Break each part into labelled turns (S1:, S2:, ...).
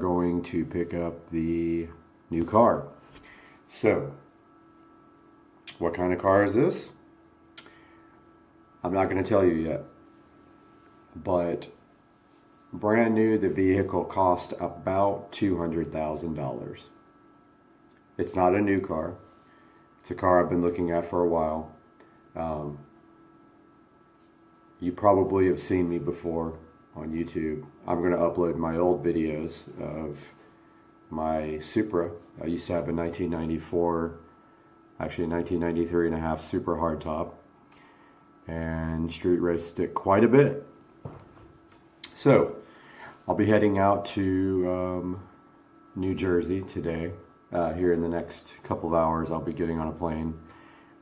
S1: going to pick up the new car. So, what kind of car is this? I'm not going to tell you yet, but brand new, the vehicle cost about $200,000. It's not a new car. It's a car I've been looking at for a while. You probably have seen me before on YouTube. I'm going to upload my old videos of my Supra. I used to have a 1994, actually a 1993 and a half Super hardtop, and street raced it quite a bit. So I'll be heading out to New Jersey today. Here in the next couple of hours, I'll be getting on a plane.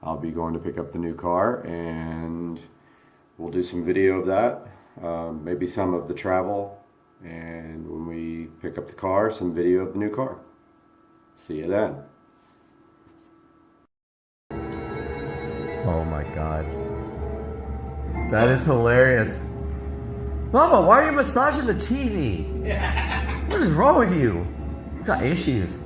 S1: I'll be going to pick up the new car, and we'll do some video of that, maybe some of the travel, and when we pick up the car, some video of the new car. See you then. Oh my God. That is hilarious. Mama, why are you massaging the TV? What is wrong with you? You got issues.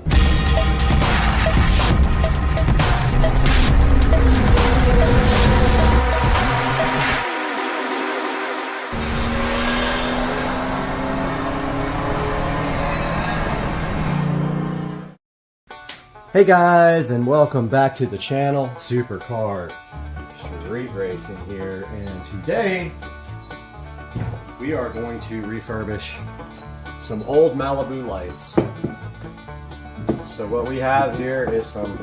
S1: Hey guys, and welcome back to the channel. Supercar Street Racing here, and today we are going to refurbish some old Malibu lights. So what we have here is some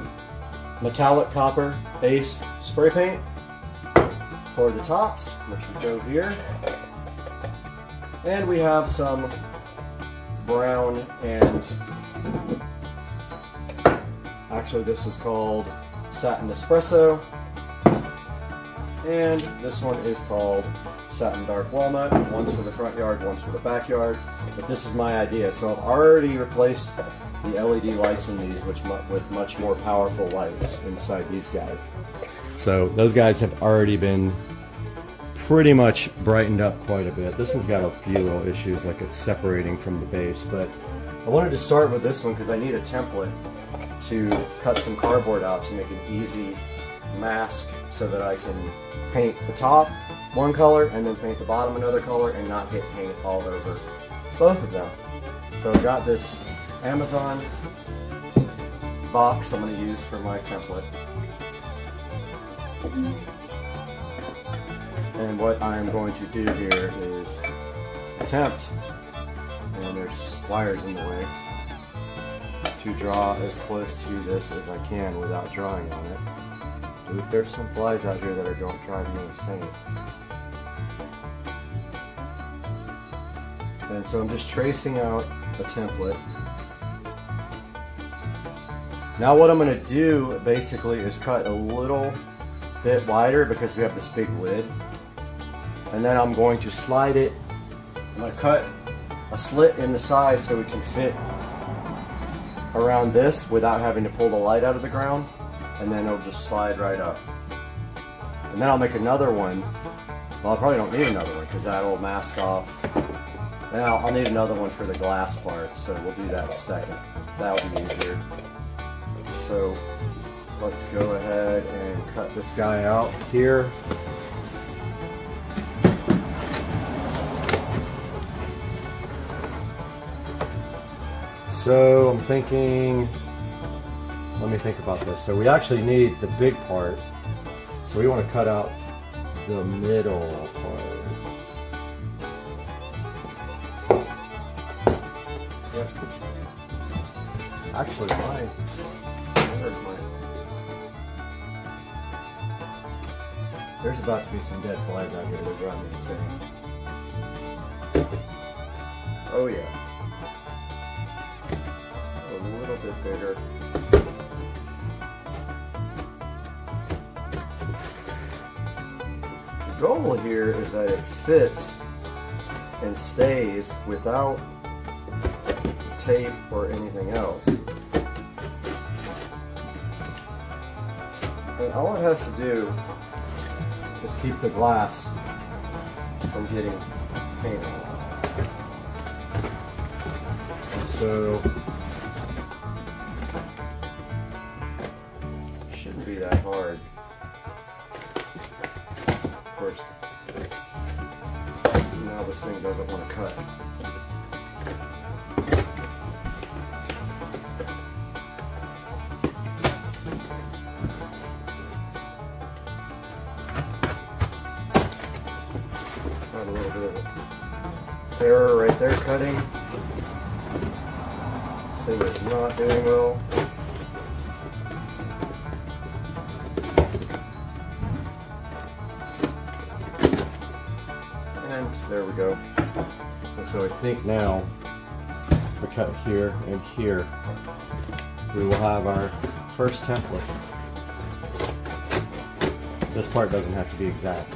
S1: metallic copper base spray paint for the tops, which will go here, and we have some brown and actually this is called Satin Espresso, and this one is called Satin Dark Walnut. One's for the front yard, one's for the backyard, but this is my idea. So I've already replaced the LED lights in these with much more powerful lights inside these guys. So those guys have already been pretty much brightened up quite a bit. This one's got a few little issues, like it's separating from the base, but I wanted to start with this one because I need a template to cut some cardboard out to make an easy mask so that I can paint the top one color and then paint the bottom another color and not get paint all over both of them. So I got this Amazon box I'm going to use for my template. And what I'm going to do here is attempt, and there's wires in the way, to draw as close to this as I can without drawing on it. Ooh, there's some flies out here that are going to drive me insane. And so I'm just tracing out a template. Now what I'm going to do basically is cut a little bit wider because we have this big lid. And then I'm going to slide it. I'm going to cut a slit in the side so we can fit around this without having to pull the light out of the ground, and then it'll just slide right up. And then I'll make another one. Well, I probably don't need another one because that'll mask off. And I'll need another one for the glass part, so we'll do that second. That'll be easier. So let's go ahead and cut this guy out here. So I'm thinking, let me think about this. So we actually need the big part. So we want to cut out the middle part. Yep. Actually, there's about to be some dead flies out here that drive me insane. Oh yeah. A little bit bigger. The goal here is that it fits and stays without tape or anything else. And all it has to do is keep the glass from getting painted. So shouldn't be that hard. Of course, now this thing doesn't want to cut. Got a little bit of error right there cutting. This thing is not doing well. And there we go. And so I think now, if we cut here and here, we will have our first template. This part doesn't have to be exact.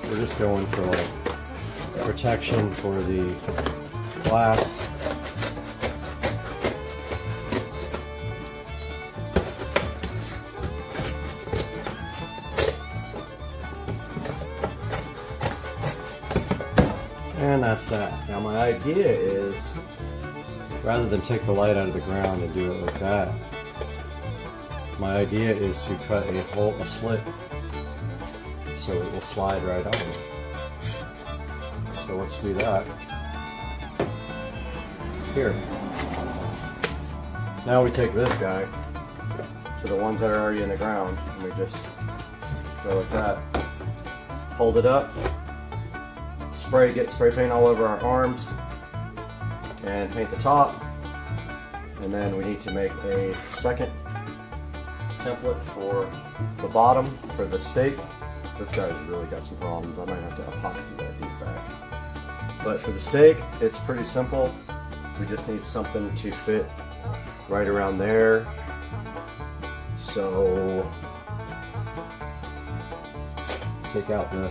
S1: We're just going for like protection for the glass. And that's that. Now my idea is, rather than take the light out of the ground and do it like that, my idea is to cut a slit so it will slide right on. So let's do that. Here. Now we take this guy to the ones that are already in the ground, and we just go like that. Hold it up. Get spray paint all over our arms and paint the top, and then we need to make a second template for the bottom for the stake. This guy's really got some problems. I might have to epoxy that dude back. But for the stake, it's pretty simple. We just need something to fit right around there. So take out the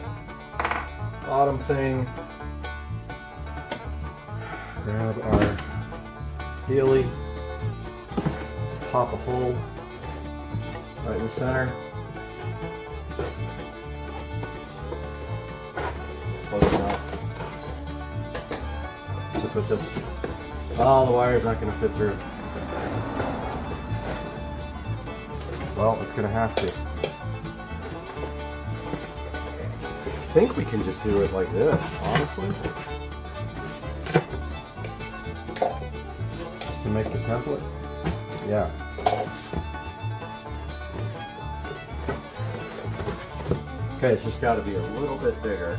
S1: bottom thing, grab our Healy, pop a hole right in the center, close enough to put this. Oh, the wire's not going to fit through. Well, it's going to have to. I think we can just do it like this, honestly. Just to make the template. Yeah. Okay, it's just got to be a little bit bigger.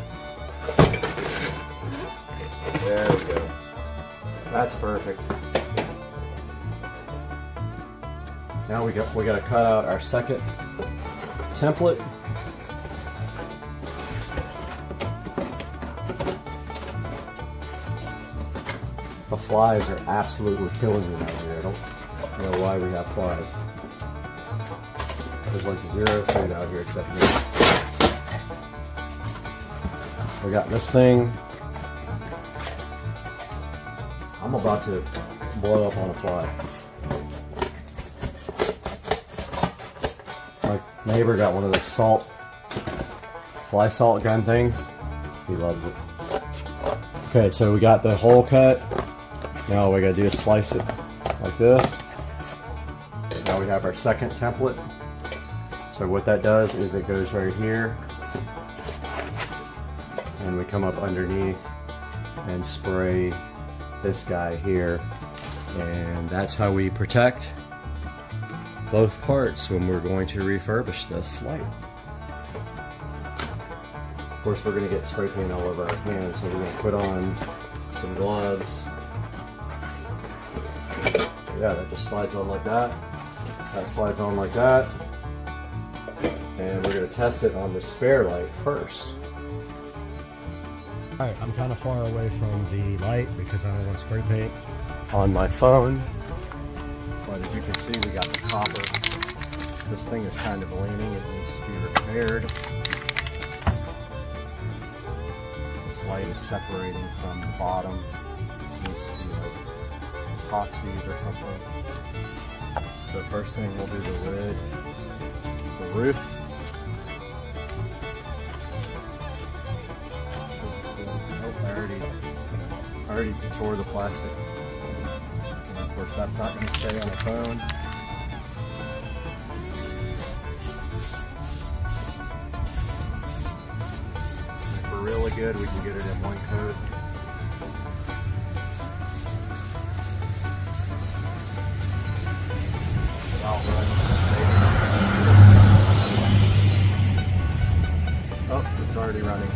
S1: There we go. That's perfect. Now we got to cut out our second template. The flies are absolutely killing me out here. I don't know why we have flies. There's like zero food out here except me. We got this thing. I'm about to blow up on a fly. My neighbor got one of those fly salt gun things. He loves it. Okay, so we got the hole cut. Now all we gotta do is slice it like this. Now we have our second template. So what that does is it goes right here, and we come up underneath and spray this guy here, and that's how we protect both parts when we're going to refurbish this light. Of course, we're going to get spray paint all over our hands, so we're going to put on some gloves. Yeah, that just slides on like that. That slides on like that. And we're going to test it on the spare light first. Alright, I'm kind of far away from the light because I don't want spray paint on my phone. But as you can see, we got the copper. This thing is kind of leaning. It needs to be repaired. This light is separating from the bottom. It needs to be like epoxied or something. So first thing we'll do the lid, the roof.
S2: already tore the plastic. And of course, that's not going to stay on the phone. If we're really good, we can get it in one coat. Oh, it's already running.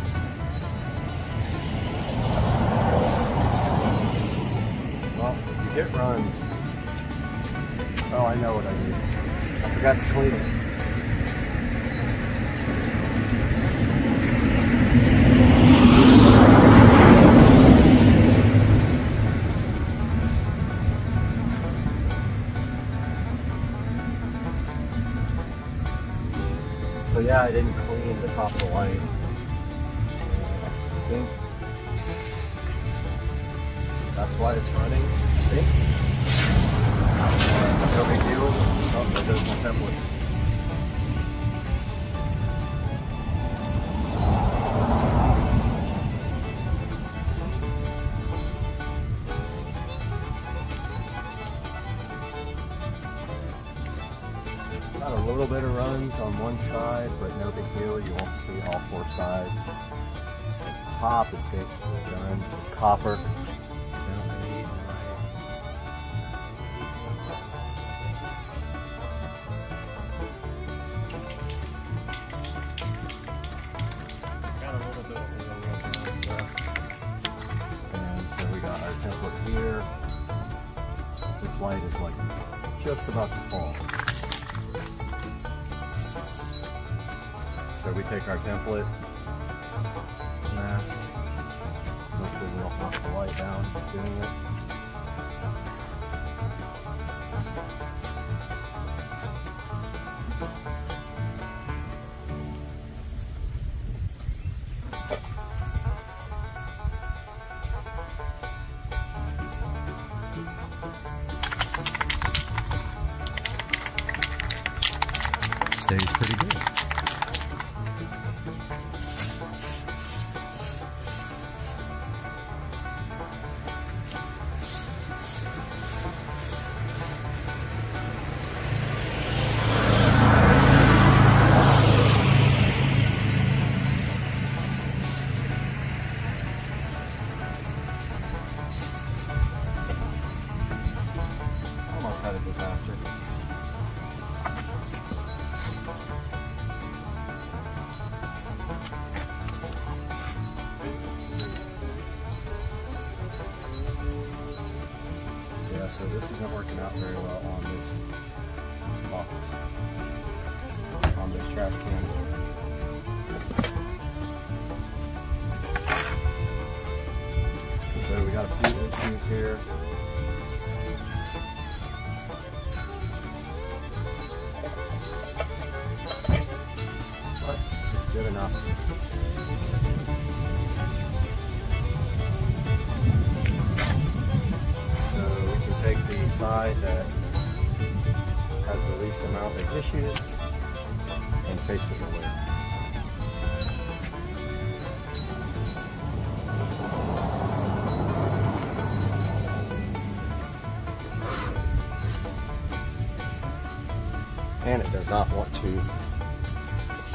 S2: Well, if you get runs, oh, I know what I did. I forgot to clean it. So yeah, I didn't clean the top of the light. I think that's why it's running. I think. No big deal. Oh, there goes my template. Got a little bit of runs on one side, but no big deal. You won't see all four sides. The top is basically done. Copper. Got a little bit of runs left. And so we got our template here. This light is like just about to fall. So we take our template, mask, hopefully we don't knock the light down doing it. Stays pretty good. Almost had a disaster. Yeah, so this isn't working out very well on this box, on this trash can. So we got a few issues here. But it's good enough. Take the side that has the least amount of issues and face it away. And it does not want to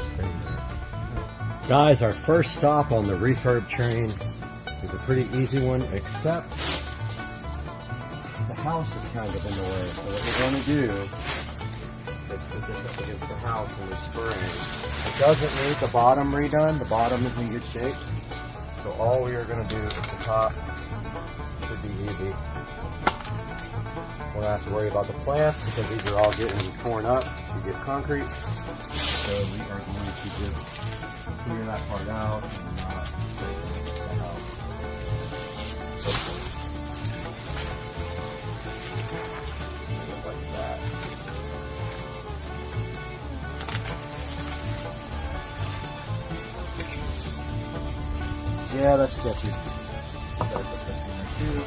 S2: stay there. Guys, our first stop on the refurb train is a pretty easy one, except the house is kind of in the way. So what we're going to do is put this up against the house in the spring. It doesn't need the bottom redone. The bottom is in good shape. So all we are going to do is the top. Should be easy. We don't have to worry about the plants because these are all getting torn up to get concrete. So we are going to just clear that part out and not break the house. Like that. Yeah, that's sketchy. Gotta put this in there too.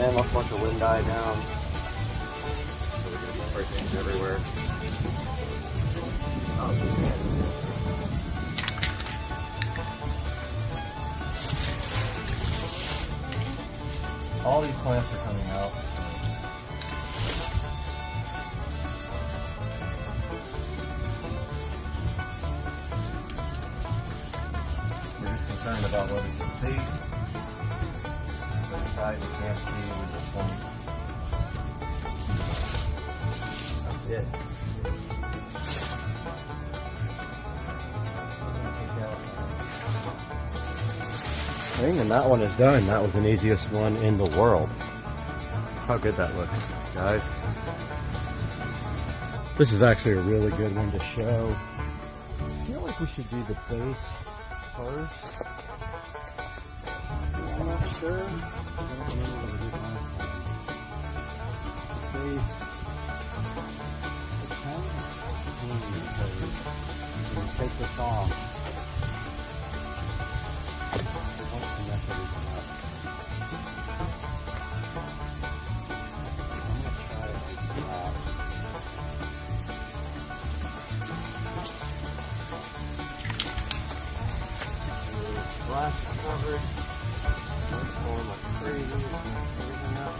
S2: And let's let the wind die down. So we're gonna be breaking everywhere. Oh, all these clamps are coming out. We're just concerned about what we can see. This side we can't see with this one. That's it. And that one is done. That was the easiest one in the world. How good that looks, guys. This is actually a really good one to show. I feel like we should do the base first. I'm not sure. Base. Take this off. Glass is covered. It's going like crazy. Everything up.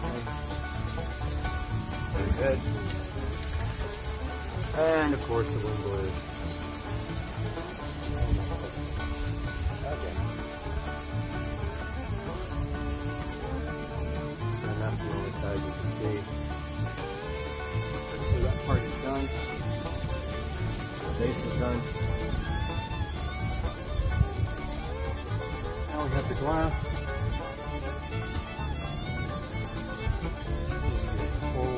S2: Okay. Very good. And of course the wind blue. Okay. And that's the only side you can see. So that part is done. The base is done. Now we have the glass. Pull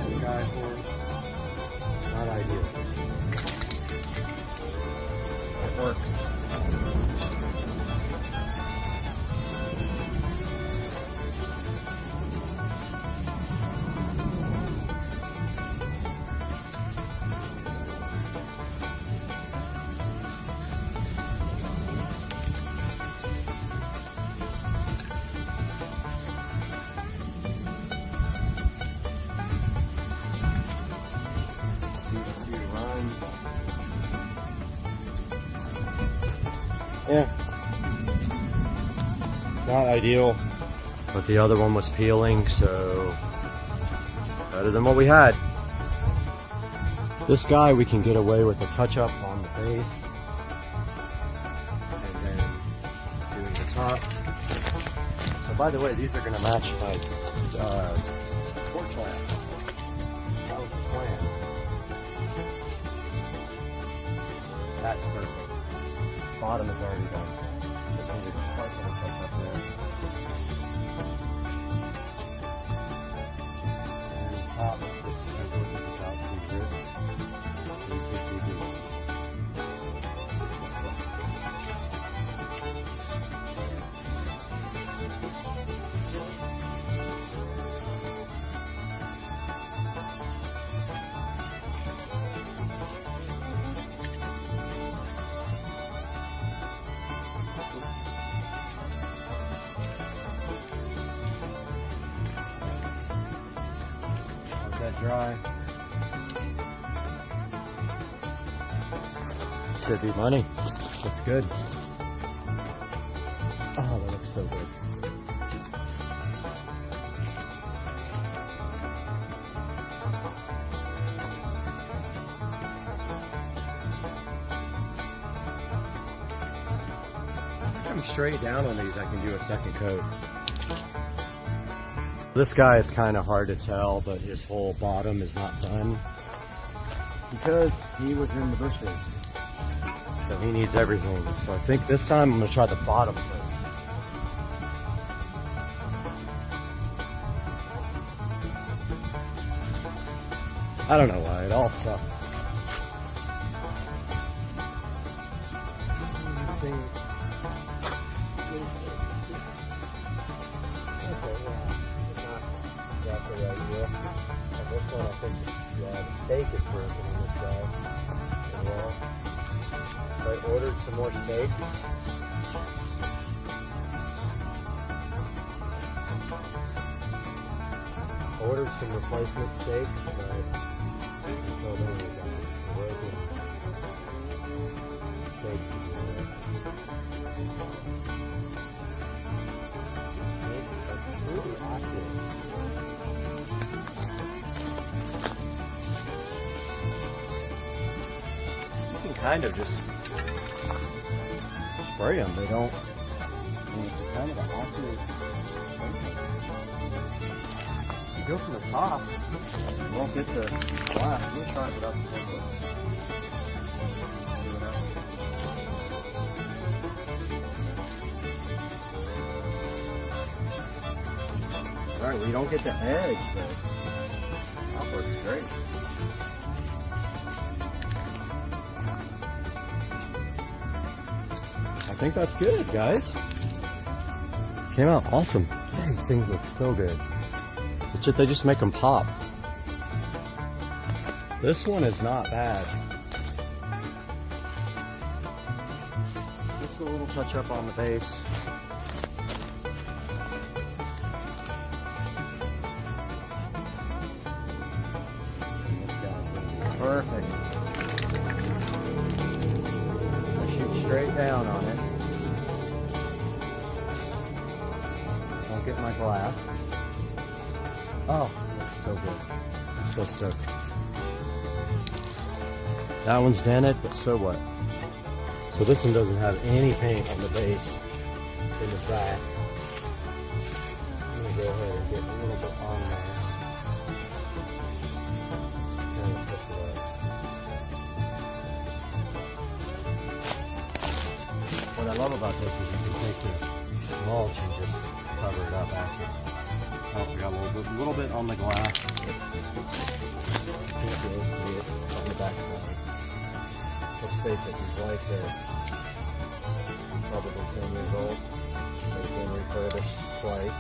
S2: the guy for it. It's not ideal. It works. Yeah, not ideal, but the other one was peeling, so better than what we had. This guy we can get away with a touch-up on the base, and then doing the top. So by the way, these are going to match my porch lamp. That was the plan. That's perfect. Bottom is already done. Just needed to start the touch up there. And top, this is the top pretty good. Dry. Should be money. Looks good. Oh, that looks so good. If I'm straight down on these, I can do a second coat. This guy is kind of hard to tell, but his whole bottom is not done because he was in the bushes. So he needs everything. So I think this time I'm going to try the bottom first. I don't know why, it all sucks. This one, I think the steak is broken on this side as well. So I ordered some more steak. Ordered some replacement steak, but Until then, we've got broken stakes to do with. It's really active. You can kind of just spray them. They don't. I mean, it's kind of an accurate. You go from the top, you won't get the glass. I'm gonna sharpen it up a little bit. See what happens. Alright, well, you don't get the edge, but that works great. I think that's good, guys. Came out awesome. Man, these things look so good. It's just, they just make them pop. This one is not bad. Just a little touch up on the base. Perfect. I shoot straight down on it. Don't get my glass. Oh, that's so good. I'm so stoked. That one's dented, but so what? So this one doesn't have any paint on the base in the back. I'm gonna go ahead and get a little bit on there. Just kind of push it up. What I love about this is you can take this mulch and just cover it up after. Oh, we got a little bit on the glass. Can't really see it on the back side. Let's face it, these lights are probably 10 years old. They've been refurbished twice.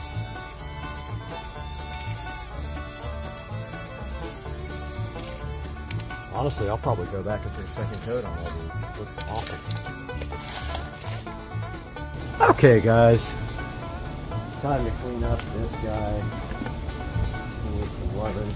S2: Honestly, I'll probably go back and put a second coat on all these. It looks awesome. Okay, guys. Time to clean up this guy. He needs some loving.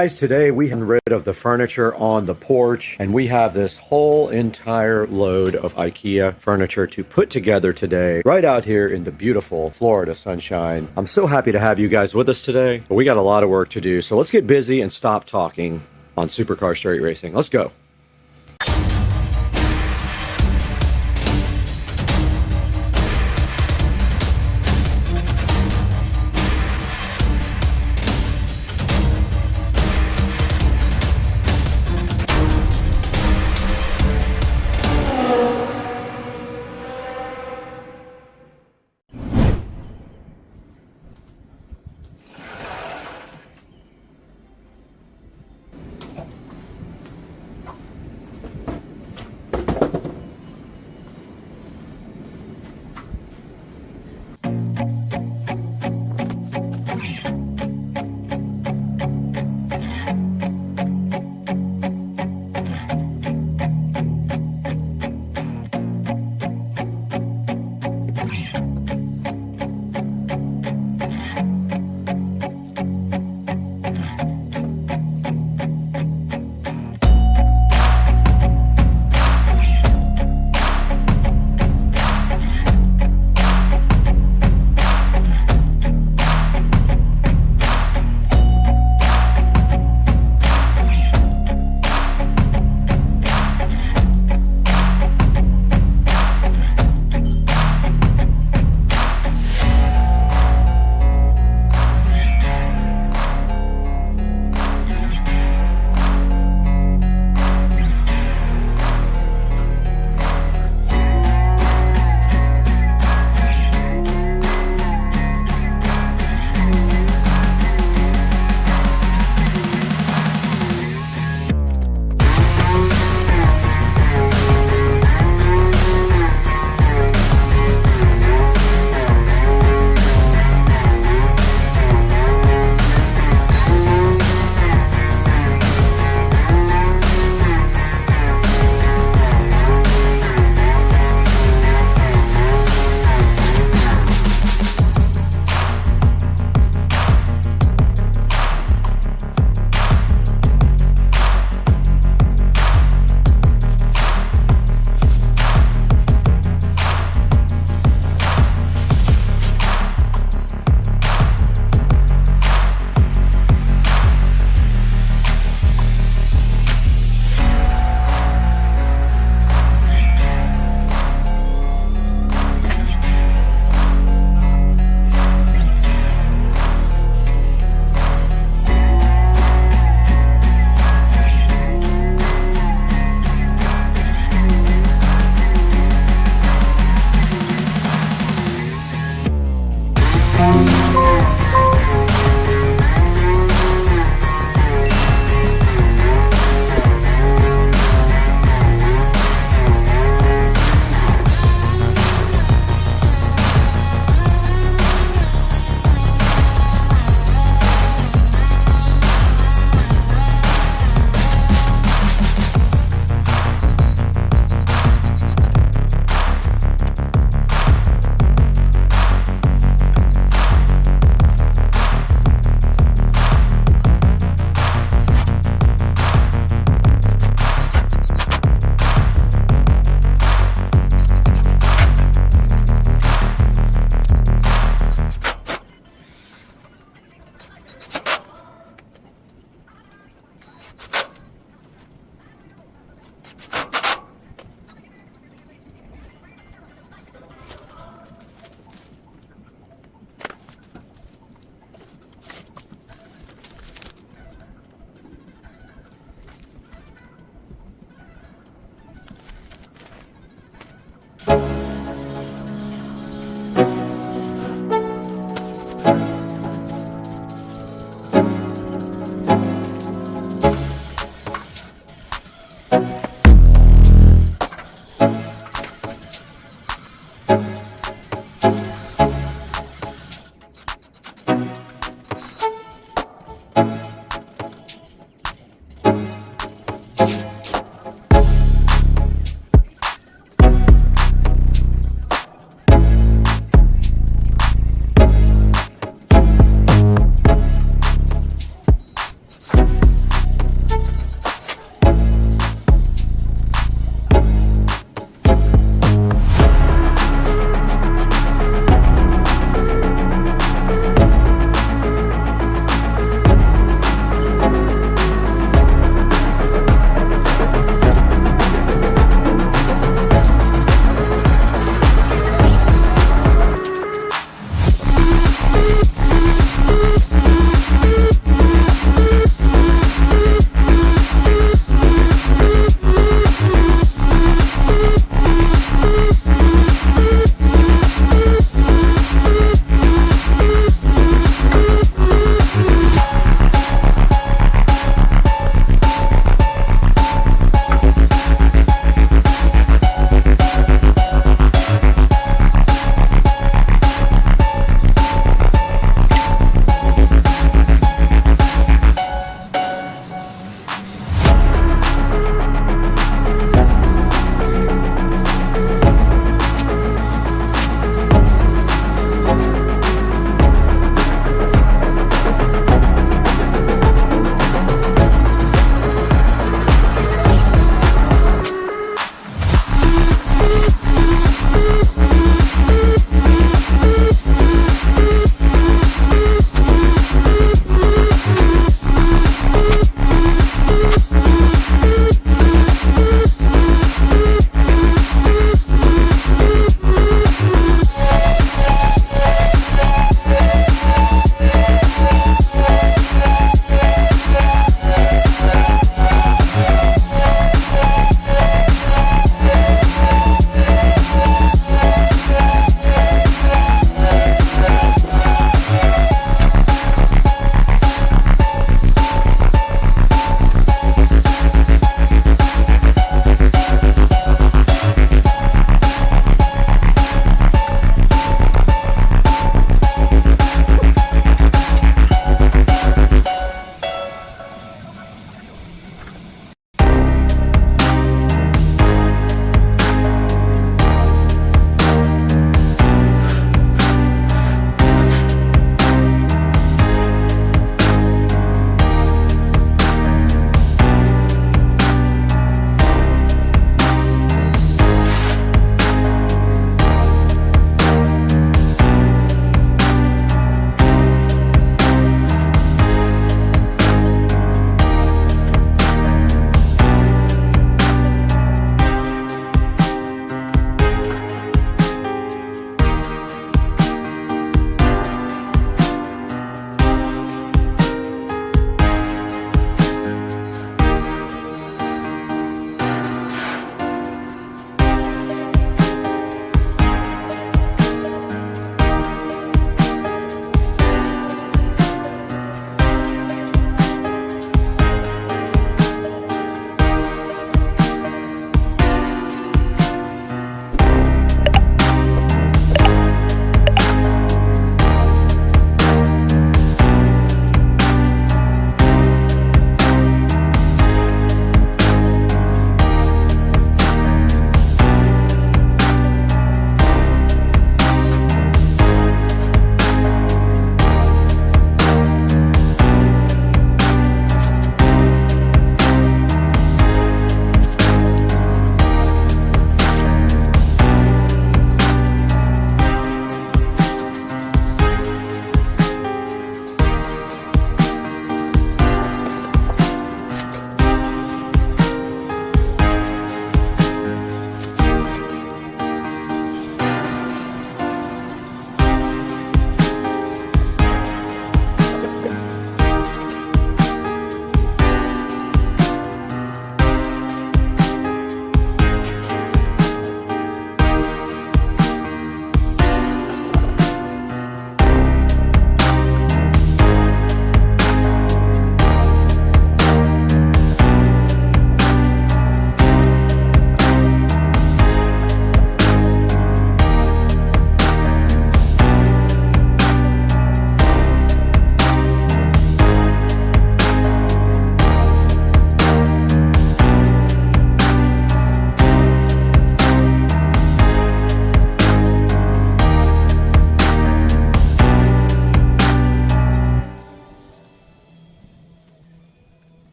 S2: Guys, today we have rid of the furniture on the porch, and we have this whole entire load of IKEA furniture to put together today, right out here in the beautiful Florida sunshine. I'm so happy to have you guys with us today, but we got a lot of work to do, so let's get busy and stop talking on Supercar Straight Racing. Let's go.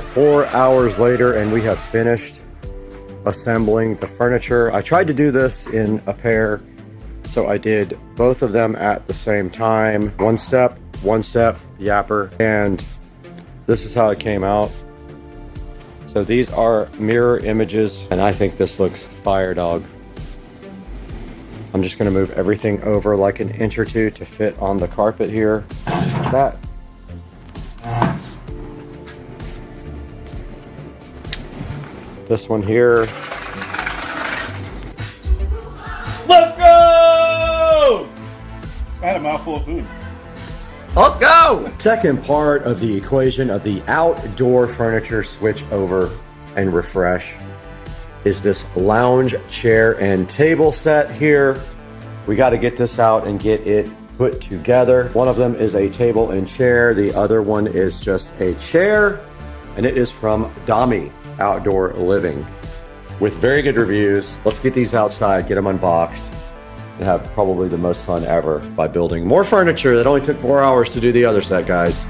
S2: right, 4 hours later, and we have finished assembling the furniture. I tried to do this in a pair, so I did both of them at the same time. One step, yapper, and this is how it came out. So these are mirror images, and I think this looks fire, dog. I'm just gonna move everything over like an inch or two to fit on the carpet here. That. This one here.
S3: Let's go! I had a mouthful of food.
S2: Let's go! Second part of the equation of the outdoor furniture switch over and refresh is this lounge chair and table set here. We got to get this out and get it put together. One of them is a table and chair. The other one is just a chair, and it is from Hdmi Outdoor Living with very good reviews. Let's get these outside, get them unboxed, and have probably the most fun ever by building more furniture that only took 4 hours to do the other set, guys.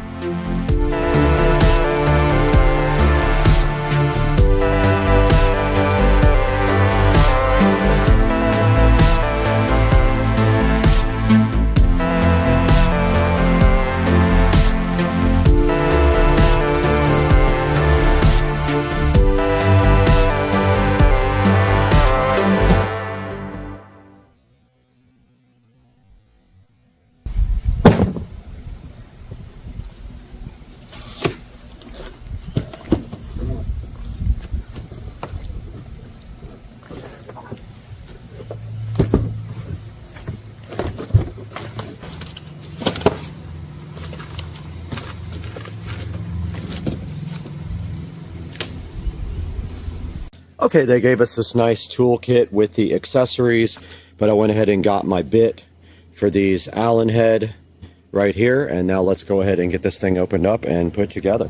S2: Okay, they gave us this nice toolkit with the accessories, but I went ahead and got my bit for these Allen head right here, and now let's go ahead and get this thing opened up and put together.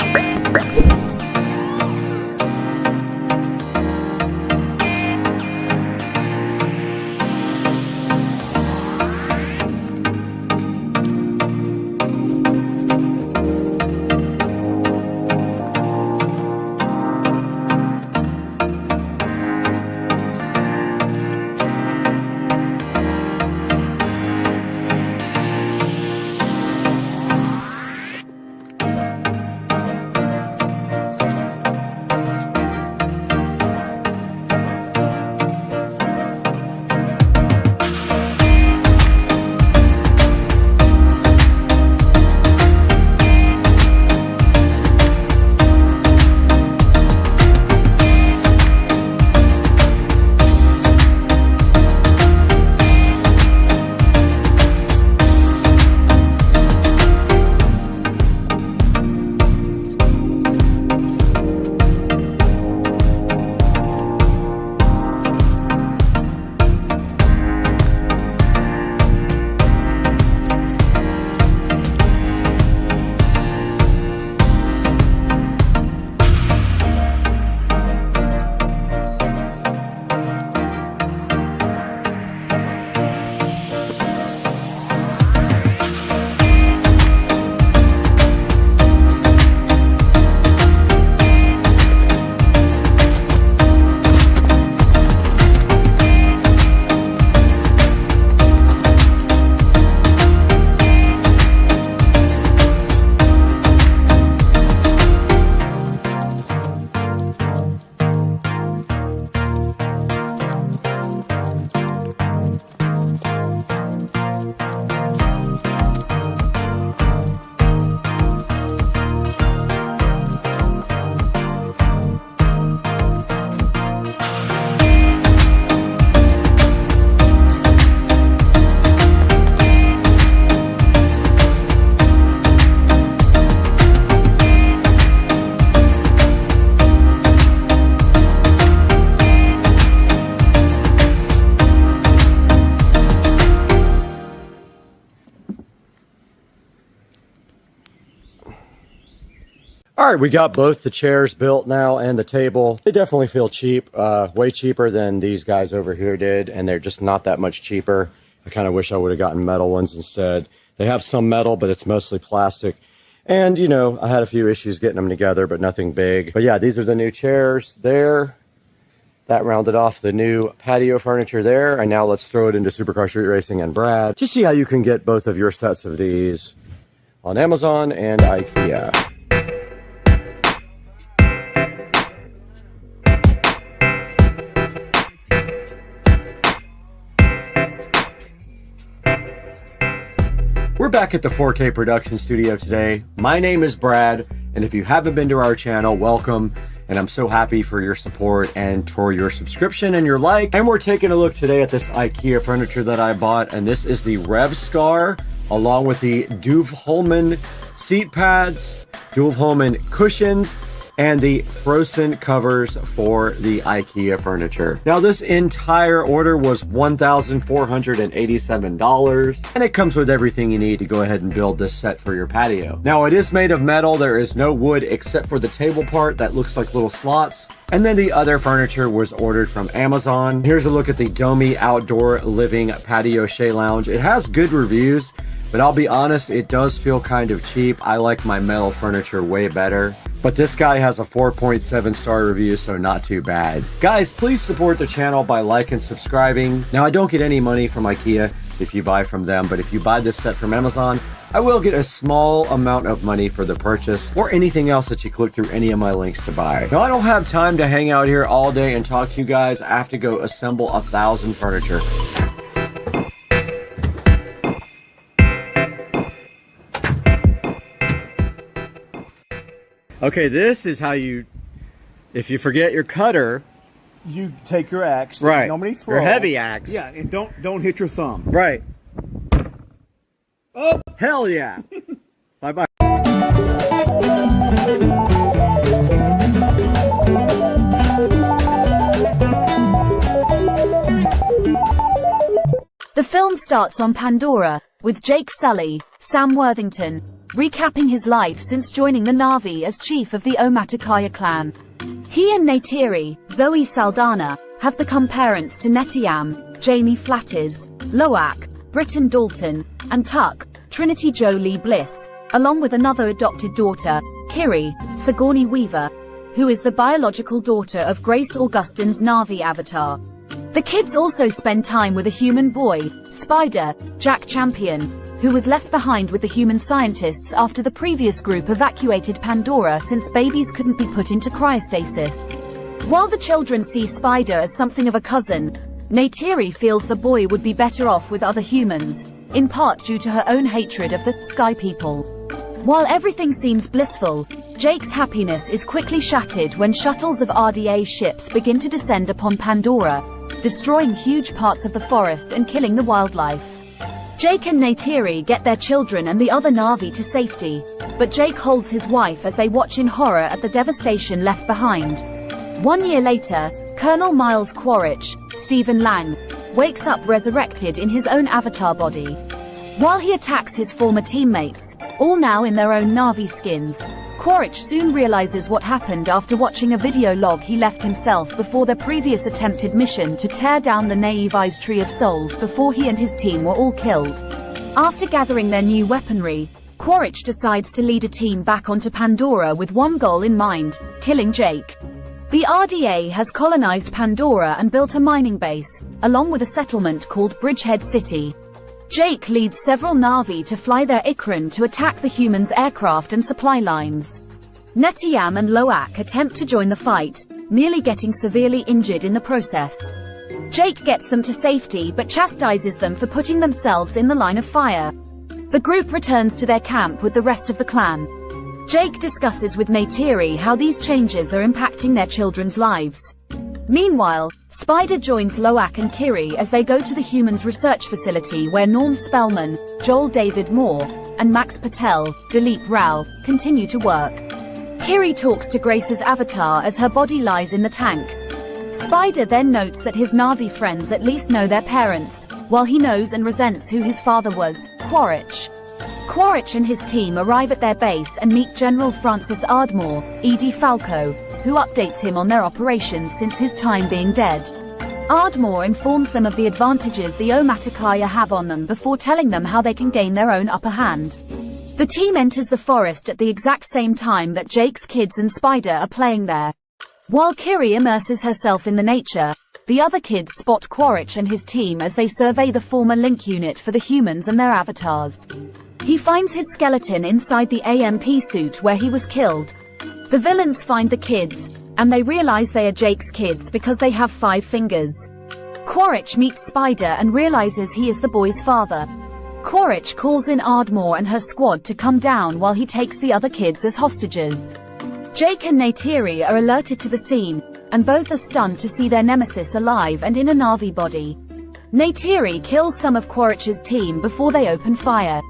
S2: All right, we got both the chairs built now and the table. They definitely feel cheap, way cheaper than these guys over here did, and they're just not that much cheaper. I kind of wish I would have gotten metal ones instead. They have some metal, but it's mostly plastic. And, you know, I had a few issues getting them together, but nothing big. But yeah, these are the new chairs there. That rounded off the new patio furniture there. And now let's throw it into Supercar Street Racing and Brad to see how you can get both of your sets of these on Amazon and IKEA. We're back at the 4K production studio today. My name is Brad, and if you haven't been to our channel, welcome. And I'm so happy for your support and for your subscription and your like. And we're taking a look today at this IKEA furniture that I bought, and this is the Revscar, along with the Duve-Holman seat pads, Duve-Holman cushions, and the Frozen covers for the IKEA furniture. Now, this entire order was $1,487, and it comes with everything you need to go ahead and build this set for your patio. Now, it is made of metal. There is no wood except for the table part that looks like little slots. And then the other furniture was ordered from Amazon. Here's a look at the Hdmi Outdoor Living Patio Shea Lounge. It has good reviews, but I'll be honest, it does feel kind of cheap. I like my metal furniture way better. But this guy has a 4.7 star review, so not too bad. Guys, please support the channel by liking and subscribing. Now, I don't get any money from IKEA if you buy from them, but if you buy this set from Amazon, I will get a small amount of money for the purchase or anything else that you click through any of my links to buy. Now, I don't have time to hang out here all day and talk to you guys. I have to go assemble 1,000 furniture. Okay, this is how you, if you forget your cutter,
S3: You take your axe.
S2: right,
S3: Normally throw.
S2: your heavy axe,
S3: Yeah, and don't hit your thumb.
S2: right. Oh, hell yeah! Bye bye.
S4: The film starts on Pandora, with Jake Sully, Sam Worthington, recapping his life since joining the Na'vi as chief of the Omaticaya clan. He and Neytiri, Zoe Saldana, have become parents to Netiyam, Jamie Flattis, Loak, Britton Dalton, and Tuck, Trinity Jo Lee Bliss, along with another adopted daughter, Kiri, Sigourney Weaver, who is the biological daughter of Grace Augustine's Na'vi avatar. The kids also spend time with a human boy, Spider, Jack Champion, who was left behind with the human scientists after the previous group evacuated Pandora since babies couldn't be put into cryostasis. While the children see Spider as something of a cousin, Neytiri feels the boy would be better off with other humans, in part due to her own hatred of the Sky People. While everything seems blissful, Jake's happiness is quickly shattered when shuttles of RDA ships begin to descend upon Pandora, destroying huge parts of the forest and killing the wildlife. Jake and Neytiri get their children and the other Na'vi to safety, but Jake holds his wife as they watch in horror at the devastation left behind. 1 year later, Colonel Miles Quaritch, Stephen Lang, wakes up resurrected in his own avatar body. While he attacks his former teammates, all now in their own Na'vi skins, Quaritch soon realizes what happened after watching a video log he left himself before their previous attempted mission to tear down the Naivi's Tree of Souls before he and his team were all killed. After gathering their new weaponry, Quaritch decides to lead a team back onto Pandora with one goal in mind: killing Jake. The RDA has colonized Pandora and built a mining base, along with a settlement called Bridgehead City. Jake leads several Na'vi to fly their Ikran to attack the humans' aircraft and supply lines. Netiyam and Loak attempt to join the fight, nearly getting severely injured in the process. Jake gets them to safety but chastises them for putting themselves in the line of fire. The group returns to their camp with the rest of the clan. Jake discusses with Neytiri how these changes are impacting their children's lives. Meanwhile, Spider joins Loak and Kiri as they go to the humans' research facility where Norm Spellman, Joel David Moore, and Max Patel, Dilip Rao, continue to work. Kiri talks to Grace's avatar as her body lies in the tank. Spider then notes that his Na'vi friends at least know their parents, while he knows and resents who his father was, Quaritch. Quaritch and his team arrive at their base and meet General Francis Ardmore, E.D. Falco, who updates him on their operations since his time being dead. Ardmore informs them of the advantages the Omaticaya have on them before telling them how they can gain their own upper hand. The team enters the forest at the exact same time that Jake's kids and Spider are playing there. While Kiri immerses herself in the nature, the other kids spot Quaritch and his team as they survey the former link unit for the humans and their avatars. He finds his skeleton inside the AMP suit where he was killed. The villains find the kids, and they realize they are Jake's kids because they have 5 fingers. Quaritch meets Spider and realizes he is the boy's father. Quaritch calls in Ardmore and her squad to come down while he takes the other kids as hostages. Jake and Neytiri are alerted to the scene, and both are stunned to see their nemesis alive and in a Na'vi body. Neytiri kills some of Quaritch's team before they open fire.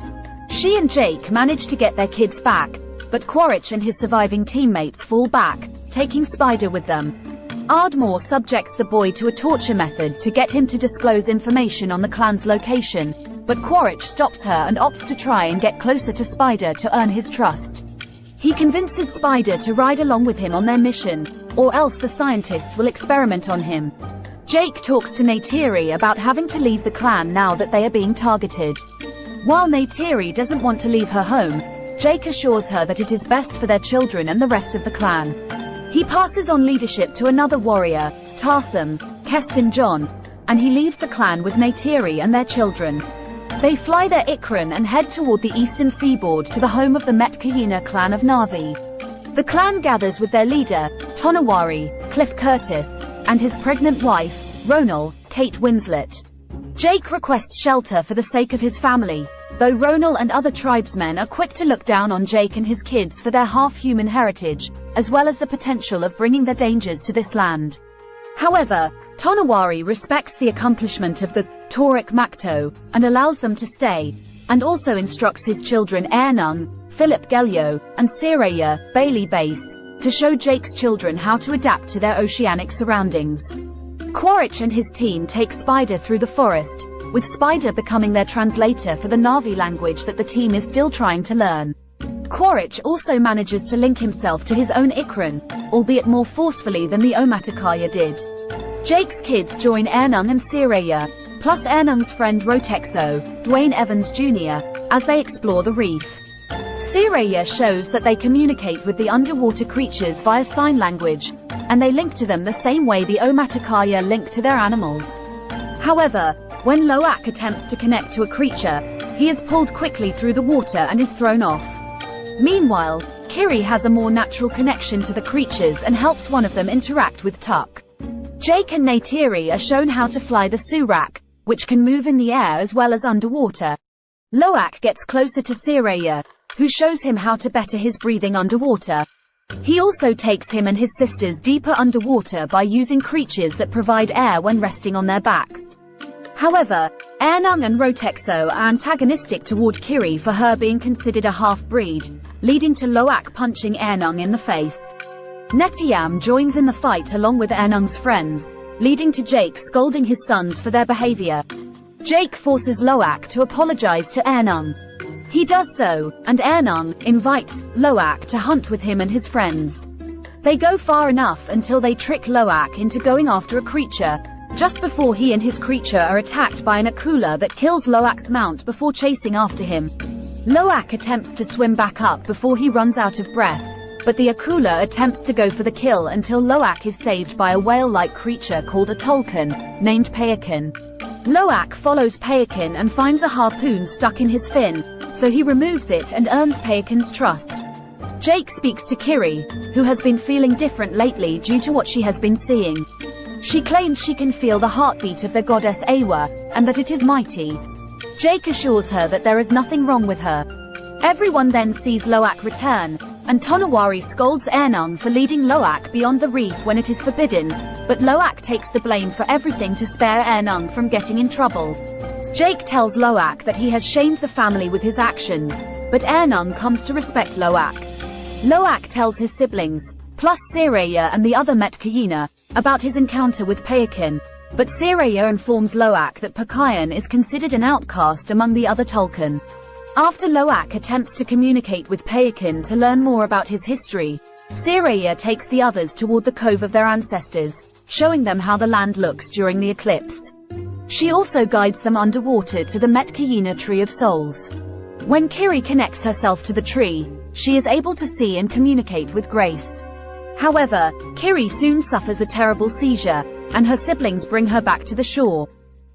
S4: She and Jake manage to get their kids back, but Quaritch and his surviving teammates fall back, taking Spider with them. Ardmore subjects the boy to a torture method to get him to disclose information on the clan's location, but Quaritch stops her and opts to try and get closer to Spider to earn his trust. He convinces Spider to ride along with him on their mission, or else the scientists will experiment on him. Jake talks to Neytiri about having to leave the clan now that they are being targeted. While Neytiri doesn't want to leave her home, Jake assures her that it is best for their children and the rest of the clan. He passes on leadership to another warrior, Tarsum, Keston John, and he leaves the clan with Neytiri and their children. They fly their Ikran and head toward the eastern seaboard to the home of the Metkayina clan of Na'vi. The clan gathers with their leader, Tonawari, Cliff Curtis, and his pregnant wife, Ronal, Kate Winslet. Jake requests shelter for the sake of his family, though Ronal and other tribesmen are quick to look down on Jake and his kids for their half-human heritage, as well as the potential of bringing their dangers to this land. However, Tonawari respects the accomplishment of the Taurik Makto and allows them to stay, and also instructs his children Ernung, Philip Gelio, and Sireya, Bailey Base, to show Jake's children how to adapt to their oceanic surroundings. Quaritch and his team take Spider through the forest, with Spider becoming their translator for the Na'vi language that the team is still trying to learn. Quaritch also manages to link himself to his own Ikran, albeit more forcefully than the Omaticaya did. Jake's kids join Ernung and Sireya, plus Ernung's friend Rotexo, Dwayne Evans Jr., as they explore the reef. Sireya shows that they communicate with the underwater creatures via sign language, and they link to them the same way the Omaticaya link to their animals. However, when Loak attempts to connect to a creature, he is pulled quickly through the water and is thrown off. Meanwhile, Kiri has a more natural connection to the creatures and helps one of them interact with Tuck. Jake and Neytiri are shown how to fly the Surak, which can move in the air as well as underwater. Loak gets closer to Sireya, who shows him how to better his breathing underwater. He also takes him and his sisters deeper underwater by using creatures that provide air when resting on their backs. However, Ernung and Rotexo are antagonistic toward Kiri for her being considered a half-breed, leading to Loak punching Ernung in the face. Netiyam joins in the fight along with Ernung's friends, leading to Jake scolding his sons for their behavior. Jake forces Loak to apologize to Ernung. He does so, and Ernung invites Loak to hunt with him and his friends. They go far enough until they trick Loak into going after a creature, just before he and his creature are attacked by an Akula that kills Loak's mount before chasing after him. Loak attempts to swim back up before he runs out of breath, but the Akula attempts to go for the kill until Loak is saved by a whale-like creature called a Tolkien, named Payakin. Loak follows Payakin and finds a harpoon stuck in his fin, so he removes it and earns Payakin's trust. Jake speaks to Kiri, who has been feeling different lately due to what she has been seeing. She claims she can feel the heartbeat of the goddess Awa, and that it is mighty. Jake assures her that there is nothing wrong with her. Everyone then sees Loak return, and Tonawari scolds Ernung for leading Loak beyond the reef when it is forbidden, but Loak takes the blame for everything to spare Ernung from getting in trouble. Jake tells Loak that he has shamed the family with his actions, but Ernung comes to respect Loak. Loak tells his siblings, plus Sireya and the other Metkayina, about his encounter with Payakin, but Sireya informs Loak that Pakayan is considered an outcast among the other Tolkien. After Loak attempts to communicate with Payakin to learn more about his history, Sireya takes the others toward the cove of their ancestors, showing them how the land looks during the eclipse. She also guides them underwater to the Metkayina Tree of Souls. When Kiri connects herself to the tree, she is able to see and communicate with Grace. However, Kiri soon suffers a terrible seizure, and her siblings bring her back to the shore.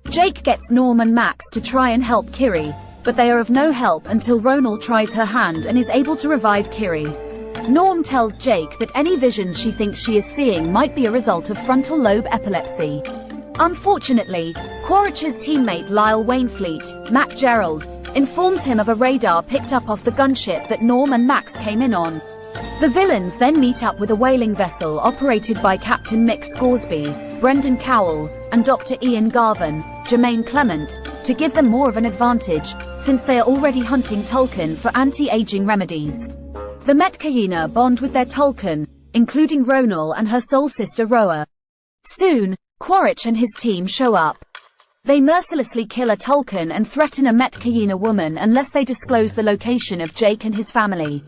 S4: Jake gets Norm and Max to try and help Kiri, but they are of no help until Ronal tries her hand and is able to revive Kiri. Norm tells Jake that any visions she thinks she is seeing might be a result of frontal lobe epilepsy. Unfortunately, Quaritch's teammate Lyle Wainfleet, Matt Gerald, informs him of a radar picked up off the gunship that Norm and Max came in on. The villains then meet up with a whaling vessel operated by Captain Mick Scoresby, Brendan Cowell, and Dr. Ian Garvin, Jermaine Clement, to give them more of an advantage, since they are already hunting Tulkun for anti-aging remedies. The Metcalina bond with their Tulkun, including Ronal and her soul sister Roa. Soon, Quaritch and his team show up. They mercilessly kill a Tulkun and threaten a Metcalina woman unless they disclose the location of Jake and his family.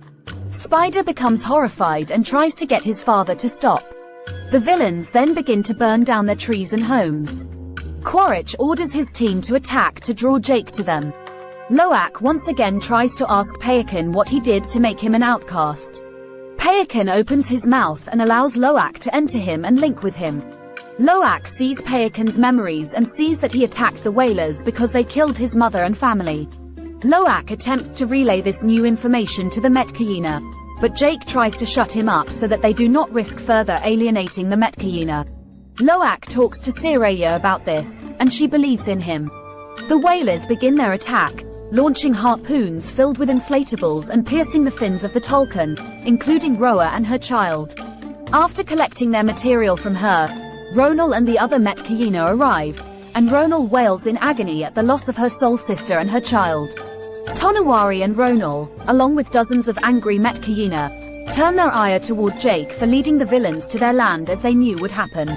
S4: Spider becomes horrified and tries to get his father to stop. The villains then begin to burn down their trees and homes. Quaritch orders his team to attack to draw Jake to them. Loak once again tries to ask Payakan what he did to make him an outcast. Payakan opens his mouth and allows Loak to enter him and link with him. Loak sees Payakan's memories and sees that he attacked the whalers because they killed his mother and family. Loak attempts to relay this new information to the Metcalina, but Jake tries to shut him up so that they do not risk further alienating the Metcalina. Loak talks to Sreya about this, and she believes in him. The whalers begin their attack, launching harpoons filled with inflatables and piercing the fins of the Tulkun, including Roa and her child. After collecting their material from her, Ronal and the other Metcalina arrive, and Ronal wails in agony at the loss of her soul sister and her child. Tonawari and Ronal, along with dozens of angry Metcalina, turn their ire toward Jake for leading the villains to their land as they knew would happen.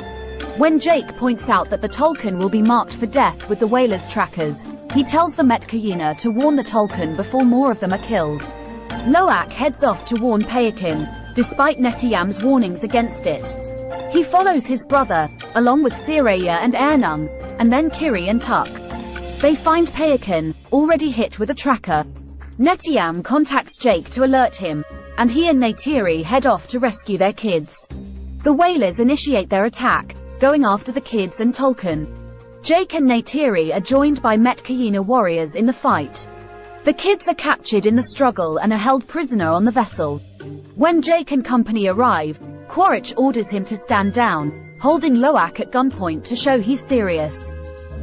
S4: When Jake points out that the Tulkun will be marked for death with the whalers' trackers, he tells the Metcalina to warn the Tulkun before more of them are killed. Loak heads off to warn Payakan, despite Netiyam's warnings against it. He follows his brother, along with Sreya and Ernung, and then Kiri and Tuck. They find Payakan, already hit with a tracker. Netiyam contacts Jake to alert him, and he and Neytiri head off to rescue their kids. The whalers initiate their attack, going after the kids and Tulkun. Jake and Neytiri are joined by Metcalina warriors in the fight. The kids are captured in the struggle and are held prisoner on the vessel. When Jake and company arrive, Quaritch orders him to stand down, holding Loak at gunpoint to show he's serious.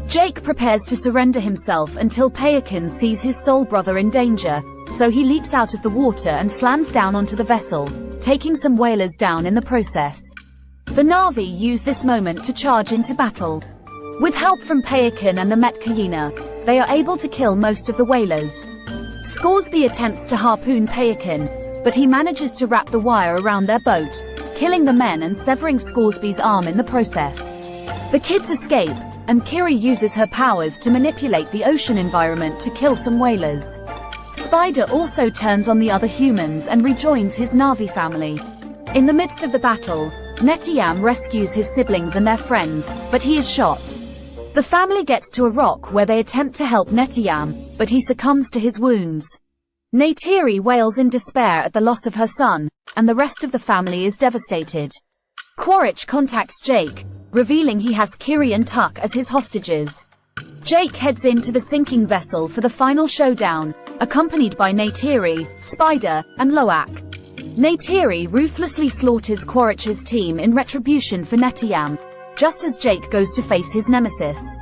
S4: Jake prepares to surrender himself until Payakan sees his soul brother in danger, so he leaps out of the water and slams down onto the vessel, taking some whalers down in the process. The Na'vi use this moment to charge into battle. With help from Payakan and the Metcalina, they are able to kill most of the whalers. Scoresby attempts to harpoon Payakan, but he manages to wrap the wire around their boat, killing the men and severing Scoresby's arm in the process. The kids escape, and Kiri uses her powers to manipulate the ocean environment to kill some whalers. Spider also turns on the other humans and rejoins his Na'vi family. In the midst of the battle, Netiyam rescues his siblings and their friends, but he is shot. The family gets to a rock where they attempt to help Netiyam, but he succumbs to his wounds. Neytiri wails in despair at the loss of her son, and the rest of the family is devastated. Quaritch contacts Jake, revealing he has Kiri and Tuck as his hostages. Jake heads into the sinking vessel for the final showdown, accompanied by Neytiri, Spider, and Loak. Neytiri ruthlessly slaughters Quaritch's team in retribution for Netiyam, just as Jake goes to face his nemesis.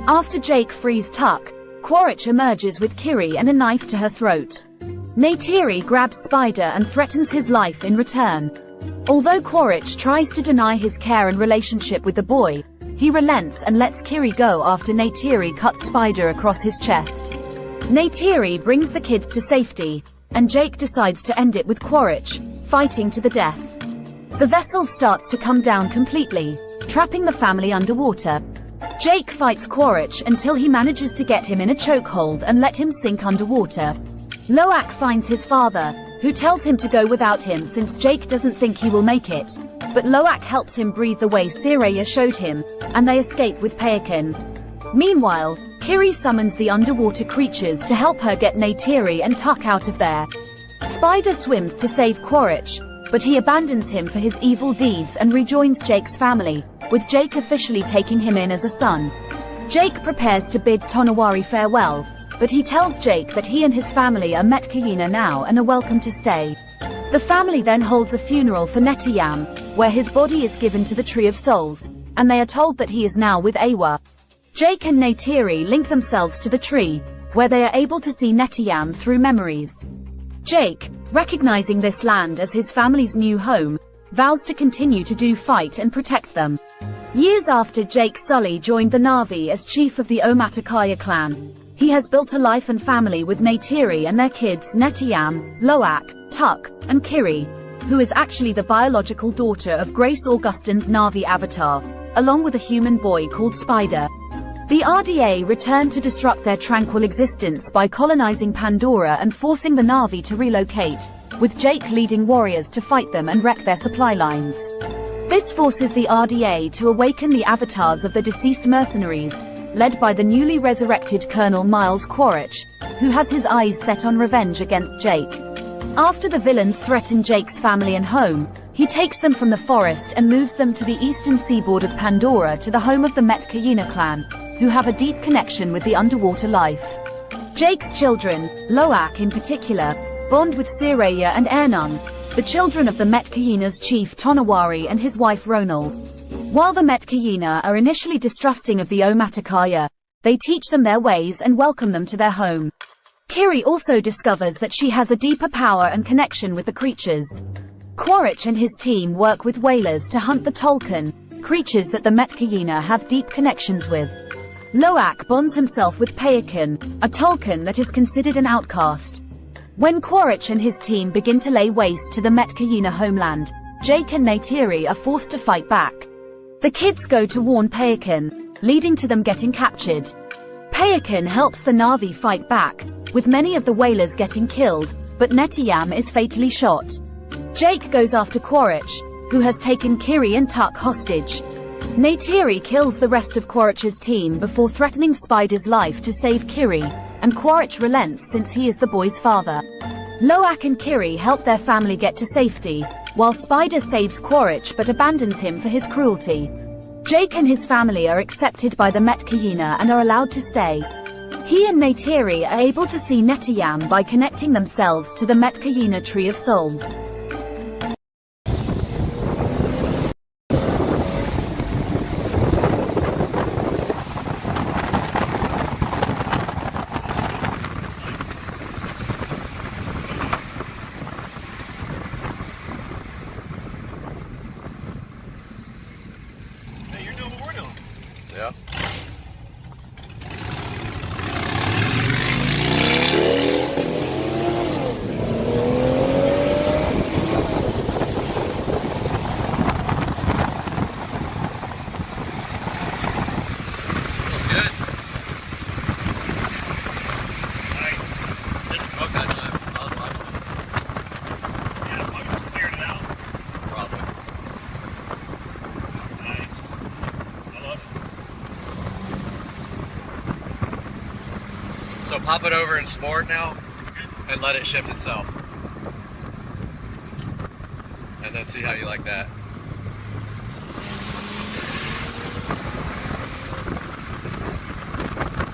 S4: After Jake frees Tuck, Quaritch emerges with Kiri and a knife to her throat. Neytiri grabs Spider and threatens his life in return. Although Quaritch tries to deny his care and relationship with the boy, he relents and lets Kiri go after Neytiri cuts Spider across his chest. Neytiri brings the kids to safety, and Jake decides to end it with Quaritch, fighting to the death. The vessel starts to come down completely, trapping the family underwater. Jake fights Quaritch until he manages to get him in a chokehold and let him sink underwater. Loak finds his father, who tells him to go without him since Jake doesn't think he will make it, but Loak helps him breathe the way Sreya showed him, and they escape with Payakan. Meanwhile, Kiri summons the underwater creatures to help her get Neytiri and Tuck out of there. Spider swims to save Quaritch, but he abandons him for his evil deeds and rejoins Jake's family, with Jake officially taking him in as a son. Jake prepares to bid Tonawari farewell, but he tells Jake that he and his family are Metkayina now and are welcome to stay. The family then holds a funeral for Neteyam, where his body is given to the Tree of Souls, and they are told that he is now with Awa. Jake and Neytiri link themselves to the tree, where they are able to see Neteyam through memories. Jake, recognizing this land as his family's new home, vows to continue to fight and protect them. Years after Jake Sully joined the Na'vi as chief of the Omaticaya clan, he has built a life and family with Neytiri and their kids Neteyam, Loak, Tuck, and Kiri, who is actually the biological daughter of Grace Augustine's Na'vi avatar, along with a human boy called Spider. The RDA returned to disrupt their tranquil existence by colonizing Pandora and forcing the Na'vi to relocate, with Jake leading warriors to fight them and wreck their supply lines. This forces the RDA to awaken the avatars of the deceased mercenaries, led by the newly resurrected Colonel Miles Quaritch, who has his eyes set on revenge against Jake. After the villains threaten Jake's family and home, he takes them from the forest and moves them to the eastern seaboard of Pandora to the home of the Metkayina clan, who have a deep connection with the underwater life. Jake's children, Loak in particular, bond with Sireya and Ernun, the children of the Metkayina's chief Tonawari and his wife Ronal. While the Metkayina are initially distrusting of the Omaticaya, they teach them their ways and welcome them to their home. Kiri also discovers that she has a deeper power and connection with the creatures. Quaritch and his team work with whalers to hunt the Tolkien, creatures that the Metkayina have deep connections with. Loak bonds himself with Payakan, a Tolkien that is considered an outcast. When Quaritch and his team begin to lay waste to the Metkayina homeland, Jake and Neytiri are forced to fight back. The kids go to warn Payakan, leading to them getting captured. Payakan helps the Na'vi fight back, with many of the whalers getting killed, but Neteyam is fatally shot. Jake goes after Quaritch, who has taken Kiri and Tuck hostage. Neytiri kills the rest of Quaritch's team before threatening Spider's life to save Kiri, and Quaritch relents since he is the boy's father. Loak and Kiri help their family get to safety, while Spider saves Quaritch but abandons him for his cruelty. Jake and his family are accepted by the Metkayina and are allowed to stay. He and Neytiri are able to see Neteyam by connecting themselves to the Metkayina Tree of Souls.
S2: Yeah. So pop it over in sport now and let it shift itself. And then see how you like that.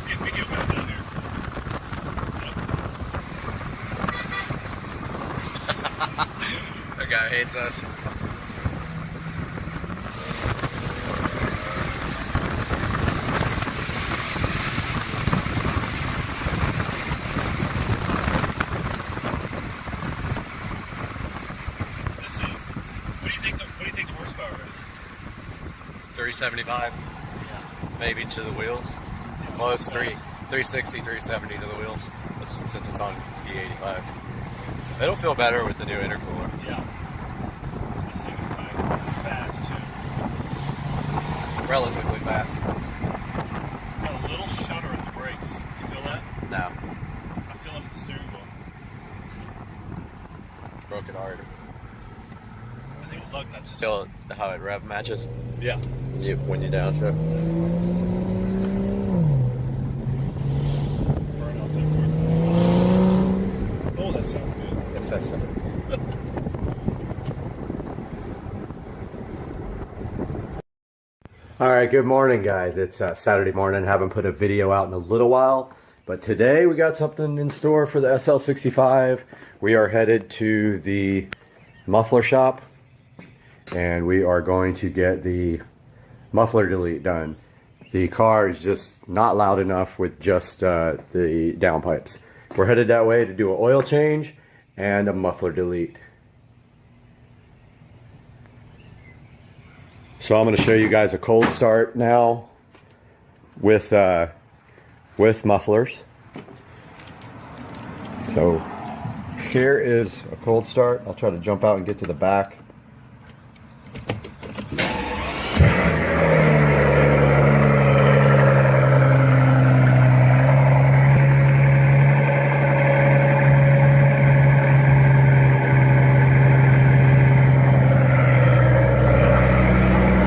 S3: See if video goes down here.
S2: That guy hates us.
S3: What do you think the horsepower is?
S2: 375, maybe to the wheels. Close, 360, 370 to the wheels, since it's on E85. It'll feel better with the new intercooler.
S3: Yeah. This thing is nice. Fast, too.
S2: Relatively fast.
S3: Got a little shudder in the brakes. You feel that?
S2: No.
S3: I feel it in the steering wheel.
S2: Broke it hard.
S3: I think lug nut just...
S2: Feel how it rev matches?
S3: Yeah.
S2: When you downshift.
S1: All right, good morning, guys. It's Saturday morning. Haven't put a video out in a little while, but today we got something in store for the SL65. We are headed to the muffler shop, and we are going to get the muffler delete done. The car is just not loud enough with just the downpipes. We're headed that way to do an oil change and a muffler delete. So I'm going to show you guys a cold start now with mufflers. So here is a cold start. I'll try to jump out and get to the back.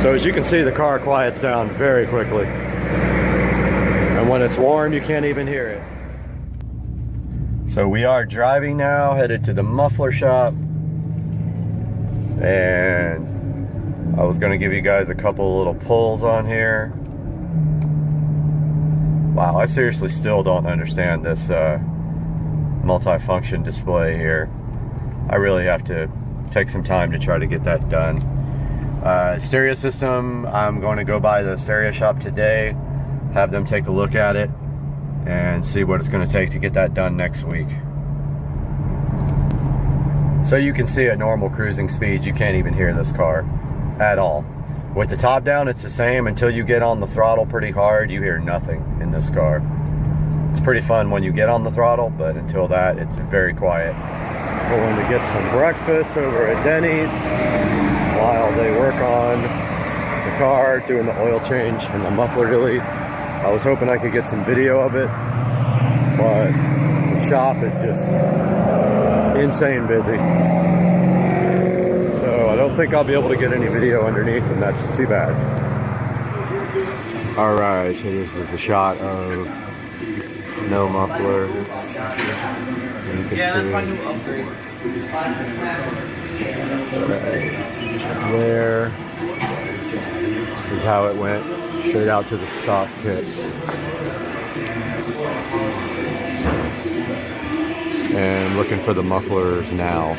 S1: So as you can see, the car quiets down very quickly. And when it's warm, you can't even hear it. So we are driving now, headed to the muffler shop. And I was gonna give you guys a couple little pulls on here. Wow, I seriously still don't understand this multi-function display here. I really have to take some time to try to get that done. Stereo system, I'm going to go by the stereo shop today, have them take a look at it, and see what it's going to take to get that done next week. So you can see at normal cruising speeds, you can't even hear this car at all. With the top down, it's the same. Until you get on the throttle pretty hard, you hear nothing in this car. It's pretty fun when you get on the throttle, but until that, it's very quiet. Going to get some breakfast over at Denny's while they work on the car, doing the oil change and the muffler delete. I was hoping I could get some video of it, but the shop is just insane busy. So I don't think I'll be able to get any video underneath, and that's too bad. All right, so this is a shot of no muffler.
S3: Yeah, that's my new upgrade.
S1: There is how it went, straight out to the stock tips. And looking for the mufflers now.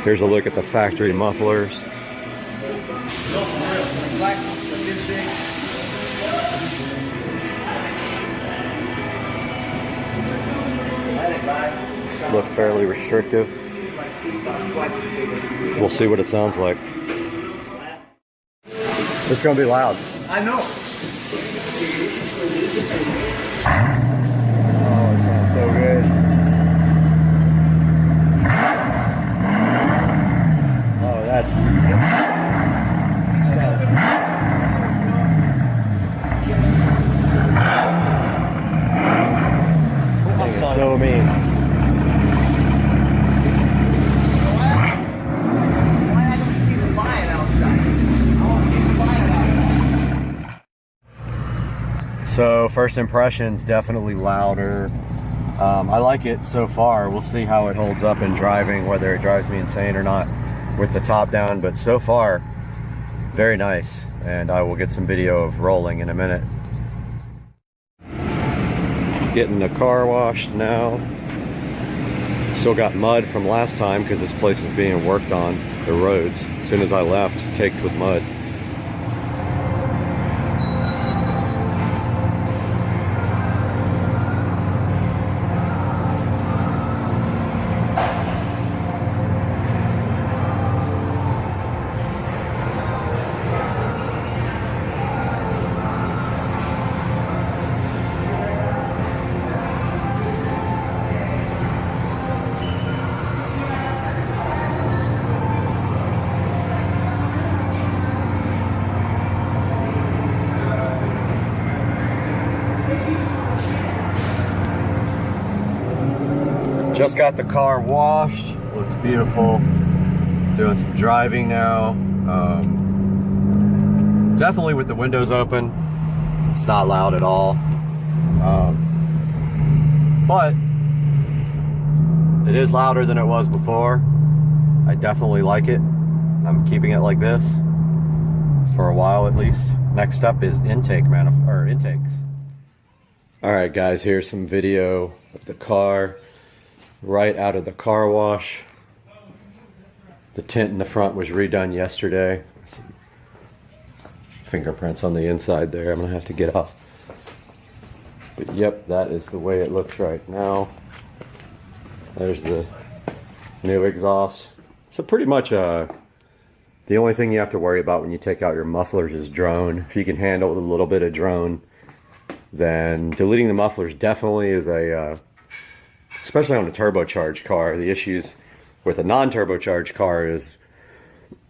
S1: Here's a look at the factory mufflers. Look fairly restrictive. We'll see what it sounds like. It's gonna be loud.
S3: I know.
S1: Oh, it sounds so good. That's so mean. So first impressions, definitely louder. I like it so far. We'll see how it holds up in driving, whether it drives me insane or not with the top down, but so far very nice, and I will get some video of rolling in a minute. Getting the car washed now. Still got mud from last time because this place is being worked on, the roads. As soon as I left, caked with mud.
S2: Just got the car washed. Looks beautiful. Doing some driving now. Definitely with the windows open. It's not loud at all. But it is louder than it was before. I definitely like it. I'm keeping it like this for a while at least. Next up is intakes. All right, guys, here's some video of the car right out of the car wash. The tint in the front was redone yesterday. Some fingerprints on the inside there. I'm gonna have to get off. But yep, that is the way it looks right now. There's the new exhaust. So pretty much the only thing you have to worry about when you take out your mufflers is drone. If you can handle a little bit of drone, then deleting the mufflers definitely is a, especially on a turbocharged car. The issues with a non-turbocharged car is,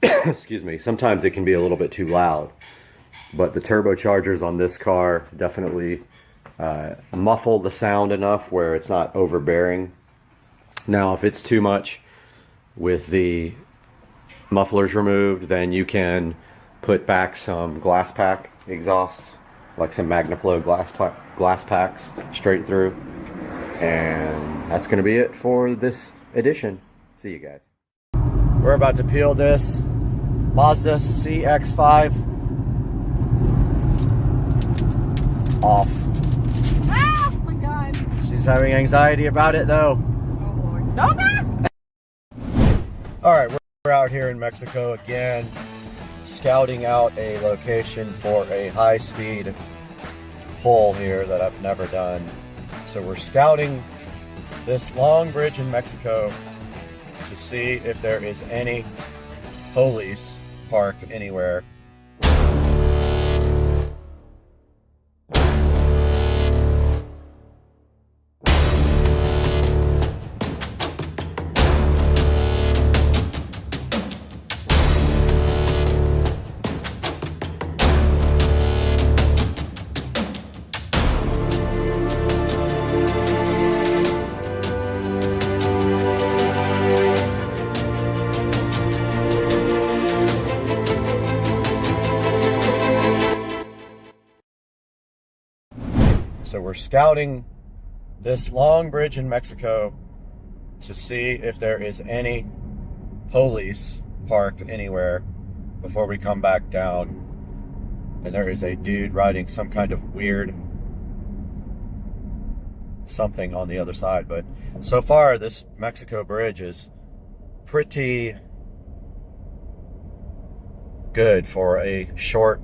S2: excuse me, sometimes it can be a little bit too loud. But the turbochargers on this car definitely muffle the sound enough where it's not overbearing. Now, if it's too much with the mufflers removed, then you can put back some glass pack exhausts, like some MagnaFlow glass packs straight through. And that's going to be it for this edition. See you guys. We're about to peel this Mazda CX-5 off.
S5: Ah, oh my God.
S2: She's having anxiety about it though.
S5: Oh Lord. No, no.
S2: All right, we're out here in Mexico again, scouting out a location for a high-speed pull here that I've never done. So we're scouting this long bridge in Mexico to see if there is any police parked anywhere. So we're scouting this long bridge in Mexico to see if there is any police parked anywhere before we come back down. And there is a dude riding some kind of weird something on the other side. But so far, this Mexico bridge is pretty good for a short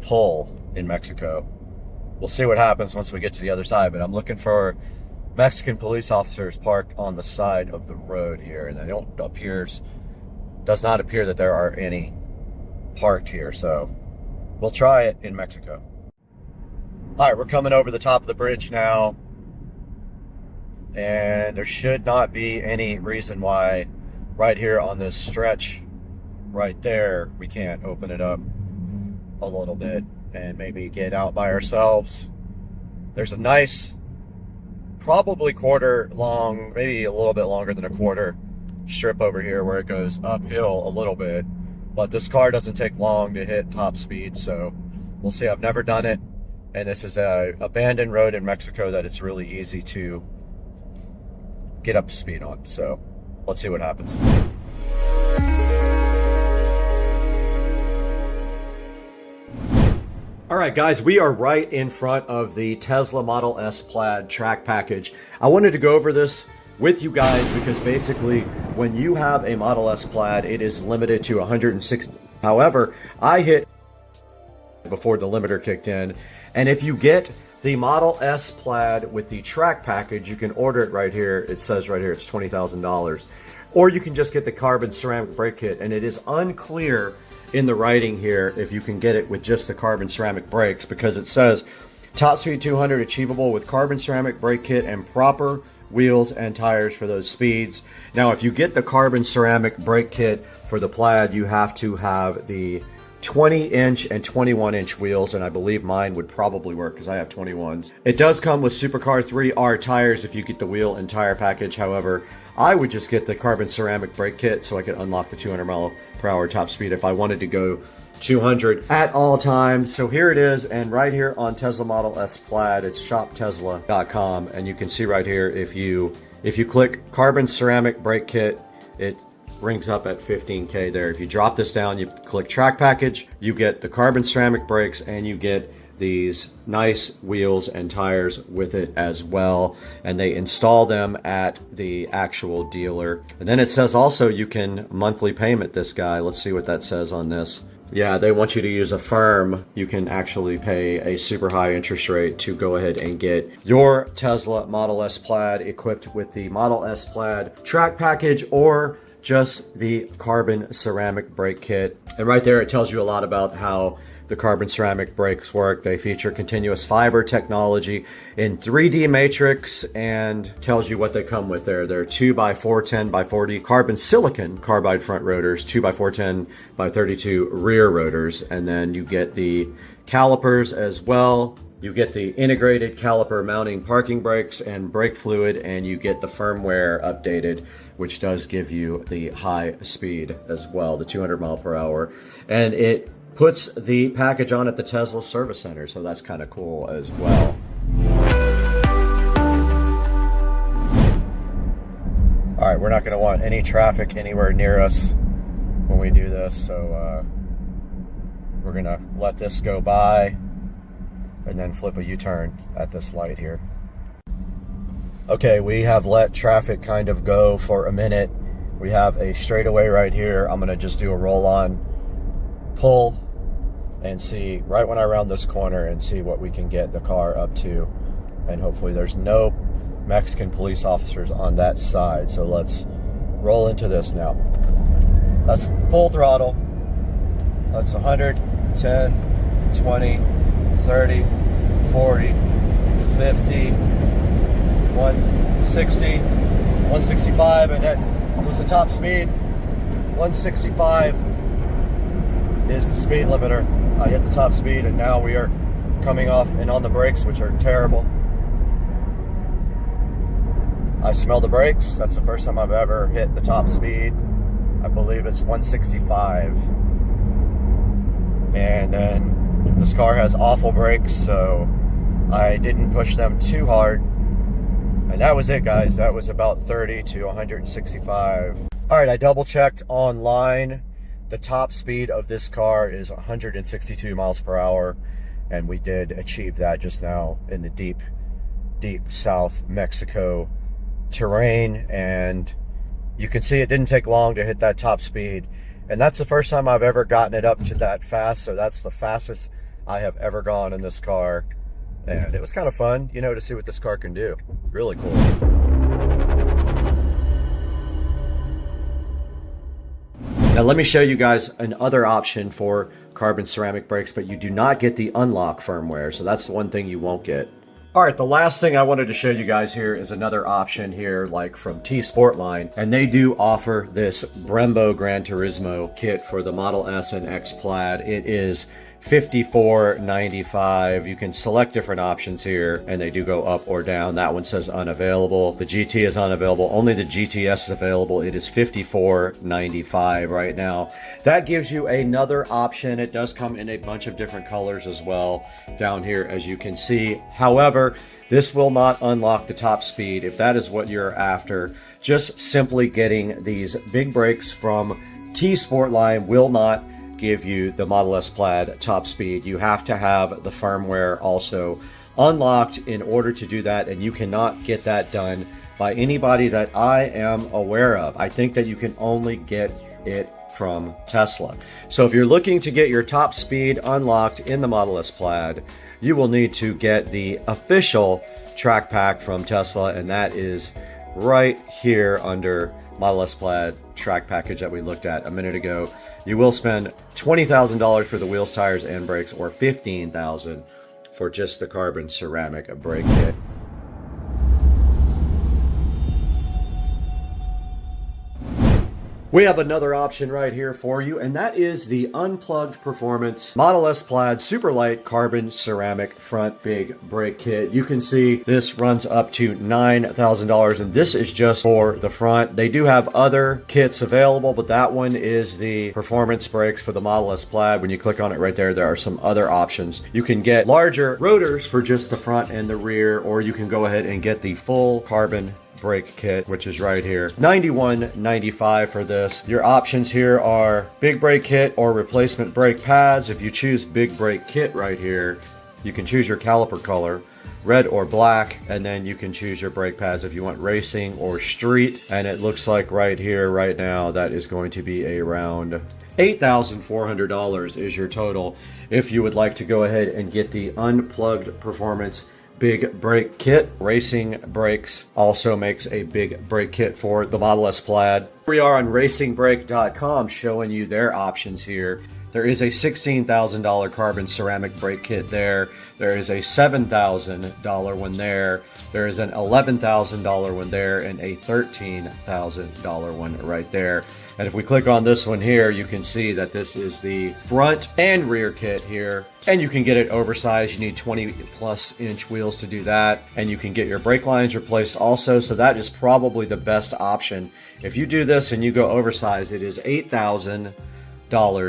S2: pull in Mexico. We'll see what happens once we get to the other side, but I'm looking for Mexican police officers parked on the side of the road here, and does not appear that there are any parked here, so we'll try it in Mexico. All right, we're coming over the top of the bridge now, and there should not be any reason why right here on this stretch right there we can't open it up a little bit and maybe get out by ourselves. There's a nice, probably quarter long, maybe a little bit longer than a quarter strip over here where it goes uphill a little bit, but this car doesn't take long to hit top speed, so we'll see. I've never done it, and this is a abandoned road in Mexico that it's really easy to get up to speed on, so let's see what happens. All right, guys, we are right in front of the Tesla Model S Plaid track package. I wanted to go over this with you guys because basically when you have a Model S Plaid, it is limited to 160. However, I hit before the limiter kicked in, and if you get the Model S Plaid with the track package, you can order it right here. It says right here it's $20,000. Or you can just get the carbon ceramic brake kit, and it is unclear in the writing here if you can get it with just the carbon ceramic brakes, because it says top speed 200 achievable with carbon ceramic brake kit and proper wheels and tires for those speeds. Now, if you get the carbon ceramic brake kit for the Plaid, you have to have the
S1: 20-inch and 21-inch wheels, and I believe mine would probably work because I have 21s. It does come with Supercar 3R tires if you get the wheel and tire package. However, I would just get the carbon ceramic brake kit so I could unlock the 200-mile-per-hour top speed if I wanted to go 200 at all times. So here it is, and right here on Tesla Model S Plaid, it's shoptesla.com, and you can see right here, if you click carbon ceramic brake kit, it rings up at 15K there. If you drop this down, you click track package, you get the carbon ceramic brakes, and you get these nice wheels and tires with it as well, and they install them at the actual dealer. And then it says also you can monthly payment this guy. Let's see what that says on this. Yeah, they want you to use a firm. You can actually pay a super high interest rate to go ahead and get your Tesla Model S Plaid equipped with the Model S Plaid track package or just the carbon ceramic brake kit. And right there, it tells you a lot about how the carbon ceramic brakes work. They feature continuous fiber technology in 3D matrix and tells you what they come with there. They're 2x410 by 40 carbon silicon carbide front rotors, 2x410 by 32 rear rotors, and then you get the calipers as well. You get the integrated caliper mounting parking brakes and brake fluid, and you get the firmware updated, which does give you the high speed as well, the 200 mile per hour. And it puts the package on at the Tesla service center, so that's kind of cool as well. All right, we're not going to want any traffic anywhere near us when we do this, so we're going to let this go by and then flip a U-turn at this light here. Okay, we have let traffic kind of go for a minute. We have a straightaway right here. I'm going to just do a roll-on pull and see right when I round this corner and see what we can get the car up to, and hopefully there's no Mexican police officers on that side. So let's roll into this now. That's full throttle. That's 100, 10, 20, 30, 40, 50, 160, 165, and that was the top speed. 165 is the speed limiter. I hit the top speed, and now we are coming off and on the brakes, which are terrible. I smell the brakes. That's the first time I've ever hit the top speed. I believe it's 165. And then this car has awful brakes, so I didn't push them too hard. And that was it, guys. That was about 30 to 165. All right, I double checked online. The top speed of this car is 162 miles per hour, and we did achieve that just now in the deep South Mexico terrain. And you can see it didn't take long to hit that top speed, and that's the first time I've ever gotten it up to that fast. So that's the fastest I have ever gone in this car, and it was kind of fun, you know, to see what this car can do. Really cool. Now let me show you guys another option for carbon ceramic brakes, but you do not get the unlock firmware, so that's the one thing you won't get. All right, the last thing I wanted to show you guys here is another option here, like from T-Sportline, and they do offer this Brembo Gran Turismo kit for the Model S and X Plaid. It is $54.95. You can select different options here, and they do go up or down. That one says unavailable. The GT is unavailable. Only the GTS is available. It is $54.95 right now. That gives you another option. It does come in a bunch of different colors as well down here, as you can see. However, this will not unlock the top speed if that is what you're after. Just simply getting these big brakes from T-Sportline will not give you the Model S Plaid top speed. You have to have the firmware also unlocked in order to do that, and you cannot get that done by anybody that I am aware of. I think that you can only get it from Tesla. So if you're looking to get your top speed unlocked in the Model S Plaid, you will need to get the official track pack from Tesla, and that is right here under Model S Plaid track package that we looked at a minute ago. You will spend $20,000 for the wheels, tires, and brakes, or $15,000 for just the carbon ceramic brake kit.
S2: We have another option right here for you, and that is the Unplugged Performance Model S Plaid Superlight Carbon Ceramic Front Big Brake Kit. You can see this runs up to $9,000, and this is just for the front. They do have other kits available, but that one is the performance brakes for the Model S Plaid. When you click on it right there, there are some other options. You can get larger rotors for just the front and the rear, or you can go ahead and get the full carbon brake kit, which is right here. $91.95 for this. Your options here are big brake kit or replacement brake pads. If you choose big brake kit right here, you can choose your caliper color, red or black, and then you can choose your brake pads if you want racing or street. And it looks like right here, right now, that is going to be around $8,400 is your total if you would like to go ahead and get the Unplugged Performance Big Brake Kit. Racing Brakes also makes a big brake kit for the Model S Plaid. We are on racingbrake.com showing you their options here. There is a $16,000 carbon ceramic brake kit there. There is a $7,000 one there. There is an $11,000 one there and a $13,000 one right there. And if we click on this one here, you can see that this is the front and rear kit here. And you can get it oversized. You need 20+ inch wheels to do that. And you can get your brake lines replaced also. So that is probably the best option. If you do this and you go oversized, it is $8,000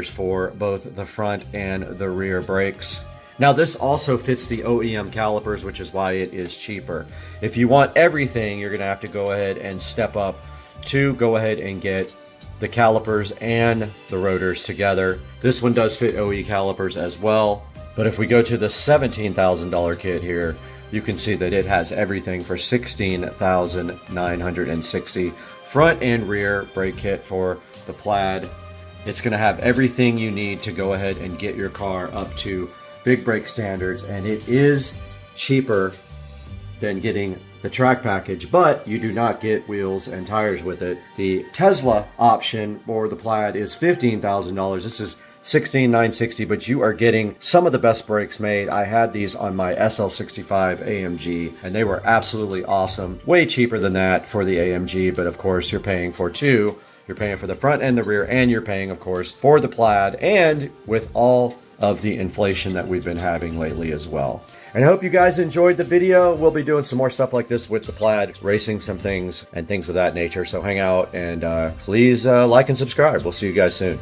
S2: for both the front and the rear brakes. Now this also fits the OEM calipers, which is why it is cheaper. If you want everything, you're gonna have to go ahead and step up to go ahead and get the calipers and the rotors together. This one does fit OE calipers as well. But if we go to the $17,000 kit here, you can see that it has everything for $16,960. Front and rear brake kit for the Plaid. It's going to have everything you need to go ahead and get your car up to big brake standards, and it is cheaper than getting the track package, but you do not get wheels and tires with it. The Tesla option for the Plaid is $15,000. This is $16,960, but you are getting some of the best brakes made. I had these on my SL65 AMG, and they were absolutely awesome. Way cheaper than that for the AMG, but of course you're paying for two. You're paying for the front and the rear, and you're paying, of course, for the Plaid, and with all of the inflation that we've been having lately as well. And I hope you guys enjoyed the video. We'll be doing some more stuff like this with the Plaid, racing some things and things of that nature. So hang out and please like and subscribe. We'll see you guys soon.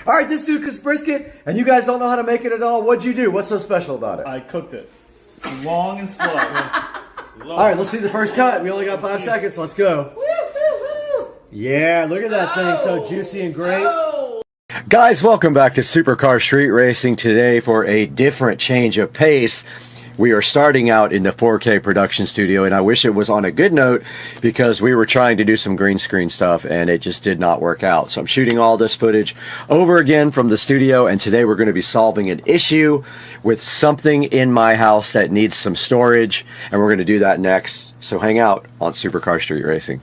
S2: All right, this dude cooks brisket, and you guys don't know how to make it at all. What'd you do? What's so special about it?
S3: I cooked it. Long and slow.
S2: All right, let's see the first cut. We only got 5 seconds. Let's go. Yeah, look at that thing. So juicy and great. Guys, welcome back to Supercar Street Racing today for a different change of pace. We are starting out in the 4K production studio, and I wish it was on a good note because we were trying to do some green screen stuff and it just did not work out. So I'm shooting all this footage over again from the studio, and today we're going to be solving an issue with something in my house that needs some storage, and we're going to do that next. So hang out on Supercar Street Racing.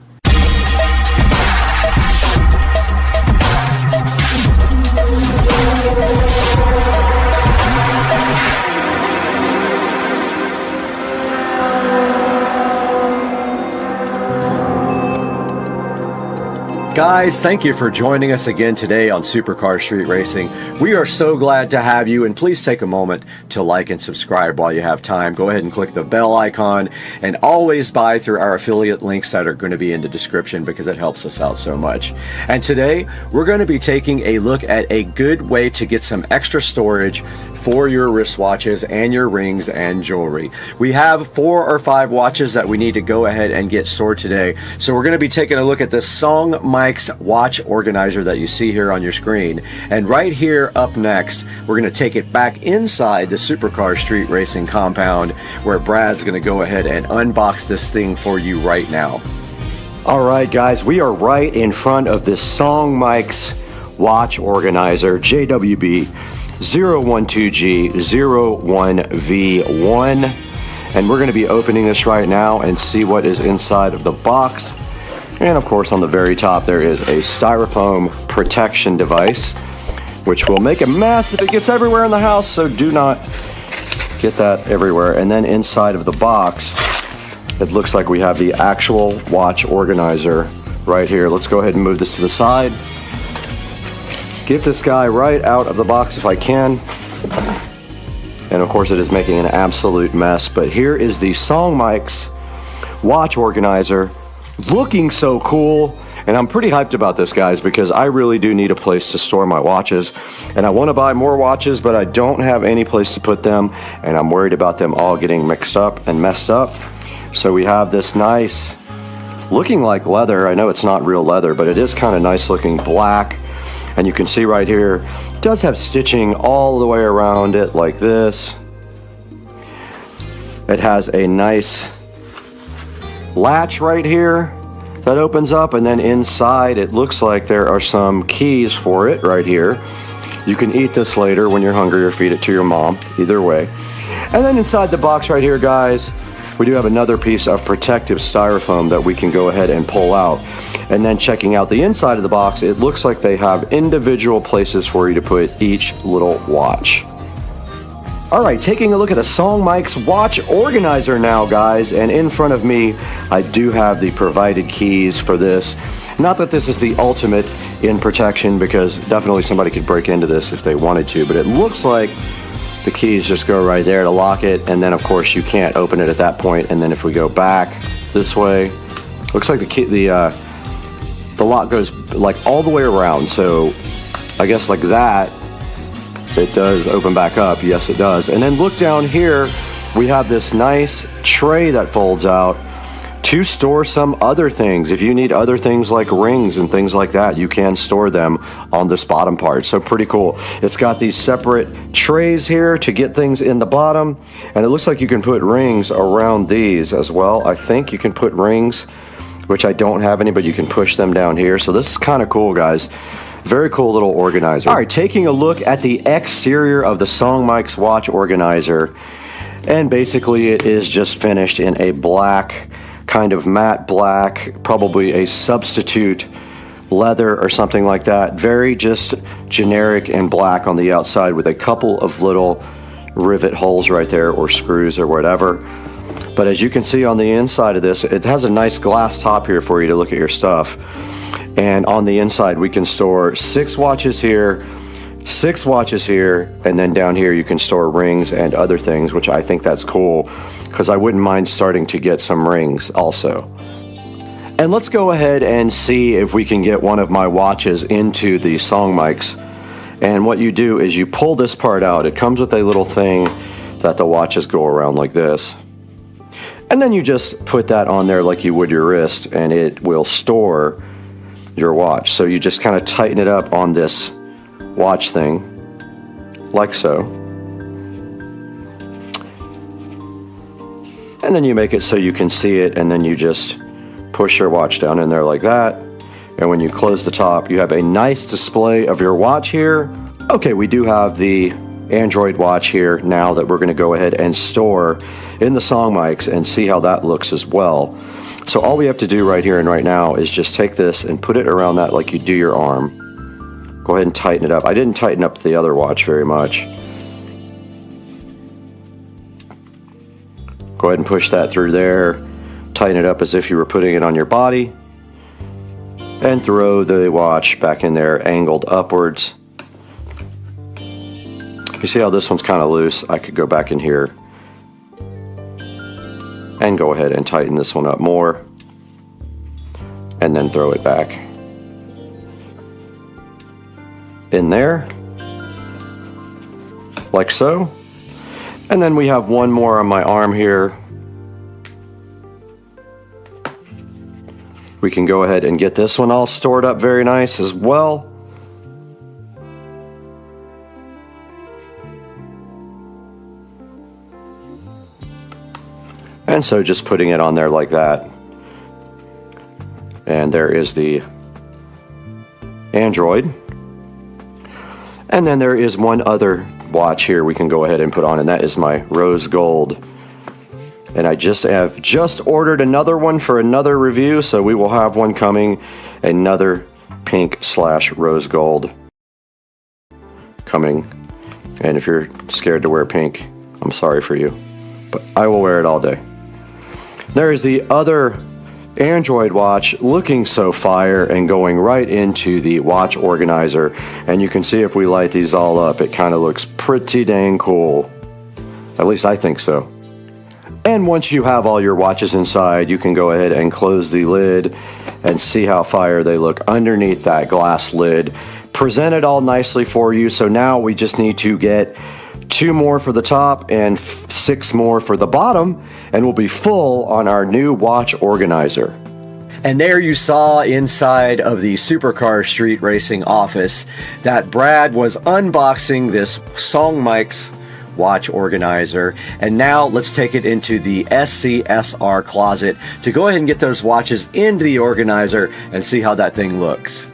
S2: Guys, thank you for joining us again today on Supercar Street Racing. We are so glad to have you, and please take a moment to like and subscribe while you have time. Go ahead and click the bell icon, and always buy through our affiliate links that are going to be in the description because it helps us out so much. And today, we're going to be taking a look at a good way to get some extra storage for your wristwatches and your rings and jewelry. We have 4 or 5 watches that we need to go ahead and get stored today. So we're going to be taking a look at this Song Mike's watch organizer that you see here on your screen. And right here up next, we're going to take it back inside the Supercar Street Racing compound where Brad's going to go ahead and unbox this thing for you right now. All right, guys, we are right in front of this Song Mike's watch organizer, JWB 012G01V1, and we're going to be opening this right now and see what is inside of the box. And of course, on the very top there is a styrofoam protection device, which will make a mess if it gets everywhere in the house, so do not get that everywhere. And then inside of the box, it looks like we have the actual watch organizer right here. Let's go ahead and move this to the side. Get this guy right out of the box if I can. And of course it is making an absolute mess, but here is the Song Mike's watch organizer, looking so cool. And I'm pretty hyped about this, guys, because I really do need a place to store my watches, and I want to buy more watches, but I don't have any place to put them, and I'm worried about them all getting mixed up and messed up. So we have this nice, looking like leather. I know it's not real leather, but it is kind of nice looking black. And you can see right here, it does have stitching all the way around it like this. It has a nice latch right here that opens up, and then inside it looks like there are some keys for it right here. You can eat this later when you're hungry, or feed it to your mom, either way. And then inside the box right here, guys, we do have another piece of protective styrofoam that we can go ahead and pull out. And then checking out the inside of the box, it looks like they have individual places for you to put each little watch. All right, taking a look at the Song Mike's watch organizer now, guys, and in front of me, I do have the provided keys for this. Not that this is the ultimate in protection, because definitely somebody could break into this if they wanted to, but it looks like the keys just go right there to lock it, and then of course you can't open it at that point. And then if we go back this way, looks like the key, the lock goes like all the way around. So I guess like that, it does open back up. Yes, it does. And then look down here, we have this nice tray that folds out to store some other things. If you need other things like rings and things like that, you can store them on this bottom part. So pretty cool. It's got these separate trays here to get things in the bottom, and it looks like you can put rings around these as well. I think you can put rings, which I don't have any, but you can push them down here. So this is kind of cool, guys. Very cool little organizer. All right, taking a look at the exterior of the Song Mike's watch organizer, and basically it is just finished in a black, kind of matte black, probably a substitute leather or something like that. Very just generic and black on the outside with a couple of little rivet holes right there, or screws or whatever. But as you can see on the inside of this, it has a nice glass top here for you to look at your stuff. And on the inside, we can store 6 watches here, 6 watches here, and then down here you can store rings and other things, which I think that's cool, because I wouldn't mind starting to get some rings also. And let's go ahead and see if we can get one of my watches into the Song Mike's
S1: And what you do is you pull this part out. It comes with a little thing that the watches go around like this. And then you just put that on there like you would your wrist, and it will store your watch. So you just kind of tighten it up on this watch thing, like so. And then you make it so you can see it, and then you just push your watch down in there like that. And when you close the top, you have a nice display of your watch here. Okay, we do have the Android watch here now that we're going to go ahead and store in the song mics and see how that looks as well. So all we have to do right here and right now is just take this and put it around that like you do your arm. Go ahead and tighten it up. I didn't tighten up the other watch very much. Go ahead and push that through there. Tighten it up as if you were putting it on your body. And throw the watch back in there, angled upwards. You see how this one's kind of loose? I could go back in here and go ahead and tighten this one up more, and then throw it back in there, like so. And then we have one more on my arm here. We can go ahead and get this one all stored up very nice as well. And so just putting it on there like that. And there is the Android. And then there is one other watch here we can go ahead and put on, and that is my rose gold. And I have just ordered another one for another review, so we will have one coming, another pink/rose gold coming. And if you're scared to wear pink, I'm sorry for you, but I will wear it all day. There is the other Android watch looking so fire and going right into the watch organizer. And you can see if we light these all up, it kind of looks pretty dang cool. At least I think so. And once you have all your watches inside, you can go ahead and close the lid and see how fire they look underneath that glass lid. Presented all nicely for you. So now we just need to get 2 more for the top and 6 more for the bottom, and we'll be full on our new watch organizer. And there you saw inside of the Supercar Street Racing office that Brad was unboxing this Song Mics watch organizer. And now let's take it into the SCSR closet to go ahead and get those watches into the organizer and see how that thing looks.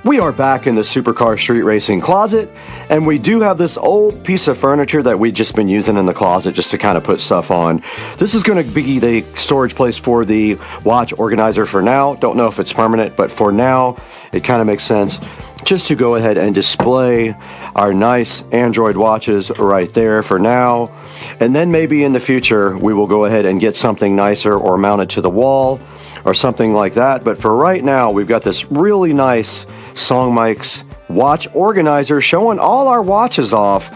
S1: We are back in the Supercar Street Racing closet, and we do have this old piece of furniture that we've just been using in the closet just to kind of put stuff on. This is going to be the storage place for the watch organizer for now. Don't know if it's permanent, but for now, it kind of makes sense just to go ahead and display our nice Android watches right there for now. And then maybe in the future, we will go ahead and get something nicer or mount it to the wall or something like that. But for right now, we've got this really nice Song Mics watch organizer showing all our watches off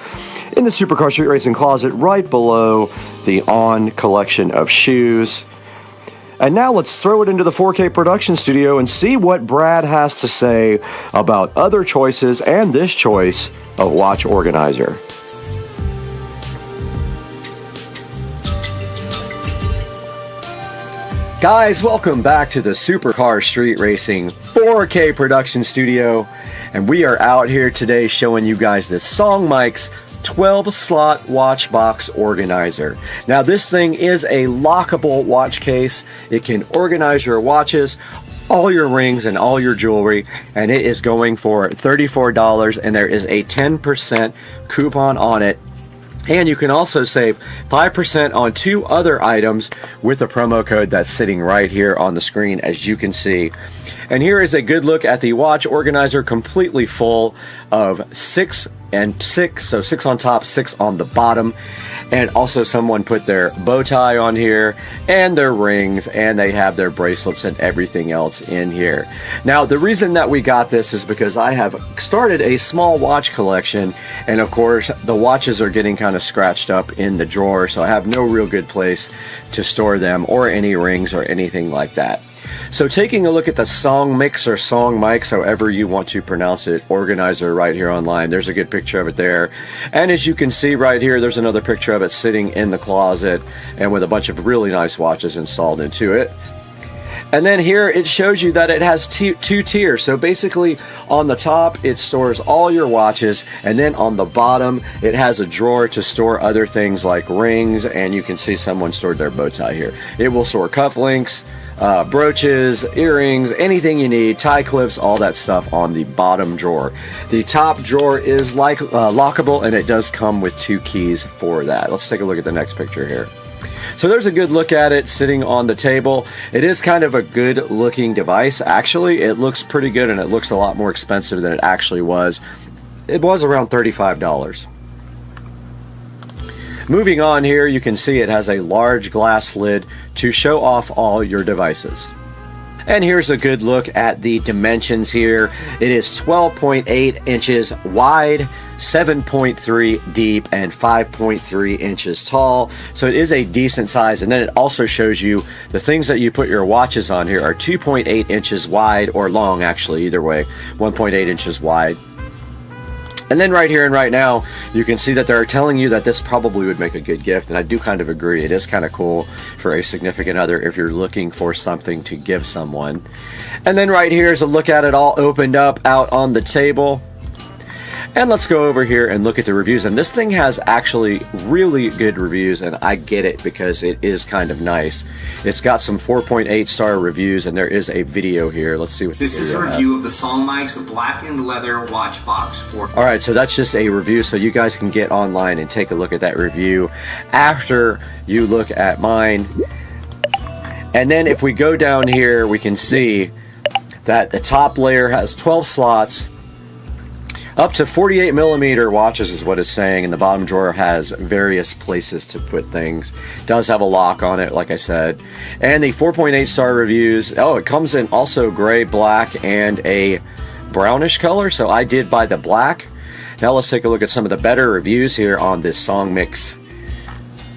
S1: in the Supercar Street Racing closet right below the On collection of shoes. And now let's throw it into the 4K production studio and see what Brad has to say about other choices and this choice of watch organizer. Guys, welcome back to the Supercar Street Racing 4K production studio, and we are out here today showing you guys this Song Mics 12-slot watch box organizer. Now this thing is a lockable watch case. It can organize your watches, all your rings, and all your jewelry, and it is going for $34, and there is a 10% coupon on it. And you can also save 5% on 2 other items with the promo code that's sitting right here on the screen, as you can see. And here is a good look at the watch organizer, completely full of 6 and 6, so 6 on top, 6 on the bottom. And also someone put their bow tie on here and their rings, and they have their bracelets and everything else in here. Now the reason that we got this is because I have started a small watch collection, and of course the watches are getting kind of scratched up in the drawer, so I have no real good place to store them or any rings or anything like that.
S2: So taking a look at the Song Mix or Song Mics, however you want to pronounce it, organizer right here online. There's a good picture of it there. And as you can see right here, there's another picture of it sitting in the closet and with a bunch of really nice watches installed into it. And then here it shows you that it has two tiers. So basically on the top it stores all your watches, and then on the bottom it has a drawer to store other things like rings, and you can see someone stored their bow tie here. It will store cufflinks, brooches, earrings, anything you need, tie clips, all that stuff on the bottom drawer. The top drawer is like lockable, and it does come with 2 keys for that. Let's take a look at the next picture here. So there's a good look at it sitting on the table. It is kind of a good looking device. Actually, it looks pretty good, and it looks a lot more expensive than it actually was. It was around $35. Moving on here, you can see it has a large glass lid to show off all your devices. And here's a good look at the dimensions here. It is 12.8 inches wide, 7.3 deep, and 5.3 inches tall. So it is a decent size. And then it also shows you the things that you put your watches on here are 2.8 inches wide, or long actually, either way, 1.8 inches wide. And then right here and right now, you can see that they're telling you that this probably would make a good gift, and I do kind of agree. It is kind of cool for a significant other if you're looking for something to give someone. And then right here is a look at it all opened up out on the table. And let's go over here and look at the reviews. And this thing has actually really good reviews, and I get it because it is kind of nice. It's got some 4.8 star reviews, and there is a video here. Let's see what
S6: this is a review of the Song Mic's blackened leather watch box for.
S2: All right, so that's just a review, so you guys can get online and take a look at that review after you look at mine. And then if we go down here, we can see that the top layer has 12 slots. Up to 48 millimeter watches is what it's saying, and the bottom drawer has various places to put things. It does have a lock on it, like I said. And the 4.8 star reviews, oh, it comes in also gray, black, and a brownish color, so I did buy the black. Now let's take a look at some of the better reviews here on this Song Mix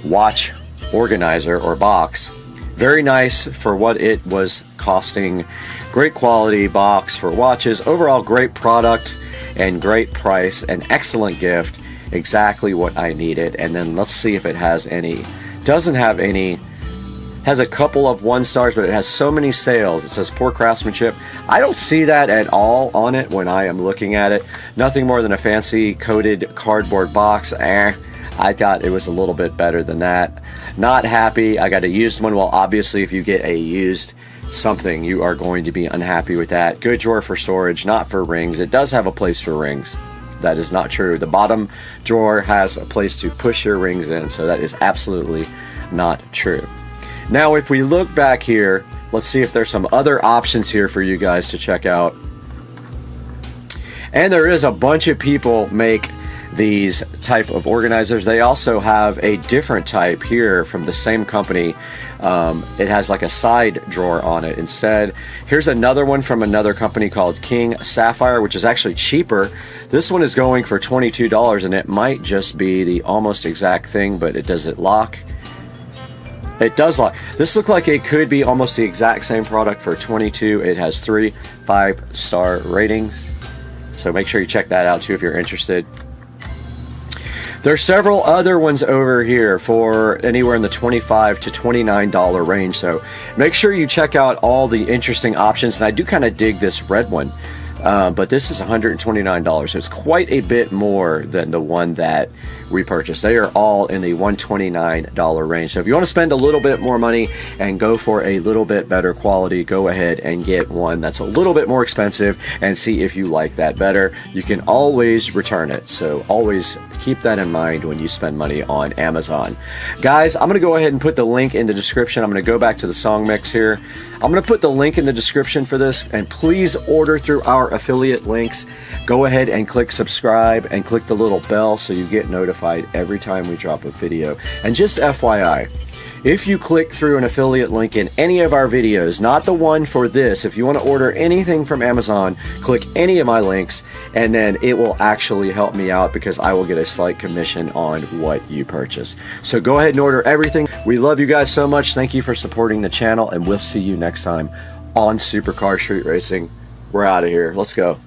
S2: watch organizer or box. Very nice for what it was costing. Great quality box for watches. Overall, great product and great price, an excellent gift, exactly what I needed. And then let's see if it has any. Doesn't have any. Has a couple of 1 stars, but it has so many sales. It says poor craftsmanship. I don't see that at all on it when I am looking at it. Nothing more than a fancy coated cardboard box. I thought it was a little bit better than that. Not happy. I got a used one. Well, obviously if you get a used something, you are going to be unhappy with that. Good drawer for storage, not for rings. It does have a place for rings. That is not true. The bottom drawer has a place to push your rings in, so that is absolutely not true. Now if we look back here, let's see if there's some other options here for you guys to check out. And there is a bunch of people make these type of organizers. They also have a different type here from the same company. It has like a side drawer on it instead. Here's another one from another company called King Sapphire, which is actually cheaper. This one is going for $22, and it might just be the almost exact thing, but does it lock? It does lock. This looks like it could be almost the exact same product for $22. It has 3 5-star ratings, so make sure you check that out too if you're interested. There's several other ones over here for anywhere in the $25 to $29 range, so make sure you check out all the interesting options. And I do kind of dig this red one, but this is $129, so it's quite a bit more than the one that we purchased. They are all in the $129 range. So if you want to spend a little bit more money and go for a little bit better quality, go ahead and get one that's a little bit more expensive and see if you like that better. You can always return it, so always keep that in mind when you spend money on Amazon. Guys, I'm going to go ahead and put the link in the description. I'm going to go back to the Song Mix here. I'm going to put the link in the description for this, and please order through our affiliate links. Go ahead and click subscribe and click the little bell so you get notified every time we drop a video. And just FYI, if you click through an affiliate link in any of our videos, not the one for this, if you want to order anything from Amazon, click any of my links, and then it will actually help me out because I will get a slight commission on what you purchase. So go ahead and order everything. We love you guys so much. Thank you for supporting the channel, and we'll see you next time on Supercar Street Racing. We're out of here. Let's go.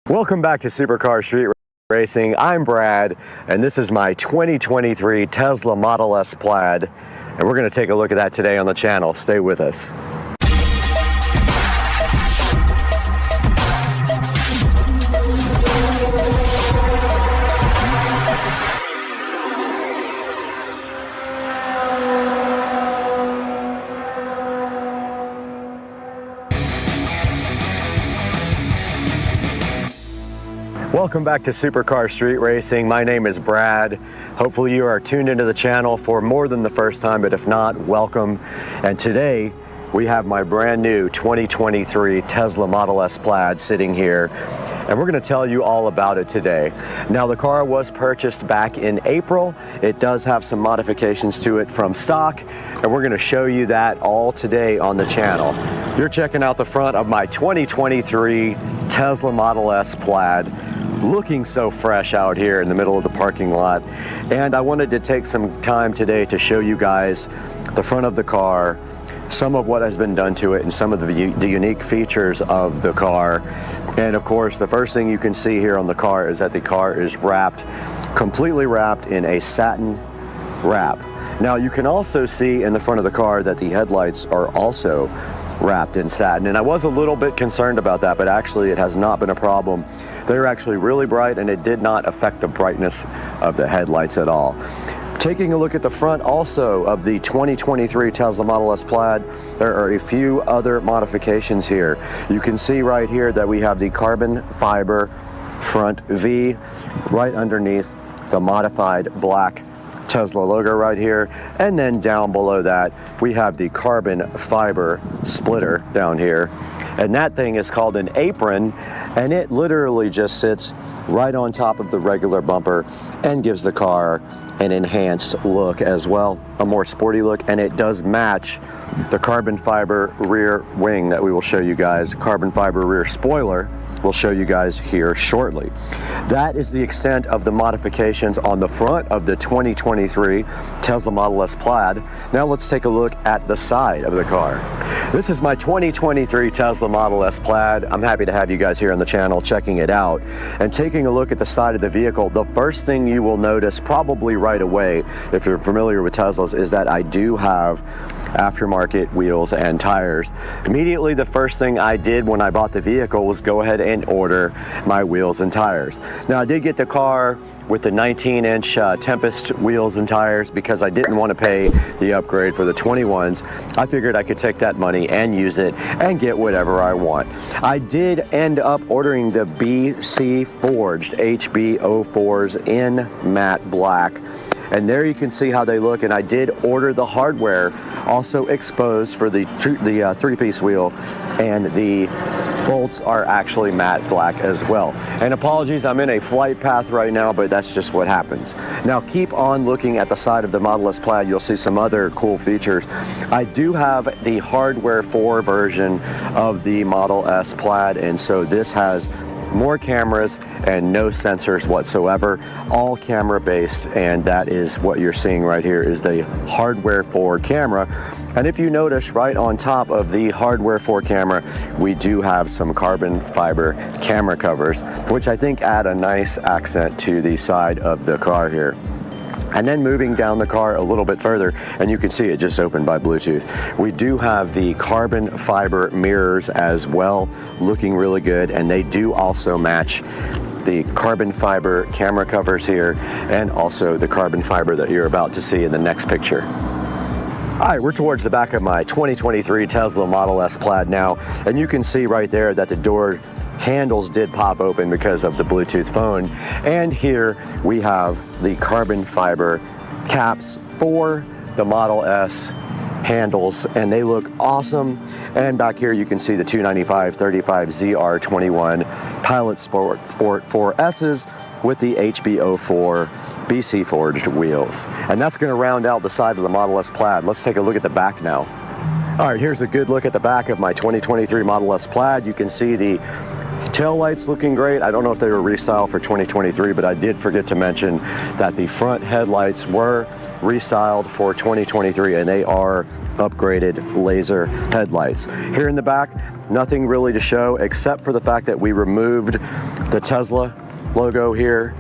S2: Welcome back to Supercar Street Racing. I'm Brad, and this is my 2023 Tesla Model S Plaid, and we're going to take a look at that today on the channel. Stay with us. Welcome back to Supercar Street Racing. My name is Brad. Hopefully you are tuned into the channel for more than the first time, but if not, welcome. And today we have my brand new 2023 Tesla Model S Plaid sitting here, and we're going to tell you all about it today. Now, the car was purchased back in April. It does have some modifications to it from stock, and we're going to show you that all today on the channel. You're checking out the front of my 2023 Tesla Model S Plaid, looking so fresh out here in the middle of the parking lot. And I wanted to take some time today to show you guys the front of the car, some of what has been done to it, and some of the unique features of the car. And of course, the first thing you can see here on the car is that the car is wrapped, completely wrapped in a satin wrap. Now, you can also see in the front of the car that the headlights are also wrapped in satin, and I was a little bit concerned about that, but actually it has not been a problem. They're actually really bright, and it did not affect the brightness of the headlights at all. Taking a look at the front also of the 2023 Tesla Model S Plaid, there are a few other modifications here. You can see right here that we have the carbon fiber front V right underneath the modified black Tesla logo right here, and then down below that we have the carbon fiber splitter down here, and that thing is called an apron, and it literally just sits right on top of the regular bumper and gives the car an enhanced look as well, a more sporty look, and it does match the carbon fiber rear wing that we will show you guys, carbon fiber rear spoiler we'll show you guys here shortly. That is the extent of the modifications on the front of the 2023 Tesla Model S Plaid. Now let's take a look at the side of the car. This is my 2023 Tesla Model S Plaid. I'm happy to have you guys here on the channel checking it out. And taking a look at the side of the vehicle, the first thing you will notice probably right away, if you're familiar with Teslas, is that I do have aftermarket wheels and tires. Immediately, the first thing I did when I bought the vehicle was go ahead and order my wheels and tires. Now, I did get the car with the 19-inch Tempest wheels and tires because I didn't want to pay the upgrade for the 21s. I figured I could take that money and use it and get whatever I want. I did end up ordering the BC Forged HB04s in matte black. And there you can see how they look, and I did order the hardware also exposed for the three-piece wheel, and the bolts are actually matte black as well. And apologies, I'm in a flight path right now, but that's just what happens. Now keep on looking at the side of the Model S Plaid. You'll see some other cool features. I do have the hardware 4 version of the Model S Plaid, and so this has more cameras and no sensors whatsoever, all camera based, and that is what you're seeing right here is the hardware 4 camera. And if you notice, right on top of the hardware 4 camera, we do have some carbon fiber camera covers, which I think add a nice accent to the side of the car here. And then moving down the car a little bit further, and you can see it just opened by Bluetooth, we do have the carbon fiber mirrors as well, looking really good, and they do also match the carbon fiber camera covers here and also the carbon fiber that you're about to see in the next picture. All right, we're towards the back of my 2023 Tesla Model S Plaid now, and you can see right there that the door handles did pop open because of the Bluetooth phone. And here we have the carbon fiber caps for the Model S handles, and they look awesome. And back here you can see the 295/35 ZR21 Pilot Sport 4S's with the HB04 BC Forged wheels. And that's going to round out the side of the Model S Plaid. Let's take a look at the back now. All right, here's a good look at the back of my 2023 Model S Plaid. You can see the tail lights looking great. I don't know if they were resale for 2023, but I did forget to mention that the front headlights were restyled for 2023, and they are upgraded laser headlights. Here in the back, nothing really to show except for the fact that we removed the Tesla logo here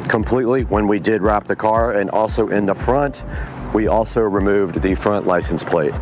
S2: completely when we did wrap the car, and also in the front, we also removed the front license plate.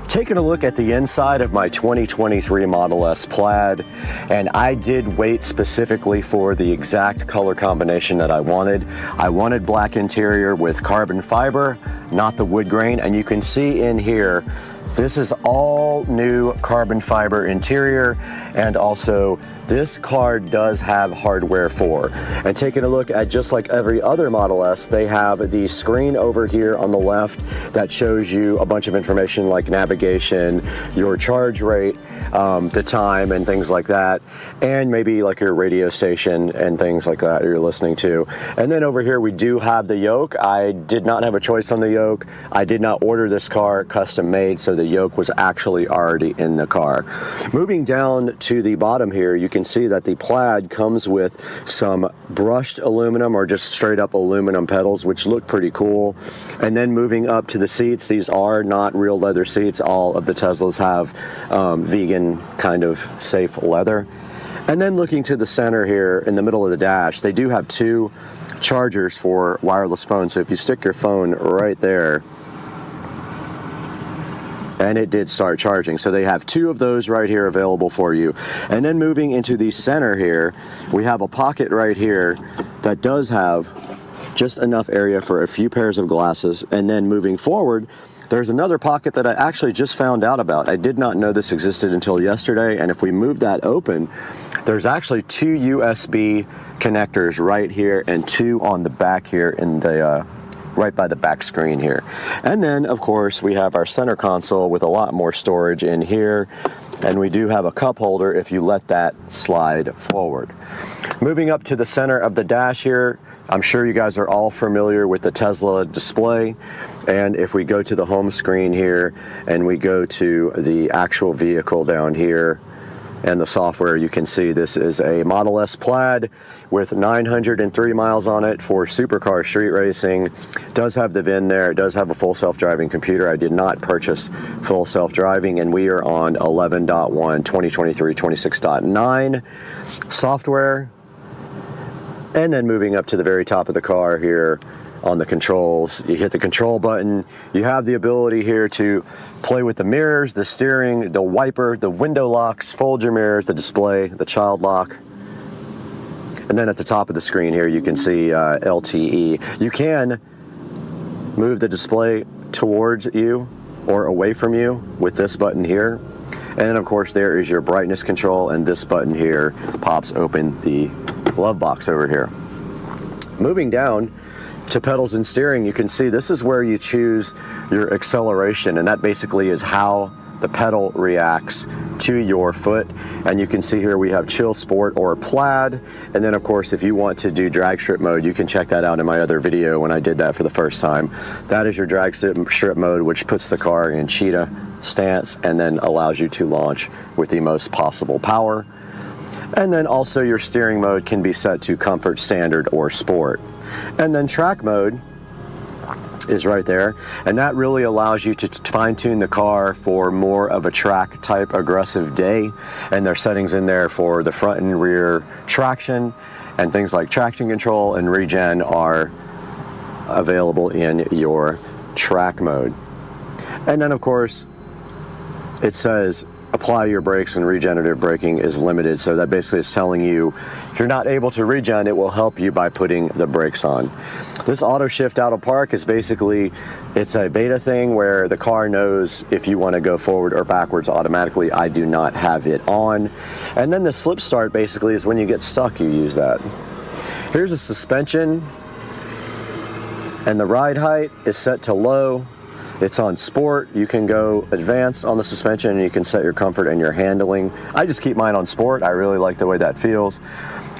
S2: Taking a look at the inside of my 2023 Model S Plaid, and I did wait specifically for the exact color combination that I wanted. I wanted black interior with carbon fiber, not the wood grain, and you can see in here, this is all new carbon fiber interior, and also this car does have hardware 4. And taking a look at just like every other Model S, they have the screen over here on the left that shows you a bunch of information like navigation, your charge rate, the time and things like that, and maybe like your radio station and things like that you're listening to. And then over here we do have the yoke. I did not have a choice on the yoke. I did not order this car custom made, so the yoke was actually already in the car. Moving down to the bottom here, you can see that the Plaid comes with some brushed aluminum or just straight up aluminum pedals, which look pretty cool. And then moving up to the seats, these are not real leather seats. All of the Teslas have vegan kind of safe leather. And then looking to the center here in the middle of the dash, they do have 2 chargers for wireless phones. So if you stick your phone right there, and it did start charging. So they have 2 of those right here available for you. And then moving into the center here, we have a pocket right here that does have just enough area for a few pairs of glasses. And then moving forward, there's another pocket that I actually just found out about. I did not know this existed until yesterday, and if we move that open, there's actually 2 USB connectors right here and 2 on the back here in the right by the back screen here. And then of course we have our center console with a lot more storage in here, and we do have a cup holder if you let that slide forward. Moving up to the center of the dash here, I'm sure you guys are all familiar with the Tesla display, and if we go to the home screen here and we go to the actual vehicle down here and the software, you can see this is a Model S Plaid with 903 miles on it for supercar street racing. It does have the VIN there. It does have a full self-driving computer. I did not purchase full self-driving, and we are on 11.1 2023 26.9 software. And then moving up to the very top of the car here on the controls, you hit the control button. You have the ability here to play with the mirrors, the steering, the wiper, the window locks, fold your mirrors, the display, the child lock. And then at the top of the screen here, you can see LTE. You can move the display towards you or away from you with this button here. And then of course there is your brightness control, and this button here pops open the glove box over here. Moving down to pedals and steering, you can see this is where you choose your acceleration, and that basically is how the pedal reacts to your foot. And you can see here we have chill, sport, or plaid. And then of course if you want to do drag strip mode, you can check that out in my other video when I did that for the first time. That is your drag strip mode, which puts the car in cheetah stance and then allows you to launch with the most possible power. And then also your steering mode can be set to comfort, standard, or sport. And then track mode is right there, and that really allows you to fine-tune the car for more of a track type aggressive day. And there's settings in there for the front and rear traction, and things like traction control and regen are available in your track mode. And then of course it says apply your brakes when regenerative braking is limited. So that basically is telling you if you're not able to regen, it will help you by putting the brakes on. This auto shift out of park is basically, it's a beta thing where the car knows if you want to go forward or backwards automatically. I do not have it on. And then the slip start basically is when you get stuck, you use that. Here's a suspension, and the ride height is set to low. It's on sport. You can go advanced on the suspension, and you can set your comfort and your handling. I just keep mine on sport. I really like the way that feels.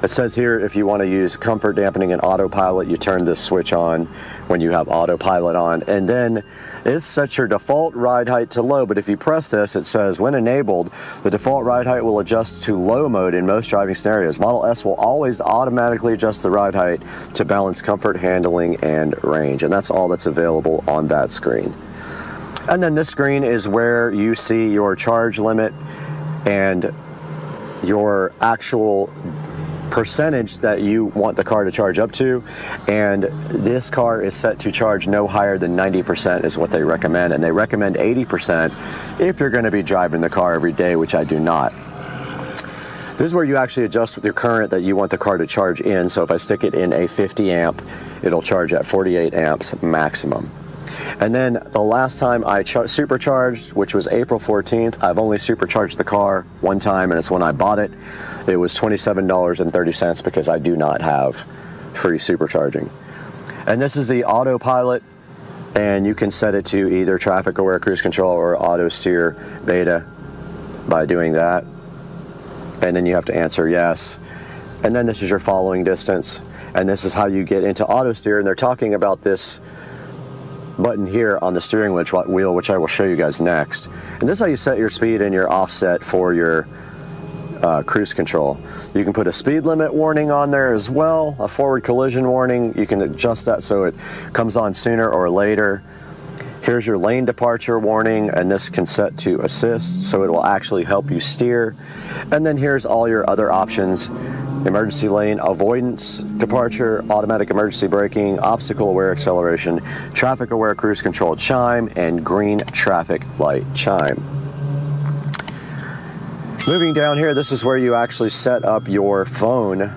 S2: It says here if you want to use comfort dampening and autopilot, you turn this switch on when you have autopilot on, and then it sets your default ride height to low. But if you press this, it says when enabled, the default ride height will adjust to low mode in most driving scenarios. Model S will always automatically adjust the ride height to balance comfort, handling, and range, and that's all that's available on that screen. And then this screen is where you see your charge limit and your actual percentage that you want the car to charge up to, and this car is set to charge no higher than 90% is what they recommend, and they recommend 80% if you're going to be driving the car every day, which I do not. This is where you actually adjust with your current that you want the car to charge in. So if I stick it in a 50 amp, it'll charge at 48 amps maximum. And then the last time I supercharged, which was April 14th, I've only supercharged the car one time, and it's when I bought it. It was $27.30 because I do not have free supercharging. And this is the autopilot, and you can set it to either traffic aware cruise control or auto steer beta by doing that. And then you have to answer yes. And then this is your following distance, and this is how you get into auto steer. And they're talking about this button here on the steering wheel, which I will show you guys next. And this is how you set your speed and your offset for your cruise control. You can put a speed limit warning on there as well, a forward collision warning. You can adjust that so it comes on sooner or later. Here's your lane departure warning, and this can set to assist, so it will actually help you steer. And then here's all your other options: emergency lane avoidance departure, automatic emergency braking, obstacle aware acceleration, traffic aware cruise control chime, and green traffic light chime. Moving down here, this is where you actually set up your phone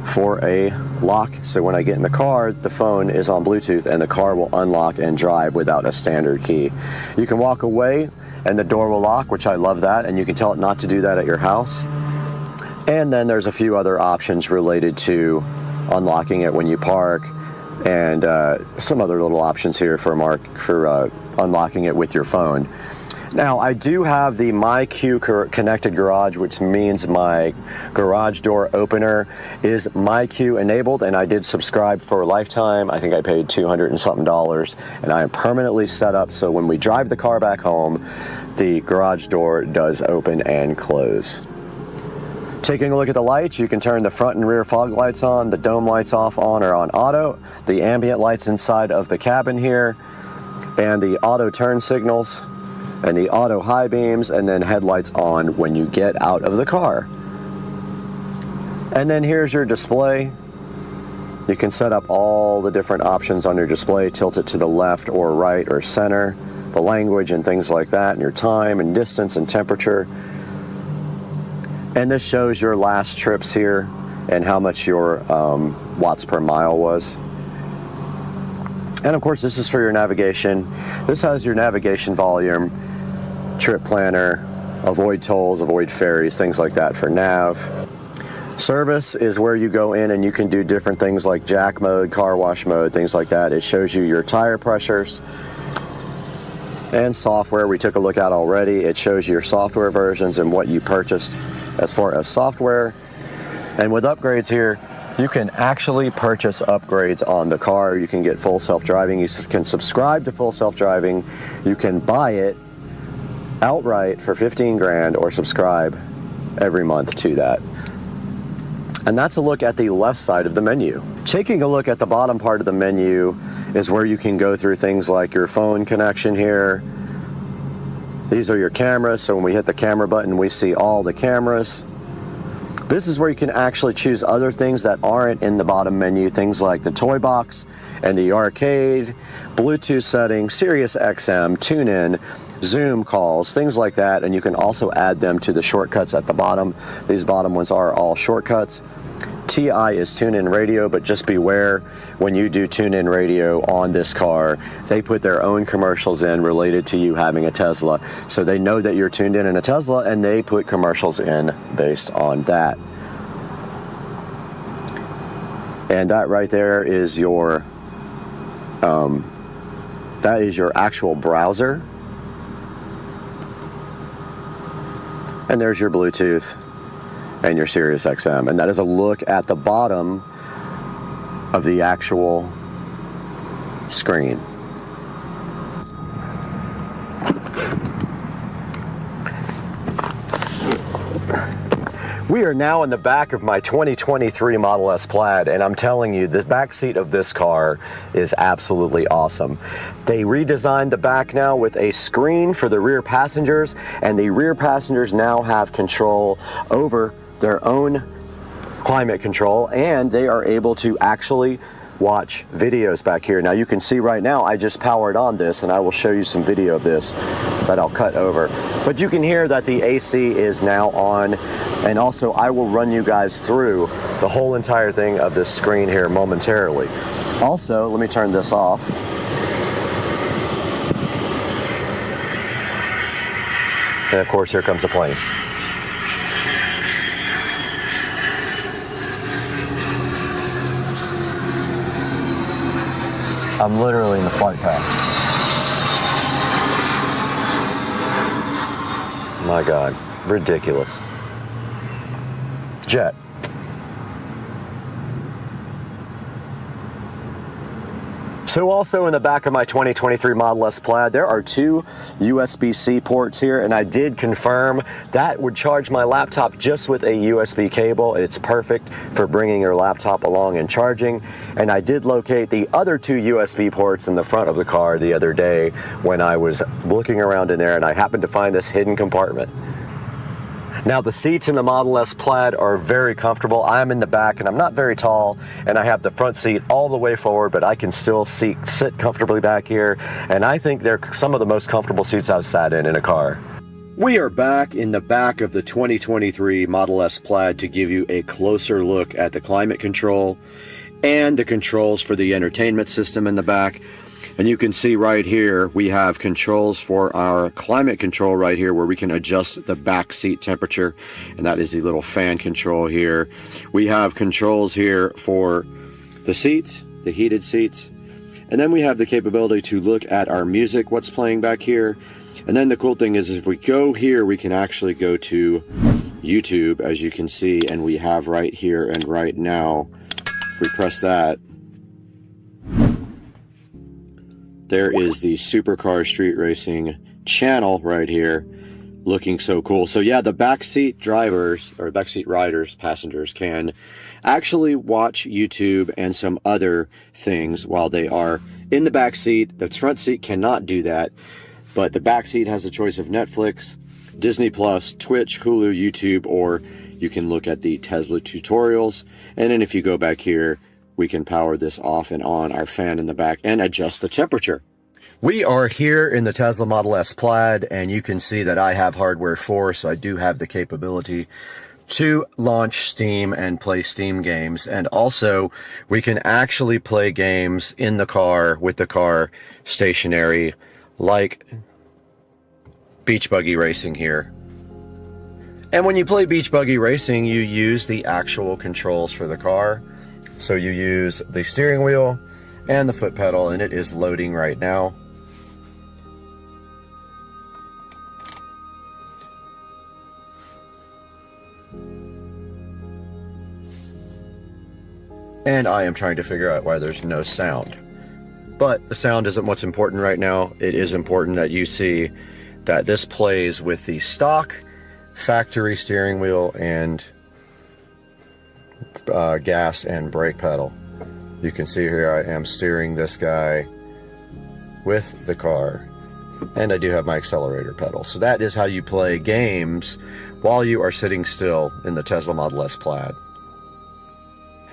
S2: for a lock. So when I get in the car, the phone is on Bluetooth and the car will unlock and drive without a standard key. You can walk away and the door will lock, which I love that, and you can tell it not to do that at your house. And then there's a few other options related to unlocking it when you park, and some other little options here for unlocking it with your phone. Now, I do have the MyQ connected garage, which means my garage door opener is MyQ enabled, and I did subscribe for a lifetime. I think I paid $200 and something, and I am permanently set up so when we drive the car back home, the garage door does open and close. Taking a look at the lights, you can turn the front and rear fog lights on, the dome lights off, on or on auto, the ambient lights inside of the cabin here, and the auto turn signals, and the auto high beams, and then headlights on when you get out of the car. And then here's your display. You can set up all the different options on your display, tilt it to the left or right or center, the language and things like that, and your time and distance and temperature. And this shows your last trips here and how much your watts per mile was. And of course, this is for your navigation. This has your navigation volume, trip planner, avoid tolls, avoid ferries, things like that for nav. Service is where you go in and you can do different things like jack mode, car wash mode, things like that. It shows you your tire pressures. And software we took a look at already. It shows you your software versions and what you purchased as far as software. And with upgrades here, you can actually purchase upgrades on the car. You can get full self-driving. You can subscribe to full self-driving. You can buy it outright for 15 grand or subscribe every month to that. And that's a look at the left side of the menu. Taking a look at the bottom part of the menu is where you can go through things like your phone connection here. These are your cameras, so when we hit the camera button, we see all the cameras. This is where you can actually choose other things that aren't in the bottom menu, things like the toy box and the arcade, Bluetooth settings, Sirius XM, TuneIn, Zoom calls, things like that, and you can also add them to the shortcuts at the bottom. These bottom ones are all shortcuts. TI is TuneIn Radio, but just beware when you do TuneIn Radio on this car, they put their own commercials in related to you having a Tesla. So they know that you're tuned in a Tesla, and they put commercials in based on that. And that right there is your actual browser. And there's your Bluetooth. and your Sirius XM. And that is a look at the bottom of the actual screen. We are now in the back of my 2023 Model S Plaid, and I'm telling you, the back seat of this car is absolutely awesome. They redesigned the back now with a screen for the rear passengers, and the rear passengers now have control over their own climate control, and they are able to actually watch videos back here. Now you can see right now I just powered on this, and I will show you some video of this that I'll cut over. But you can hear that the AC is now on, and also I will run you guys through the whole entire thing of this screen here momentarily. Also, let me turn this off. And of course, here comes the plane. I'm literally in the flight path. My God, ridiculous. Jet. So also in the back of my 2023 Model S Plaid, there are two USB-C ports here, and I did confirm that would charge my laptop just with a USB cable. It's perfect for bringing your laptop along and charging. And I did locate the other two USB ports in the front of the car the other day when I was looking around in there, and I happened to find this hidden compartment. Now the seats in the Model S Plaid are very comfortable. I'm in the back and I'm not very tall, and I have the front seat all the way forward, but I can still sit comfortably back here, and I think they're some of the most comfortable seats I've sat in a car. We are back in the back of the 2023 Model S Plaid to give you a closer look at the climate control and the controls for the entertainment system in the back. And you can see right here, we have controls for our climate control right here, where we can adjust the back seat temperature. And that is the little fan control here. We have controls here for the seats, the heated seats. And then we have the capability to look at our music, what's playing back here. And then the cool thing is if we go here, we can actually go to YouTube, as you can see. And we have right here and right now, if we press that, there is the Supercar Street Racing channel right here, looking so cool. So yeah, the backseat drivers, or backseat riders, passengers, can actually watch YouTube and some other things while they are in the back seat. The front seat cannot do that, but the back seat has a choice of Netflix, Disney Plus, Twitch, Hulu, YouTube, or you can look at the Tesla tutorials. And then if you go back here, we can power this off and on, our fan in the back, and adjust the temperature. We are here in the Tesla Model S Plaid, and you can see that I have hardware 4, so I do have the capability to launch Steam and play Steam games. And also, we can actually play games in the car with the car stationary, like Beach Buggy Racing here. And when you play Beach Buggy Racing, you use the actual controls for the car. So you use the steering wheel and the foot pedal, and it is loading right now. And I am trying to figure out why there's no sound. But the sound isn't what's important right now. It is important that you see that this plays with the stock factory steering wheel and gas and brake pedal. You can see here I am steering this guy with the car, and I do have my accelerator pedal. So that is how you play games while you are sitting still in the Tesla Model S Plaid.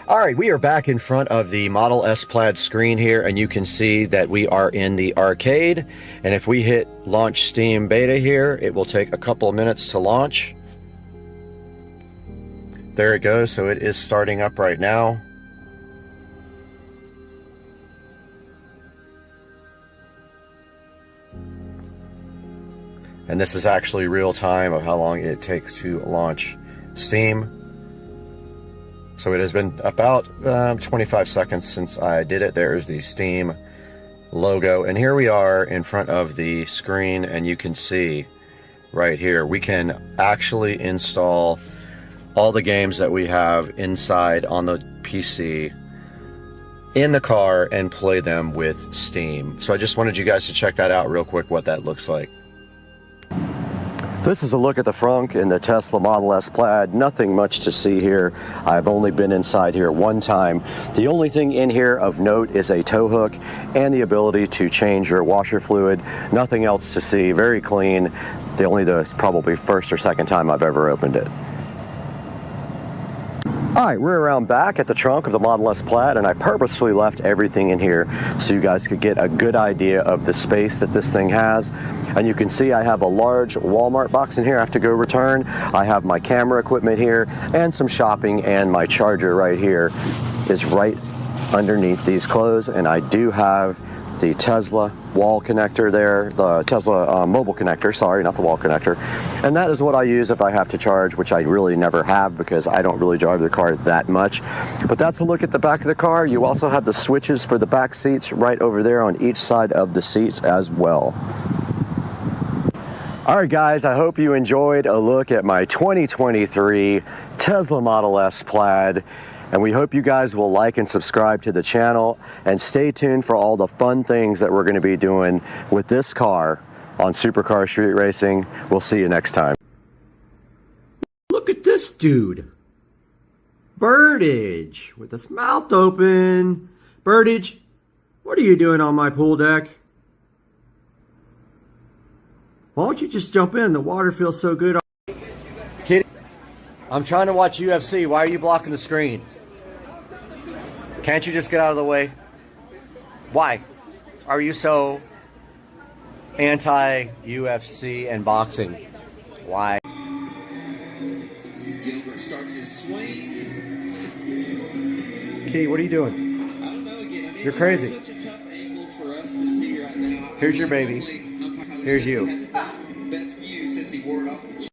S2: Alright, we are back in front of the Model S Plaid screen here, and you can see that we are in the arcade. And if we hit launch Steam Beta here, it will take a couple of minutes to launch. There it goes, so it is starting up right now. And this is actually real time of how long it takes to launch Steam. So it has been about 25 seconds since I did it. There's the Steam logo, and here we are in front of the screen, and you can see right here we can actually install
S1: all the games that we have inside on the PC in the car and play them with Steam. So I just wanted you guys to check that out real quick, what that looks like. This is a look at the frunk in the Tesla Model S Plaid. Nothing much to see here. I've only been inside here one time. The only thing in here of note is a tow hook and the ability to change your washer fluid. Nothing else to see. Very clean. The probably first or second time I've ever opened it. All right, we're around back at the trunk of the Model S Plaid, and I purposefully left everything in here so you guys could get a good idea of the space that this thing has. And you can see I have a large Walmart box in here I have to go return. I have my camera equipment here and some shopping, and my charger right here is right underneath these clothes. And I do have the Tesla wall connector there, the Tesla mobile connector, sorry, not the wall connector. And that is what I use if I have to charge, which I really never have because I don't really drive the car that much. But that's a look at the back of the car. You also have the switches for the back seats right over there on each side of the seats as well. All right, guys, I hope you enjoyed a look at my 2023 Tesla Model S Plaid. And we hope you guys will like and subscribe to the channel and stay tuned for all the fun things that we're going to be doing with this car on Supercar Street Racing. We'll see you next time. Look at this dude. Birdage with his mouth open. Birdage, what are you doing on my pool deck? Why don't you just jump in? The water feels so good. Kitty, I'm trying to watch UFC. Why are you blocking the screen? Can't you just get out of the way? Why are you so anti-UFC and boxing? Why?
S7: Gilbert starts his swing.
S1: Key, what are you doing?
S7: I don't know again. I mean,
S1: You're crazy.
S7: Such a tough angle for us to see right now.
S1: Here's your baby. Here's you.
S7: Had the best view since he wore it off the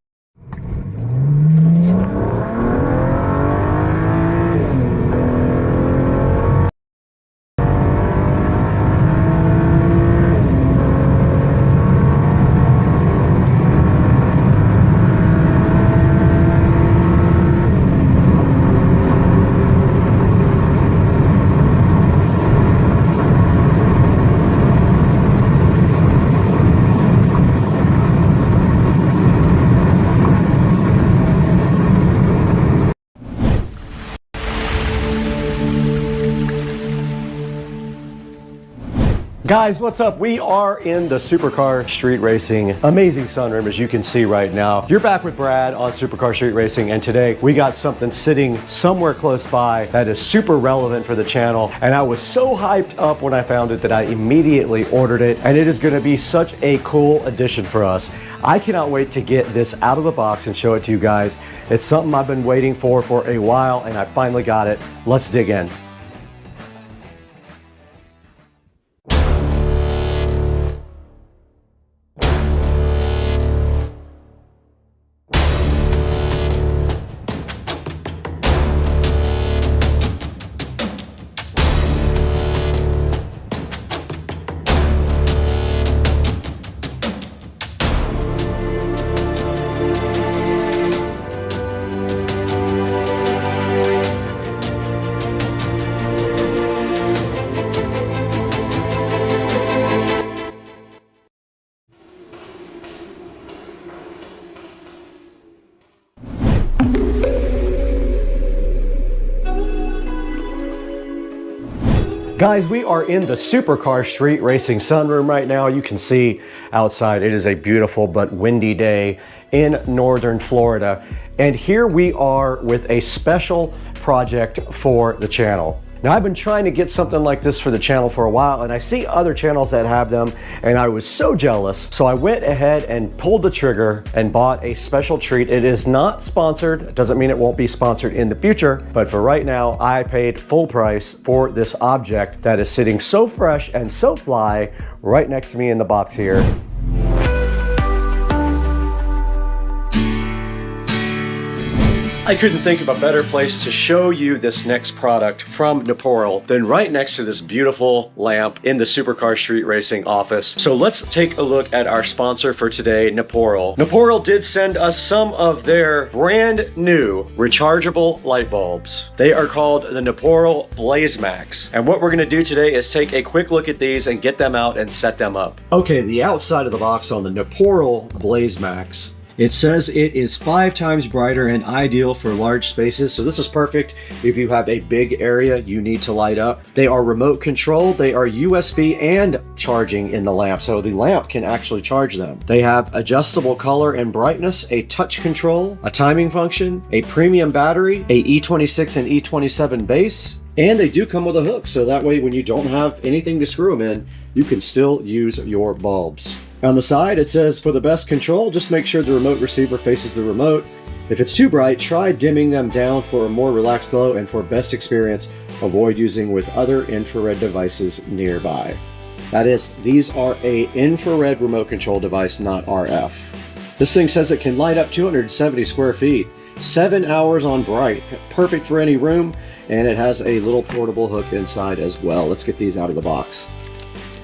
S1: Guys, what's up? We are in the Supercar Street Racing amazing sunroom, as you can see right now. You're back with Brad on Supercar Street Racing, and today we got something sitting somewhere close by that is super relevant for the channel. And I was so hyped up when I found it that I immediately ordered it, and it is going to be such a cool addition for us. I cannot wait to get this out of the box and show it to you guys. It's something I've been waiting for a while, and I finally got it. Let's dig in. Guys, we are in the Supercar Street Racing sunroom right now. You can see outside it is a beautiful but windy day in northern Florida. And here we are with a special project for the channel. Now, I've been trying to get something like this for the channel for a while, and I see other channels that have them, and I was so jealous. So I went ahead and pulled the trigger and bought a special treat. It is not sponsored. It doesn't mean it won't be sponsored in the future, but for right now, I paid full price for this object that is sitting so fresh and so fly right next to me in the box here.
S2: I couldn't think of a better place to show you this next product from Naporal than right next to this beautiful lamp in the Supercar Street Racing office. So let's take a look at our sponsor for today, Naporal. Naporal did send us some of their brand new rechargeable light bulbs. They are called the Naporal Blaze Max. And what we're gonna do today is take a quick look at these and get them out and set them up. Okay, the outside of the box on the Naporal Blaze Max. It says it is 5 times brighter and ideal for large spaces. So this is perfect if you have a big area you need to light up. They are remote controlled. They are USB and charging in the lamp. So the lamp can actually charge them. They have adjustable color and brightness, a touch control, a timing function, a premium battery, a E26 and E27 base, and they do come with a hook. So that way when you don't have anything to screw them in, you can still use your bulbs. On the side, it says, for the best control, just make sure the remote receiver faces the remote. If it's too bright, try dimming them down for a more relaxed glow, and for best experience, avoid using with other infrared devices nearby. That is, these are a infrared remote control device, not RF. This thing says it can light up 270 square feet, 7 hours on bright, perfect for any room, and it has a little portable hook inside as well. Let's get these out of the box.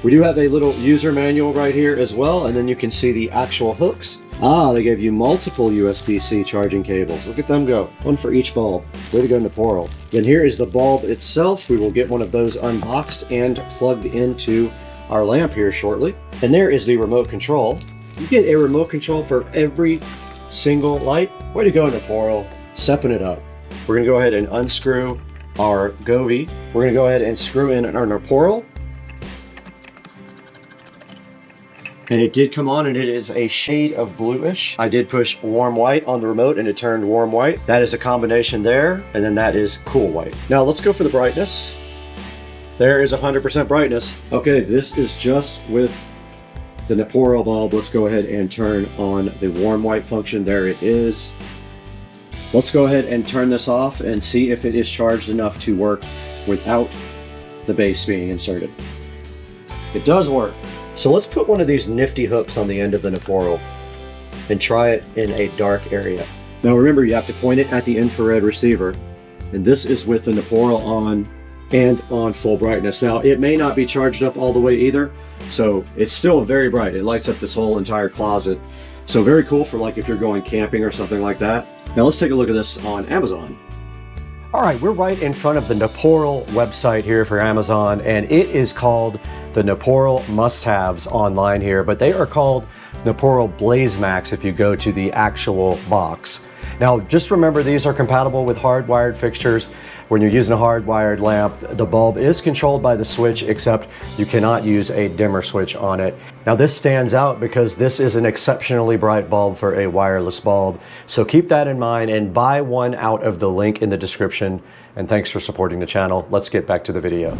S2: We do have a little user manual right here as well, and then you can see the actual hooks. Ah, they gave you multiple USB-C charging cables. Look at them go. One for each bulb. Way to go, Naporal. Then here is the bulb itself. We will get one of those unboxed and plugged into our lamp here shortly. And there is the remote control. You get a remote control for every single light. Way to go, Naporal. Stepping it up. We're going to go ahead and unscrew our Govee. We're going to go ahead and screw in our Naporal. And it did come on, and it is a shade of bluish. I did push warm white on the remote and it turned warm white. That is a combination there, and then that is cool white. Now let's go for the brightness. There is 100% brightness. Okay, this is just with the Naporal bulb. Let's go ahead and turn on the warm white function. There it is. Let's go ahead and turn this off and see if it is charged enough to work without the base being inserted. It does work. So let's put one of these nifty hooks on the end of the Naporal and try it in a dark area. Now remember, you have to point it at the infrared receiver, and this is with the Naporal on and on full brightness. Now it may not be charged up all the way either, so it's still very bright. It lights up this whole entire closet. So very cool for like if you're going camping or something like that. Now let's take a look at this on Amazon. All right, we're right in front of the Naporal website here for Amazon, and it is called the Naporal must-haves online here, but they are called Naporal Blaze Max if you go to the actual box. Now, just remember these are compatible with hardwired fixtures. When you're using a hardwired lamp, the bulb is controlled by the switch, except you cannot use a dimmer switch on it. Now this stands out because this is an exceptionally bright bulb for a wireless bulb. So keep that in mind and buy one out of the link in the description. And thanks for supporting the channel. Let's get back to the video.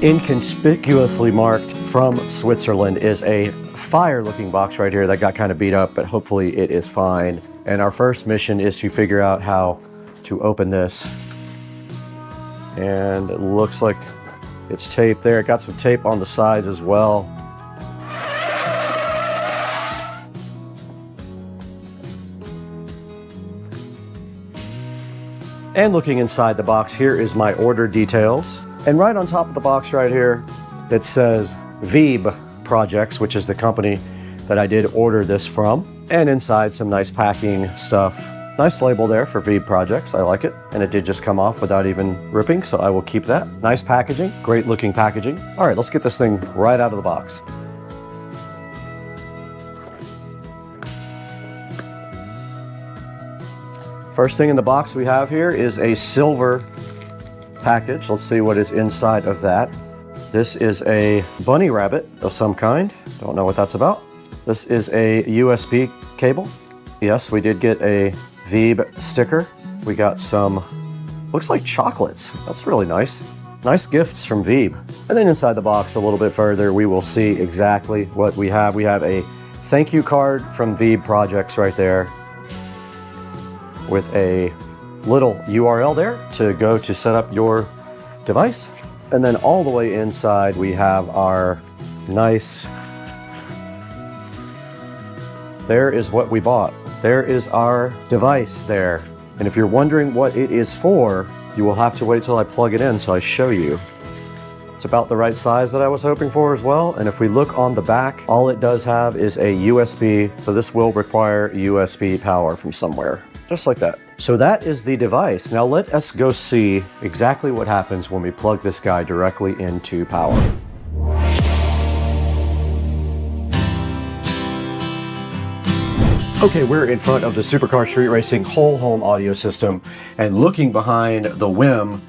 S2: Inconspicuously marked from Switzerland is a fire looking box right here that got kind of beat up, but hopefully it is fine. And our first mission is to figure out how to open this. And it looks like it's taped there. It got some tape on the sides as well. And looking inside the box, here is my order details. And right on top of the box right here, it says VEB Projects, which is the company that I did order this from. And inside some nice packing stuff. Nice label there for VEB Projects, I like it. And it did just come off without even ripping, so I will keep that. Nice packaging, great looking packaging. All right, let's get this thing right out of the box. First thing in the box we have here is a silver package. Let's see what is inside of that. This is a bunny rabbit of some kind. Don't know what that's about. This is a USB cable. Yes, we did get a VEB sticker. We got some, looks like chocolates. That's really nice. Nice gifts from VEB. And then inside the box a little bit further, we will see exactly what we have. We have a thank you card from VEB Projects right there with a little URL there to go to set up your device. And then all the way inside we have our nice there is what we bought. There is our device there. And if you're wondering what it is for, you will have to wait till I plug it in so I show you. It's about the right size that I was hoping for as well. And if we look on the back, all it does have is a USB. So this will require USB power from somewhere, just like that. So that is the device. Now let us go see exactly what happens when we plug this guy directly into power. Okay, we're in front of the Supercar Street Racing whole home audio system, and looking behind the WIM,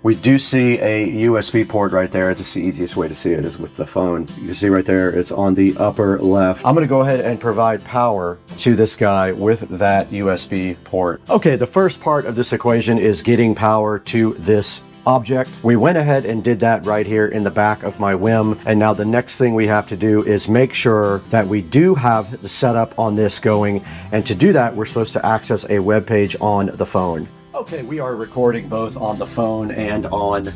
S2: we do see a USB port right there. It's the easiest way to see it is with the phone. You can see right there, it's on the upper left. I'm gonna go ahead and provide power to this guy with that USB port. Okay, the first part of this equation is getting power to this object. We went ahead and did that right here in the back of my WIM, and now the next thing we have to do is make sure that we do have the setup on this going, and to do that we're supposed to access a web page on the phone. Okay, we are recording both on the phone and on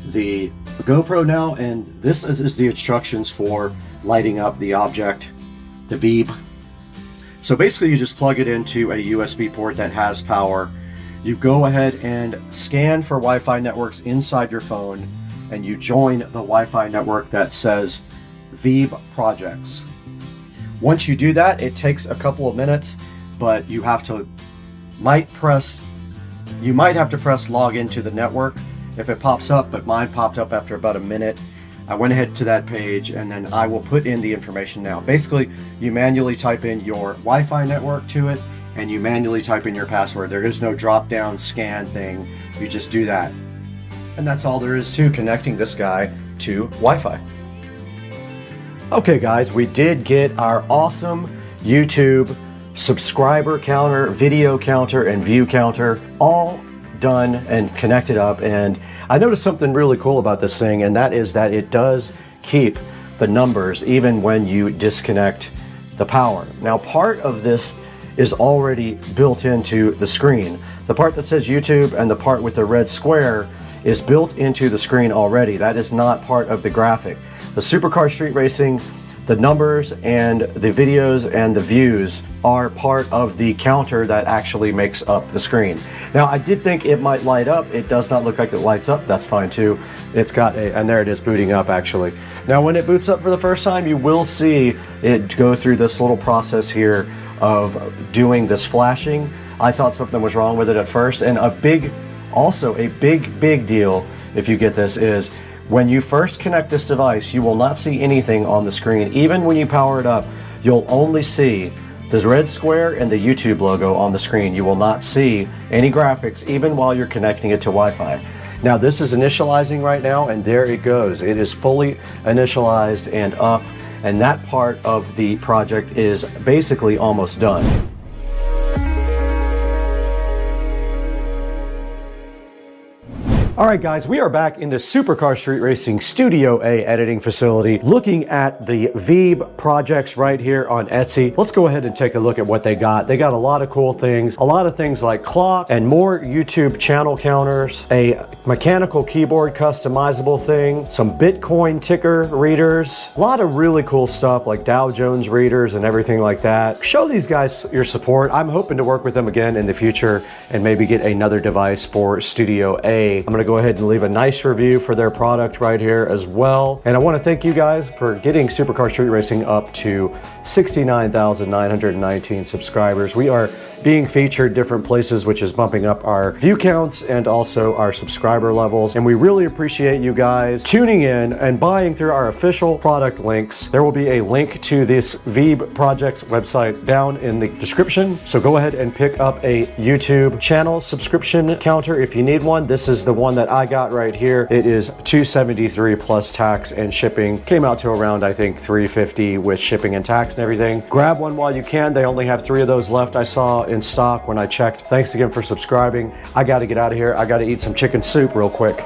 S2: the GoPro now, and this is the instructions for lighting up the object, the VEEB. So basically you just plug it into a USB port that has power. You go ahead and scan for Wi-Fi networks inside your phone, and you join the Wi-Fi network that says VEEB projects. Once you do that, it takes a couple of minutes, but you have to might have to press log into the network if it pops up, but mine popped up after about a minute. I went ahead to that page, and then I will put in the information now. Basically, you manually type in your Wi-Fi network to it, and you manually type in your password. There is no drop-down scan thing. You just do that. And that's all there is to connecting this guy to Wi-Fi. Okay guys, we did get our awesome YouTube subscriber counter, video counter, and view counter all done and connected up. And I noticed something really cool about this thing, and that is that it does keep the numbers even when you disconnect the power. Now, part of this is already built into the screen. The part that says YouTube and the part with the red square is built into the screen already. That is not part of the graphic. The Supercar Street Racing, the numbers and the videos and the views are part of the counter that actually makes up the screen. Now, I did think it might light up. It does not look like it lights up. That's fine too. It's got a, and there it is booting up actually. Now, when it boots up for the first time, you will see it go through this little process here of doing this flashing. I thought something was wrong with it at first, and also a big deal if you get this is when you first connect this device, you will not see anything on the screen. Even when you power it up, you'll only see the red square and the YouTube logo on the screen. You will not see any graphics even while you're connecting it to Wi-Fi. Now, this is initializing right now, and there it goes. It is fully initialized and up, and that part of the project is basically almost done. All right, guys, we are back in the Supercar Street Racing Studio A editing facility looking at the VEEB projects right here on Etsy. Let's go ahead and take a look at what they got. They got a lot of cool things, a lot of things like clock and more YouTube channel counters, a mechanical keyboard customizable thing, some Bitcoin ticker readers, a lot of really cool stuff like Dow Jones readers and everything like that. Show these guys your support. I'm hoping to work with them again in the future and maybe get another device for Studio A. I'm gonna go ahead and leave a nice review for their product right here as well. And I want to thank you guys for getting Supercar Street Racing up to 69,919 subscribers. We are being featured different places, which is bumping up our view counts and also our subscriber levels. And we really appreciate you guys tuning in and buying through our official product links. There will be a link to this VEEB Projects website down in the description. So go ahead and pick up a YouTube channel subscription counter if you need one. This is the one that I got right here. It is $273 plus tax and shipping. Came out to around, I think, $350 with shipping and tax and everything. Grab one while you can. They only have 3 of those left, I saw in stock when I checked. Thanks again for subscribing. I got to get out of here. I got to eat some chicken soup real quick.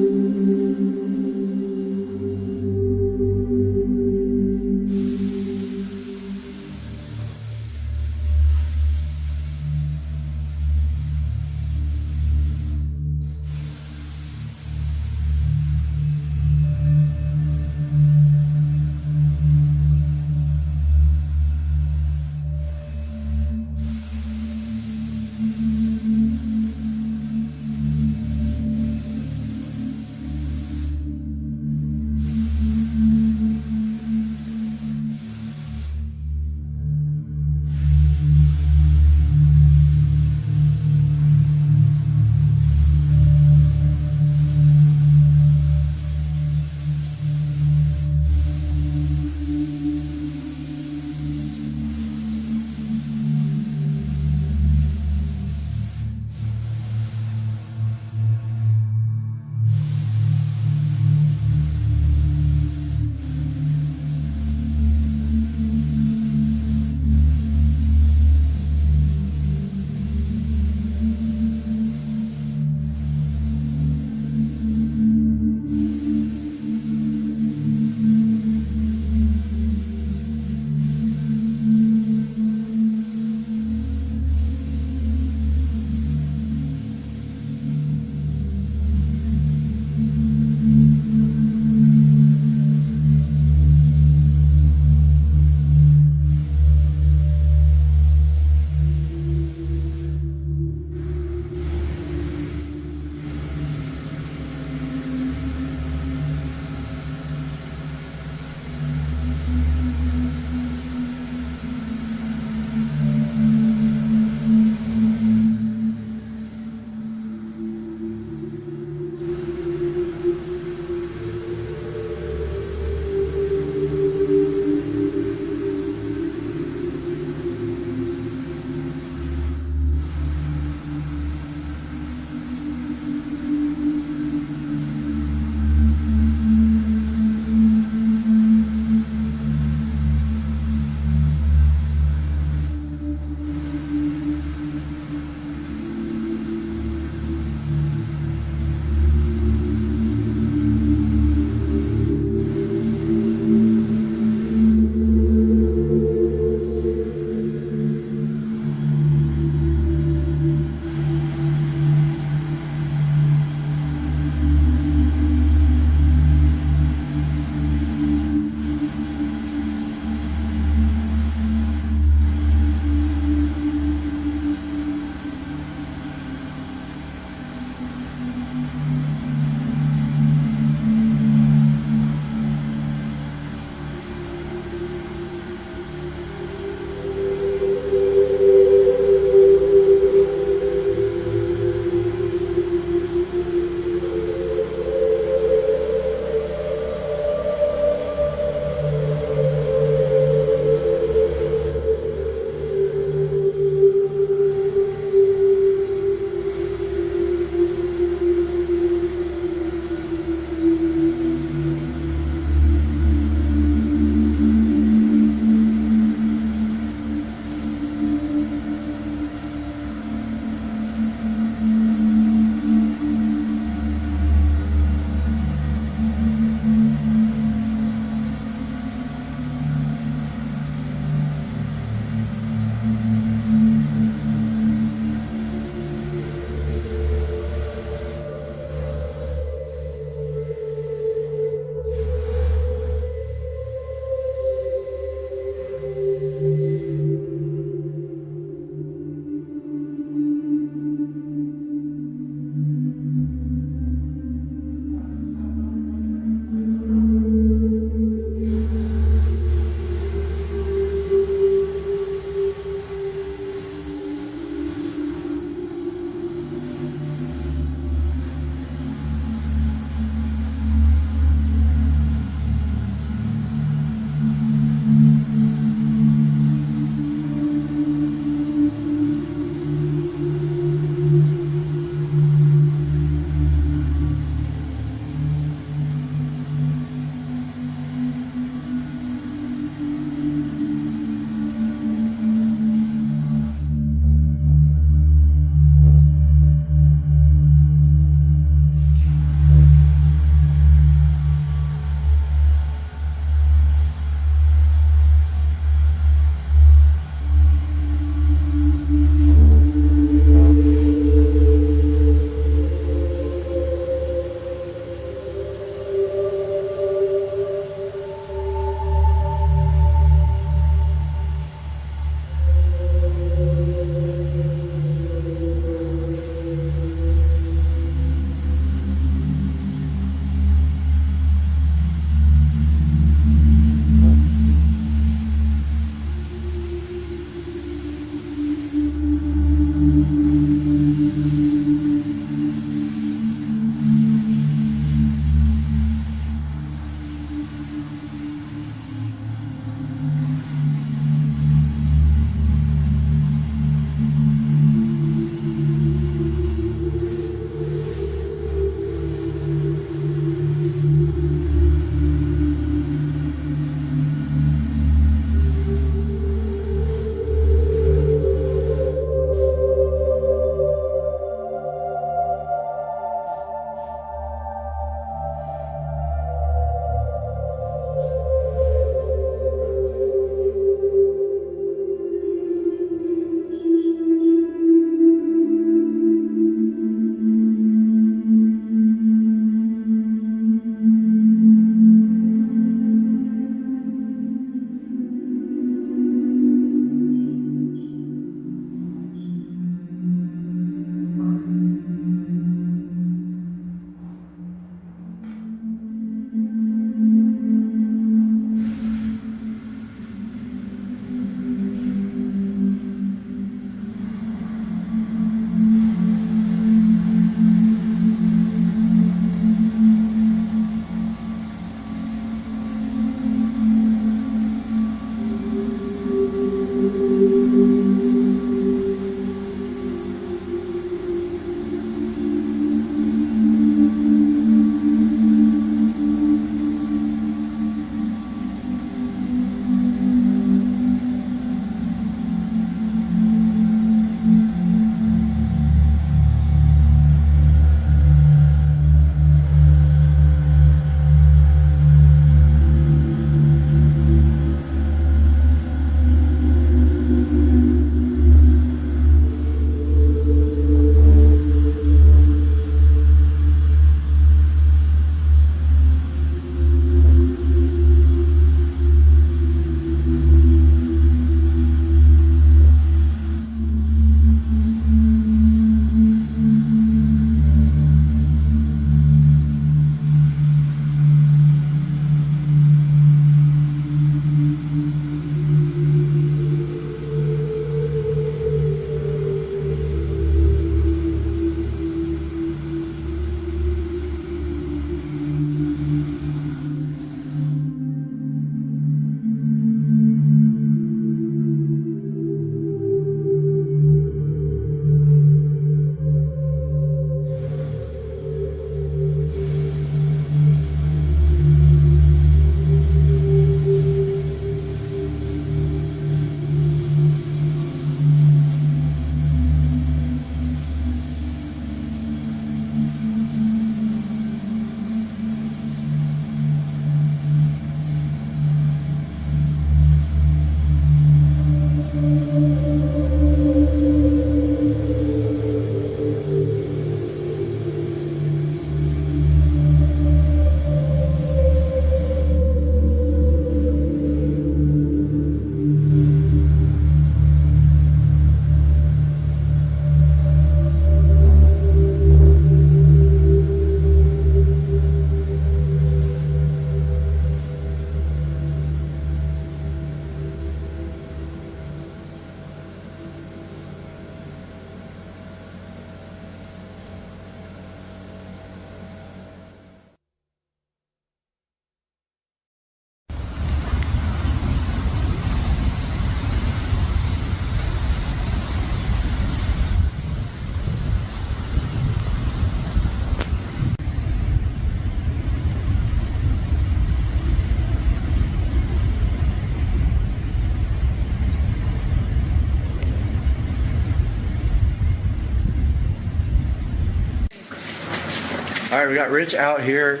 S1: right, we got Rich out here,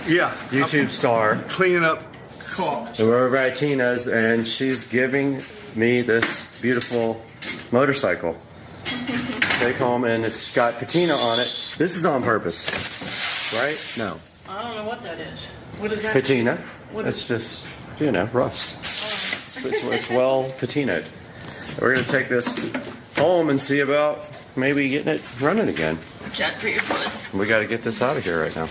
S8: Yeah.
S1: YouTube star.
S8: Cleaning up caulks.
S1: And we're over at Tina's, and she's giving me this beautiful motorcycle. Take home, and it's got patina on it. This is on purpose, right? No.
S5: I don't know what that is. What is that?
S1: Patina.
S5: What
S1: It's just, you know, rust. It's well patinaed. We're gonna take this home and see about maybe getting it running again.
S5: Jack for your foot.
S1: We got to get this out of here right now.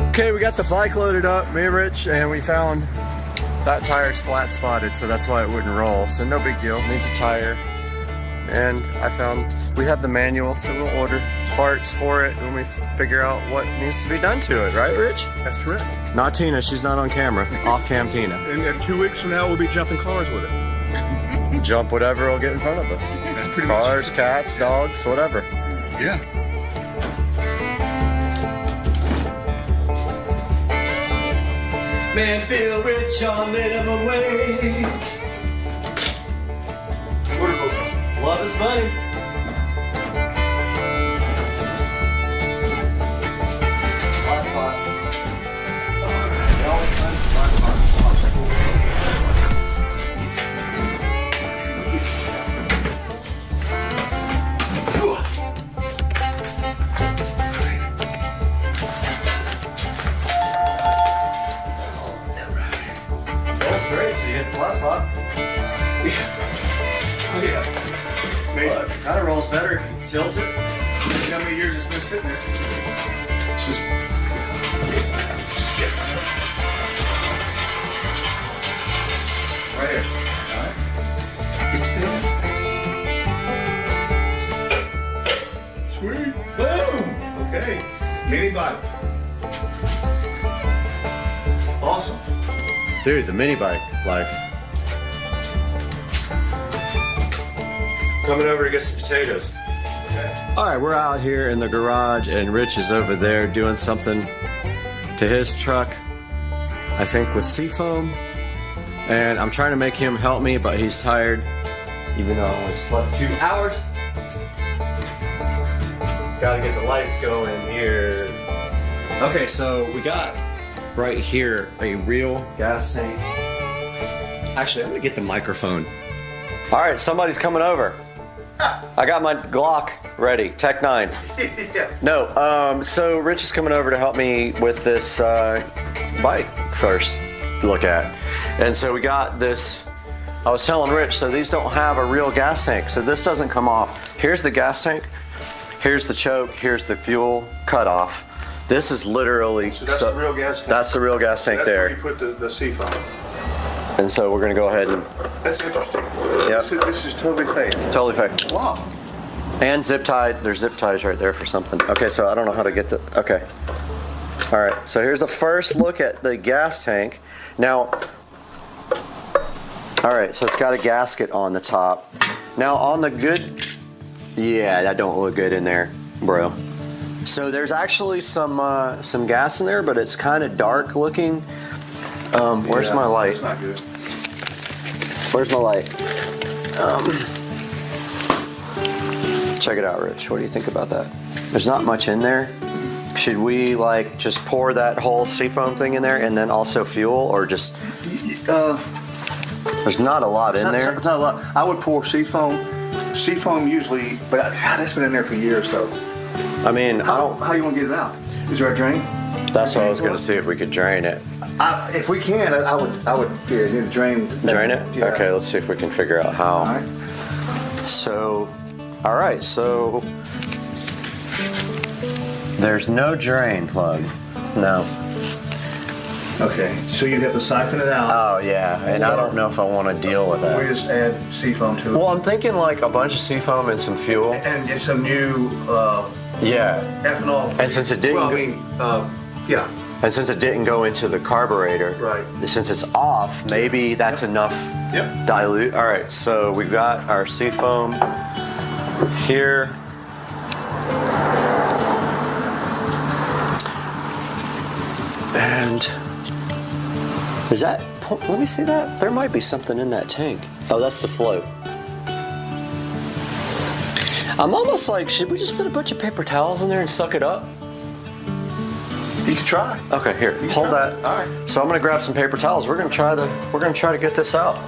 S1: Okay, we got the bike loaded up, me and Rich, and we found that tire's flat spotted, so that's why it wouldn't roll. So no big deal, needs a tire. And I found we have the manual, so we'll order parts for it when we figure out what needs to be done to it, right, Rich?
S8: That's correct.
S1: Not Tina, she's not on camera. Off cam Tina.
S8: And 2 weeks from now, we'll be jumping cars with it.
S1: Jump whatever will get in front of us.
S8: That's pretty
S1: Cars,
S8: much.
S1: cats, dogs, whatever.
S8: Yeah.
S3: Man, feel rich on minimum wage. Love is money. Hot spot. That's great. So you hit the flat spot.
S8: Oh, yeah. Maybe.
S1: Look, kind of rolls better if you tilt it.
S8: See how many years it's been sitting there? It's just.
S1: Right here.
S8: Alright. Extend. Sweet. Boom! Okay. Mini bike. Awesome.
S1: Dude, the mini bike life. Coming over to get some potatoes. All right, we're out here in the garage, and Rich is over there doing something to his truck, I think with seafoam. And I'm trying to make him help me, but he's tired, even though I only slept 2 hours. Gotta get the lights going here. Okay, so we got right here a real gas tank. Actually, I'm gonna get the microphone. All right, somebody's coming over. I got my Glock ready, Tech 9. No, so Rich is coming over to help me with this bike first look at. And so we got this, I was telling Rich, so these don't have a real gas tank, so this doesn't come off. Here's the gas tank, here's the choke, here's the fuel cutoff. This is literally,
S8: So that's the real gas tank.
S1: that's the real gas tank
S8: That's
S1: there.
S8: where you put the seafoam.
S1: And so we're gonna go ahead and
S8: That's interesting.
S1: Yep.
S8: This is totally fake.
S1: totally fake.
S8: Wow.
S1: And zip tied. There's zip ties right there for something. Okay, so I don't know how to get the. Okay. All right. So here's the first look at the gas tank. Now. All right. So it's got a gasket on the top. Now on the good. Yeah, that don't look good in there, bro. So there's actually some gas in there, but it's kind of dark looking. Where's
S8: Yeah,
S1: my light?
S8: It's not good.
S1: Where's my light? Check it out, Rich. What do you think about that? There's not much in there. Should we like just pour that whole seafoam thing in there and then also fuel, or just? There's not a lot in there.
S8: It's not a lot. I would pour seafoam. Seafoam usually, but God, it's been in there for years though.
S1: I mean, I
S8: How
S1: don't.
S8: you want to get it out? Is there a drain?
S1: That's what I was gonna see if we could drain it.
S8: If we can, I would yeah, need to drain.
S1: Drain it?
S8: Yeah.
S1: Okay, let's see if we can figure out how.
S8: All right.
S1: So, all right. So there's no drain plug. No.
S8: Okay, so you'd have to siphon it out.
S1: Oh yeah, and I don't know if I want to deal with
S8: Or we
S1: that.
S8: just add seafoam to it.
S1: Well, I'm thinking like a bunch of seafoam and some fuel.
S8: And get some new
S1: Yeah.
S8: ethanol.
S1: And since it didn't
S8: Well, I
S1: go-
S8: mean, yeah.
S2: And since it didn't go into the carburetor,
S8: Right.
S2: since it's off, maybe that's enough
S8: Yep.
S2: dilute. All right, so we've got our seafoam here. And is that, let me see that. There might be something in that tank. Oh, that's the float. I'm almost like, should we just put a bunch of paper towels in there and suck it up?
S8: You can try.
S2: Okay, here, hold
S8: try.
S2: that.
S8: All right.
S2: So I'm gonna grab some paper towels. We're gonna try to get this out.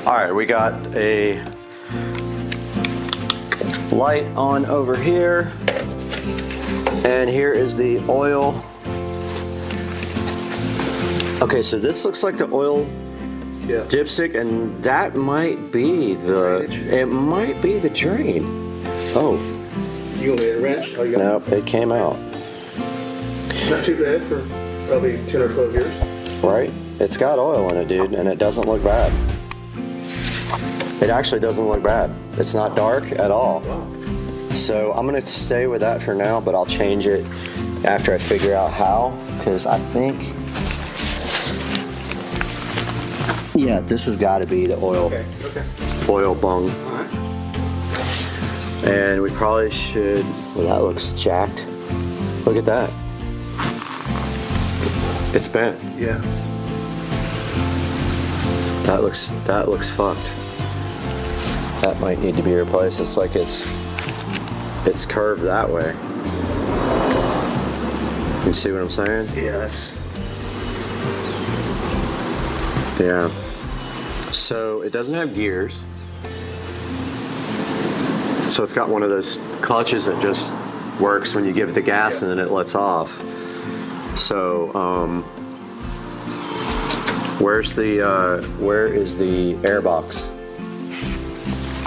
S2: All right, we got a light on over here, and here is the oil. Okay, so this looks like the oil dipstick, and that might be the, it might be the drain. Oh.
S8: You want me to wrench? Oh, you got
S2: Nope, it came out.
S8: Not too bad for probably 10 or 12 years.
S2: Right? It's got oil in it, dude, and it doesn't look bad. It actually doesn't look bad. It's not dark at all.
S8: Wow.
S2: So I'm gonna stay with that for now, but I'll change it after I figure out how, because I think, yeah, this has got to be the oil, oil bung.
S8: All right.
S2: And we probably should, well, that looks jacked. Look at that. It's bent.
S8: Yeah.
S2: That looks fucked. That might need to be replaced. It's like it's curved that way. You see what I'm saying?
S8: Yeah, that's...
S2: Yeah. So it doesn't have gears. So it's got one of those clutches that just works when you give it the gas and then it lets off. So where is the air box?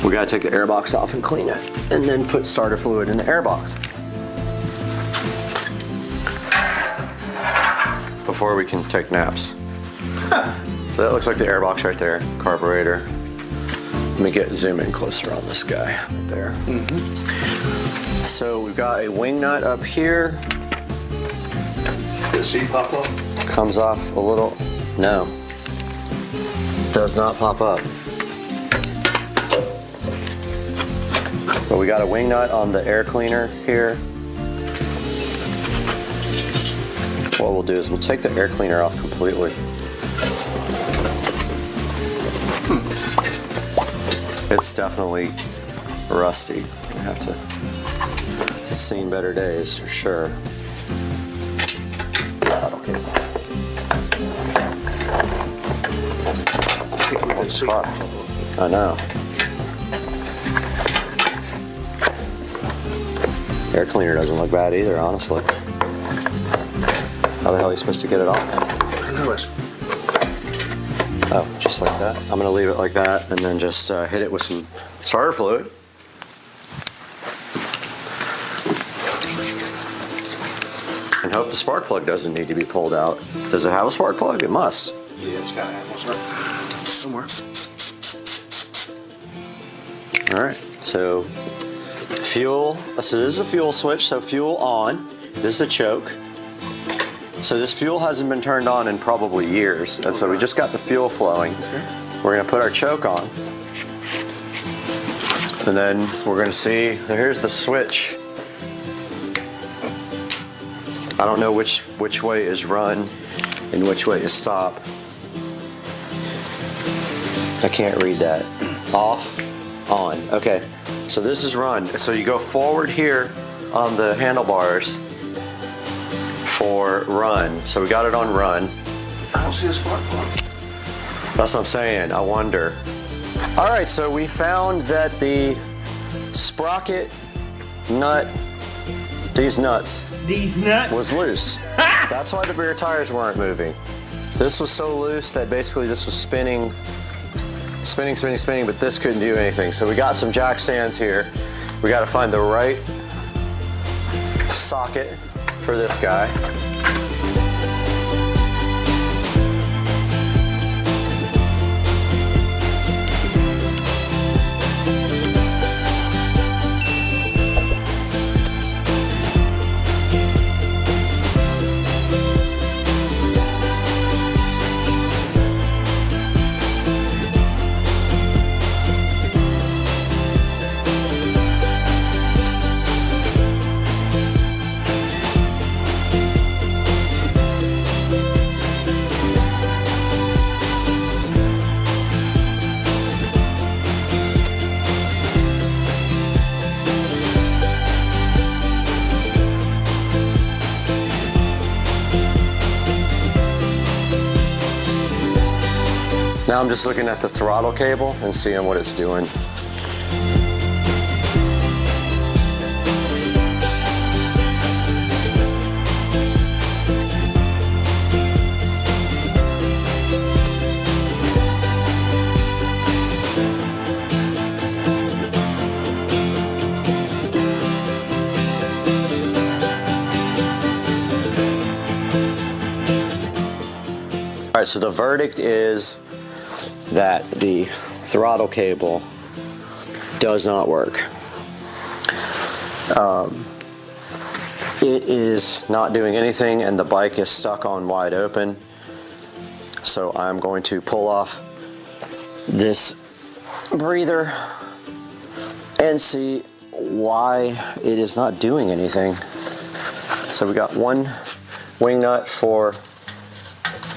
S2: We gotta take the air box off and clean it, and then put starter fluid in the air box before we can take naps. So that looks like the air box right there, carburetor. Let me zoom in closer on this guy right there. So we've got a wing nut up here.
S8: Did the seat pop up?
S2: Comes off a little, no, does not pop up. But we got a wing nut on the air cleaner here. What we'll do is we'll take the air cleaner off completely. It's definitely rusty. I have to, it's seen better days for sure. Okay. It's hot. I know. Air cleaner doesn't look bad either, honestly. How the hell are you supposed to get it off?
S8: I know it's...
S2: Oh, just like that. I'm gonna leave it like that and then just hit it with some starter fluid. and hope the spark plug doesn't need to be pulled out. Does it have a spark plug? It must.
S8: Yeah, it's got to have one somewhere.
S2: All right, so fuel. So this is a fuel switch, so fuel on. This is a choke. So this fuel hasn't been turned on in probably years, and so we just got the fuel flowing. We're gonna put our choke on. And then we're gonna see, here's the switch. I don't know which way is run and which way is stop. I can't read that. Off, on. Okay, so this is run. So you go forward here on the handlebars for run. So we got it on run.
S8: I don't see a spark plug.
S2: That's what I'm saying, I wonder. All right, so we found that the sprocket nut, these nuts, was loose. That's why the rear tires weren't moving. This was so loose that basically this was spinning, but this couldn't do anything. So we got some jack stands here. We got to find the right socket for this guy. Now I'm just looking at the throttle cable and seeing what it's doing. All right, so the verdict is that the throttle cable does not work. It is not doing anything and the bike is stuck on wide open. So I'm going to pull off this breather and see why it is not doing anything. So we got one wing nut for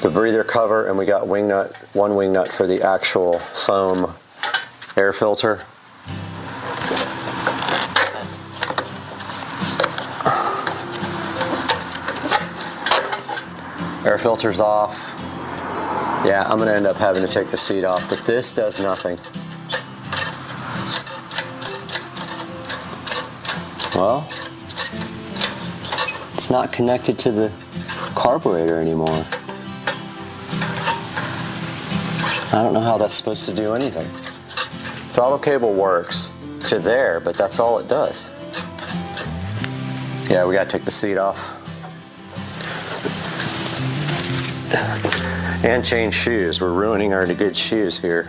S2: the breather cover, and we got one wing nut for the actual foam air filter. Air filter's off. Yeah, I'm gonna end up having to take the seat off, but this does nothing. Well, it's not connected to the carburetor anymore. I don't know how that's supposed to do anything. Throttle cable works to there, but that's all it does. Yeah, we gotta take the seat off. And change shoes. We're ruining our good shoes here.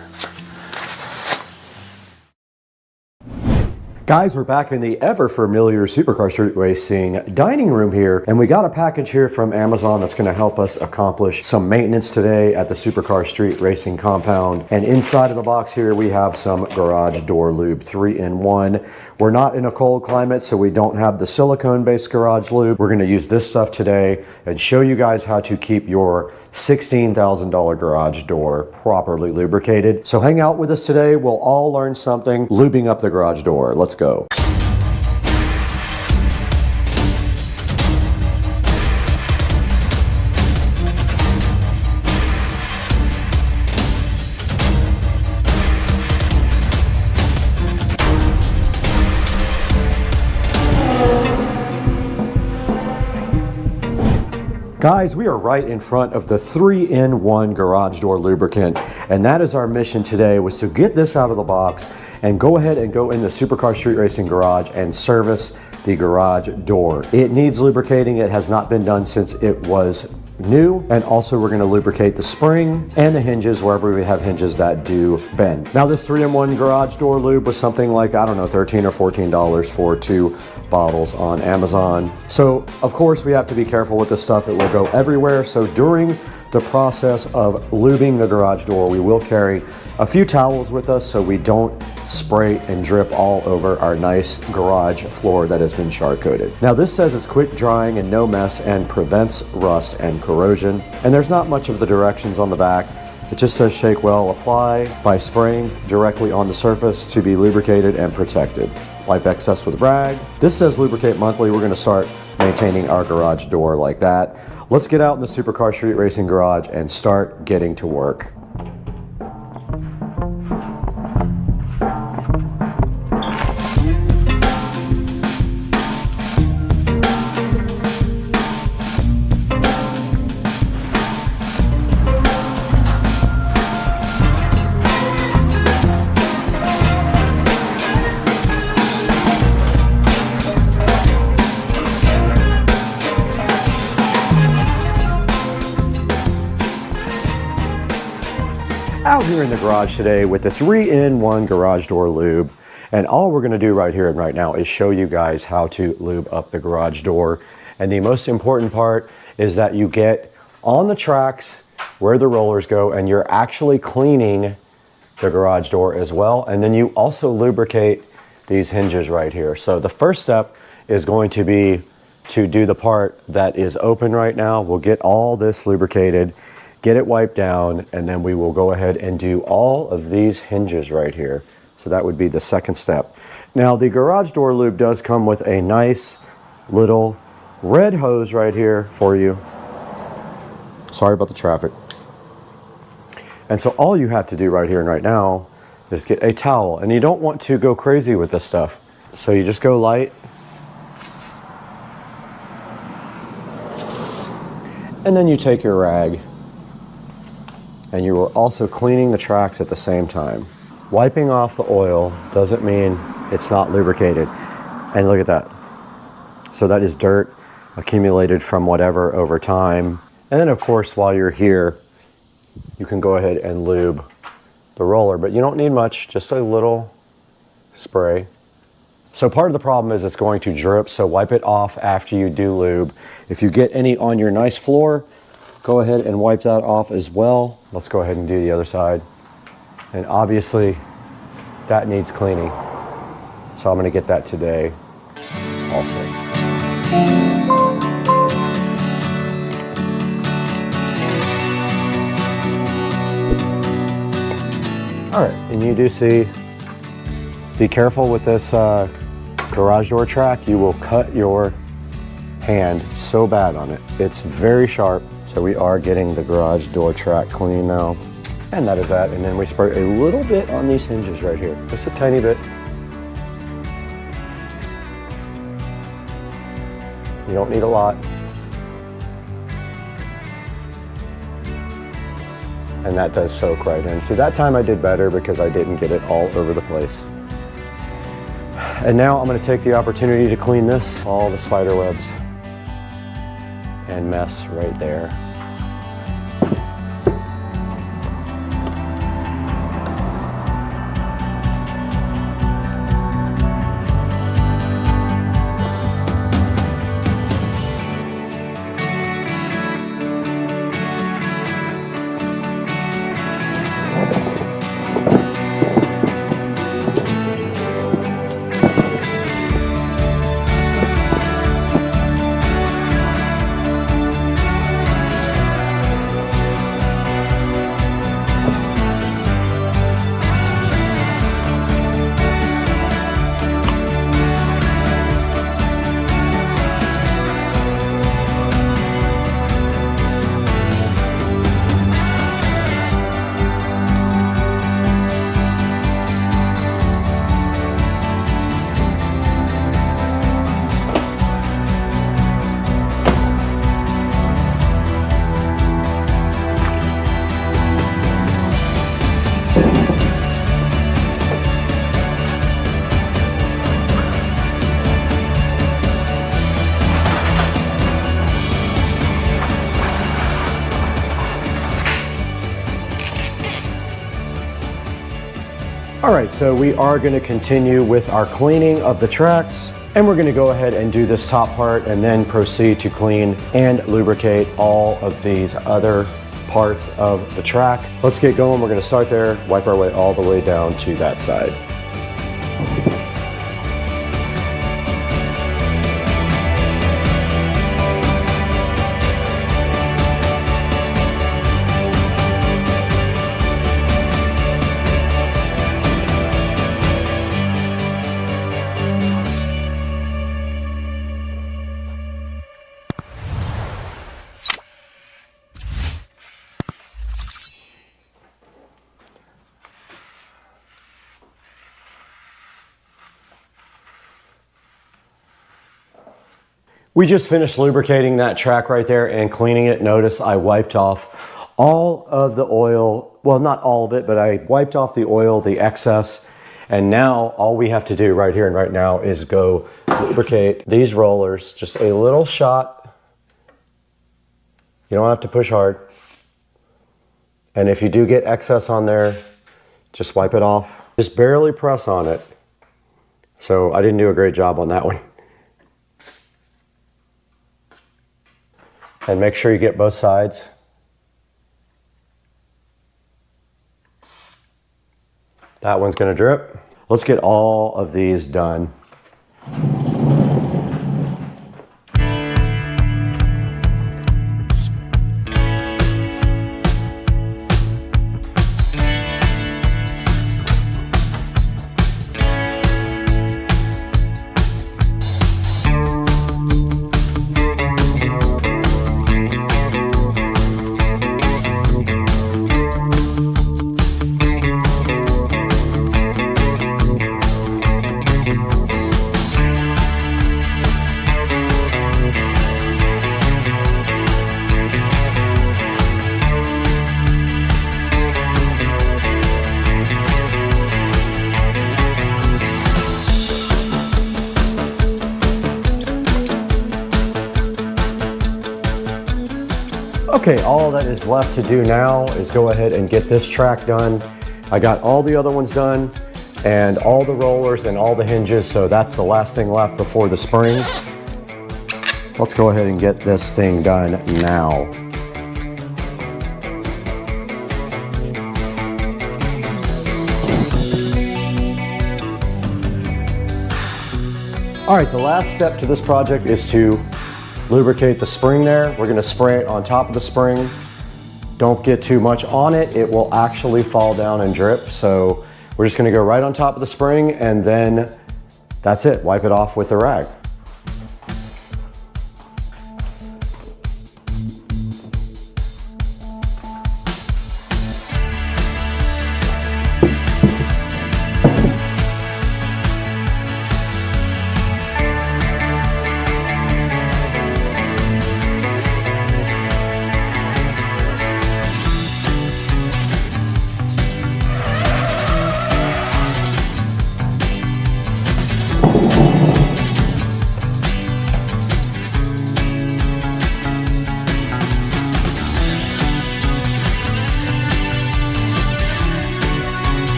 S1: Guys, we're back in the ever familiar Supercar Street Racing dining room here, and we got a package here from Amazon that's going to help us accomplish some maintenance today at the Supercar Street Racing compound. And inside of the box here, we have some garage door lube 3-in-1. We're not in a cold climate, so we don't have the silicone-based garage lube. We're going to use this stuff today and show you guys how to keep your $16,000 garage door properly lubricated. So hang out with us today. We'll all learn something lubing up the garage door. Let's go. Guys, we are right in front of the 3-in-1 garage door lubricant, and that is our mission today, was to get this out of the box and go ahead and go in the Supercar Street Racing garage and service the garage door. It needs lubricating. It has not been done since it was new. And also we're gonna lubricate the spring and the hinges wherever we have hinges that do bend. Now this 3-in-1 garage door lube was something like, I don't know, $13 or $14 for 2 bottles on Amazon. So of course we have to be careful with this stuff. It will go everywhere. So during the process of lubing the garage door, we will carry a few towels with us so we don't spray and drip all over our nice garage floor that has been char coated. Now this says it's quick drying and no mess and prevents rust and corrosion. And there's not much of the directions on the back. It just says shake well, apply by spraying directly on the surface to be lubricated and protected. Wipe excess with a rag. This says lubricate monthly. We're gonna start maintaining our garage door like that. Let's get out in the Supercar Street Racing garage and start getting to work. Out here in the garage today with the 3-in-1 garage door lube, and all we're going to do right here and right now is show you guys how to lube up the garage door. And the most important part is that you get on the tracks where the rollers go and you're actually cleaning the garage door as well. And then you also lubricate these hinges right here. So the first step is going to be to do the part that is open right now. We'll get all this lubricated, get it wiped down, and then we will go ahead and do all of these hinges right here. So that would be the second step. Now the garage door lube does come with a nice little red hose right here for you. Sorry about the traffic. And so all you have to do right here and right now is get a towel, and you don't want to go crazy with this stuff. So you just go light. And then you take your rag, and you are also cleaning the tracks at the same time. Wiping off the oil doesn't mean it's not lubricated. And look at that. So that is dirt accumulated from whatever over time. And then of course, while you're here, you can go ahead and lube the roller, but you don't need much, just a little spray. So part of the problem is it's going to drip, so wipe it off after you do lube. If you get any on your nice floor, go ahead and wipe that off as well. Let's go ahead and do the other side. And obviously that needs cleaning. So I'm gonna get that today also. All right, and you do see, be careful with this garage door track. You will cut your hand so bad on it. It's very sharp. So we are getting the garage door track clean now. And that is that. And then we spray a little bit on these hinges right here. Just a tiny bit. You don't need a lot. And that does soak right in. See, that time I did better because I didn't get it all over the place. And now I'm going to take the opportunity to clean this, all the spider webs and mess right there.
S2: All right, so we are going to continue with our cleaning of the tracks, and we're going to go ahead and do this top part and then proceed to clean and lubricate all of these other parts of the track. Let's get going. We're going to start there, wipe our way all the way down to that side. We just finished lubricating that track right there and cleaning it. Notice I wiped off all of the oil. Well, not all of it, but I wiped off the oil, the excess. And now all we have to do right here and right now is go lubricate these rollers. Just a little shot. You don't have to push hard. And if you do get excess on there, just wipe it off. Just barely press on it. So I didn't do a great job on that one. And make sure you get both sides. That one's gonna drip. Let's get all of these done. Okay, all that is left to do now is go ahead and get this track done. I got all the other ones done and all the rollers and all the hinges, so that's the last thing left before the spring. Let's go ahead and get this thing done now. All right, the last step to this project is to lubricate the spring there. We're going to spray it on top of the spring. Don't get too much on it. It will actually fall down and drip. So we're just going to go right on top of the spring and then that's it. Wipe it off with the rag.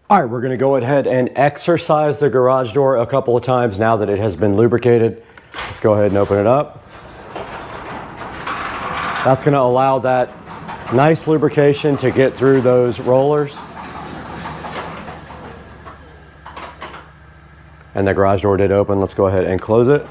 S2: All right, we're gonna go ahead and exercise the garage door a couple of times now that it has been lubricated. Let's go ahead and open it up. That's gonna allow that nice lubrication to get through those rollers. And the garage door did open. Let's go ahead and close it.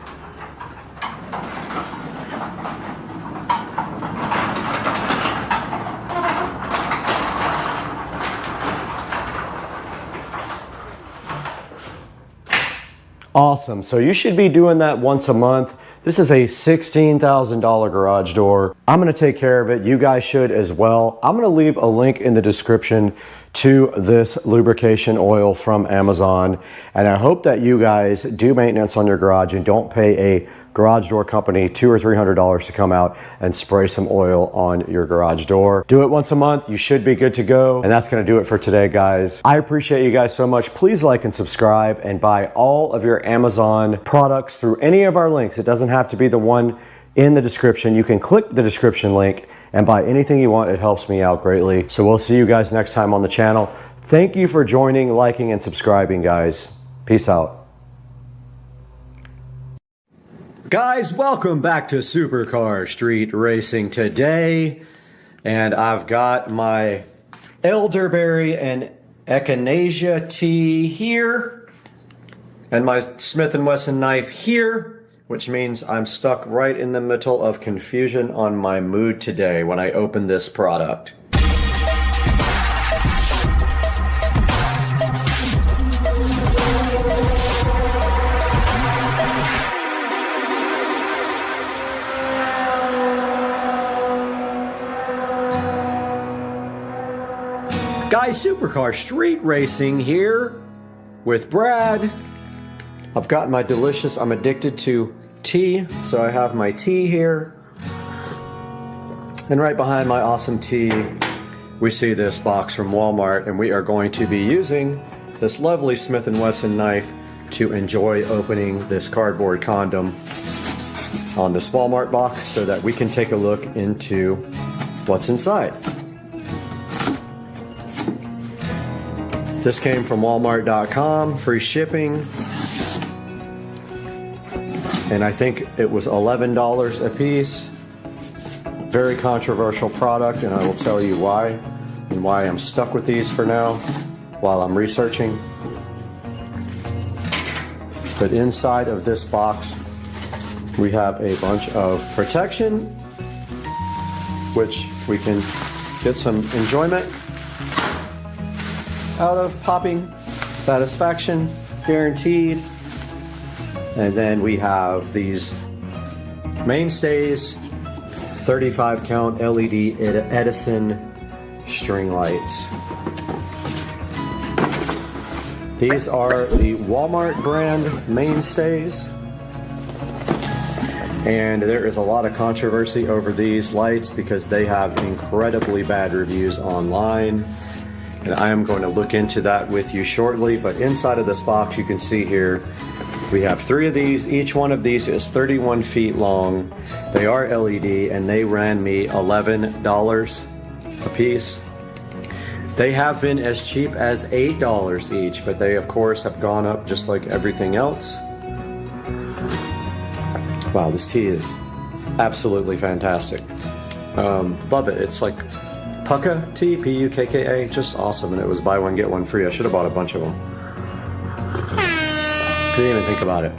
S2: Awesome. So you should be doing that once a month. This is a $16,000 garage door. I'm going to take care of it. You guys should as well. I'm going to leave a link in the description to this lubrication oil from Amazon. And I hope that you guys do maintenance on your garage and don't pay a garage door company $200 or $300 to come out and spray some oil on your garage door. Do it once a month. You should be good to go. And that's going to do it for today, guys. I appreciate you guys so much. Please like and subscribe and buy all of your Amazon products through any of our links. It doesn't have to be the one in the description. You can click the description link and buy anything you want. It helps me out greatly. So we'll see you guys next time on the channel. Thank you for joining, liking, and subscribing, guys. Peace out. Guys, welcome back to Supercar Street Racing today. And I've got my elderberry and echinacea tea here and my Smith & Wesson knife here, which means I'm stuck right in the middle of confusion on my mood today when I open this product. Guys, Supercar Street Racing here with Brad. I've got my delicious, I'm addicted to tea, so I have my tea here. And right behind my awesome tea, we see this box from Walmart, and we are going to be using this lovely Smith & Wesson knife to enjoy opening this cardboard condom on this Walmart box so that we can take a look into what's inside. This came from Walmart.com, free shipping, and I think it was $11 a piece. Very controversial product, and I will tell you why, and why I'm stuck with these for now while I'm researching. But inside of this box, we have a bunch of protection, which we can get some enjoyment out of, popping satisfaction guaranteed. And then we have these mainstays, 35 count LED Edison string lights. These are the Walmart brand mainstays, and there is a lot of controversy over these lights because they have incredibly bad reviews online. And I am going to look into that with you shortly. But inside of this box, you can see here, we have 3 of these. Each one of these is 31 feet long. They are LED, and they ran me $11 a piece. They have been as cheap as $8 each, but they of course have gone up just like everything else. Wow, this tea is absolutely fantastic. Love it. It's like Pukka tea, P-U-K-K-A, just awesome, and it was buy one get one free. I should have bought a bunch of them. Didn't even think about it.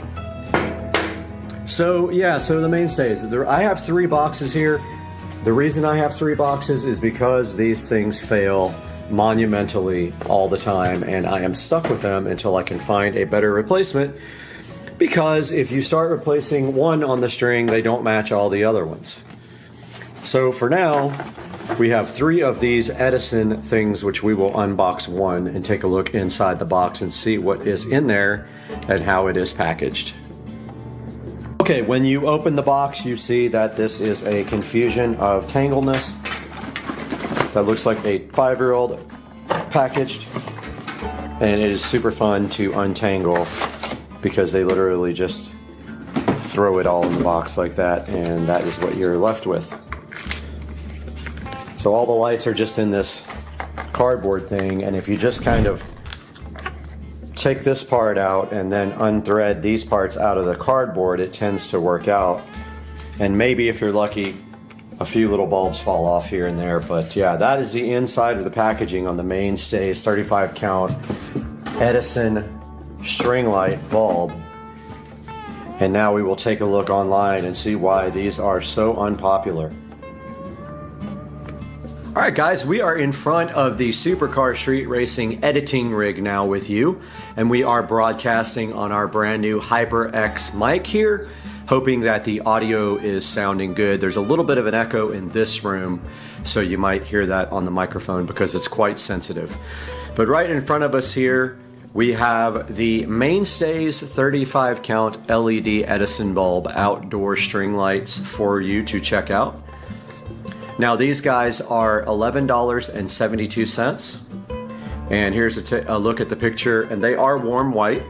S2: So yeah, so the mainstays. I have 3 boxes here. The reason I have 3 boxes is because these things fail monumentally all the time, and I am stuck with them until I can find a better replacement. Because if you start replacing one on the string, they don't match all the other ones. So for now, we have 3 of these Edison things, which we will unbox one and take a look inside the box and see what is in there and how it is packaged. Okay, when you open the box, you see that this is a confusion of tangleness. That looks like a 5-year-old packaged, and it is super fun to untangle because they literally just throw it all in the box like that, and that is what you're left with. So all the lights are just in this cardboard thing, and if you just kind of take this part out and then unthread these parts out of the cardboard, it tends to work out. And maybe if you're lucky, a few little bulbs fall off here and there. But yeah, that is the inside of the packaging on the mainstays 35 count Edison string light bulb. And now we will take a look online and see why these are so unpopular. All right, guys, we are in front of the Supercar Street Racing editing rig now with you, and we are broadcasting on our brand new HyperX mic here, hoping that the audio is sounding good. There's a little bit of an echo in this room, so you might hear that on the microphone because it's quite sensitive. But right in front of us here, we have the Mainstays 35 count LED Edison bulb outdoor string lights for you to check out. Now these guys are $11.72, and here's a look at the picture, and they are warm white.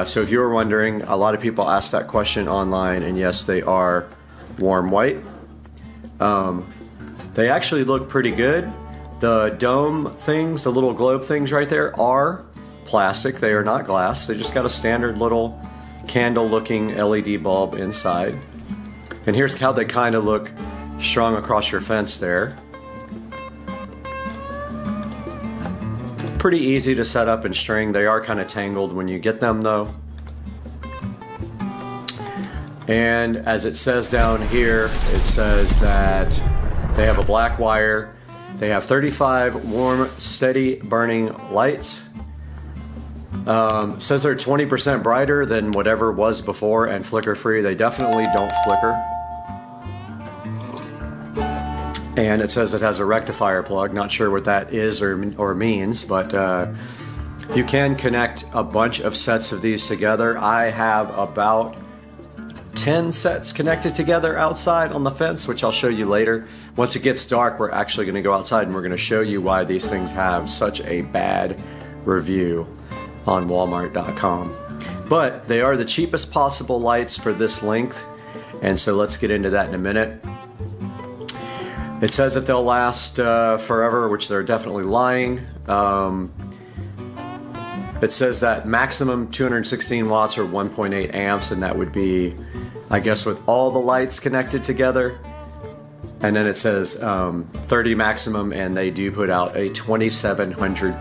S2: So if you were wondering, a lot of people ask that question online, and yes, they are warm white. They actually look pretty good. The dome things, the little globe things right there, are plastic. They are not glass. They just got a standard little candle looking LED bulb inside. And here's how they kind of look strung across your fence there. Pretty easy to set up and string. They are kind of tangled when you get them though. And as it says down here, it says that they have a black wire. They have 35 warm, steady burning lights. Says they're 20% brighter than whatever was before and flicker free. They definitely don't flicker. And it says it has a rectifier plug. Not sure what that is or means, but you can connect a bunch of sets of these together. I have about 10 sets connected together outside on the fence, which I'll show you later. Once it gets dark, we're actually going to go outside and we're going to show you why these things have such a bad review on Walmart.com. But they are the cheapest possible lights for this length, and so let's get into that in a minute. It says that they'll last forever, which they're definitely lying. It says that maximum 216 watts or 1.8 amps, and that would be, I guess, with all the lights connected together. And then it says 30 maximum, and they do put out a 2700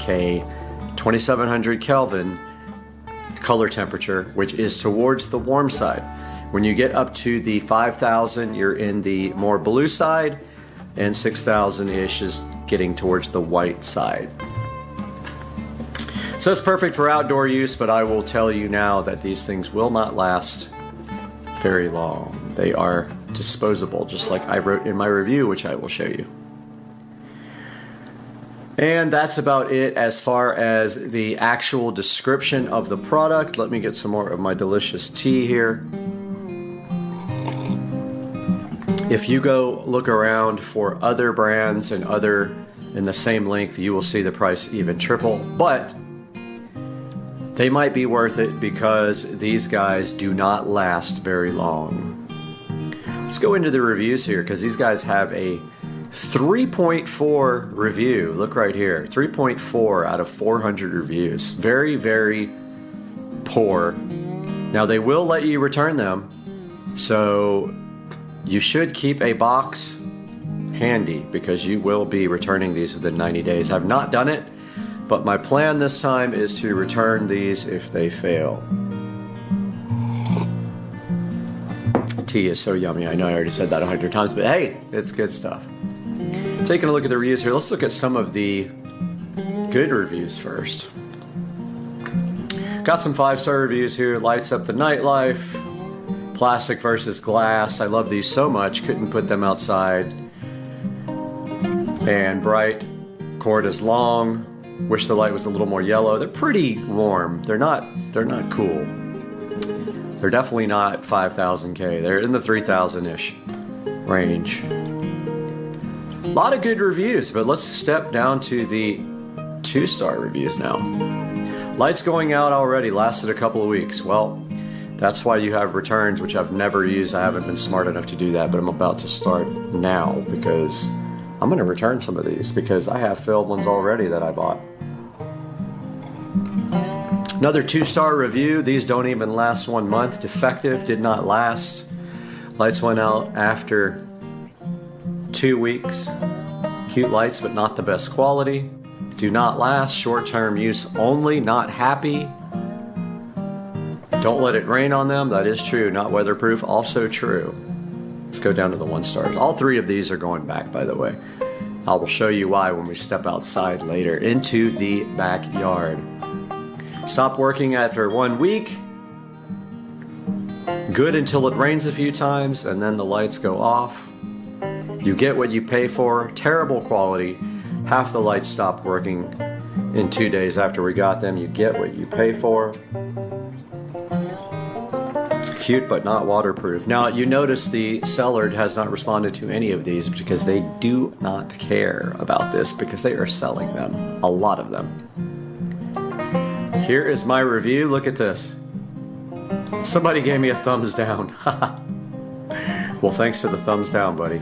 S2: Kelvin color temperature, which is towards the warm side. When you get up to the 5000, you're in the more blue side, and 6,000-ish is getting towards the white side. So it's perfect for outdoor use, but I will tell you now that these things will not last very long. They are disposable, just like I wrote in my review, which I will show you. And that's about it as far as the actual description of the product. Let me get some more of my delicious tea here. If you go look around for other brands and other in the same length, you will see the price even triple, but they might be worth it because these guys do not last very long. Let's go into the reviews here because these guys have a 3.4 review. Look right here, 3.4 out of 400 reviews. Very, very poor. Now they will let you return them, so you should keep a box handy because you will be returning these within 90 days. I've not done it, but my plan this time is to return these if they fail. Tea is so yummy. I know I already said that 100 times, but hey, it's good stuff. Taking a look at the reviews here, let's look at some of the good reviews first. Got some 5-star reviews here. Lights up the nightlife. Plastic versus glass. I love these so much, couldn't put them outside. And bright. Cord is long. Wish the light was a little more yellow. They're pretty warm. They're not cool. They're definitely not 5000K. They're in the 3000-ish range. A lot of good reviews, but let's step down to the 2-star reviews now. Lights going out already, lasted a couple of weeks. Well, that's why you have returns, which I've never used. I haven't been smart enough to do that, but I'm about to start now because I'm going to return some of these because I have failed ones already that I bought. Another 2-star review. These don't even last 1 month. Defective, did not last. Lights went out after 2 weeks. Cute lights, but not the best quality. Do not last. Short-term use only. Not happy. Don't let it rain on them. That is true. Not weatherproof. Also true. Let's go down to the 1 stars. All 3 of these are going back, by the way.
S1: I will show you why when we step outside later into the backyard. Stop working after 1 week. Good until it rains a few times and then the lights go off. You get what you pay for. Terrible quality. Half the lights stopped working in 2 days after we got them. You get what you pay for. Cute but not waterproof. Now you notice the seller has not responded to any of these because they do not care about this because they are selling them. A lot of them. Here is my review. Look at this. Somebody gave me a thumbs down. Well, thanks for the thumbs down, buddy.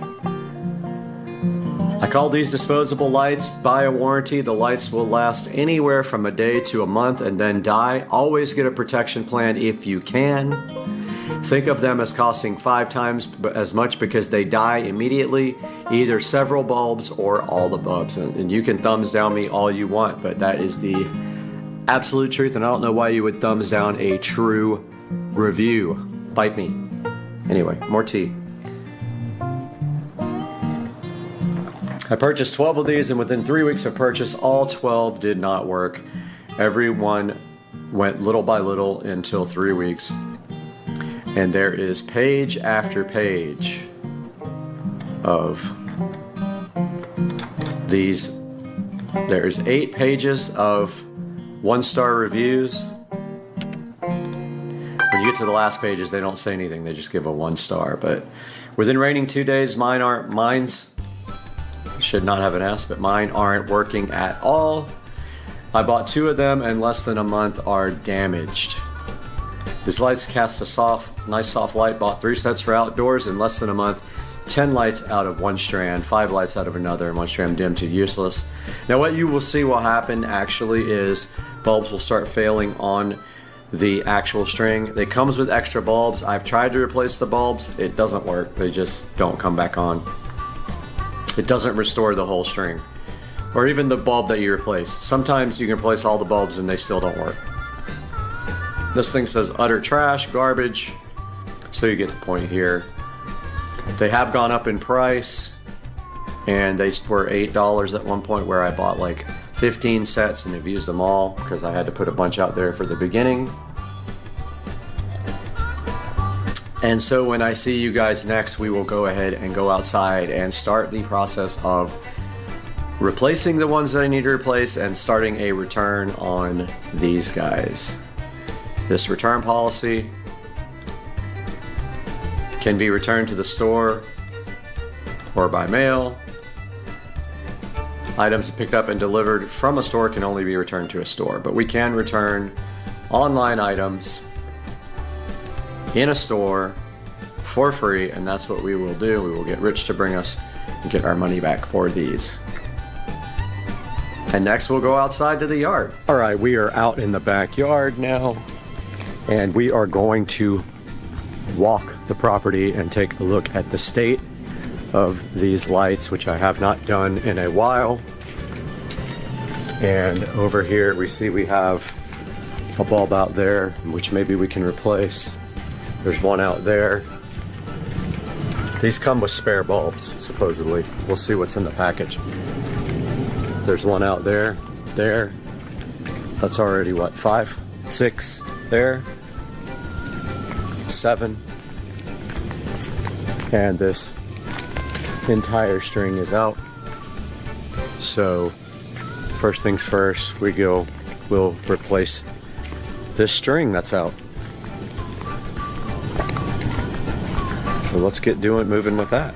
S1: I call these disposable lights. Buy a warranty. The lights will last anywhere from a day to a month and then die. Always get a protection plan if you can. Think of them as costing 5 times as much because they die immediately, either several bulbs or all the bulbs. And you can thumbs down me all you want, but that is the absolute truth, and I don't know why you would thumbs down a true review. Bite me. Anyway, more tea. I purchased 12 of these, and within 3 weeks of purchase, all 12 did not work. Every one went little by little until 3 weeks. And there is page after page of these. There's 8 pages of 1-star reviews. When you get to the last pages, they don't say anything. They just give a 1 star. But within raining 2 days, mine's should not have an S, but mine aren't working at all. I bought 2 of them, and less than a month are damaged. These lights cast a nice soft light. Bought 3 sets for outdoors. In less than a month, 10 lights out of 1 strand, 5 lights out of another, and 1 strand dim to useless. Now what you will see will happen actually is bulbs will start failing on the actual string. It comes with extra bulbs. I've tried to replace the bulbs. It doesn't work. They just don't come back on. It doesn't restore the whole string. Or even the bulb that you replace. Sometimes you can replace all the bulbs and they still don't work. This thing says utter trash, garbage. So you get the point here. They have gone up in price, and they were $8 at one point, where I bought like 15 sets and have used them all because I had to put a bunch out there for the beginning. And so when I see you guys next, we will go ahead and go outside and start the process of replacing the ones that I need to replace and starting a return on these guys. This return policy can be returned to the store or by mail. Items picked up and delivered from a store can only be returned to a store, but we can return online items in a store for free, and that's what we will do. We will get Rich to bring us and get our money back for these. And next we'll go outside to the yard. All right, we are out in the backyard now, and we are going to walk the property and take a look at the state of these lights, which I have not done in a while. And over here we see we have a bulb out there, which maybe we can replace. There's one out there. These come with spare bulbs, supposedly. We'll see what's in the package. There's one out there, there. That's already what, 5, 6, there, 7. And this entire string is out. So first things first, we'll replace this string that's out. So let's get moving with that.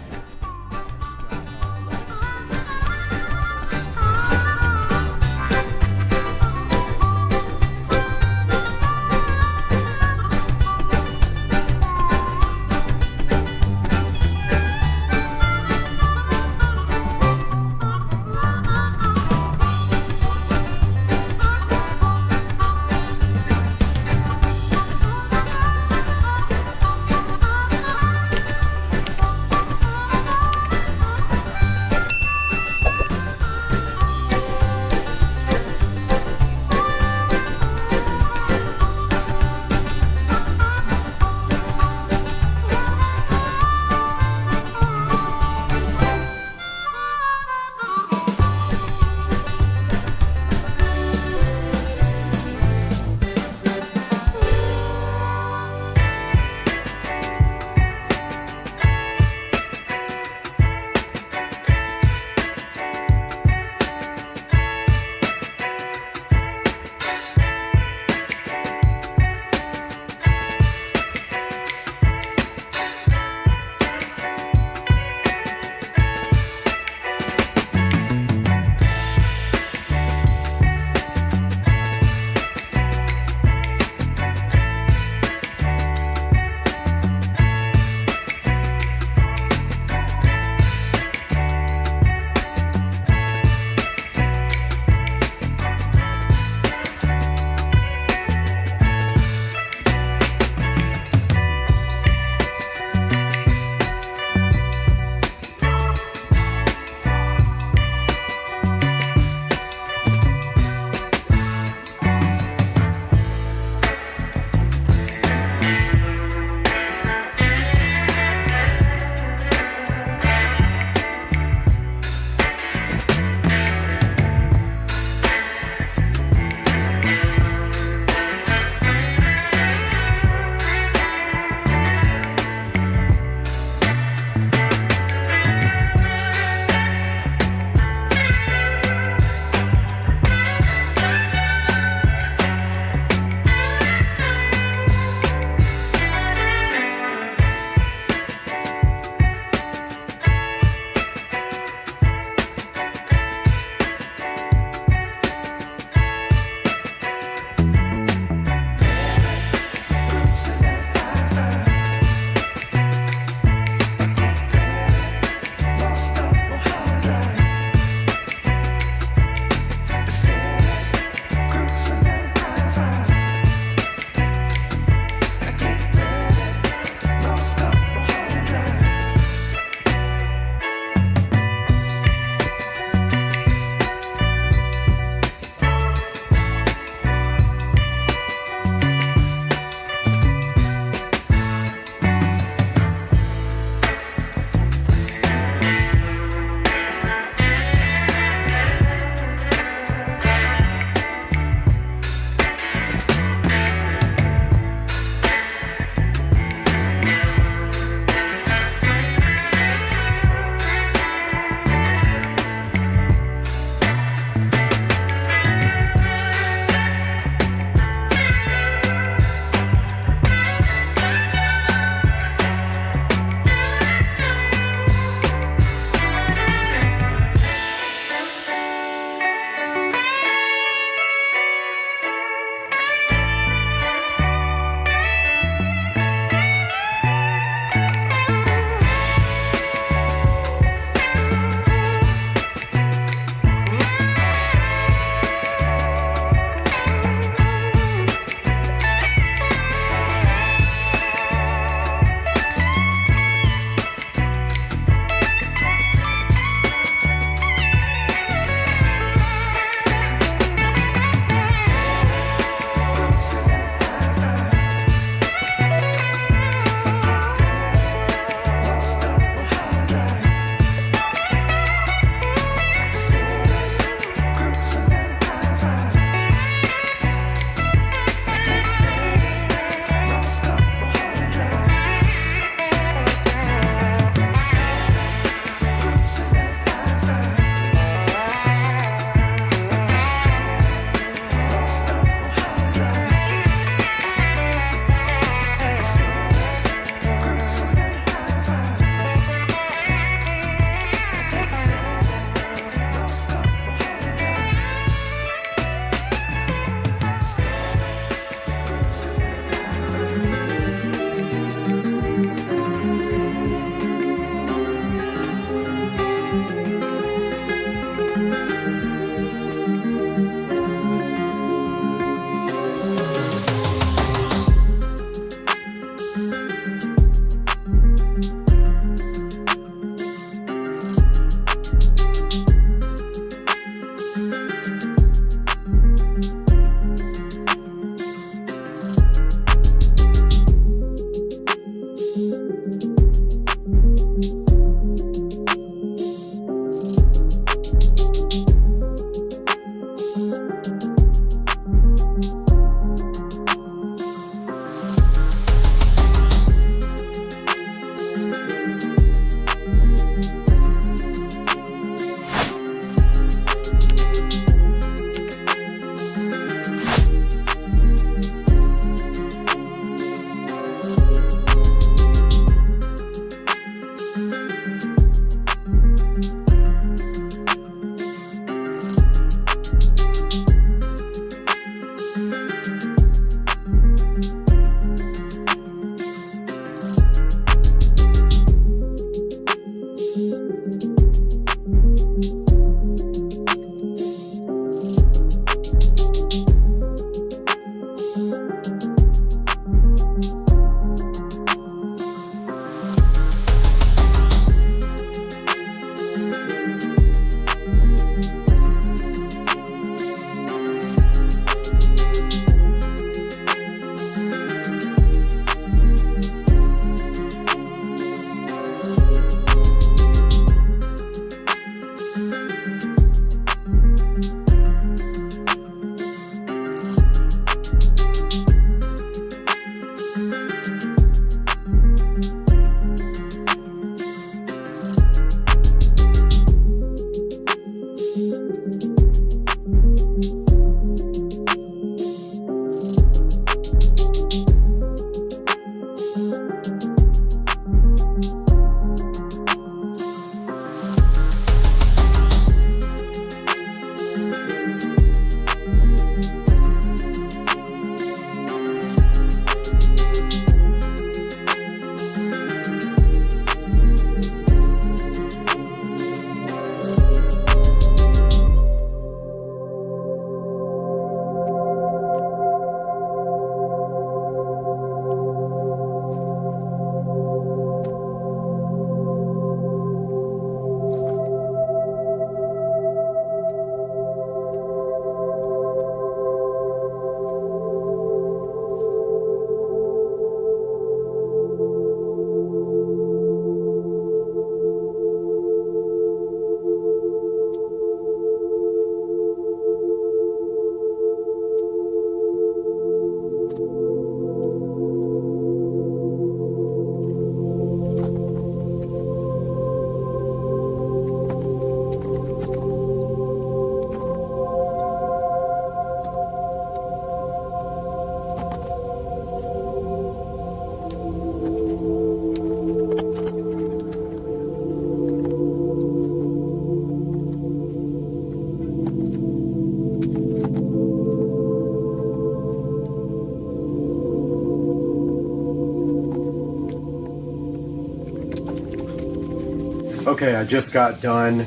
S2: Okay, I just got done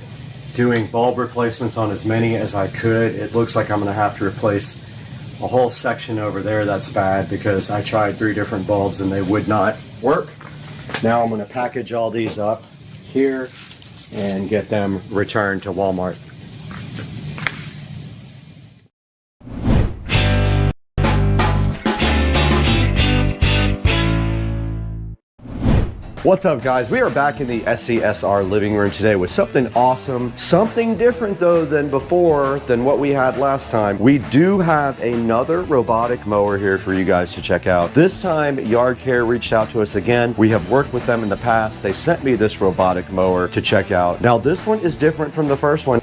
S2: doing bulb replacements on as many as I could. It looks like I'm gonna have to replace a whole section over there. That's bad because I tried 3 different bulbs and they would not work. Now I'm gonna package all these up here and get them returned to Walmart. What's up, guys? We are back in the SCSR living room today with something awesome, something different though than before, than what we had last time. We do have another robotic mower here for you guys to check out. This time, Yard Care reached out to us again. We have worked with them in the past. They sent me this robotic mower to check out. Now, this one is different from the first one.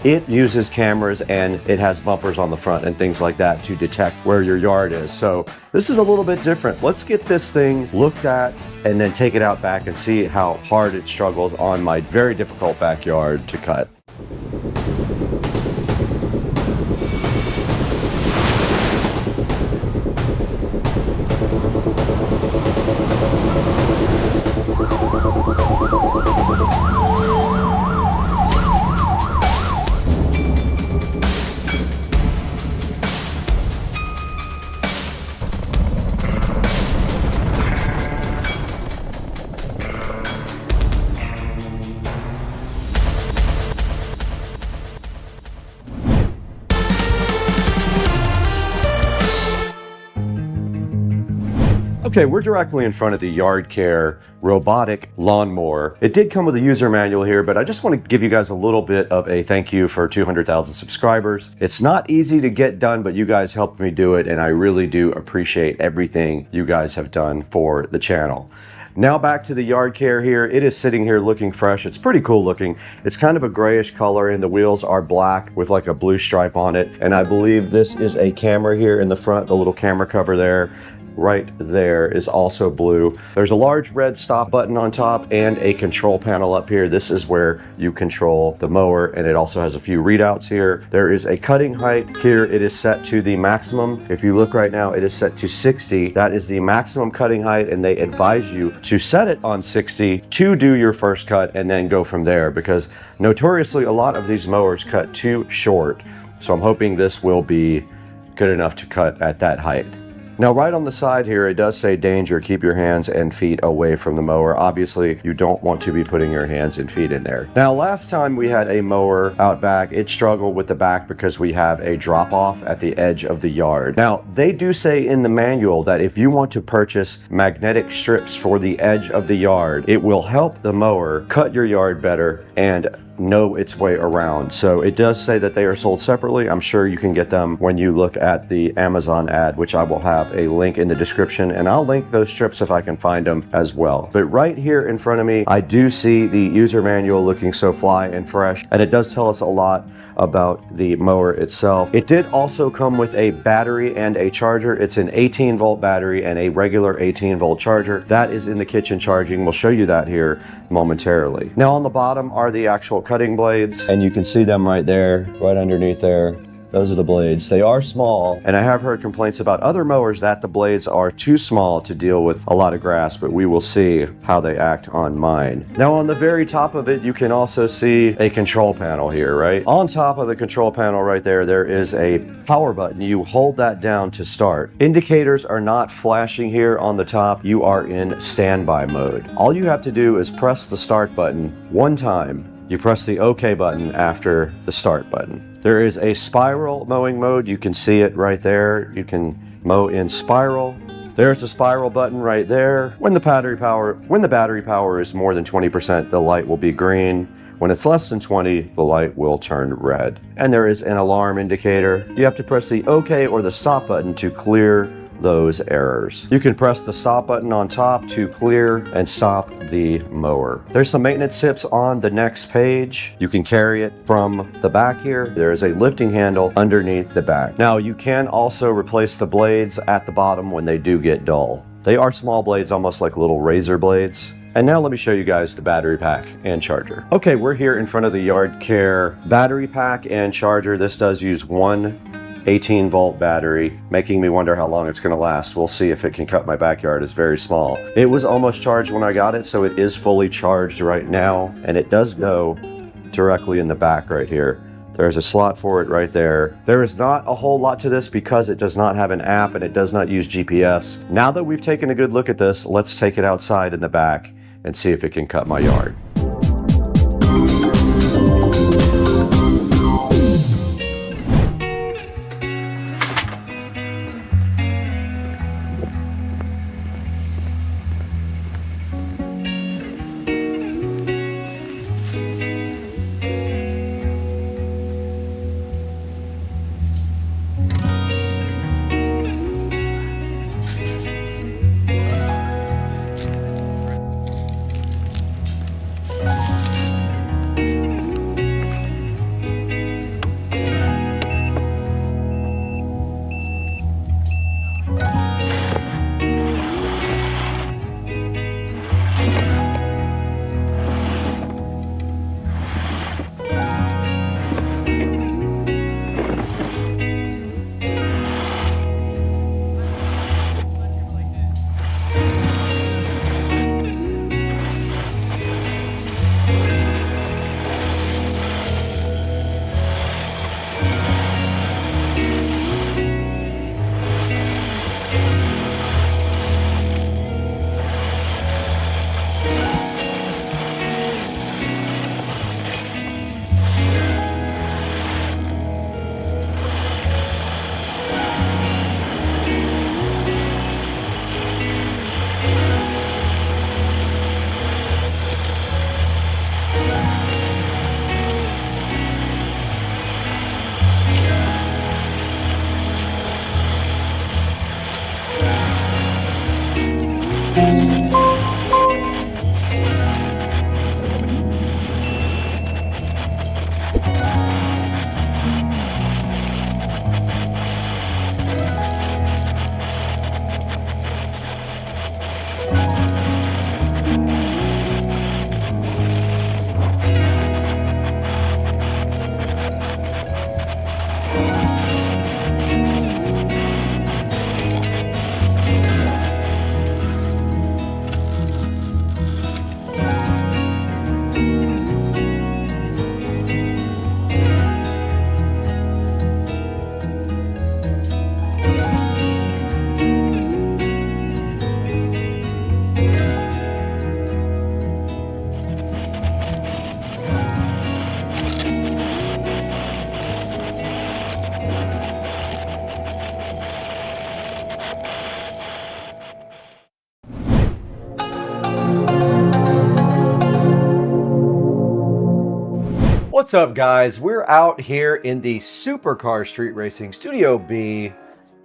S2: It uses cameras and it has bumpers on the front and things like that to detect where your yard is. So this is a little bit different. Let's get this thing looked at and then take it out back and see how hard it struggles on my very difficult backyard to cut. Okay, we're directly in front of the Yard Care robotic lawnmower. It did come with a user manual here, but I just want to give you guys a little bit of a thank you for 200,000 subscribers. It's not easy to get done, but you guys helped me do it, and I really do appreciate everything you guys have done for the channel. Now back to the Yard Care here. It is sitting here looking fresh. It's pretty cool looking. It's kind of a grayish color and the wheels are black with like a blue stripe on it. And I believe this is a camera here in the front, the little camera cover there. Right there is also blue. There's a large red stop button on top and a control panel up here. This is where you control the mower, and it also has a few readouts here. There is a cutting height here. It is set to the maximum. If you look right now, it is set to 60. That is the maximum cutting height, and they advise you to set it on 60 to do your first cut and then go from there, because notoriously a lot of these mowers cut too short. So I'm hoping this will be good enough to cut at that height. Now, right on the side here, it does say danger, keep your hands and feet away from the mower. Obviously, you don't want to be putting your hands and feet in there. Now, last time we had a mower out back, it struggled with the back because we have a drop off at the edge of the yard. Now, they do say in the manual that if you want to purchase magnetic strips for the edge of the yard, it will help the mower cut your yard better and know its way around. So it does say that they are sold separately. I'm sure you can get them when you look at the Amazon ad, which I will have a link in the description, and I'll link those strips if I can find them as well. But right here in front of me, I do see the user manual looking so fly and fresh, and it does tell us a lot about the mower itself. It did also come with a battery and a charger. It's an 18-volt battery and a regular 18-volt charger. That is in the kitchen charging. We'll show you that here momentarily. Now on the bottom are the actual cutting blades, and you can see them right there, right underneath there. Those are the blades. They are small, and I have heard complaints about other mowers that the blades are too small to deal with a lot of grass, but we will see how they act on mine. Now on the very top of it, you can also see a control panel here, right? On top of the control panel right there, there is a power button. You hold that down to start. Indicators are not flashing here on the top. You are in standby mode. All you have to do is press the start button one time. You press the OK button after the start button. There is a spiral mowing mode. You can see it right there. You can mow in spiral. There's the spiral button right there. When the battery power is more than 20%, the light will be green. When it's less than 20, the light will turn red. And there is an alarm indicator. You have to press the OK or the stop button to clear those errors. You can press the stop button on top to clear and stop the mower. There's some maintenance tips on the next page. You can carry it from the back here. There is a lifting handle underneath the back. Now you can also replace the blades at the bottom when they do get dull. They are small blades, almost like little razor blades. And now let me show you guys the battery pack and charger. Okay, we're here in front of the Yard Care battery pack and charger. This does use one
S1: 18-volt battery, making me wonder how long it's going to last. We'll see if it can cut my backyard. It's very small. It was almost charged when I got it, so it is fully charged right now, and it does go directly in the back right here. There's a slot for it right there. There is not a whole lot to this because it does not have an app and it does not use GPS. Now that we've taken a good look at this, let's take it outside in the back and see if it can cut my yard. What's up, guys? We're out here in the Supercar Street Racing Studio B,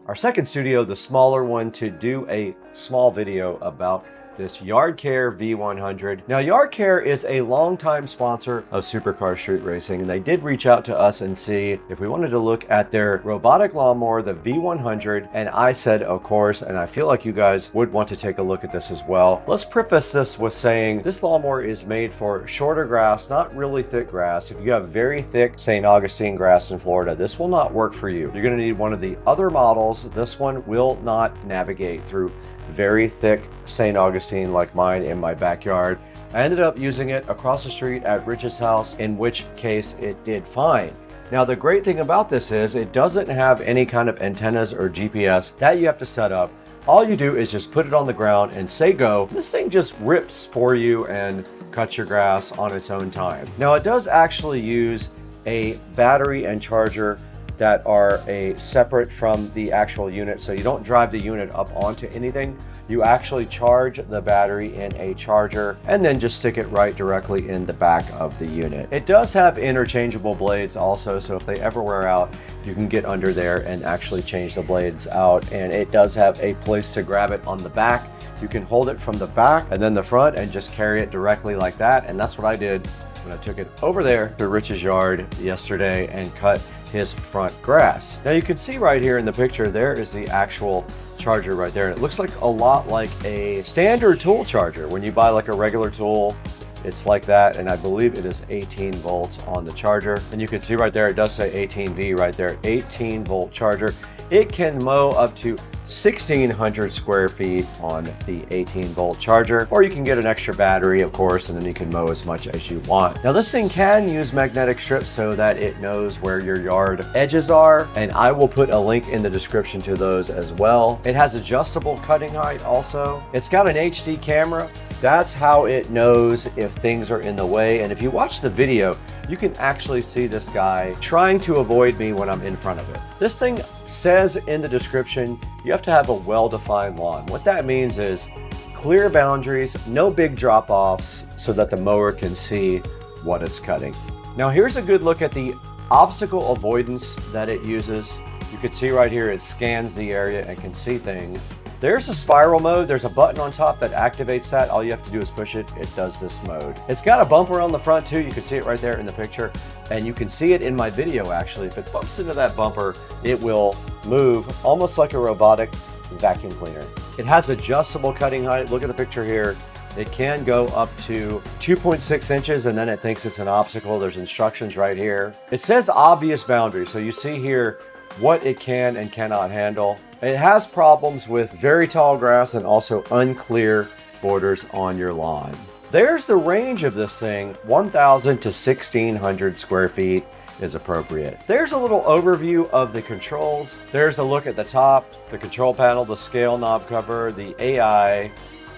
S1: our second studio, the smaller one, to do a small video about this YardCare V100. Now, YardCare is a longtime sponsor of Supercar Street Racing, and they did reach out to us and see if we wanted to look at their robotic lawnmower, the V100, and I said, of course, and I feel like you guys would want to take a look at this as well. Let's preface this with saying this lawnmower is made for shorter grass, not really thick grass. If you have very thick St. Augustine grass in Florida, this will not work for you. You're going to need one of the other models. This one will not navigate through very thick St. Augustine like mine in my backyard. I ended up using it across the street at Rich's house, in which case it did fine. Now, the great thing about this is it doesn't have any kind of antennas or GPS that you have to set up. All you do is just put it on the ground and say go. This thing just rips for you and cuts your grass on its own time. Now, it does actually use a battery and charger that are separate from the actual unit, so you don't drive the unit up onto anything. You actually charge the battery in a charger and then just stick it right directly in the back of the unit. It does have interchangeable blades also, so if they ever wear out, you can get under there and actually change the blades out. And it does have a place to grab it on the back. You can hold it from the back and then the front and just carry it directly like that. And that's what I did when I took it over there to Rich's yard yesterday and cut his front grass. Now, you can see right here in the picture, there is the actual charger right there. And it looks like a lot like a standard tool charger. When you buy like a regular tool,
S2: It's like that, and I believe it is 18 volts on the charger. And you can see right there, it does say 18V right there, 18 volt charger. It can mow up to 1,600 square feet on the 18 volt charger, or you can get an extra battery, of course, and then you can mow as much as you want. Now this thing can use magnetic strips so that it knows where your yard edges are, and I will put a link in the description to those as well. It has adjustable cutting height also. It's got an HD camera. That's how it knows if things are in the way. And if you watch the video, you can actually see this guy trying to avoid me when I'm in front of it. This thing says in the description, you have to have a well-defined lawn. What that means is clear boundaries, no big drop-offs, so that the mower can see what it's cutting. Now here's a good look at the obstacle avoidance that it uses. You can see right here, it scans the area and can see things. There's a spiral mode. There's a button on top that activates that. All you have to do is push it. It does this mode. It's got a bumper on the front too. You can see it right there in the picture. And you can see it in my video actually. If it bumps into that bumper, it will move almost like a robotic vacuum cleaner. It has adjustable cutting height. Look at the picture here. It can go up to 2.6 inches and then it thinks it's an obstacle. There's instructions right here. It says obvious boundaries. So you see here what it can and cannot handle. It has problems with very tall grass and also unclear borders on your lawn. There's the range of this thing, 1,000 to 1,600 square feet is appropriate. There's a little overview of the controls. There's a look at the top, the control panel, the scale knob cover, the AI,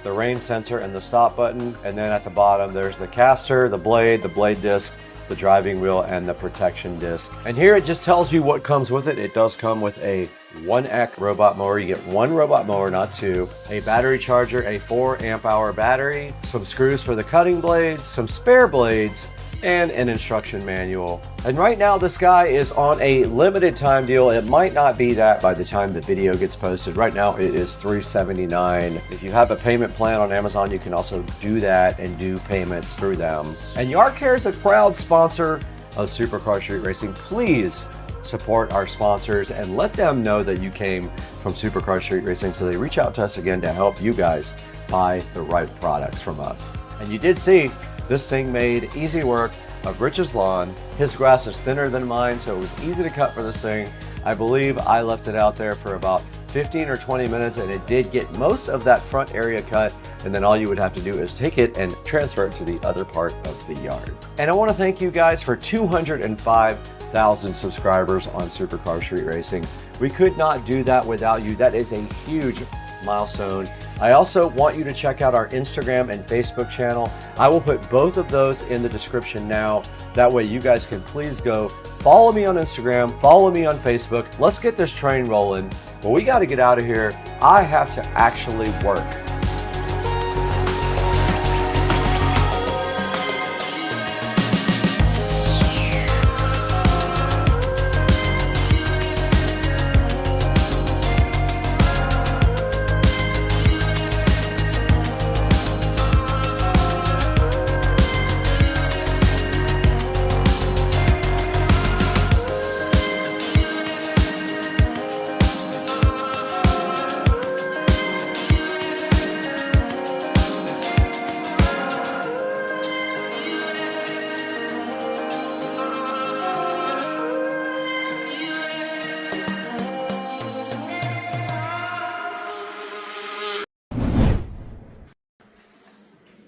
S2: the rain sensor, and the stop button. And then at the bottom, there's the caster, the blade disc, the driving wheel, and the protection disc. And here it just tells you what comes with it. It does come with a 1X robot mower. You get one robot mower, not two. A battery charger, a 4 amp hour battery, some screws for the cutting blades, some spare blades, and an instruction manual. And right now this guy is on a limited time deal. It might not be that by the time the video gets posted. Right now it is $379. If you have a payment plan on Amazon, you can also do that and do payments through them. And Yard Care is a proud sponsor of Supercar Street Racing. Please support our sponsors and let them know that you came from Supercar Street Racing so they reach out to us again to help you guys buy the right products from us. And you did see this thing made easy work of Rich's lawn. His grass is thinner than mine, so it was easy to cut for this thing. I believe I left it out there for about 15 or 20 minutes and it did get most of that front area cut, and then all you would have to do is take it and transfer it to the other part of the yard. And I want to thank you guys for 205,000 subscribers on Supercar Street Racing. We could not do that without you. That is a huge milestone. I also want you to check out our Instagram and Facebook channel. I will put both of those in the description now. That way you guys can please go follow me on Instagram, follow me on Facebook. Let's get this train rolling. But we got to get out of here. I have to actually work.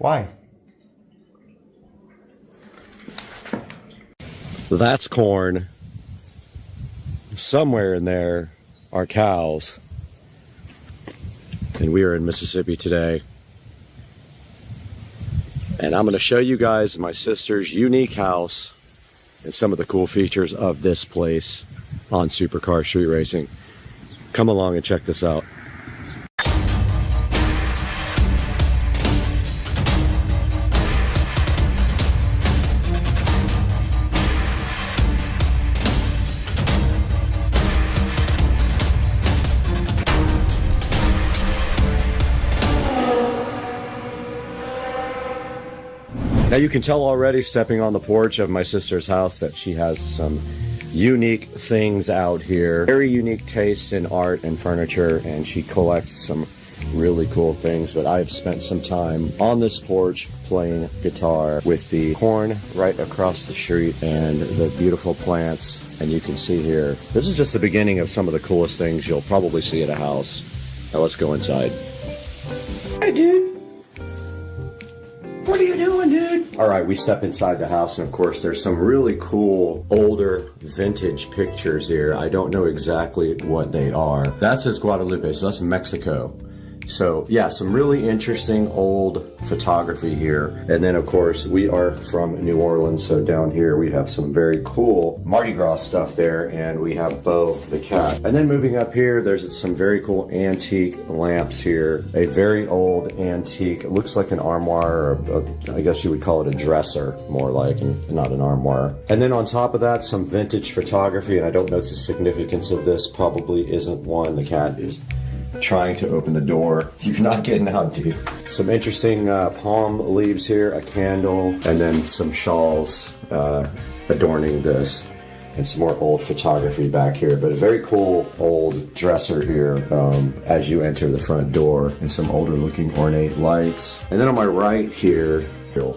S2: Why? That's corn. Somewhere in there are cows. And we are in Mississippi today. And I'm going to show you guys my sister's unique house and some of the cool features of this place on Supercar Street Racing. Come along and check this out. Now you can tell already stepping on the porch of my sister's house that she has some unique things out here. Very unique taste in art and furniture, and she collects some
S1: really cool things, but I've spent some time on this porch playing guitar with the corn right across the street and the beautiful plants. And you can see here, this is just the beginning of some of the coolest things you'll probably see at a house. Now let's go inside. Hey, dude. What are you doing, dude? All right, we step inside the house, and of course, there's some really cool, older, vintage pictures here. I don't know exactly what they are. That says Guadalupe, so that's Mexico. So yeah, some really interesting old photography here. And then of course we are from New Orleans, so down here we have some very cool Mardi Gras stuff there, and we have Bo the cat. And then moving up here, there's some very cool antique lamps here. A very old antique, it looks like an armoire, or I guess you would call it a dresser, more like, and not an armoire. And then on top of that, some vintage photography, and I don't know the significance of this, probably isn't one. The cat is trying to open the door. You're not getting out, dude. Some interesting palm leaves here, a candle, and then some shawls adorning this, and some more old photography back here. But a very cool old dresser here as you enter the front door, and some older looking ornate lights. And then on my right here,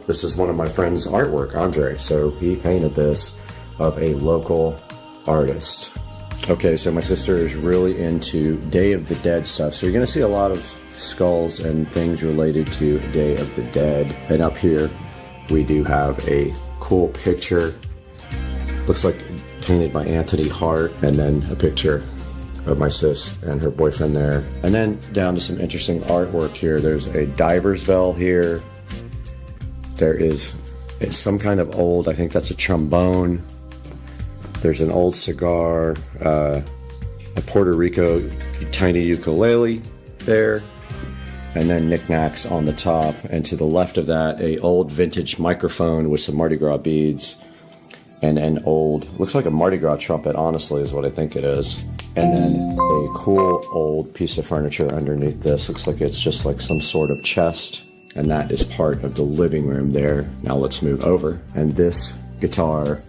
S1: this is one of my friend's artwork, Andre. So he painted this of a local artist. Okay, so my sister is really into Day of the Dead stuff. So you're going to see a lot of skulls and things related to Day of the Dead. And up here, we do have a cool picture. Looks like painted by Anthony Hart. And then a picture of my sis and her boyfriend there. And then down to some interesting artwork here. There's a diver's bell here. There is some kind of old, I think that's a trombone. There's an old cigar, a Puerto Rico tiny ukulele there, and then knickknacks on the top. And to the left of that, a old vintage microphone with some Mardi Gras beads, and an old, looks like a Mardi Gras trumpet, honestly, is what I think it is. And then a cool old piece of furniture underneath this. Looks like it's just like some sort of chest, and that is part of the living room there. Now let's move over. And this guitar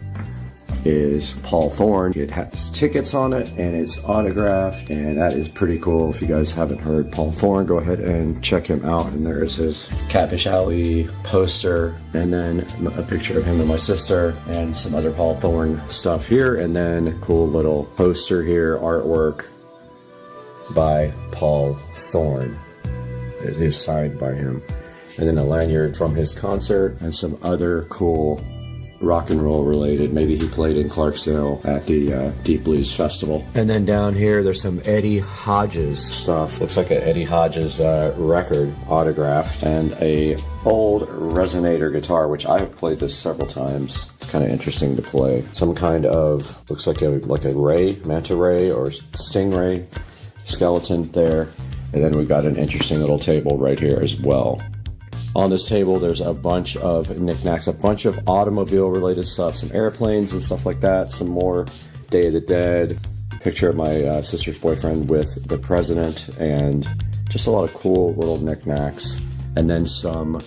S1: is Paul Thorne. It has tickets on it and it's autographed, and that is pretty cool. If you guys haven't heard Paul Thorne, go ahead and check him out. And there is his Catfish Alley poster, and then a picture of him and my sister, and some other Paul Thorne stuff here, and then a cool little poster here, artwork by Paul Thorne. It is signed by him. And then a lanyard from his concert, and some other cool rock and roll related. Maybe he played in Clarksdale at the Deep Blues Festival. And then down here, there's some Eddie Hodges stuff. Looks like an Eddie Hodges record, autographed, and a old resonator guitar, which I have played this several times. It's kind of interesting to play. Some kind of, looks like a ray, manta ray or stingray skeleton there. And then we've got an interesting little table right here as well. On this table, there's a bunch of knickknacks, a bunch of automobile-related stuff, some airplanes and stuff like that, some more Day of the Dead, picture of my sister's boyfriend with the president, and just a lot of cool little knickknacks. And then some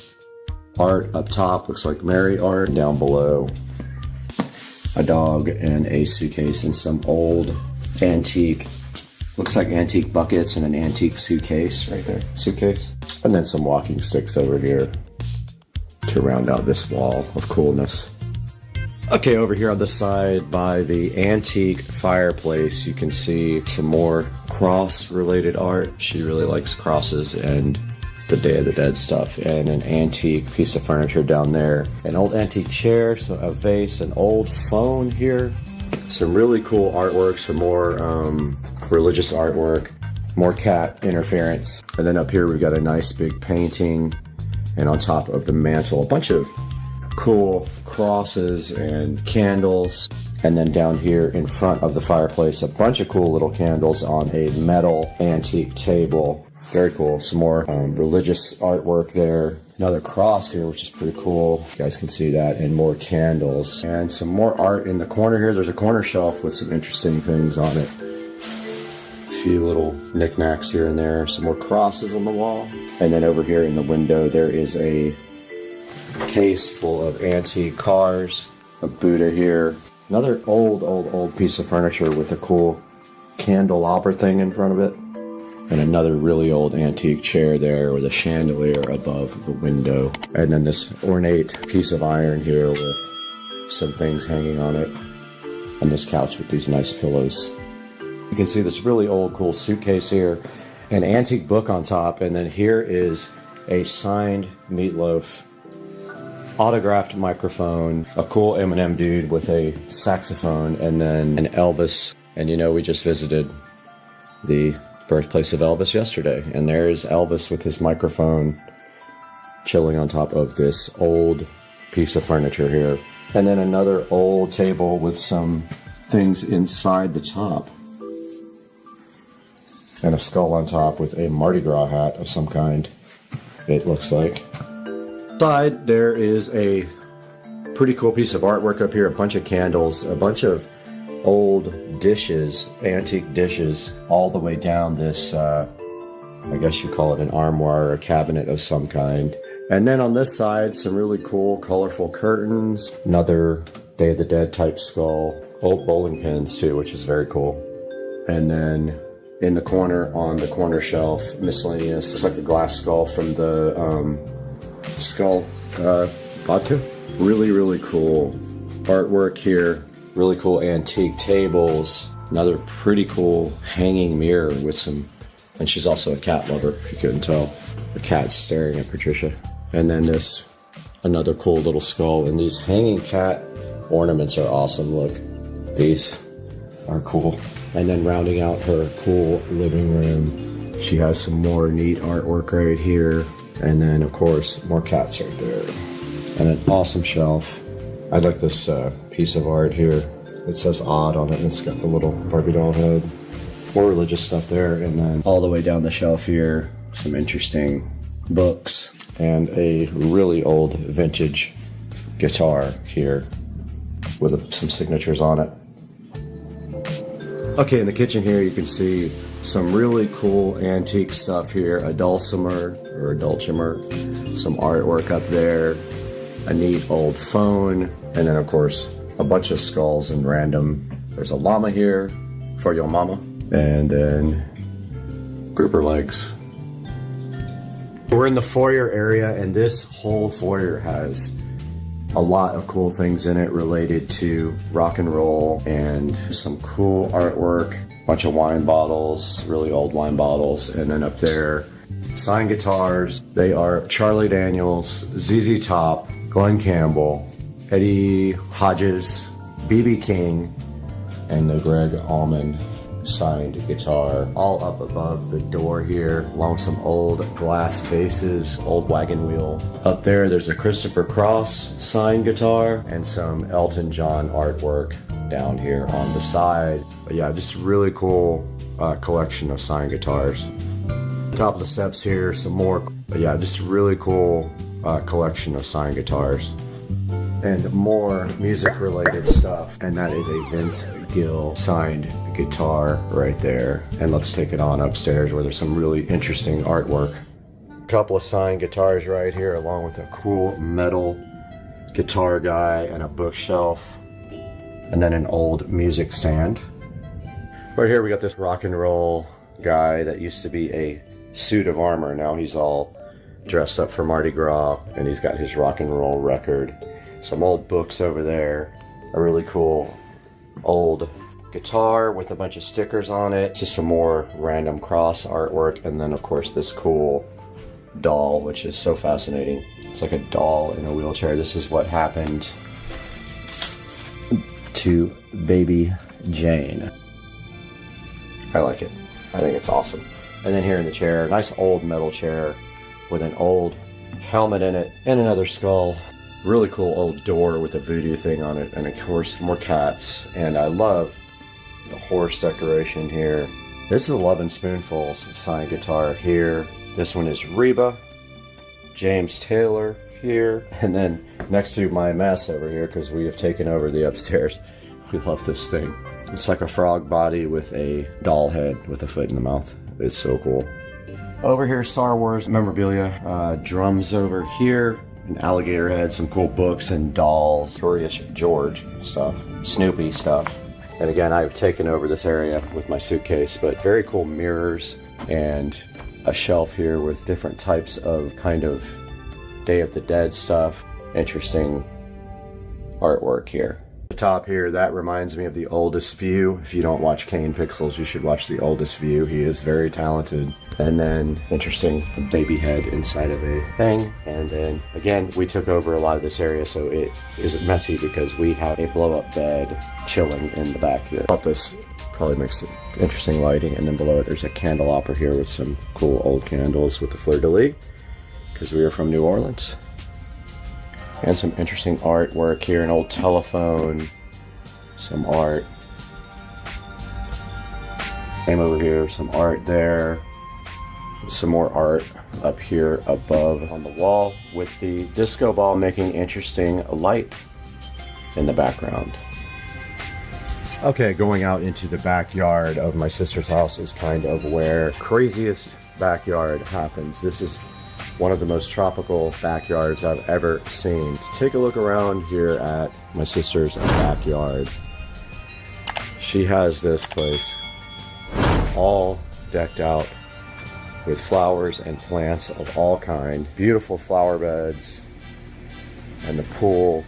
S1: art up top, looks like Mary art. Down below, a dog and a suitcase and some old antique, looks like antique buckets and an antique suitcase right there, suitcase. And then some walking sticks over here to round out this wall of coolness. Okay, over here on the side by the antique fireplace, you can see some more cross-related art. She really likes crosses and the Day of the Dead stuff. And an antique piece of furniture down there. An old antique chair, so a vase, an old phone here. Some really cool artwork, some more religious artwork. More cat interference. And then up here we've got a nice big painting, and on top of the mantle a bunch of cool crosses and candles. And then down here in front of the fireplace, a bunch of cool little candles on a metal antique table. Very cool. Some more religious artwork there. Another cross here, which is pretty cool. You guys can see that. And more candles. And some more art in the corner here. There's a corner shelf with some interesting things on it. Few little knickknacks here and there, some more crosses on the wall. And then over here in the window there is a case full of antique cars, a Buddha here, another old piece of furniture with a cool candelabra thing in front of it. And another really old antique chair there with a chandelier above the window. And then this ornate piece of iron here with some things hanging on it. And this couch with these nice pillows. You can see this really old cool suitcase here. An antique book on top. And then here is a signed Meatloaf autographed microphone, a cool Eminem dude with a saxophone, and then an Elvis. And you know, we just visited the birthplace of Elvis yesterday, and there's Elvis with his microphone chilling on top of this old piece of furniture here. And then another old table with some things inside the top. And a skull on top with a Mardi Gras hat of some kind, it looks like. Side, there is a pretty cool piece of artwork up here, a bunch of candles, a bunch of old dishes, antique dishes, all the way down this, I guess you call it an armoire or a cabinet of some kind. And then on this side, some really cool, colorful curtains, another Day of the Dead type skull, old bowling pins too, which is very cool. And then in the corner, on the corner shelf, miscellaneous, looks like a glass skull from the Skull vodka. Really, really cool artwork here. Really cool antique tables. Another pretty cool hanging mirror with some, and she's also a cat lover, if you couldn't tell. The cat's staring at Patricia. And then this, another cool little skull. And these hanging cat ornaments are awesome. Look, these are cool. And then rounding out her cool living room, she has some more neat artwork right here. And then, of course, more cats right there. And an awesome shelf. I like this piece of art here. It says odd on it, and it's got the little Barbie doll head. More religious stuff there. And then all the way down the shelf here, some interesting books. And a really old vintage guitar here with some signatures on it. Okay, in the kitchen here, you can see some really cool antique stuff here. A dulcimer, or a dulcimer. Some artwork up there. A neat old phone. And then, of course, a bunch of skulls and random. There's a llama here for your mama. And then grouper legs. We're in the foyer area, and this whole foyer has a lot of cool things in it related to rock and roll and some cool artwork. Bunch of wine bottles, really old wine bottles. And then up there, signed guitars. They are Charlie Daniels, ZZ Top, Glenn Campbell, Eddie Hodges, B.B. King, and the Greg Allman signed guitar, all up above the door here, along with some old glass vases, old wagon wheel. Up there, there's a Christopher Cross signed guitar and some Elton John artwork down here on the side. But yeah, just a really cool collection of signed guitars. Top of the steps here, some more. But yeah, just a really cool collection of signed guitars. And more music-related stuff. And that is a Vince Gill signed guitar right there. And let's take it on upstairs where there's some really interesting artwork. A couple of signed guitars right here, along with a cool metal guitar guy and a bookshelf. And then an old music stand. Right here we got this rock and roll guy that used to be a suit of armor. Now he's all dressed up for Mardi Gras, and he's got his rock and roll record. Some old books over there. A really cool old guitar with a bunch of stickers on it. Just some more random cross artwork. And then, of course, this cool doll, which is so fascinating. It's like a doll in a wheelchair. This is what happened to baby Jane. I like it. I think it's awesome. And then here in the chair, nice old metal chair with an old helmet in it and another skull. Really cool old door with a voodoo thing on it, and of course more cats. And I love the horse decoration here. This is 11 Spoonfuls signed guitar here. This one is Reba, James Taylor here, and then next to my mess over here, because we have taken over the upstairs. We love this thing. It's like a frog body with a doll head with a foot in the mouth. It's so cool. Over here, Star Wars memorabilia, drums over here. An alligator head, some cool books and dolls, Curious George stuff, Snoopy stuff. And again, I've taken over this area with my suitcase, but very cool mirrors and a shelf here with different types of kind of Day of the Dead stuff. Interesting artwork here. The top here, that reminds me of the Oldest View. If you don't watch Kane Pixels, you should watch the Oldest View. He is very talented. And then interesting baby head inside of a thing. And then again, we took over a lot of this area, so it isn't messy because we have a blow-up bed chilling in the back here. I thought this probably makes it interesting lighting. And then below it, there's a candelabra here with some cool old candles with the fleur-de-lis because we are from New Orleans. And some interesting artwork here, an old telephone, some art. Same over here, some art there. Some more art up here above on the wall with the disco ball making interesting light in the background. Okay, going out into the backyard of my sister's house is kind of where craziest backyard happens. This is one of the most tropical backyards I've ever seen. Take a look around here at my sister's backyard. She has this place all decked out with flowers and plants of all kind. Beautiful flower beds and the pool.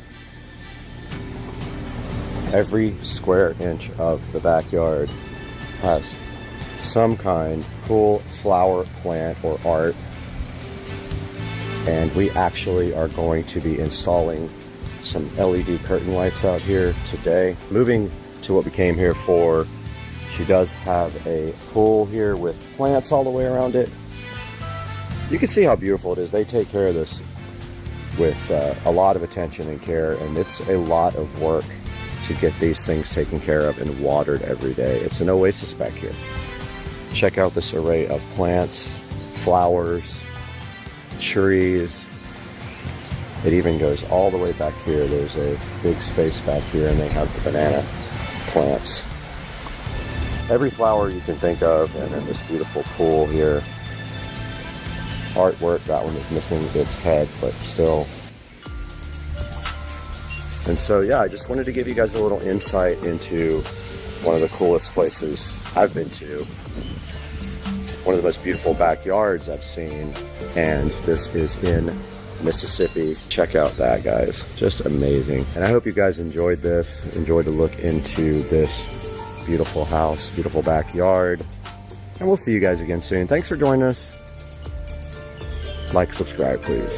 S1: Every square inch of the backyard has some kind of cool flower, plant, or art. And we actually are going to be installing some LED curtain lights out here today. Moving to what we came here for, she does have a pool here with plants all the way around it. You can see how beautiful it is. They take care of this with a lot of attention and care, and it's a lot of work to get these things taken care of and watered every day. It's an oasis back here. Check out this array of plants, flowers, trees. It even goes all the way back here. There's a big space back here, and they have the banana plants. Every flower you can think of, and then this beautiful pool here. Artwork, that one is missing its head, but still. And so yeah, I just wanted to give you guys a little insight into one of the coolest places I've been to. One of the most beautiful backyards I've seen, and this is in Mississippi. Check out that, guys. Just amazing. And I hope you guys enjoyed this, enjoyed a look into this beautiful house, beautiful backyard. And we'll see you guys again soon. Thanks for joining us. Like, subscribe, please.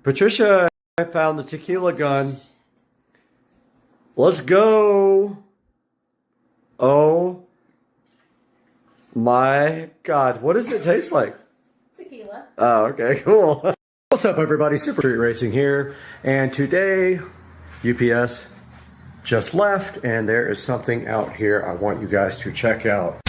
S1: Patricia, I found the tequila gun. Let's go. Oh my God. What does it taste like?
S9: Tequila.
S1: Oh, okay, cool. What's up, everybody? Super Street Racing here. And today, UPS just left, and there is something out here I want you guys to check out.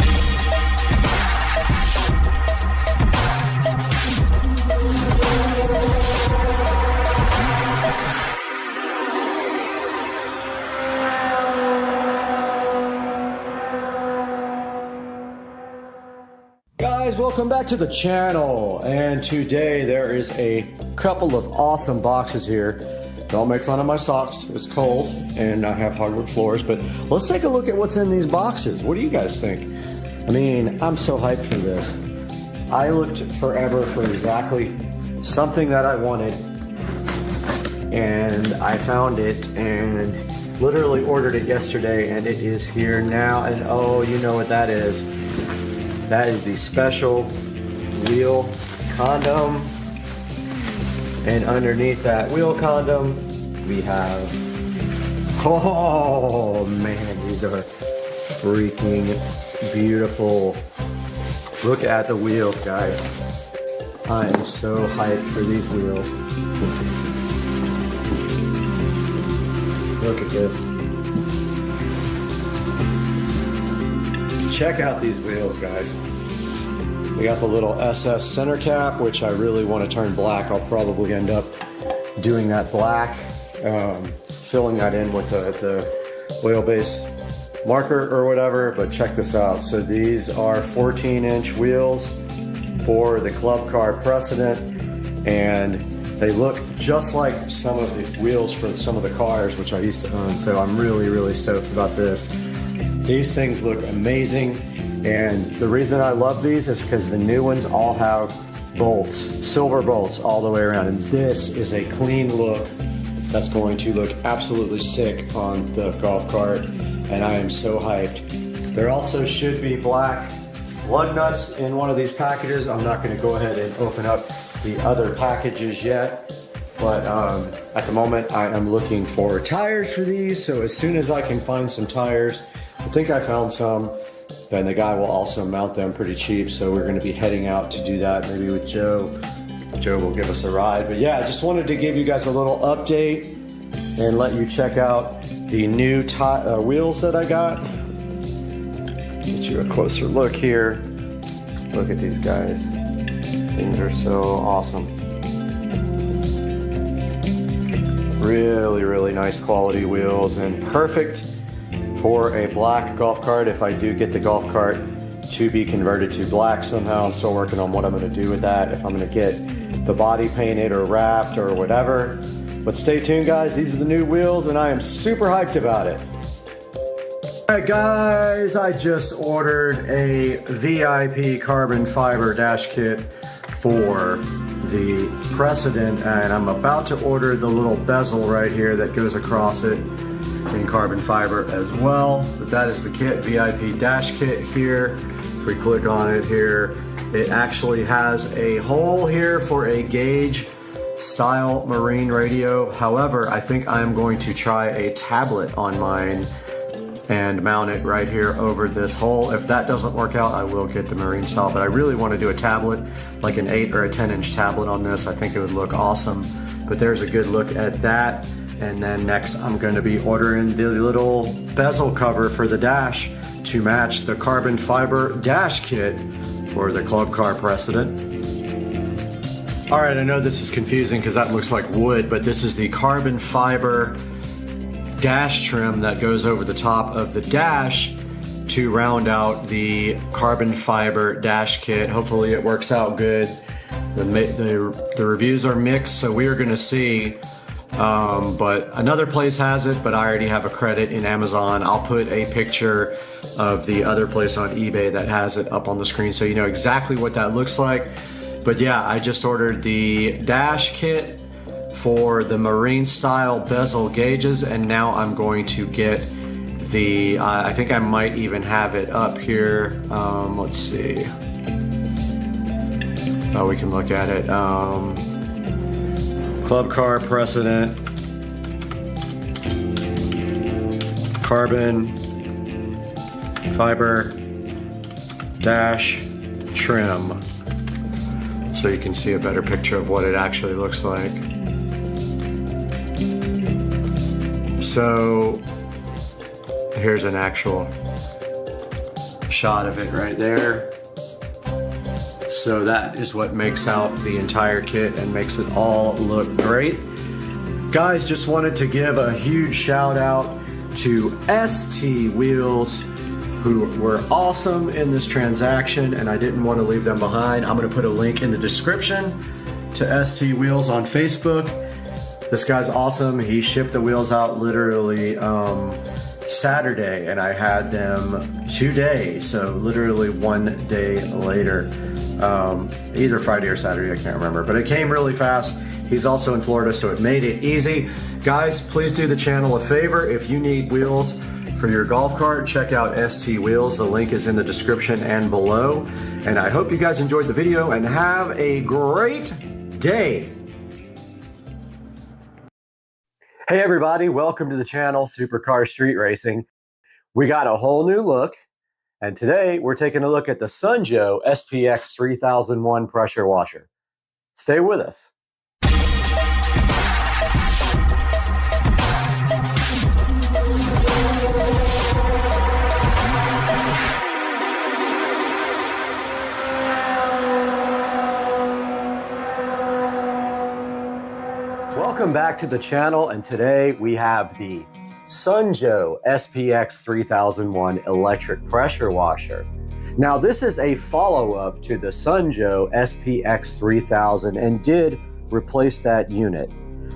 S1: Guys, welcome back to the channel, and today there is a couple of awesome boxes here. Don't make fun of my socks, it's cold and I have hardwood floors, but let's take a look at what's in these boxes. What do you guys think? I mean, I'm so hyped for this. I looked forever for exactly something that I wanted, and I found it and literally ordered it yesterday, and it is here now. And oh, you know what that is. That is the special wheel condom. And underneath that wheel condom, we have, oh man, these are freaking beautiful. Look at the wheels, guys. I am so hyped for these wheels. Look at this. Check out these wheels, guys. We got the little SS center cap, which I really want to turn black. I'll probably end up doing that black, filling that in with the wheelbase marker or whatever, but check this out. So these are 14-inch wheels for the Club Car Precedent, and
S2: They look just like some of the wheels for some of the cars, which I used to own, so I'm really, really stoked about this. These things look amazing, and the reason I love these is because the new ones all have bolts, silver bolts all the way around, and this is a clean look that's going to look absolutely sick on the golf cart, and I am so hyped. There also should be black lug nuts in one of these packages. I'm not going to go ahead and open up the other packages yet, but at the moment I am looking for tires for these, so as soon as I can find some tires, I think I found some, then the guy will also mount them pretty cheap, so we're going to be heading out to do that, maybe with Joe. Joe will give us a ride. But yeah, I just wanted to give you guys a little update and let you check out the new wheels that I got. Get you a closer look here. Look at these guys. Things are so awesome. Really, really nice quality wheels and perfect for a black golf cart if I do get the golf cart to be converted to black somehow. I'm still working on what I'm going to do with that, if I'm going to get the body painted or wrapped or whatever. But stay tuned, guys. These are the new wheels and I am super hyped about it. Alright guys, I just ordered a VIP carbon fiber dash kit for the Precedent, and I'm about to order the little bezel right here that goes across it in carbon fiber as well. But that is the kit, VIP dash kit here. If we click on it here, it actually has a hole here for a gauge style marine radio. However, I think I'm going to try a tablet on mine and mount it right here over this hole. If that doesn't work out, I will get the marine style, but I really want to do a tablet, like an 8 or a 10-inch tablet on this. I think it would look awesome. But there's a good look at that. And then next I'm going to be ordering the little bezel cover for the dash to match the carbon fiber dash kit for the Club Car Precedent. All right, I know this is confusing because that looks like wood, but this is the carbon fiber dash trim that goes over the top of the dash to round out the carbon fiber dash kit. Hopefully it works out good. The reviews are mixed, so we are going to see. But another place has it, but I already have a credit in Amazon. I'll put a picture of the other place on eBay that has it up on the screen so you know exactly what that looks like. But yeah, I just ordered the dash kit for the marine style bezel gauges, and now I'm going to get the, I think I might even have it up here. Let's see. Oh, we can look at it. Club Car Precedent, carbon fiber dash trim, so you can see a better picture of what it actually looks like. So here's an actual shot of it right there. So that is what makes out the entire kit and makes it all look great. Guys, just wanted to give a huge shout out to ST Wheels, who were awesome in this transaction, and I didn't want to leave them behind. I'm going to put a link in the description to ST Wheels on Facebook. This guy's awesome. He shipped the wheels out literally Saturday, and I had them 2 days, so literally 1 day later. Either Friday or Saturday, I can't remember, but it came really fast. He's also in Florida, so it made it easy. Guys, please do the channel a favor. If you need wheels for your golf cart, check out ST Wheels. The link is in the description and below. And I hope you guys enjoyed the video and have a great day. Hey everybody, welcome to the channel, Supercar Street Racing. We got a whole new look, and today we're taking a look at the Sunjoe SPX 3001 pressure washer. Stay with us. Welcome back to the channel, and today we have the Sunjoe SPX 3001 electric pressure washer. Now this is a follow-up to the Sunjoe SPX 3000 and did replace that unit.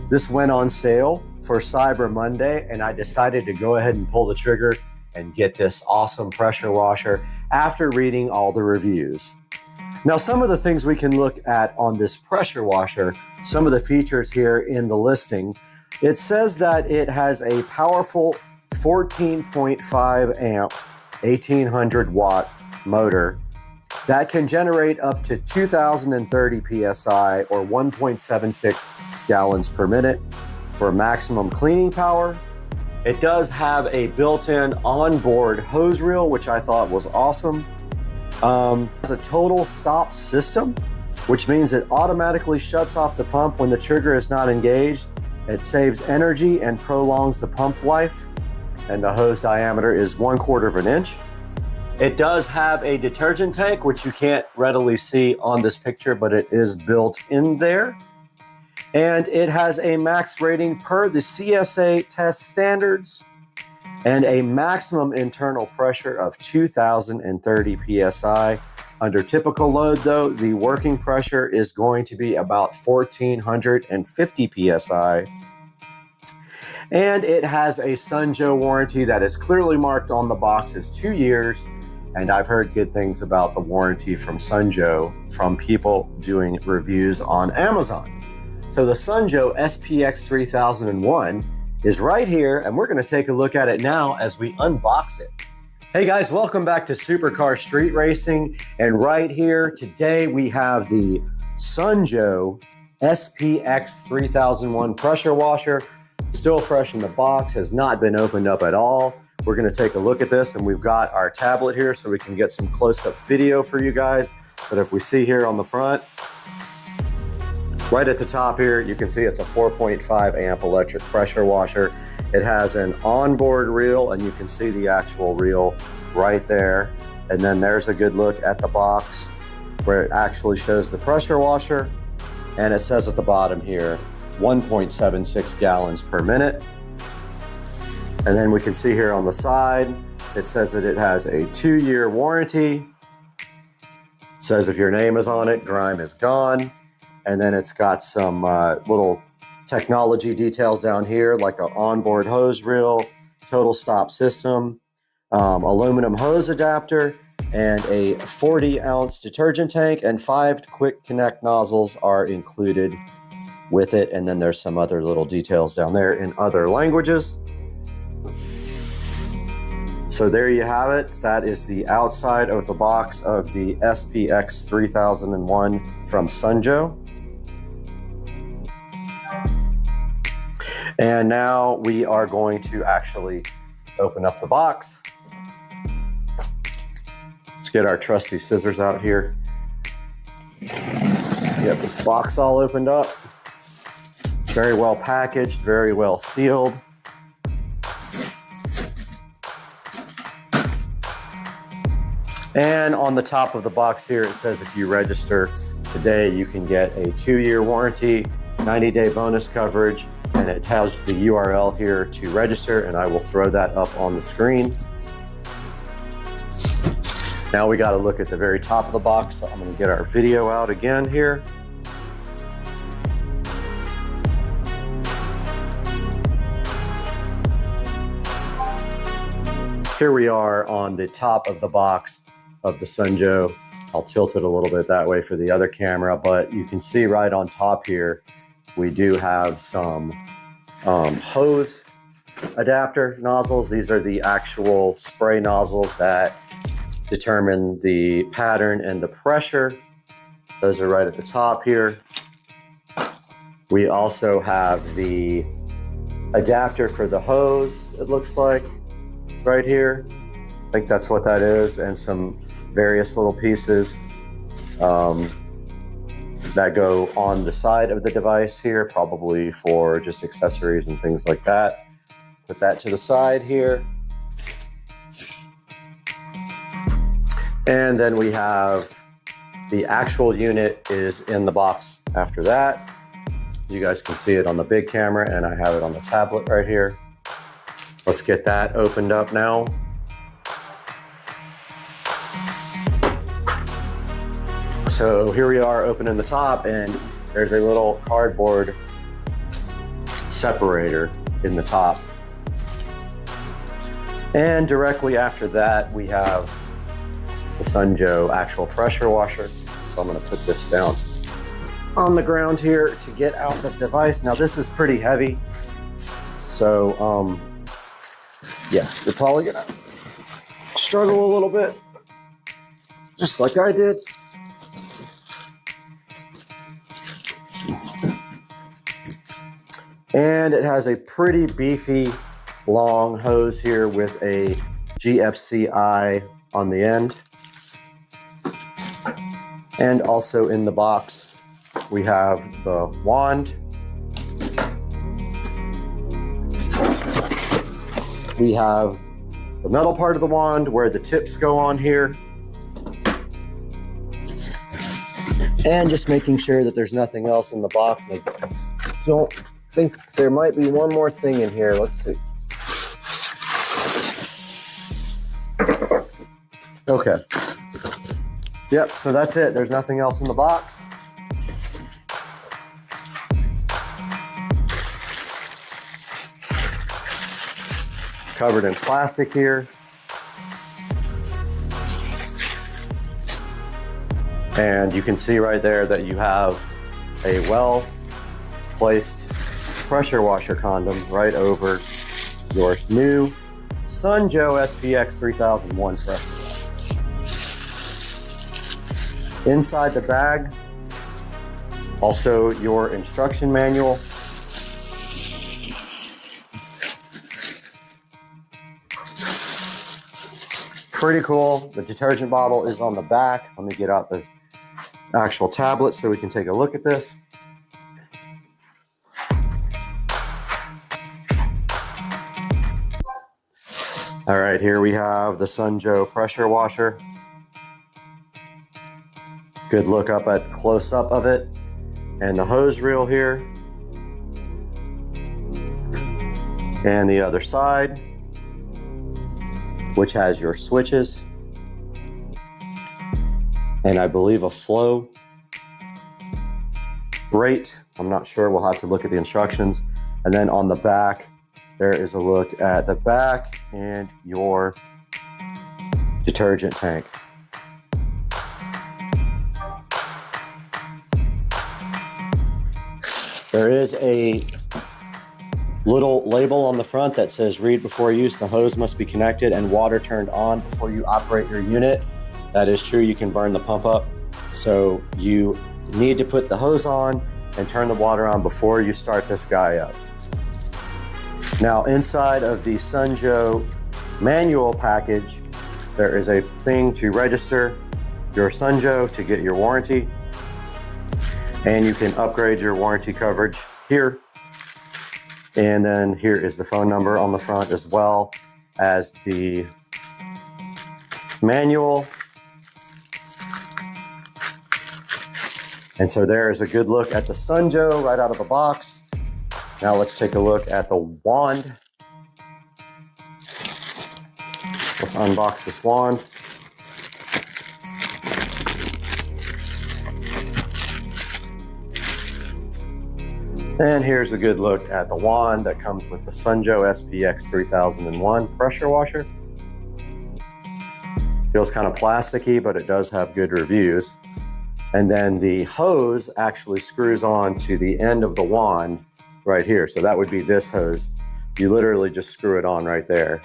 S2: This went on sale for Cyber Monday, and I decided to go ahead and pull the trigger and get this awesome pressure washer after reading all the reviews. Now, some of the things we can look at on this pressure washer, some of the features here in the listing, it says that it has a powerful 14.5 amp, 1800 watt motor that can generate up to 2030 PSI or 1.76 gallons per minute for maximum cleaning power. It does have a built-in onboard hose reel, which I thought was awesome. It's a total stop system, which means it automatically shuts off the pump when the trigger is not engaged. It saves energy and prolongs the pump life, and the hose diameter is 1/4 inch. It does have a detergent tank, which you can't readily see on this picture, but it is built in there. And it has a max rating per the CSA test standards and a maximum internal pressure of 2030 PSI. Under typical load, though, the working pressure is going to be about 1450 PSI. And it has a Sunjo warranty that is clearly marked on the box as 2 years. And I've heard good things about the warranty from Sunjo from people doing reviews on Amazon. So the Sunjo SPX 3001 is right here, and we're going to take a look at it now as we unbox it. Hey guys, welcome back to Supercar Street Racing. And right here today we have the Sunjo SPX 3001 pressure washer. Still fresh in the box, has not been opened up at all. We're going to take a look at this, and we've got our tablet here so we can get some close-up video for you guys. But if we see here on the front, right at the top here, you can see it's a 4.5 amp electric pressure washer. It has an onboard reel, and you can see the actual reel right there. And then there's a good look at the box where it actually shows the pressure washer. And it says at the bottom here, 1.76 gallons per minute. And then we can see here on the side, it says that it has a 2-year warranty. It says if your name is on it, grime is gone. And then it's got some little technology details down here, like an onboard hose reel, total stop system, aluminum hose adapter, and a 40-ounce detergent tank, and 5 quick connect nozzles are included with it. And then there's some other little details down there in other languages. So there you have it. That is the outside of the box of the SPX 3001 from Sunjo. And now we are going to actually open up the box. Let's get our trusty scissors out here. Get this box all opened up. Very well packaged, very well sealed. And on the top of the box here, it says if you register today, you can get a 2-year warranty, 90-day bonus coverage, and it has the URL here to register, and I will throw that up on the screen. Now we got to look at the very top of the box, so I'm going to get our video out again here. Here we are on the top of the box of the Sunjo. I'll tilt it a little bit that way for the other camera, but you can see right on top here, we do have some hose adapter nozzles. These are the actual spray nozzles that determine the pattern and the pressure. Those are right at the top here. We also have the adapter for the hose, it looks like, right here. I think that's what that is, and some various little pieces that go on the side of the device here, probably for just accessories and things like that. Put that to the side here. And then we have the actual unit is in the box after that. You guys can see it on the big camera, and I have it on the tablet right here. Let's get that opened up now. So here we are opening the top, and there's a little cardboard separator in the top. And directly after that, we have the Sunjoe actual pressure washer. So I'm gonna put this down on the ground here to get out the device. Now this is pretty heavy. So yeah, you're probably gonna struggle a little bit, just like I did. And it has a pretty beefy long hose here with a GFCI on the end. And also in the box, we have the wand. We have the metal part of the wand where the tips go on here. And just making sure that there's nothing else in the box. I don't think there might be one more thing in here. Let's see. Okay. Yep, so that's it. There's nothing else in the box. Covered in plastic here. And you can see right there that you have a well-placed pressure washer condom right over your new Sunjoe SPX 3001 pressure washer. Inside the bag, also your instruction manual. Pretty cool. The detergent bottle is on the back. Let me get out the actual tablet so we can take a look at this. All right, here we have the Sunjoe pressure washer. Good look up at close up of it. And the hose reel here. And the other side, which has your switches. And I believe a flow rate. I'm not sure, we'll have to look at the instructions. And then on the back, there is a look at the back and your detergent tank. There is a little label on the front that says read before use, the hose must be connected and water turned on before you operate your unit. That is true, you can burn the pump up. So you need to put the hose on and turn the water on before you start this guy up. Now inside of the Sunjoe manual package, there is a thing to register your Sunjoe to get your warranty. And you can upgrade your warranty coverage here. And then here is the phone number on the front as well as the manual. And so there is a good look at the Sunjoe right out of the box. Now let's take a look at the wand. Let's unbox this wand. And here's a good look at the wand that comes with the Sunjoe SPX 3001 pressure washer. Feels kind of plasticky, but it does have good reviews. And then the hose actually screws on to the end of the wand right here. So that would be this hose. You literally just screw it on right there.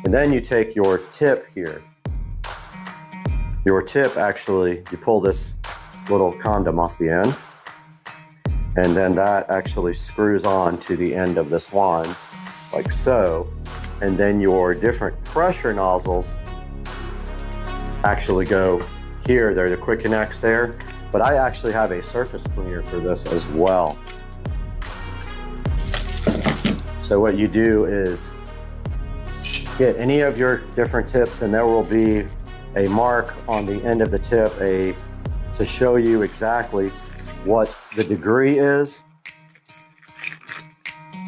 S2: And then you take your tip here. Your tip actually, you pull this little condom off the end. And then that actually screws on to the end of this wand, like so. And then your different pressure nozzles actually go here. They're the quick connects there. But I actually have a surface cleaner for this as well. So what you do is get any of your different tips, and there will be a mark on the end of the tip to show you exactly what the degree is.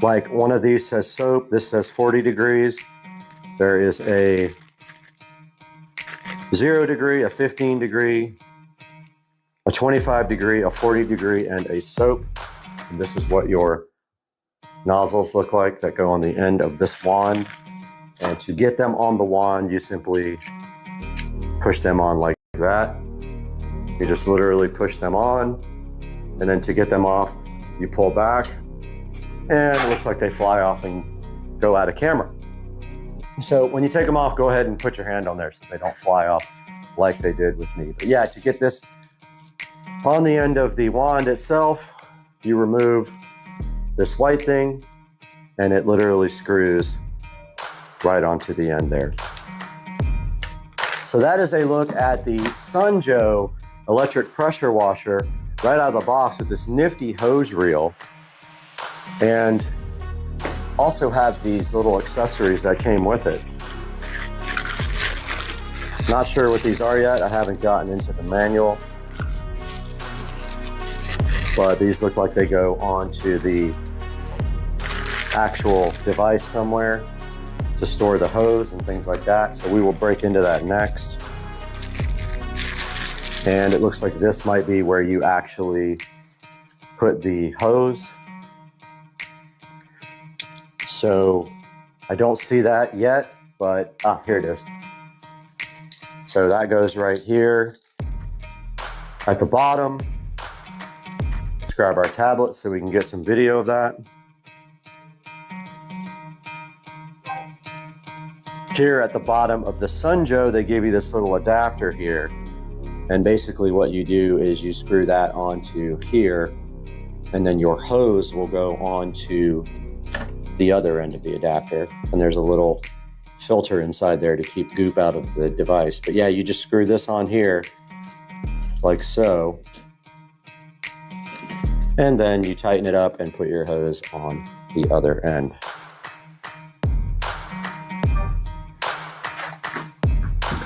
S2: Like one of these says soap, this says 40 degrees. There is a 0 degree, a 15 degree, a 25 degree, a 40 degree, and a soap. And this is what your nozzles look like that go on the end of this wand. And to get them on the wand, you simply push them on like that. You just literally push them on. And then to get them off, you pull back. And it looks like they fly off and go out of camera. So when you take them off, go ahead and put your hand on there so they don't fly off like they did with me. But yeah, to get this on the end of the wand itself, you remove this white thing and it literally screws right onto the end there. So that is a look at the Sunjoe electric pressure washer right out of the box with this nifty hose reel. And also have these little accessories that came with it. Not sure what these are yet. I haven't gotten into the manual. But these look like they go onto the actual device somewhere to store the hose and things like that. So we will break into that next. And it looks like this might be where you actually put the hose. So I don't see that yet, but here it is. So that goes right here at the bottom. Let's grab our tablet so we can get some video of that. Here at the bottom of the Sunjoe, they give you this little adapter here. And basically what you do is you screw that onto here, and then your hose will go onto the other end of the adapter. And there's a little filter inside there to keep goop out of the device. But yeah, you just screw this on here like so. And then you tighten it up and put your hose on the other end.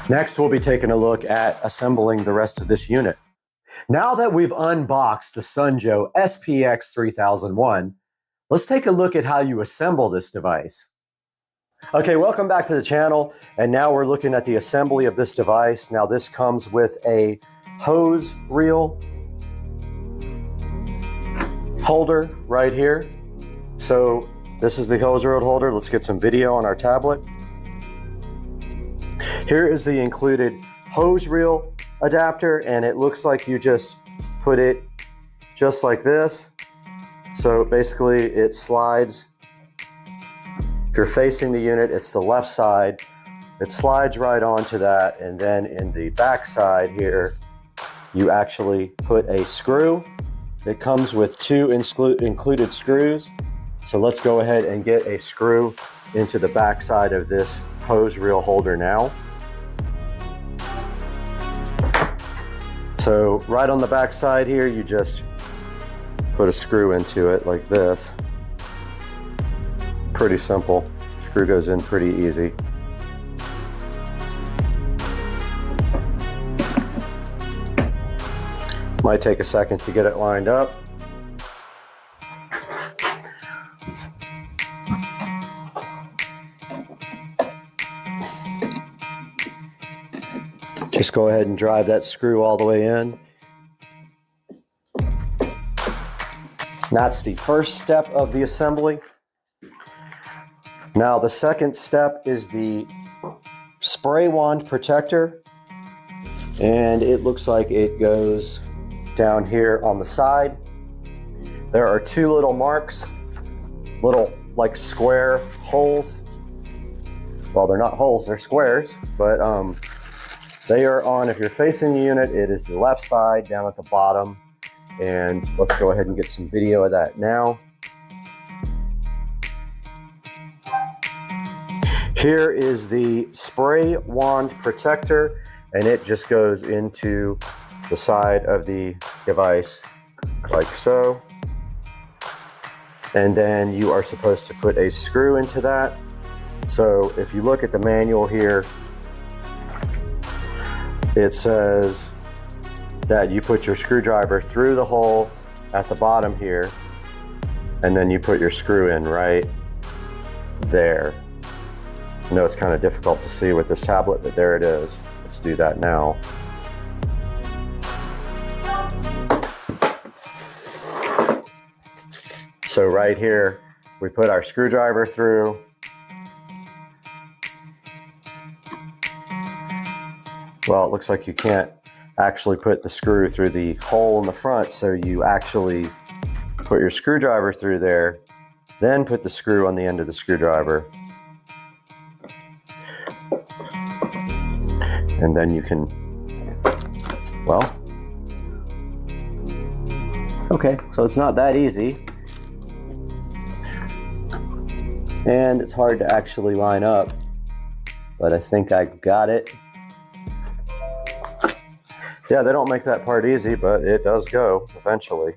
S2: Next, we'll be taking a look at assembling the rest of this unit. Now that we've unboxed the Sunjoe SPX 3001, let's take a look at how you assemble this device. Okay, welcome back to the channel. And now we're looking at the assembly of this device. Now this comes with a hose reel holder right here. So this is the hose reel holder. Let's get some video on our tablet. Here is the included hose reel adapter, and it looks like you just put it just like this. So basically it slides. If you're facing the unit, it's the left side. It slides right onto that, and then in the back side here, you actually put a screw. It comes with two included screws. So let's go ahead and get a screw into the back side of this hose reel holder now. So right on the back side here, you just put a screw into it like this. Pretty simple. Screw goes in pretty easy. Might take a second to get it lined up. Just go ahead and drive that screw all the way in. That's the first step of the assembly. Now the second step is the spray wand protector, and it looks like it goes down here on the side. There are two little marks, little like square holes. Well, they're not holes, they're squares, but they are on, if you're facing the unit, it is the left side down at the bottom. And let's go ahead and get some video of that now. Here is the spray wand protector, and it just goes into the side of the device like so. And then you are supposed to put a screw into that. So if you look at the manual here, it says that you put your screwdriver through the hole at the bottom here, and then you put your screw in right there. I know it's kind of difficult to see with this tablet, but there it is. Let's do that now. So right here, we put our screwdriver through. Well, it looks like you can't actually put the screw through the hole in the front, so you actually put your screwdriver through there, then put the screw on the end of the screwdriver. And then you can, well, okay, so it's not that easy. And it's hard to actually line up, but I think I got it. Yeah, they don't make that part easy, but it does go eventually.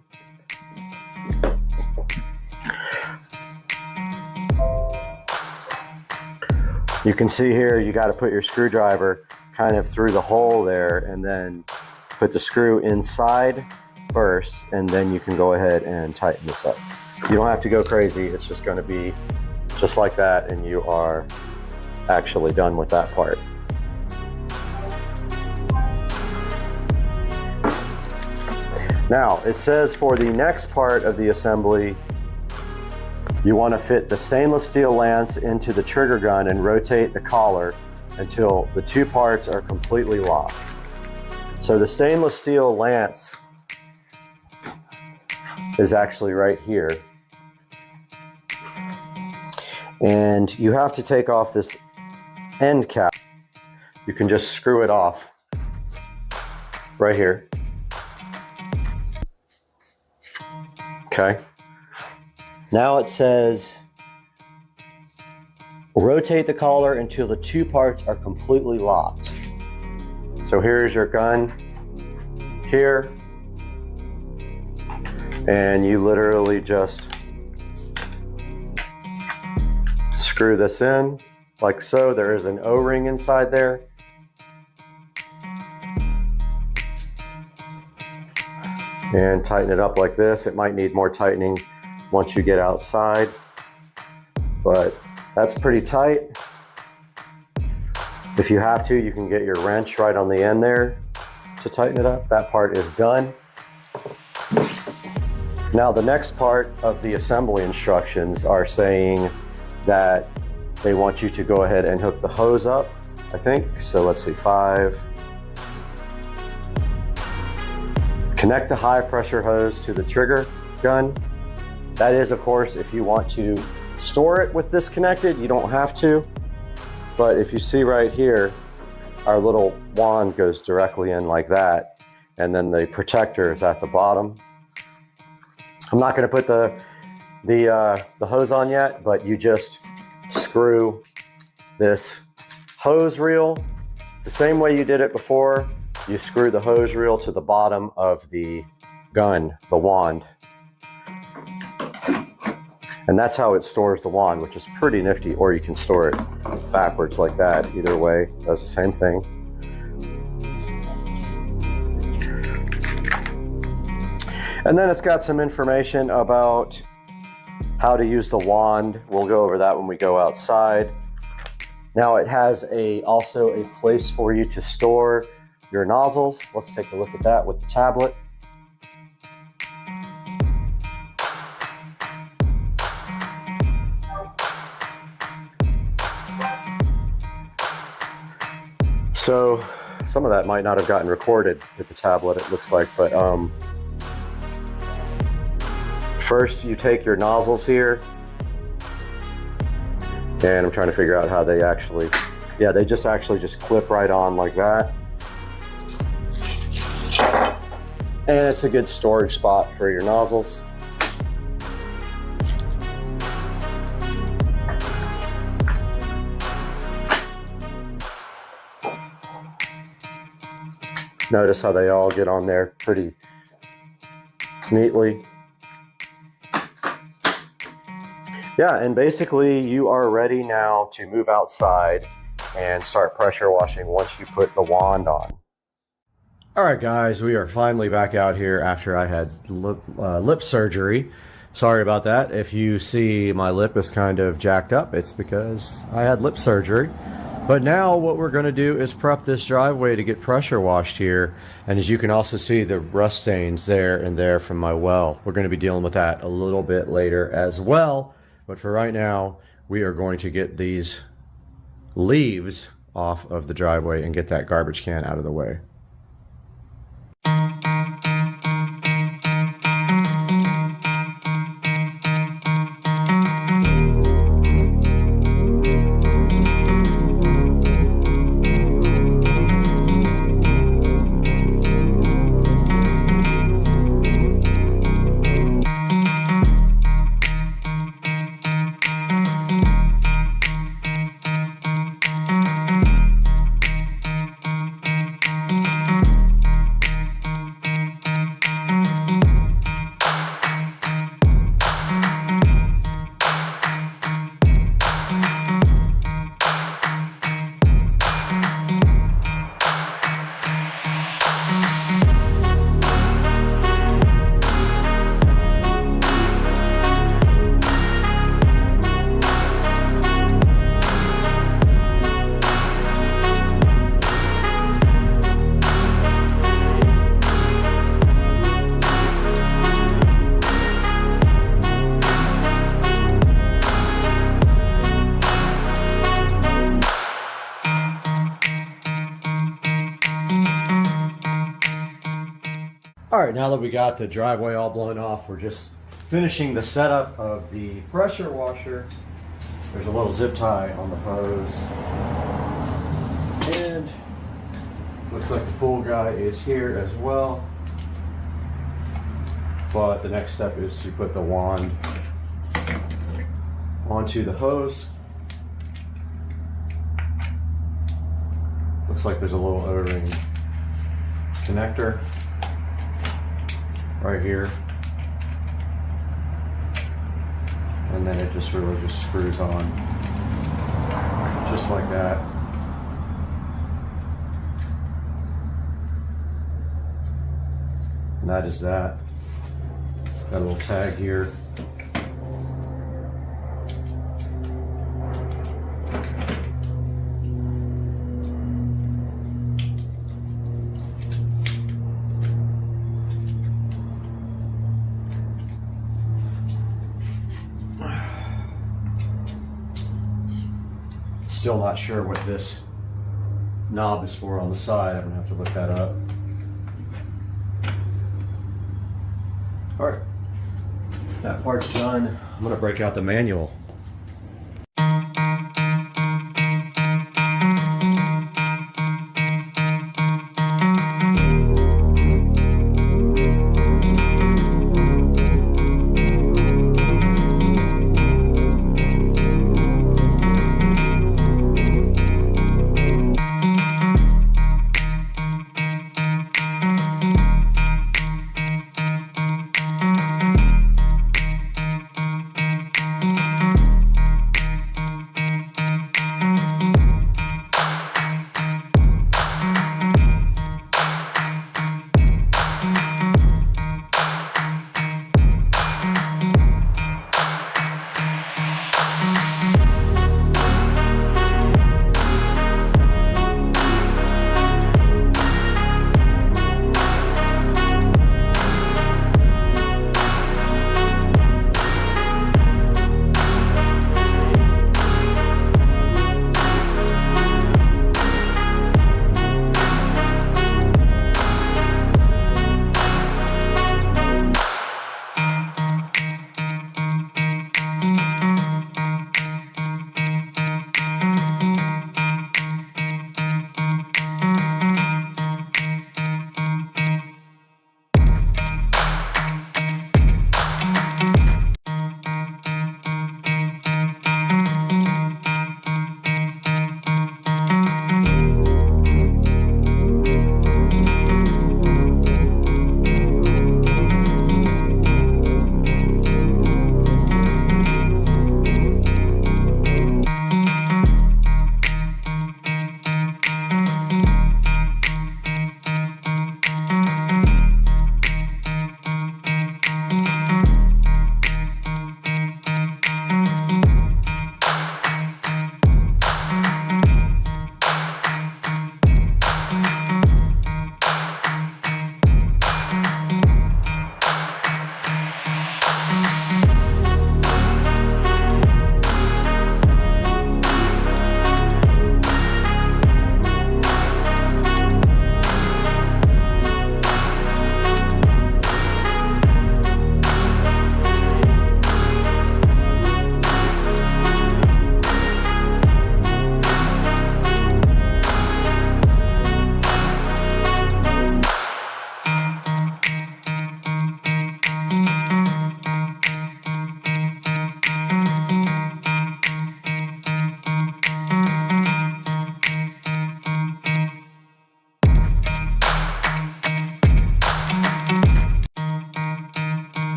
S2: You can see here, you got to put your screwdriver kind of through the hole there and then put the screw inside first, and then you can go ahead and tighten this up. You don't have to go crazy. It's just going to be just like that, and you are actually done with that part. Now, it says for the next part of the assembly, you want to fit the stainless steel lance into the trigger gun and rotate the collar until the two parts are completely locked. So the stainless steel lance is actually right here. And you have to take off this end cap. You can just screw it off right here. Okay. Now it says, rotate the collar until the two parts are completely locked. So here's your gun here. And you literally just screw this in like so. There is an O-ring inside there. And tighten it up like this. It might need more tightening once you get outside, but that's pretty tight. If you have to, you can get your wrench right on the end there to tighten it up. That part is done. Now the next part of the assembly instructions are saying that they want you to go ahead and hook the hose up, I think. So let's see, 5. Connect the high pressure hose to the trigger gun. That is, of course, if you want to store it with this connected. You don't have to, but if you see right here, our little wand goes directly in like that, and then the protector is at the bottom. I'm not going to put the hose on yet, but you just screw this hose reel the same way you did it before. You screw the hose reel to the bottom of the gun, the wand. And that's how it stores the wand, which is pretty nifty, or you can store it backwards like that. Either way, does the same thing. And then it's got some information about how to use the wand. We'll go over that when we go outside. Now it has also a place for you to store your nozzles. Let's take a look at that with the tablet. So some of that might not have gotten recorded with the tablet, it looks like, but first you take your nozzles here, and I'm trying to figure out how they actually, yeah, they just clip right on like that. And it's a good storage spot for your nozzles. Notice how they all get on there pretty neatly. Yeah, and basically you are ready now to move outside and start pressure washing once you put the wand on. All right, guys, we are finally back out here after I had lip surgery. Sorry about that. If you see my lip is kind of jacked up, it's because I had lip surgery. But now what we're going to do is prep this driveway to get pressure washed here. And as you can also see, the rust stains there and there from my well. We're going to be dealing with that a little bit later as well. But for right now, we are going to get these leaves off of the driveway and get that garbage can out of the way. Alright, now that we got the driveway all blown off, we're just finishing the setup of the pressure washer. There's a little zip tie on the hose. And looks like the pool guy is here as well. But the next step is to put the wand onto the hose. Looks like there's a little O-ring connector right here, and then it just really just screws on just like that. And that is that. Got a little tag here. Still not sure what this knob is for on the side. I'm gonna have to look that up. All right, that part's done. I'm gonna break out the manual.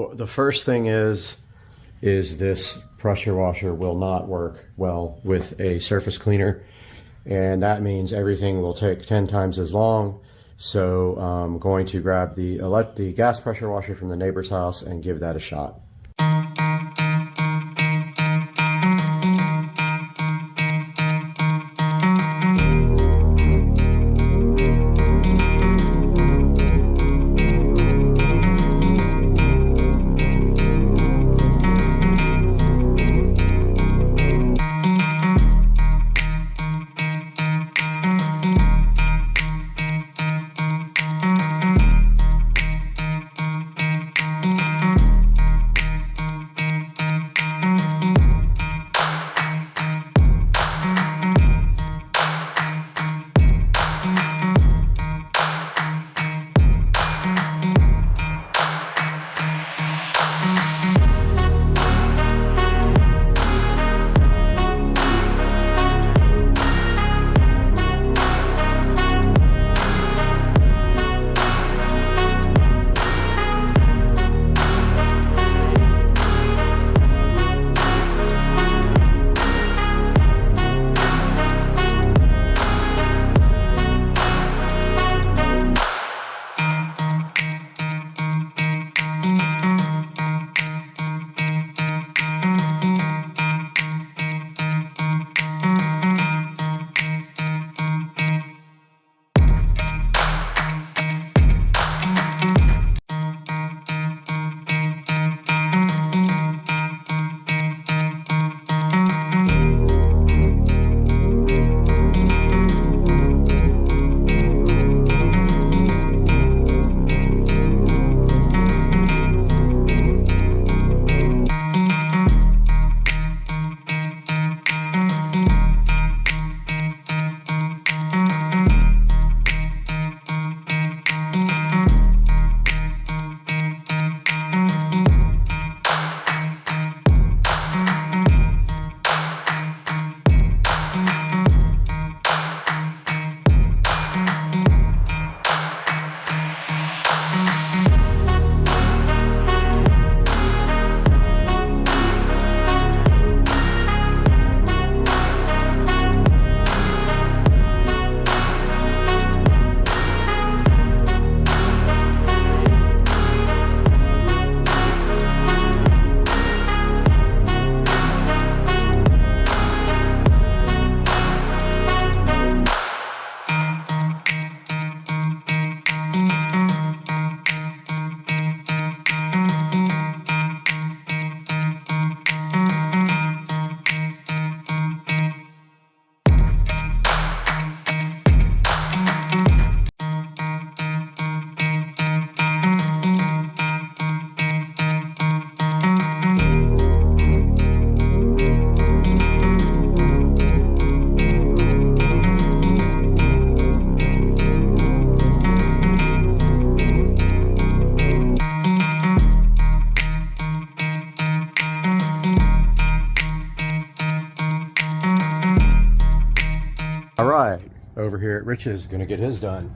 S2: So the first thing is this pressure washer will not work well with a surface cleaner. And that means everything will take 10 times as long. So I'm going to grab the gas pressure washer from the neighbor's house and give that a shot. All right, over here at Rich's, gonna get his done.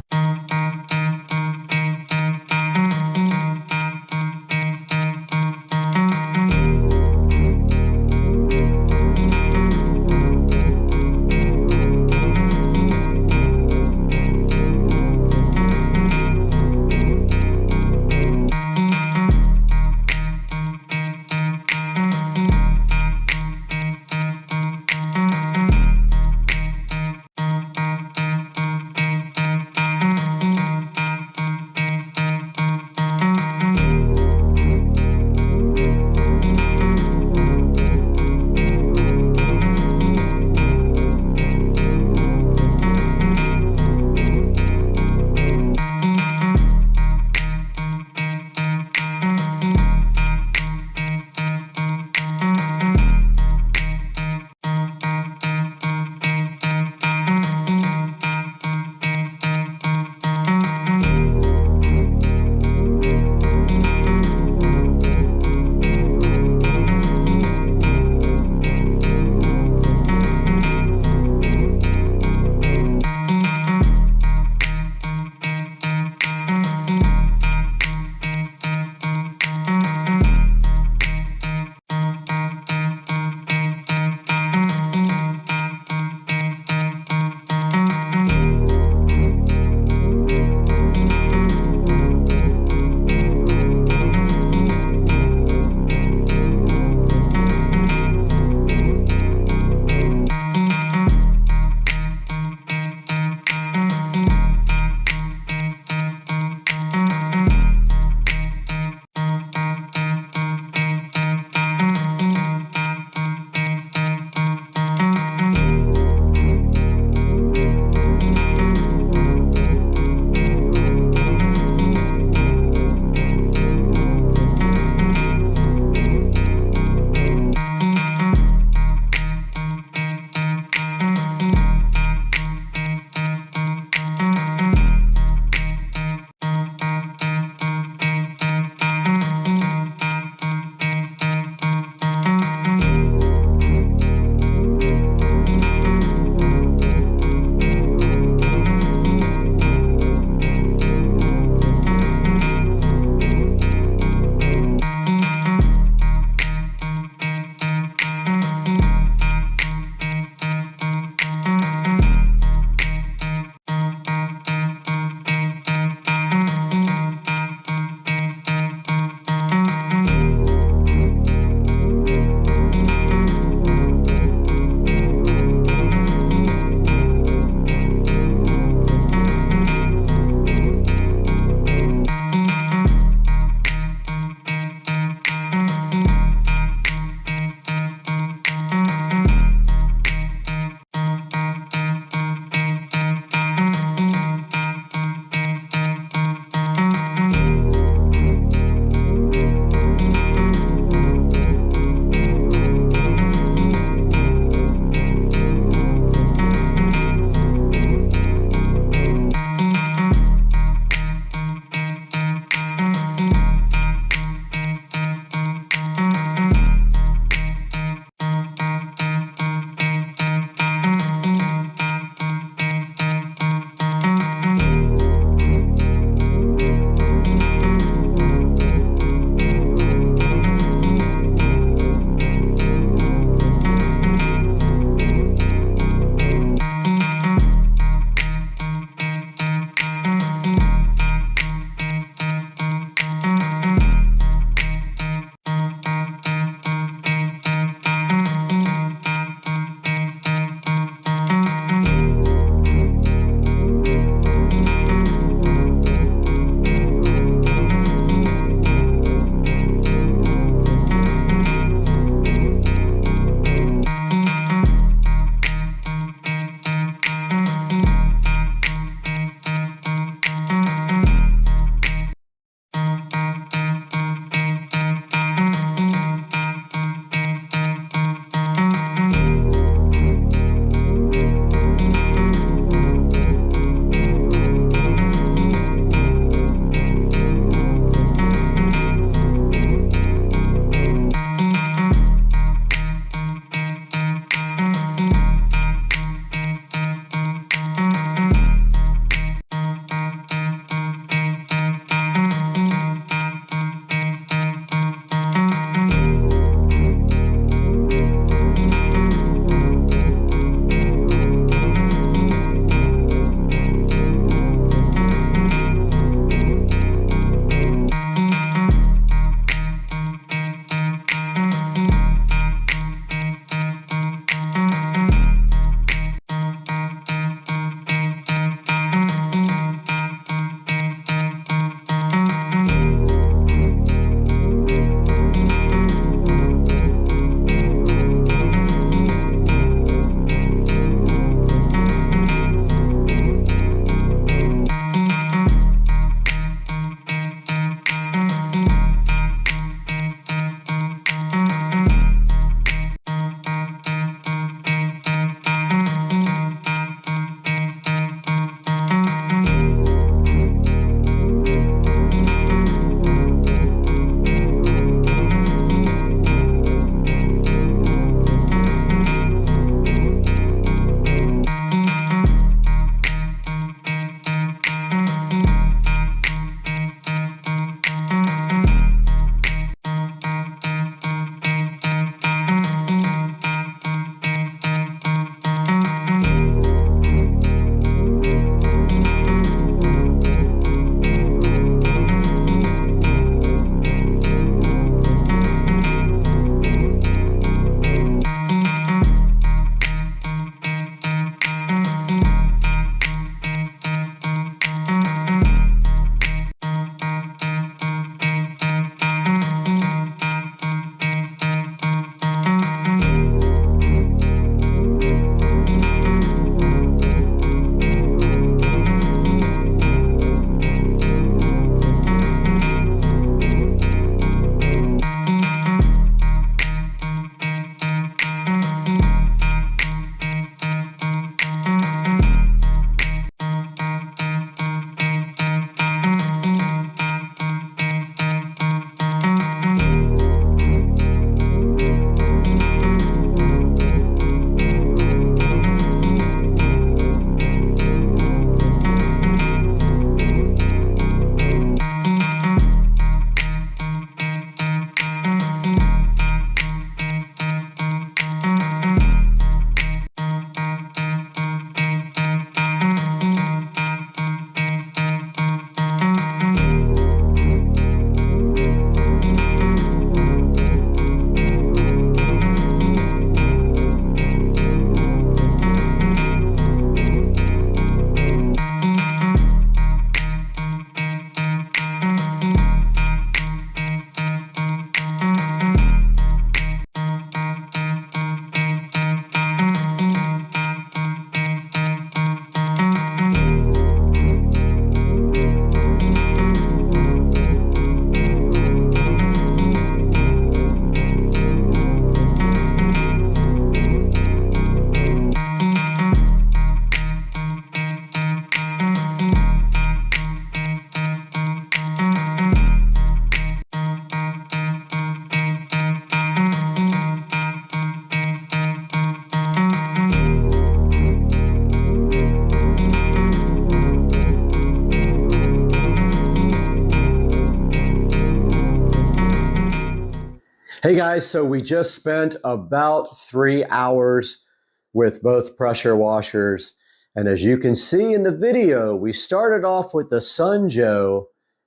S2: Hey guys, so we just spent about 3 hours with both pressure washers. And as you can see in the video, we started off with the Sunjoe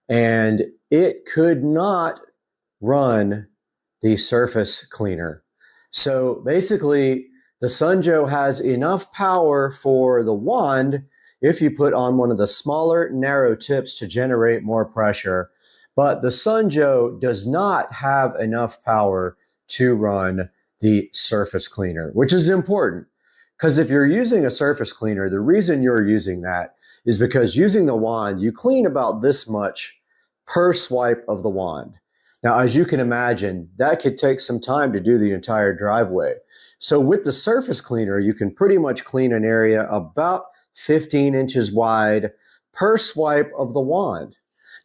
S2: and it could not run the surface cleaner. So basically, the Sunjoe has enough power for the wand if you put on one of the smaller narrow tips to generate more pressure. But the Sunjoe does not have enough power to run the surface cleaner, which is important. Because if you're using a surface cleaner, the reason you're using that is because using the wand, you clean about this much per swipe of the wand. Now, as you can imagine, that could take some time to do the entire driveway. So with the surface cleaner, you can pretty much clean an area about 15 inches wide per swipe of the wand.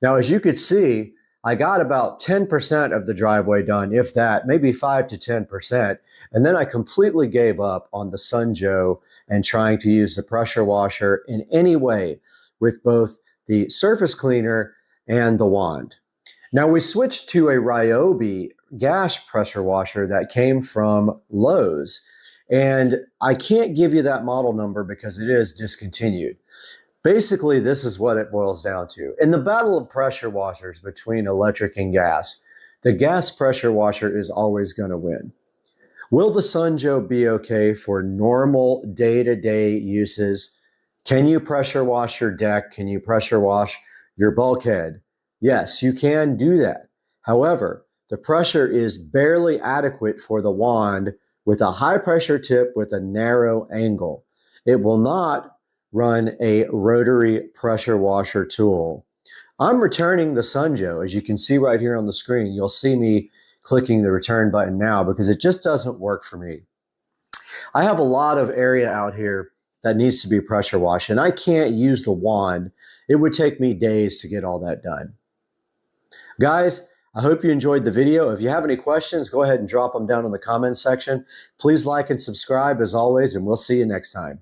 S2: Now, as you could see, I got about 10% of the driveway done, if that, maybe 5 to 10%. And then I completely gave up on the Sunjoe and trying to use the pressure washer in any way with both the surface cleaner and the wand. Now we switched to a Ryobi gas pressure washer that came from Lowe's. And I can't give you that model number because it is discontinued. Basically, this is what it boils down to. In the battle of pressure washers between electric and gas, the gas pressure washer is always going to win. Will the Sunjoe be okay for normal day-to-day uses? Can you pressure wash your deck? Can you pressure wash your bulkhead? Yes, you can do that. However, the pressure is barely adequate for the wand with a high pressure tip with a narrow angle. It will not run a rotary pressure washer tool. I'm returning the Sunjoe. As you can see right here on the screen, you'll see me clicking the return button now because it just doesn't work for me. I have a lot of area out here that needs to be pressure washed, and I can't use the wand. It would take me days to get all that done. Guys, I hope you enjoyed the video. If you have any questions, go ahead and drop them down in the comments section. Please like and subscribe as always, and we'll see you next time.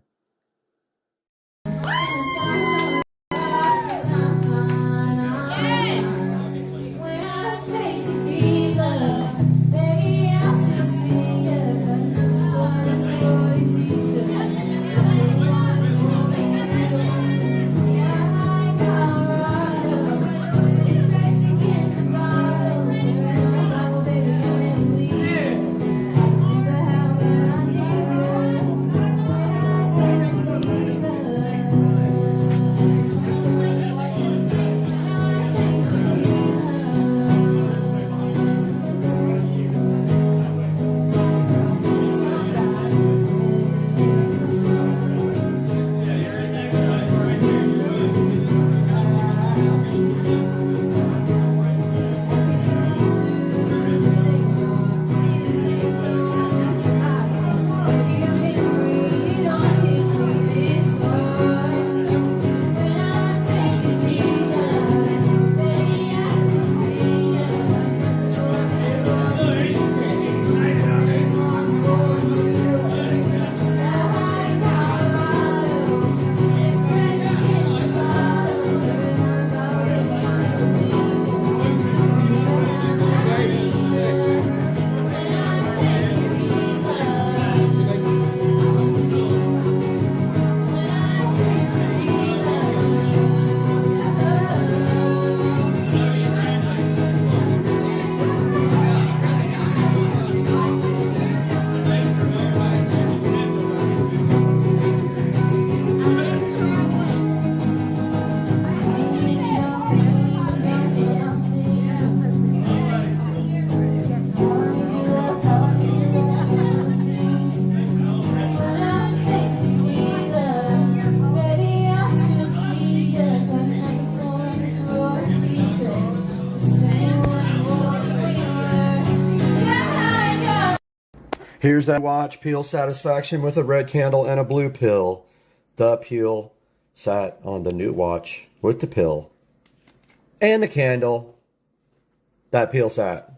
S2: Here's that watch peel satisfaction with a red candle and a blue pill. The peel sat on the new watch with the pill and the candle. That peel sat.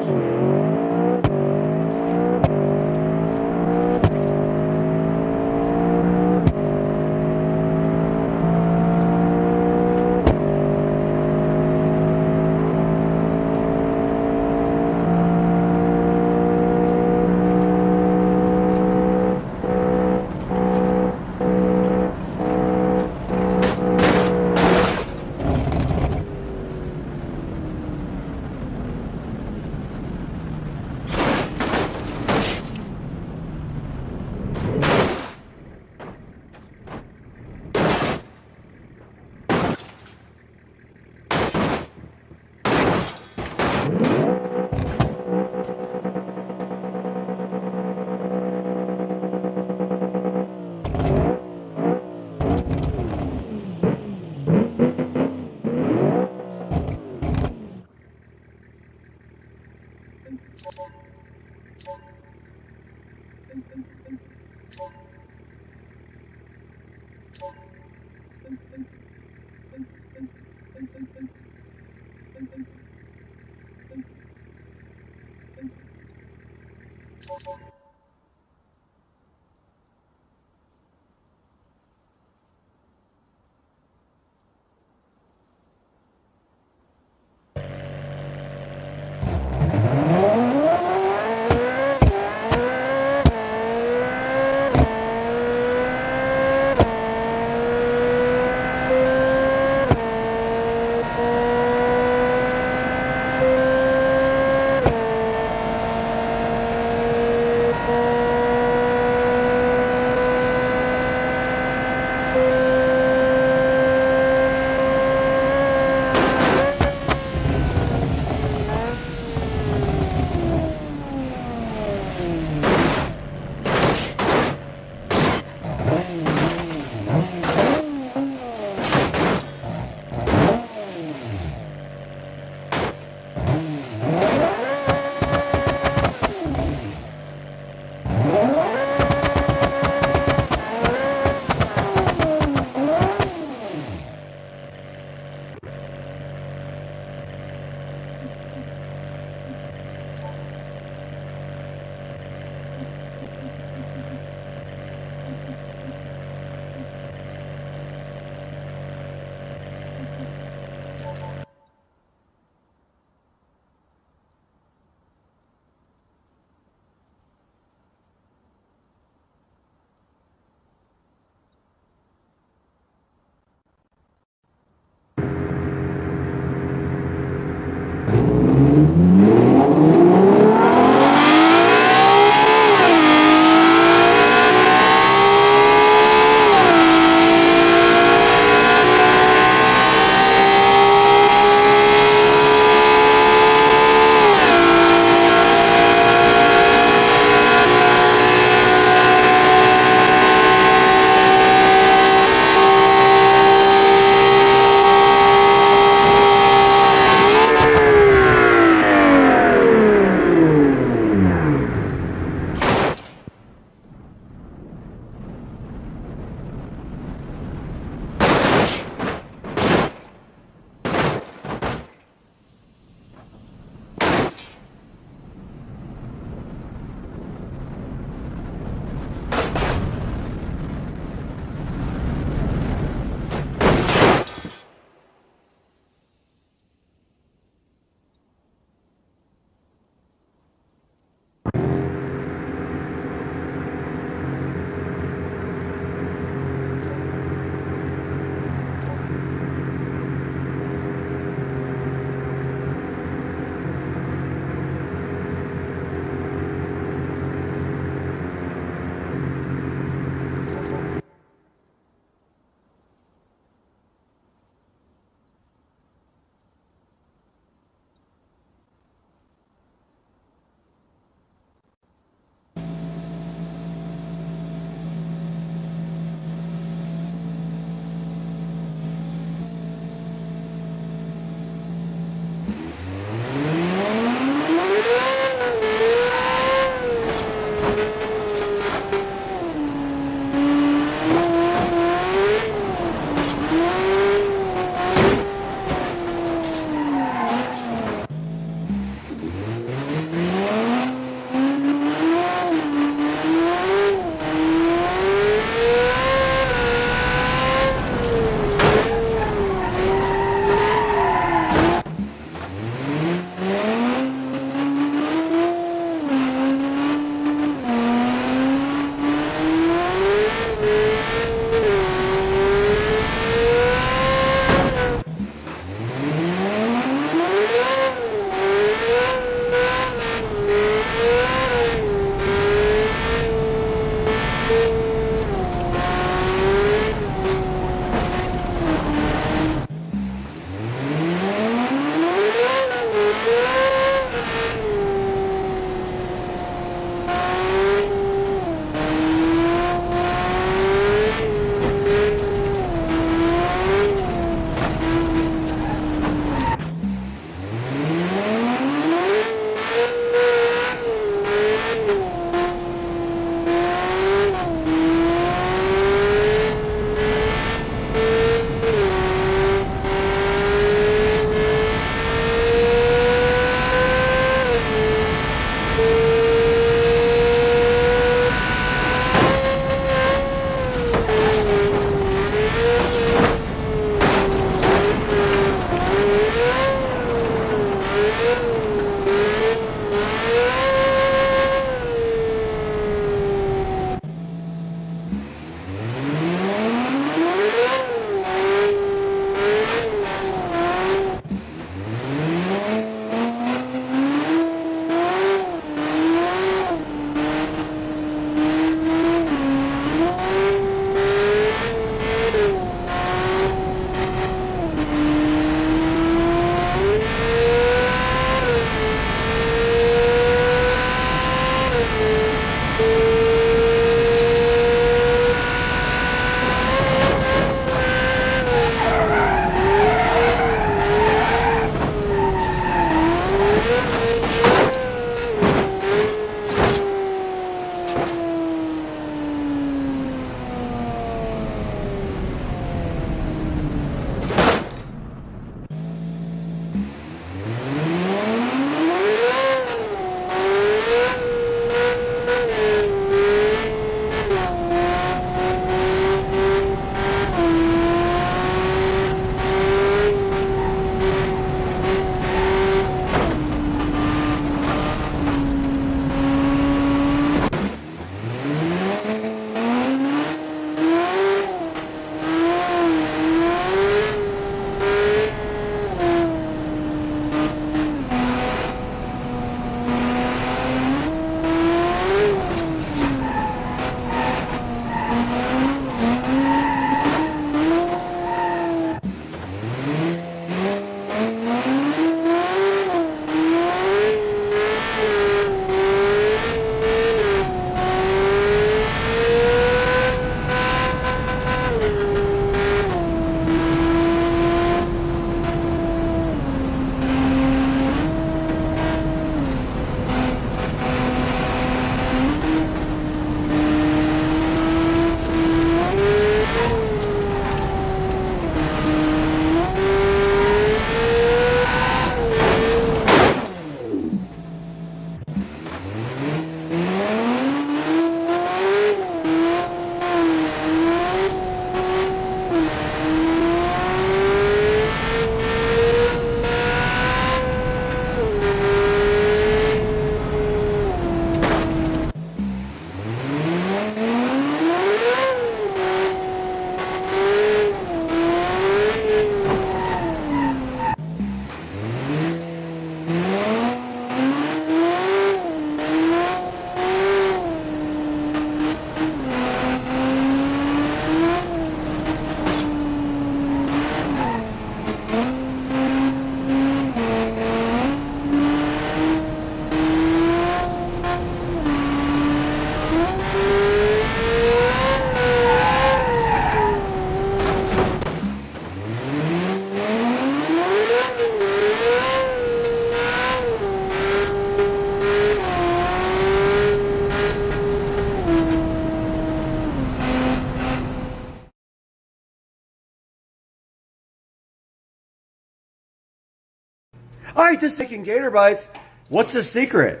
S3: All right, just taking gator bites. What's the secret?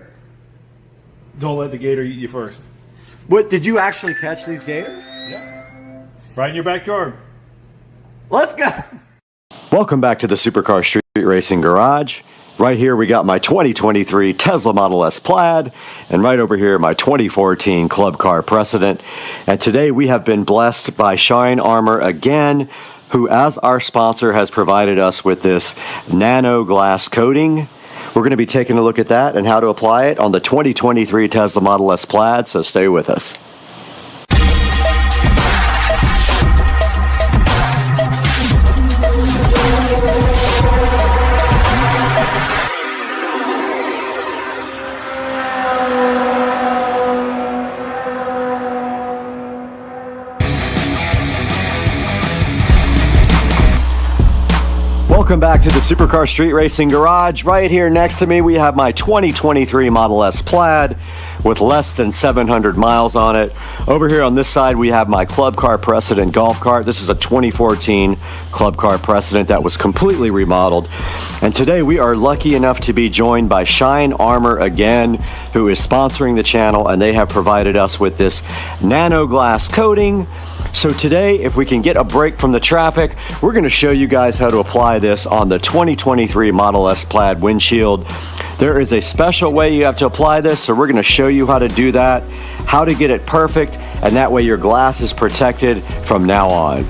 S9: Don't let the gator eat you first.
S3: What, did you actually catch these gators?
S9: Yeah. Right in your backyard.
S3: Let's go.
S1: Welcome back to the Supercar Street Racing Garage. Right here we got my 2023 Tesla Model S Plaid, and right over here my 2014 Club Car Precedent. And today we have been blessed by Shine Armor again, who as our sponsor has provided us with this nano glass coating. We're going to be taking a look at that and how to apply it on the 2023 Tesla Model S Plaid, so stay with us. Welcome back to the Supercar Street Racing Garage. Right here next to me we have my 2023 Model S Plaid with less than 700 miles on it. Over here on this side we have my Club Car Precedent golf cart. This is a 2014 Club Car Precedent that was completely remodeled. And today we are lucky enough to be joined by Shine Armor again, who is sponsoring the channel, and they have provided us with this nano glass coating. So today, if we can get a break from the traffic, we're going to show you guys how to apply this on the 2023 Model S Plaid windshield. There is a special way you have to apply this, so we're going to show you how to do that, how to get it perfect, and that way your glass is protected from now on.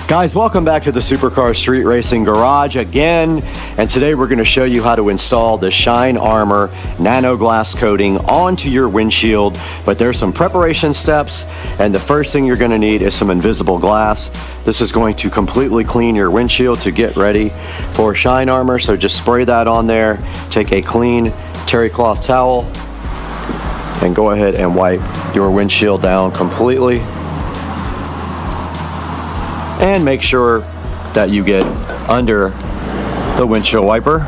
S1: Guys, welcome back to the Supercar Street Racing Garage again, and today we're going to show you how to install the Shine Armor nano glass coating onto your windshield. But there's some preparation steps, and the first thing you're going to need is some invisible glass. This is going to completely clean your windshield to get ready for Shine Armor, so just spray that on there. Take a clean terry cloth towel and go ahead and wipe your windshield down completely. And make sure that you get under the windshield wiper.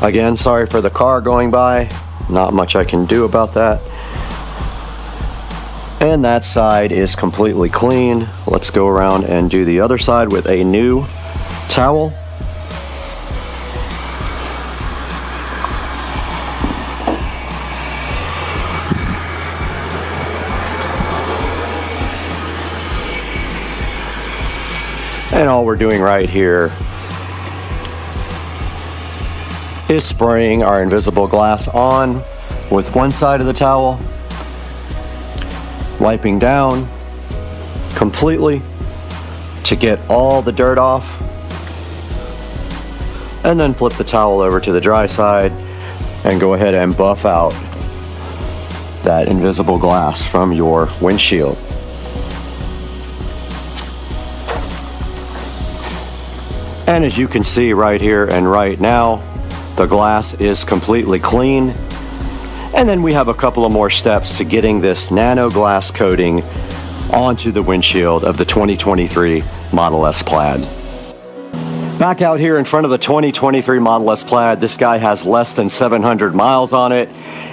S1: Again, sorry for the car going by. Not much I can do about that. And that side is completely clean. Let's go around and do the other side with a new towel. And all we're doing right here is spraying our invisible glass on with one side of the towel, wiping down completely to get all the dirt off, and then flip the towel over to the dry side and go ahead and buff out that invisible glass from your windshield. And as you can see right here and right now, the glass is completely clean. And then we have a couple of more steps to getting this nano glass coating onto the windshield of the 2023 Model S Plaid. Back out here in front of the 2023 Model S Plaid, this guy has less than 700 miles on it.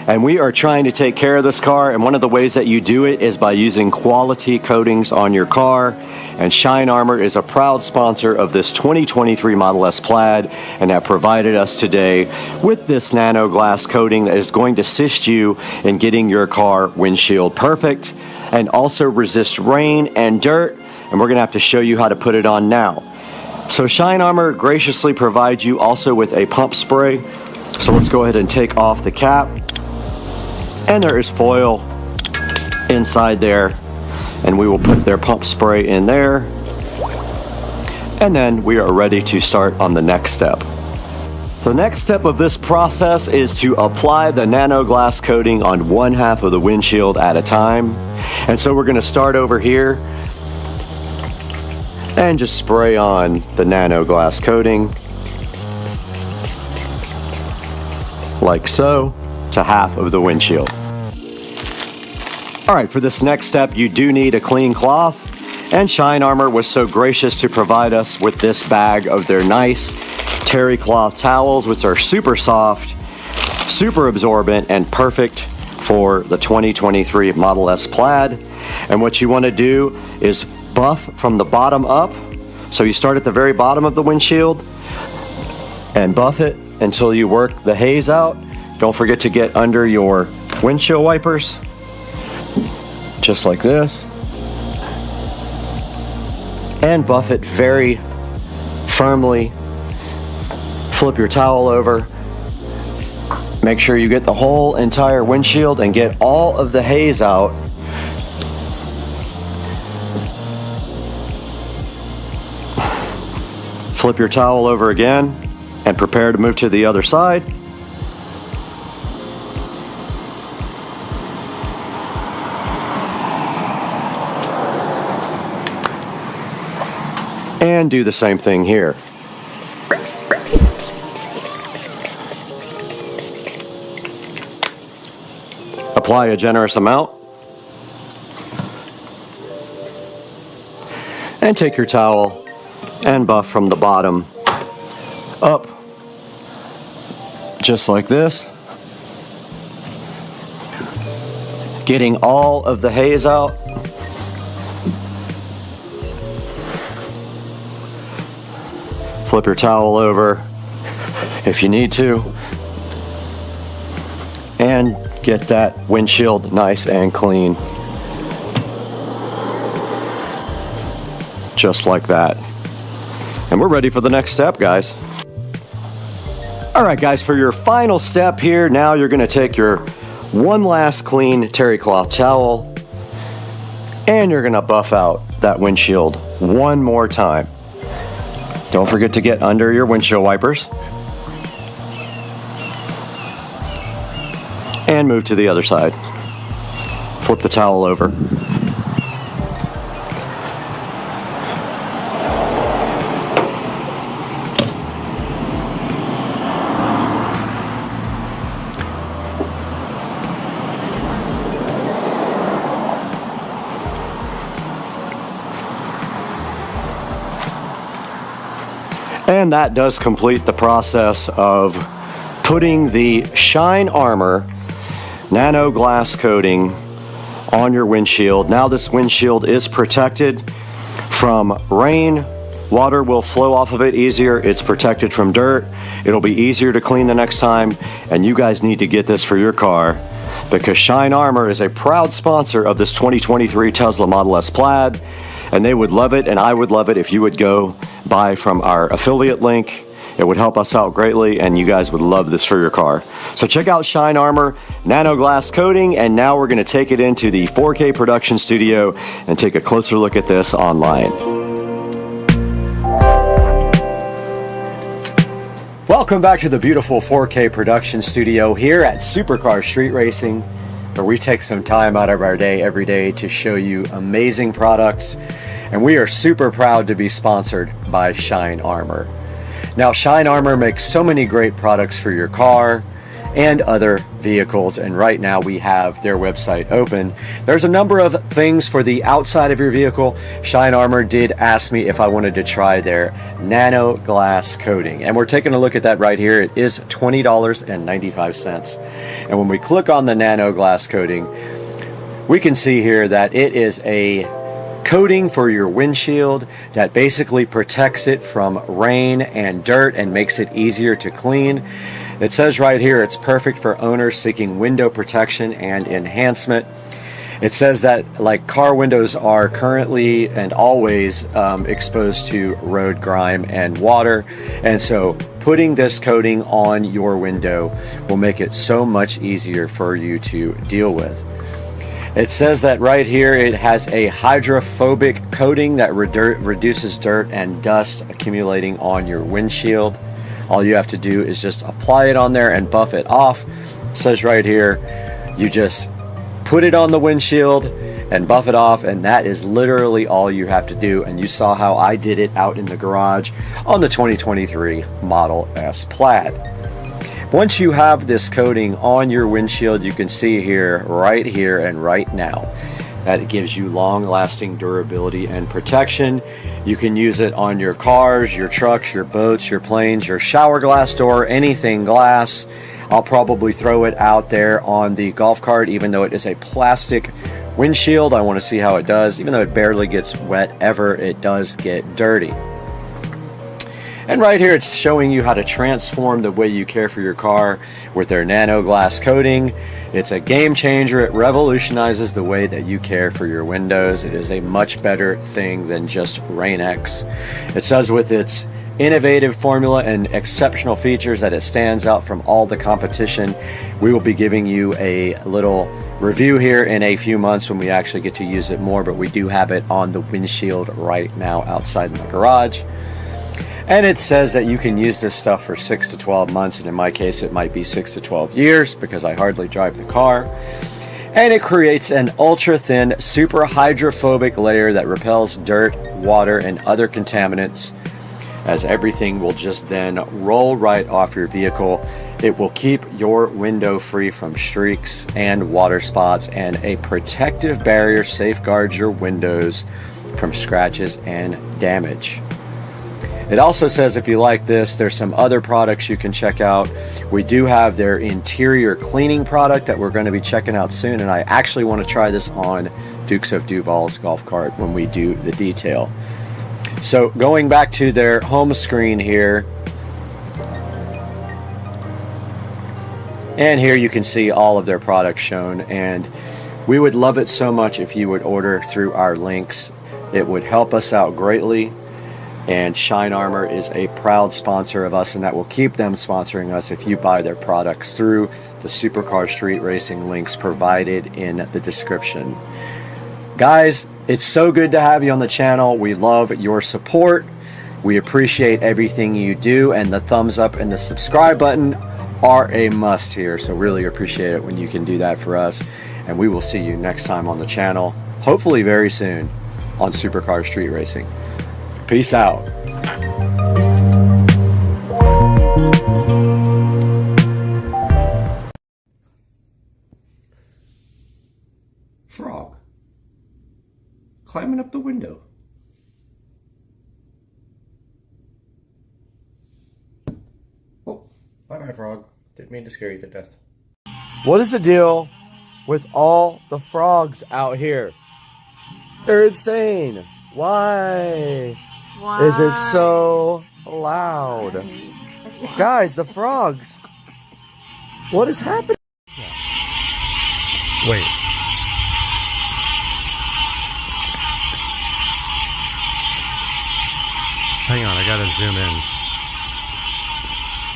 S1: And we are trying to take care of this car, and one of the ways that you do it is by using quality coatings on your car. And Shine Armor is a proud sponsor of this 2023 Model S Plaid and have provided us today with this nano glass coating that is going to assist you in getting your car windshield perfect and also resist rain and dirt. And we're going to have to show you how to put it on now. So Shine Armor graciously provides you also with a pump spray. So let's go ahead and take off the cap. And there is foil inside there, and we will put their pump spray in there, and then we are ready to start on the next step. The next step of this process is to apply the nano glass coating on one half of the windshield at a time. And so we're going to start over here and just spray on the nano glass coating like so to half of the windshield. All right, for this next step, you do need a clean cloth, and Shine Armor was so gracious to provide us with this bag of their nice terry cloth towels, which are super soft, super absorbent, and perfect for the 2023 Model S Plaid. And what you want to do is buff from the bottom up.
S2: So you start at the very bottom of the windshield and buff it until you work the haze out. Don't forget to get under your windshield wipers, just like this, and buff it very firmly. Flip your towel over. Make sure you get the whole entire windshield and get all of the haze out. Flip your towel over again and prepare to move to the other side. And do the same thing here. Apply a generous amount. And take your towel and buff from the bottom up, just like this. Getting all of the haze out. Flip your towel over if you need to, and get that windshield nice and clean. Just like that. And we're ready for the next step, guys. All right, guys, for your final step here, now you're gonna take your one last clean terry cloth towel and you're gonna buff out that windshield one more time. Don't forget to get under your windshield wipers. And move to the other side. Flip the towel over. And that does complete the process of putting the Shine Armor nano glass coating on your windshield. Now this windshield is protected from rain. Water will flow off of it easier. It's protected from dirt. It'll be easier to clean the next time. And you guys need to get this for your car because Shine Armor is a proud sponsor of this 2023 Tesla Model S Plaid. And they would love it, and I would love it if you would go buy from our affiliate link. It would help us out greatly, and you guys would love this for your car. So check out Shine Armor Nano Glass Coating, and now we're gonna take it into the 4K production studio and take a closer look at this online. Welcome back to the beautiful 4K production studio here at Supercar Street Racing, where we take some time out of our day every day to show you amazing products. And we are super proud to be sponsored by Shine Armor. Now, Shine Armor makes so many great products for your car and other vehicles, and right now we have their website open. There's a number of things for the outside of your vehicle. Shine Armor did ask me if I wanted to try their nano glass coating, and we're taking a look at that right here. It is $20.95. And when we click on the nano glass coating, we can see here that it is a coating for your windshield that basically protects it from rain and dirt and makes it easier to clean. It says right here it's perfect for owners seeking window protection and enhancement. It says that like car windows are currently and always exposed to road grime and water, and so putting this coating on your window will make it so much easier for you to deal with. It says that right here it has a hydrophobic coating that reduces dirt and dust accumulating on your windshield. All you have to do is just apply it on there and buff it off. It says right here, you just put it on the windshield and buff it off, and that is literally all you have to do. And you saw how I did it out in the garage on the 2023 Model S Plaid. Once you have this coating on your windshield, you can see here, right here and right now, that it gives you long-lasting durability and protection. You can use it on your cars, your trucks, your boats, your planes, your shower glass door, anything glass. I'll probably throw it out there on the golf cart, even though it is a plastic windshield. I want to see how it does. Even though it barely gets wet ever, it does get dirty.
S1: And right here it's showing you how to transform the way you care for your car with their nano glass coating. It's a game changer. It revolutionizes the way that you care for your windows. It is a much better thing than just Rain-X. It says with its innovative formula and exceptional features that it stands out from all the competition. We will be giving you a little review here in a few months when we actually get to use it more, but we do have it on the windshield right now outside my garage. And it says that you can use this stuff for 6 to 12 months, and in my case it might be 6 to 12 years because I hardly drive the car. And it creates an ultra thin, super hydrophobic layer that repels dirt, water, and other contaminants, as everything will just then roll right off your vehicle. It will keep your window free from streaks and water spots, and a protective barrier safeguards your windows from scratches and damage. It also says if you like this, there's some other products you can check out. We do have their interior cleaning product that we're going to be checking out soon, and I actually want to try this on Dukes of Duval's golf cart when we do the detail. So going back to their home screen here, and here you can see all of their products shown, and we would love it so much if you would order through our links. It would help us out greatly, and Shine Armor is a proud sponsor of us, and that will keep them sponsoring us if you buy their products through the Supercar Street Racing links provided in the description. Guys, it's so good to have you on the channel. We love your support. We appreciate everything you do, and the thumbs up and the subscribe button are a must here. So really appreciate it when you can do that for us. And we will see you next time on the channel, hopefully very soon, on Supercar Street Racing. Peace out.
S3: Frog. Climbing up the window. Oh, bye-bye, frog. Didn't mean to scare you to death.
S2: What is the deal with all the frogs out here? They're insane. Why? Is it so loud? Guys, the frogs. What is happening? Wait. Hang on, I gotta zoom in.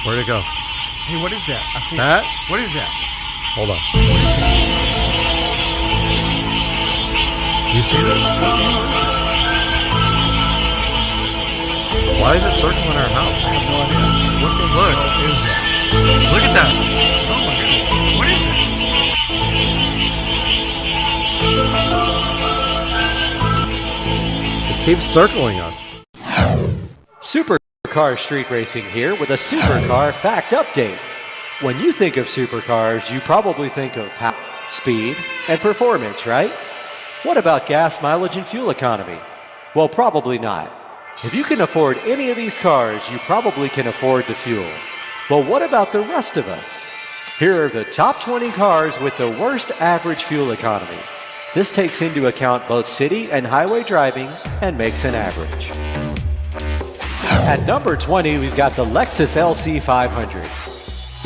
S2: Where'd it go?
S10: Hey, what is that? I see
S2: that?
S10: What is that?
S2: Hold on. You see this? Why is it circling our house?
S10: I have no idea. What the hell is that?
S2: Look at that.
S10: Oh my goodness. What is it?
S2: It keeps circling us.
S1: Supercar Street Racing here with a Supercar Fact Update. When you think of supercars, you probably think of power, speed, and performance, right? What about gas mileage and fuel economy? Well, probably not. If you can afford any of these cars, you probably can afford the fuel. But what about the rest of us? Here are the top 20 cars with the worst average fuel economy. This takes into account both city and highway driving and makes an average. At number 20, we've got the Lexus LC 500.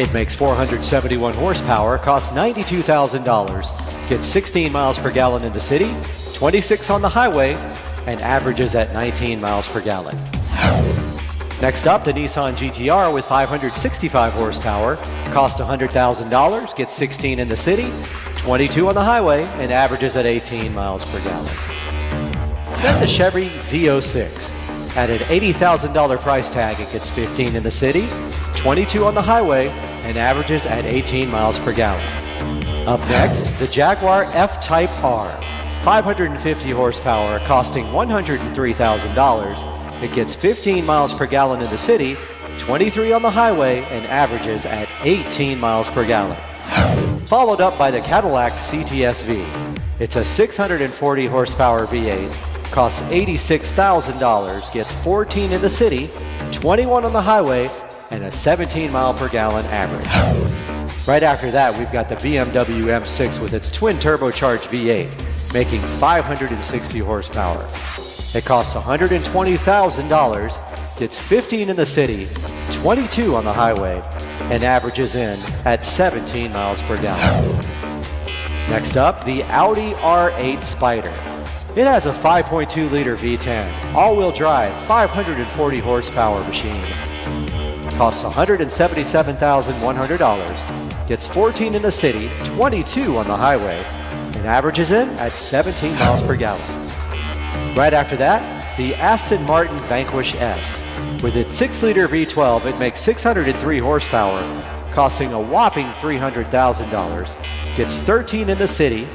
S1: It makes 471 horsepower, costs $92,000, gets 16 miles per gallon in the city, 26 on the highway, and averages at 19 miles per gallon. Next up, the Nissan GTR with 565 horsepower, costs $100,000, gets 16 in the city, 22 on the highway, and averages at 18 miles per gallon. Then the Chevy Z06. At an $80,000 price tag, it gets 15 in the city, 22 on the highway, and averages at 18 miles per gallon. Up next, the Jaguar F-Type R. 550 horsepower, costing $103,000. It gets 15 miles per gallon in the city, 23 on the highway, and averages at 18 miles per gallon. Followed up by the Cadillac CTS-V. It's a 640 horsepower V8, costs $86,000, gets 14 in the city, 21 on the highway, and a 17 mile per gallon average. Right after that, we've got the BMW M6 with its twin turbocharged V8, making 560 horsepower. It costs $120,000,
S2: gets 15 in the city, 22 on the highway, and averages in at 17 miles per gallon. Next up, the Audi R8 Spider. It has a 5.2-liter V10, all-wheel drive, 540 horsepower machine. Costs $177,100, gets 14 in the city, 22 on the highway, and averages in at 17 miles per gallon. Right after that, the Aston Martin Vanquish S. With its 6-liter V12, it makes 603 horsepower, costing a whopping $300,000, gets 13 in the city,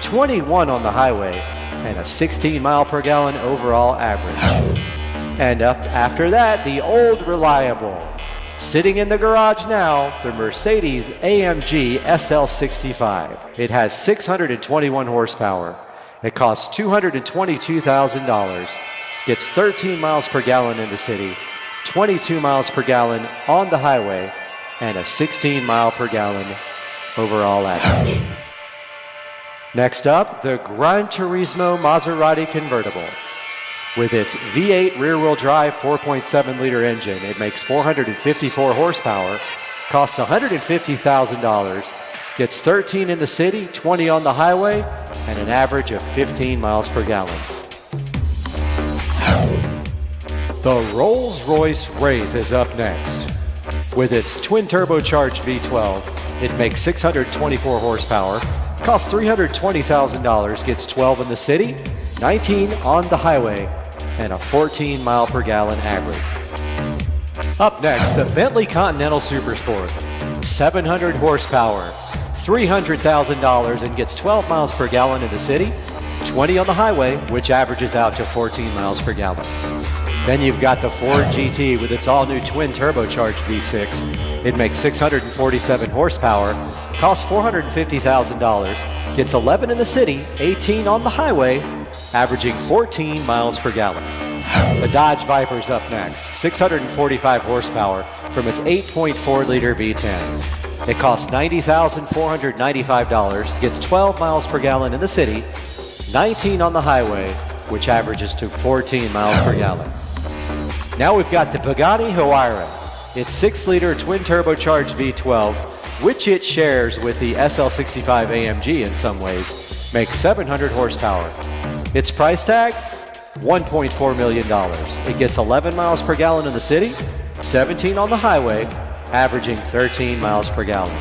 S2: 21 on the highway, and a 16 mile per gallon overall average. And up after that, the old reliable. Sitting in the garage now, the Mercedes AMG SL65. It has 621 horsepower. It costs $222,000, gets 13 miles per gallon in the city, 22 miles per gallon on the highway, and a 16 mile per gallon overall average. Next up, the Gran Turismo Maserati convertible. With its V8 rear-wheel drive 4.7-liter engine, it makes 454 horsepower, costs $150,000, gets 13 in the city, 20 on the highway, and an average of 15 miles per gallon. The Rolls-Royce Wraith is up next. With its twin-turbocharged V12, it makes 624 horsepower, costs $320,000, gets 12 in the city, 19 on the highway, and a 14 mile per gallon average. Up next, the Bentley Continental Supersport. 700 horsepower, $300,000, and gets 12 miles per gallon in the city, 20 on the highway, which averages out to 14 miles per gallon. Then you've got the Ford GT with its all-new twin-turbocharged V6. It makes 647 horsepower, costs $450,000, gets 11 in the city, 18 on the highway, averaging 14 miles per gallon. The Dodge Viper's up next, 645 horsepower from its 8.4-liter V10. It costs $90,495, gets 12 miles per gallon in the city, 19 on the highway, which averages to 14 miles per gallon. Now we've got the Bugatti Huayra. Its 6-liter twin-turbocharged V12, which it shares with the SL65 AMG in some ways, makes 700 horsepower. Its price tag? $1.4 million. It gets 11 miles per gallon in the city, 17 on the highway, averaging 13 miles per gallon.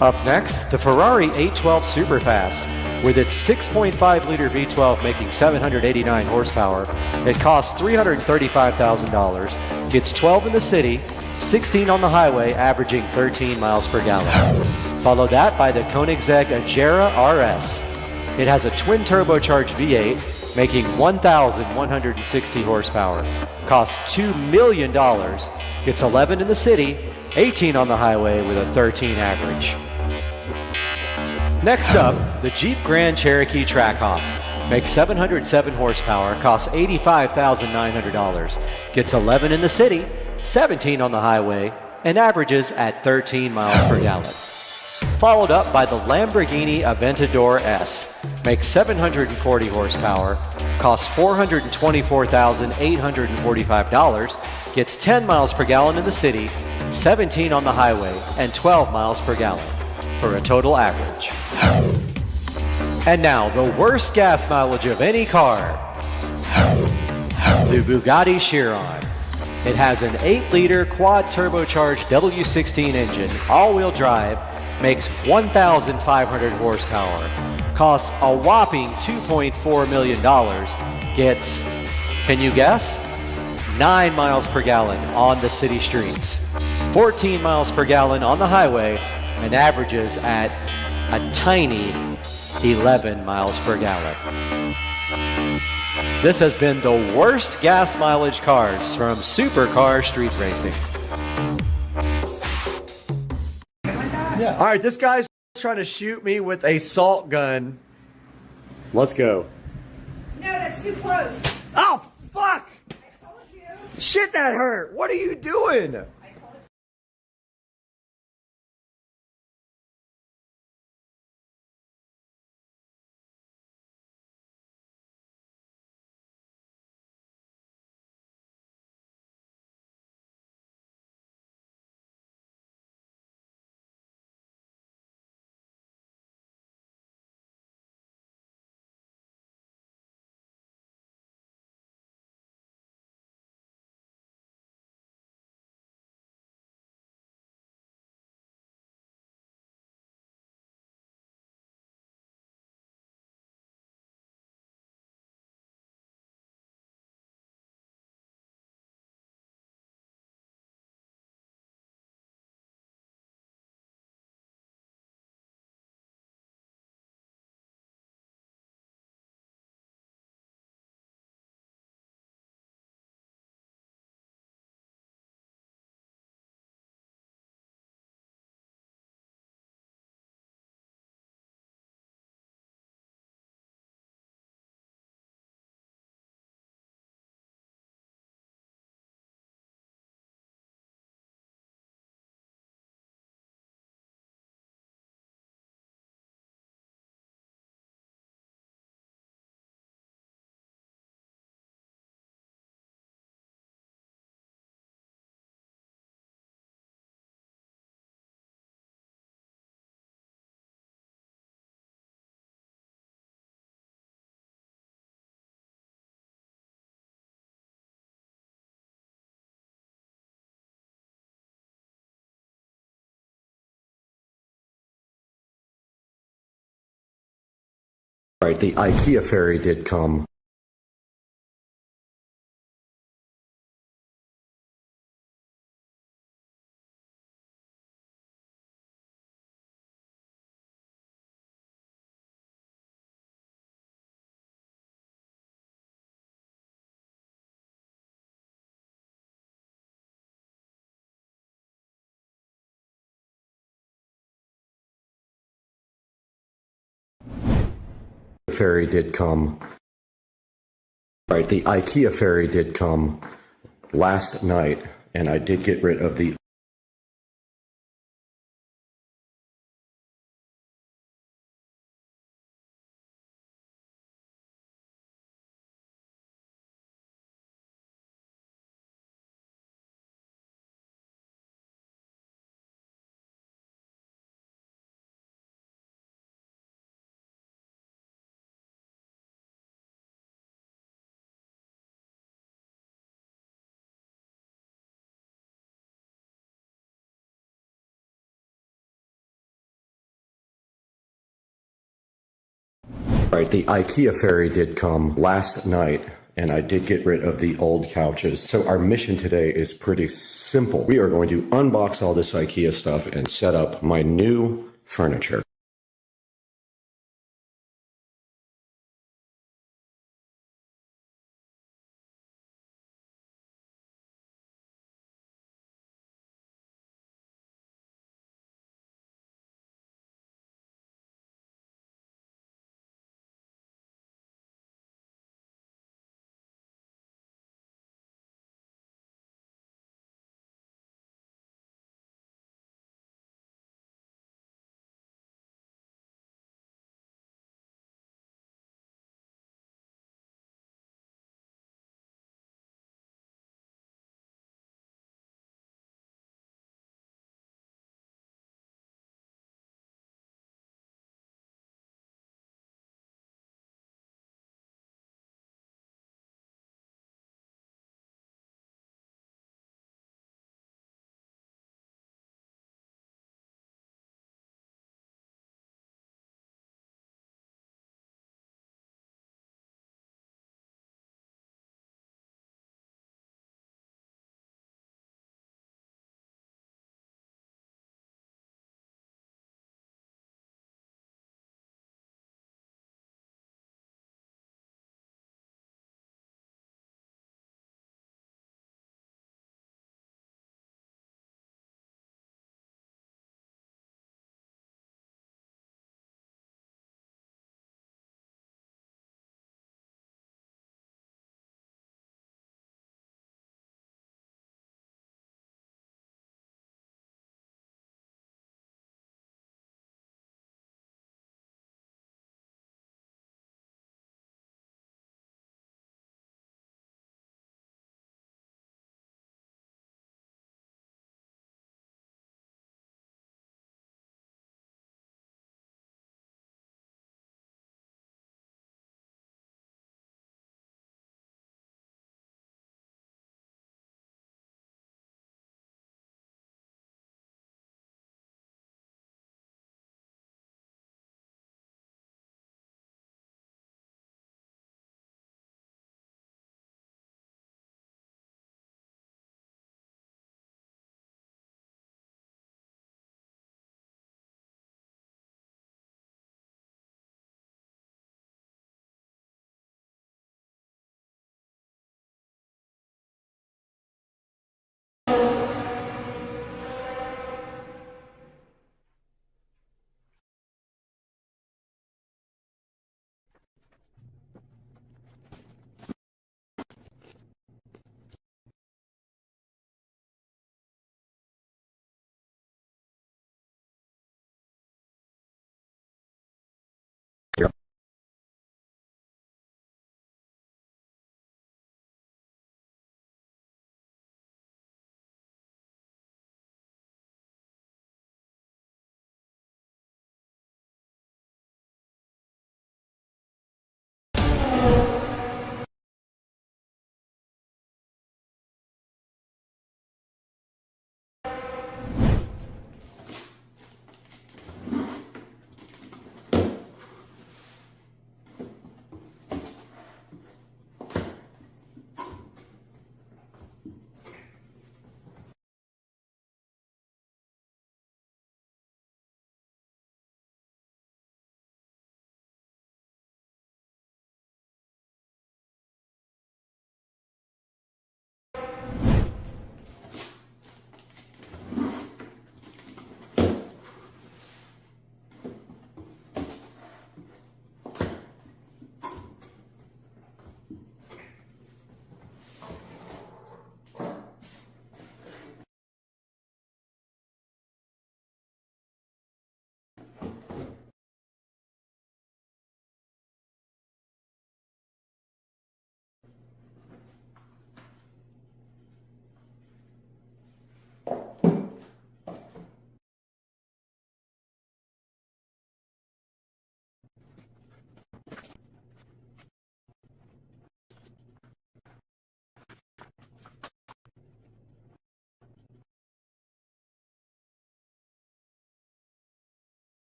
S2: Up next, the Ferrari 812 Superfast. With its 6.5-liter V12 making 789 horsepower, it costs $335,000, gets 12 in the city, 16 on the highway, averaging 13 miles per gallon. Follow that by the Koenigsegg Agera RS. It has a twin-turbocharged V8 making 1,160 horsepower, costs $2 million, gets 11 in the city, 18 on the highway with a 13 average. Next up, the Jeep Grand Cherokee Trackhawk. Makes 707 horsepower, costs $85,900, gets 11 in the city, 17 on the highway, and averages at 13 miles per gallon. Followed up by the Lamborghini Aventador S. Makes 740 horsepower, costs $424,845, gets 10 miles per gallon in the city, 17 on the highway, and 12 miles per gallon, for a total average. And now, the worst gas mileage of any car. The Bugatti Chiron. It has an 8-liter quad-turbocharged W16 engine, all-wheel drive, makes 1,500 horsepower, costs a whopping $2.4 million, gets, can you guess? 9 miles per gallon on the city streets, 14 miles per gallon on the highway, and averages at a tiny 11 miles per gallon. This has been the worst gas mileage cars from Supercar Street Racing.
S3: Yeah.
S2: All right, this guy's trying to shoot me with a salt gun. Let's go.
S11: No, that's too close.
S2: Oh, fuck!
S11: I told you.
S2: Shit, that hurt. What are you doing?
S1: Right, the IKEA fairy did come. The fairy did come. Right, the IKEA fairy did come last night, and I did get rid of the Right, the IKEA fairy did come last night, and I did get rid of the old couches. So our mission today is pretty simple. We are going to unbox all this IKEA stuff and set up my new furniture.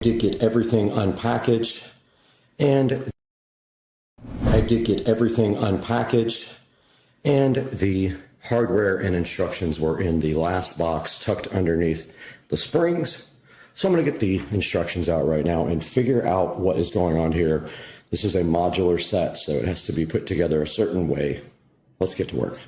S1: did get everything unpackaged, and the hardware and instructions were in the last box tucked underneath the springs. So I'm going to get the instructions out right now and figure out what is going on here. This is a modular set, so it has to be put together a certain way. Let's get to work.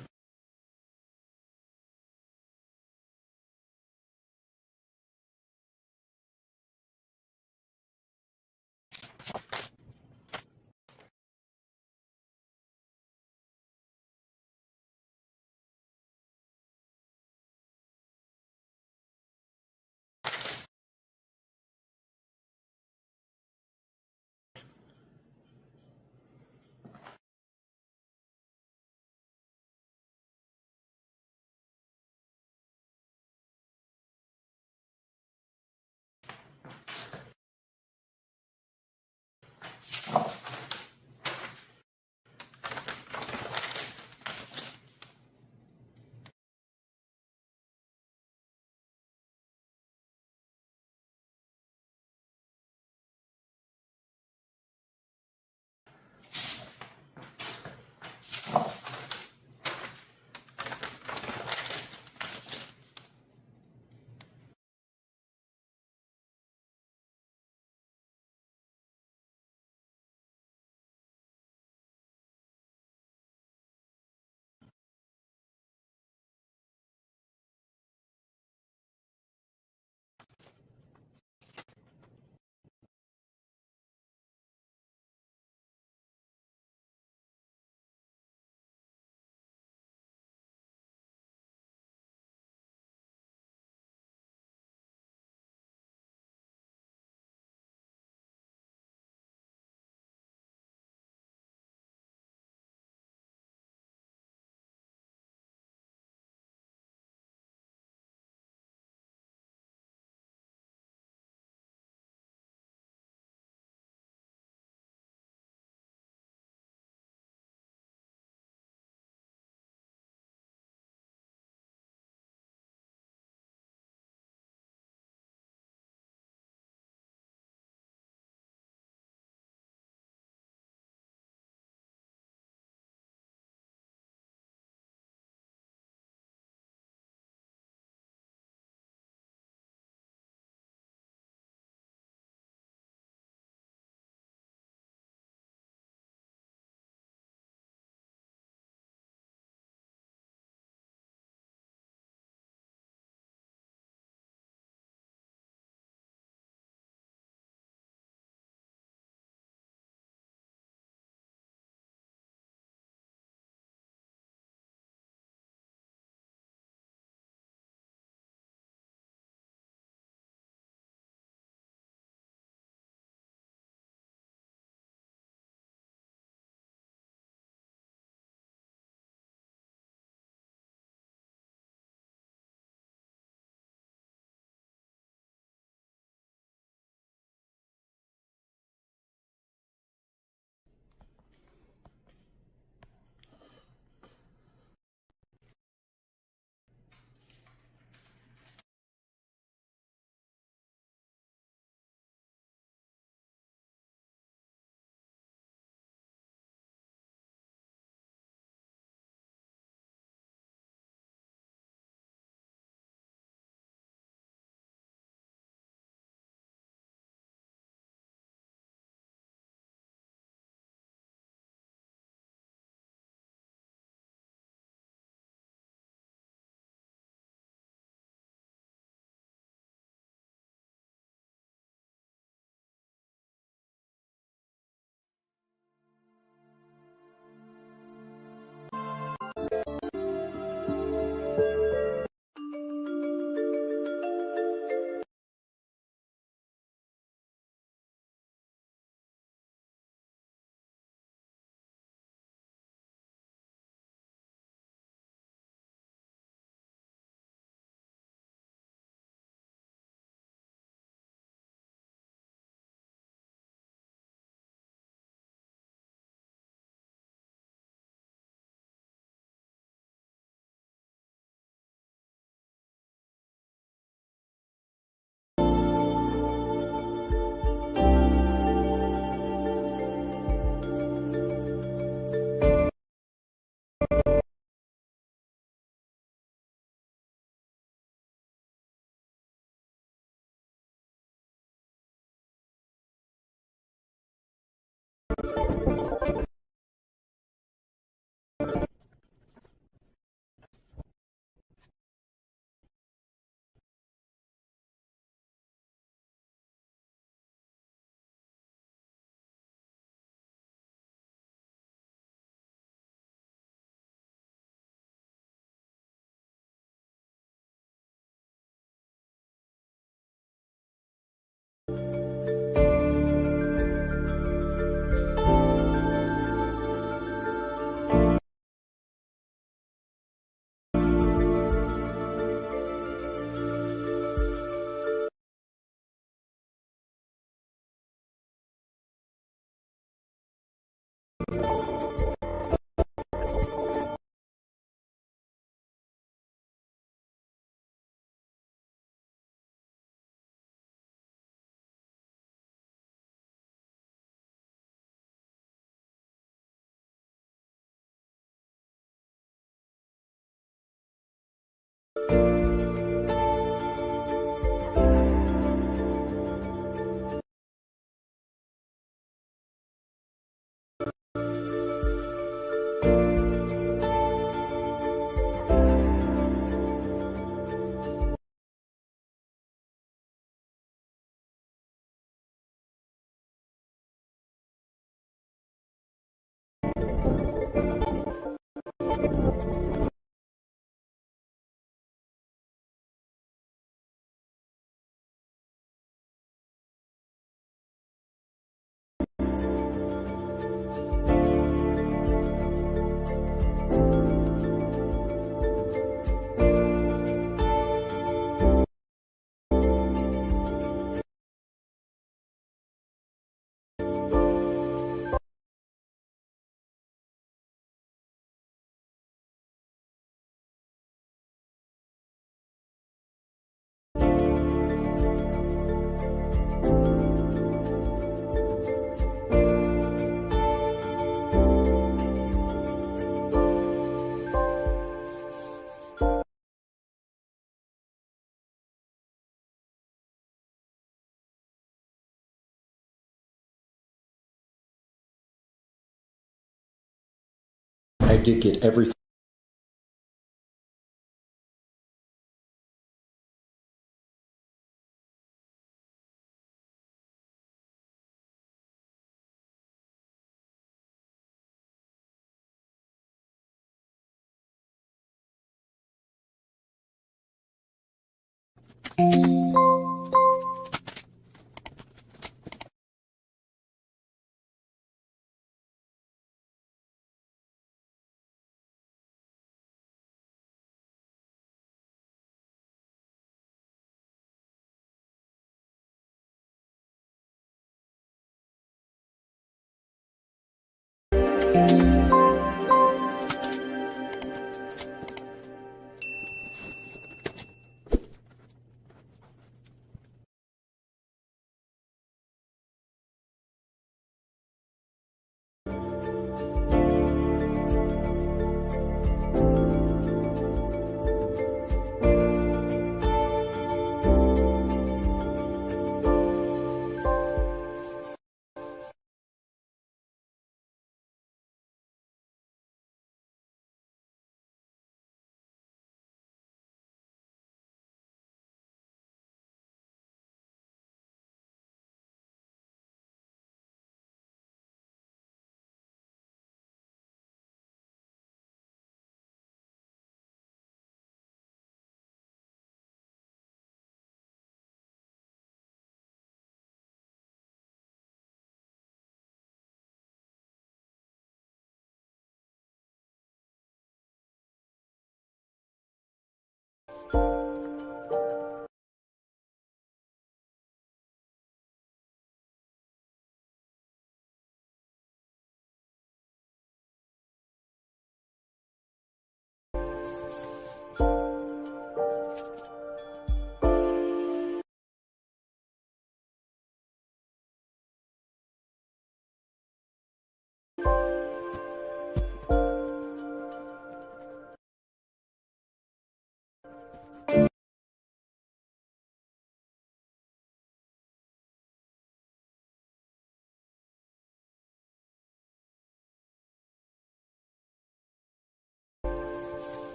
S1: I did get everything.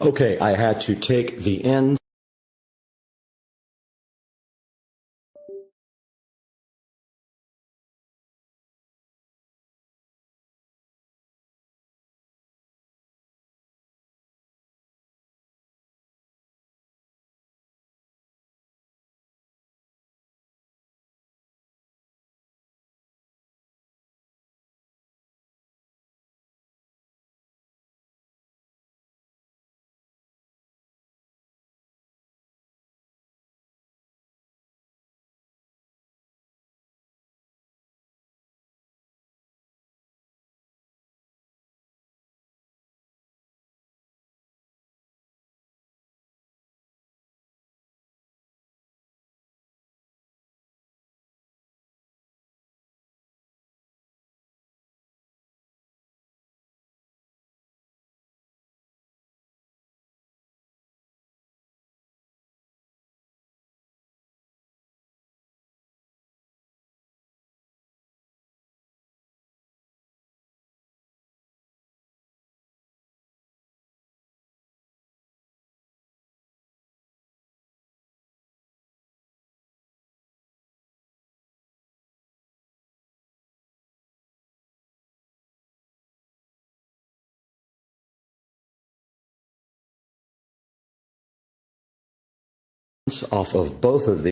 S1: Okay, I had to take the ends. Off of both of these.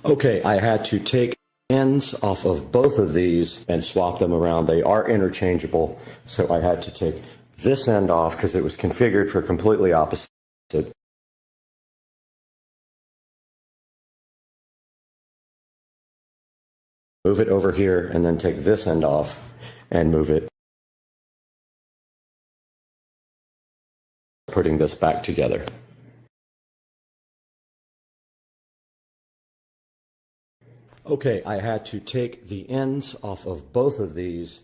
S1: Okay, I had to take ends off of both of these and swap them around. They are interchangeable, so I had to take this end off because it was configured for completely opposite. Move it over here and then take this end off and move it. Putting this back together. Okay, I had to take the ends off of both of these.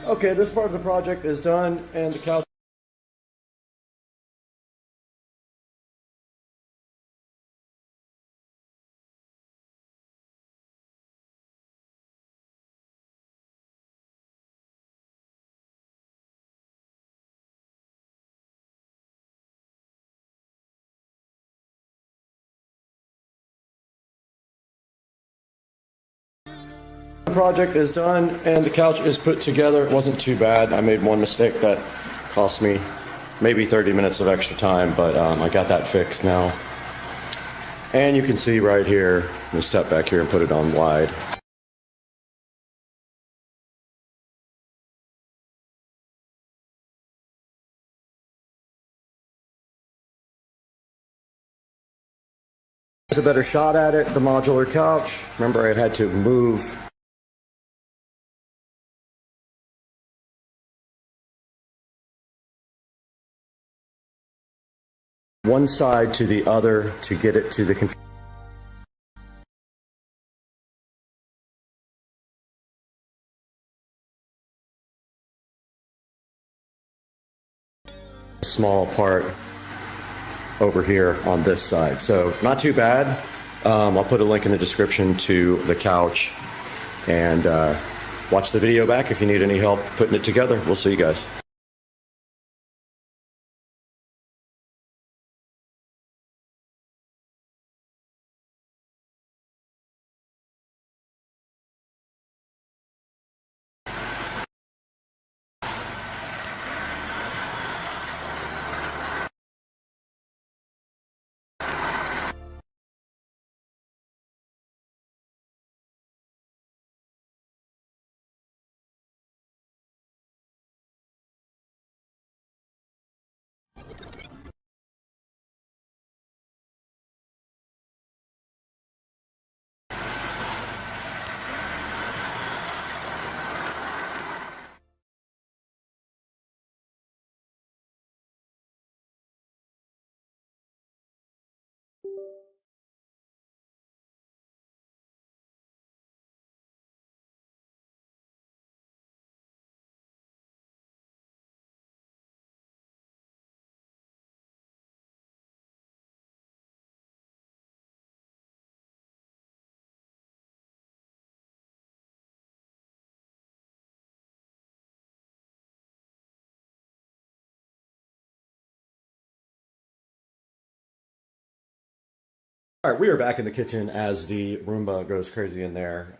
S1: Okay, this part of the project is done, and the couch. The project is done, and the couch is put together. It wasn't too bad. I made one mistake that cost me maybe 30 minutes of extra time, but I got that fixed now. And you can see right here, let me step back here and put it on wide. A better shot at it, the modular couch. Remember, I had to move one side to the other to get it to the computer. Small part over here on this side, so not too bad. I'll put a link in the description to the couch, and watch the video back if you need any help putting it together. We'll see you guys. All right, we are back in the kitchen as the Roomba goes crazy in there.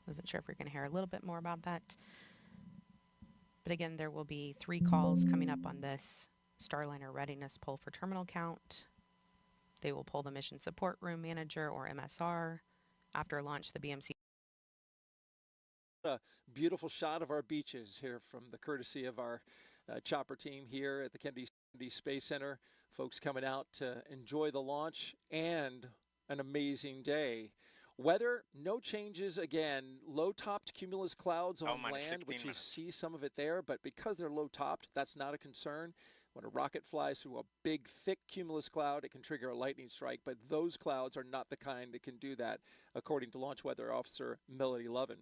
S12: Wasn't sure if we're going to hear a little bit more about that. But again, there will be 3 calls coming up on this Starliner readiness poll for terminal count. They will pull the mission support room manager or MSR. After launch, the BMC.
S13: A beautiful shot of our beaches here from the courtesy of our chopper team here at the Kennedy Space Center. Folks coming out to enjoy the launch and an amazing day. Weather, no changes again. Low-topped cumulus clouds on land, which you see some of it there, but because they're low-topped, that's not a concern. When a rocket flies through a big, thick cumulus cloud, it can trigger a lightning strike, but those clouds are not the kind that can do that, according to Launch Weather Officer Melody Lovin.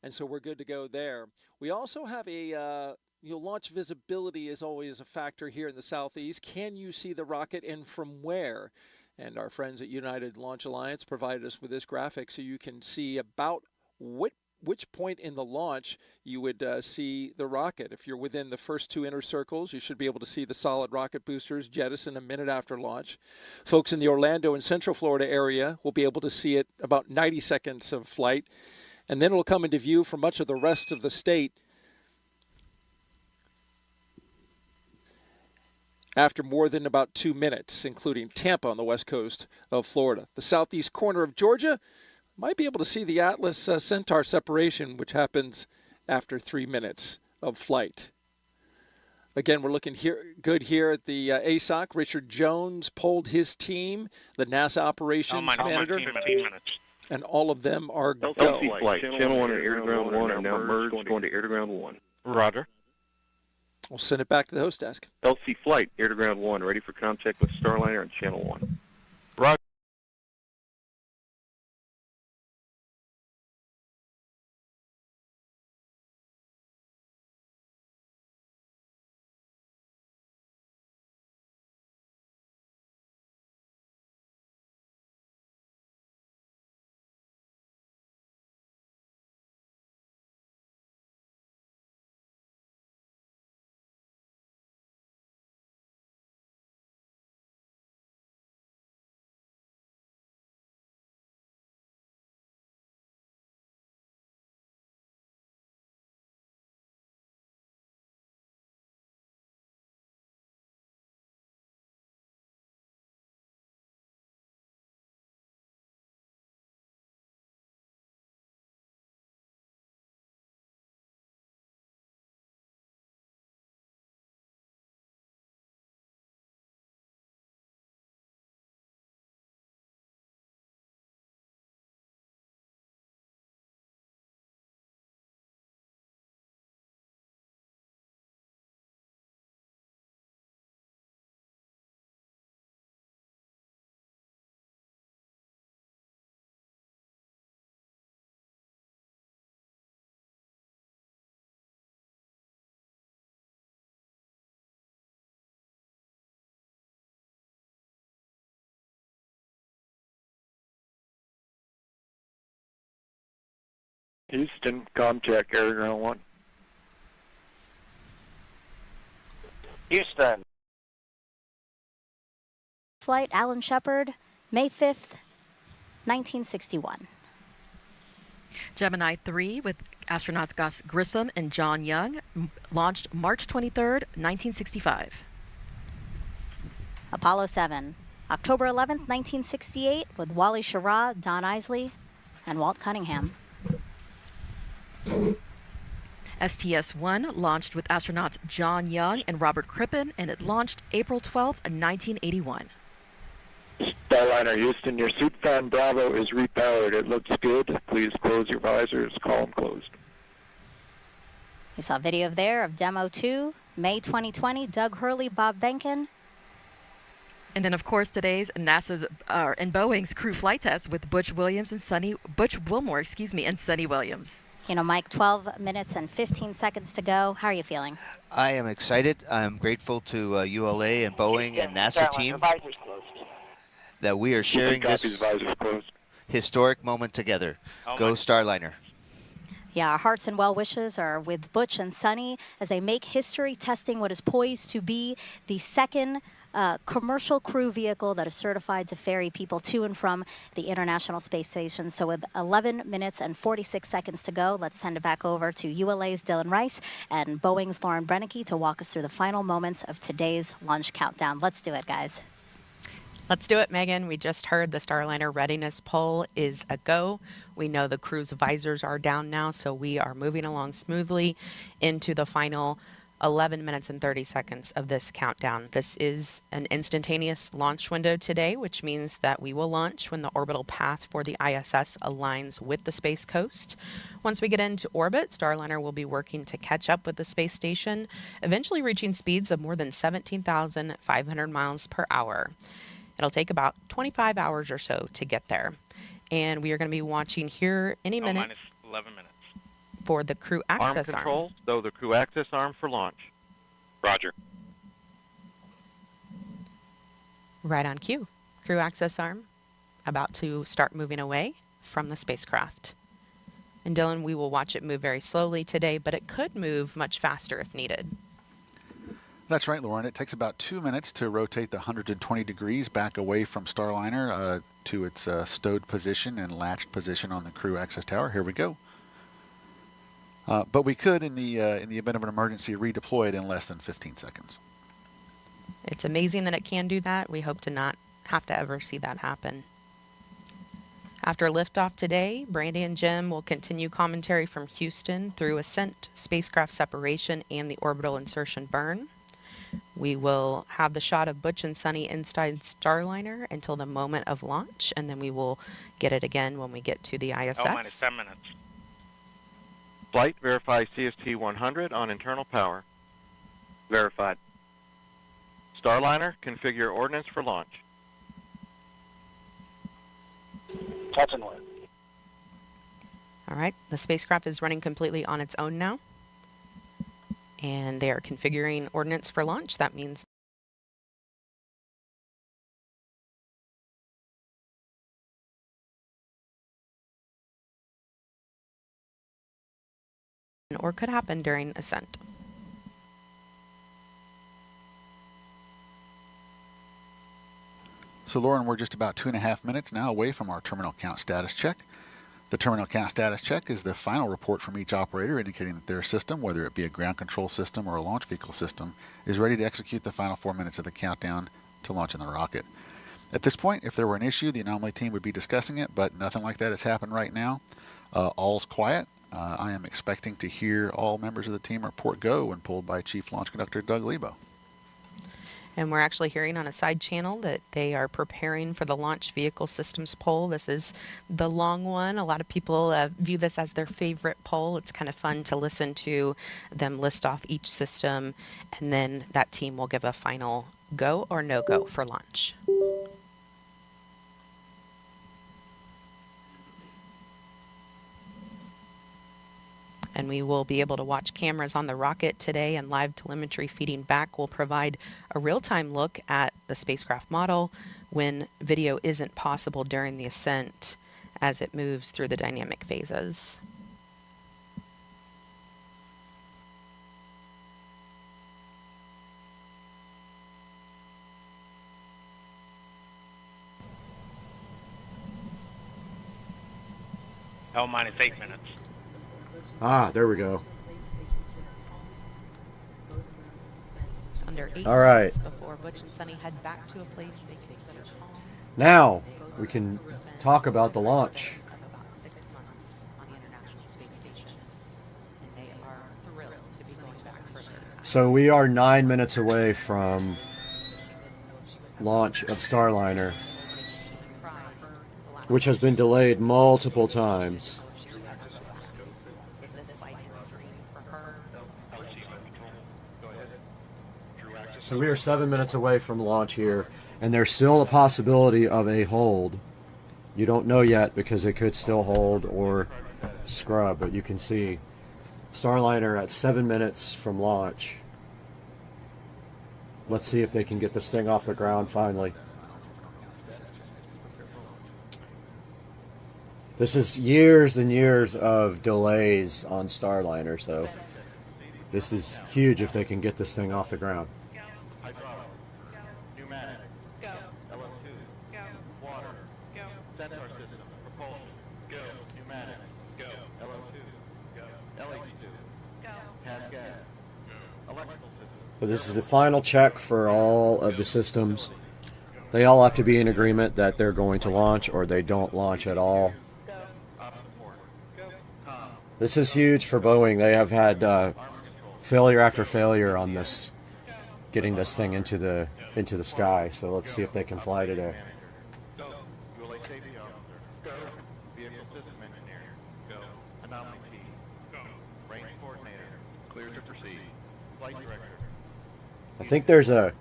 S13: And so we're good to go there. We also have a launch visibility is always a factor here in the southeast. Can you see the rocket and from where? And our friends at United Launch Alliance provided us with this graphic so you can see about which point in the launch you would see the rocket. If you're within the first 2 inner circles, you should be able to see the solid rocket boosters jettison a minute after launch. Folks in the Orlando and Central Florida area will be able to see it about 90 seconds of flight. And then it'll come into view for much of the rest of the state after more than about 2 minutes, including Tampa on the west coast of Florida. The southeast corner of Georgia might be able to see the Atlas Centaur separation, which happens after 3 minutes of flight. Again, we're looking good here at the ASOC. Richard Jones polled his team, the NASA operations manager.
S10: 15 minutes.
S13: And all of them are go.
S10: LC flight, channel 1 and air to ground 1 are now merged, going to air to ground 1. Roger.
S13: We'll send it back to the host desk.
S10: LC flight, air to ground 1, ready for contact with Starliner on channel 1. Roger. Houston, contact air to ground 1. Houston.
S14: Flight Alan Shepard, May 5th, 1961.
S12: Gemini 3 with astronauts Gus Grissom and John Young launched March 23rd, 1965.
S14: Apollo 7, October 11th, 1968, with Wally Schirra, Don Isley, and Walt Cunningham.
S12: STS-1 launched with astronauts John Young and Robert Crippen, and it launched April 12th, 1981.
S10: Starliner Houston, your suit fan Bravo is repowered. It looks good. Please close your visors. Column closed.
S14: You saw video there of Demo 2, May 2020, Doug Hurley, Bob Benkin.
S12: And then, of course, today's NASA's and Boeing's crew flight test with Butch Wilmore, and Sonny Williams.
S14: You know, Mike, 12 minutes and 15 seconds to go. How are you feeling?
S15: I am excited. I'm grateful to ULA and Boeing and NASA team that we are sharing this historic moment together. Go Starliner.
S14: Yeah, our hearts and well wishes are with Butch and Sonny as they make history testing what is poised to be the second commercial crew vehicle that is certified to ferry people to and from the International Space Station. So with 11 minutes and 46 seconds to go, let's send it back over to ULA's Dylan Rice and Boeing's Lauren Brennicke to walk us through the final moments of today's launch countdown. Let's do it, guys.
S12: Let's do it, Megan. We just heard the Starliner readiness poll is a go. We know the crew's visors are down now, so we are moving along smoothly into the final 11 minutes and 30 seconds of this countdown. This is an instantaneous launch window today, which means that we will launch when the orbital path for the ISS aligns with the Space Coast. Once we get into orbit, Starliner will be working to catch up with the space station, eventually reaching speeds of more than 17,500 miles per hour. It'll take about 25 hours or so to get there. And we are going to be watching here any minute.
S16: Minus 11 minutes.
S12: For the crew access
S16: arm. Control, so the crew access arm for launch. Roger.
S12: Right on cue. Crew access arm about to start moving away from the spacecraft. And Dylan, we will watch it move very slowly today, but it could move much faster if needed.
S17: That's right, Lauren. It takes about 2 minutes to rotate the 120 degrees back away from Starliner to its stowed position and latched position on the crew access tower. Here we go. But we could, in the event of an emergency, redeploy it in less than 15 seconds.
S12: It's amazing that it can do that. We hope to not have to ever see that happen. After liftoff today, Brandy and Jim will continue commentary from Houston through ascent, spacecraft separation, and the orbital insertion burn. We will have the shot of Butch and Sunny inside Starliner until the moment of launch, and then we will get it again when we get to the ISS.
S16: Minus 10 minutes. Flight, verify CST 100 on internal power. Verified. Starliner, configure ordnance for launch.
S10: Touch and land.
S12: All right, the spacecraft is running completely on its own now. And they are configuring ordnance for launch. That means or could happen during ascent.
S17: So Lauren, we're just about 2.5 minutes now away from our terminal count status check. The terminal count status check is the final report from each operator indicating that their system, whether it be a ground control system or a launch vehicle system, is ready to execute the final 4 minutes of the countdown to launching the rocket. At this point, if there were an issue, the anomaly team would be discussing it, but nothing like that has happened right now. All's quiet. I am expecting to hear all members of the team report go when pulled by Chief Launch Conductor Doug Lebo.
S12: And we're actually hearing on a side channel that they are preparing for the launch vehicle systems poll. This is the long one. A lot of people view this as their favorite poll. It's kind of fun to listen to them list off each system, and then that team will give a final go or no go for launch. And we will be able to watch cameras on the rocket today, and live telemetry feeding back will provide a real-time look at the spacecraft model when video isn't possible during the ascent as it moves through the dynamic phases.
S16: minus 8 minutes.
S1: Ah, there we go.
S12: Under 8
S1: all right.
S12: Before Butch and Sunny head back to a place they consider home.
S1: Now we can talk about the launch. So we are 9 minutes away from launch of Starliner, which has been delayed multiple times. So we are 7 minutes away from launch here, and there's still a possibility of a hold. You don't know yet because it could still hold or scrub, but you can see Starliner at 7 minutes from launch. Let's see if they can get this thing off the ground finally. This is years and years of delays on Starliner, so this is huge if they can get this thing off the ground.
S2: But this is the final check for all of the systems. They all have to be in agreement that they're going to launch or they don't launch at all. This is huge for Boeing. They have had failure after failure on this, getting this thing into the sky. So let's see if they can fly today. I think there's a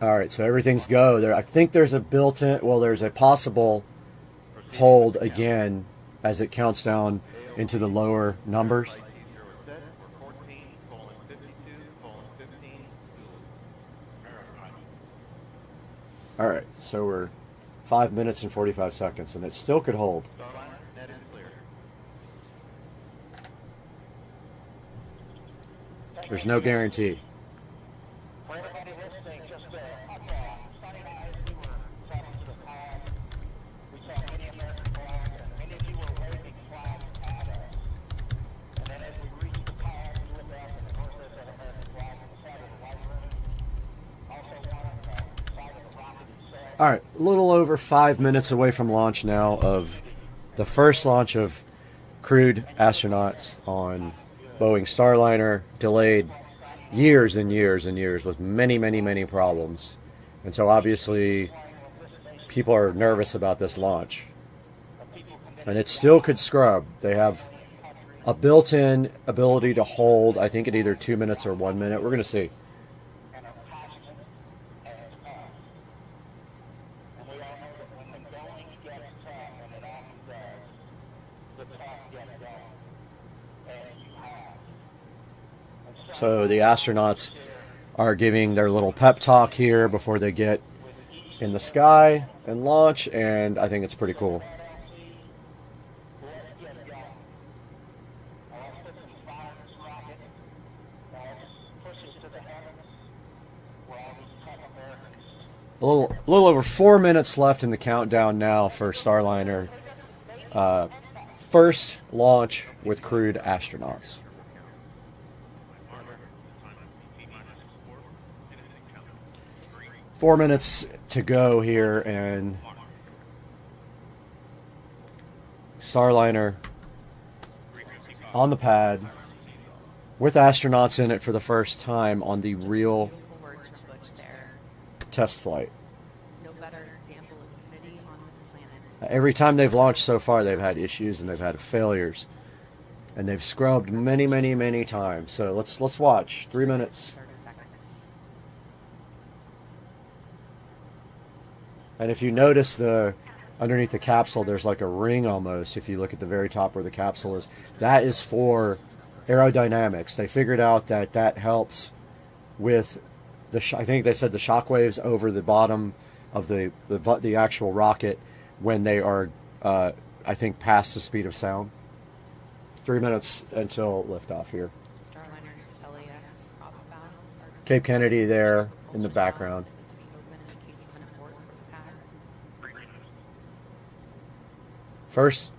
S2: all right, so everything's go. There, I think there's a built-in, well, there's a possible hold again as it counts down into the lower numbers. All right, so we're 5 minutes and 45 seconds, and it still could hold. There's no guarantee. All right, a little over 5 minutes away from launch now of the first launch of crewed astronauts on Boeing Starliner, delayed years and years and years with many, many, many problems. And so obviously people are nervous about this launch. And it still could scrub. They have a built-in ability to hold, I think, at either 2 minutes or 1 minute. We're going to see. So the astronauts are giving their little pep talk here before they get in the sky and launch, and I think it's pretty cool. A little over 4 minutes left in the countdown now for Starliner. First launch with crewed astronauts. 4 minutes to go here, and Starliner on the pad with astronauts in it for the first time on the real test flight. Every time they've launched so far, they've had issues and they've had failures, and they've scrubbed many, many, many times. So let's watch. 3 minutes. And if you notice underneath the capsule, there's like a ring almost. If you look at the very top where the capsule is, that is for aerodynamics. They figured out that helps with I think they said the shock waves over the bottom of the actual rocket when they are, I think, past the speed of sound. 3 minutes until liftoff here. Cape Kennedy there in the background. First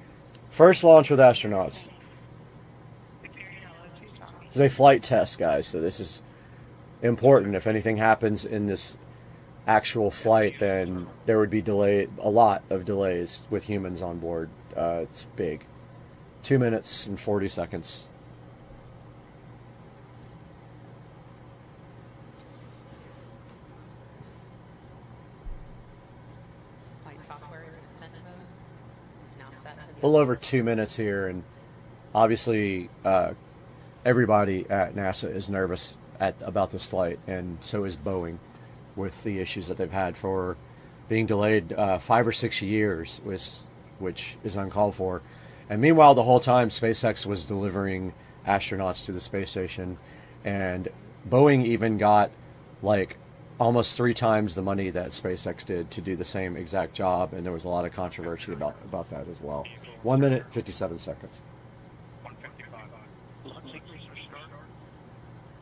S2: launch with astronauts. This is a flight test, guys, so this is important. If anything happens in this actual flight, then there would be a lot of delays with humans on board. It's big. 2 minutes and 40 seconds. A little over 2 minutes here, and obviously everybody at NASA is nervous about this flight, and so is Boeing with the issues that they've had for being delayed 5 or 6 years, which is uncalled for. And meanwhile, the whole time, SpaceX was delivering astronauts to the space station, and Boeing even got like almost 3 times the money that SpaceX did to do the same exact job, and there was a lot of controversy about that as well. 1 minute, 57 seconds.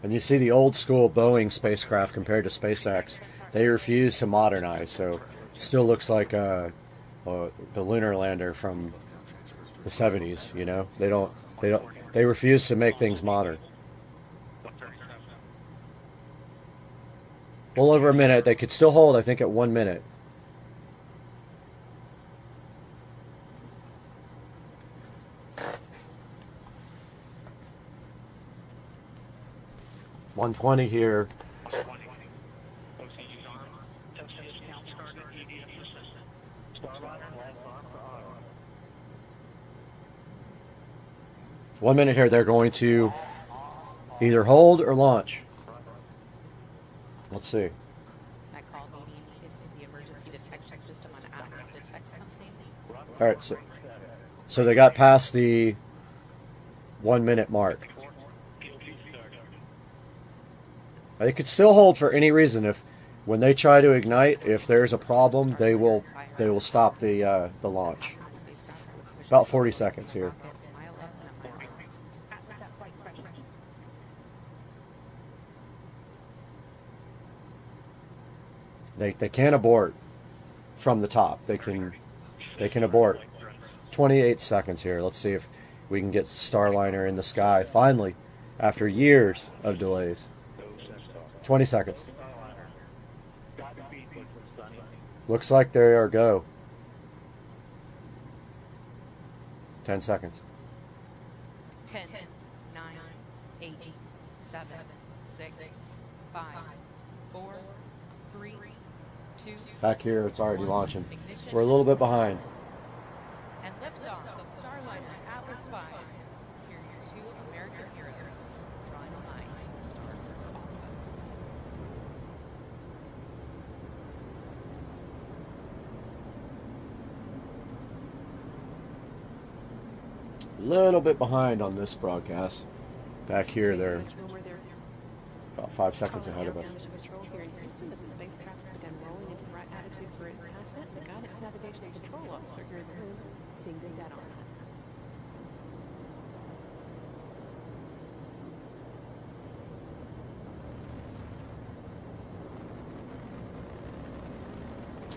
S2: And you see the old school Boeing spacecraft compared to SpaceX. They refuse to modernize, so still looks like the lunar lander from the 70s, you know? They refuse to make things modern. Well over a minute. They could still hold, I think, at 1 minute. $120 here. One minute here, they're going to either hold or launch. Let's see. All right, so they got past the 1 minute mark. They could still hold for any reason. If when they try to ignite, if there's a problem, they will stop the launch. About 40 seconds here. They can abort from the top. They can abort. 28 seconds here. Let's see if we can get Starliner in the sky finally after years of delays. 20 seconds. Looks like they are go. 10 seconds.
S12: 10, 9, 8, 7, 6, 5, 4, 3, 2.
S2: Back here, it's already launching. We're a little bit behind.
S12: And liftoff of Starliner Atlas V. Here are your 2 American heroes drawing a line to stars of
S2: A little bit behind on this broadcast. Back here, they're about 5 seconds ahead of us.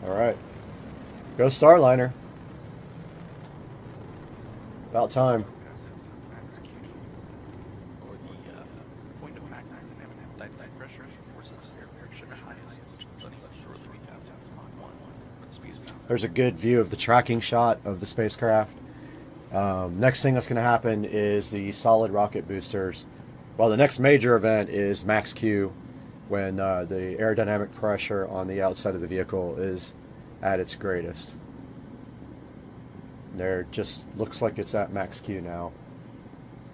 S2: All right, go Starliner. About time. There's a good view of the tracking shot of the spacecraft. Next thing that's going to happen is the solid rocket boosters. Well, the next major event is max Q, when the aerodynamic pressure on the outside of the vehicle is at its greatest. There just looks like it's at max Q now.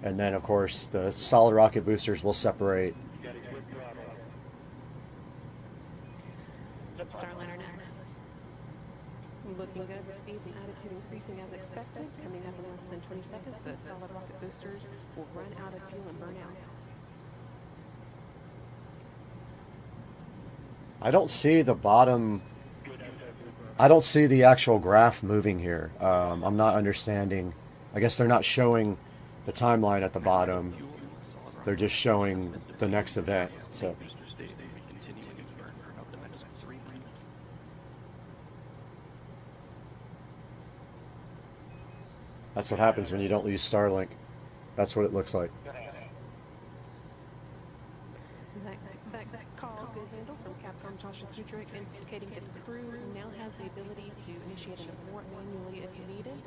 S2: And then, of course, the solid rocket boosters will separate.
S18: Starliner now. Looking good. Speed and attitude increasing as expected. Coming up in less than 20 seconds, the solid rocket boosters will run out of fuel and burn out.
S2: I don't see the bottom. I don't see the actual graph moving here. I'm not understanding. I guess they're not showing the timeline at the bottom. They're just showing the next event. So that's what happens when you don't use Starlink. That's what it looks like.
S18: That call, good handle from Capcom Joshua Kudrick, indicating that the crew now has the ability to initiate an abort manually if needed.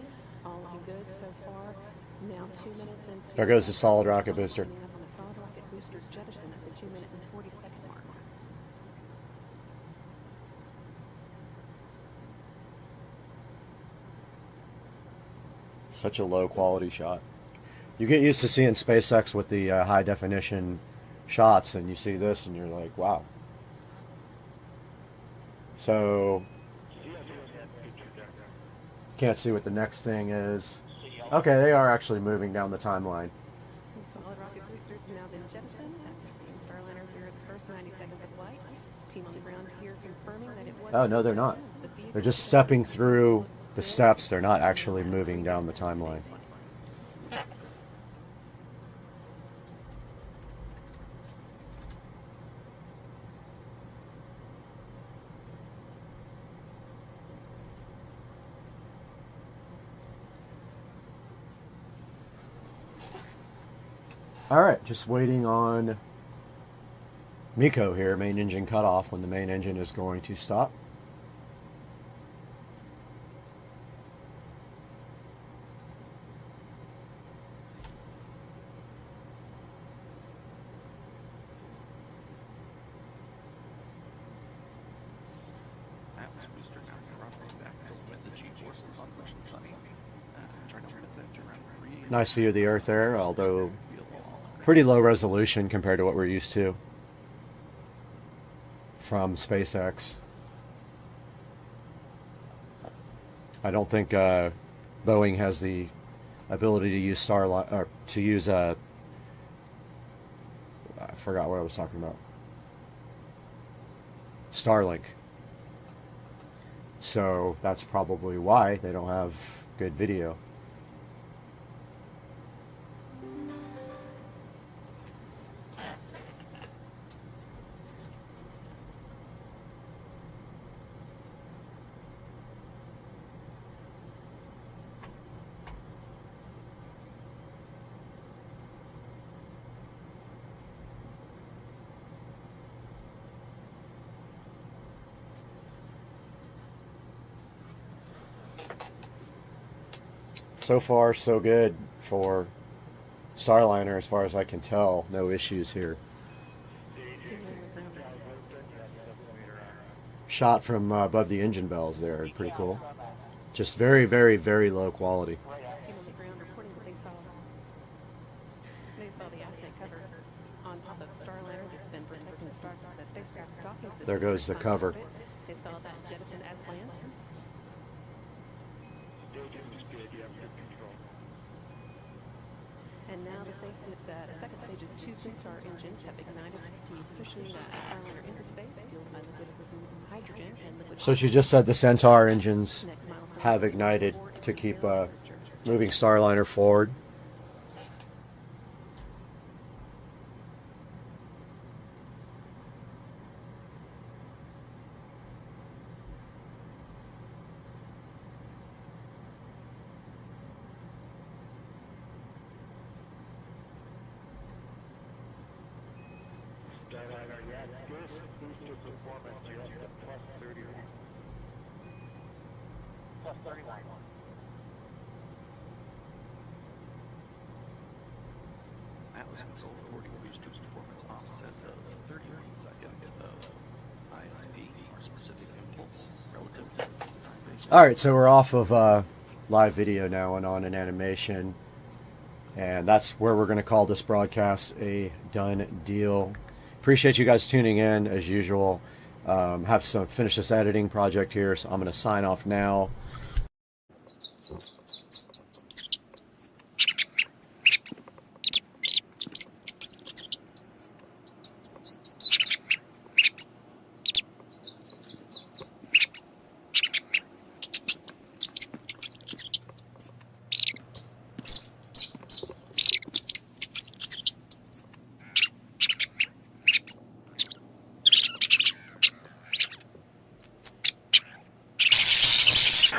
S18: All looking good so far. Now 2 minutes into...
S2: There goes the solid rocket booster.
S18: On the solid rocket booster's jettison at the 2 minute and 40 second mark.
S2: Such a low quality shot. You get used to seeing SpaceX with the high definition shots, and you see this and you're like, wow. So can't see what the next thing is. Okay, they are actually moving down the timeline.
S18: Solid rocket boosters have now been jettisoned after seeing Starliner through its first 90 seconds of flight. Team on the ground here confirming that it was...
S2: Oh, no, they're not. They're just stepping through the steps. They're not actually moving down the timeline. All right, just waiting on MECO here, main engine cutoff, when the main engine is going to stop. Nice view of the Earth there, although pretty low resolution compared to what we're used to from SpaceX. I don't think Boeing has the ability to use Starline, or to use I forgot what I was talking about. Starlink. So that's probably why they don't have good video. So far, so good for Starliner, as far as I can tell. No issues here. Shot from above the engine bells there, pretty cool. Just very, very, very low quality. There goes the cover.
S18: And now the second stage is 2 booster engines have ignited to pushing the Starliner into space, fueled by liquid hydrogen and liquid.
S2: So she just said the Centaur engines have ignited to keep moving Starliner forward. Alright, so we're off of live video now and on an animation. And that's where we're going to call this broadcast a done deal. Appreciate you guys tuning in as usual. Have some finish this editing project here, so I'm going to sign off now.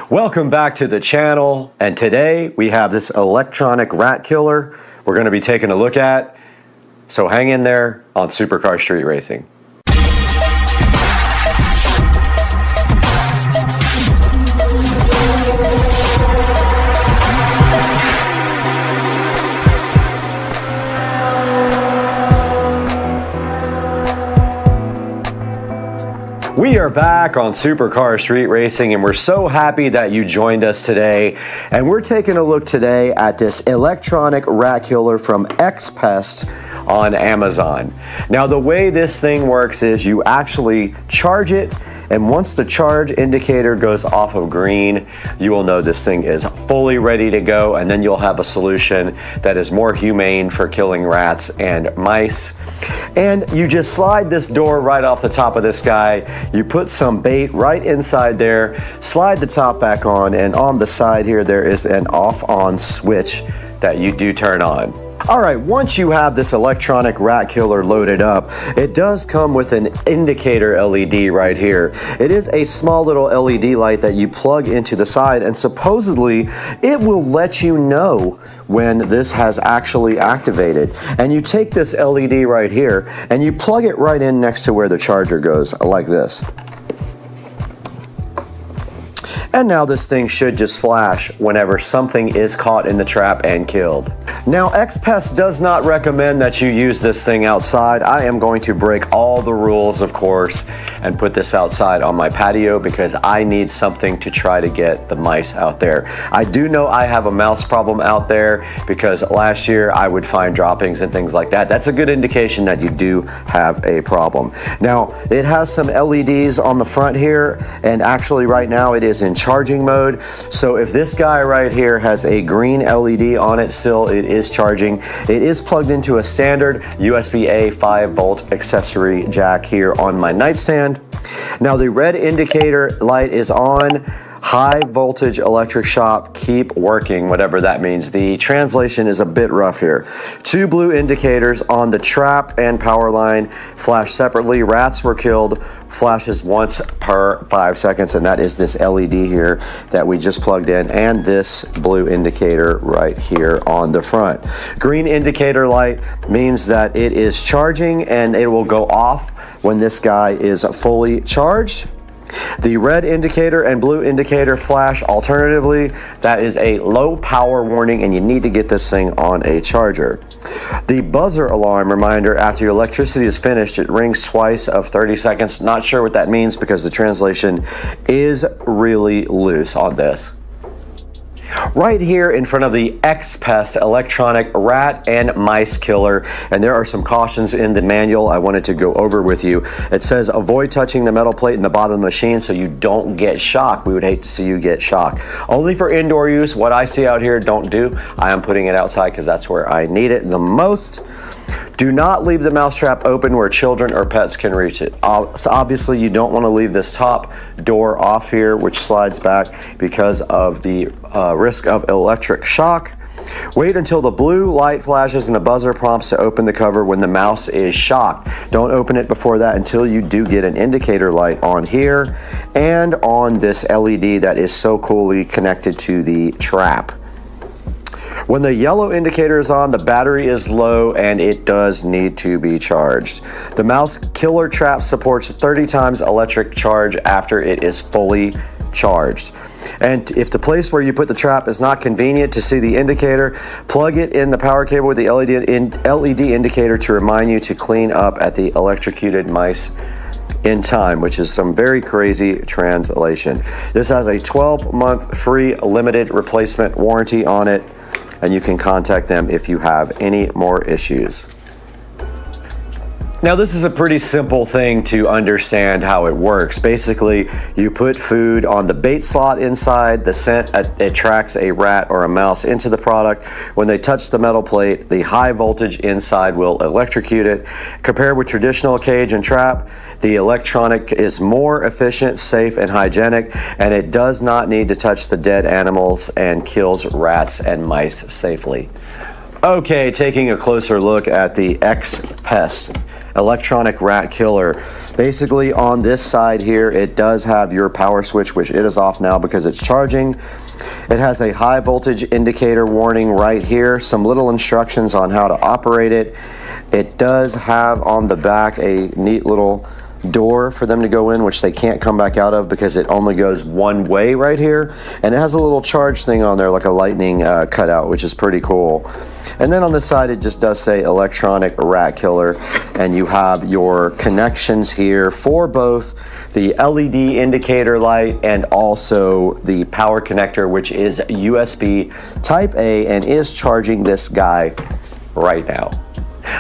S2: Welcome back to the channel, and today we have this electronic rat killer we're going to be taking a look at, so hang in there on Supercar Street Racing. We are back on Supercar Street Racing, and we're so happy that you joined us today. And we're taking a look today at this electronic rat killer from Xpest on Amazon. Now, the way this thing works is you actually charge it, and once the charge indicator goes off of green, you will know this thing is fully ready to go, and then you'll have a solution that is more humane for killing rats and mice. And you just slide this door right off the top of this guy, you put some bait right inside there, slide the top back on, and on the side here there is an off-on switch
S1: that you do turn on. All right, once you have this electronic rat killer loaded up, it does come with an indicator LED right here. It is a small little LED light that you plug into the side, and supposedly it will let you know when this has actually activated. And you take this LED right here and you plug it right in next to where the charger goes, like this. And now this thing should just flash whenever something is caught in the trap and killed. Now, XPest does not recommend that you use this thing outside. I am going to break all the rules, of course, and put this outside on my patio because I need something to try to get the mice out there. I do know I have a mouse problem out there because last year I would find droppings and things like that. That's a good indication that you do have a problem. Now, it has some LEDs on the front here, and actually right now it is in charging mode. So if this guy right here has a green LED on it still, it is charging. It is plugged into a standard USB-A 5-volt accessory jack here on my nightstand. Now the red indicator light is on. High voltage electric shock, keep working, whatever that means. The translation is a bit rough here. 2 blue indicators on the trap and power line flash separately. Rats were killed, flashes once per 5 seconds, and that is this LED here that we just plugged in, and this blue indicator right here on the front. Green indicator light means that it is charging and it will go off when this guy is fully charged. The red indicator and blue indicator flash alternatively. That is a low power warning and you need to get this thing on a charger. The buzzer alarm reminder after your electricity is finished, it rings twice of 30 seconds. Not sure what that means because the translation is really loose on this. Right here in front of the XPest electronic rat and mice killer, and there are some cautions in the manual I wanted to go over with you. It says avoid touching the metal plate in the bottom of the machine so you don't get shocked. We would hate to see you get shocked. Only for indoor use. What I see out here, don't do. I am putting it outside because that's where I need it the most. Do not leave the mousetrap open where children or pets can reach it. So obviously you don't want to leave this top door off here, which slides back because of the risk of electric shock. Wait until the blue light flashes and the buzzer prompts to open the cover when the mouse is shocked. Don't open it before that until you do get an indicator light on here and on this LED that is so coolly connected to the trap. When the yellow indicator is on, the battery is low and it does need to be charged. The mouse killer trap supports 30 times electric charge after it is fully charged. And if the place where you put the trap is not convenient to see the indicator, plug it in the power cable with the LED indicator to remind you to clean up at the electrocuted mice in time, which is some very crazy translation. This has a 12-month free limited replacement warranty on it, and you can contact them if you have any more issues. Now this is a pretty simple thing to understand how it works. Basically, you put food on the bait slot inside, the scent attracts a rat or a mouse into the product. When they touch the metal plate, the high voltage inside will electrocute it. Compared with traditional cage and trap, the electronic is more efficient, safe, and hygienic, and it does not need to touch the dead animals and kills rats and mice safely. Okay, taking a closer look at the XPest electronic rat killer. Basically on this side here, it does have your power switch, which it is off now because it's charging. It has a high voltage indicator warning right here, some little instructions on how to operate it. It does have on the back a neat little door for them to go in, which they can't come back out of because it only goes one way right here. And it has a little charge thing on there, like a lightning cutout, which is pretty cool. And then on the side, it just does say electronic rat killer. And you have your connections here for both the LED indicator light and also the power connector, which is USB Type A and is charging this guy right now.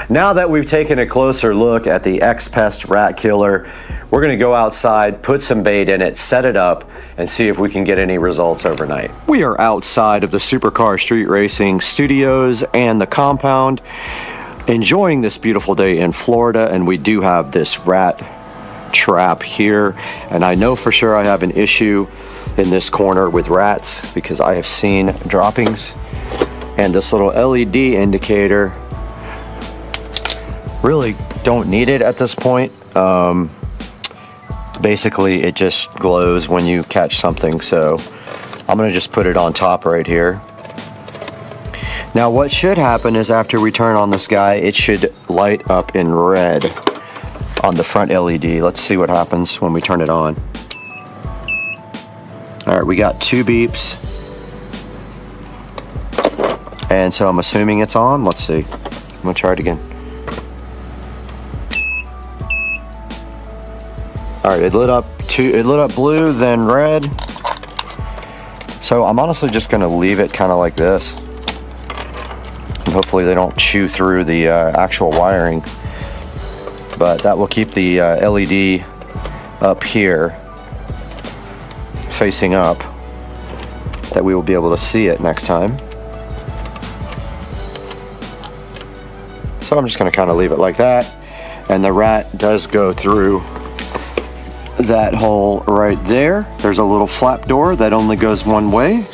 S1: Now that we've taken a closer look at the XPest rat killer, we're going to go outside, put some bait in it, set it up, and see if we can get any results overnight. We are outside of the Supercar Street Racing Studios and the compound, enjoying this beautiful day in Florida, and we do have this rat trap here, and I know for sure I have an issue in this corner with rats because I have seen droppings And this little LED indicator, really don't need it at this point. Basically it just glows when you catch something, so I'm gonna just put it on top right here. Now what should happen is after we turn on this guy, it should light up in red on the front LED. Let's see what happens when we turn it on. All right, we got 2 beeps. And so I'm assuming it's on. Let's see. I'm gonna try it again. All right, it lit up blue, then red. So I'm honestly just gonna leave it kind of like this. And hopefully they don't chew through the actual wiring. But that will keep the LED up here, facing up, that we will be able to see it next time. So I'm just gonna kind of leave it like that. And the rat does go through that hole right there. There's a little flap door that only goes one way.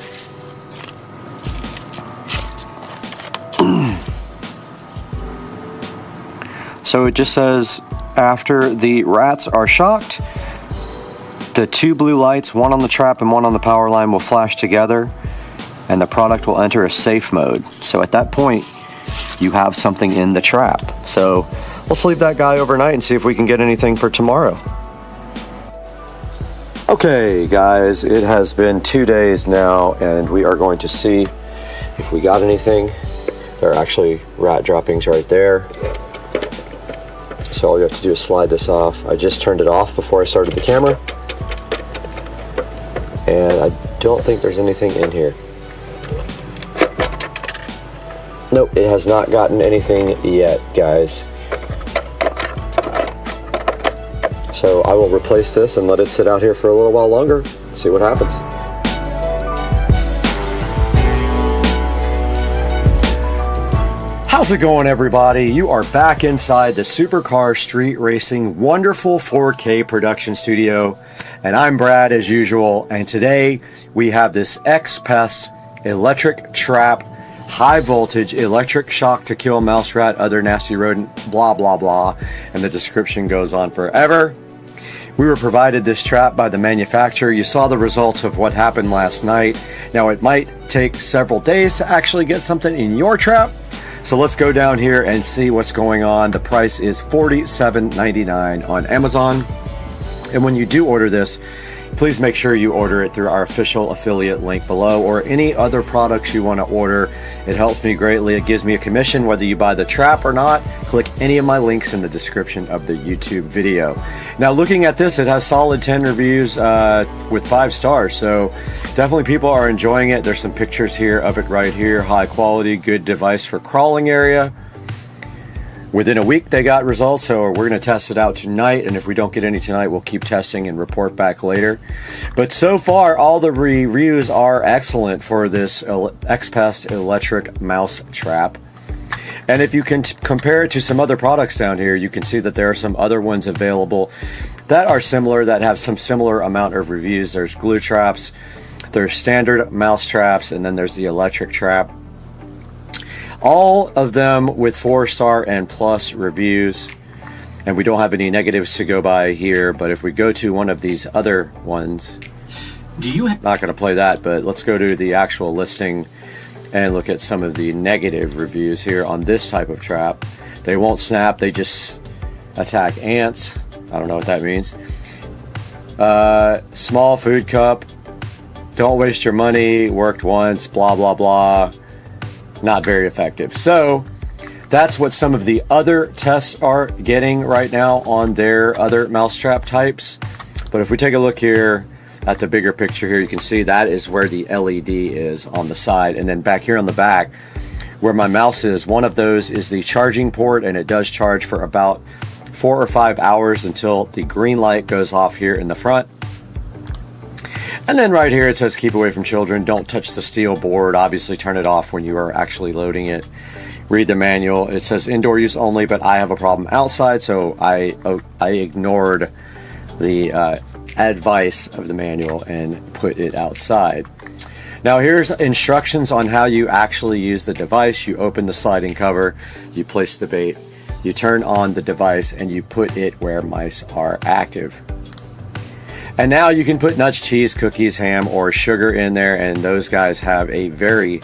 S1: So it just says, after the rats are shocked, the 2 blue lights, one on the trap and one on the power line, will flash together and the product will enter a safe mode. So at that point, you have something in the trap. So let's leave that guy overnight and see if we can get anything for tomorrow. Okay guys, it has been 2 days now and we are going to see if we got anything. There are actually rat droppings right there. So all you have to do is slide this off. I just turned it off before I started the camera. And I don't think there's anything in here. Nope, it has not gotten anything yet, guys. So I will replace this and let it sit out here for a little while longer, see what happens. How's it going, everybody? You are back inside the Supercar Street Racing wonderful 4K production studio, and I'm Brad as usual, and today we have this X-Pest electric trap, high voltage electric shock to kill mouse, rat, other nasty rodent, blah blah blah, and the description goes on forever. We were provided this trap by the manufacturer. You saw the results of what happened last night. Now it might take several days to actually get something in your trap, so let's go down here and see what's going on. The price is $47.99 on Amazon, and when you do order this, please make sure you order it through our official affiliate link below, or any other products you want to order. It helps me greatly. It gives me a commission whether you buy the trap or not. Click any of my links in the description of the YouTube video. Now looking at this, it has solid 10 reviews with 5 stars, so definitely people are enjoying it. There's some pictures here of it right here. High quality, good device for crawling area. Within a week they got results, so we're going to test it out tonight, and if we don't get any tonight, we'll keep testing and report back later. But so far, all the reviews are excellent for this X-Pest electric mouse trap. And if you can compare it to some other products down here, you can see that there are some other ones available that are similar, that have some similar amount of reviews. There's glue traps, there's standard mouse traps, and then there's the electric trap. All of them with 4-star and plus reviews, and we don't have any negatives to go by here. But if we go to one of these other ones, not going to play that, but let's go to the actual listing and look at some of the negative reviews here on this type of trap. They won't snap, they just attack ants. I don't know what that means. Small food cup, don't waste your money, worked once, blah blah blah. Not very effective. So that's what some of the other tests are getting right now on their other mousetrap types. But if we take a look here at the bigger picture here, you can see that is where the LED is on the side. And then back here on the back where my mouse is, one of those is the charging port, and it does charge for about 4 or 5 hours until the green light goes off here in the front. And then right here it says keep away from children, don't touch the steel board, obviously turn it off when you are actually loading it. Read the manual. It says indoor use only, but I have a problem outside, so I ignored the advice of the manual and put it outside. Now here's instructions on how you actually use the device. You open the sliding cover, you place the bait, you turn on the device, and you put it where mice are active. And now you can put nuts, cheese, cookies, ham, or sugar in there, and those guys have a very,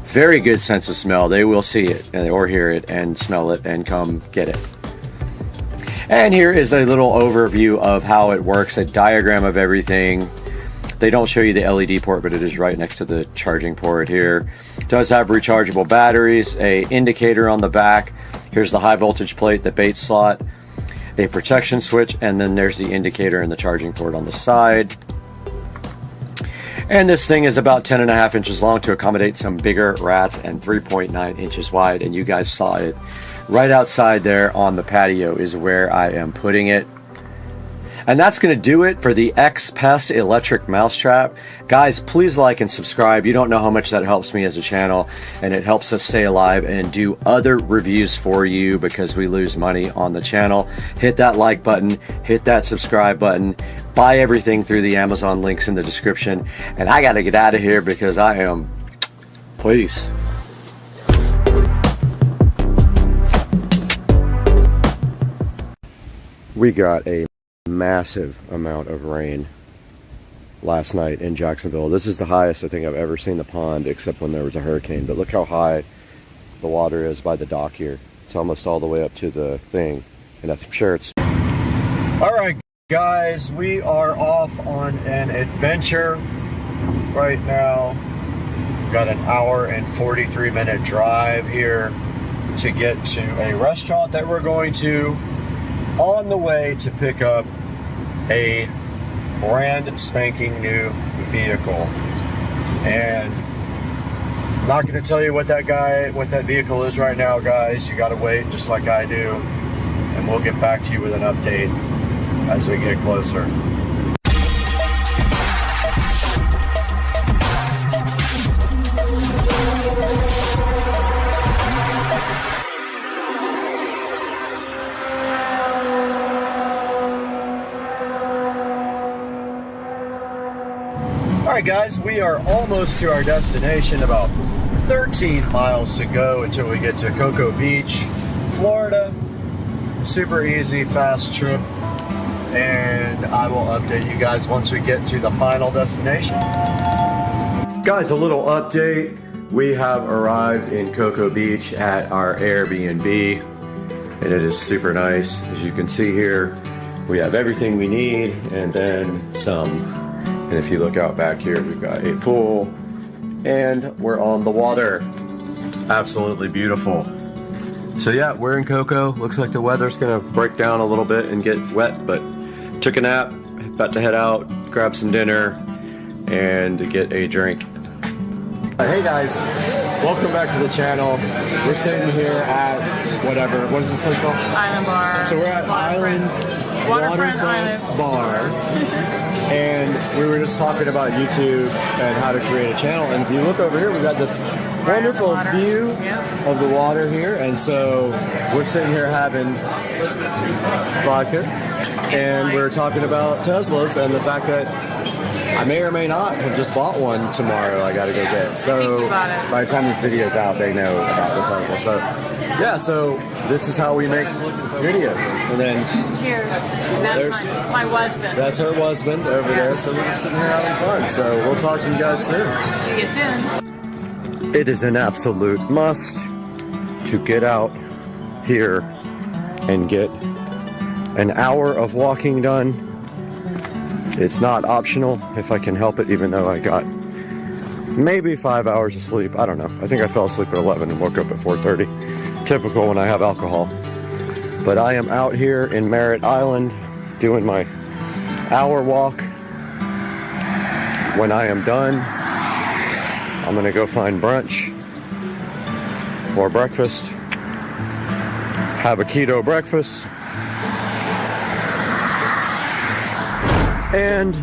S1: very good sense of smell. They will see it or hear it and smell it and come get it. And here is a little overview of how it works, a diagram of everything. They don't show you the LED port, but it is right next to the charging port here. It does have rechargeable batteries, a indicator on the back. Here's the high voltage plate, the bait slot, a protection switch, and then there's the indicator and the charging port on the side. And this thing is about 10.5 inches long to accommodate some bigger rats and 3.9 inches wide. And you guys saw it right outside there on the patio is where I am putting it. And that's going to do it for the X-Pest electric mousetrap. Guys, please like and subscribe. You don't know how much that helps me as a channel, and it helps us stay alive and do other reviews for you because we lose money on the channel. Hit that like button, hit that subscribe button, buy everything through the Amazon links in the description. And I got to get out of here because I am... Peace. We got a massive amount of rain last night in Jacksonville. This is the highest I think I've ever seen the pond, except when there was a hurricane. But look how high the water is by the dock here. It's almost all the way up to the thing, and I'm sure it's... All right, guys, we are off on an adventure right now. We've got an hour and 43-minute drive here to get to a restaurant that we're going to, on the way to pick up a brand spanking new vehicle. And I'm not going to tell you what that vehicle is right now, guys. You got to wait just like I do, and we'll get back to you with an update as we get closer. Alright guys, we are almost to our destination, about 13 miles to go until we get to Cocoa Beach, Florida. Super easy, fast trip, and I will update you guys once we get to the final destination. Guys, a little update. We have arrived in Cocoa Beach at our Airbnb, and it is super nice. As you can see here, we have everything we need and then some. And if you look out back here, we've got a pool and we're on the water. Absolutely beautiful. So yeah, we're in Cocoa. Looks like the weather's gonna break down a little bit and get wet, but took a nap, about to head out, grab some dinner, and get a drink. Hey guys, welcome back to the channel. We're sitting here at whatever, what is this place called?
S19: Island Bar.
S1: So we're at Waterfront Bar. And we were just talking about YouTube and how to create a channel. And if you look over here, we've got this wonderful view of the water here. And so we're sitting here having vodka. And we're talking about Teslas and the fact that I may or may not have just bought one tomorrow I gotta go get. So by the time this video's out, they know about the Tesla. So yeah, so this is how we make videos. And then
S19: cheers. That's my husband.
S1: That's her husband over there. So we're just sitting here having fun. So we'll talk to you guys soon.
S19: See you soon.
S1: It is an absolute must to get out here and get an hour of walking done. It's not optional if I can help it, even though I got maybe 5 hours of sleep. I don't know. I think I fell asleep at 11 and woke up at 4:30. Typical when I have alcohol. But I am out here in Merritt Island doing my hour walk. When I am done, I'm gonna go find brunch or breakfast, have a keto breakfast, and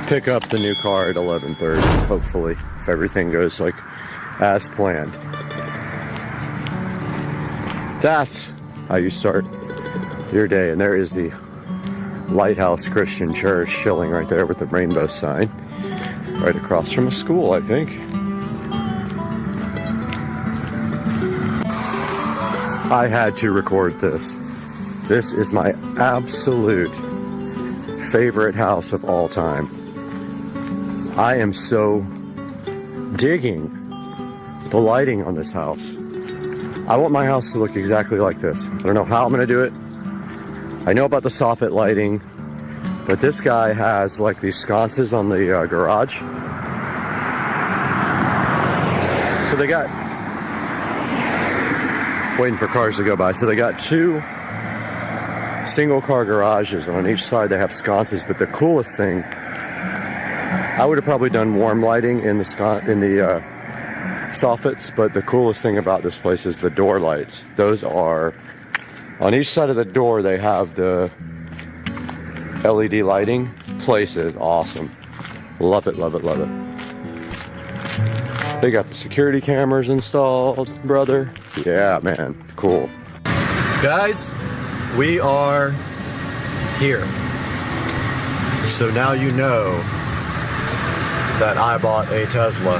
S1: pick up the new car at 11:30, hopefully, if everything goes like as planned. That's how you start your day. And there is the Lighthouse Christian Church chilling right there with the rainbow sign. Right across from a school, I think. I had to record this. This is my absolute favorite house of all time. I am so digging the lighting on this house. I want my house to look exactly like this. I don't know how I'm gonna do it. I know about the soffit lighting, but this guy has like these sconces on the garage. So they got, waiting for cars to go by. So they got 2 single car garages, and on each side they have sconces. But the coolest thing, I would have probably done warm lighting in the soffits, but the coolest thing about this place is the door lights. Those are, on each side of the door they have the LED lighting. Place is awesome. Love it, love it, love it. They got the security cameras installed, brother. Yeah, man, cool. Guys, we are here. So now you know that I bought a Tesla.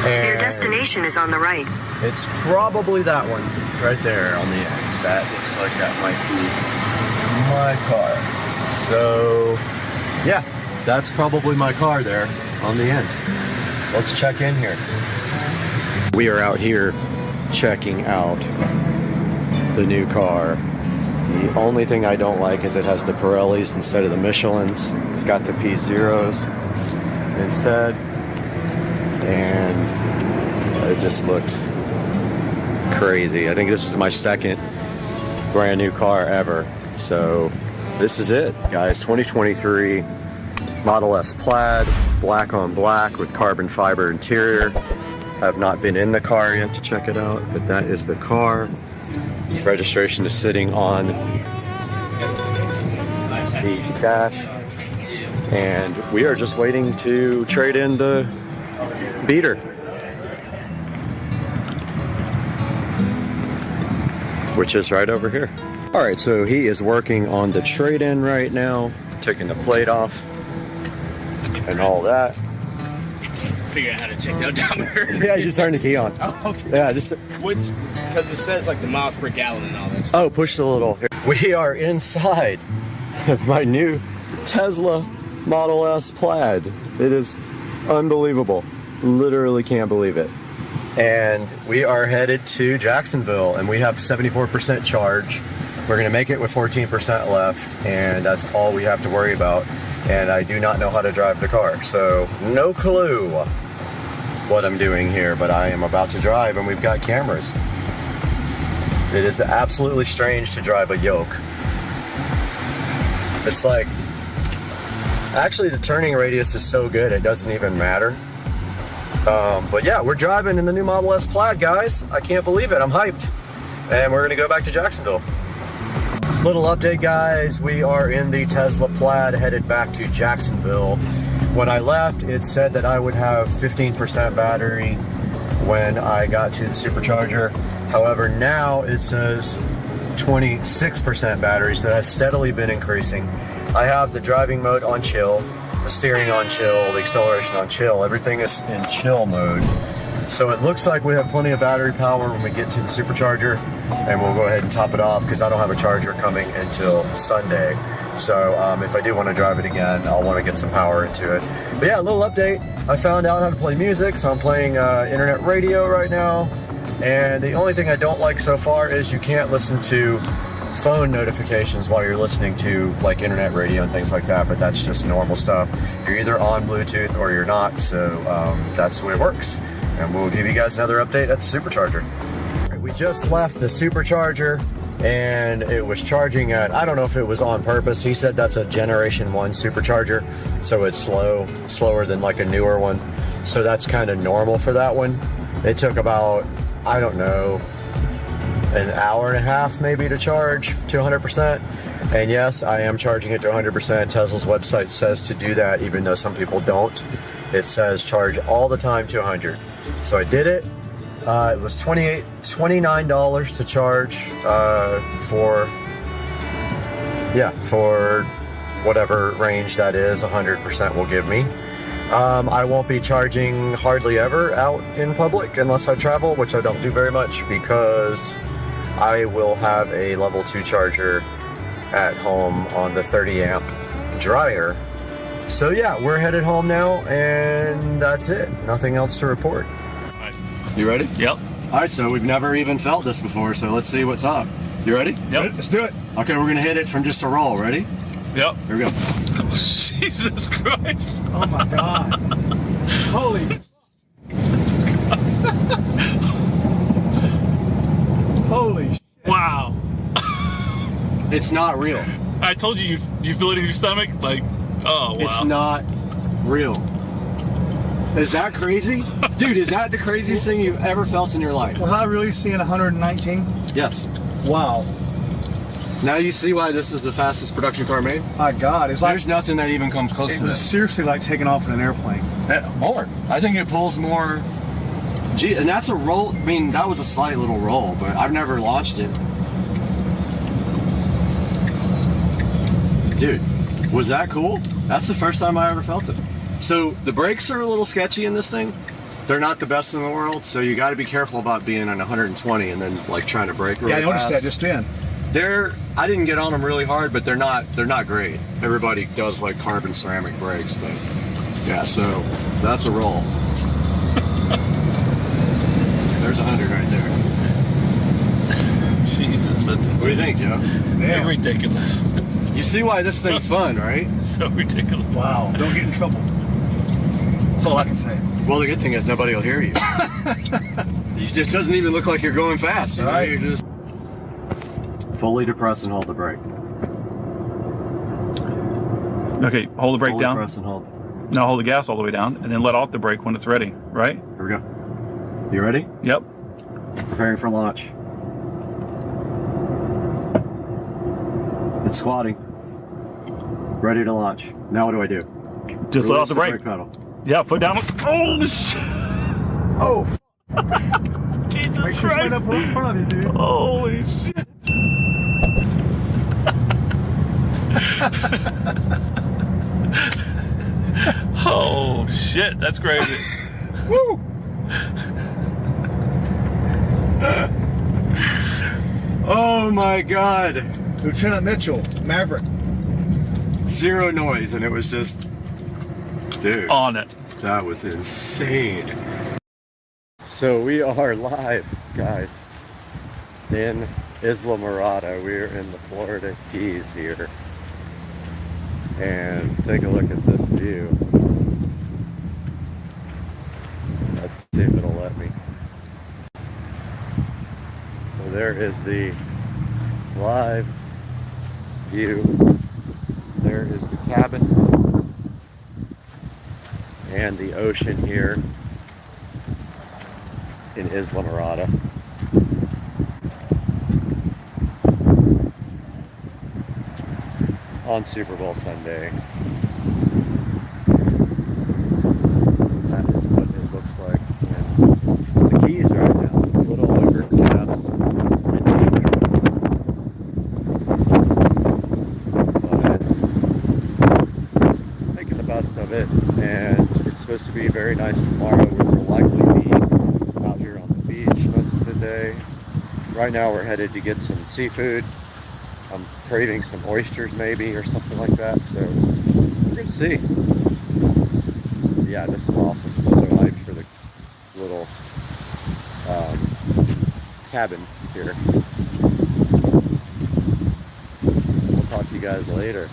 S1: And
S20: your destination is on the right.
S1: It's probably that one right there on the end. That looks like that might be my car. So, yeah, that's probably my car there on the end. Let's check in here. We are out here checking out the new car. The only thing I don't like is it has the Pirellis instead of the Michelins. It's got the P0s instead. And it just looks crazy. I think this is my second brand new car ever. So this is it, guys. 2023 Model S Plaid, black on black with carbon fiber interior. I have not been in the car yet to check it out, but that is the car. Registration is sitting on the dash, and we are just waiting to trade in the beater. Which is right over here. All right, so he is working on the trade-in right now, taking the plate off and all that.
S3: Figure out how to check the odometer.
S1: Yeah, you just turn the key on.
S3: Oh, okay.
S1: Yeah, just
S3: which, because it says like the miles per gallon and all that stuff.
S1: Oh, push the little. We are inside of my new Tesla Model S Plaid. It is unbelievable. Literally can't believe it. And we are headed to Jacksonville, and we have 74% charge. We're gonna make it with 14% left, and that's all we have to worry about. And I do not know how to drive the car, so no clue what I'm doing here, but I am about to drive, and we've got cameras. It is absolutely strange to drive a yoke. It's like, actually the turning radius is so good it doesn't even matter. But yeah, we're driving in the new Model S Plaid, guys. I can't believe it, I'm hyped. And we're gonna go back to Jacksonville. Little update, guys. We are in the Tesla Plaid headed back to Jacksonville. When I left, it said that I would have 15% battery when I got to the supercharger. However, now it says 26% battery, so that has steadily been increasing. I have the driving mode on chill, the steering on chill, the acceleration on chill. Everything is in chill mode. So it looks like we have plenty of battery power when we get to the supercharger, and we'll go ahead and top it off because I don't have a charger coming until Sunday. So if I do want to drive it again, I'll want to get some power into it. But yeah, a little update. I found out how to play music, so I'm playing internet radio right now. And the only thing I don't like so far is you can't listen to phone notifications while you're listening to like internet radio and things like that, but that's just normal stuff. You're either on Bluetooth or you're not, so that's the way it works. And we'll give you guys another update at the supercharger. We just left the supercharger and it was charging at, I don't know if it was on purpose. He said that's a Generation 1 supercharger, so it's slower than like a newer one. So that's kind of normal for that one. It took about, I don't know, an hour and a half maybe to charge to 100%. And yes, I am charging it to 100%. Tesla's website says to do that, even though some people don't. It says charge all the time to 100. So I did it. It was $29 to charge for whatever range that is, 100% will give me.
S2: I won't be charging hardly ever out in public unless I travel, which I don't do very much because I will have a level 2 charger at home on the 30 amp dryer. So yeah, we're headed home now, and that's it. Nothing else to report. You ready?
S9: Yep.
S2: All right, so we've never even felt this before, so let's see what's up. You ready?
S9: Yep.
S2: Let's do it. Okay, we're gonna hit it from just a roll. Ready?
S9: Yep.
S2: Here we go.
S9: Jesus Christ.
S2: Oh my God. Holy.
S9: Jesus Christ.
S2: Holy shit.
S9: Wow.
S2: It's not real.
S9: I told you, you feel it in your stomach? Like, oh, wow.
S2: It's not real. Is that crazy? Dude, is that the craziest thing you've ever felt in your life?
S8: Was I really seeing 119?
S2: Yes.
S8: Wow.
S2: Now you see why this is the fastest production car made?
S8: My God, it's
S2: There's nothing that even comes close
S8: it
S2: to
S8: was
S2: this.
S8: seriously like taking off in an airplane.
S2: More. I think it pulls more. Gee, and that's a roll. I mean, that was a slight little roll, but I've never launched it. Dude, was that cool? That's the first time I ever felt it. So the brakes are a little sketchy in this thing. They're not the best in the world, so you got to be careful about being on 120 and then like trying to brake really
S8: Yeah, I noticed
S2: fast.
S8: that just then.
S2: I didn't get on them really hard, but they're not great. Everybody does like carbon ceramic brakes, but yeah, so that's a roll. There's 100 right there.
S9: Jesus, that's insane.
S2: What do you think, Joe?
S9: Damn. Ridiculous.
S2: You see why this thing's fun, right?
S9: So ridiculous.
S8: Wow, don't get in trouble. That's all I can say.
S2: Well, the good thing is nobody will hear you. It doesn't even look like you're going fast. You know? You're just fully depress and hold the brake.
S9: Okay, hold the brake
S2: Fully
S9: down.
S2: Press and hold.
S9: Now hold the gas all the way down, and then let off the brake when it's ready, right?
S2: Here we go. You ready?
S9: Yep.
S2: Preparing for launch. It's squatting. Ready to launch. Now what do I do?
S9: Just let off the brake.
S2: Pedal.
S9: Yeah, foot down. Oh, shit.
S2: Oh.
S9: Jesus
S8: Make sure
S9: Christ.
S8: you up in front of you, dude.
S9: Holy shit. Oh shit, that's crazy.
S8: Woo!
S2: Oh my God.
S8: Lieutenant Mitchell, Maverick.
S2: Zero noise, and it was just, dude.
S9: On it.
S2: That was insane. So we are live, guys, in Isla Mirada. We're in the Florida Keys here. And take a look at this view. Let's see if it'll let me. So there is the live view. There is the cabin and the ocean here in Isla Mirada. On Super Bowl Sunday. That is what it looks like in the Keys right now. A little overcast and danger. But making the best of it, and it's supposed to be very nice tomorrow. We will likely be out here on the beach most of the day. Right now we're headed to get some seafood. I'm craving some oysters maybe or something like that, so we're gonna see. Yeah, this is awesome. I'm so hyped for the little cabin here. We'll talk to you guys later.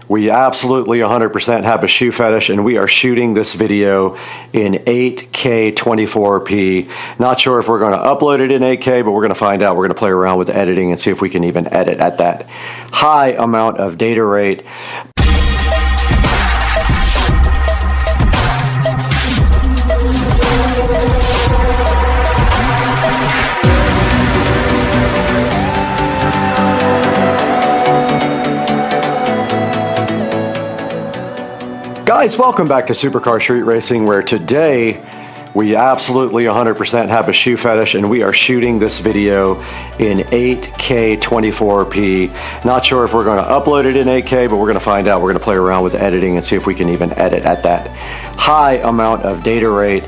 S2: We absolutely 100% have a shoe fetish, and we are shooting this video in 8K 24p. Not sure if we're going to upload it in 8K, but we're going to find out. We're going to play around with the editing and see if we can even edit at that high amount of data rate. Guys, welcome back to Supercar Street Racing, where today
S1: We absolutely 100% have a shoe fetish, and we are shooting this video in 8K 24p. Not sure if we're going to upload it in 8K, but we're going to find out. We're going to play around with editing and see if we can even edit at that high amount of data rate.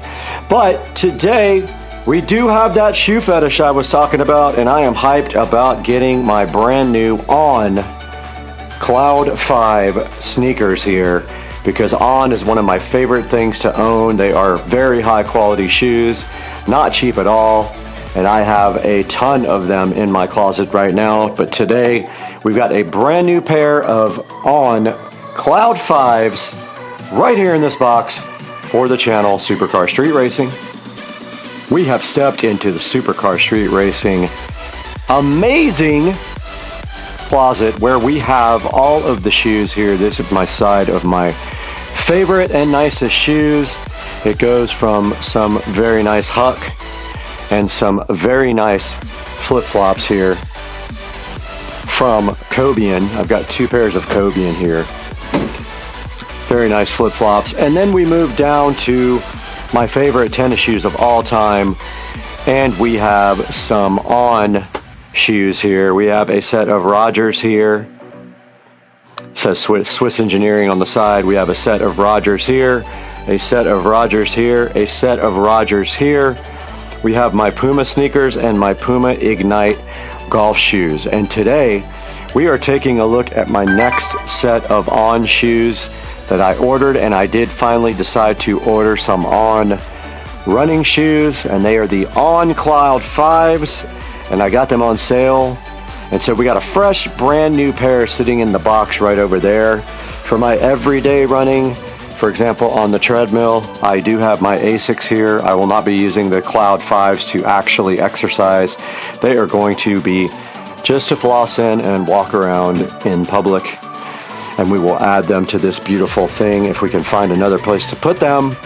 S1: But today, we do have that shoe fetish I was talking about, and I am hyped about getting my brand new On Cloud 5 sneakers here, because On is one of my favorite things to own. They are very high quality shoes, not cheap at all, and I have a ton of them in my closet right now. But today we've got a brand new pair of On Cloud 5s right here in this box for the channel Supercar Street Racing. We have stepped into the Supercar Street Racing amazing closet where we have all of the shoes here. This is my side of my favorite and nicest shoes. It goes from some very nice Huck and some very nice flip-flops here from Cobian. I've got two pairs of Cobian here. Very nice flip-flops. And then we move down to my favorite tennis shoes of all time, and we have some On shoes here. We have a set of Rogers here. It says Swiss Engineering on the side. We have a set of Rogers here, a set of Rogers here, a set of Rogers here. We have my Puma sneakers and my Puma Ignite golf shoes. And today we are taking a look at my next set of On shoes that I ordered, and I did finally decide to order some On running shoes, and they are the On Cloud 5s, and I got them on sale. And so we got a fresh brand new pair sitting in the box right over there. For my everyday running, for example on the treadmill, I do have my ASICs here. I will not be using the Cloud 5s to actually exercise. They are going to be just to floss in and walk around in public. And we will add them to this beautiful thing if we can find another place to put them.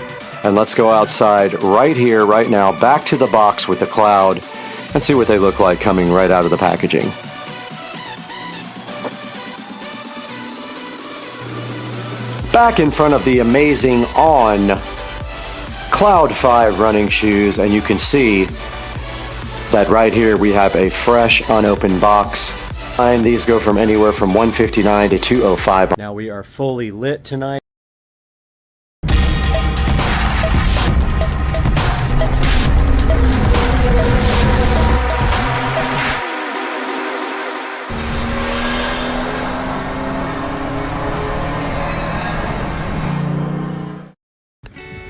S1: And let's go outside right here, right now, back to the box with the Cloud and see what they look like coming right out of the packaging. Back in front of the amazing On Cloud 5 running shoes, and you can see that right here we have a fresh unopened box. And these go from anywhere from $159 to $205. Now we are fully lit tonight.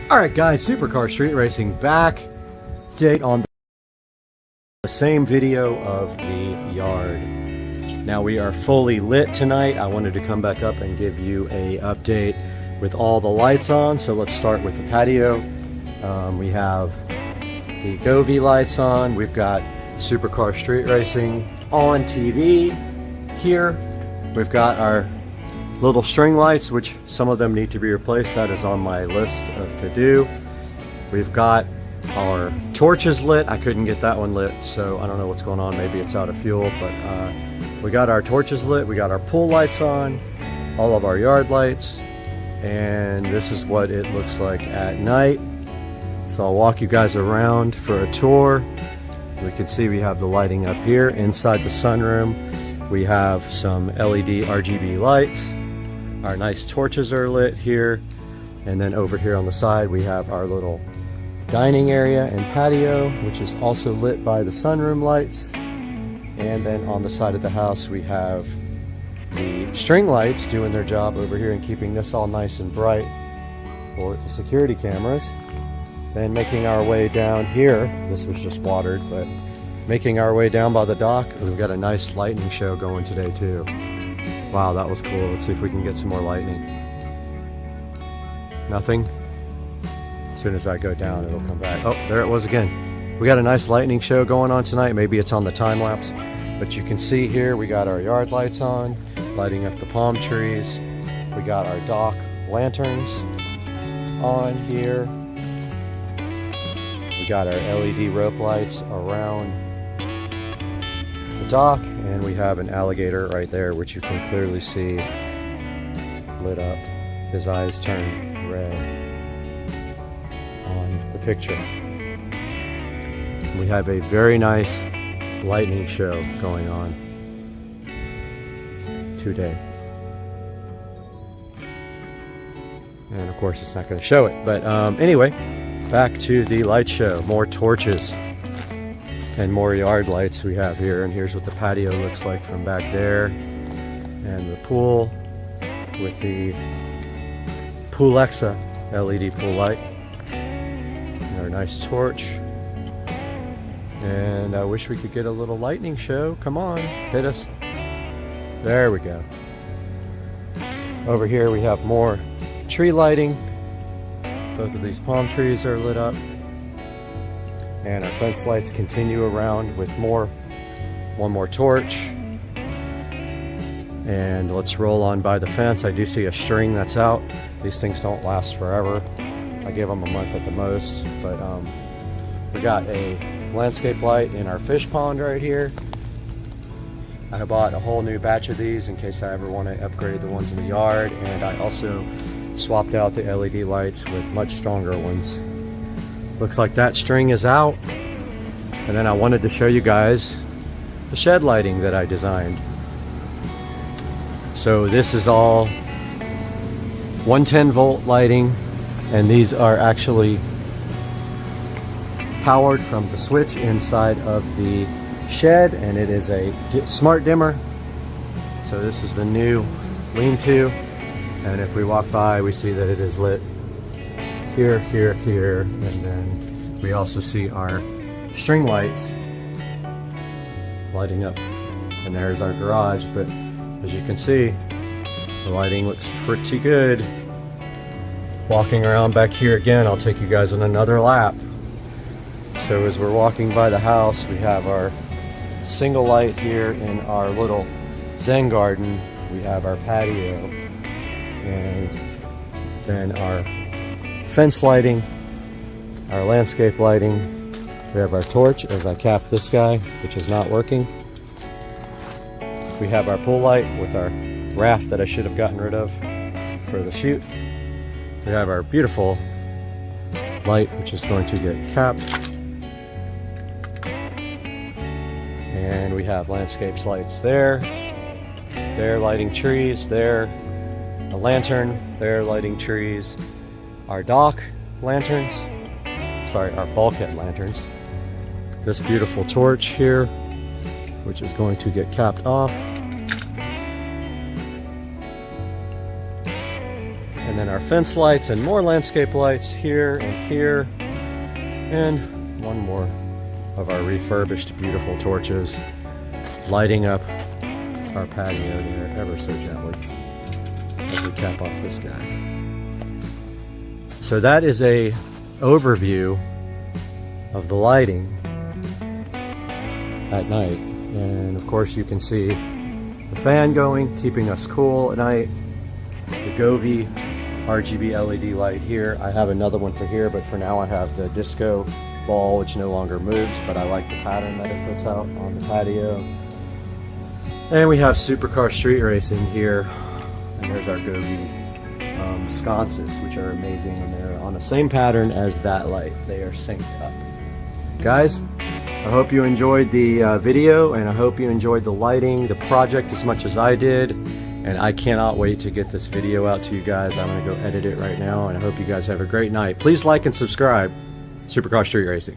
S1: Alright guys, Supercar Street Racing back. Date on the same video of the yard. Now we are fully lit tonight. I wanted to come back up and give you a update with all the lights on. So let's start with the patio. We have the Govee lights on. We've got Supercar Street Racing on TV here. We've got our little string lights, which some of them need to be replaced. That is on my list of to do. We've got our torches lit. I couldn't get that one lit, so I don't know what's going on. Maybe it's out of fuel, but we got our torches lit. We got our pool lights on, all of our yard lights, and this is what it looks like at night. So I'll walk you guys around for a tour. We can see we have the lighting up here. Inside the sunroom, we have some LED RGB lights. Our nice torches are lit here. And then over here on the side, we have our little dining area and patio, which is also lit by the sunroom lights. And then on the side of the house, we have the string lights doing their job over here and keeping this all nice and bright for the security cameras. Then making our way down here, this was just watered, but making our way down by the dock, we've got a nice lightning show going today too. Wow, that was cool. Let's see if we can get some more lightning. Nothing? As soon as I go down, it'll come back. Oh, there it was again. We got a nice lightning show going on tonight. Maybe it's on the time lapse, but you can see here we got our yard lights on, lighting up the palm trees. We got our dock lanterns on here. We got our LED rope lights around the dock, and we have an alligator right there, which you can clearly see lit up. His eyes turn red on the picture. We have a very nice lightning show going on today. And of course it's not going to show it, but anyway, back to the light show. More torches and more yard lights we have here, and here's what the patio looks like from back there, and the pool with the Poolexa LED pool light, and our nice torch. And I wish we could get a little lightning show. Come on, hit us. There we go. Over here we have more tree lighting. Both of these palm trees are lit up. And our fence lights continue around with one more torch. And let's roll on by the fence. I do see a string that's out. These things don't last forever. I give them a month at the most. But we got a landscape light in our fish pond right here. I bought a whole new batch of these in case I ever want to upgrade the ones in the yard, and I also swapped out the LED lights with much stronger ones. Looks like that string is out. And then I wanted to show you guys the shed lighting that I designed. So this is all 110 volt lighting, and these are actually powered from the switch inside of the shed, and it is a smart dimmer. So this is the new lean-to, and if we walk by we see that it is lit here, here, here, and then we also see our string lights lighting up, and there's our garage. But as you can see, the lighting looks pretty good. Walking around back here again, I'll take you guys on another lap. So as we're walking by the house, we have our single light here in our little Zen garden. We have our patio, and then our fence lighting, our landscape lighting. We have our torch as I cap this guy, which is not working. We have our pool light with our raft that I should have gotten rid of for the shoot. We have our beautiful light, which is going to get capped. And we have landscapes lights there. There lighting trees, there a lantern, there lighting trees. Our dock lanterns, sorry, our bulkhead lanterns. This beautiful torch here, which is going to get capped off. And then our fence lights and more landscape lights here and here. And one more of our refurbished beautiful torches lighting up our patio there ever so gently as we cap off this guy. So that is a overview of the lighting at night, and of course you can see the fan going, keeping us cool at night. The Govee RGB LED light here. I have another one for here, but for now I have the disco ball, which no longer moves, but I like the pattern that it puts out on the patio. And we have supercar street racing here, and there's our Govee sconces, which are amazing, and they're on the same pattern as that light. They are synced up. Guys, I hope you enjoyed the video, and I hope you enjoyed the lighting, the project as much as I did, and I cannot wait to get this video out to you guys. I'm going to go edit it right now, and I hope you guys have a great night. Please like and subscribe. Supercar Street Racing.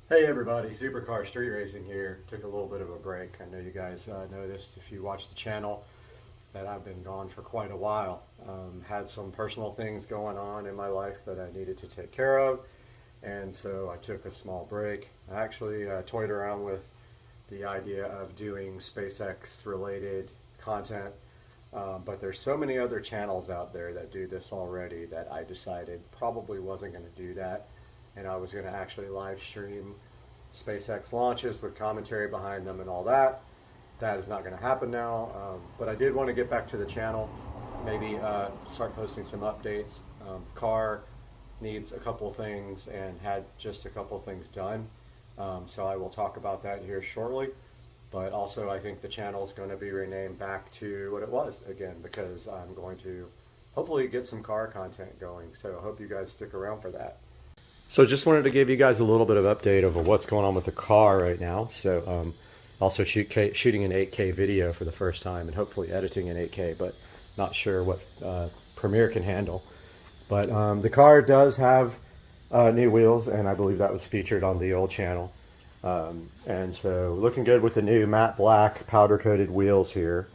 S1: Hey everybody, Supercar Street Racing here. Took a little bit of a break. I know you guys noticed if you watch the channel that I've been gone for quite a while. Had some personal things going on in my life that I needed to take care of, and so I took a small break. I actually toyed around with the idea of doing SpaceX related content, but there's so many other channels out there that do this already that I decided probably wasn't going to do that. And I was going to actually live stream SpaceX launches with commentary behind them and all that. That is not going to happen now, but I did want to get back to the channel, maybe start posting some updates. Car needs a couple things and had just a couple things done, so I will talk about that here shortly. But also I think the channel is going to be renamed back to what it was again, because I'm going to hopefully get some car content going, so I hope you guys stick around for that. So just wanted to give you guys a little bit of update over what's going on with the car right now. So also shooting an 8K video for the first time and hopefully editing in 8K, but not sure what Premiere can handle. But the car does have new wheels, and I believe that was featured on the old channel. And so looking good with the new matte black powder coated wheels here.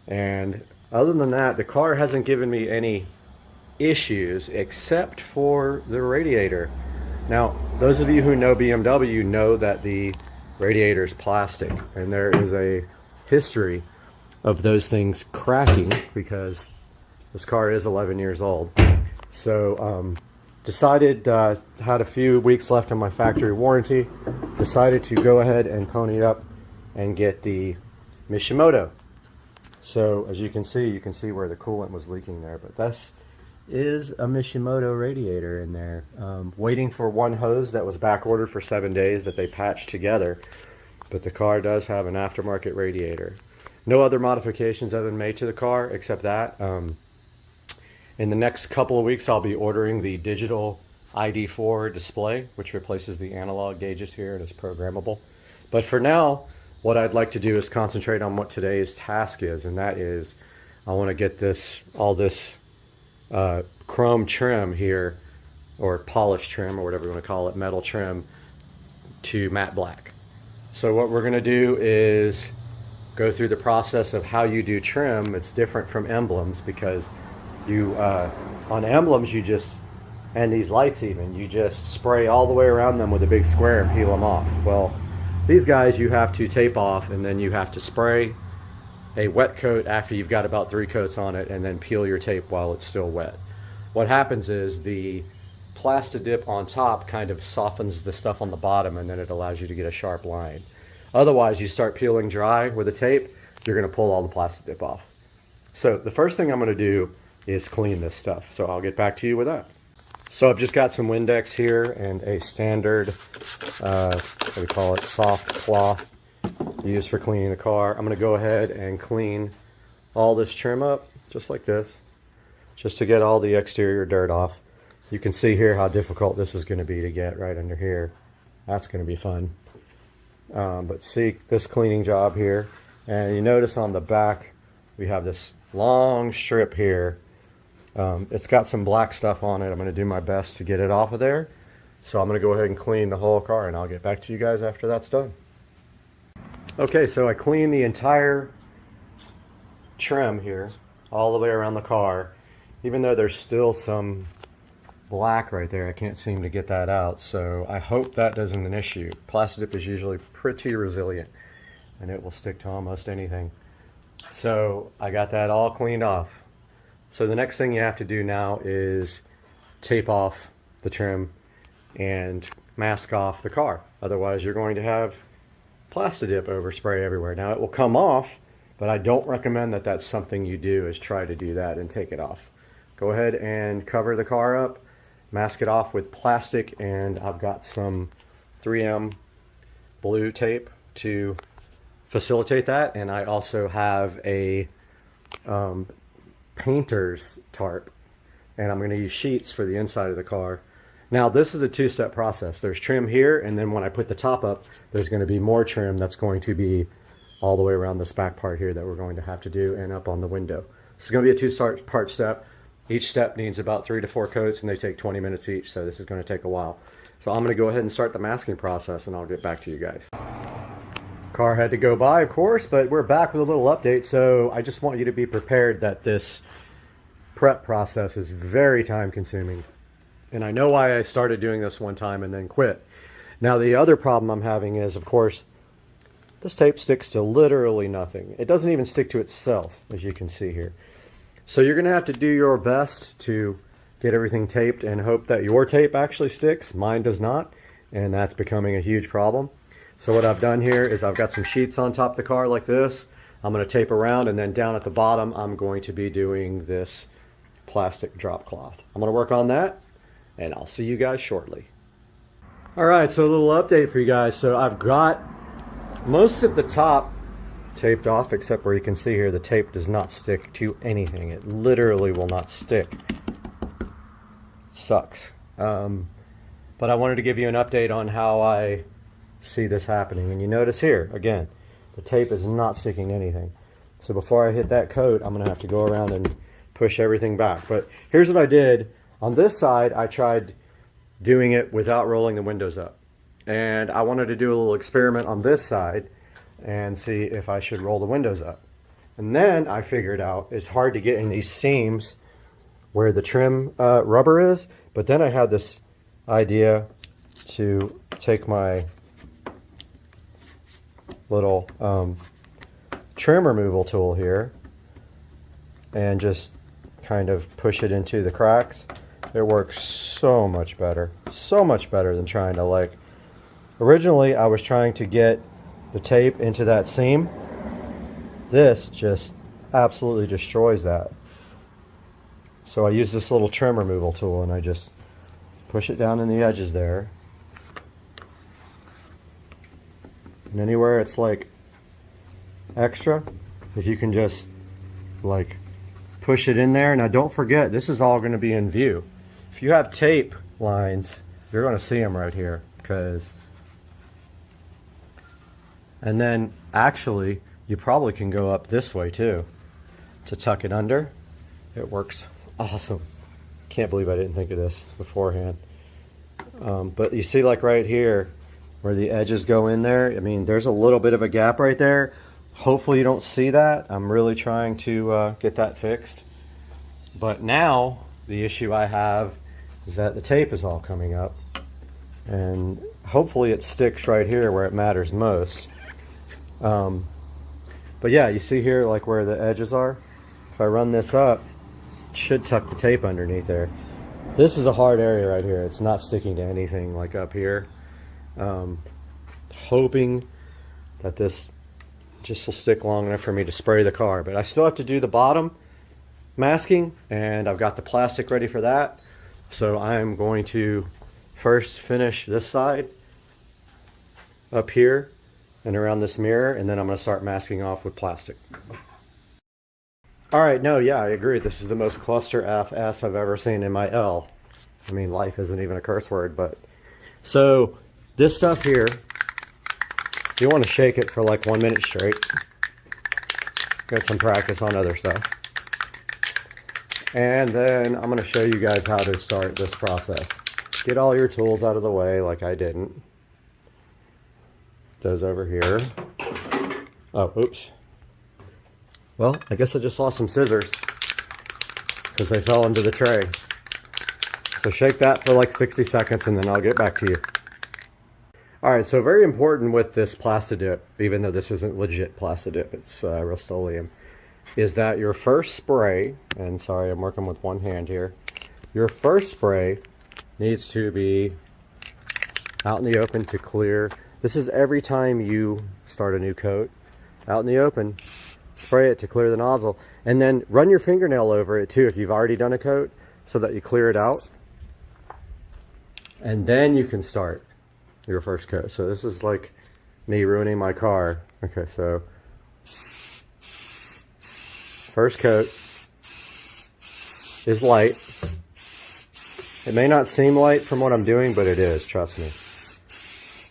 S1: And other than that, the car hasn't given me any issues except for the radiator. Now, those of you who know BMW know that the radiator is plastic, and there is a history of those things cracking because this car is 11 years old. So decided, had a few weeks left on my factory warranty, decided to go ahead and pony up and get the Mishimoto. So as you can see where the coolant was leaking there, but that's is a Mishimoto radiator in there. Waiting for one hose that was back ordered for 7 days that they patched together, but the car does have an aftermarket radiator. No other modifications have been made to the car except that. In the next couple of weeks I'll be ordering the digital ID4 display, which replaces the analog gauges here and is programmable. But for now, what I'd like to do is concentrate on what today's task is, and that is I want to get all this chrome trim here, or polish trim, or whatever you want to call it, metal trim, to matte black. So what we're going to do is go through the process of how you do trim. It's different from emblems because you on emblems you just, and these lights even, you just spray all the way around them with a big square and peel them off. Well, these guys you have to tape off, and then you have to spray a wet coat after you've got about 3 coats on it, and then peel your tape while it's still wet. What happens is the Plastidip on top kind of softens the stuff on the bottom, and then it allows you to get a sharp line. Otherwise, you start peeling dry with the tape, you're going to pull all the Plastidip off. So the first thing I'm going to do is clean this stuff. So I'll get back to you with that. So I've just got some Windex here and a standard, what do we call it, soft cloth used for cleaning the car. I'm going to go ahead and clean all this trim up just like this, just to get all the exterior dirt off. You can see here how difficult this is going to be to get right under here. That's going to be fun. But see this cleaning job here, and you notice on the back we have this long strip here. It's got some black stuff on it. I'm going to do my best to get it off of there. So I'm going to go ahead and clean the whole car, and I'll get back to you guys after that's done. Okay, so I cleaned the entire trim here all the way around the car. Even though there's still some black right there, I can't seem to get that out, so I hope that isn't an issue. Plastidip is usually pretty resilient and it will stick to almost anything. So I got that all cleaned off. So the next thing you have to do now is tape off the trim and mask off the car. Otherwise you're going to have Plastidip overspray everywhere. Now it will come off, but I don't recommend that that's something you do, is try to do that and take it off. Go ahead and cover the car up, mask it off with plastic, and I've got some 3M blue tape to facilitate that, and I also have a painter's tarp, and I'm going to use sheets for the inside of the car. Now this is a two-step process. There's trim here, and then when I put the top up, there's going to be more trim that's going to be all the way around this back part here that we're going to have to do, and up on the window. It's going to be a two-part step. Each step needs about 3 to 4 coats, and they take 20 minutes each, so this is going to take a while. So I'm going to go ahead and start the masking process, and I'll get back to you guys. Car had to go by, of course, but we're back with a little update. So I just want you to be prepared that this prep process is very time consuming. And I know why I started doing this one time and then quit. Now the other problem I'm having is, of course, this tape sticks to literally nothing. It doesn't even stick to itself, as you can see here. So you're going to have to do your best to get everything taped and hope that your tape actually sticks. Mine does not, and that's becoming a huge problem. So what I've done here is I've got some sheets on top of the car like this. I'm going to tape around, and then down at the bottom I'm going to be doing this plastic drop cloth. I'm going to work on that, and I'll see you guys shortly. Alright, so a little update for you guys. So I've got most of the top taped off, except where you can see here the tape does not stick to anything. It literally will not stick. It sucks. But but I wanted to give you an update on how I see this happening. And you notice here, again, the tape is not sticking to anything. So before I hit that coat, I'm gonna have to go around and push everything back. But here's what I did. On this side, I tried doing it without rolling the windows up. And I wanted to do a little experiment on this side and see if I should roll the windows up. And then I figured out it's hard to get in these seams where the trim rubber is. But then I had this idea to take my little trim removal tool here and just kind of push it into the cracks. It works so much better than trying to, like, originally I was trying to get the tape into that seam. This just absolutely destroys that. So I use this little trim removal tool and I just push it down in the edges there. And anywhere it's like extra, if you can just like push it in there. Now don't forget, this is all going to be in view. If you have tape lines, you're going to see them right here, because, and then actually you probably can go up this way too to tuck it under. It works awesome. Can't believe I didn't think of this beforehand. But you see, like right here where the edges go in there, I mean, there's a little bit of a gap right there. Hopefully you don't see that. I'm really trying to get that fixed. But now the issue I have is that the tape is all coming up, and hopefully it sticks right here where it matters most. But yeah, you see here like where the edges are? If I run this up, it should tuck the tape underneath there. This is a hard area right here. It's not sticking to anything like up here. Hoping that this just will stick long enough for me to spray the car, but I still have to do the bottom masking, and I've got the plastic ready for that. So I'm going to first finish this side up here and around this mirror, and then I'm going to start masking off with plastic. All right, no, yeah, I agree. This is the most cluster FS I've ever seen in my L. I mean, life isn't even a curse word, but so this stuff here, you want to shake it for like 1 minute straight. Get some practice on other stuff. And then I'm going to show you guys how to start this process. Get all your tools out of the way like I didn't. Those over here. Oh, oops. Well, I guess I just lost some scissors because they fell into the tray. So shake that for like 60 seconds and then I'll get back to you. Alright, so very important with this Plastidip, even though this isn't legit Plastidip, it's Rust-Oleum, is that your first spray, and sorry I'm working with one hand here, your first spray needs to be out in the open to clear. This is every time you start a new coat. Out in the open, spray it to clear the nozzle, and then run your fingernail over it too if you've already done a coat, so that you clear it out. And then you can start your first coat. So this is like me ruining my car. Okay, so first coat is light. It may not seem light from what I'm doing, but it is, trust me.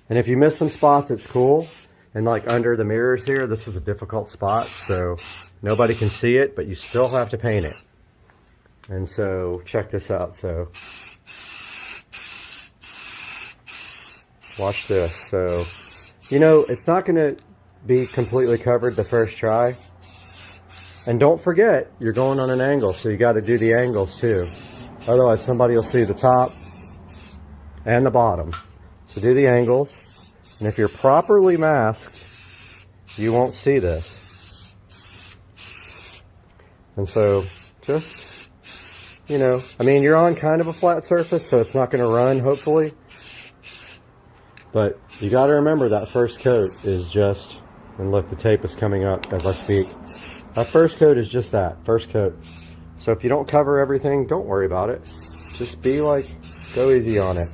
S1: And if you miss some spots, it's cool. And like under the mirrors here, this is a difficult spot, so nobody can see it, but you still have to paint it. And so check this out. So watch this. So, you know, it's not going to be completely covered the first try. And don't forget, you're going on an angle, so you got to do the angles too. Otherwise, somebody will see the top and the bottom. So do the angles. And if you're properly masked, you won't see this. And so just, you know, I mean, you're on kind of a flat surface, so it's not going to run, hopefully. But you got to remember that first coat is just, and look, the tape is coming up as I speak. That first coat is just that, first coat. So if you don't cover everything, don't worry about it. Just be like, go easy on it.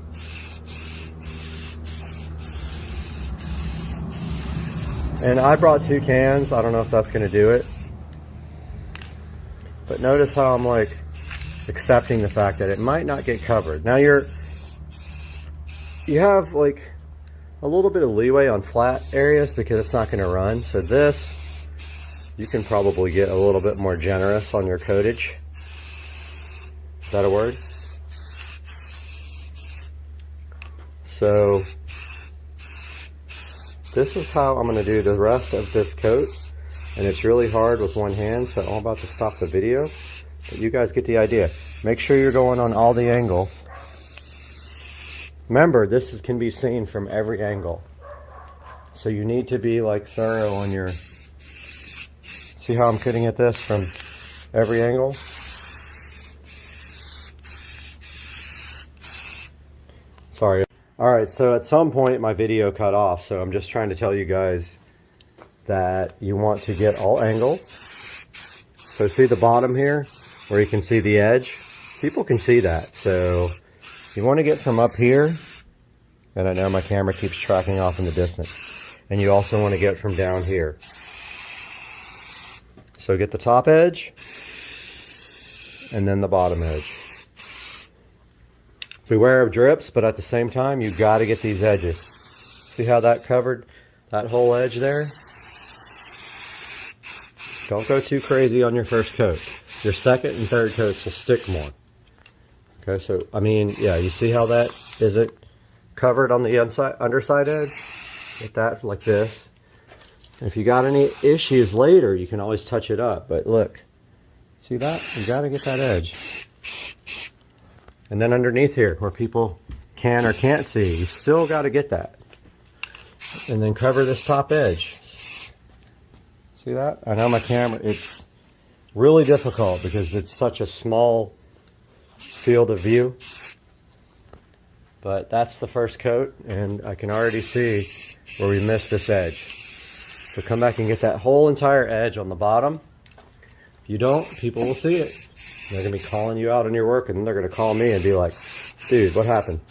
S1: And I brought 2 cans. I don't know if that's going to do it. But notice how I'm like accepting the fact that it might not get covered. Now you have like a little bit of leeway on flat areas because it's not going to run. So this, you can probably get a little bit more generous on your coatage. Is that a word? So this is how I'm going to do the rest of this coat. And it's really hard with one hand, so I'm about to stop the video. But you guys get the idea. Make sure you're going on all the angles. Remember, this can be seen from every angle. So you need to be like thorough on your... See how I'm cutting at this from every angle? Sorry. Alright, so at some point my video cut off, so I'm just trying to tell you guys that you want to get all angles. So see the bottom here where you can see the edge? People can see that. So you want to get from up here, and I know my camera keeps tracking off in the distance, and you also want to get from down here. So get the top edge and then the bottom edge. Beware of drips, but at the same time you've got to get these edges. See how that covered that whole edge there? Don't go too crazy on your first coat. Your second and third coats will stick more. Okay, so, I mean, yeah, you see how that isn't covered on the underside edge? Get that like this. And if you got any issues later, you can always touch it up. But look, see that? You got to get that edge. And then underneath here, where people can or can't see, you still got to get that. And then cover this top edge. See that? I know my camera, it's really difficult because it's such a small field of view. But that's the first coat, and I can already see where we missed this edge. So come back and get that whole entire edge on the bottom. If you don't, people will see it. They're going to be calling you out on your work, and they're going to call me and be like, dude, what happened?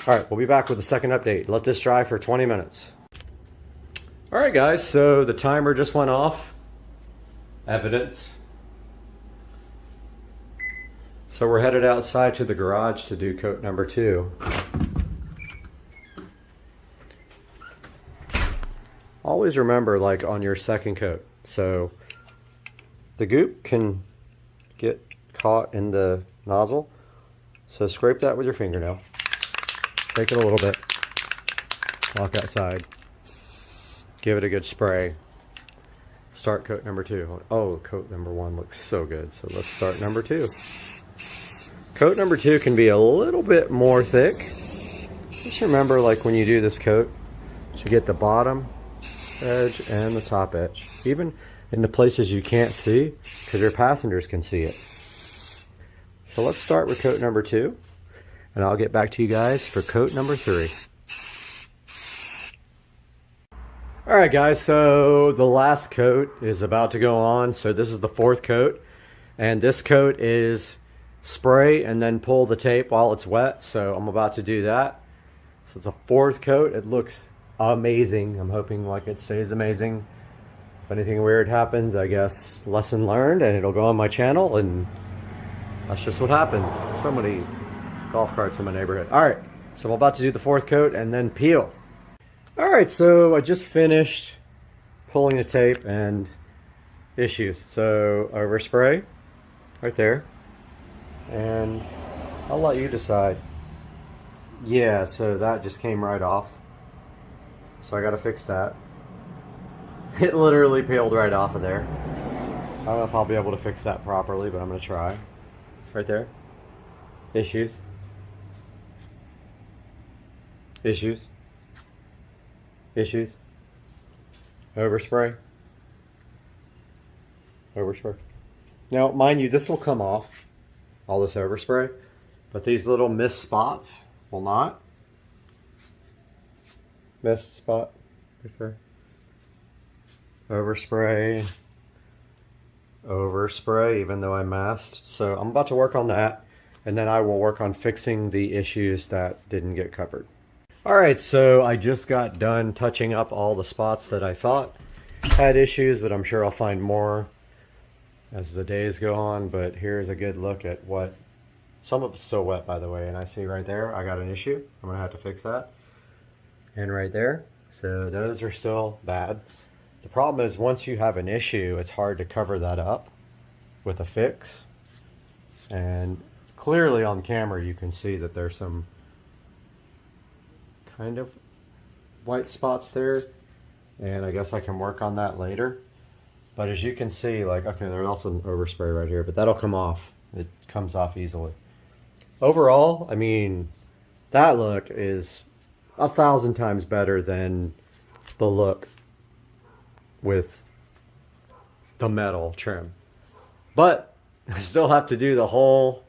S1: Alright, we'll be back with the second update. Let this dry for 20 minutes. Alright guys, so the timer just went off. Evidence. So we're headed outside to the garage to do coat number 2. Always remember, like on your second coat, so the goop can get caught in the nozzle. So scrape that with your fingernail. Take it a little bit. Walk outside. Give it a good spray. Start coat number 2. Oh, coat number 1 looks so good. So let's start number 2. Coat number 2 can be a little bit more thick. Just remember, like when you do this coat, to get the bottom edge and the top edge. Even in the places you can't see, because your passengers can see it. So let's start with coat number 2. And I'll get back to you guys for coat number 3. Alright guys, so the last coat is about to go on. So this is the 4th coat. And this coat is spray and then pull the tape while it's wet. So I'm about to do that. So it's a 4th coat. It looks amazing. I'm hoping like it stays amazing. If anything weird happens, I guess lesson learned, and it'll go on my channel, and that's just what happens. So many golf carts in my neighborhood. Alright, so I'm about to do the 4th coat and then peel. Alright, so I just finished pulling the tape and issues. So overspray right there, and I'll let you decide. Yeah, so that just came right off, so I gotta fix that. It literally peeled right off of there. I don't know if I'll be able to fix that properly, but I'm gonna try. Right there. Issues. Issues. Issues. Overspray. Overspray. Now, mind you, this will come off, all this overspray, but these little missed spots will not. Missed spot right there. Overspray. Overspray, even though I masked. So I'm about to work on that, and then I will work on fixing the issues that didn't get covered. Alright, so I just got done touching up all the spots that I thought had issues, but I'm sure I'll find more as the days go on. But here's a good look at what
S2: Some of it's still wet, by the way, and I see right there I got an issue. I'm gonna have to fix that. And right there, so those are still bad. The problem is once you have an issue, it's hard to cover that up with a fix. And clearly on camera you can see that there's some kind of white spots there, and I guess I can work on that later. But as you can see, like, okay, there's also an overspray right here, but that'll come off. It comes off easily. Overall, I mean, that look is 1,000 times better than the look with the metal trim. But I still have to do the whole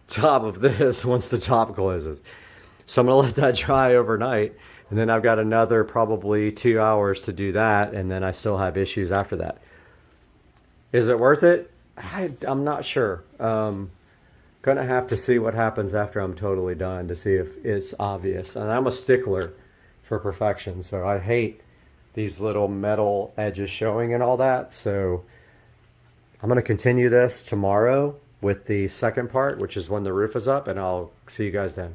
S2: top of this once the top closes. So I'm gonna let that dry overnight, and then I've got another probably 2 hours to do that, and then I still have issues after that. Is it worth it? I'm not sure. Gonna have to see what happens after I'm totally done to see if it's obvious. And I'm a stickler for perfection, so I hate these little metal edges showing and all that. So I'm gonna continue this tomorrow with the second part, which is when the roof is up, and I'll see you guys then.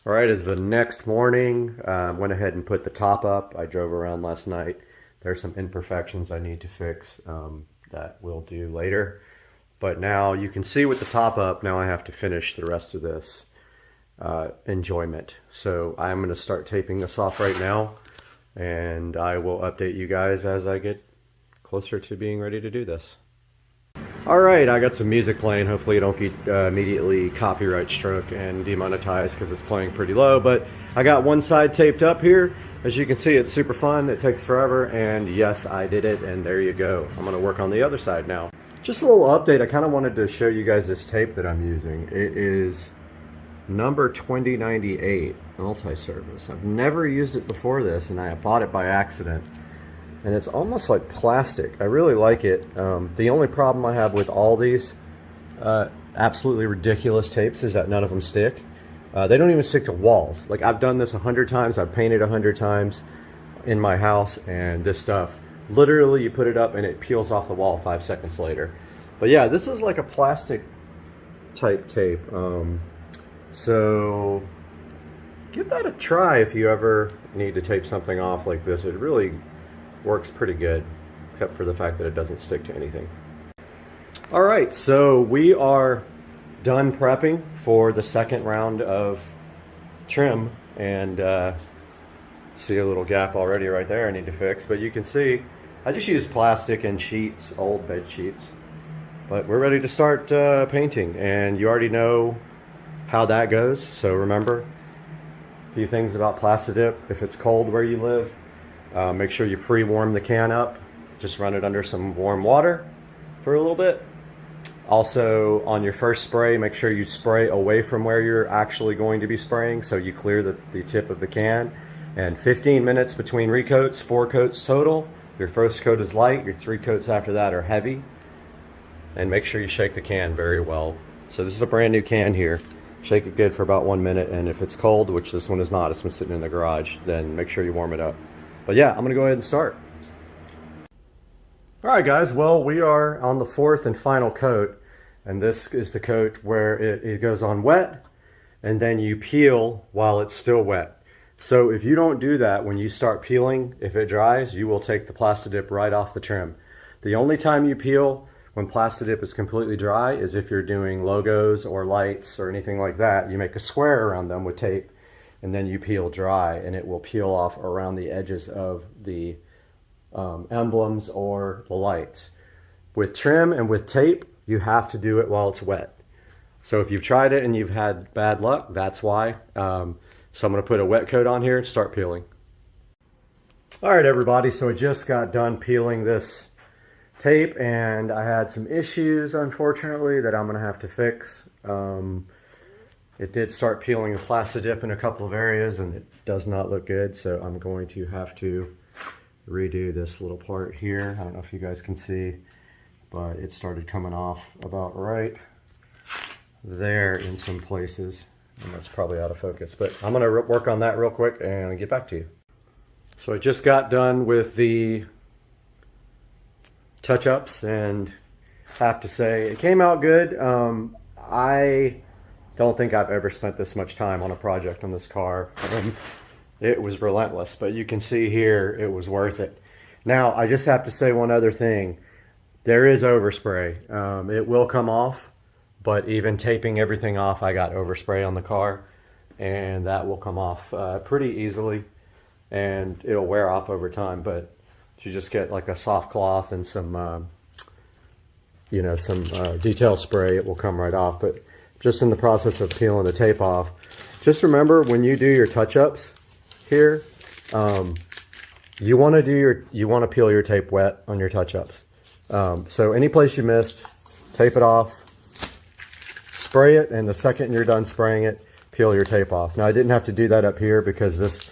S2: All right, it's the next morning. Went ahead and put the top up. I drove around last night. There's some imperfections I need to fix that we'll do later. But now you can see with the top up, now I have to finish the rest of this enjoyment. So I'm going to start taping this off right now, and I will update you guys as I get closer to being ready to do this. All right, I got some music playing. Hopefully you don't get immediately copyright struck and demonetized because it's playing pretty low. But I got one side taped up here. As you can see, it's super fun. It takes forever, and yes, I did it, and there you go. I'm gonna work on the other side now. Just a little update. I kind of wanted to show you guys this tape that I'm using. It is number 2098 multi-surface. I've never used it before this, and I bought it by accident. And it's almost like plastic. I really like it. The only problem I have with all these absolutely ridiculous tapes is that none of them stick. They don't even stick to walls. Like, I've done this 100 times. I've painted 100 times in my house, and this stuff, literally you put it up and it peels off the wall 5 seconds later. But yeah, this is like a plastic type tape. So give that a try if you ever need to tape something off like this. It really works pretty good, except for the fact that it doesn't stick to anything. All right, so we are done prepping for the second round of trim, and see a little gap already right there I need to fix. But you can see I just used plastic and sheets, old bed sheets. But we're ready to start painting, and you already know how that goes. So remember a few things about Plastidip. If it's cold where you live, make sure you pre-warm the can up. Just run it under some warm water for a little bit. Also, on your first spray, make sure you spray away from where you're actually going to be spraying, so you clear the tip of the can. And 15 minutes between recoats, 4 coats total. Your first coat is light, your 3 coats after that are heavy. And make sure you shake the can very well. So this is a brand new can here. Shake it good for about 1 minute, and if it's cold, which this one is not, it's been sitting in the garage, then make sure you warm it up. But yeah, I'm gonna go ahead and start. All right, guys, well, we are on the 4th and final coat, and this is the coat where it goes on wet, and then you peel while it's still wet. So if you don't do that when you start peeling, if it dries, you will take the Plastidip right off the trim. The only time you peel when Plastidip is completely dry is if you're doing logos or lights or anything like that. You make a square around them with tape, and then you peel dry, and it will peel off around the edges of the emblems or the lights. With trim and with tape, you have to do it while it's wet. So if you've tried it and you've had bad luck, that's why. So I'm going to put a wet coat on here and start peeling. All right, everybody, so I just got done peeling this tape, and I had some issues, unfortunately, that I'm going to have to fix. It did start peeling the Plastidip in a couple of areas, and it does not look good, so I'm going to have to redo this little part here. I don't know if you guys can see, but it started coming off about right there in some places, and that's probably out of focus. But I'm going to work on that real quick and get back to you. So I just got done with the touch-ups, and have to say it came out good. I
S1: don't think I've ever spent this much time on a project on this car. It was relentless, but you can see here it was worth it. Now, I just have to say one other thing. There is overspray. It will come off, but even taping everything off, I got overspray on the car, and that will come off pretty easily, and it'll wear off over time. But you just get like a soft cloth and some, you know, some detail spray, it will come right off. But just in the process of peeling the tape off, just remember when you do your touch-ups here, you want to peel your tape wet on your touch-ups. So any place you missed, tape it off, spray it, and the second you're done spraying it, peel your tape off. Now I didn't have to do that up here because this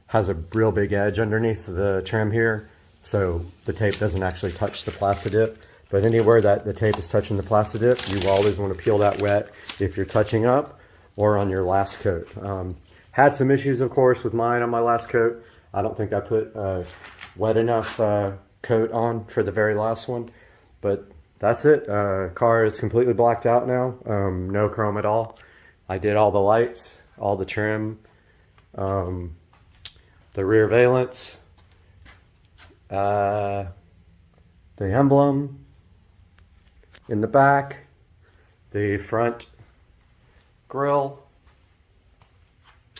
S1: has a real big edge underneath the trim here, so the tape doesn't actually touch the Plastidip. But anywhere that the tape is touching the Plastidip, you always want to peel that wet if you're touching up or on your last coat. Had some issues, of course, with mine on my last coat. I don't think I put wet enough coat on for the very last one, but that's it. Car is completely blacked out now. No chrome at all. I did all the lights, all the trim, the rear valence, the emblem in the back, the front grille,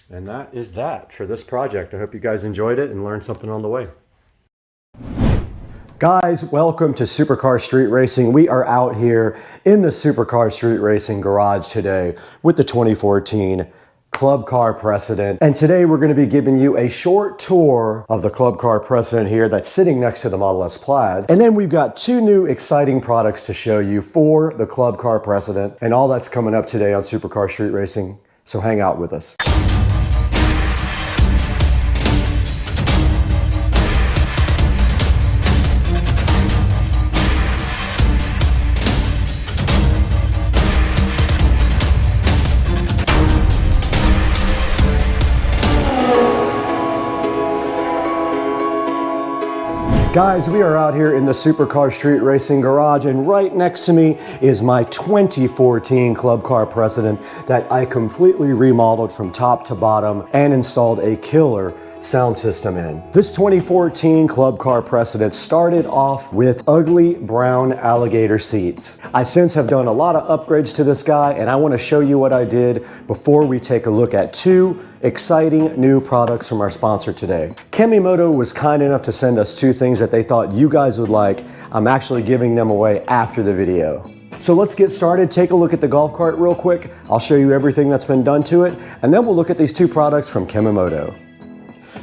S1: and that is that for this project. I hope you guys enjoyed it and learned something on the way. Guys, welcome to Supercar Street Racing. We are out here in the Supercar Street Racing garage today with the 2014 Club Car Precedent. And today we're going to be giving you a short tour of the Club Car Precedent here that's sitting next to the Model S Plaid. And then we've got two new exciting products to show you for the Club Car Precedent. And all that's coming up today on Supercar Street Racing. So hang out with us. Guys, we are out here in the Supercar Street Racing garage, and right next to me is my 2014 Club Car Precedent that I completely remodeled from top to bottom and installed a killer sound system in. This 2014 Club Car Precedent started off with ugly brown alligator seats. I since have done a lot of upgrades to this guy, and I want to show you what I did before we take a look at two exciting new products from our sponsor today. Kemimoto was kind enough to send us two things that they thought you guys would like. I'm actually giving them away after the video. So let's get started. Take a look at the golf cart real quick. I'll show you everything that's been done to it, and then we'll look at these two products from Kemimoto.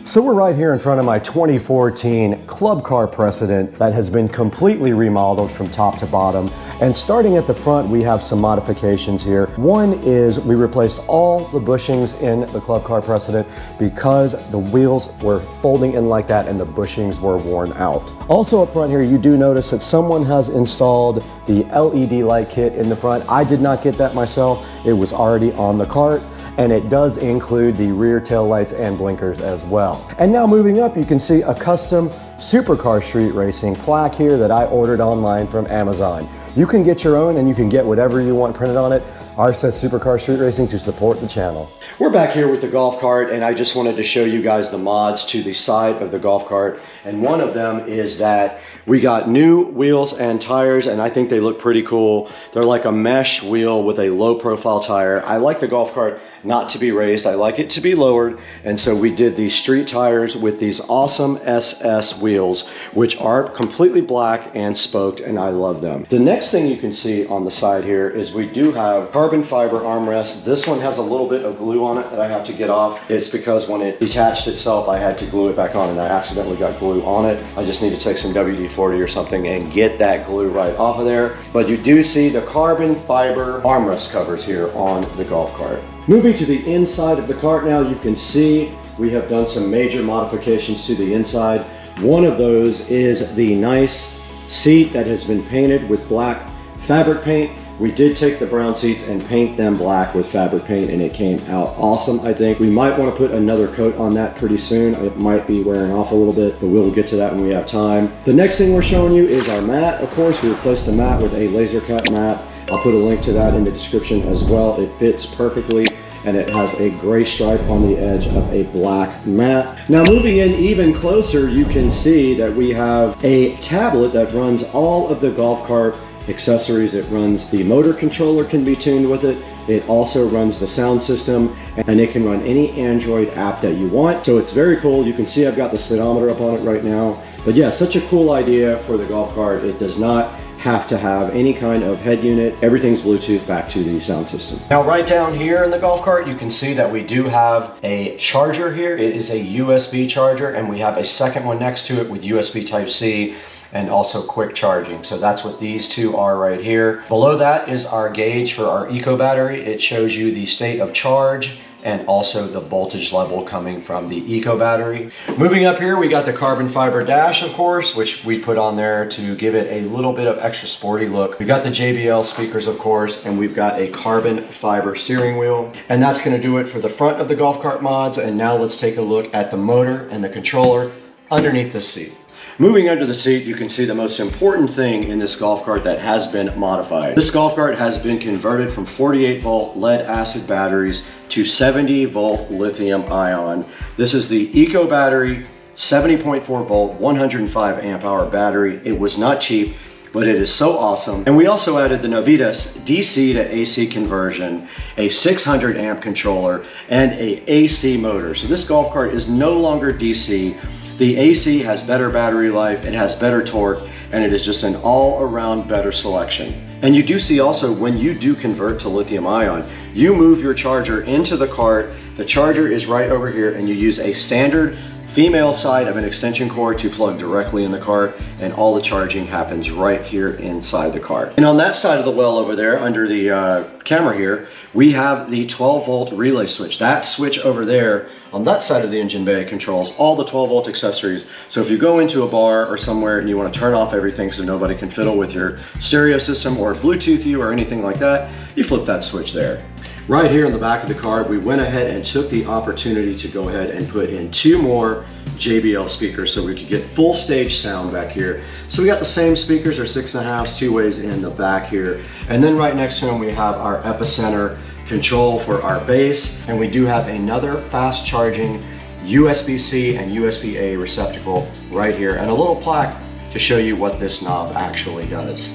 S1: So we're right here in front of my 2014 Club Car Precedent that has been completely remodeled from top to bottom. And starting at the front, we have some modifications here. One is we replaced all the bushings in the Club Car Precedent because the wheels were folding in like that and the bushings were worn out. Also up front here, you do notice that someone has installed the LED light kit in the front. I did not get that myself. It was already on the cart. And it does include the rear tail lights and blinkers as well. And now moving up, you can see a custom Supercar Street Racing plaque here that I ordered online from Amazon. You can get your own and you can get whatever you want printed on it. Ours says Supercar Street Racing to support the channel. We're back here with the golf cart, and I just wanted to show you guys the mods to the side of the golf cart. And one of them is that we got new wheels and tires, and I think they look pretty cool. They're like a mesh wheel with a low profile tire. I like the golf cart not to be raised. I like it to be lowered. And so we did these street tires with these awesome SS wheels, which are completely black and spoked, and I love them. The next thing you can see on the side here is we do have carbon fiber armrests. This one has a little bit of glue on it that I have to get off. It's because when it detached itself, I had to glue it back on, and I accidentally got glue on it. I just need to take some WD-40 or something and get that glue right off of there. But you do see the carbon fiber armrest covers here on the golf cart. Moving to the inside of the cart now, you can see we have done some major modifications to the inside. One of those is the nice seat that has been painted with black fabric paint. We did take the brown seats and paint them black with fabric paint, and it came out awesome, I think. We might want to put another coat on that pretty soon. It might be wearing off a little bit, but we'll get to that when we have time. The next thing we're showing you is our mat. Of course, we replaced the mat with a laser cut mat. I'll put a link to that in the description as well. It fits perfectly, and it has a gray stripe on the edge of a black mat. Now moving in even closer, you can see that we have a tablet that runs all of the golf cart accessories. It runs the motor controller, can be tuned with it. It also runs the sound system, and it can run any Android app that you want. So it's very cool. You can see I've got the speedometer up on it right now. But yeah, such a cool idea for the golf cart. It does not have to have any kind of head unit. Everything's Bluetooth back to the sound system. Now right down here in the golf cart, you can see that we do have a charger here. It is a USB charger, and we have a second one next to it with USB Type-C and also quick charging. So that's what these two are right here. Below that is our gauge for our eco battery. It shows you the state of charge and also the voltage level coming from the eco battery. Moving up here, we got the carbon fiber dash, of course, which we put on there to give it a little bit of extra sporty look. We got the JBL speakers, of course, and we've got a carbon fiber steering wheel. And that's gonna do it for the front of the golf cart mods. And now let's take a look at the motor and the controller underneath the seat. Moving under the seat, you can see the most important thing in this golf cart that has been modified. This golf cart has been converted from 48 volt lead acid batteries to 70 volt lithium ion. This is the eco battery, 70.4 volt, 105 amp hour battery. It was not cheap, but it is so awesome. And we also added the Novitas DC to AC conversion, a 600 amp controller, and a AC motor. So this golf cart is no longer DC. The AC has better battery life, it has better torque, and it is just an all-around better selection. And you do see also, when you do convert to lithium ion, you move your charger into the cart. The charger is right over here, and you use a standard female side of an extension cord to plug directly in the cart, and all the charging happens right here inside the cart. And on that side of the well over there, under the camera here, we have the 12 volt relay switch. That switch over there on that side of the engine bay controls all the 12 volt accessories. So if you go into a bar or somewhere and you want to turn off everything so nobody can fiddle with your stereo system or Bluetooth you or anything like that, you flip that switch there. Right here in the back of the cart, we went ahead and took the opportunity to go ahead and put in 2 more JBL speakers so we could get full stage sound back here. So we got the same speakers, our 6.5s, 2 ways in the back here. And then right next to them, we have our epicenter control for our bass. And we do have another fast charging USB-C and USB-A receptacle right here, and a little plaque to show you what this knob actually does.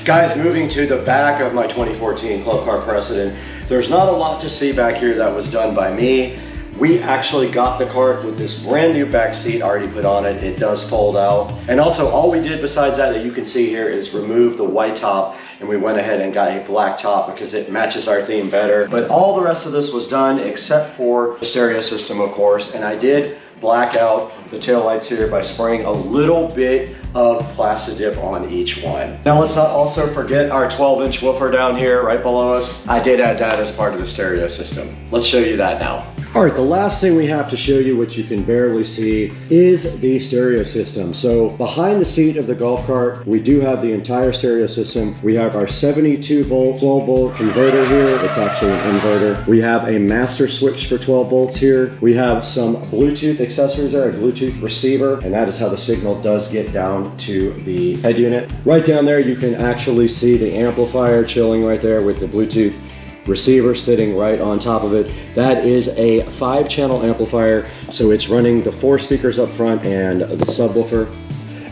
S1: Guys, moving to the back of my 2014 Club Car Precedent, there's not a lot to see back here that was done by me. We actually got the cart with this brand new back seat already put on it. It does fold out. And also all we did besides that you can see here is remove the white top, and we went ahead and got a black top because it matches our theme better. But all the rest of this was done except for the stereo system, of course, and I did black out the taillights here by spraying a little bit of Plasti Dip on each one. Now let's not also forget our 12-inch woofer down here right below us. I did add that as part of the stereo system. Let's show you that now. All right, the last thing we have to show you, which you can barely see, is the stereo system. So behind the seat of the golf cart, we do have the entire stereo system. We have our 72 volt, 12 volt converter here. It's actually an inverter. We have a master switch for 12 volts here. We have some Bluetooth accessories there, a Bluetooth receiver, and that is how the signal does get down to the head unit. Right down there, you can actually see the amplifier chilling right there with the Bluetooth receiver sitting right on top of it. That is a 5-channel amplifier, so it's running the 4 speakers up front and the subwoofer.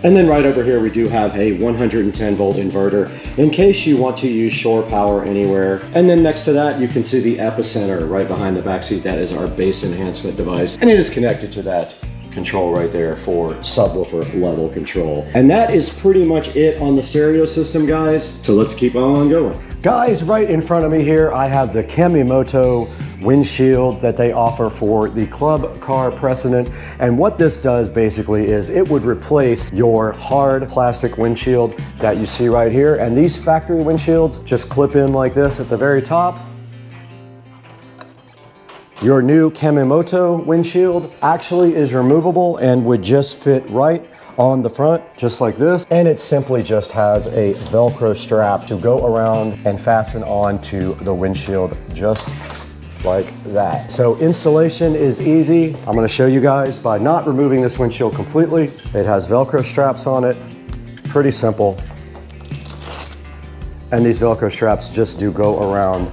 S1: And then right over here we do have a 110 volt inverter in case you want to use shore power anywhere. And then next to that you can see the epicenter right behind the back seat. That is our bass enhancement device, and it is connected to that control right there for subwoofer level control. And that is pretty much it on the stereo system, guys. So let's keep on going. Guys, right in front of me here, I have the Kamimoto windshield that they offer for the Club Car Precedent. And what this does basically is it would replace your hard plastic windshield that you see right here. And these factory windshields just clip in like this at the very top. Your new Kamimoto windshield actually is removable and would just fit right on the front, just like this. And it simply just has a Velcro strap to go around and fasten on to the windshield just like that. So installation is easy. I'm gonna show you guys by not removing this windshield completely. It has Velcro straps on it, pretty simple. and these Velcro straps just do go around.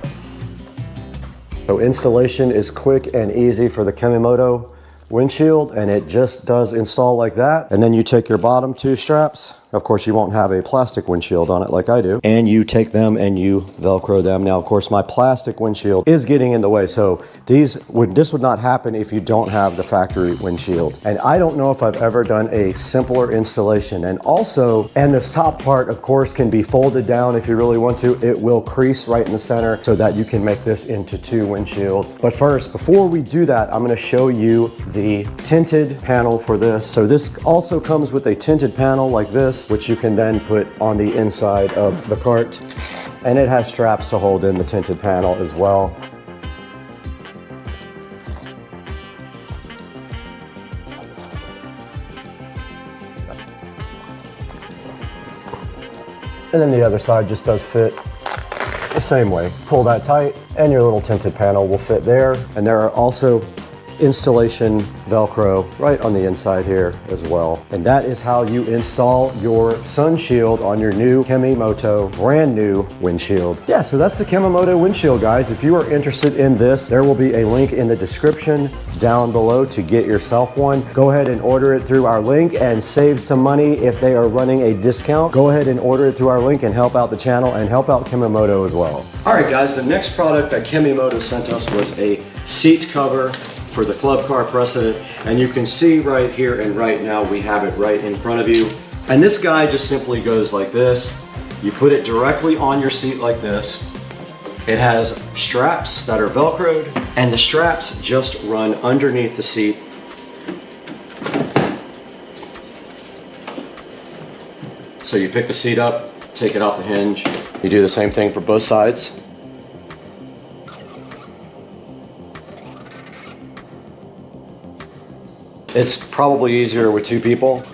S1: So installation is quick and easy for the Kemimoto windshield, and it just does install like that. And then you take your bottom two straps. Of course, you won't have a plastic windshield on it like I do. And you take them and you Velcro them. Now, of course, my plastic windshield is getting in the way. So this would not happen if you don't have the factory windshield. And I don't know if I've ever done a simpler installation. And also, and this top part, of course, can be folded down if you really want to. It will crease right in the center so that you can make this into two windshields. But first, before we do that, I'm gonna show you the tinted panel for this. So this also comes with a tinted panel like this, which you can then put on the inside of the cart. And it has straps to hold in the tinted panel as well. And then the other side just does fit the same way. Pull that tight and your little tinted panel will fit there. And there are also installation Velcro right on the inside here as well. And that is how you install your sun shield on your new Kemimoto brand new windshield. Yeah, so that's the Kemimoto windshield, guys. If you are interested in this, there will be a link in the description down below to get yourself one. Go ahead and order it through our link and save some money if they are running a discount. Go ahead and order it through our link and help out the channel and help out Kemimoto as well. All right, guys, the next product that Kemimoto sent us was a seat cover for the club car precedent, and you can see right here and right now we have it right in front of you. And this guy just simply goes like this. You put it directly on your seat like this. It has straps that are Velcroed, and the straps just run underneath the seat. So you pick the seat up, take it off the hinge. You do the same thing for both sides. It's probably easier with two people.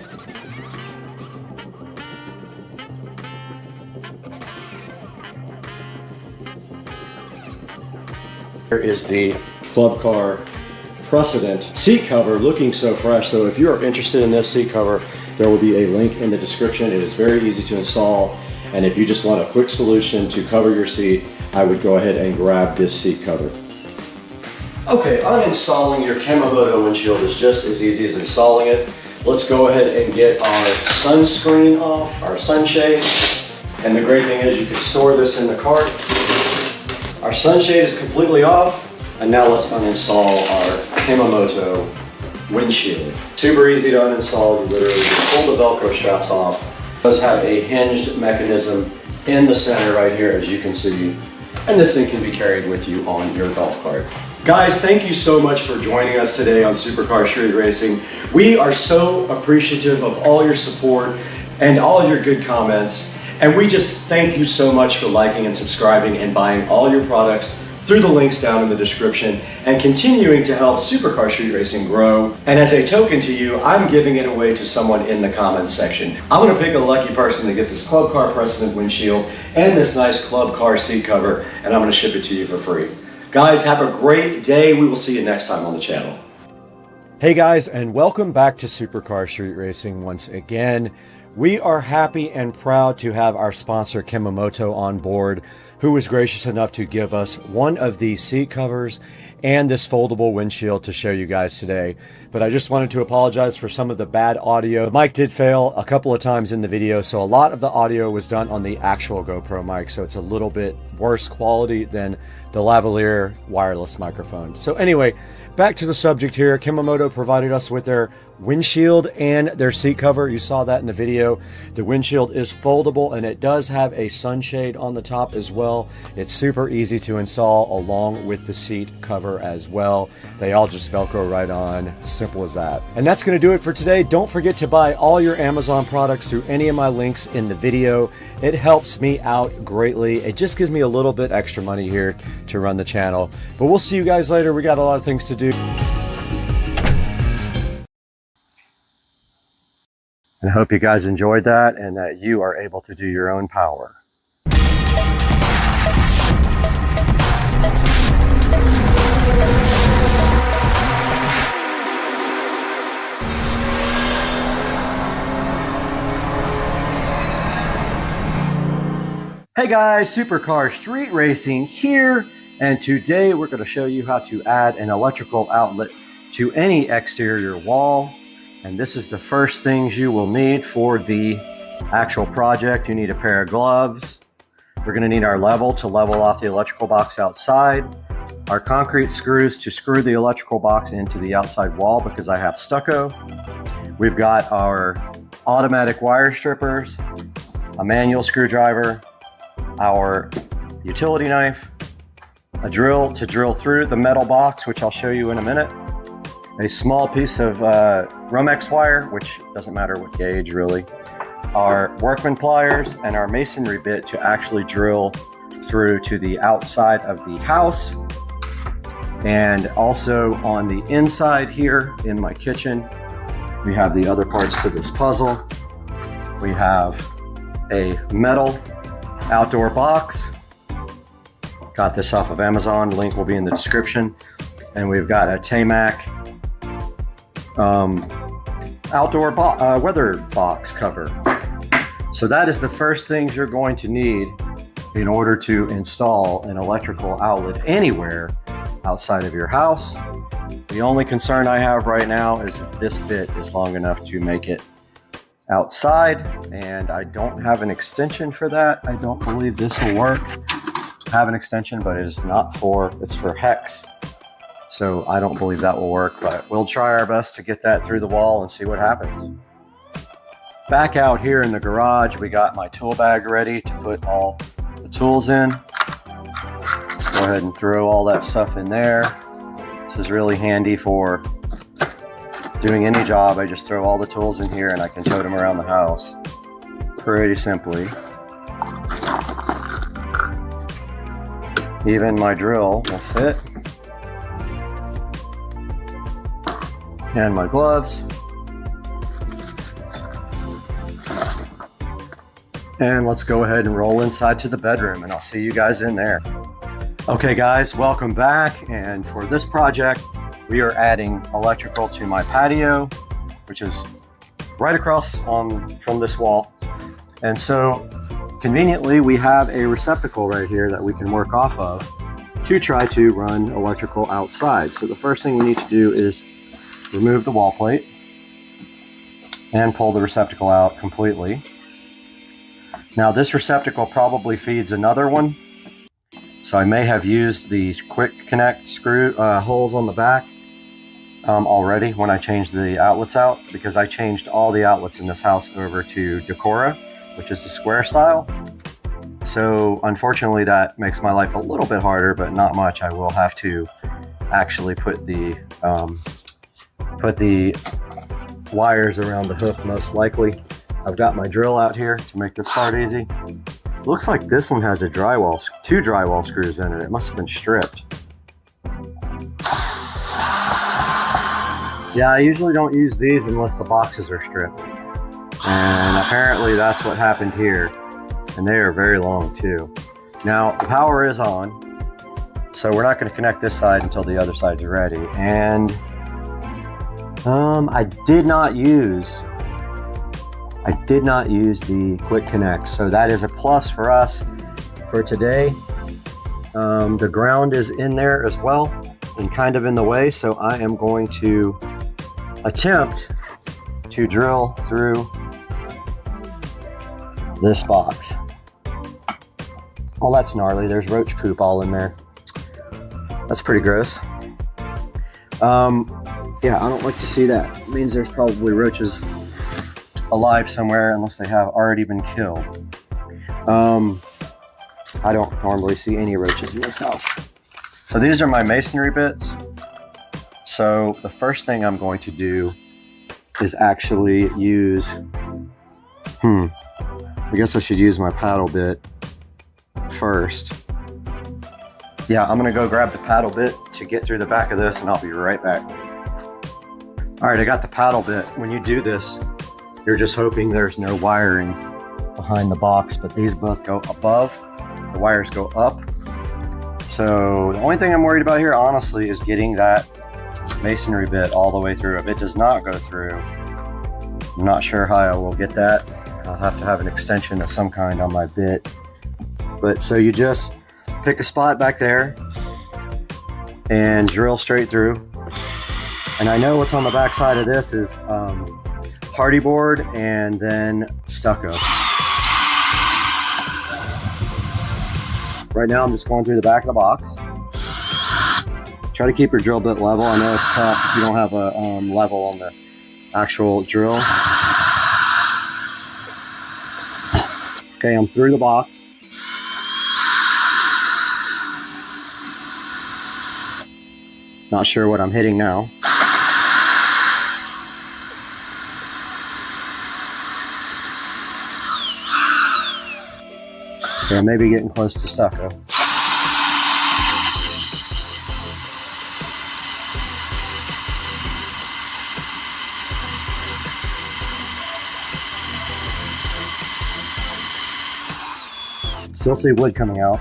S1: Here is the club car precedent seat cover, looking so fresh. So if you are interested in this seat cover, there will be a link in the description. It is very easy to install. And if you just want a quick solution to cover your seat, I would go ahead and grab this seat cover. Okay, uninstalling your Kemimoto windshield is just as easy as installing it. Let's go ahead and get our sunscreen off, our sunshade. And the great thing is you can store this in the cart. Our sunshade is completely off. And now let's uninstall our Kemimoto windshield. Super easy to uninstall. You literally just pull the Velcro straps off. It does have a hinged mechanism in the center right here, as you can see. And this thing can be carried with you on your golf cart. Guys, thank you so much for joining us today on Supercar Street Racing. We are so appreciative of all your support and all your good comments. And we just thank you so much for liking and subscribing and buying all your products through the links down in the description and continuing to help Supercar Street Racing grow. And as a token to you, I'm giving it away to someone in the comments section. I'm gonna pick a lucky person to get this Club Car Precedent windshield and this nice Club Car seat cover, and I'm gonna ship it to you for free. Guys, have a great day. We will see you next time on the channel. Hey guys, and welcome back to Supercar Street Racing once again. We are happy and proud to have our sponsor Kemimoto on board, who was gracious enough to give us one of these seat covers and this foldable windshield to show you guys today. But I just wanted to apologize for some of the bad audio. The mic did fail a couple of times in the video, so a lot of the audio was done on the actual GoPro mic, so it's a little bit worse quality than the lavalier wireless microphone. So anyway, back to the subject here. Kemimoto provided us with their windshield and their seat cover. You saw that in the video. The windshield is foldable and it does have a sunshade on the top as well. It's super easy to install along with the seat cover as well. They all just Velcro right on. Simple as that. And that's going to do it for today. Don't forget to buy all your Amazon products through any of my links in the video. It helps me out greatly. It just gives me a little bit extra money here to run the channel. But we'll see you guys later. We got a lot of things to do. And I hope you guys enjoyed that and that you are able to do your own power. Hey guys, Supercar Street Racing here, and today we're going to show you how to add an electrical outlet to any exterior wall. And this is the first things you will need for the actual project. You need a pair of gloves. We're going to need our level to level off the electrical box outside, our concrete screws to screw the electrical box into the outside wall because I have stucco. We've got our automatic wire strippers, a manual screwdriver, our utility knife, a drill to drill through the metal box, which I'll show you in a minute, a small piece of Romex wire, which doesn't matter what gauge really, our workman pliers, and our masonry bit to actually drill through to the outside of the house. And also on the inside here in my kitchen, we have the other parts to this puzzle. We have a metal outdoor box. Got this off of Amazon, link will be in the description. And we've got a Tamac outdoor weather box cover. So that is the first things you're going to need in order to install an electrical outlet anywhere outside of your house. The only concern I have right now is if this bit is long enough to make it outside, and I don't have an extension for that. I don't believe this will work. I have an extension, but it is not for, it's for hex. So I don't believe that will work, but we'll try our best to get that through the wall and see what happens. Back out here in the garage, we got my tool bag ready to put all the tools in. Let's go ahead and throw all that stuff in there. This is really handy for doing any job. I just throw all the tools in here and I can tote them around the house pretty simply. Even my drill will fit. And my gloves. And let's go ahead and roll inside to the bedroom, and I'll see you guys in there. Okay guys, welcome back. And for this project, we are adding electrical to my patio, which is right across from this wall. And so conveniently, we have a receptacle right here that we can work off of to try to run electrical outside. So the first thing we need to do is remove the wall plate and pull the receptacle out completely. Now this receptacle probably feeds another one. So I may have used the quick connect screw holes on the back already when I changed the outlets out, because I changed all the outlets in this house over to Decora, which is the square style. So unfortunately that makes my life a little bit harder, but not much. I will have to actually put the wires around the hook most likely. I've got my drill out here to make this part easy. Looks like this one has a two drywall screws in it. It must have been stripped. Yeah, I usually don't use these unless the boxes are stripped. And apparently that's what happened here. And they are very long too. Now, the power is on, so we're not going to connect this side until the other side's ready. And I did not use the quick connect, so that is a plus for us for today. The ground is in there as well and kind of in the way, so I am going to attempt to drill through this box. Well, that's gnarly. There's roach poop all in there. That's pretty gross. Yeah, I don't like to see that. It means there's probably roaches alive somewhere unless they have already been killed. I don't normally see any roaches in this house. So these are my masonry bits. So the first thing I'm going to do is actually use, I guess I should use my paddle bit first. Yeah, I'm gonna go grab the paddle bit to get through the back of this and I'll be right back. All right, I got the paddle bit. When you do this, you're just hoping there's no wiring behind the box, but these both go above, the wires go up. So the only thing I'm worried about here, honestly, is getting that masonry bit all the way through. If it does not go through, I'm not sure how I will get that. I'll have to have an extension of some kind on my bit
S2: But so you just pick a spot back there and drill straight through. And I know what's on the back side of this is hardy board and then stucco. Right now I'm just going through the back of the box. Try to keep your drill bit level. I know it's tough if you don't have a level on the actual drill. Okay, I'm through the box. Not sure what I'm hitting now. Okay, I may be getting close to stucco. Still see wood coming out.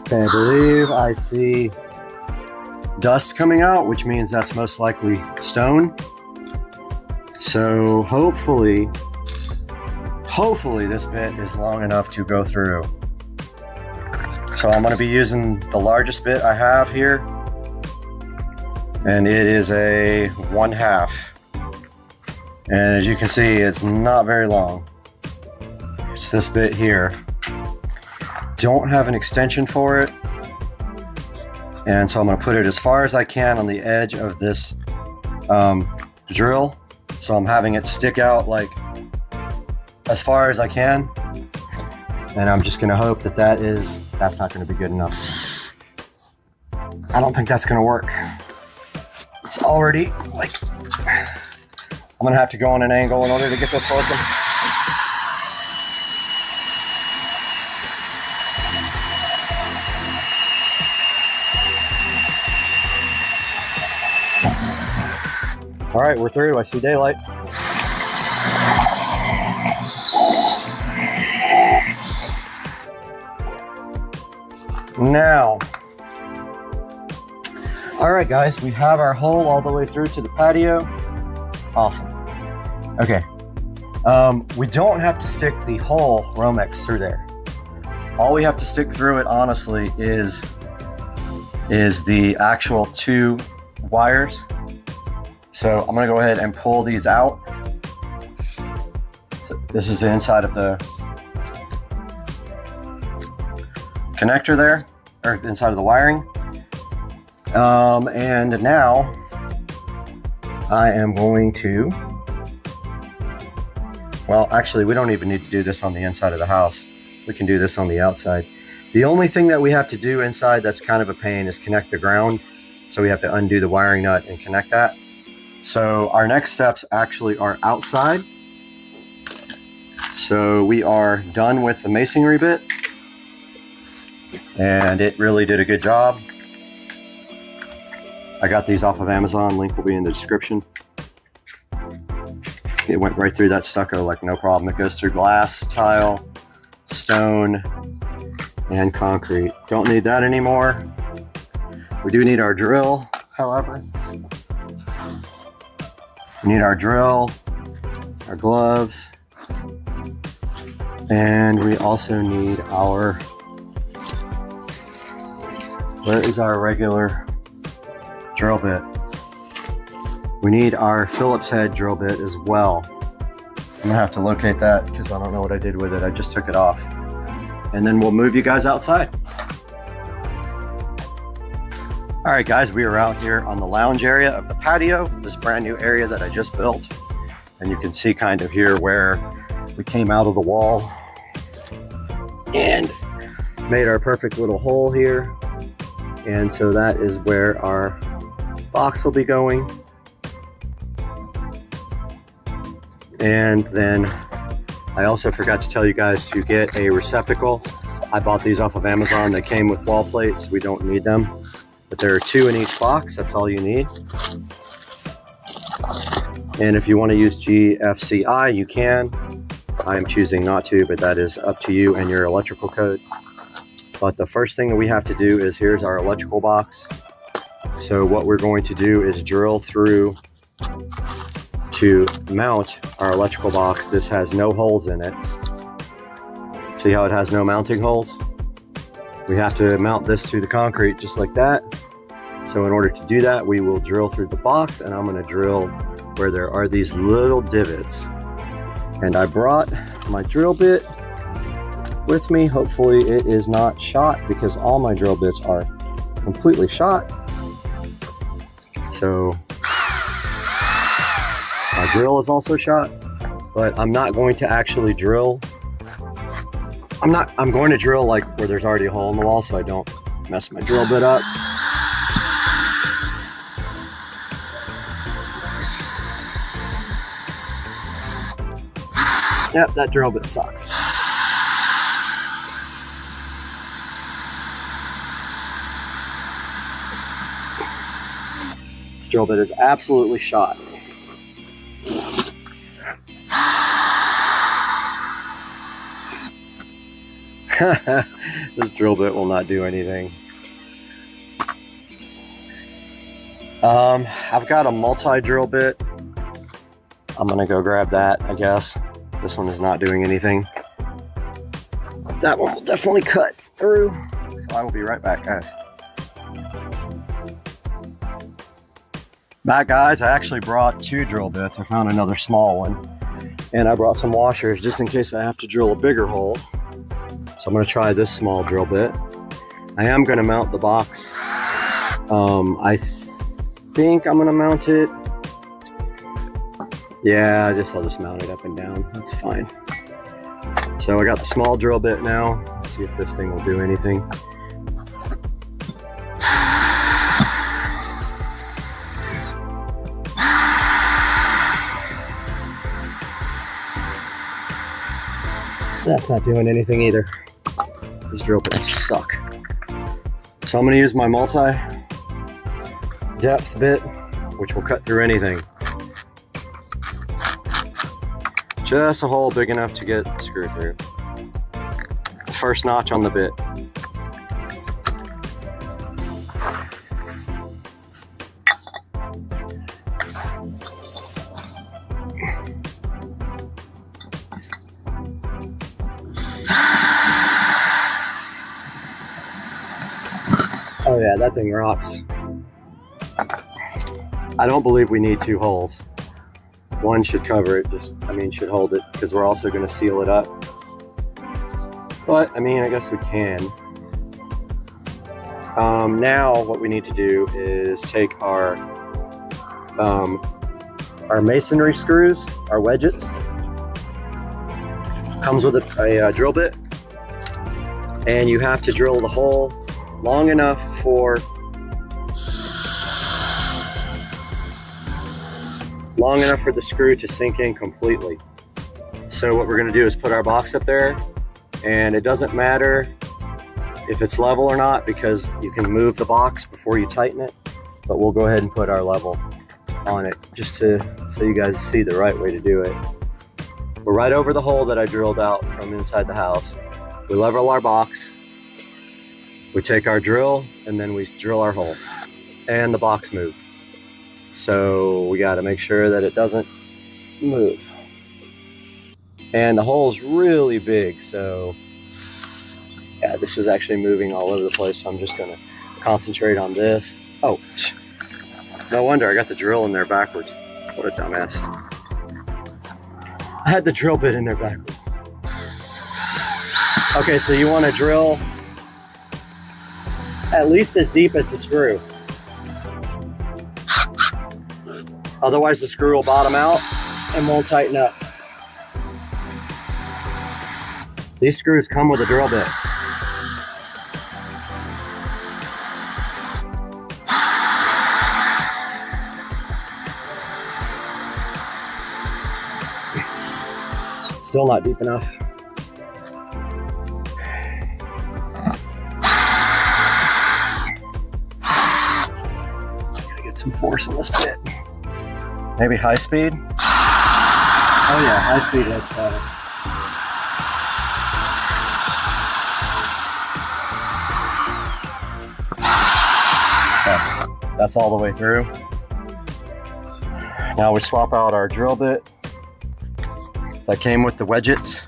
S2: Okay, I believe I see dust coming out, which means that's most likely stone. So hopefully this bit is long enough to go through. So I'm going to be using the largest bit I have here, and it is a 1/2. And as you can see, it's not very long. It's this bit here. Don't have an extension for it, and so I'm going to put it as far as I can on the edge of this drill. So I'm having it stick out like as far as I can, and I'm just going to hope that that's not going to be good enough. I don't think that's going to work. It's already like, I'm going to have to go on an angle in order to get this working. All right, we're through. I see daylight. Now, all right, guys, we have our hole all the way through to the patio. Awesome. Okay. We don't have to stick the whole Romex through there. All we have to stick through it, honestly, is the actual 2 wires. So I'm going to go ahead and pull these out. So this is the inside of the connector there, or inside of the wiring. And now I am going to, well, actually, we don't even need to do this on the inside of the house. We can do this on the outside. The only thing that we have to do inside that's kind of a pain is connect the ground. So we have to undo the wiring nut and connect that. So our next steps actually are outside. So we are done with the masonry bit, and it really did a good job. I got these off of Amazon, link will be in the description. It went right through that stucco like no problem. It goes through glass, tile, stone, and concrete. Don't need that anymore. We do need our drill, however. We need our drill, our gloves, and we also need our, where is our regular drill bit? We need our Phillips head drill bit as well. I'm gonna have to locate that because I don't know what I did with it. I just took it off. And then we'll move you guys outside. All right, guys, we are out here on the lounge area of the patio, this brand new area that I just built. And you can see kind of here where we came out of the wall and made our perfect little hole here. And so that is where our box will be going. And then I also forgot to tell you guys to get a receptacle. I bought these off of Amazon. They came with wall plates. We don't need them. But there are 2 in each box, that's all you need. And if you want to use GFCI, you can. I am choosing not to, but that is up to you and your electrical code. But the first thing that we have to do is, here's our electrical box.
S1: So what we're going to do is drill through to mount our electrical box. This has no holes in it. See how it has no mounting holes? We have to mount this to the concrete just like that. So in order to do that, we will drill through the box, and I'm going to drill where there are these little divots. And I brought my drill bit with me. Hopefully it is not shot, because all my drill bits are completely shot. So my drill is also shot, but I'm not going to actually drill. I'm going to drill like where there's already a hole in the wall so I don't mess my drill bit up. Yep, that drill bit sucks. This drill bit is absolutely shot. This drill bit will not do anything. I've got a multi-drill bit. I'm gonna go grab that, I guess. This one is not doing anything. That one will definitely cut through. So I will be right back, guys. Back, guys, I actually brought 2 drill bits. I found another small one. And I brought some washers just in case I have to drill a bigger hole. So I'm gonna try this small drill bit. I am gonna mount the box. I think I'm gonna mount it. Yeah, I'll just mount it up and down. That's fine. So I got the small drill bit now. Let's see if this thing will do anything. That's not doing anything either. These drill bits suck. So I'm gonna use my multi-depth bit, which will cut through anything. Just a hole big enough to get screwed through. The first notch on the bit. Oh yeah, that thing rocks. I don't believe we need 2 holes. One should cover it, should hold it, because we're also going to seal it up. But, I guess we can. Now what we need to do is take our masonry screws, our wedgets. Comes with a drill bit. And you have to drill the hole long enough for the screw to sink in completely. So what we're going to do is put our box up there, and it doesn't matter if it's level or not, because you can move the box before you tighten it, but we'll go ahead and put our level on it just so you guys see the right way to do it. We're right over the hole that I drilled out from inside the house. We level our box, we take our drill, and then we drill our hole, and the box moves. So we got to make sure that it doesn't move. And the hole's really big, so yeah, this is actually moving all over the place. So I'm just going to concentrate on this. Oh, no wonder I got the drill in there backwards. What a dumbass. I had the drill bit in there backwards. Okay, so you want to drill at least as deep as the screw. Otherwise the screw will bottom out and won't tighten up. These screws come with a drill bit. Still not deep enough. Gotta get some force on this bit. Maybe high speed? Oh yeah, high speed is better. Okay,
S2: That's all the way through. Now we swap out our drill bit that came with the wedgets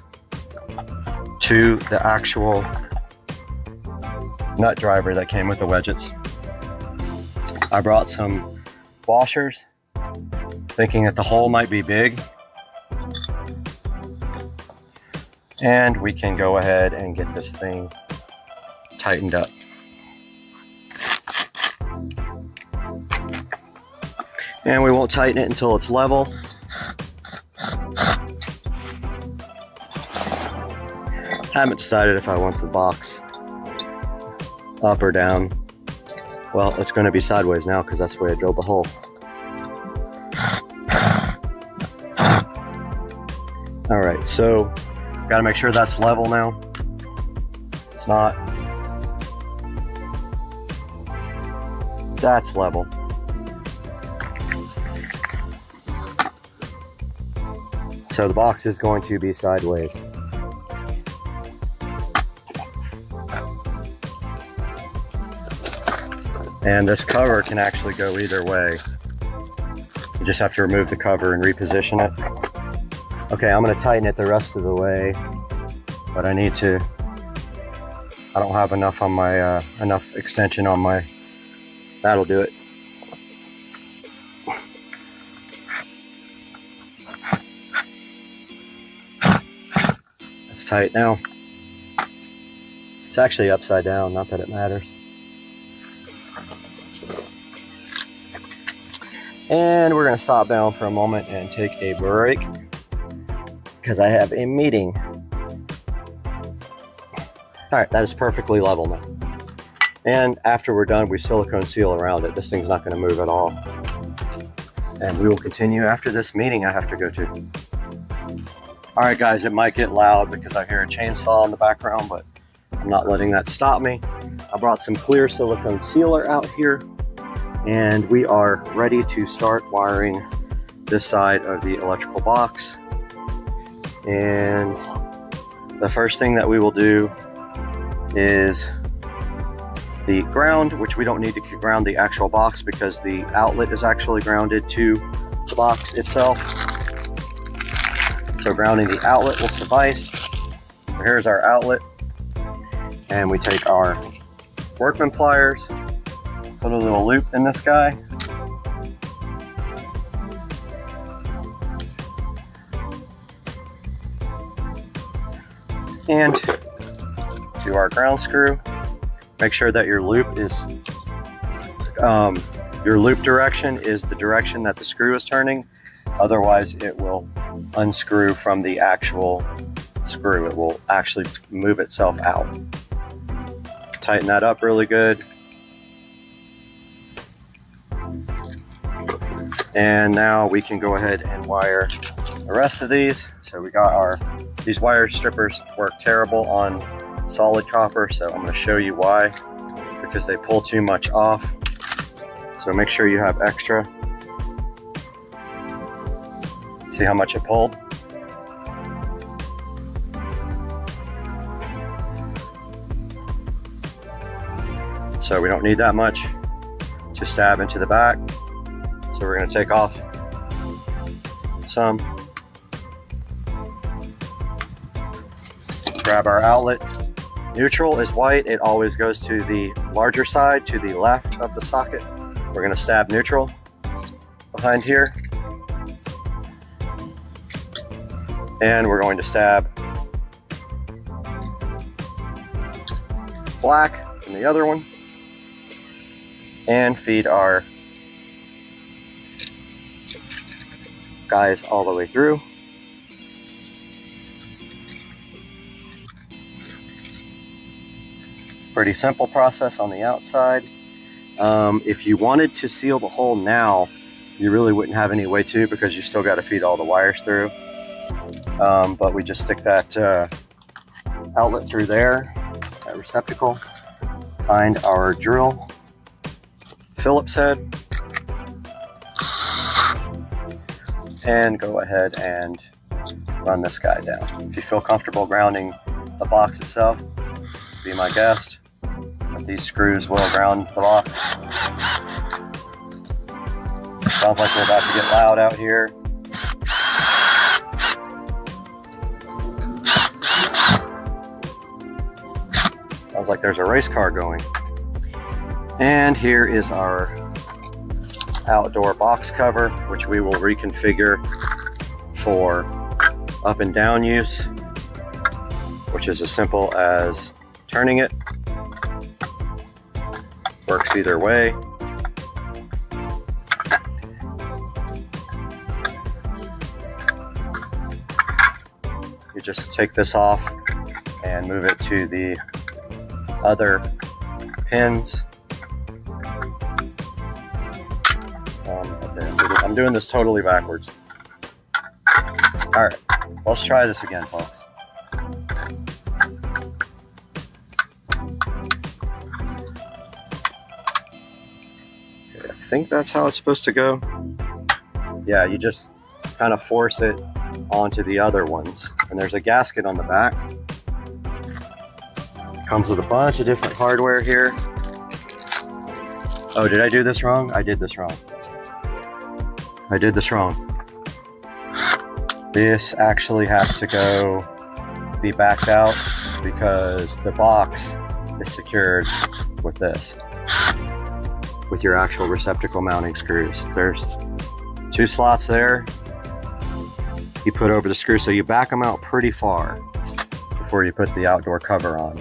S2: to the actual nut driver that came with the wedgets. I brought some washers, thinking that the hole might be big. And we can go ahead and get this thing tightened up. And we won't tighten it until it's level. Haven't decided if I want the box up or down. Well, it's going to be sideways now because that's the way I drilled the hole. All right, so got to make sure that's level now. It's not. That's level. So the box is going to be sideways. And this cover can actually go either way. You just have to remove the cover and reposition it. Okay, I'm going to tighten it the rest of the way, but I need to. I don't have enough on my enough extension on my. That'll do it. It's tight now. It's actually upside down, not that it matters. And we're going to stop down for a moment and take a break because I have a meeting. All right, that is perfectly level now. And after we're done, we silicone seal around it. This thing's not going to move at all. And we will continue after this meeting I have to go to. All right, guys, it might get loud because I hear a chainsaw in the background, but I'm not letting that stop me. I brought some clear silicone sealer out here, and we are ready to start wiring this side of the electrical box. And the first thing that we will do is the ground, which we don't need to ground the actual box because the outlet is actually grounded to the box itself. So grounding the outlet will suffice. So here's our outlet. And we take our workman pliers, put a little loop in this guy. And do our ground screw. Make sure that your loop is, your loop direction is the direction that the screw is turning. Otherwise, it will unscrew from the actual screw. It will actually move itself out. Tighten that up really good. And now we can go ahead and wire the rest of these. So we got these wire strippers work terrible on solid copper, so I'm going to show you why, because they pull too much off. So make sure you have extra. See how much it pulled? So we don't need that much to stab into the back. So we're going to take off some. Grab our outlet. Neutral is white. It always goes to the larger side, to the left of the socket. We're going to stab neutral behind here. And we're going to stab black in the other one. And feed our guys all the way through. Pretty simple process on the outside. If you wanted to seal the hole now, you really wouldn't have any way to, because you still got to feed all the wires through. But we just stick that outlet through there, that receptacle, find our drill Phillips head, and go ahead and run this guy down. If you feel comfortable grounding the box itself, be my guest. But these screws will ground the box. Sounds like we're about to get loud out here. Sounds like there's a race car going. And here is our outdoor box cover, which we will reconfigure for up and down use, which is as simple as turning it. Works either way. You just take this off and move it to the other pins. I'm doing this totally backwards. All right, let's try this again, folks. Okay, I think that's how it's supposed to go. Yeah, you just kind of force it onto the other ones. And there's a gasket on the back. Comes with a bunch of different hardware here. Oh, did I do this wrong? I did this wrong. I did this wrong. This actually has to be backed out because the box is secured with this, with your actual receptacle mounting screws. There's 2 slots there. You put over the screw, so you back them out pretty far before you put the outdoor cover on.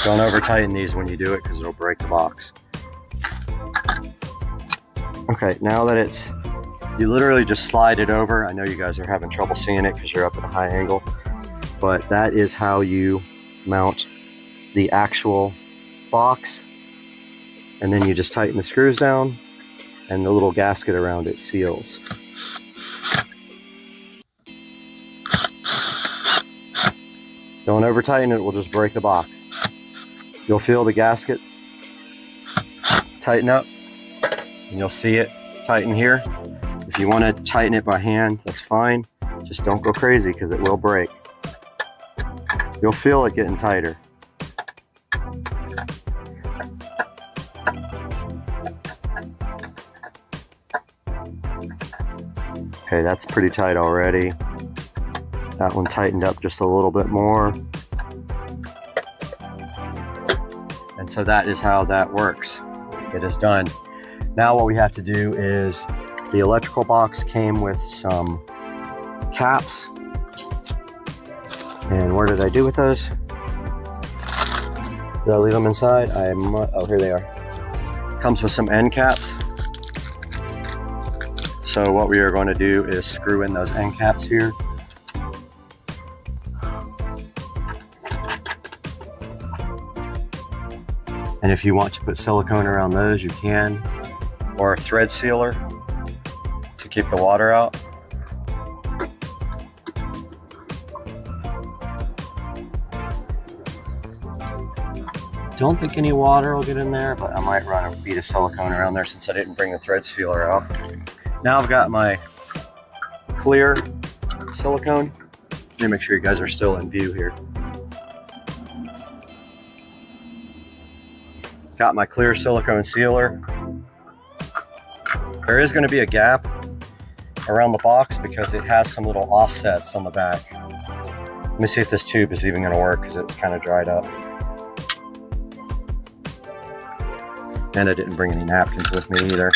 S2: Don't over tighten these when you do it because it'll break the box. Okay, now that you literally just slide it over. I know you guys are having trouble seeing it because you're up at a high angle, but that is how you mount the actual box. And then you just tighten the screws down and the little gasket around it seals. Don't over tighten it, it will just break the box. You'll feel the gasket tighten up and you'll see it tighten here. If you want to tighten it by hand, that's fine. Just don't go crazy because it will break. You'll feel it getting tighter. Okay, that's pretty tight already. That one tightened up just a little bit more. And so that is how that works. It is done. Now what we have to do is, the electrical box came with some caps. And where did I do with those? Did I leave them inside? Oh, here they are. Comes with some end caps. So what we are going to do is screw in those end caps here. And if you want to put silicone around those, you can, or a thread sealer to keep the water out. Don't think any water will get in there, but I might run a bead of silicone around there since I didn't bring the thread sealer out. Now I've got my clear silicone. Let me make sure you guys are still in view here. Got my clear silicone sealer. There is going to be a gap around the box because it has some little offsets on the back. Let me see if this tube is even going to work because it's kind of dried up. And I didn't bring any napkins with me either.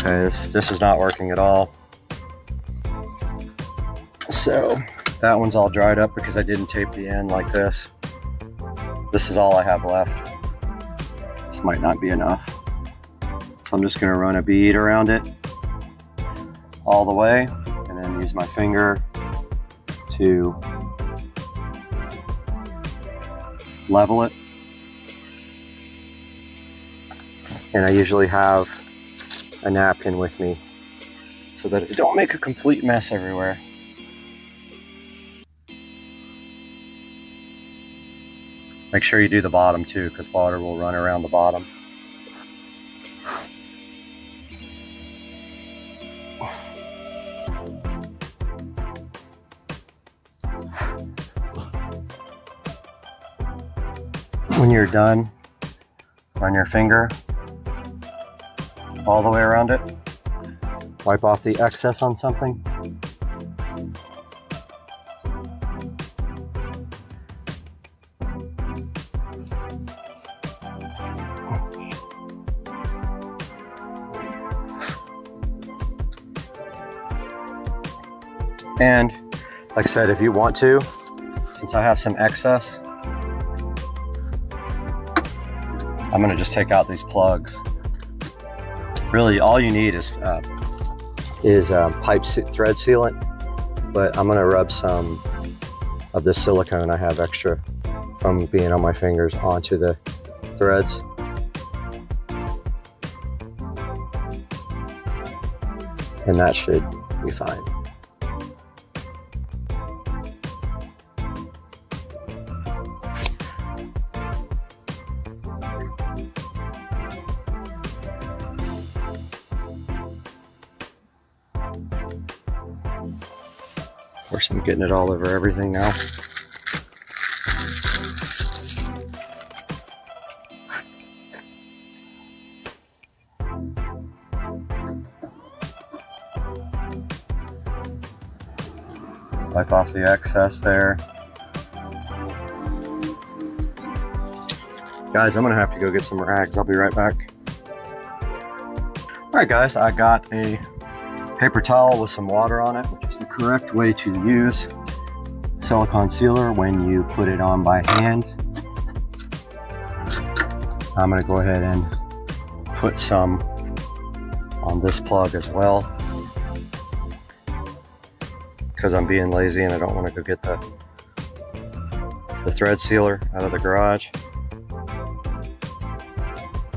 S2: Okay, this is not working at all. So that one's all dried up because I didn't tape the end like this. This is all I have left. This might not be enough. So I'm just going to run a bead around it all the way and then use my finger to level it. And I usually have a napkin with me so that it don't make a complete mess everywhere.
S1: Make sure you do the bottom too, because water will run around the bottom. When you're done, run your finger all the way around it. Wipe off the excess on something. And like I said, if you want to, since I have some excess, I'm gonna just take out these plugs. Really, all you need is pipe thread sealant, but I'm gonna rub some of this silicone I have extra from being on my fingers onto the threads. And that should be fine. Of course, I'm getting it all over everything now. Wipe off the excess there. Guys, I'm gonna have to go get some rags. I'll be right back. All right, guys, I got a paper towel with some water on it, which is the correct way to use silicone sealer when you put it on by hand. I'm gonna go ahead and put some on this plug as well, because I'm being lazy and I don't want to go get the thread sealer out of the garage.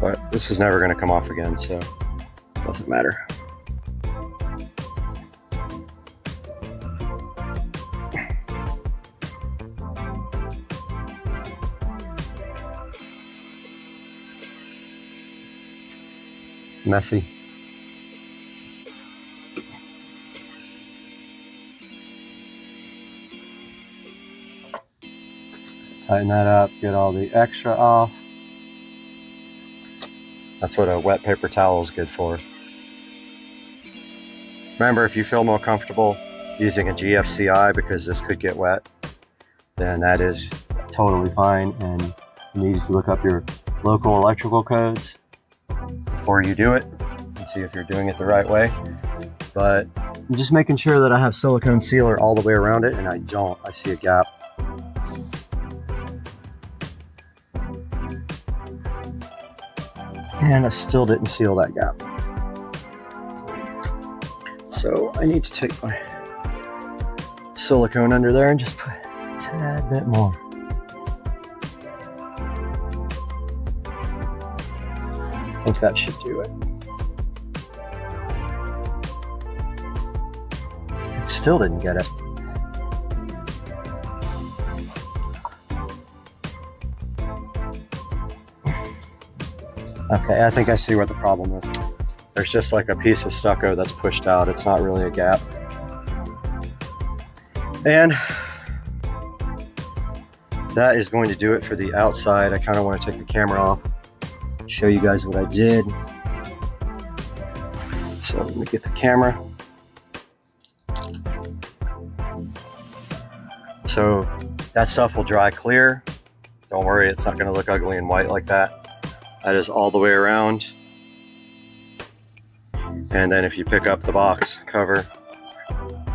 S1: But this is never going to come off again, so it doesn't matter. Messy. Tighten that up, get all the extra off. That's what a wet paper towel is good for. Remember, if you feel more comfortable using a GFCI because this could get wet, then that is totally fine, and you need to look up your local electrical codes before you do it and see if you're doing it the right way. But I'm just making sure that I have silicone sealer all the way around it, and I don't. I see a gap. And I still didn't seal that gap. So I need to take my silicone under there and just put a tad bit more. I think that should do it. It still didn't get it. Okay, I think I see what the problem is. There's just like a piece of stucco that's pushed out. It's not really a gap. And that is going to do it for the outside. I kind of want to take the camera off, show you guys what I did. So let me get the camera. So that stuff will dry clear. Don't worry, it's not going to look ugly and white like that. That is all the way around. And then if you pick up the box cover,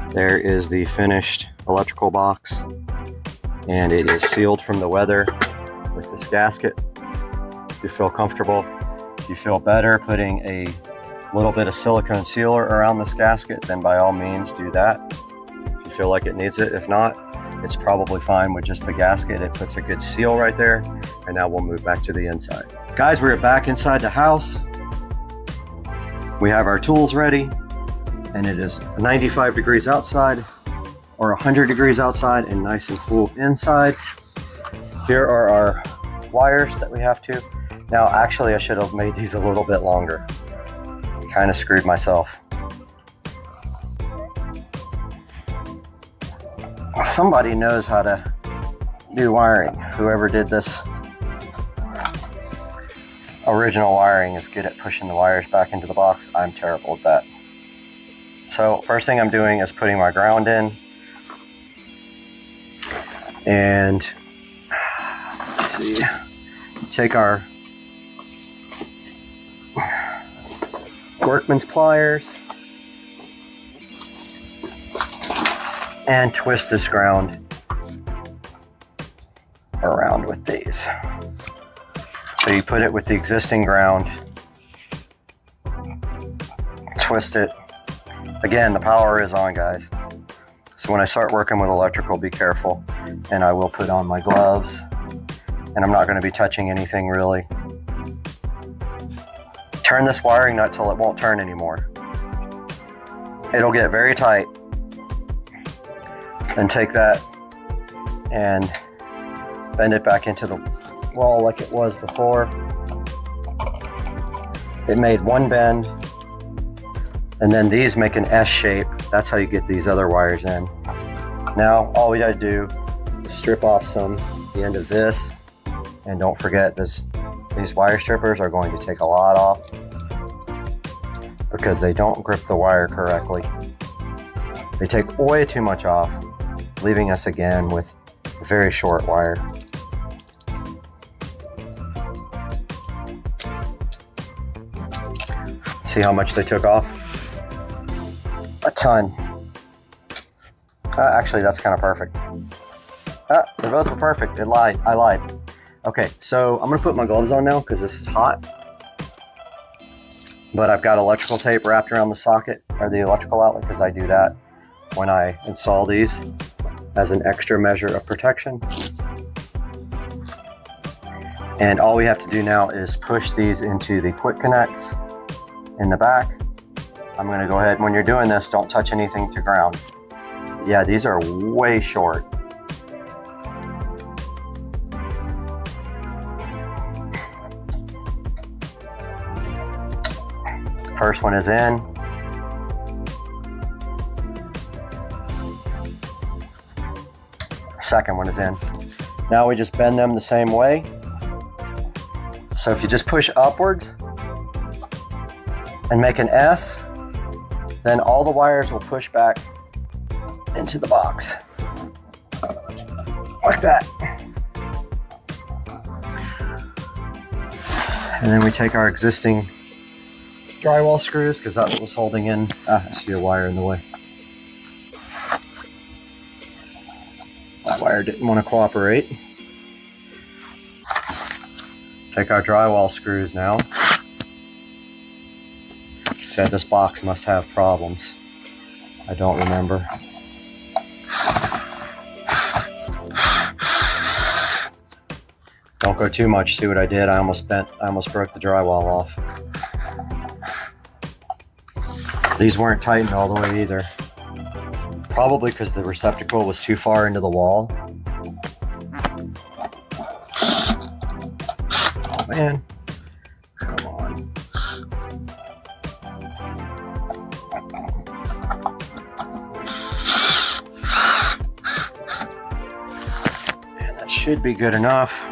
S1: there is the finished electrical box. And it is sealed from the weather with this gasket. If you feel comfortable, if you feel better putting a little bit of silicone sealer around this gasket, then by all means do that. If you feel like it needs it. If not, it's probably fine with just the gasket. It puts a good seal right there. And now we'll move back to the inside. Guys, we're back inside the house. We have our tools ready, and it is 95 degrees outside or 100 degrees outside and nice and cool inside.
S2: Here are our wires that we have to. Now, actually, I should have made these a little bit longer. Kind of screwed myself. Somebody knows how to do wiring. Whoever did this original wiring is good at pushing the wires back into the box. I'm terrible at that. So first thing I'm doing is putting my ground in. And let's see, take our workman's pliers and twist this ground around with these. So you put it with the existing ground, twist it. Again, the power is on, guys. So when I start working with electrical, be careful. And I will put on my gloves. And I'm not going to be touching anything really. Turn this wiring nut till it won't turn anymore. It'll get very tight. Then take that and bend it back into the wall like it was before. It made one bend, and then these make an S shape. That's how you get these other wires in. Now all we gotta do is strip off the end of this, and don't forget these wire strippers are going to take a lot off because they don't grip the wire correctly. They take way too much off, leaving us again with a very short wire. See how much they took off? A ton. Actually, that's kind of perfect. They both were perfect. I lied. Okay, so I'm gonna put my gloves on now because this is hot. But I've got electrical tape wrapped around the socket or the electrical outlet because I do that when I install these as an extra measure of protection. And all we have to do now is push these into the quick connects in the back. I'm gonna go ahead, when you're doing this, don't touch anything to ground. Yeah, these are way short. First one is in. Second one is in. Now we just bend them the same way. So if you just push upwards and make an S, then all the wires will push back into the box. Like that. And then we take our existing drywall screws, because that's what was holding in. I see a wire in the way. That wire didn't want to cooperate. Take our drywall screws now. Said this box must have problems. I don't remember. Don't go too much. See what I did? I almost broke the drywall off. These weren't tightened all the way either. Probably because the receptacle was too far into the wall. Oh man. Come on. And that should be good enough.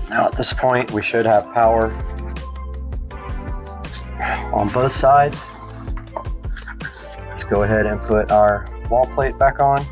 S2: Now at this point we should have power on both sides. Let's go ahead and put our wall plate back on.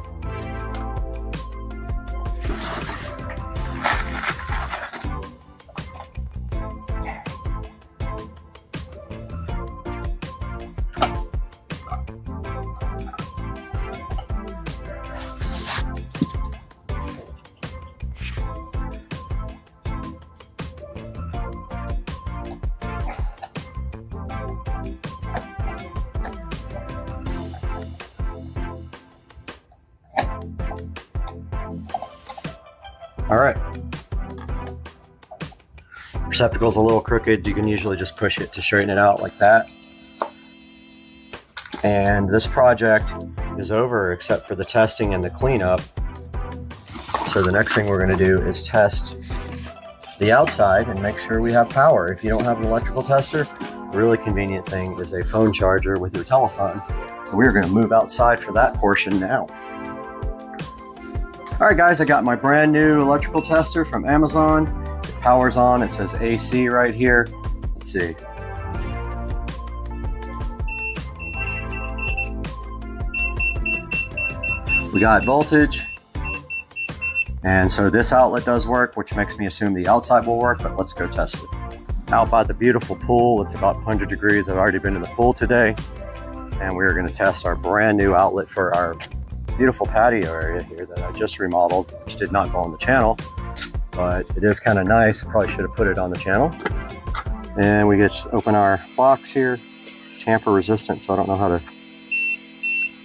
S2: All right. Receptacle's a little crooked. You can usually just push it to straighten it out like that. And this project is over except for the testing and the cleanup. So the next thing we're going to do is test the outside and make sure we have power. If you don't have an electrical tester, a really convenient thing is a phone charger with your telephone. So we're going to move outside for that portion now. All right, guys, I got my brand new electrical tester from Amazon. It powers on. It says AC right here. Let's see. We got voltage. And so this outlet does work, which makes me assume the outside will work, but let's go test it. Out by the beautiful pool, it's about 100 degrees. I've already been in the pool today. And we're going to test our brand new outlet for our beautiful patio area here that I just remodeled, which did not go on the channel, but it is kind of nice. I probably should have put it on the channel. And we just open our box here. It's tamper resistant, so I don't know how to.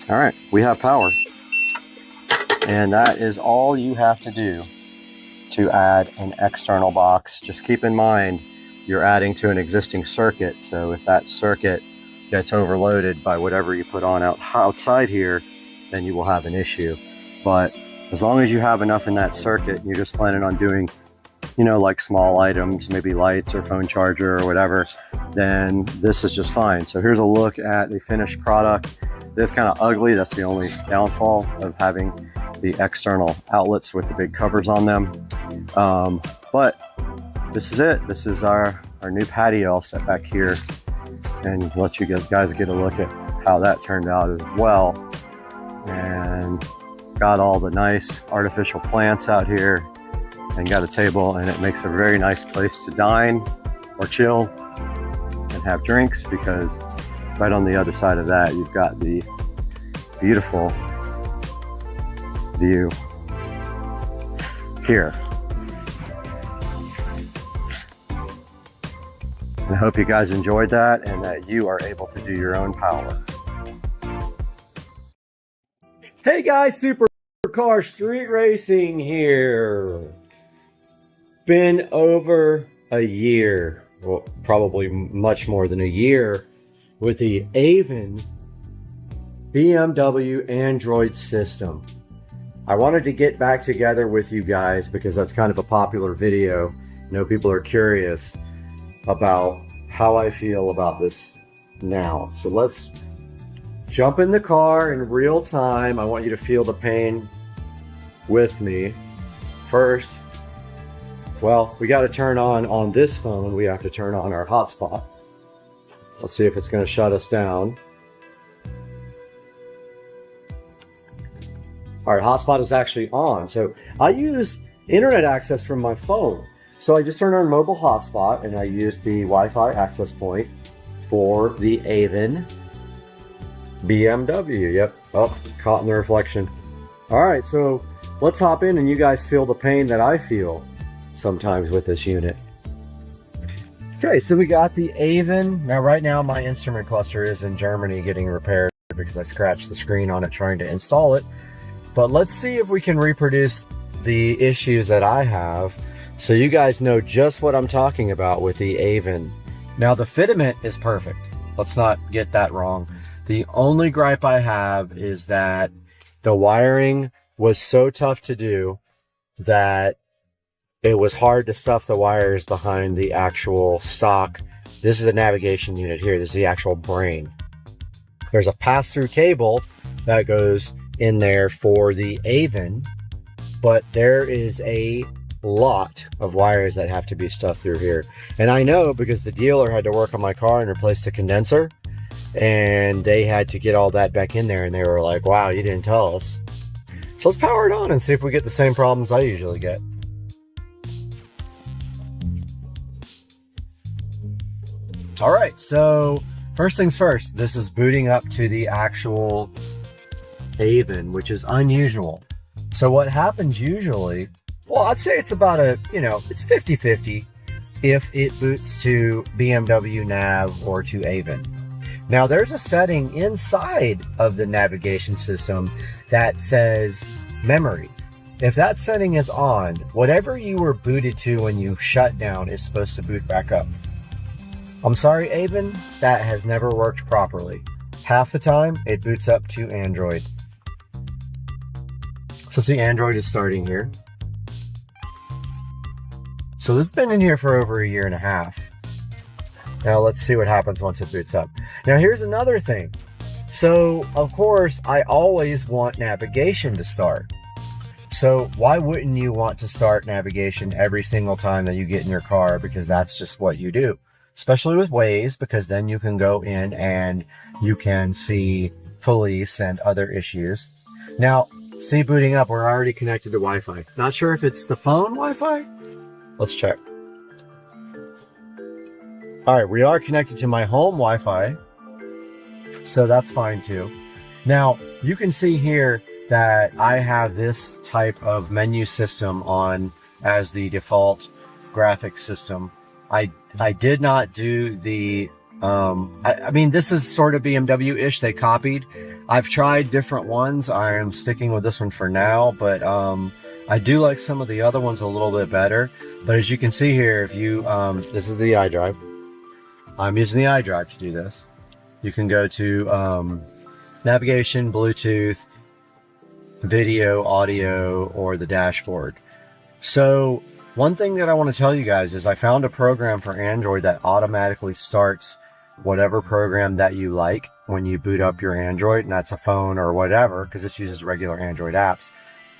S2: All right, we have power. And that is all you have to do to add an external box. Just keep in mind, you're adding to an existing circuit. So if that circuit gets overloaded by whatever you put on outside here, then you will have an issue. But as long as you have enough in that circuit, and you're just planning on doing, you know, like small items, maybe lights or phone charger or whatever, then this is just fine. So here's a look at the finished product. It's kind of ugly. That's the only downfall of having the external outlets with the big covers on them. But this is it. This is our new patio. I'll set back here and let you guys get a look at how that turned out as well. And got all the nice artificial plants out here and got a table, and it makes a very nice place to dine or chill and have drinks, because right on the other side of that you've got the beautiful view here. I hope you guys enjoyed that and that you are able to do your own power. Hey guys, Supercar Street Racing here. Been over a year, well, probably much more than a year, with the AVEN BMW Android system. I wanted to get back together with you guys because that's kind of a popular video. I know people are curious about how I feel about this now. So let's jump in the car in real time. I want you to feel the pain with me. First, well, we got to turn on this phone, we have to turn on our hotspot. Let's see if it's going to shut us down. All right, hotspot is actually on. So I use internet access from my phone. So I just turned on mobile hotspot and I use the Wi-Fi access point for the AVEN BMW. Yep. Oh, caught in the reflection. All right, so let's hop in and you guys feel the pain that I feel sometimes with this unit. Okay, so we got the AVEN. Now, right now, my instrument cluster is in Germany getting repaired because I scratched the screen on it trying to install it. But let's see if we can reproduce the issues that I have so you guys know just what I'm talking about with the AVEN. Now, the fitment is perfect. Let's not get that wrong. The only gripe I have is that the wiring was so tough to do that it was hard to stuff the wires behind the actual stock. This is the navigation unit here. This is the actual brain. There's a pass-through cable that goes in there for the AVEN, but there is a lot of wires that have to be stuffed through here. And I know because the dealer had to work on my car and replace the condenser, and they had to get all that back in there, and they were like, wow, you didn't tell us. So let's power it on and see if we get the same problems I usually get. All right, so first things first, this is booting up to the actual AVEN, which is unusual. So what happens usually, well, I'd say it's about it's 50-50 if it boots to BMW Nav or to AVEN. Now there's a setting inside of the navigation system that says memory. If that setting is on, whatever you were booted to when you shut down is supposed to boot back up. I'm sorry, AVEN, that has never worked properly. Half the time, it boots up to Android. So see, Android is starting here. So this has been in here for over 1.5 years. Now let's see what happens once it boots up. Now here's another thing. So of course I always want navigation to start. So why wouldn't you want to start navigation every single time that you get in your car? Because that's just what you do. Especially with Waze, because then you can go in and you can see police and other issues. Now, see, booting up, we're already connected to Wi-Fi. Not sure if it's the phone Wi-Fi. Let's check. All right, we are connected to my home Wi-Fi, so that's fine too. Now, you can see here that I have this type of menu system on as the default graphics system. I did not do the, I mean, this is sort of BMW-ish. They copied. I've tried different ones. I am sticking with this one for now, but I do like some of the other ones a little bit better. But as you can see here, if you, this is the iDrive. I'm using the iDrive to do this. You can go to navigation, Bluetooth, video, audio, or the dashboard. So one thing that I want to tell you guys is I found a program for Android that automatically starts whatever program that you like when you boot up your Android, and that's a phone or whatever, because it uses regular Android apps.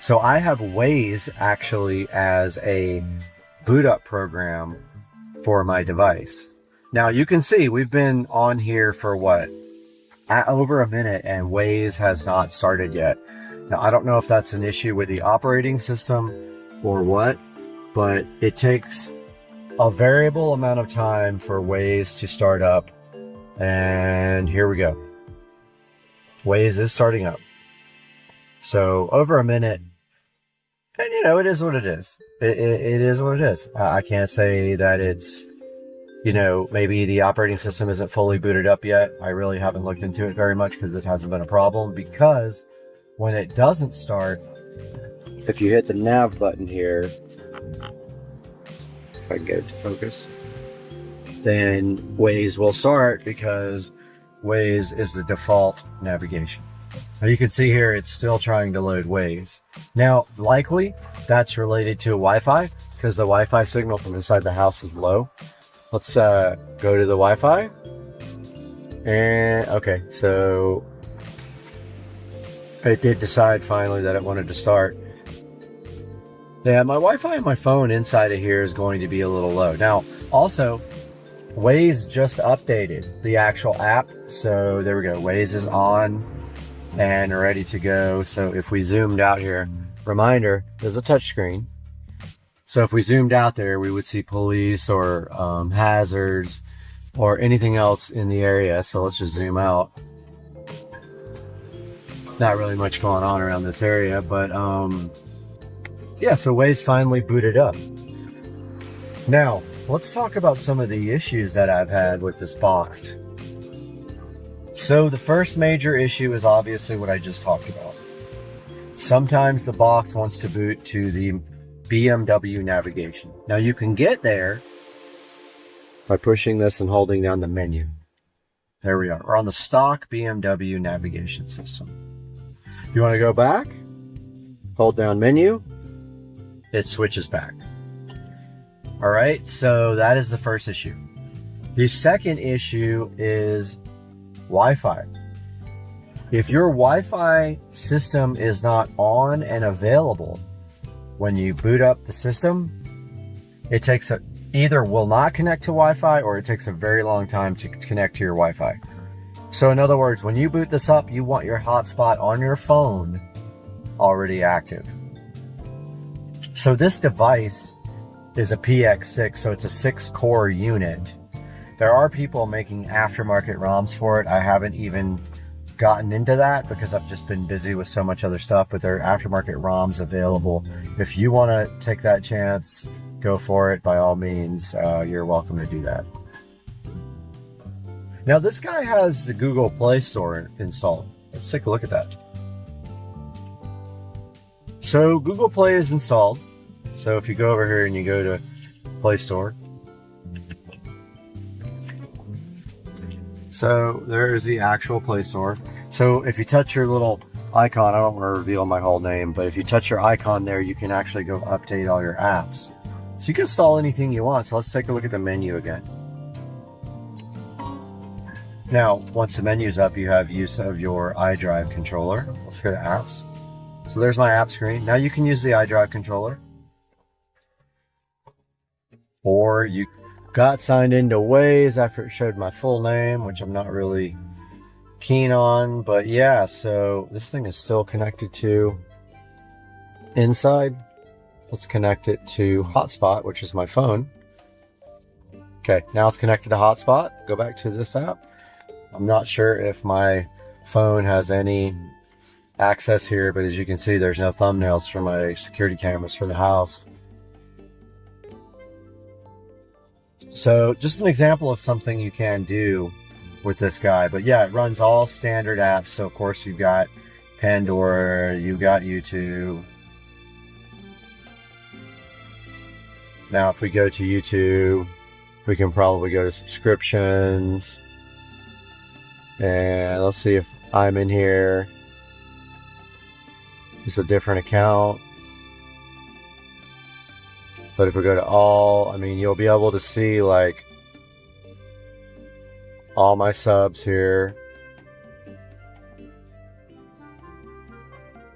S2: So I have Waze actually as a boot up program for my device. Now you can see we've been on here for what? Over a minute, and Waze has not started yet. Now I don't know if that's an issue with the operating system or what, but it takes a variable amount of time for Waze to start up. And here we go. Waze is starting up. So over a minute, and you know, it is what it is. It is what it is. I can't say that it's, you know, maybe the operating system isn't fully booted up yet. I really haven't looked into it very much because it hasn't been a problem. Because when it doesn't start, if you hit the nav button here, if I can get it to focus, then Waze will start, because Waze is the default navigation. Now you can see here it's still trying to load Waze. Now likely that's related to Wi-Fi, because the Wi-Fi signal from inside the house is low. Let's go to the Wi-Fi. And okay, so it did decide finally that it wanted to start. Yeah, my Wi-Fi on my phone inside of here is going to be a little low. Now, also, Waze just updated the actual app. So there we go. Waze is on and ready to go. So if we zoomed out here, reminder, there's a touchscreen. So if we zoomed out there, we would see police or hazards or anything else in the area. So let's just zoom out. Not really much going on around this area, but yeah, so Waze finally booted up. Now, let's talk about some of the issues that I've had with this box. So the first major issue is obviously what I just talked about. Sometimes the box wants to boot to the BMW navigation. Now you can get there by pushing this and holding down the menu. There we are. We're on the stock BMW navigation system. If you want to go back, hold down menu, it switches back. All right, so that is the first issue. The second issue is Wi-Fi. If your Wi-Fi system is not on and available when you boot up the system, it takes either will not connect to Wi-Fi, or it takes a very long time to connect to your Wi-Fi. So in other words, when you boot this up, you want your hotspot on your phone already active. So this device is a PX6, so it's a 6-core unit. There are people making aftermarket ROMs for it. I haven't even gotten into that because I've just been busy with so much other stuff, but there are aftermarket ROMs available. If you want to take that chance, go for it. By all means, you're welcome to do that. Now this guy has the Google Play Store installed. Let's take a look at that. So Google Play is installed. So if you go over here and you go to Play Store, so there is the actual Play Store. So if you touch your little icon, I don't want to reveal my whole name, but if you touch your icon there, you can actually go update all your apps. So you can install anything you want. So let's take a look at the menu again. Now, once the menu's up, you have use of your iDrive controller. Let's go to apps. So there's my app screen. Now you can use the iDrive controller. Or you got signed into Waze after it showed my full name, which I'm not really keen on. But yeah, so this thing is still connected to inside. Let's connect it to hotspot, which is my phone. Okay, now it's connected to hotspot. Go back to this app. I'm not sure if my phone has any access here, but as you can see, there's no thumbnails for my security cameras for the house. So just an example of something you can do with this guy. But yeah, it runs all standard apps. So of course you've got Pandora, you've got YouTube. Now if we go to YouTube, we can probably go to subscriptions. And let's see if I'm in here. It's a different account. But if we go to all, I mean, you'll be able to see like all my subs here.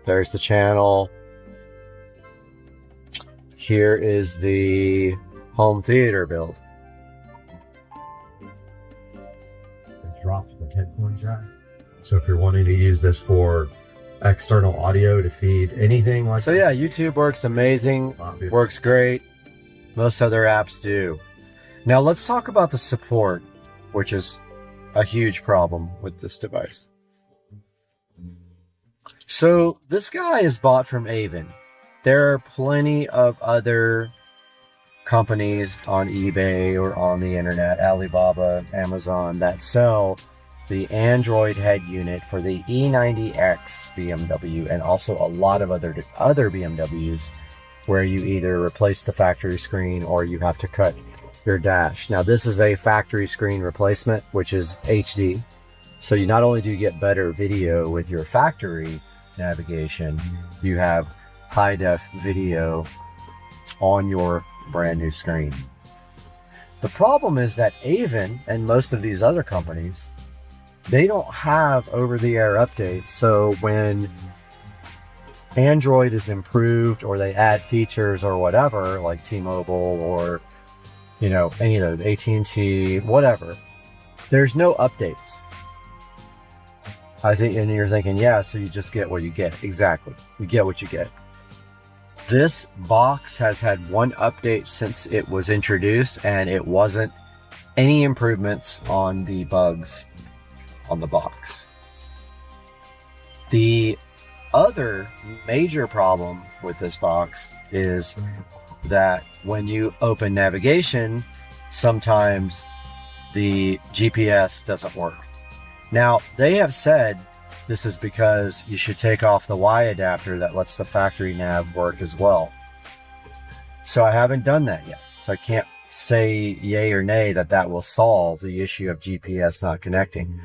S2: There's the channel. Here is the home theater build. Dropped the headphone jack. So if you're wanting to use this for external audio to feed anything like so yeah, YouTube works amazing, works great. Most other apps do. Now let's talk about the support, which is a huge problem with this device. So this guy is bought from Avon. There are plenty of other companies on eBay or on the internet, Alibaba, Amazon, that sell the Android head unit for the E90X BMW and also a lot of other BMWs where you either replace the factory screen or you have to cut your dash. Now this is a factory screen replacement, which is HD. So you not only do you get better video with your factory navigation, you have high def video on your brand new screen. The problem is that Avon and most of these other companies, they don't have over-the-air updates. So when Android is improved or they add features or whatever, like T-Mobile or, you know, any of those, AT&T, whatever, there's no updates. I think, and you're thinking, yeah, so you just get what you get. Exactly. You get what you get. This box has had one update since it was introduced, and it wasn't any improvements on the bugs on the box. The other major problem with this box is that when you open navigation, sometimes the GPS doesn't work. Now, they have said this is because you should take off the Y adapter that lets the factory nav work as well. So I haven't done that yet. So I can't say yay or nay that that will solve the issue of GPS not connecting.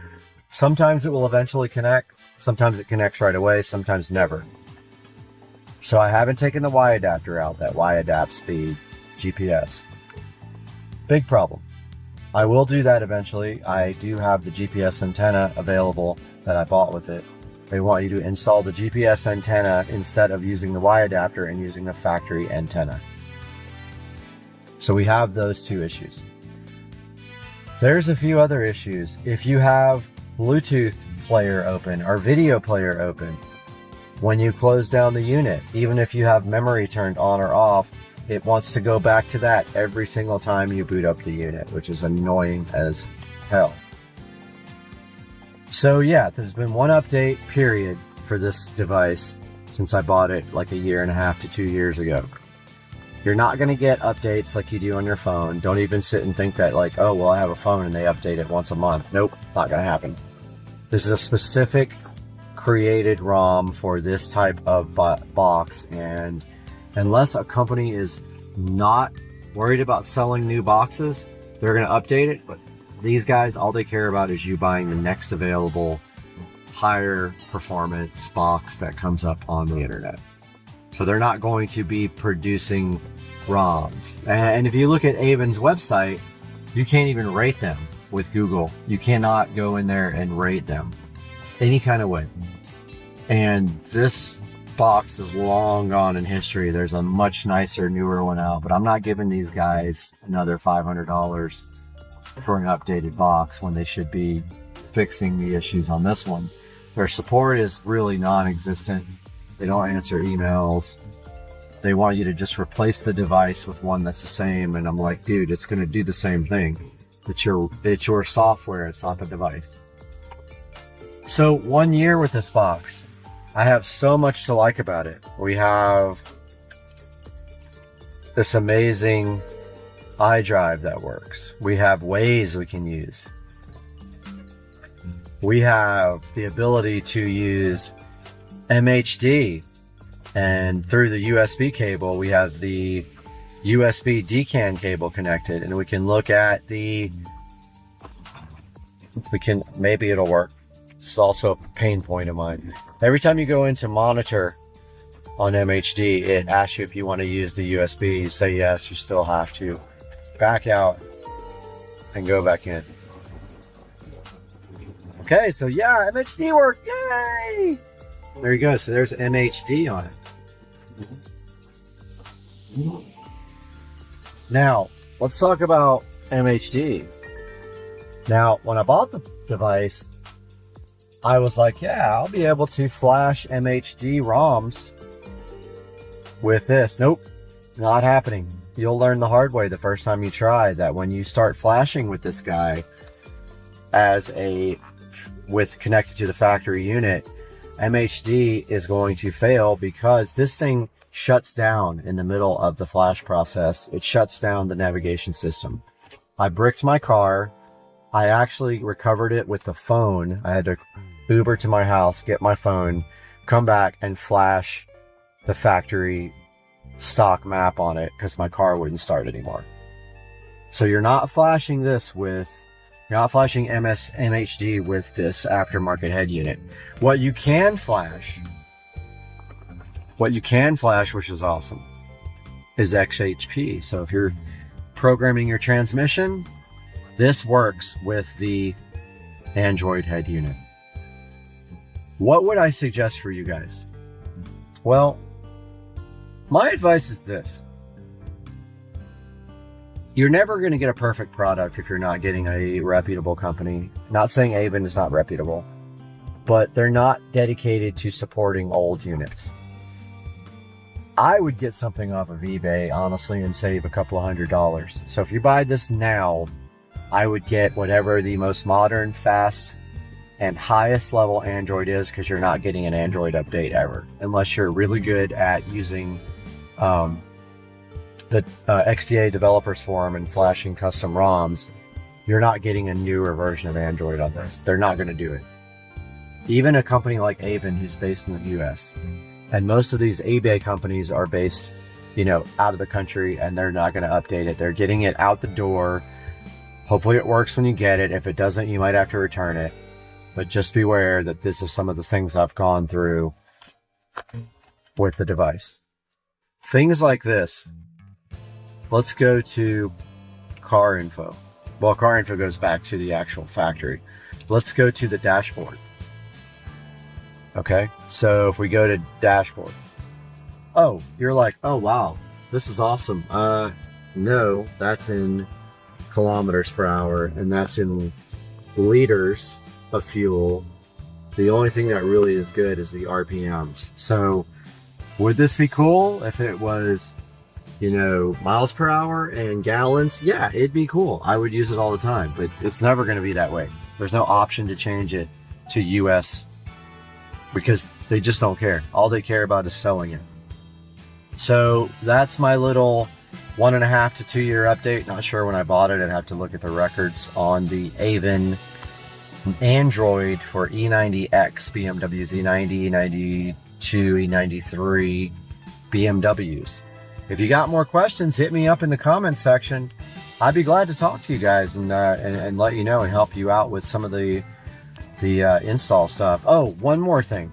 S2: Sometimes it will eventually connect. Sometimes it connects right away. Sometimes never. So I haven't taken the Y adapter out. That Y adapts the GPS. Big problem. I will do that eventually. I do have the GPS antenna available that I bought with it. They want you to install the GPS antenna instead of using the Y adapter and using the factory antenna. So we have those two issues. There's a few other issues. If you have Bluetooth player open or video player open, when you close down the unit, even if you have memory turned on or off, it wants to go back to that every single time you boot up the unit, which is annoying as hell. So yeah, there's been one update period for this device since I bought it like 1.5 to 2 years ago. You're not going to get updates like you do on your phone. Don't even sit and think that like, oh, well, I have a phone and they update it once a month. Nope, not going to happen. This is a specific created ROM for this type of box, and unless a company is not worried about selling new boxes, they're going to update it. But these guys, all they care about is you buying the next available higher performance box that comes up on the internet. So they're not going to be producing ROMs. And if you look at Avon's website, you can't even rate them with Google. You cannot go in there and rate them any kind of way. And this box is long gone in history. There's a much nicer, newer one out, but I'm not giving these guys another $500 for an updated box when they should be fixing the issues on this one. Their support is really non-existent. They don't answer emails. They want you to just replace the device with one that's the same, and I'm like, dude, it's going to do the same thing. It's your software, it's not the device. So 1 year with this box, I have so much to like about it. We have this amazing iDrive that works. We have ways we can use. We have the ability to use MHD, and through the USB cable, we have the USB DCAN cable connected, and we can look at maybe it'll work. It's also a pain point of mine. Every time you go into monitor on MHD, it asks you if you want to use the USB. You say yes, you still have to back out and go back in. Okay, so yeah, MHD worked, yay! There you go, so there's MHD on it. Now, let's talk about MHD. Now, when I bought the device, I was like, yeah, I'll be able to flash MHD ROMs with this. Nope, not happening. You'll learn the hard way the first time you try that when you start flashing with this guy with connected to the factory unit, MHD is going to fail because this thing shuts down in the middle of the flash process. It shuts down the navigation system. I bricked my car. I actually recovered it with the phone. I had to Uber to my house, get my phone, come back and flash the factory stock map on it because my car wouldn't start anymore. So you're not flashing MHD with this aftermarket head unit. What you can flash, which is awesome, is XHP. So if you're programming your transmission, this works with the Android head unit. What would I suggest for you guys? Well, my advice is this. You're never going to get a perfect product if you're not getting a reputable company. Not saying Avon is not reputable, but they're not dedicated to supporting old units. I would get something off of eBay, honestly, and save a couple of $100. So if you buy this now, I would get whatever the most modern, fast, and highest level Android is, because you're not getting an Android update ever, unless you're really good at using the XDA Developers Forum and flashing custom ROMs. You're not getting a newer version of Android on this. They're not going to do it. Even a company like Avon, who's based in the US, and most of these eBay companies are based, out of the country, and they're not going to update it. They're getting it out the door. Hopefully it works when you get it. If it doesn't, you might have to return it. But just beware that this is some of the things I've gone through with the device. Things like this. Let's go to car info. Well, car info goes back to the actual factory. Let's go to the dashboard. Okay, so if we go to dashboard. Oh, you're like, oh wow, this is awesome. No, that's in kilometers per hour, and that's in liters of fuel. The only thing that really is good is the RPMs. So would this be cool if it was, miles per hour and gallons? Yeah, it'd be cool. I would use it all the time, but it's never going to be that way. There's no option to change it to US because they just don't care. All they care about is selling it. So that's my little 1.5 to 2 year update. Not sure when I bought it. I'd have to look at the records on the Avon Android for E90X, BMW Z90, E92, E93 BMWs. If you got more questions, hit me up in the comments section. I'd be glad to talk to you guys and let you know and help you out with some of the install stuff. Oh, one more thing.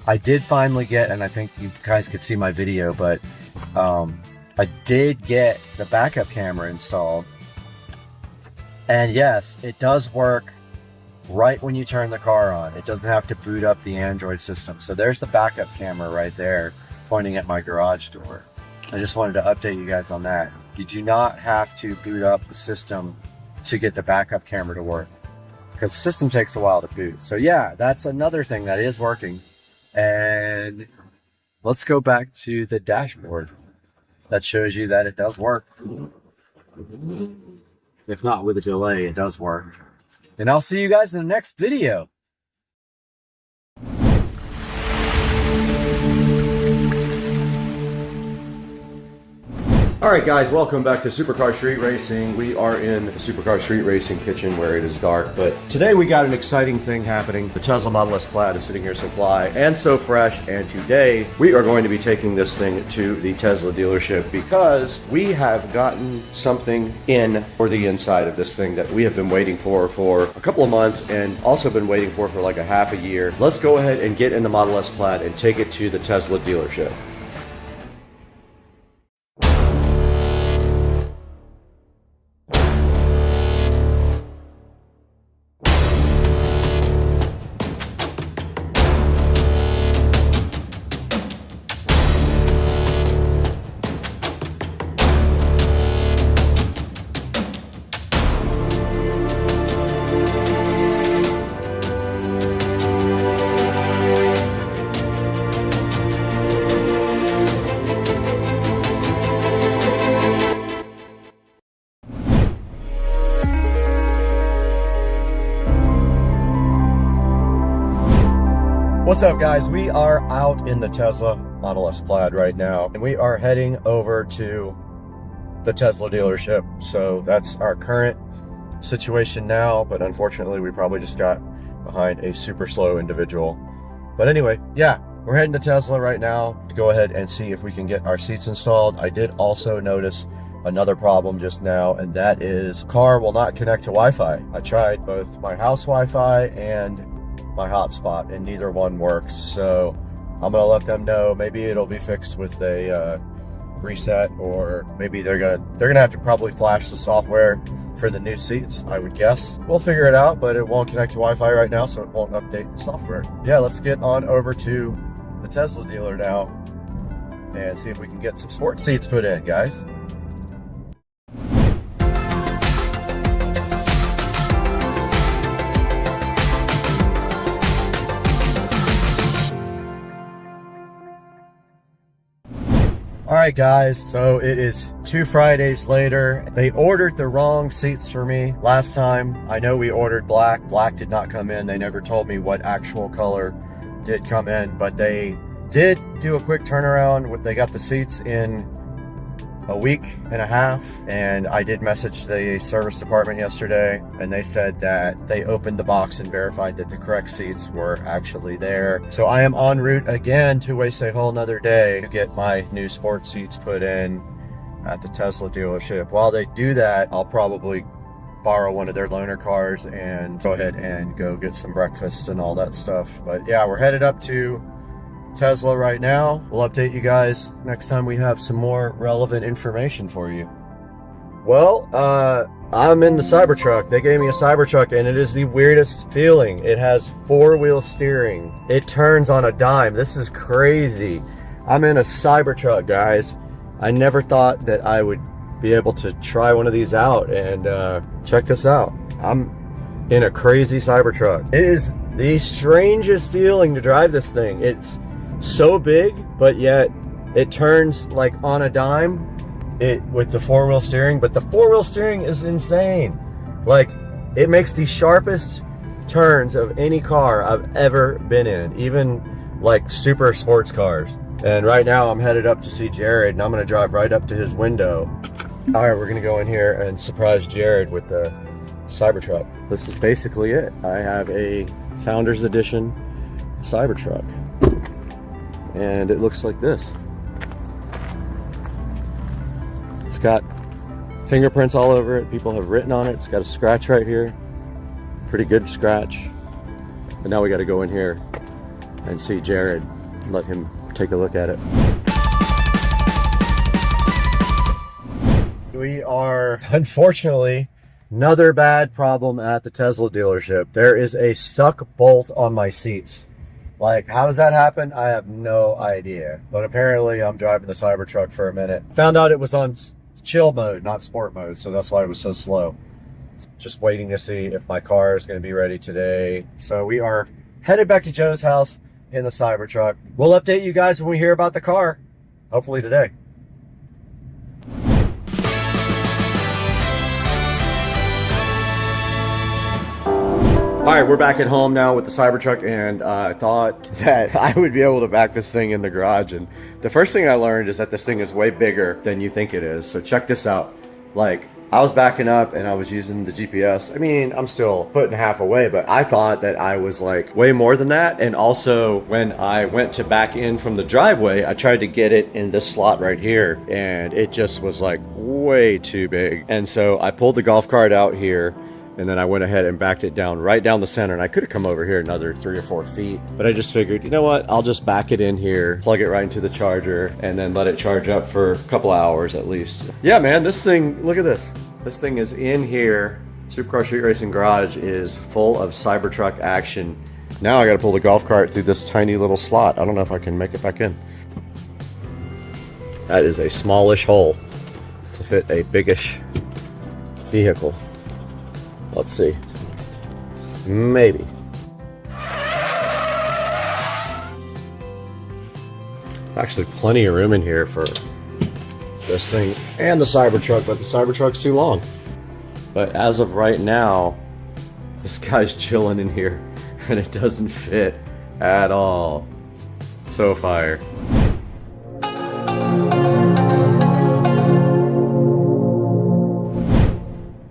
S2: I did finally get, and I think you guys could see my video, but I did get the backup camera installed. And yes, it does work right when you turn the car on. It doesn't have to boot up the Android system. So there's the backup camera right there pointing at my garage door. I just wanted to update you guys on that. You do not have to boot up the system to get the backup camera to work, because the system takes a while to boot. So yeah, that's another thing that is working. And let's go back to the dashboard. That shows you that it does work. If not with a delay, it does work. And I'll see you guys in the next video.
S1: Alright guys, welcome back to Supercar Street Racing. We are in the Supercar Street Racing kitchen where it is dark, but today we got an exciting thing happening. The Tesla Model S Plaid is sitting here so fly and so fresh, and today we are going to be taking this thing to the Tesla dealership because we have gotten something in for the inside of this thing that we have been waiting for a couple of months and also been waiting for like a half a year. Let's go ahead and get in the Model S Plaid and take it to the Tesla dealership. What's up guys, we are out in the Tesla Model S Plaid right now and we are heading over to the Tesla dealership. So that's our current situation now, but unfortunately we probably just got behind a super slow individual. But anyway, yeah, we're heading to Tesla right now to go ahead and see if we can get our seats installed. I did also notice another problem just now, and that is car will not connect to Wi-Fi. I tried both my house Wi-Fi and my hotspot and neither one works, so I'm gonna let them know. Maybe it'll be fixed with a reset, or maybe they're gonna have to probably flash the software for the new seats, I would guess. We'll figure it out, but it won't connect to Wi-Fi right now, so it won't update the software. Yeah, let's get on over to the Tesla dealer now and see if we can get some sport seats put in, guys. Alright guys, so it is 2 Fridays later. They ordered the wrong seats for me last time. I know we ordered black. Black did not come in. They never told me what actual color did come in, but they did do a quick turnaround. They got the seats in a week and a half, and I did message the service department yesterday, and they said that they opened the box and verified that the correct seats were actually there. So I am en route again to waste a whole nother day to get my new sport seats put in at the Tesla dealership. While they do that, I'll probably borrow one of their loaner cars and go ahead and go get some breakfast and all that stuff. But yeah, we're headed up to Tesla right now. We'll update you guys next time we have some more relevant information for you. Well, I'm in the Cybertruck. They gave me a Cybertruck and it is the weirdest feeling. It has 4-wheel steering. It turns on a dime. This is crazy. I'm in a Cybertruck, guys. I never thought that I would be able to try one of these out, and check this out. I'm in a crazy Cybertruck. It is the strangest feeling to drive this thing. It's so big, but yet it turns like on a dime with the 4-wheel steering. But the 4-wheel steering is insane. Like, it makes the sharpest turns of any car I've ever been in, even like super sports cars. And right now I'm headed up to see Jared, and I'm gonna drive right up to his window. All right, we're gonna go in here and surprise Jared with the Cybertruck. This is basically it. I have a Founders Edition Cybertruck, and it looks like this. It's got fingerprints all over it. People have written on it. It's got a scratch right here, pretty good scratch. But now we got to go in here and see Jared. Let him take a look at it. We are, unfortunately, another bad problem at the Tesla dealership. There is a stuck bolt on my seats. Like, how does that happen? I have no idea. But apparently I'm driving the Cybertruck for a minute. Found out it was on chill mode, not sport mode, so that's why it was so slow. Just waiting to see if my car is going to be ready today. So we are headed back to Joe's house in the Cybertruck. We'll update you guys when we hear about the car, hopefully today. All right, we're back at home now with the Cybertruck, and I thought that I would be able to back this thing in the garage. And the first thing I learned is that this thing is way bigger than you think it is. So check this out. Like, I was backing up and I was using the GPS. I mean, I'm still putting half away, but I thought that I was like way more than that. And also when I went to back in from the driveway, I tried to get it in this slot right here, and it just was like way too big. And so I pulled the golf cart out here, and then I went ahead and backed it down right down the center. And I could have come over here another 3 or 4 feet, but I just figured, you know what? I'll just back it in here, plug it right into the charger, and then let it charge up for a couple hours at least. Yeah, man, this thing, look at this. This thing is in here. Supercar Street Racing Garage is full of Cybertruck action. Now I gotta pull the golf cart through this tiny little slot. I don't know if I can make it back in. That is a smallish hole to fit a biggish vehicle. Let's see. Maybe. There's actually plenty of room in here for this thing and the Cybertruck, but the Cybertruck's too long. But as of right now, this guy's chilling in here and it doesn't fit at all. So fire.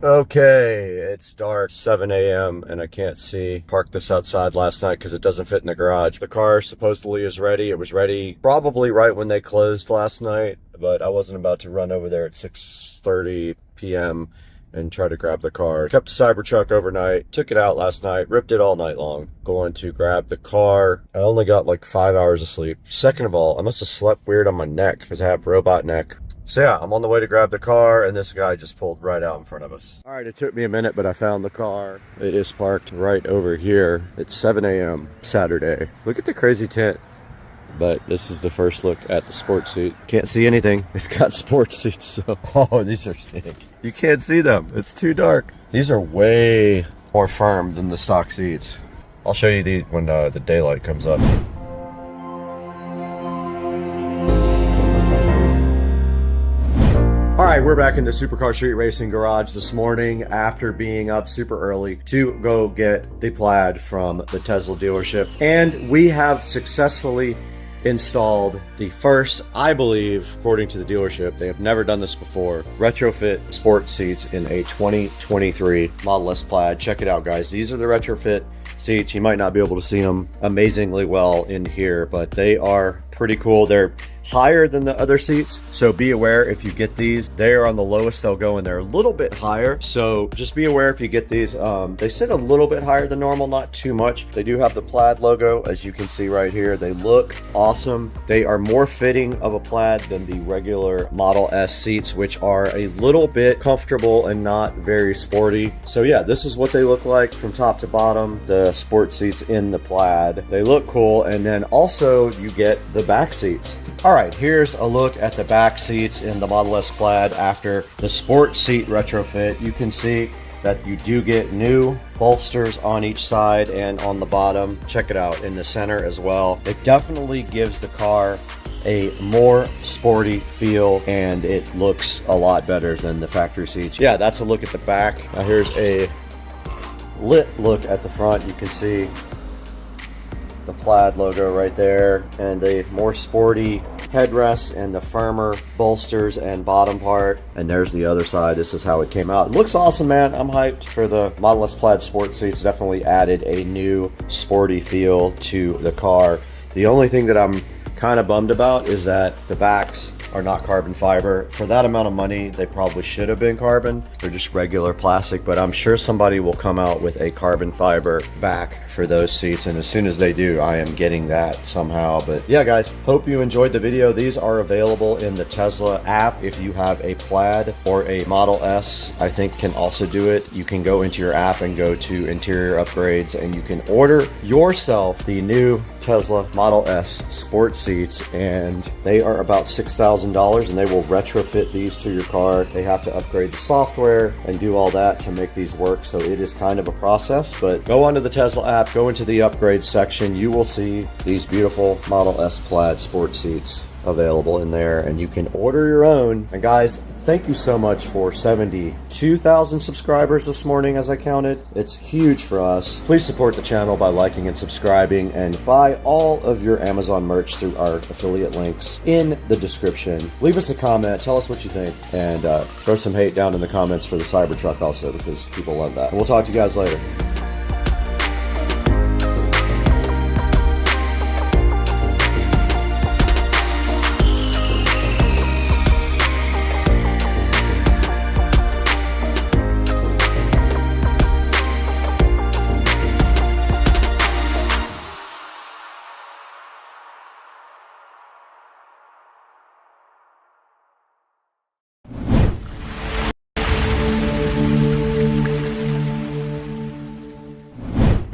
S1: Okay, it's dark, 7 a.m. and I can't see. Parked this outside last night because it doesn't fit in the garage. The car supposedly is ready. It was ready probably right when they closed last night, but I wasn't about to run over there at 6:30 p.m. and try to grab the car. Kept the Cybertruck overnight, took it out last night, ripped it all night long. Going to grab the car. I only got like 5 hours of sleep. Second of all, I must have slept weird on my neck because I have robot neck. So yeah, I'm on the way to grab the car, and this guy just pulled right out in front of us. All right, it took me a minute, but I found the car. It is parked right over here. It's 7 a.m. Saturday. Look at the crazy tent. But this is the first look at the sports seat. Can't see anything. It's got sports seats, so... Oh, these are sick. You can't see them. It's too dark. These are way more firm than the stock seats. I'll show you these when the daylight comes up. All right, we're back in the Supercar Street Racing Garage this morning after being up super early to go get the Plaid from the Tesla dealership. And we have successfully installed the first, I believe, according to the dealership, they have never done this before, retrofit sport seats in a 2023 Model S Plaid. Check it out, guys. These are the retrofit seats. You might not be able to see them amazingly well in here, but they are pretty cool. They're higher than the other seats, so be aware if you get these. They are on the lowest they'll go, and they're a little bit higher, so just be aware if you get these. They sit a little bit higher than normal, not too much. They do have the Plaid logo, as you can see right here. They look awesome. They are more fitting of a Plaid than the regular Model S seats, which are a little bit comfortable and not very sporty. So yeah, this is what they look like from top to bottom, the sport seats in the Plaid. They look cool, and then also you get the back seats. All right, here's a look at the back seats in the Model S Plaid after the sport seat retrofit. You can see that you do get new bolsters on each side and on the bottom. Check it out in the center as well. It definitely gives the car a more sporty feel, and it looks a lot better than the factory seats. Yeah, that's a look at the back. Now here's a lit look at the front. You can see the Plaid logo right there, and the more sporty headrest and the firmer bolsters and bottom part. And there's the other side. This is how it came out. It looks awesome, man. I'm hyped for the Model S Plaid sport seats. Definitely added a new sporty feel to the car. The only thing that I'm kind of bummed about is that the backs are not carbon fiber. For that amount of money, they probably should have been carbon. They're just regular plastic, but I'm sure somebody will come out with a carbon fiber back for those seats, and as soon as they do, I am getting that somehow. But yeah, guys, hope you enjoyed the video. These are available in the Tesla app. If you have a Plaid or a Model S, I think can also do it. You can go into your app and go to interior upgrades, and you can order yourself the new Tesla Model S sport seats, and they are about $6,000, and they will retrofit these to your car. They have to upgrade the software and do all that to make these work, so it is kind of a process. But go onto the Tesla app, go into the upgrade section, you will see these beautiful Model S Plaid sport seats available in there, and you can order your own. And guys, thank you so much for 72,000 subscribers this morning as I counted. It's huge for us. Please support the channel by liking and subscribing, and buy all of your Amazon merch through our affiliate links in the description. Leave us a comment, tell us what you think, and throw some hate down in the comments for the Cybertruck also, because people love that. And we'll talk to you guys later.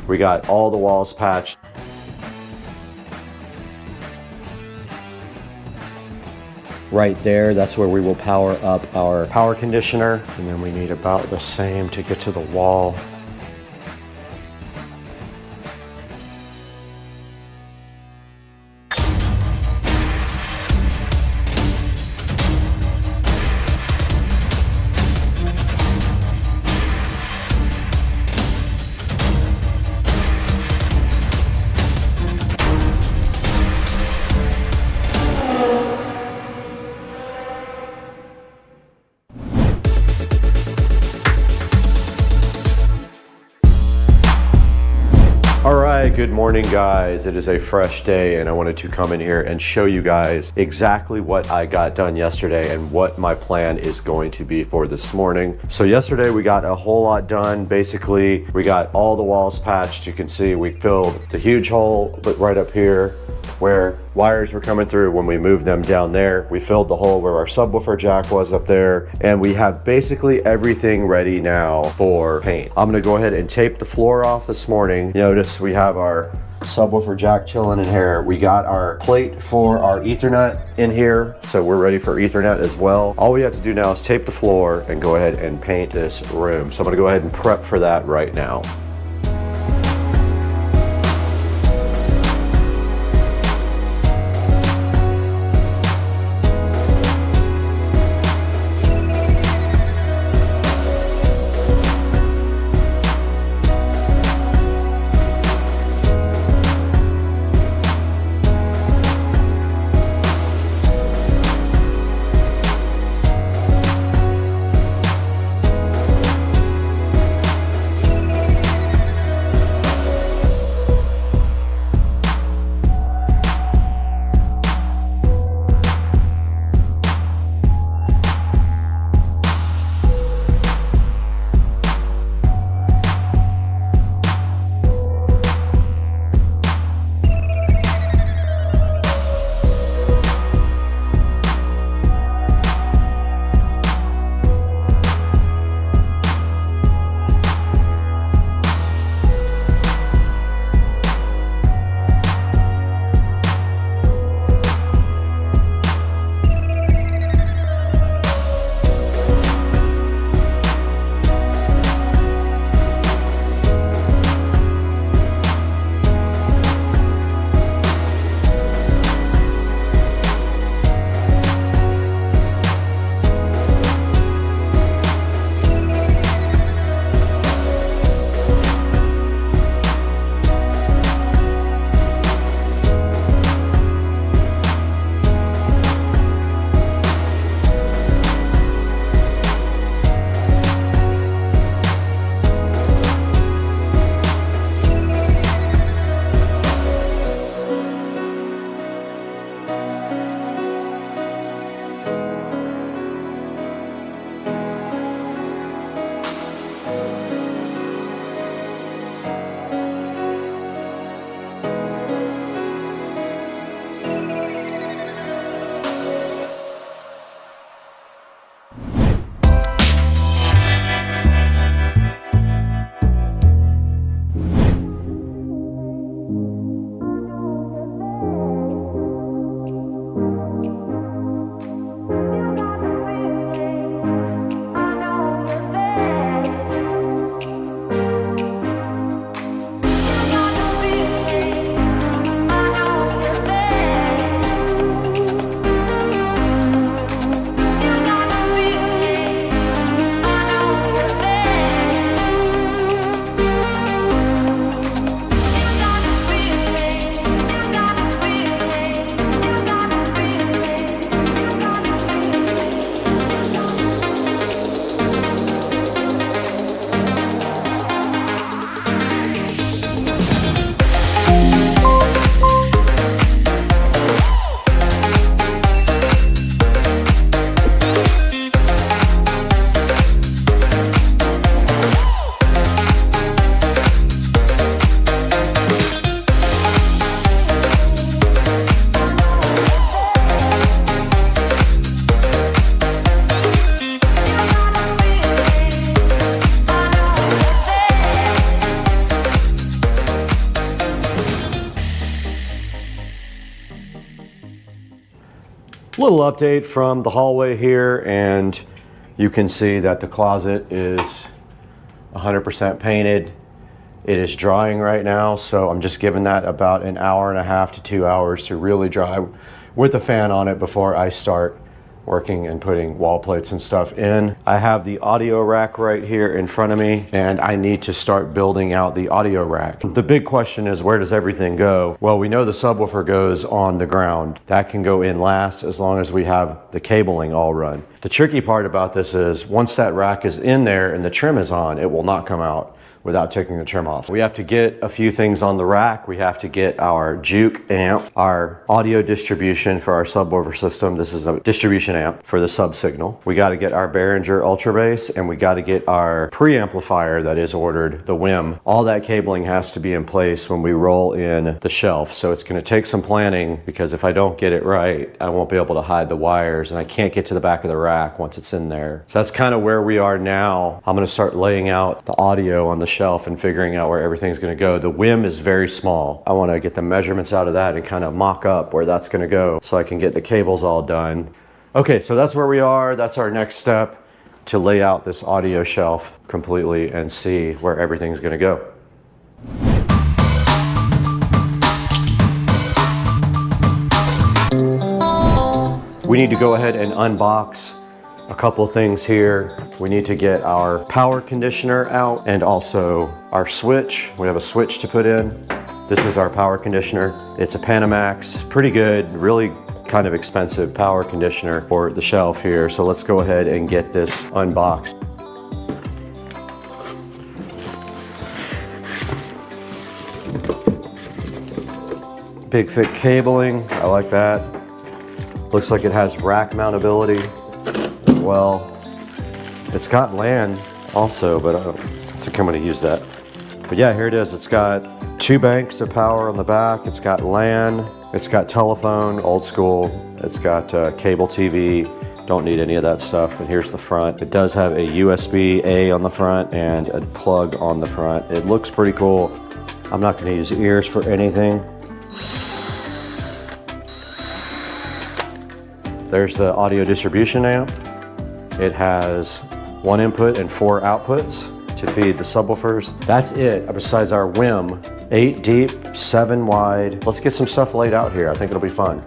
S1: We got all the walls patched. Right there, that's where we will power up our power conditioner. And then we need about the same to get to the wall. Good morning, guys. It is a fresh day, and I wanted to come in here and show you guys exactly what I got done yesterday and what my plan is going to be for this morning. So yesterday we got a whole lot done. Basically, we got all the walls patched. You can see we filled the huge hole right up here where wires were coming through when we moved them down there. We filled the hole where our subwoofer jack was up there, and we have basically everything ready now for paint. I'm gonna go ahead and tape the floor off this morning. Notice we have our subwoofer jack chilling in here. We got our plate for our Ethernet in here, so we're ready for Ethernet as well. All we have to do now is tape the floor and go ahead and paint this room. So I'm gonna go ahead and prep for that right now. little update from the hallway here, and you can see that the closet is 100% painted. It is drying right now, so I'm just giving that about an hour and a half to 2 hours to really dry with the fan on it before I start working and putting wall plates and stuff in. I have the audio rack right here in front of me, and I need to start building out the audio rack. The big question is, where does everything go? Well, we know the subwoofer goes on the ground. That can go in last as long as we have the cabling all run. The tricky part about this is once that rack is in there and the trim is on, it will not come out without taking the trim off. We have to get a few things on the rack. We have to get our Juke amp, our audio distribution for our subwoofer system. This is a distribution amp for the sub signal. We got to get our Behringer Ultra Bass, and we got to get our preamplifier that is ordered, the WIM. All that cabling has to be in place when we roll in the shelf. So it's going to take some planning, because if I don't get it right, I won't be able to hide the wires, and I can't get to the back of the rack once it's in there. So that's kind of where we are now. I'm going to start laying out the audio on the shelf and figuring out where everything's going to go. The WIM is very small. I want to get the measurements out of that and kind of mock up where that's going to go so I can get the cables all done. Okay, so that's where we are. That's our next step, to lay out this audio shelf completely and see where everything's going to go. We need to go ahead and unbox a couple things here. We need to get our power conditioner out and also our switch. We have a switch to put in. This is our power conditioner. It's a Panamax, pretty good, really kind of expensive power conditioner for the shelf here. So let's go ahead and get this unboxed. Big thick cabling, I like that. Looks like it has rack mountability. Well, it's got LAN also, but I don't think I'm going to use that. But yeah, here it is. It's got 2 banks of power on the back. It's got LAN. It's got telephone, old school. It's got cable TV. Don't need any of that stuff, but here's the front. It does have a USB-A on the front and a plug on the front. It looks pretty cool. I'm not going to use ears for anything. There's the audio distribution amp. It has 1 input and 4 outputs to feed the subwoofers. That's it, besides our WIM. 8 deep, 7 wide. Let's get some stuff laid out here. I think it'll be fun.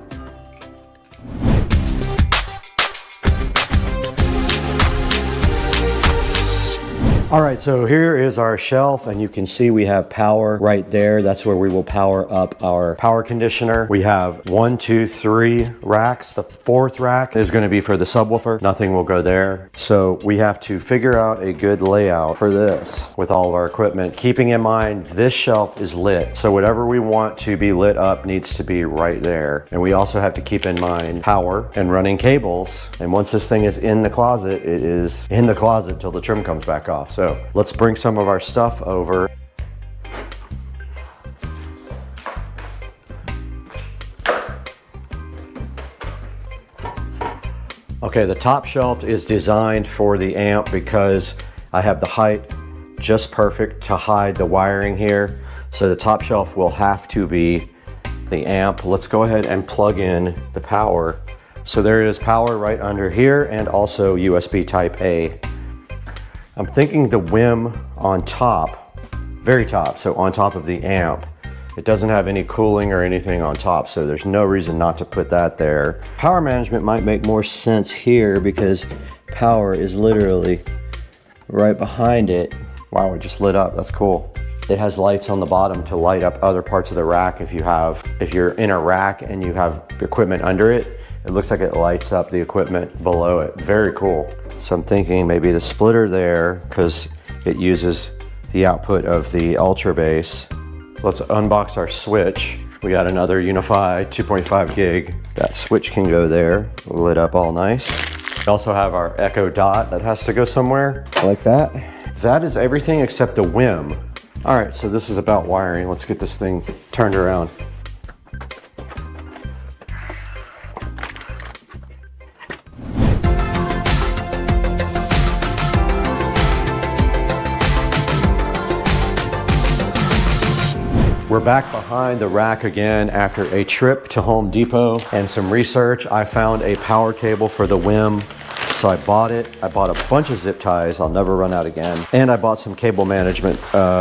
S1: All right, so here is our shelf, and you can see we have power right there. That's where we will power up our power conditioner. We have 1, 2, 3 racks. The 4th rack is going to be for the subwoofer. Nothing will go there. So we have to figure out a good layout for this with all of our equipment, keeping in mind this shelf is lit. So whatever we want to be lit up needs to be right there. And we also have to keep in mind power and running cables. And once this thing is in the closet, it is in the closet till the trim comes back off. So let's bring some of our stuff over. Okay, the top shelf is designed for the amp because I have the height just perfect to hide the wiring here. So the top shelf will have to be the amp. Let's go ahead and plug in the power. So there is power right under here and also USB type A. I'm thinking the WIM on top, very top, so on top of the amp. It doesn't have any cooling or anything on top, so there's no reason not to put that there. Power management might make more sense here because power is literally right behind it. Wow, it just lit up, that's cool. It has lights on the bottom to light up other parts of the rack if you're in a rack and you have equipment under it. It looks like it lights up the equipment below it. Very cool. So I'm thinking maybe the splitter there, because it uses the output of the Ultra Bass. Let's unbox our switch. We got another Unify 2.5 gig. That switch can go there, lit up all nice. We also have our Echo Dot that has to go somewhere, like that. That is everything except the WIM. All right, so this is about wiring. Let's get this thing turned around. We're back behind the rack again after a trip to Home Depot and some research. I found a power cable for the WIM. So I bought it. I bought a bunch of zip ties. I'll never run out again. And I bought some cable management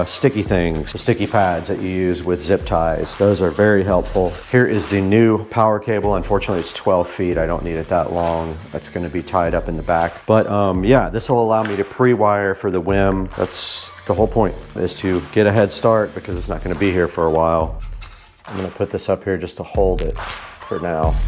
S1: sticky things, the sticky pads that you use with zip ties. Those are very helpful. Here is the new power cable. Unfortunately, it's 12 feet. I don't need it that long. That's going to be tied up in the back. But yeah, this will allow me to pre-wire for the WIM. That's the whole point, is to get a head start because it's not going to be here for a while. I'm going to put this up here just to hold it for now.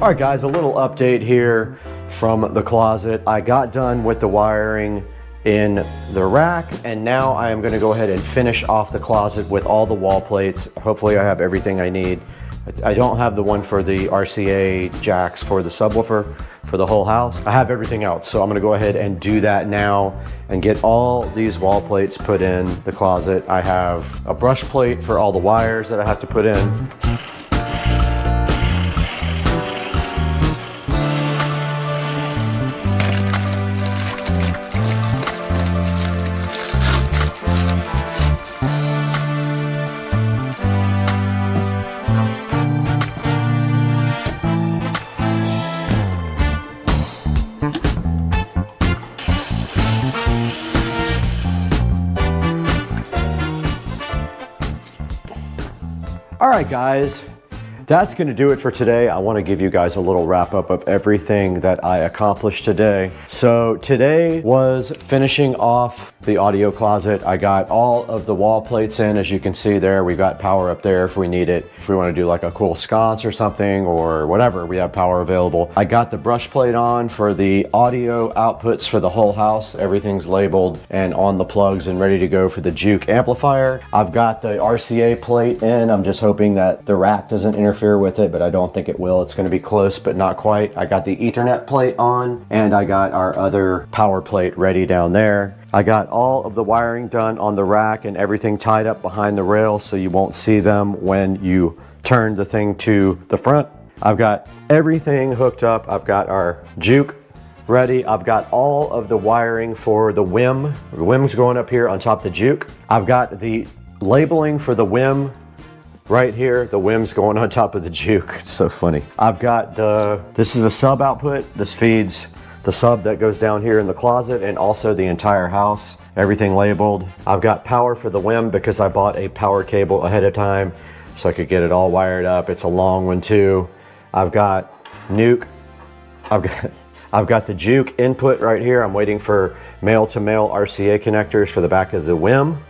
S1: All right guys, a little update here from the closet. I got done with the wiring in the rack and now I am going to go ahead and finish off the closet with all the wall plates. Hopefully I have everything I need. I don't have the one for the RCA jacks for the subwoofer for the whole house. I have everything else, so I'm going to go ahead and do that now and get all these wall plates put in the closet. I have a brush plate for all the wires that I have to put in. All right, guys, that's going to do it for today. I want to give you guys a little wrap up of everything that I accomplished today. So today was finishing off the audio closet. I got all of the wall plates in, as you can see there. We've got power up there if we need it. If we want to do like a cool sconce or something or whatever, we have power available. I got the brush plate on for the audio outputs for the whole house. Everything's labeled and on the plugs and ready to go for the Juke amplifier. I've got the RCA plate in. I'm just hoping that the rack doesn't interfere with it, but I don't think it will. It's going to be close, but not quite. I got the Ethernet plate on and I got our other power plate ready down there. I got all of the wiring done on the rack and everything tied up behind the rail so you won't see them when you turn the thing to the front. I've got everything hooked up. I've got our Juke ready. I've got all of the wiring for the WIM. The WIM's going up here on top of the Juke. I've got the labeling for the WIM right here. The WIM's going on top of the Juke. It's so funny. I've got this is a sub output. This feeds the sub that goes down here in the closet and also the entire house. Everything labeled. I've got power for the WIM because I bought a power cable ahead of time so I could get it all wired up. It's a long one too. I've got NUC. I've got the Juke input right here. I'm waiting for male-to-male RCA connectors for the back of the WIM.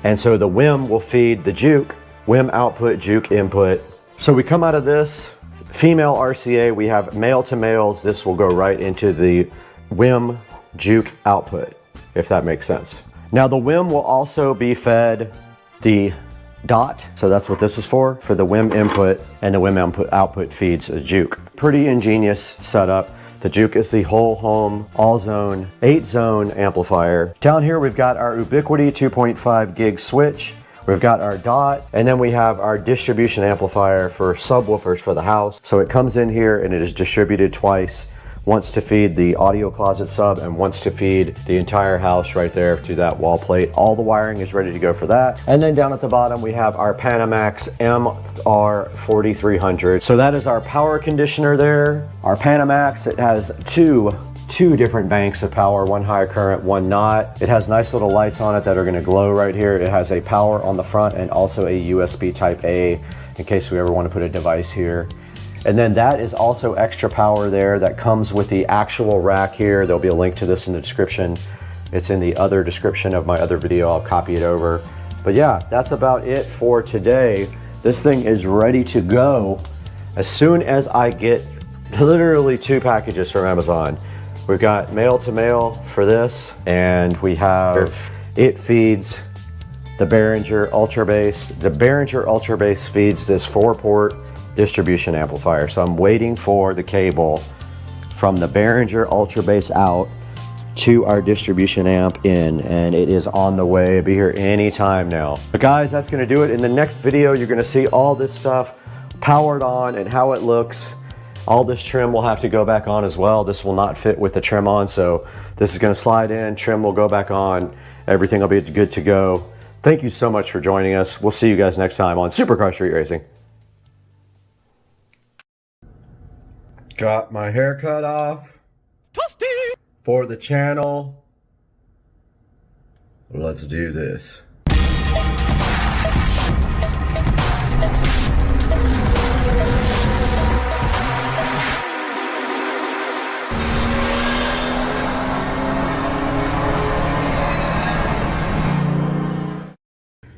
S1: And so the WIM will feed the Juke. WIM output, Juke input. So we come out of this female RCA, we have male to males. This will go right into the WIM Juke output, if that makes sense. Now the WIM will also be fed the dot. So that's what this is for the WIM input, and the WIM output feeds a Juke. Pretty ingenious setup. The Juke is the whole home, all zone, 8-zone amplifier. Down here we've got our Ubiquiti 2.5 gig switch. We've got our DOT, and then we have our distribution amplifier for subwoofers for the house. So it comes in here and it is distributed twice. Once to feed the audio closet sub and once to feed the entire house right there to that wall plate. All the wiring is ready to go for that. And then down at the bottom we have our Panamax MR4300. So that is our power conditioner there. Our Panamax, it has two different banks of power, one high current, one not. It has nice little lights on it that are going to glow right here. It has a power on the front and also a USB type A in case we ever want to put a device here. And then that is also extra power there that comes with the actual rack here. There'll be a link to this in the description. It's in the other description of my other video. I'll copy it over. But yeah, that's about it for today. This thing is ready to go as soon as I get literally 2 packages from Amazon. We've got mail to mail for this, and we have, it feeds the Behringer Ultra Bass. The Behringer Ultra Bass feeds this 4-port distribution amplifier. So I'm waiting for the cable from the Behringer Ultra Bass out to our distribution amp in, and it is on the way. It'll be here anytime now. But guys, that's gonna do it. In the next video, you're gonna see all this stuff powered on and how it looks. All this trim will have to go back on as well. This will not fit with the trim on, so this is gonna slide in, trim will go back on, everything will be good to go. Thank you so much for joining us. We'll see you guys next time on Supercar Street Racing. Got my hair cut off for the channel. Let's do this.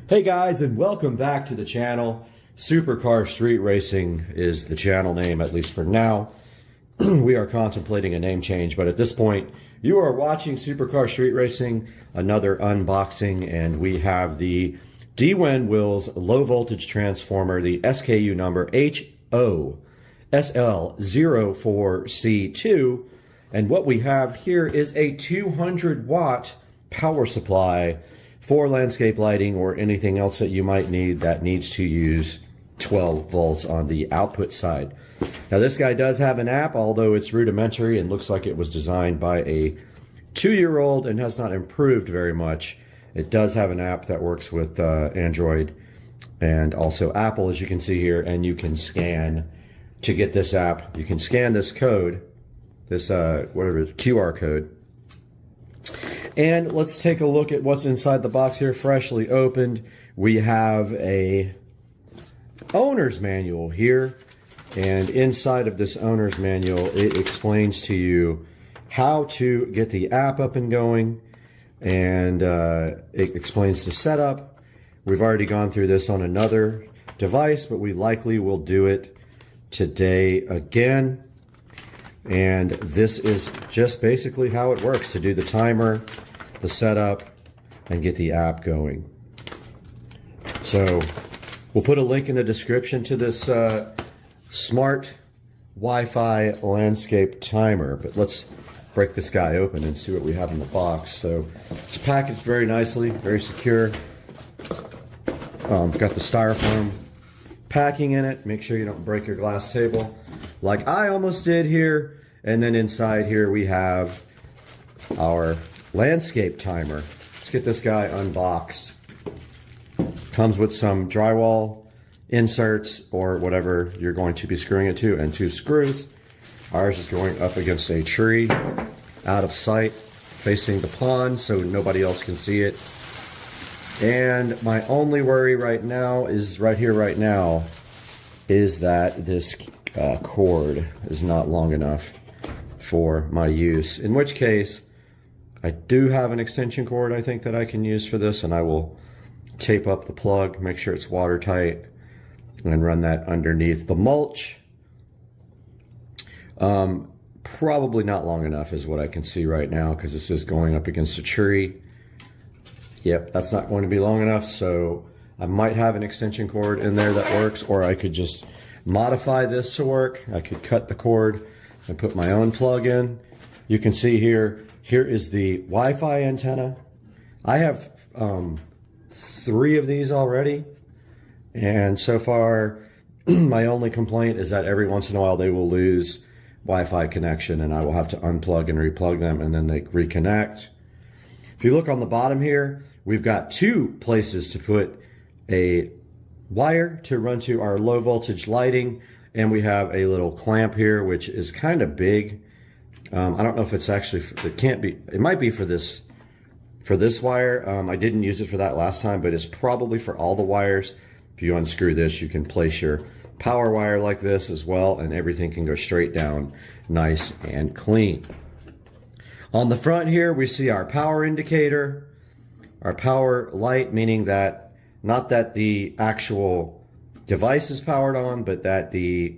S1: Hey guys, and welcome back to the channel. Supercar Street Racing is the channel name, at least for now. We are contemplating a name change, but at this point, you are watching Supercar Street Racing, another unboxing, and we have the DWEN Wills low voltage transformer, the SKU number HOSL04C2, and what we have here is a 200 watt power supply for landscape lighting or anything else that you might need that needs to use 12 volts on the output side. Now this guy does have an app, although it's rudimentary and looks like it was designed by a 2-year-old and has not improved very much. It does have an app that works with Android and also Apple, as you can see here, and you can scan to get this app. You can scan this code, this whatever it is, QR code. And let's take a look at what's inside the box here, freshly opened. We have a owner's manual here, and inside of this owner's manual it explains to you how to get the app up and going, and it explains the setup. We've already gone through this on another device, but we likely will do it today again. And this is just basically how it works to do the timer, the setup, and get the app going. So we'll put a link in the description to this smart Wi-Fi landscape timer, but let's break this guy open and see what we have in the box. So it's packaged very nicely, very secure. Got the styrofoam packing in it. Make sure you don't break your glass table like I almost did here. And then inside here we have our landscape timer. Let's get this guy unboxed. Comes with some drywall inserts or whatever you're going to be screwing it to, and 2 screws. Ours is going up against a tree, out of sight, facing the pond so nobody else can see it. And my only worry right now is that this cord is not long enough for my use, in which case I do have an extension cord I think that I can use for this, and I will tape up the plug, make sure it's watertight, and run that underneath the mulch. Probably not long enough is what I can see right now, because this is going up against a tree. Yep, that's not going to be long enough, so I might have an extension cord in there that works, or I could just modify this to work. I could cut the cord I put my own plug in. You can see here is the Wi-Fi antenna. I have 3 of these already, and so far my only complaint is that every once in a while they will lose Wi-Fi connection, and I will have to unplug and replug them, and then they reconnect. If you look on the bottom here, we've got 2 places to put a wire to run to our low voltage lighting, and we have a little clamp here which is kind of big. I don't know if it's actually, it can't be, it might be for this wire. I didn't use it for that last time, but it's probably for all the wires. If you unscrew this, you can place your power wire like this as well, and everything can go straight down nice and clean. On the front here, we see our power indicator, our power light, meaning that not that the actual device is powered on, but that the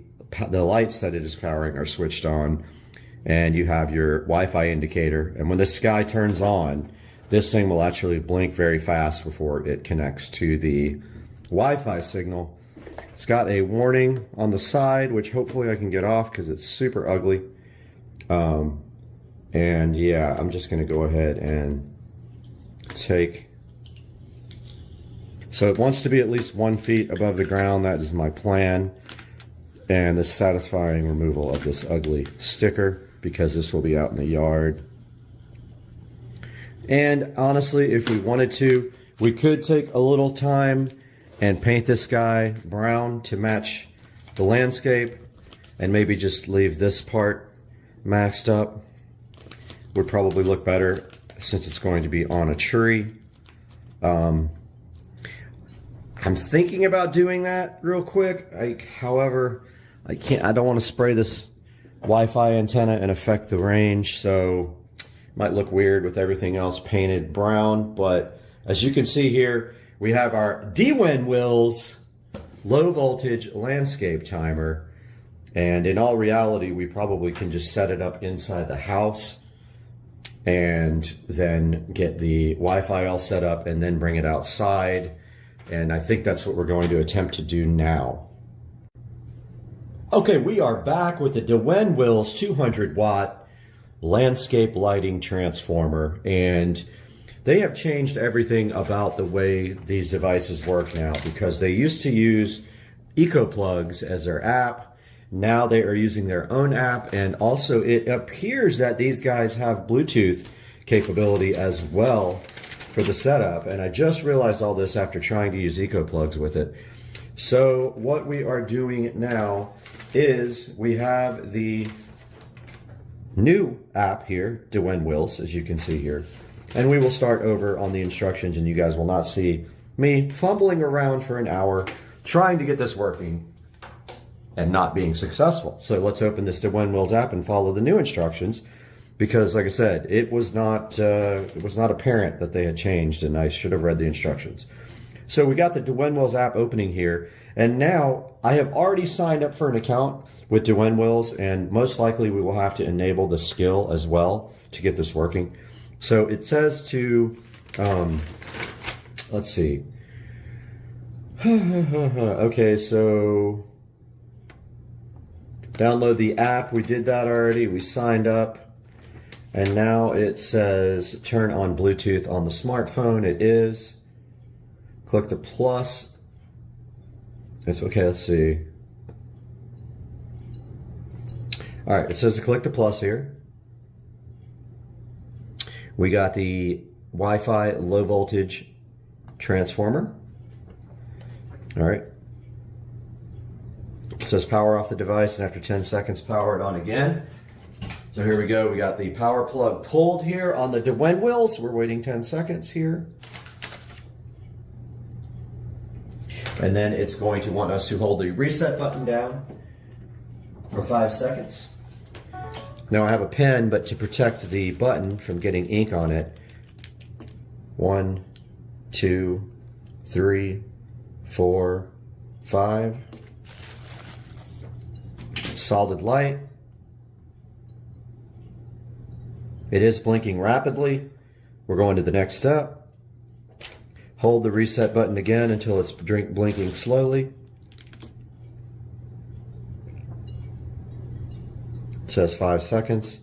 S1: lights that it is powering are switched on. And you have your Wi-Fi indicator, and when this guy turns on, this thing will actually blink very fast before it connects to the Wi-Fi signal. It's got a warning on the side, which hopefully I can get off because it's super ugly. And yeah, I'm just going to go ahead and take. So it wants to be at least 1 feet above the ground. That is my plan. And the satisfying removal of this ugly sticker, because this will be out in the yard. And honestly, if we wanted to, we could take a little time and paint this guy brown to match the landscape, and maybe just leave this part maxed up. Would probably look better since it's going to be on a tree. I'm thinking about doing that real quick. However, I don't want to spray this Wi-Fi antenna and affect the range, so it might look weird with everything else painted brown. But as you can see here, we have our Dwin low voltage landscape timer, and in all reality, we probably can just set it up inside the house and then get the Wi-Fi all set up and then bring it outside. And I think that's what we're going to attempt to do now. Okay, we are back with the Dwin 200 watt landscape lighting transformer, and they have changed everything about the way these devices work now, because they used to use EcoPlugs as their app. Now they are using their own app, and also it appears that these guys have Bluetooth capability as well for the setup, and I just realized all this after trying to use EcoPlugs with it. So what we are doing now is we have the new app here, Dwin, as you can see here, and we will start over on the instructions, and you guys will not see me fumbling around for an hour trying to get this working and not being successful. So let's open this Dwin app and follow the new instructions, because like I said, it was not apparent that they had changed, and I should have read the instructions. So we got the Dwin app opening here, and now I have already signed up for an account with Dwin, and most likely we will have to enable the skill as well to get this working. So it says to, let's see. Okay, so download the app. We did that already. We signed up. And now it says turn on Bluetooth on the smartphone. It is. Click the plus. It's okay, let's see. All right, it says to click the plus here. We got the Wi-Fi low voltage transformer. All right. It says power off the device, and after 10 seconds, power it on again. So here we go. We got the power plug pulled here on the Dwin. We're waiting 10 seconds here. And then it's going to want us to hold the reset button down for 5 seconds. Now I have a pen, but to protect the button from getting ink on it, 1, 2, 3, 4, 5. Solid light. It is blinking rapidly. We're going to the next step. Hold the reset button again until it's blinking slowly. says 5 seconds.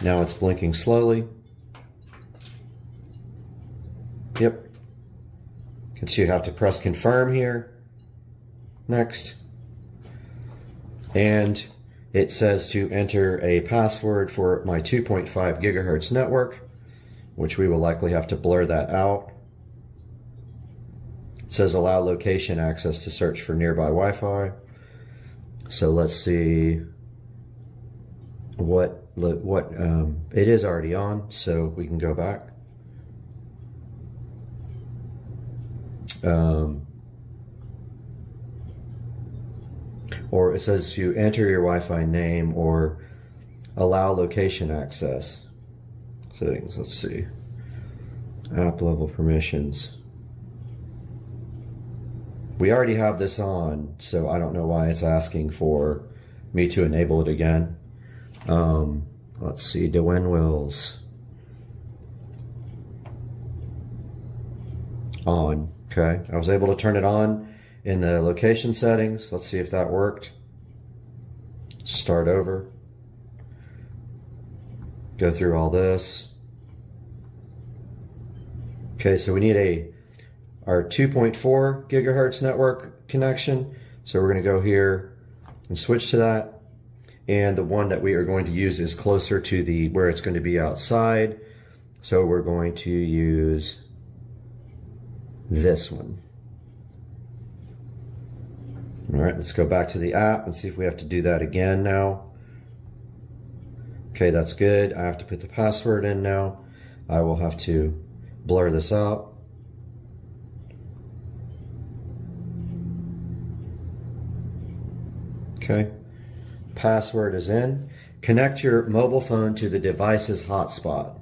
S1: Now it's blinking slowly. Yep. You can see you have to press confirm here. Next. And it says to enter a password for my 2.5 gigahertz network, which we will likely have to blur that out. It says allow location access to search for nearby Wi-Fi. So let's see what it is already on, so we can go back. Or it says you enter your Wi-Fi name or allow location access. Settings, let's see. App level permissions. We already have this on, so I don't know why it's asking for me to enable it again. Let's see, Dwayne Wills. On, okay. I was able to turn it on in the location settings. Let's see if that worked. Start over. Go through all this. Okay, so we need our 2.4 gigahertz network connection. So we're going to go here and switch to that. And the one that we are going to use is closer to where it's going to be outside. So we're going to use this one. All right, let's go back to the app and see if we have to do that again now. Okay, that's good. I have to put the password in now. I will have to blur this out. Okay, password is in. Connect your mobile phone to the device's hotspot.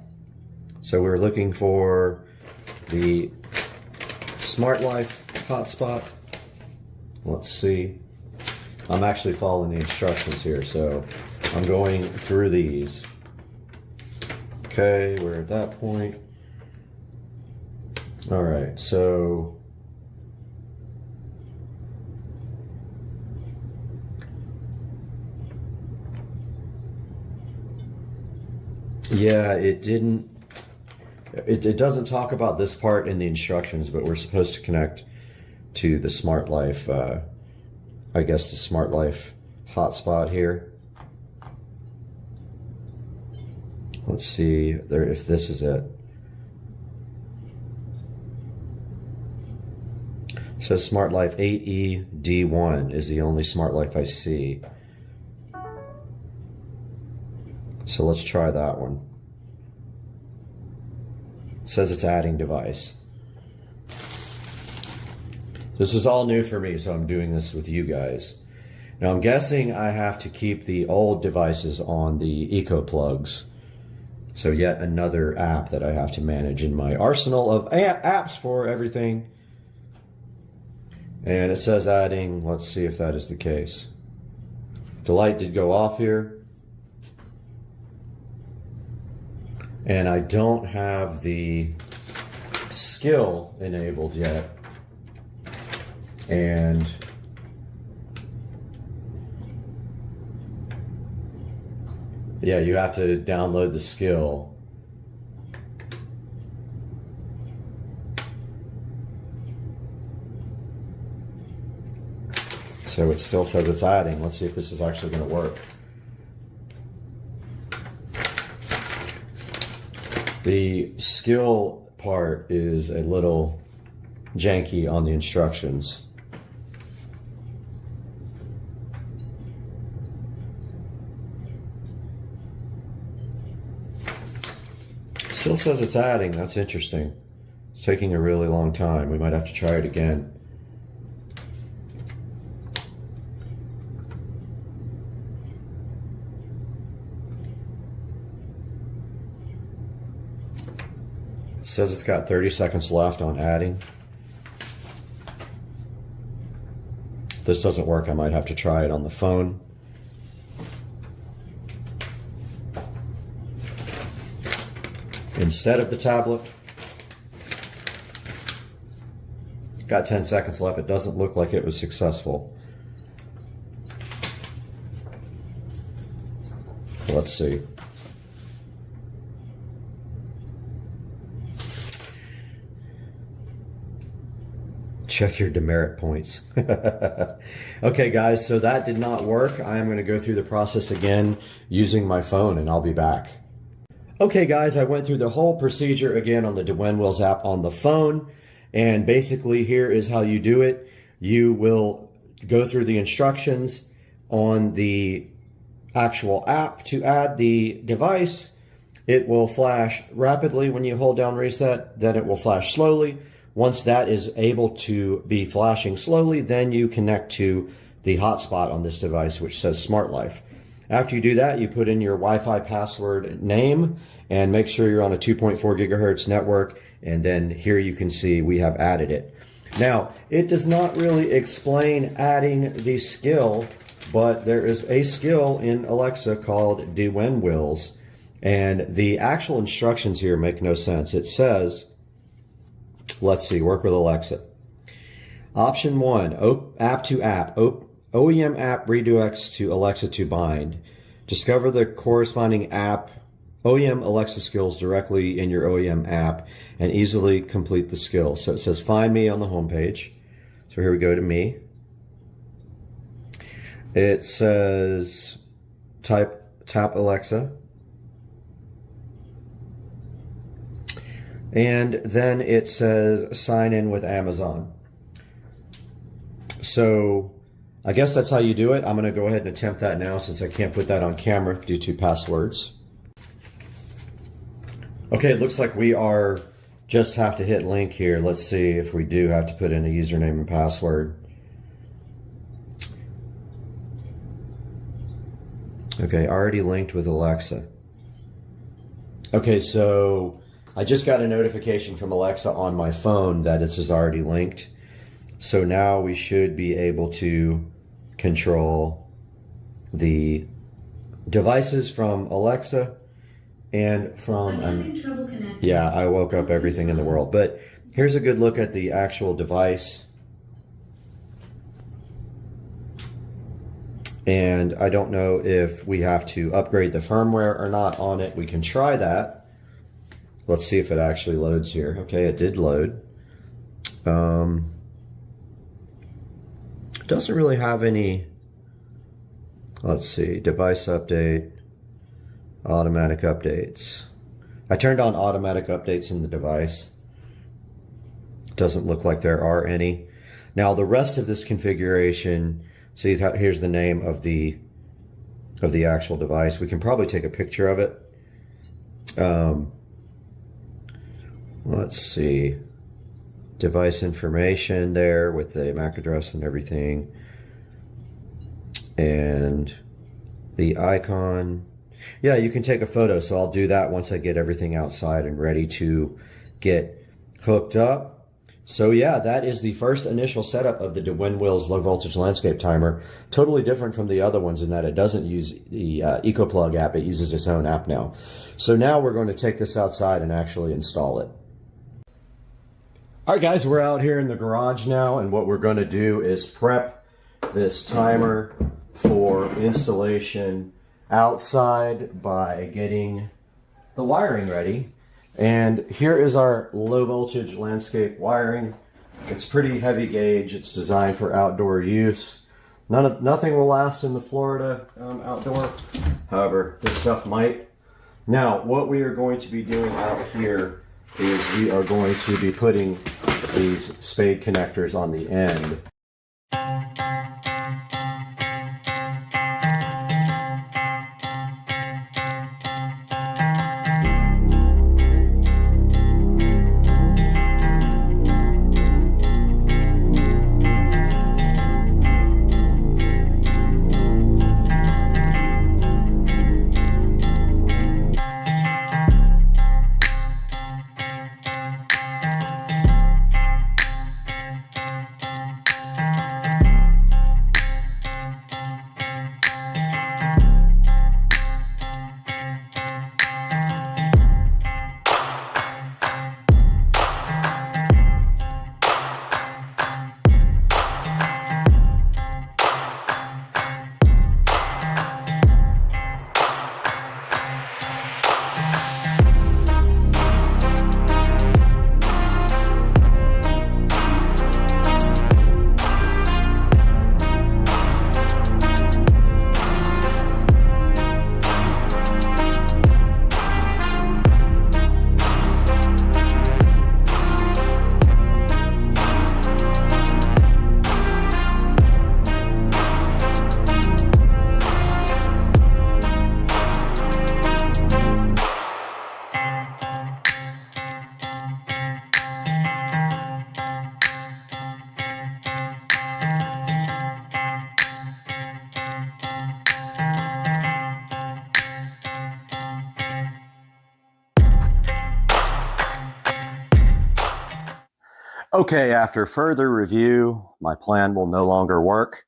S1: So we're looking for the Smart Life hotspot. Let's see. I'm actually following the instructions here, so I'm going through these. Okay, we're at that point. All right, so yeah, it doesn't talk about this part in the instructions, but we're supposed to connect to the Smart Life, I guess the Smart Life hotspot here. Let's see if this is it. It says Smart Life 8E-D1 is the only Smart Life I see. So let's try that one. It says it's adding device. This is all new for me, so I'm doing this with you guys. Now I'm guessing I have to keep the old devices on the Eco plugs. So yet another app that I have to manage in my arsenal of apps for everything. And it says adding, let's see if that is the case. The light did go off here. And I don't have the skill enabled yet. And yeah, you have to download the skill. So it still says it's adding. Let's see if this is actually going to work. The skill part is a little janky on the instructions. Still says it's adding. That's interesting. It's taking a really long time. We might have to try it again. It says it's got 30 seconds left on adding. If this doesn't work, I might have to try it on the phone. Instead of the tablet. Got 10 seconds left. It doesn't look like it was successful. Let's see. Check your demerit points. Okay, guys, so that did not work. I am going to go through the process again using my phone, and I'll be back. Okay, guys, I went through the whole procedure again on the Dwayne app on the phone, and basically here is how you do it. You will go through the instructions on the actual app to add the device. It will flash rapidly when you hold down reset, then it will flash slowly. Once that is able to be flashing slowly, then you connect to the hotspot on this device, which says Smart Life. After you do that, you put in your Wi-Fi password name and make sure you're on a 2.4 gigahertz network. And then here you can see we have added it. Now, it does not really explain adding the skill, but there is a skill in Alexa called Dwayne Wills. And the actual instructions here make no sense. It says, let's see, work with Alexa. Option 1, app to app. OEM app redirects to Alexa to bind. Discover the corresponding app, OEM Alexa skills directly in your OEM app and easily complete the skill. So it says find me on the home page. So here we go to me. It says tap Alexa. And then it says sign in with Amazon. So I guess that's how you do it. I'm going to go ahead and attempt that now since I can't put that on camera due to passwords. Okay, it looks like we are just have to hit link here. Let's see if we do have to put in a username and password. Okay, already linked with Alexa. Okay, so I just got a notification from Alexa on my phone that this is already linked. So now we should be able to control the devices from Alexa and from, yeah, I woke up everything in the world. But here's a good look at the actual device. And I don't know if we have to upgrade the firmware or not on it. We can try that. Let's see if it actually loads here. Okay, it did load. Doesn't really have any, let's see, device update, automatic updates. I turned on automatic updates in the device. Doesn't look like there are any. Now the rest of this configuration, see how, here's the name of the actual device. We can probably take a picture of it. Let's see, device information there with the MAC address and everything, and the icon. Yeah, you can take a photo, so I'll do that once I get everything outside and ready to get hooked up. So yeah, that is the first initial setup of the Dwayne Wills low voltage landscape timer. Totally different from the other ones in that it doesn't use the EcoPlug app, it uses its own app now. So now we're going to take this outside and actually install it. All right, guys, we're out here in the garage now, and what we're going to do is prep this timer for installation outside by getting the wiring ready. And here is our low voltage landscape wiring. It's pretty heavy gauge. It's designed for outdoor use. Nothing will last in the Florida outdoor. However, this stuff might. Now, what we are going to be doing out here is we are going to be putting these spade connectors on the end. Okay, after further review, my plan will no longer work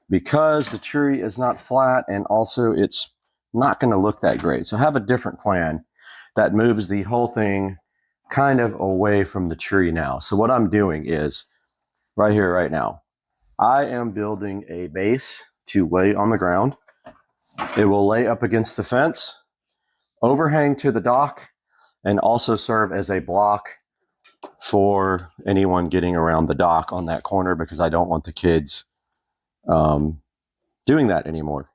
S1: because the tree is not flat and also it's not going to look that great. So I have a different plan that moves the whole thing kind of away from the tree now. So what I'm doing is right here, right now, I am building a base to lay on the ground. It will lay up against the fence, overhang to the dock, and also serve as a block for anyone getting around the dock on that corner because I don't want the kids doing that anymore.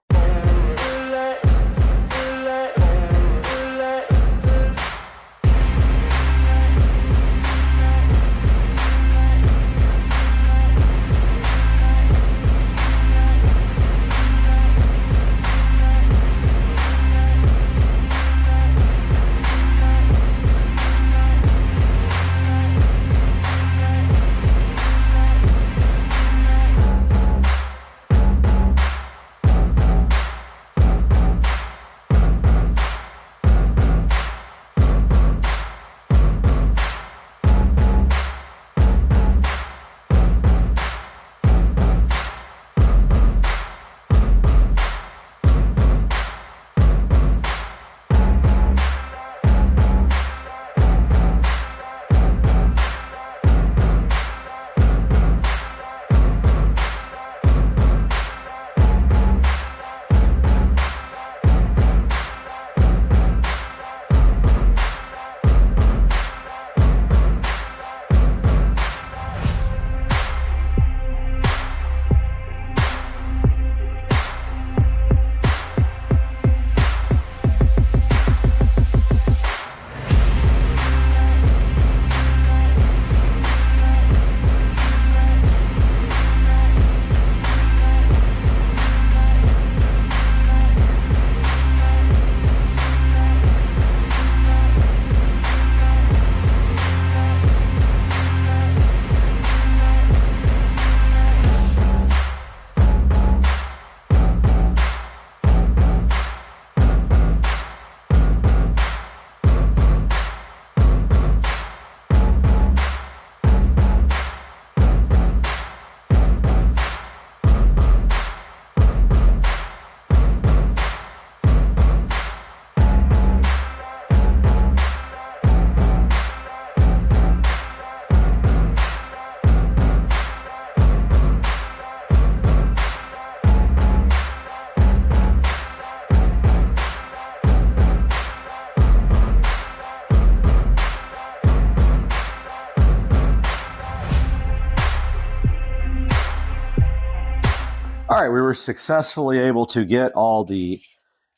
S1: All right, we were successfully able to get all the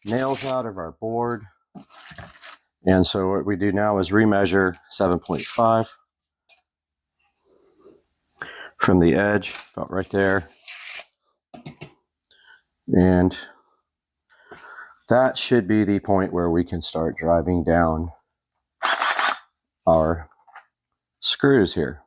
S1: nails out of our board. And so what we do now is remeasure 7.5 from the edge, about right there. And that should be the point where we can start driving down our screws here.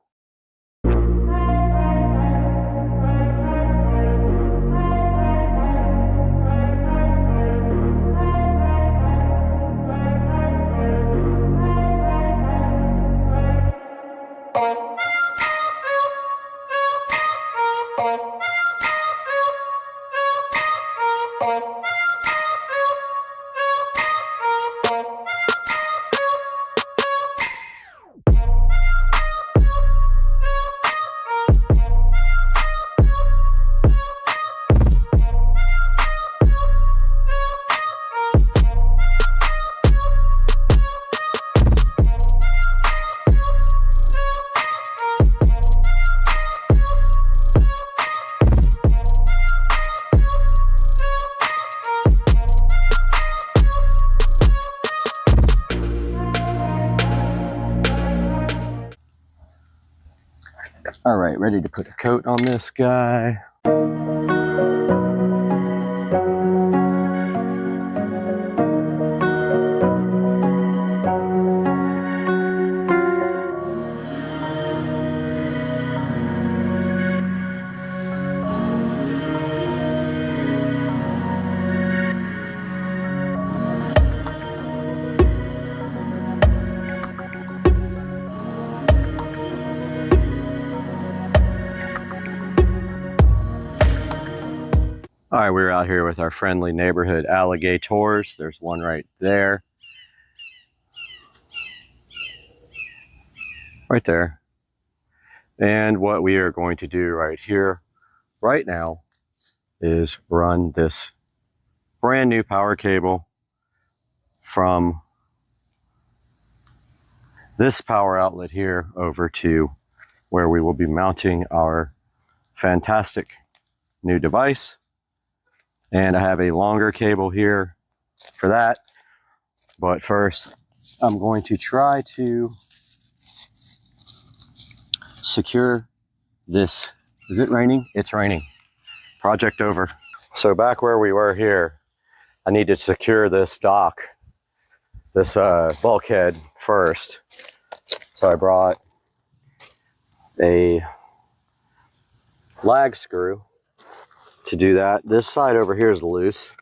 S1: All right, ready to put a coat on this guy. All right, we're out here with our friendly neighborhood alligators. There's one right there. Right there. And what we are going to do right here, right now, is run this brand new power cable from this power outlet here over to where we will be mounting our fantastic new device. And I have a longer cable here for that. But first, I'm going to try to secure this. Is it raining? It's raining. Project over. So back where we were here, I need to secure this dock, this bulkhead first. So I brought a lag screw to do that. This side over here is loose.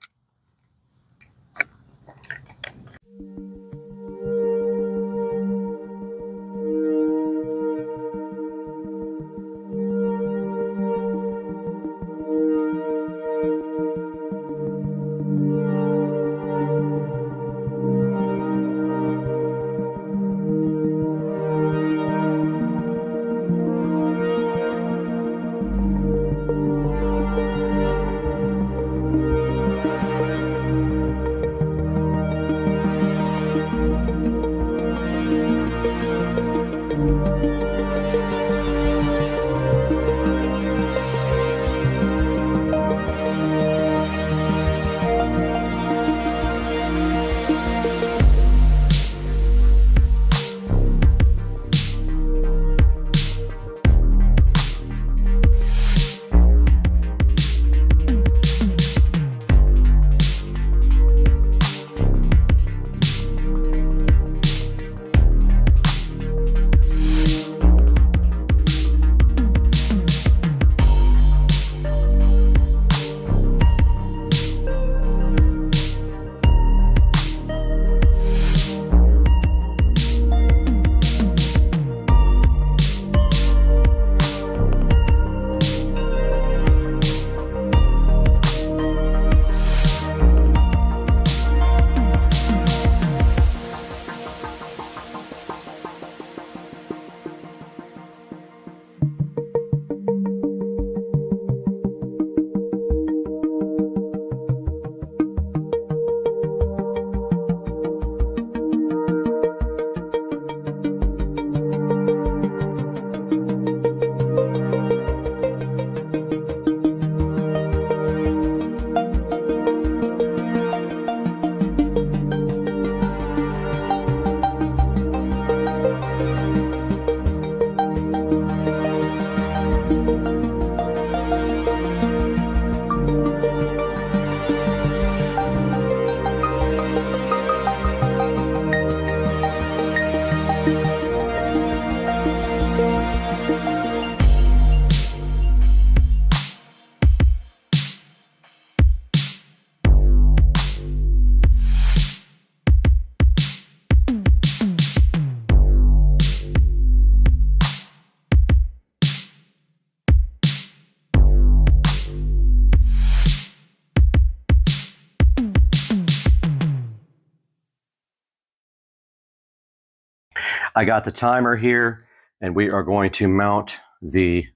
S1: I got the timer here, and we are going to mount the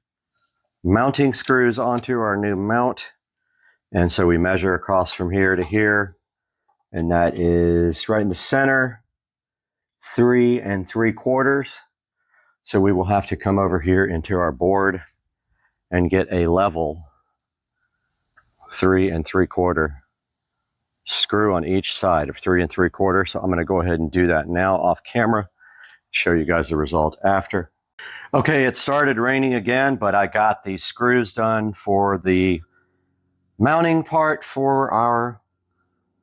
S1: mounting screws onto our new mount. And so we measure across from here to here, and that is right in the center, 3 3/4. So we will have to come over here into our board and get a level 3 3/4 screw on each side of 3 3/4. So I'm going to go ahead and do that now off camera, show you guys the result after. Okay, it started raining again, but I got the screws done for the mounting part for our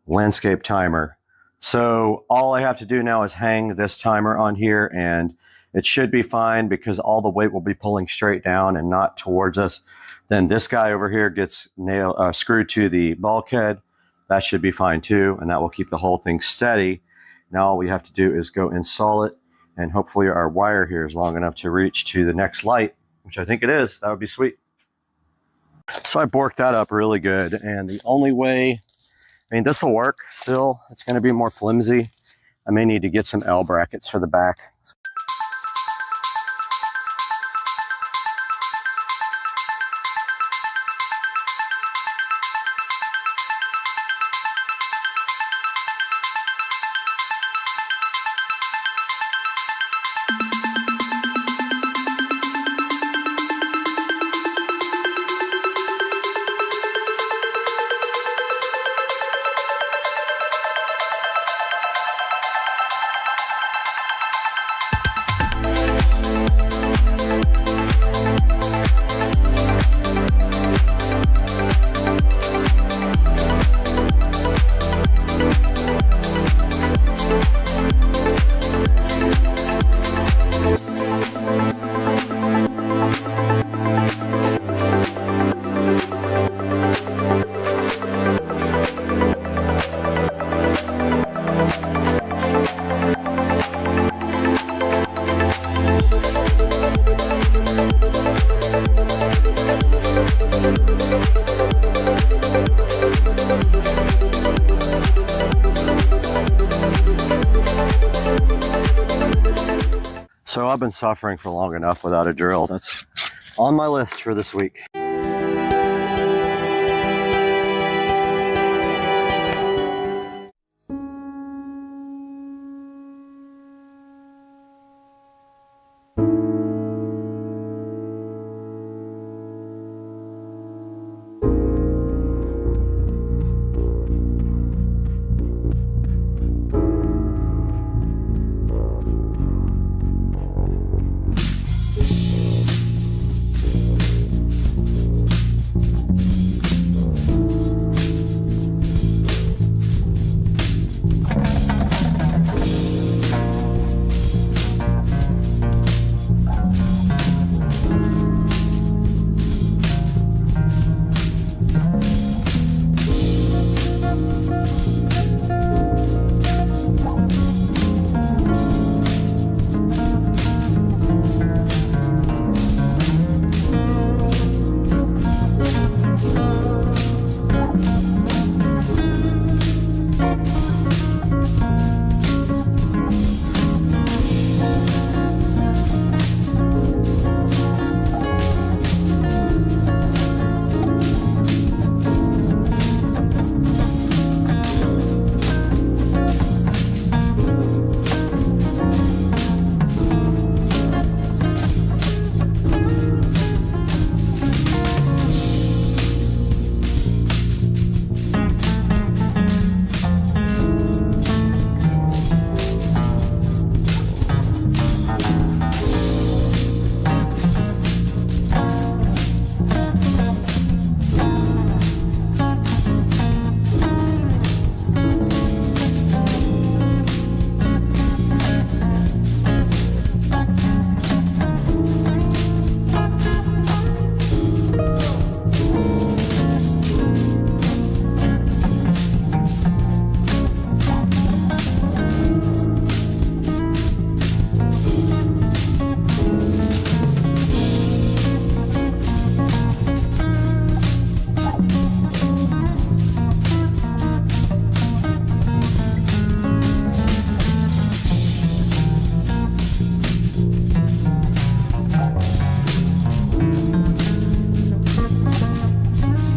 S1: landscape timer. So all I have to do now is hang this timer on here, and it should be fine because all the weight will be pulling straight down and not towards us. Then this guy over here gets screwed to the bulkhead. That should be fine too, and that will keep the whole thing steady. Now all we have to do is go install it, and hopefully our wire here is long enough to reach to the next light, which I think it is. That would be sweet.
S2: So I borked that up really good, and the only way, I mean, this will work still. It's going to be more flimsy. I may need to get some L brackets for the back. So I've been suffering for long enough without a drill. That's on my list for this week.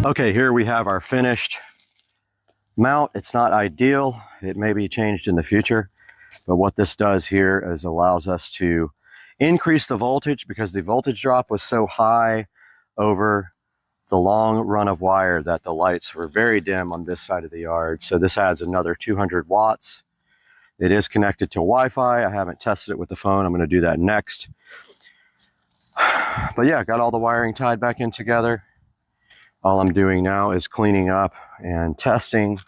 S2: Okay, here we have our finished mount. It's not ideal. It may be changed in the future, but what this does here is allows us to increase the voltage because the voltage drop was so high over the long run of wire that the lights were very dim on this side of the yard. So this adds another 200 watts. It is connected to Wi-Fi. I haven't tested it with the phone. I'm going to do that next. But yeah, got all the wiring tied back in together. All I'm doing now is cleaning up and testing.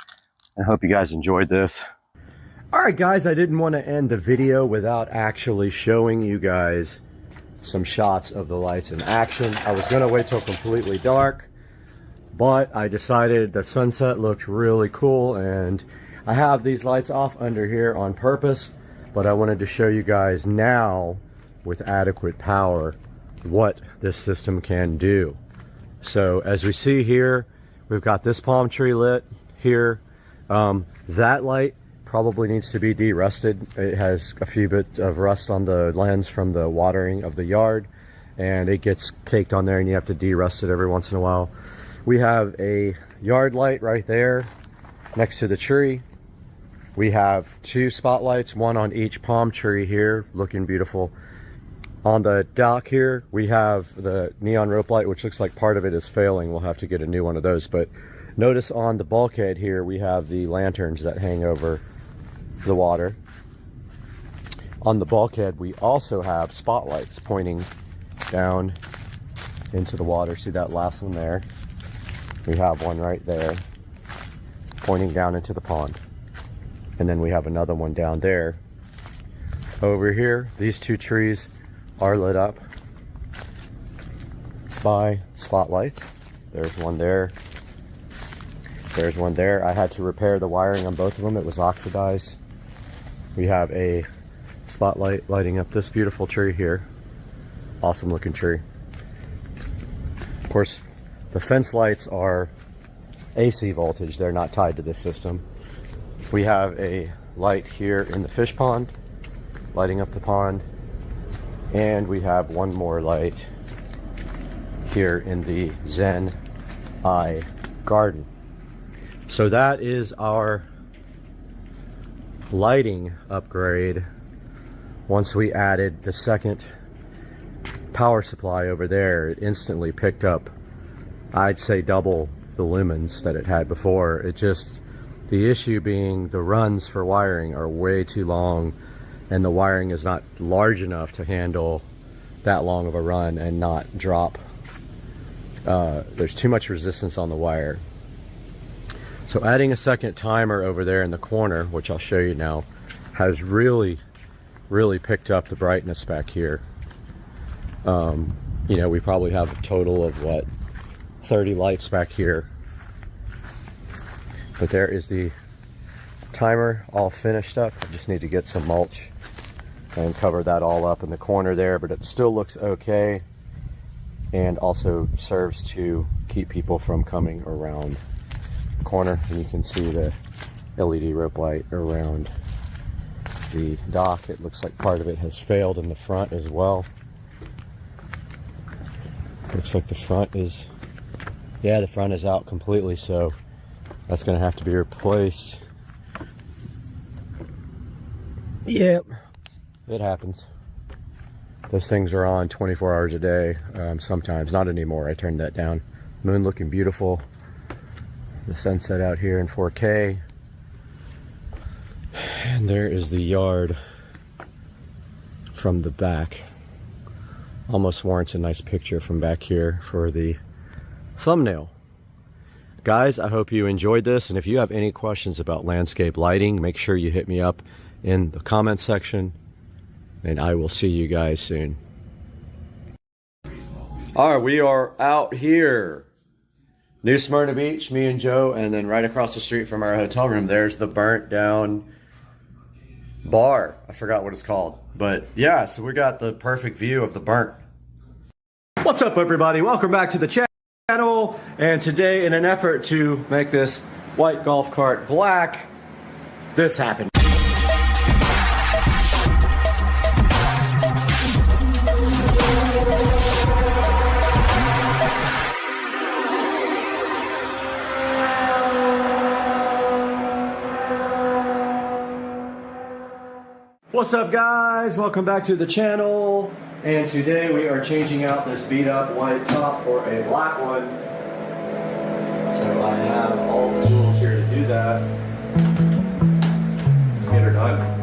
S2: I hope you guys enjoyed this. All right, guys, I didn't want to end the video without actually showing you guys some shots of the lights in action. I was going to wait till completely dark, but I decided the sunset looked really cool, and I have these lights off under here on purpose, but I wanted to show you guys now with adequate power what this system can do.
S1: So as we see here, we've got this palm tree lit here. That light probably needs to be de-rusted. It has a few bits of rust on the lens from the watering of the yard, and it gets caked on there and you have to de-rust it every once in a while. We have a yard light right there next to the tree. We have 2 spotlights, one on each palm tree here, looking beautiful. On the dock here, we have the neon rope light, which looks like part of it is failing. We'll have to get a new one of those. But notice on the bulkhead here, we have the lanterns that hang over the water. On the bulkhead, we also have spotlights pointing down into the water. See that last one there? We have one right there pointing down into the pond. And then we have another one down there. Over here, these 2 trees are lit up by spotlights. There's one there. There's one there. I had to repair the wiring on both of them. It was oxidized. We have a spotlight lighting up this beautiful tree here. Awesome looking tree. Of course, the fence lights are AC voltage. They're not tied to this system. We have a light here in the fish pond, lighting up the pond. And we have one more light here in the Zen Eye garden. So that is our lighting upgrade once we added the second power supply over there. It instantly picked up, I'd say, double the lumens that it had before. It just, the issue being the runs for wiring are way too long, and the wiring is not large enough to handle that long of a run and not drop. There's too much resistance on the wire. So adding a second timer over there in the corner, which I'll show you now, has really picked up the brightness back here. You know, we probably have a total of, what, 30 lights back here. But there is the timer all finished up. I just need to get some mulch and cover that all up in the corner there, but it still looks okay, and also serves to keep people from coming around the corner. And you can see the LED rope light around the dock. It looks like part of it has failed in the front as well. Looks like the front is, yeah, the front is out completely, so that's gonna have to be replaced. Yep, it happens. Those things are on 24 hours a day, sometimes. Not anymore, I turned that down. Moon looking beautiful. The sunset out here in 4K. And there is the yard from the back. Almost warrants a nice picture from back here for the thumbnail. Guys, I hope you enjoyed this, and if you have any questions about landscape lighting, make sure you hit me up in the comment section, and I will see you guys soon. All right, we are out here. New Smyrna Beach, me and Joe, and then right across the street from our hotel room, there's the burnt down bar. I forgot what it's called. But yeah, so we got the perfect view of the burnt. What's up, everybody? Welcome back to the channel. And today, in an effort to make this white golf cart black, this happened. What's up, guys? Welcome back to the channel. And today we are changing out this beat up white top for a black one. So I have all the tools here to do that. Let's get her done.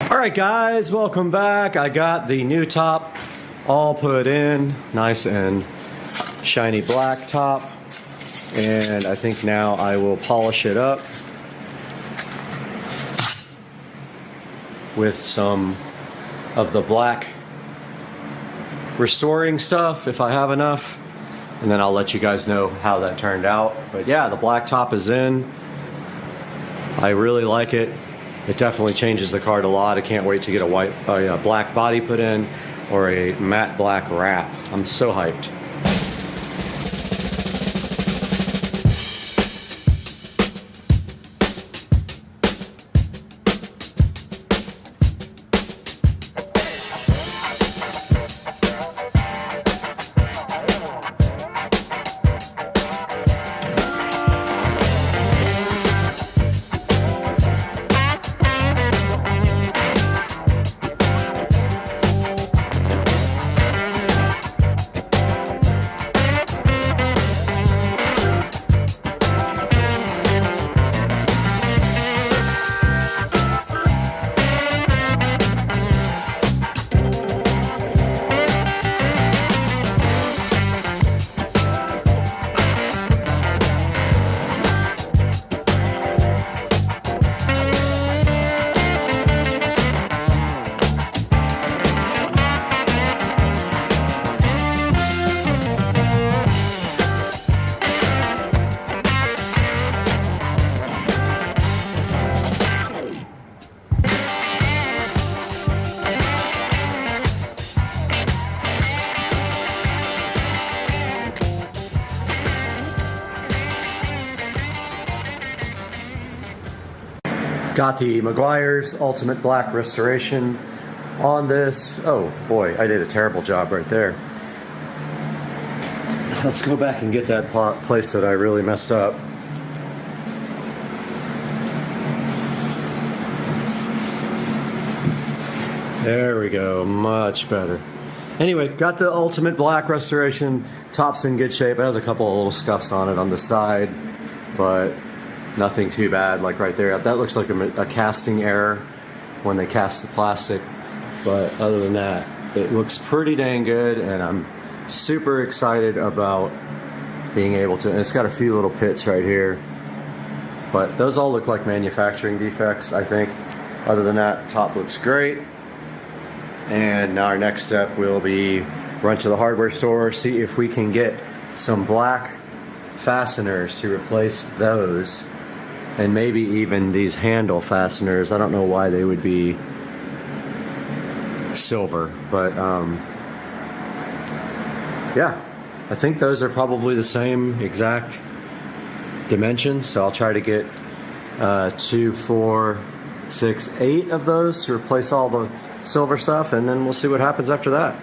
S1: Alright guys, welcome back. I got the new top all put in, nice and shiny black top, and I think now I will polish it up with some of the black restoring stuff if I have enough, and then I'll let you guys know how that turned out. But yeah, the black top is in. I really like it. It definitely changes the card a lot. I can't wait to get a black body put in or a matte black wrap. I'm so hyped. Got the Meguiar's Ultimate Black Restoration on this. Oh boy, I did a terrible job right there. Let's go back and get that place that I really messed up. There we go, much better. Anyway, got the Ultimate Black Restoration. Top's in good shape. It has a couple of little scuffs on it on the side, but nothing too bad, like right there. That looks like a casting error when they cast the plastic. But other than that, it looks pretty dang good, and I'm super excited about being able to, and it's got a few little pits right here. But those all look like manufacturing defects, I think. Other than that, top looks great. And now our next step will be run to the hardware store, see if we can get some black fasteners to replace those. And maybe even these handle fasteners. I don't know why they would be silver, but yeah, I think those are probably the same exact dimensions. So I'll try to get 2, 4, 6, 8 of those to replace all the silver stuff, and then we'll see what happens after that.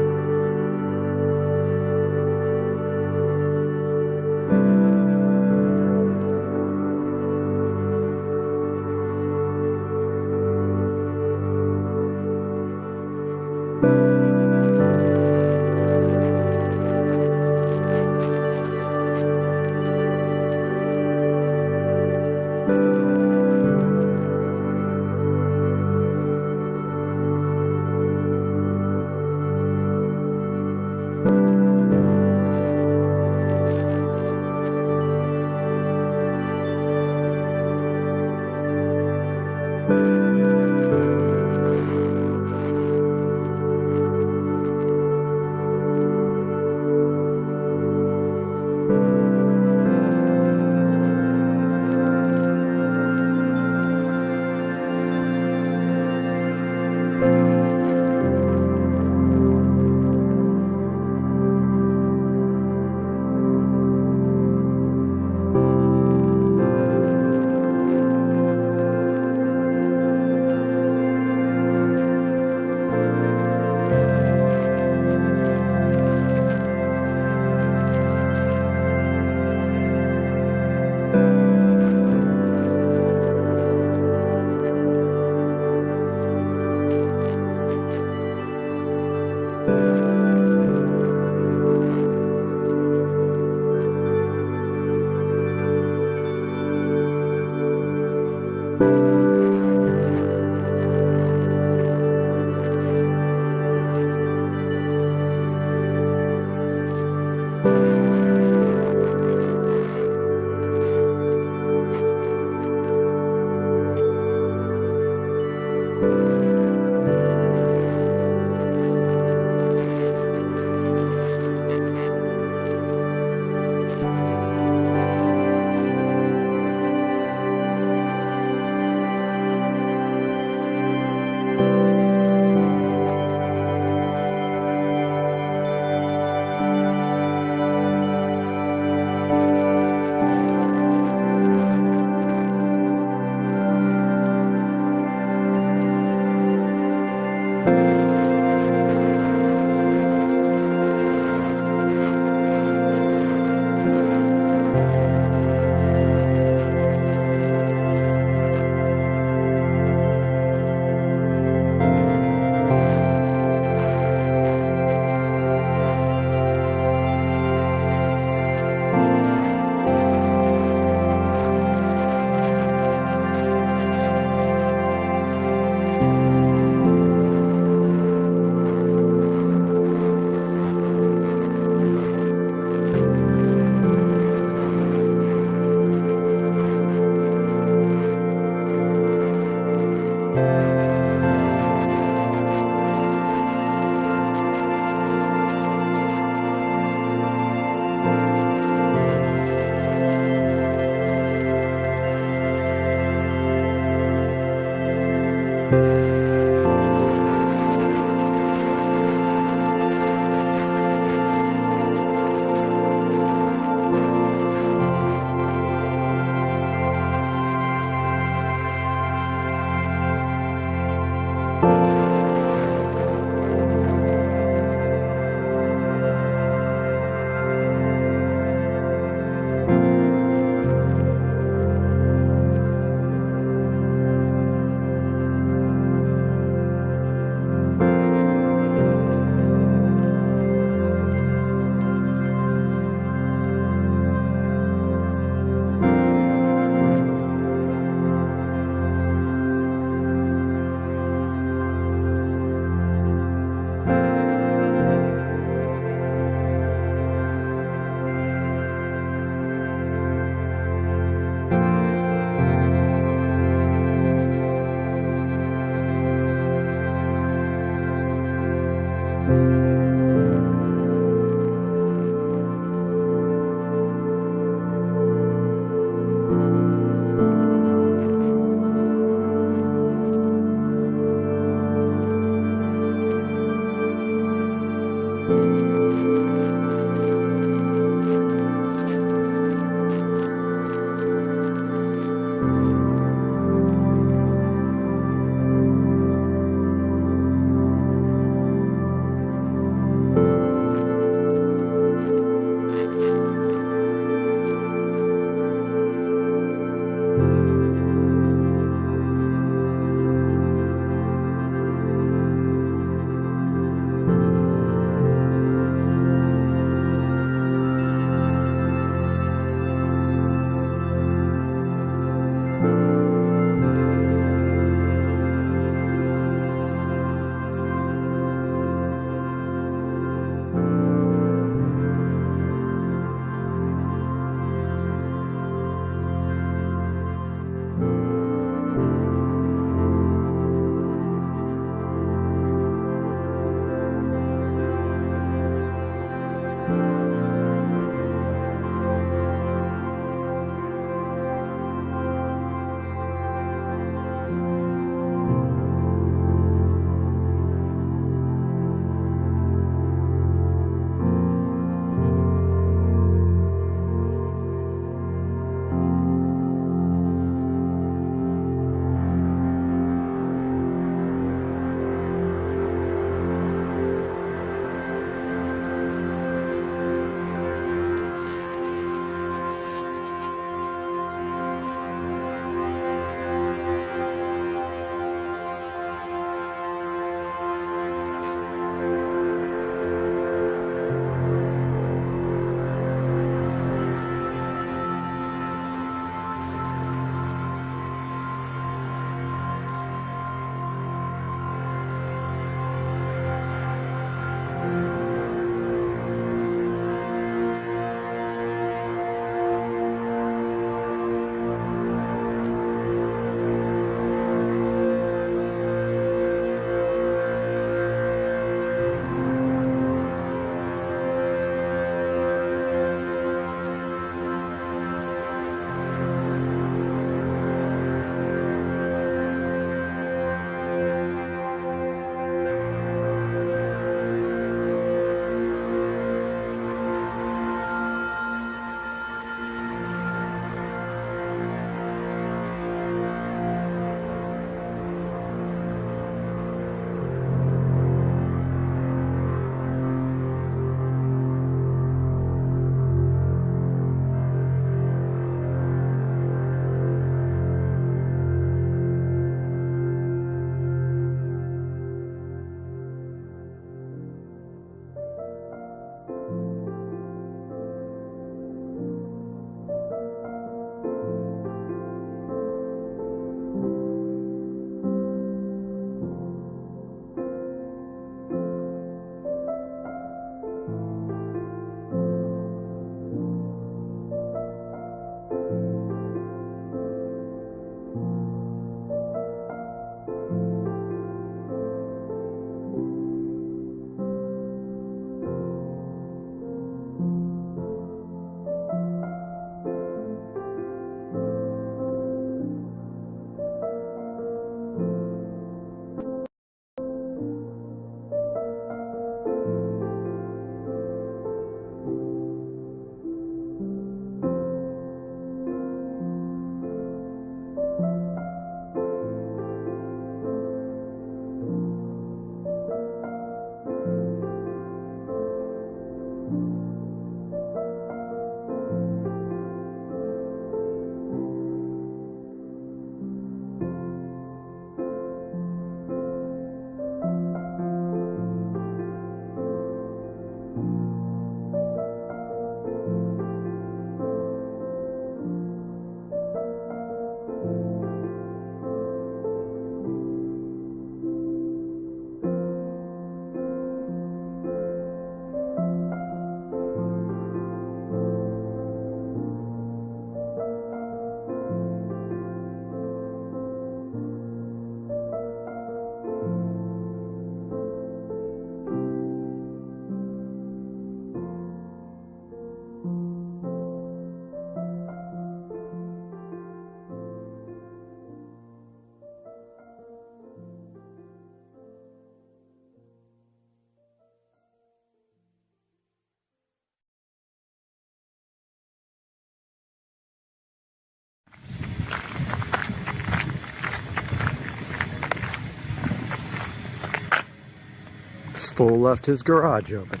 S2: Fool left his garage open.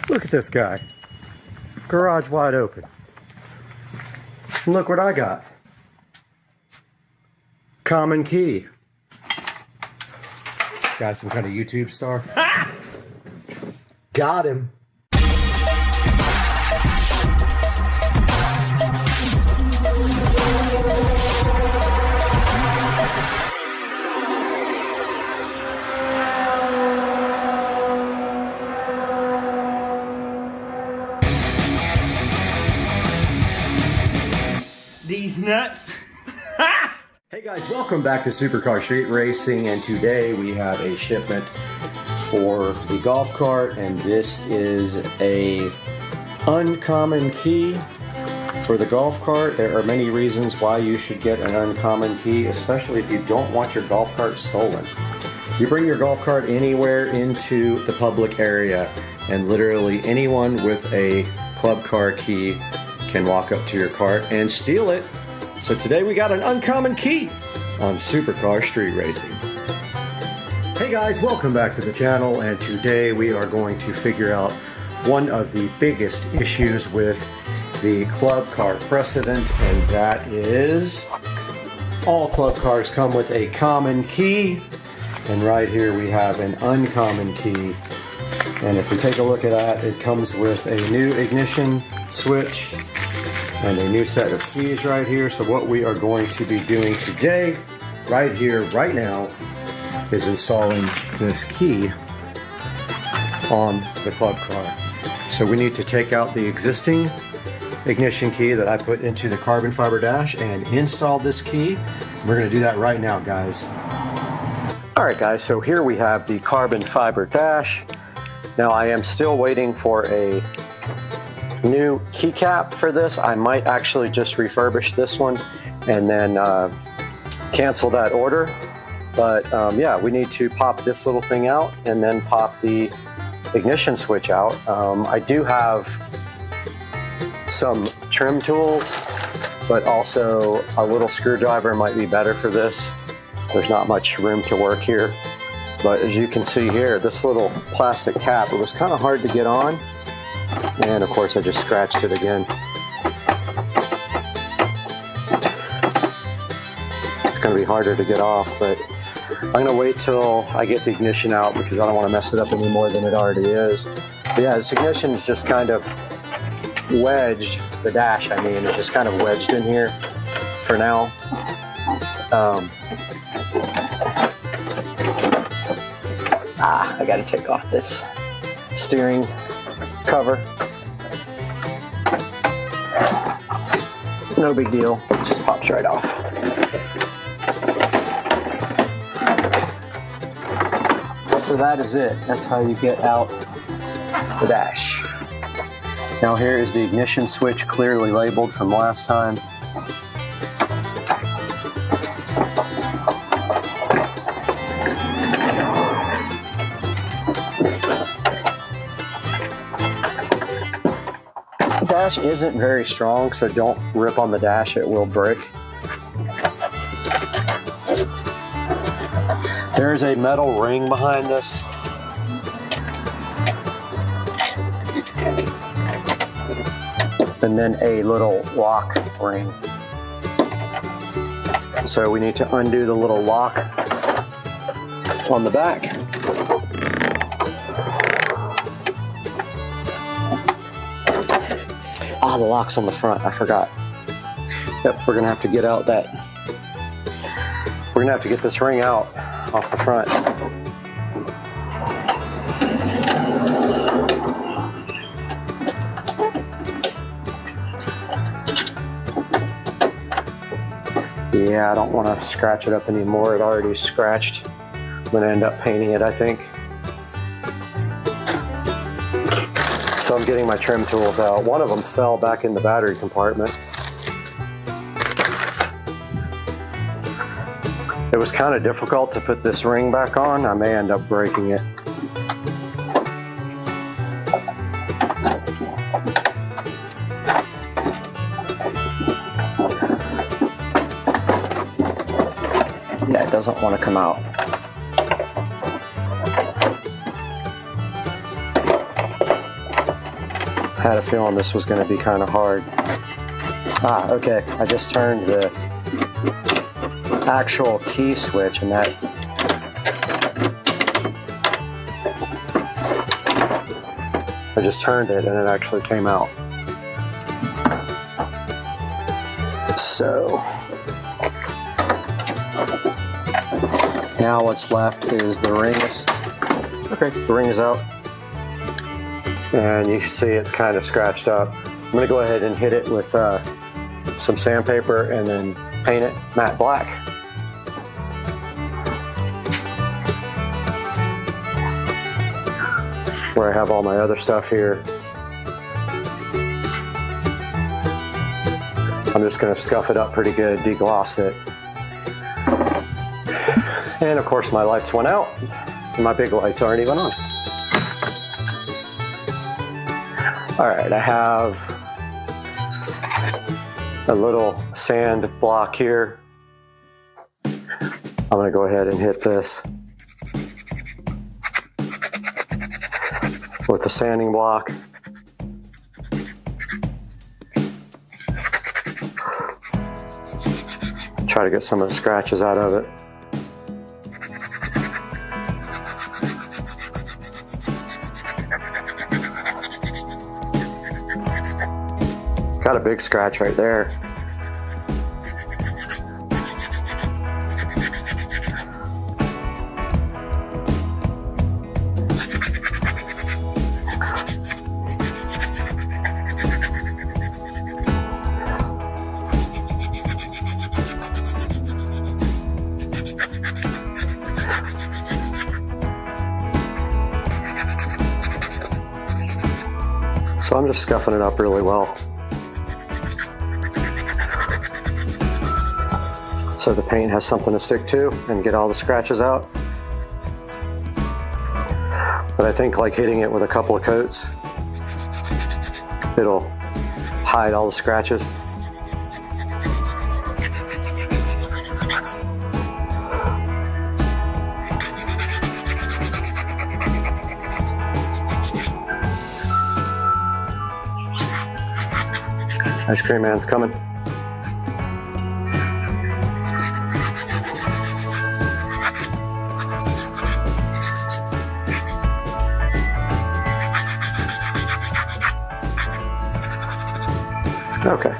S2: Look at this guy. Garage wide open. And look what I got. Common key. Got some kind of YouTube star. Got him.
S3: These nuts.
S2: Hey guys, welcome back to Supercar Street Racing, and today we have a shipment for the golf cart, and this is a uncommon key for the golf cart. There are many reasons why you should get an uncommon key, especially if you don't want your golf cart stolen. You bring your golf cart anywhere into the public area, and literally anyone with a club car key can walk up to your cart and steal it. So today we got an uncommon key on Supercar Street Racing. Hey guys, welcome back to the channel, and today we are going to figure out one of the biggest issues with the club car precedent, and that is all club cars come with a common key, and right here we have an uncommon key. And if we take a look at that, it comes with a new ignition switch and a new set of keys right here. So what we are going to be doing today, right here, right now, is installing this key on the club car. So we need to take out the existing ignition key that I put into the carbon fiber dash and install this key. We're going to do that right now, guys. All right, guys, so here we have the carbon fiber dash. Now I am still waiting for a new keycap for this. I might actually just refurbish this one and then cancel that order. But yeah, we need to pop this little thing out and then pop the ignition switch out. I do have some trim tools, but also a little screwdriver might be better for this. There's not much room to work here. But as you can see here, this little plastic cap, it was kind of hard to get on. And of course I just scratched it again. It's going to be harder to get off, but I'm going to wait till I get the ignition out because I don't want to mess it up any more than it already is. But yeah, this ignition is just kind of wedged, the dash I mean, is just kind of wedged in here for now. I got to take off this steering cover. No big deal, it just pops right off. So that is it. That's how you get out the dash. Now here is the ignition switch clearly labeled from last time. The dash isn't very strong, so don't rip on the dash, it will break. There is a metal ring behind this. And then a little lock ring. So we need to undo the little lock on the back. Ah, the lock's on the front, I forgot. Yep, we're gonna have to get out that. We're gonna have to get this ring out off the front. Yeah, I don't want to scratch it up anymore. It already scratched. I'm gonna end up painting it, I think. So I'm getting my trim tools out. One of them fell back in the battery compartment. It was kind of difficult to put this ring back on. I may end up breaking it. Yeah, it doesn't want to come out. had a feeling this was going to be kind of hard. Ah, okay. I just turned the actual key switch, and that I just turned it and it actually came out. So now what's left is the rings. Okay, the ring is out. And you can see it's kind of scratched up. I'm gonna go ahead and hit it with some sandpaper and then paint it matte black. Where I have all my other stuff here. I'm just gonna scuff it up pretty good, degloss it. And of course my lights went out. And my big lights aren't even on. All right, I have a little sand block here. I'm gonna go ahead and hit this with the sanding block. Try to get some of the scratches out of it. Got a big scratch right there. So I'm just scuffing it up really well. So the paint has something to stick to and get all the scratches out. But I think like hitting it with a couple of coats, it'll hide all the scratches. Ice cream man's coming. Okay.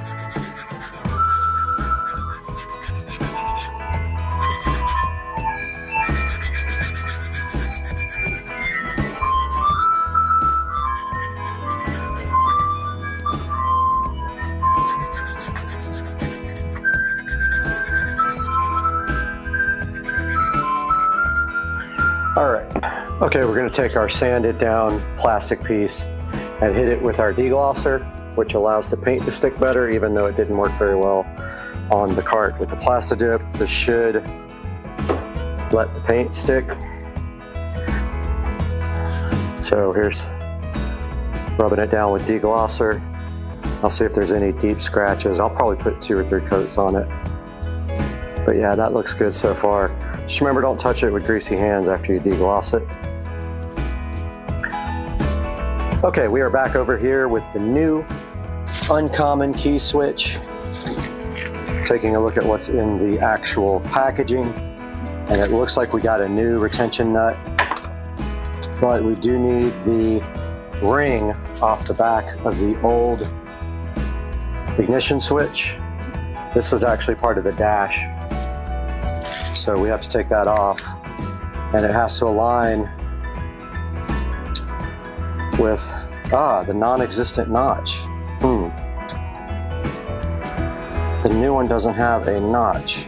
S2: All right. Okay, we're going to take our sanded down plastic piece and hit it with our deglosser, which allows the paint to stick better, even though it didn't work very well on the cart with the Plastidip. This should let the paint stick. So here's rubbing it down with deglosser. I'll see if there's any deep scratches. I'll probably put 2 or 3 coats on it. But yeah, that looks good so far. Just remember, don't touch it with greasy hands after you degloss it. Okay, we are back over here with the new uncommon key switch. Taking a look at what's in the actual packaging, and it looks like we got a new retention nut, but we do need the ring off the back of the old ignition switch. This was actually part of the dash, so we have to take that off, and it has to align with the non-existent notch. The new one doesn't have a notch,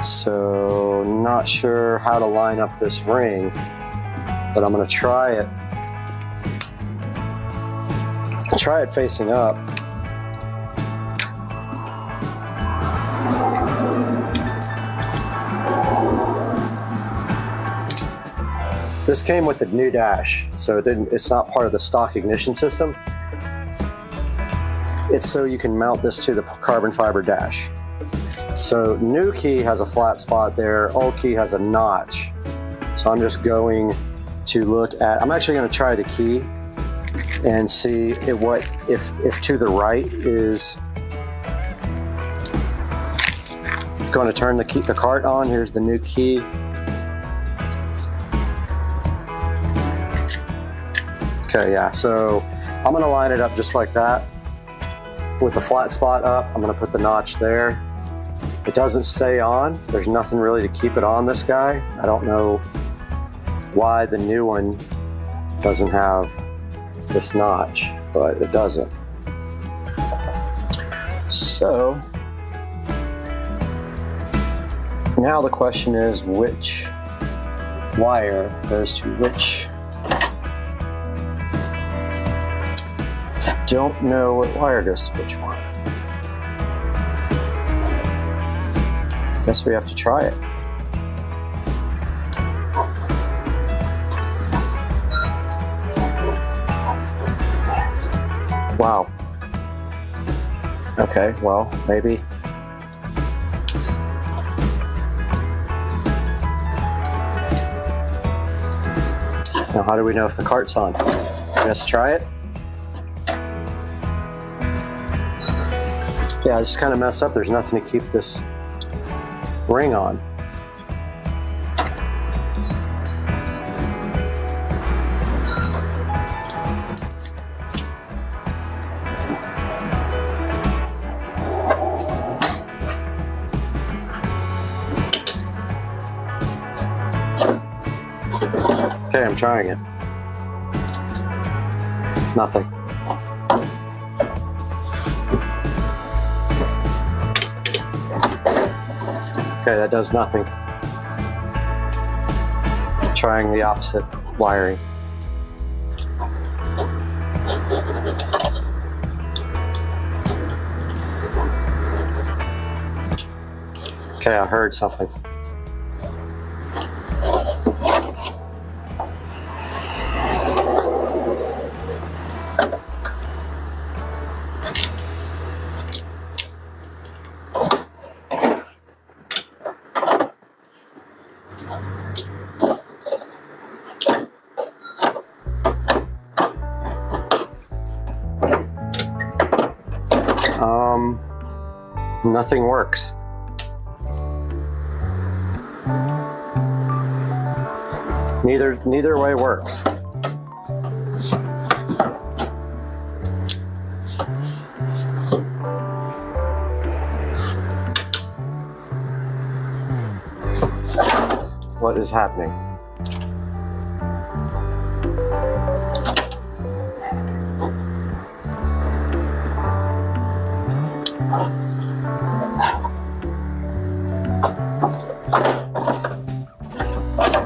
S2: so not sure how to line up this ring, but I'm going to try it. Try it facing up. This came with the new dash, so it's not part of the stock ignition system. It's so you can mount this to the carbon fiber dash. So new key has a flat spot there, old key has a notch. So I'm just going to look at, I'm actually going to try the key and see if to the right is going to turn the cart on. Here's the new key. Okay, yeah, so I'm going to line it up just like that with the flat spot up. I'm going to put the notch there. It doesn't stay on. There's nothing really to keep it on this guy. I don't know why the new one doesn't have this notch, but it doesn't. So now the question is, which wire goes to which? Don't know what wire goes to which one. Guess we have to try it. Wow. Okay, well, maybe. Now, how do we know if the cart's on? Let's try it. Yeah, I just kind of messed up. There's nothing to keep this ring on. Okay, I'm trying it. Nothing. Okay, that does nothing. Trying the opposite wiring. Okay, I heard something. Nothing works. Neither way works. What is happening?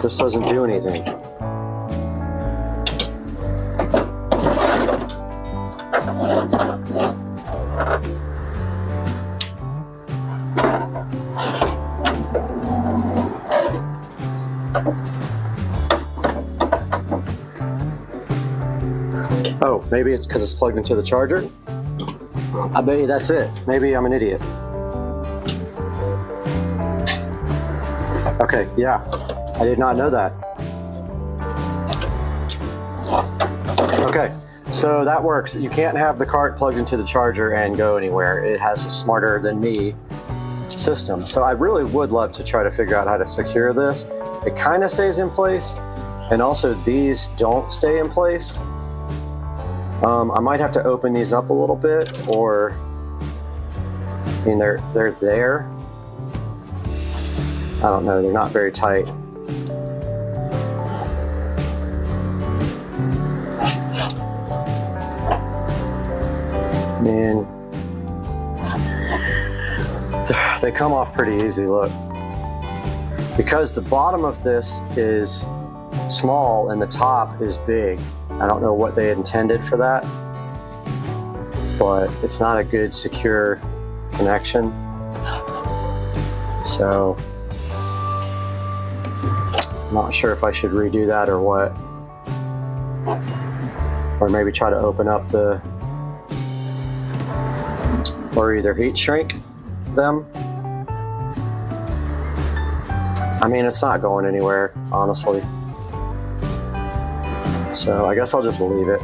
S2: This doesn't do anything. Oh, maybe it's because it's plugged into the charger? I bet you that's it. Maybe I'm an idiot. Okay, yeah. I did not know that. Okay, so that works. You can't have the cart plugged into the charger and go anywhere. It has a smarter than me system. So I really would love to try to figure out how to secure this. It kind of stays in place, and also these don't stay in place. I might have to open these up a little bit, or I mean they're there. I don't know, they're not very tight. Man, they come off pretty easy, look. Because the bottom of this is small and the top is big. I don't know what they intended for that, but it's not a good secure connection. So, I'm not sure if I should redo that or what. Or maybe try to open up the, or either heat shrink them. I mean, it's not going anywhere, honestly. So I guess I'll just leave it.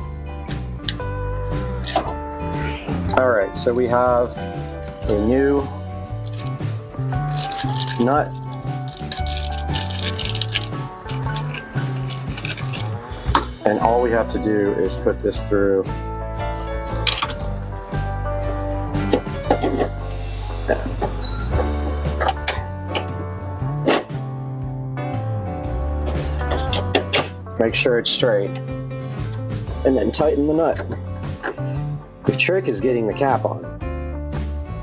S2: All right, so we have a new nut. And all we have to do is put this through. Make sure it's straight, and then tighten the nut. The trick is getting the cap on,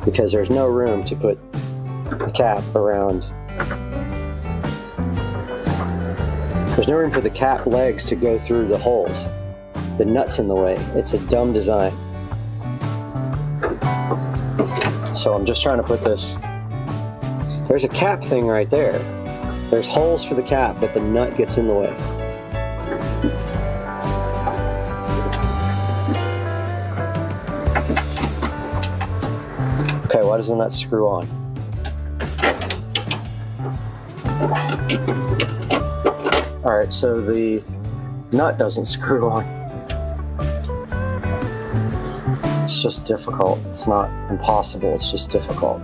S2: because there's no room to put the cap around. There's no room for the cap legs to go through the holes. The nut's in the way. It's a dumb design. So I'm just trying to put this. There's a cap thing right there. There's holes for the cap, but the nut gets in the way. Okay, why doesn't that screw on? Alright, so the nut doesn't screw on. It's just difficult. It's not impossible, it's just difficult.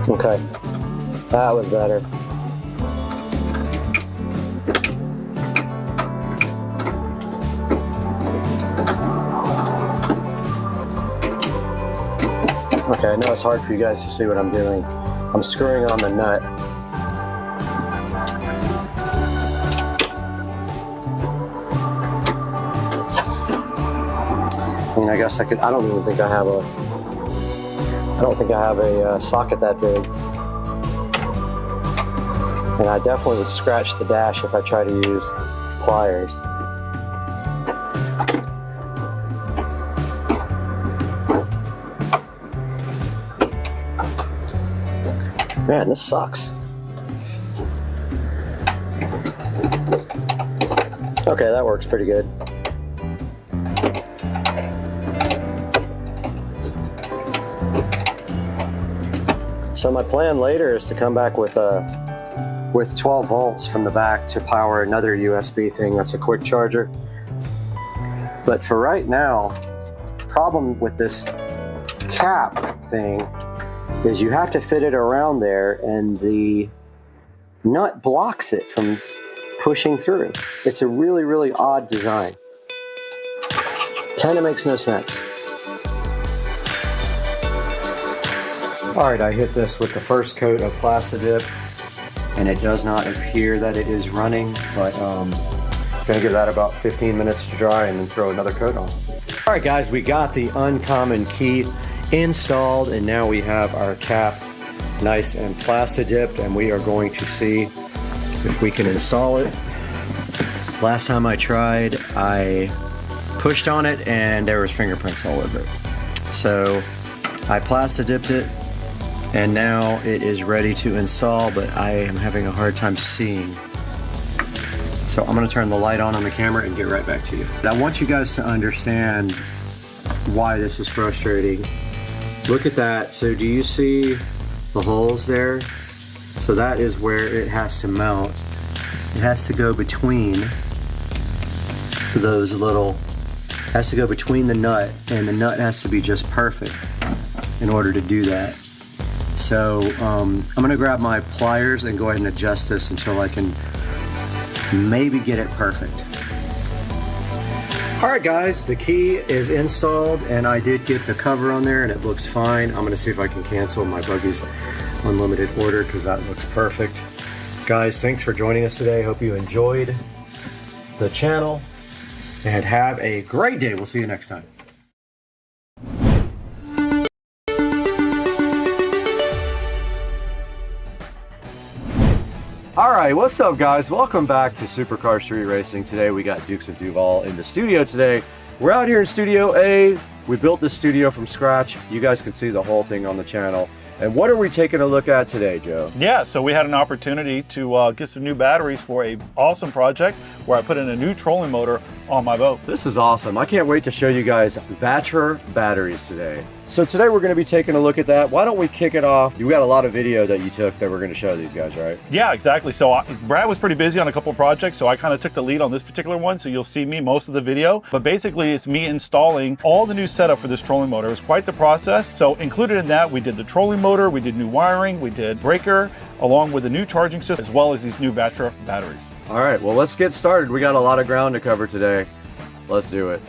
S2: Okay, that was better. Okay, I know it's hard for you guys to see what I'm doing. I'm screwing on the nut. I mean, I guess I could, I don't even think I have a socket that big. And I definitely would scratch the dash if I try to use pliers. Man, this sucks. Okay, that works pretty good. So my plan later is to come back with 12 volts from the back to power another USB thing that's a quick charger. But for right now, the problem with this cap thing is you have to fit it around there and the nut blocks it from pushing through. It's a really, really odd design. Kind of makes no sense. All right, I hit this with the first coat of Plastidip, and it does not appear that it is running, but I'm gonna give that about 15 minutes to dry and then throw another coat on. All right, guys, we got the Uncommon key installed, and now we have our cap nice and Plastidipped, and we are going to see if we can install it. Last time I tried, I pushed on it and there was fingerprints all over it. So I Plastidipped it, and now it is ready to install, but I am having a hard time seeing. So I'm gonna turn the light on the camera and get right back to you. I want you guys to understand why this is frustrating. Look at that. So do you see the holes there? So that is where it has to mount. It has to go between those little, has to go between the nut, and the nut has to be just perfect in order to do that. So I'm gonna grab my pliers and go ahead and adjust this until I can maybe get it perfect. All right, guys, the key is installed, and I did get the cover on there and it looks fine. I'm gonna see if I can cancel my Buggy's unlimited order because that looks perfect. Guys, thanks for joining us today. Hope you enjoyed the channel and have a great day. We'll see you next time. All right, what's up, guys? Welcome back to Supercar Street Racing. Today we got Dukes of Duval in the studio today. We're out here in Studio A
S1: We built this studio from scratch. You guys can see the whole thing on the channel. And what are we taking a look at today, Joe?
S9: Yeah, so we had an opportunity to get some new batteries for a awesome project where I put in a new trolling motor on my boat.
S1: This is awesome. I can't wait to show you guys VESA batteries today. So today we're going to be taking a look at that. Why don't we kick it off? You got a lot of video that you took that we're going to show these guys, right?
S9: Yeah, exactly. So Brad was pretty busy on a couple of projects, so I kind of took the lead on this particular one, so you'll see me most of the video. But basically, it's me installing all the new setup for this trolling motor. It was quite the process. So included in that, we did the trolling motor, we did new wiring, we did breaker, along with the new charging system, as well as these new VESA batteries.
S1: All right, well, let's get started. We got a lot of ground to cover today. Let's do it.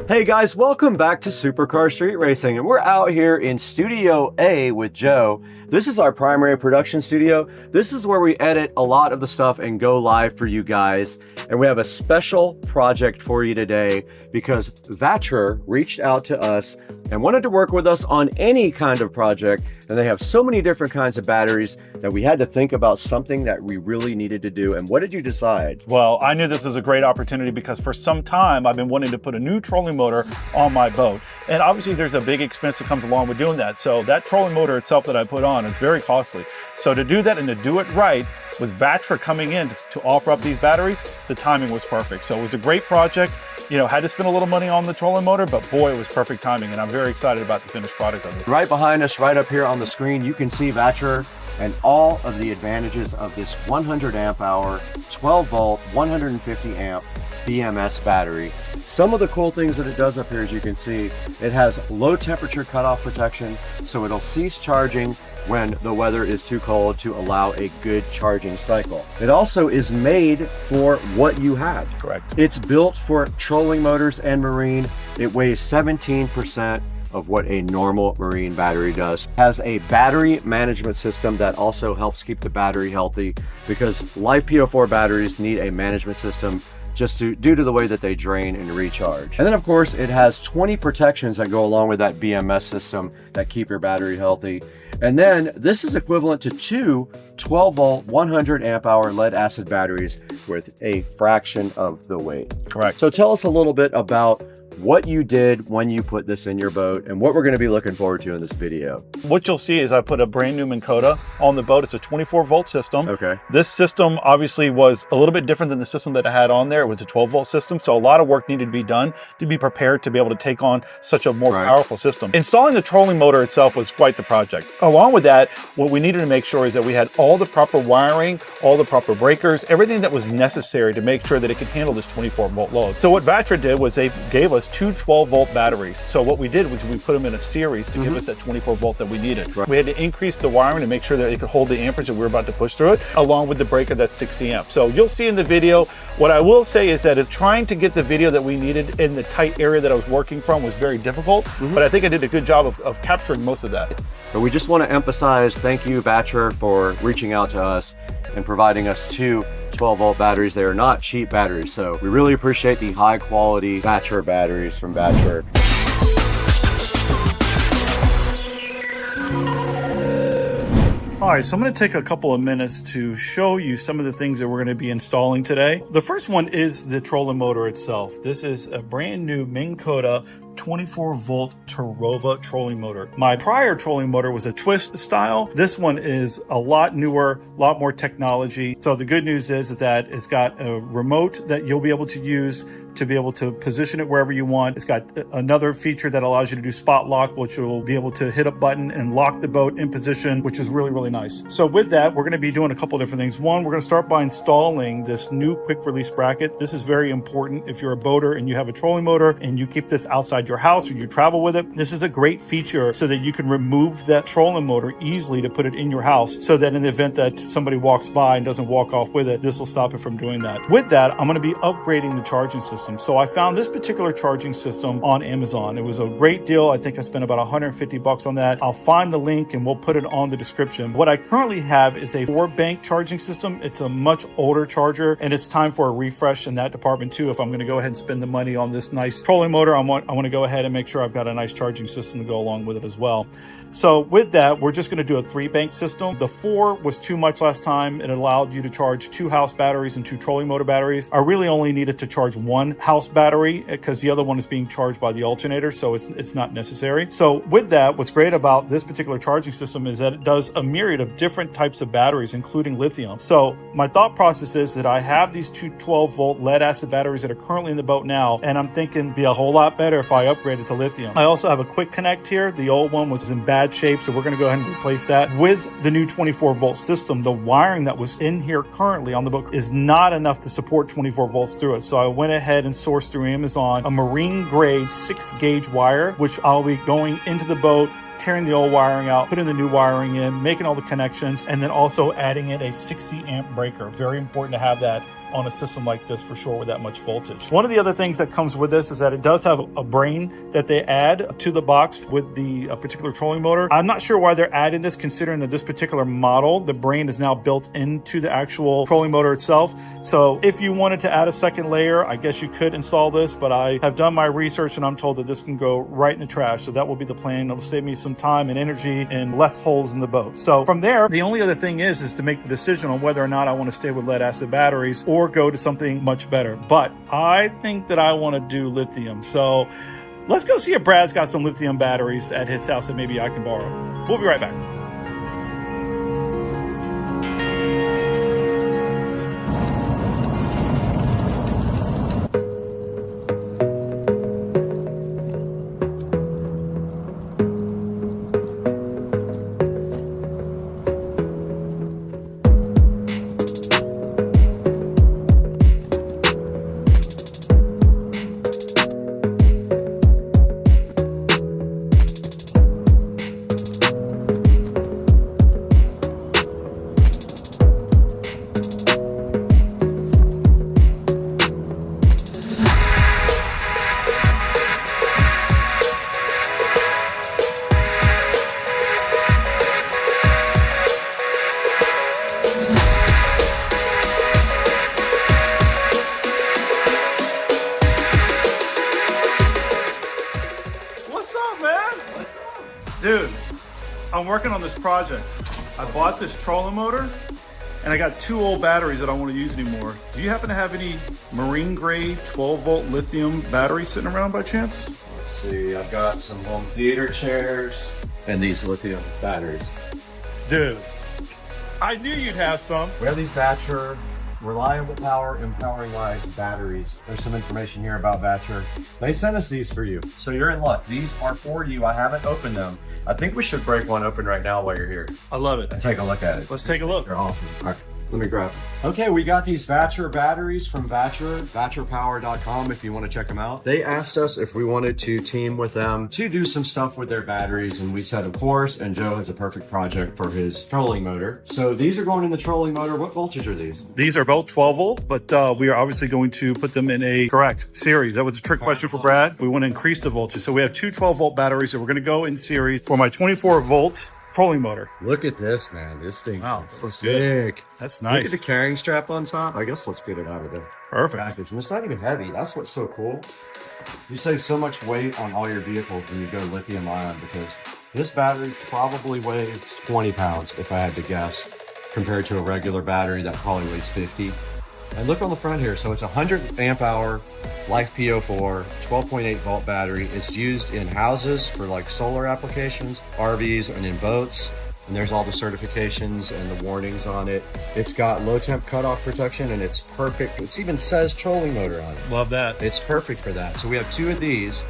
S1: Hey guys, welcome back to Supercar Street Racing, and we're out here in Studio A with Joe. This is our primary production studio. This is where we edit a lot of the stuff and go live for you guys. And we have a special project for you today because VESA reached out to us and wanted to work with us on any kind of project. And they have so many different kinds of batteries that we had to think about something that we really needed to do. And what did you decide?
S9: Well, I knew this was a great opportunity because for some time I've been wanting to put a new trolling motor on my boat. And obviously there's a big expense that comes along with doing that. So that trolling motor itself that I put on is very costly. So to do that and to do it right, with VESA coming in to offer up these batteries, the timing was perfect. So it was a great project. You know, had to spend a little money on the trolling motor, but boy, it was perfect timing. And I'm very excited about the finished product of it.
S1: Right behind us, right up here on the screen, you can see VESA and all of the advantages of this 100 amp hour, 12 volt, 150 amp BMS battery. Some of the cool things that it does up here, as you can see, it has low temperature cutoff protection, so it'll cease charging when the weather is too cold to allow a good charging cycle. It also is made for what you have.
S9: Correct.
S1: It's built for trolling motors and marine. It weighs 17% of what a normal marine battery does. Has a battery management system that also helps keep the battery healthy because live PO4 batteries need a management system just due to the way that they drain and recharge. And then of course it has 20 protections that go along with that BMS system that keep your battery healthy. And then this is equivalent to two 12 volt 100 amp hour lead acid batteries with a fraction of the weight.
S9: Correct.
S1: So tell us a little bit about what you did when you put this in your boat and what we're going to be looking forward to in this video.
S9: What you'll see is I put a brand new Minn Kota on the boat. It's a 24 volt system.
S1: Okay.
S9: This system obviously was a little bit different than the system that I had on there. It was a 12 volt system. So a lot of work needed to be done to be prepared to be able to take on such a more powerful system. Installing the trolling motor itself was quite the project. Along with that, what we needed to make sure is that we had all the proper wiring, all the proper breakers, everything that was necessary to make sure that it could handle this 24 volt load. So what VESA did was they gave us two 12 volt batteries. So what we did was we put them in a series to give us that 24 volt that we needed. We had to increase the wiring to make sure that it could hold the amperage that we were about to push through it, along with the breaker that's 60 amp. So you'll see in the video, what I will say is that trying to get the video that we needed in the tight area that I was working from was very difficult, but I think I did a good job of capturing most of that.
S1: But we just want to emphasize, thank you VESA for reaching out to us and providing us two 12 volt batteries. They are not cheap batteries, so we really appreciate the high quality VESA batteries from VESA.
S9: All right, so I'm going to take a couple of minutes to show you some of the things that we're going to be installing today. The first one is the trolling motor itself. This is a brand new Minn Kota 24 volt Tarova trolling motor. My prior trolling motor was a twist style. This one is a lot newer, a lot more technology. So the good news is that it's got a remote that you'll be able to use to be able to position it wherever you want. It's got another feature that allows you to do spot lock, which will be able to hit a button and lock the boat in position, which is really, really nice. So with that, we're going to be doing a couple different things. One, we're going to start by installing this new quick release bracket. This is very important if you're a boater and you have a trolling motor and you keep this outside inside your house or you travel with it, this is a great feature so that you can remove that trolling motor easily to put it in your house, so that in the event that somebody walks by and doesn't walk off with it, this will stop it from doing that. With that, I'm going to be upgrading the charging system. So I found this particular charging system on Amazon. It was a great deal. I think I spent about $150 on that. I'll find the link and we'll put it on the description. What I currently have is a 4-bank charging system. It's a much older charger and it's time for a refresh in that department too. If I'm going to go ahead and spend the money on this nice trolling motor, I want to go ahead and make sure I've got a nice charging system to go along with it as well. So with that, we're just going to do a 3-bank system. The 4 was too much last time. It allowed you to charge 2 house batteries and 2 trolling motor batteries. I really only needed to charge 1 house battery because the other one is being charged by the alternator, so it's not necessary. So with that, what's great about this particular charging system is that it does a myriad of different types of batteries, including lithium. So my thought process is that I have these 2 12-volt lead acid batteries that are currently in the boat now, and I'm thinking it'd be a whole lot better if I upgrade it to lithium. I also have a quick connect here. The old one was in bad shape, so we're going to go ahead and replace that. With the new 24-volt system, the wiring that was in here currently on the boat is not enough to support 24 volts through it. So I went ahead and sourced through Amazon a marine grade 6-gauge wire, which I'll be going into the boat, tearing the old wiring out, putting the new wiring in, making all the connections, and then also adding in a 60 amp breaker. Very important to have that on a system like this for sure with that much voltage. One of the other things that comes with this is that it does have a brain that they add to the box with the particular trolling motor. I'm not sure why they're adding this, considering that this particular model, the brain is now built into the actual trolling motor itself. So if you wanted to add a second layer, I guess you could install this, but I have done my research and I'm told that this can go right in the trash. So that will be the plan. It'll save me some time and energy and less holes in the boat. So from there, the only other thing is to make the decision on whether or not I want to stay with lead acid batteries or go to something much better. But I think that I want to do lithium. So let's go see if Brad's got some lithium batteries at his house that maybe I can borrow. We'll be right back. Dude, I'm working on this project. I bought this trolling motor and I got 2 old batteries that I don't want to use anymore. Do you happen to have any marine grade 12-volt lithium batteries sitting around by chance?
S2: Let's see, I've got some home theater chairs and these lithium batteries.
S9: Dude, I knew you'd have some.
S2: We have these Batcher reliable power empowering lives batteries. There's some information here about Batcher. They sent us these for you, so you're in luck. These are for you. I haven't opened them. I think we should break one open right now while you're here.
S9: I love it.
S2: And take a look at it.
S9: Let's take a look.
S2: They're awesome. All right, let me grab them. Okay, we got these Batcher batteries from Batcher, batcherpower.com if you want to check them out. They asked us if we wanted to team with them to do some stuff with their batteries, and we said of course, and Joe has a perfect project for his trolling motor. So these are going in the trolling motor. What voltage are these?
S9: These are both 12 volt, but we are obviously going to put them in a correct series. That was a trick question for Brad. We want to increase the voltage. So we have 2 12-volt batteries that we're going to go in series for my 24-volt trolling motor.
S2: Look at this, man. This thing is
S9: sick.
S2: big.
S9: That's nice.
S2: Look at the carrying strap on top. I guess let's get it out of there.
S9: Perfect.
S2: Package. And it's not even heavy. That's what's so cool. You save so much weight on all your vehicles when you go lithium ion, because this battery probably weighs 20 pounds, if I had to guess, compared to a regular battery that probably weighs 50. And look on the front here. So it's a 100 amp hour Life PO4 12.8 volt battery. It's used in houses for like solar applications, RVs, and in boats. And there's all the certifications and the warnings on it. It's got low temp cutoff protection, and it's perfect. It even says trolling motor on it.
S9: Love that.
S2: It's perfect for that. So we have 2 of these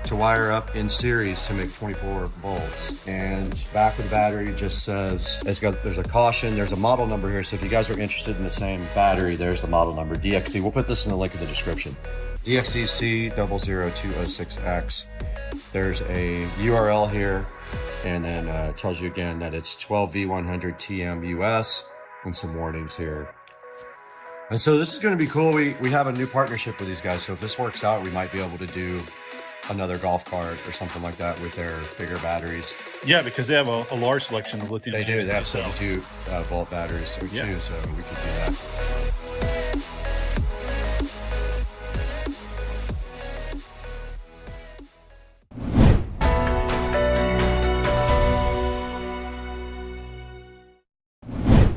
S2: to wire up in series to make 24 volts. And back of the battery just says, there's a caution, there's a model number here. So if you guys are interested in the same battery, there's the model number, DXT. We'll put this in the link in the description.
S1: DXDC00206X. There's a URL here, and then it tells you again that it's 12V100 TM US, and some warnings here. And so this is going to be cool. We have a new partnership with these guys, so if this works out, we might be able to do another golf cart or something like that with their bigger batteries.
S9: Yeah, because they have a large selection of lithium.
S1: They do. They have 72 volt batteries too, so we could do that.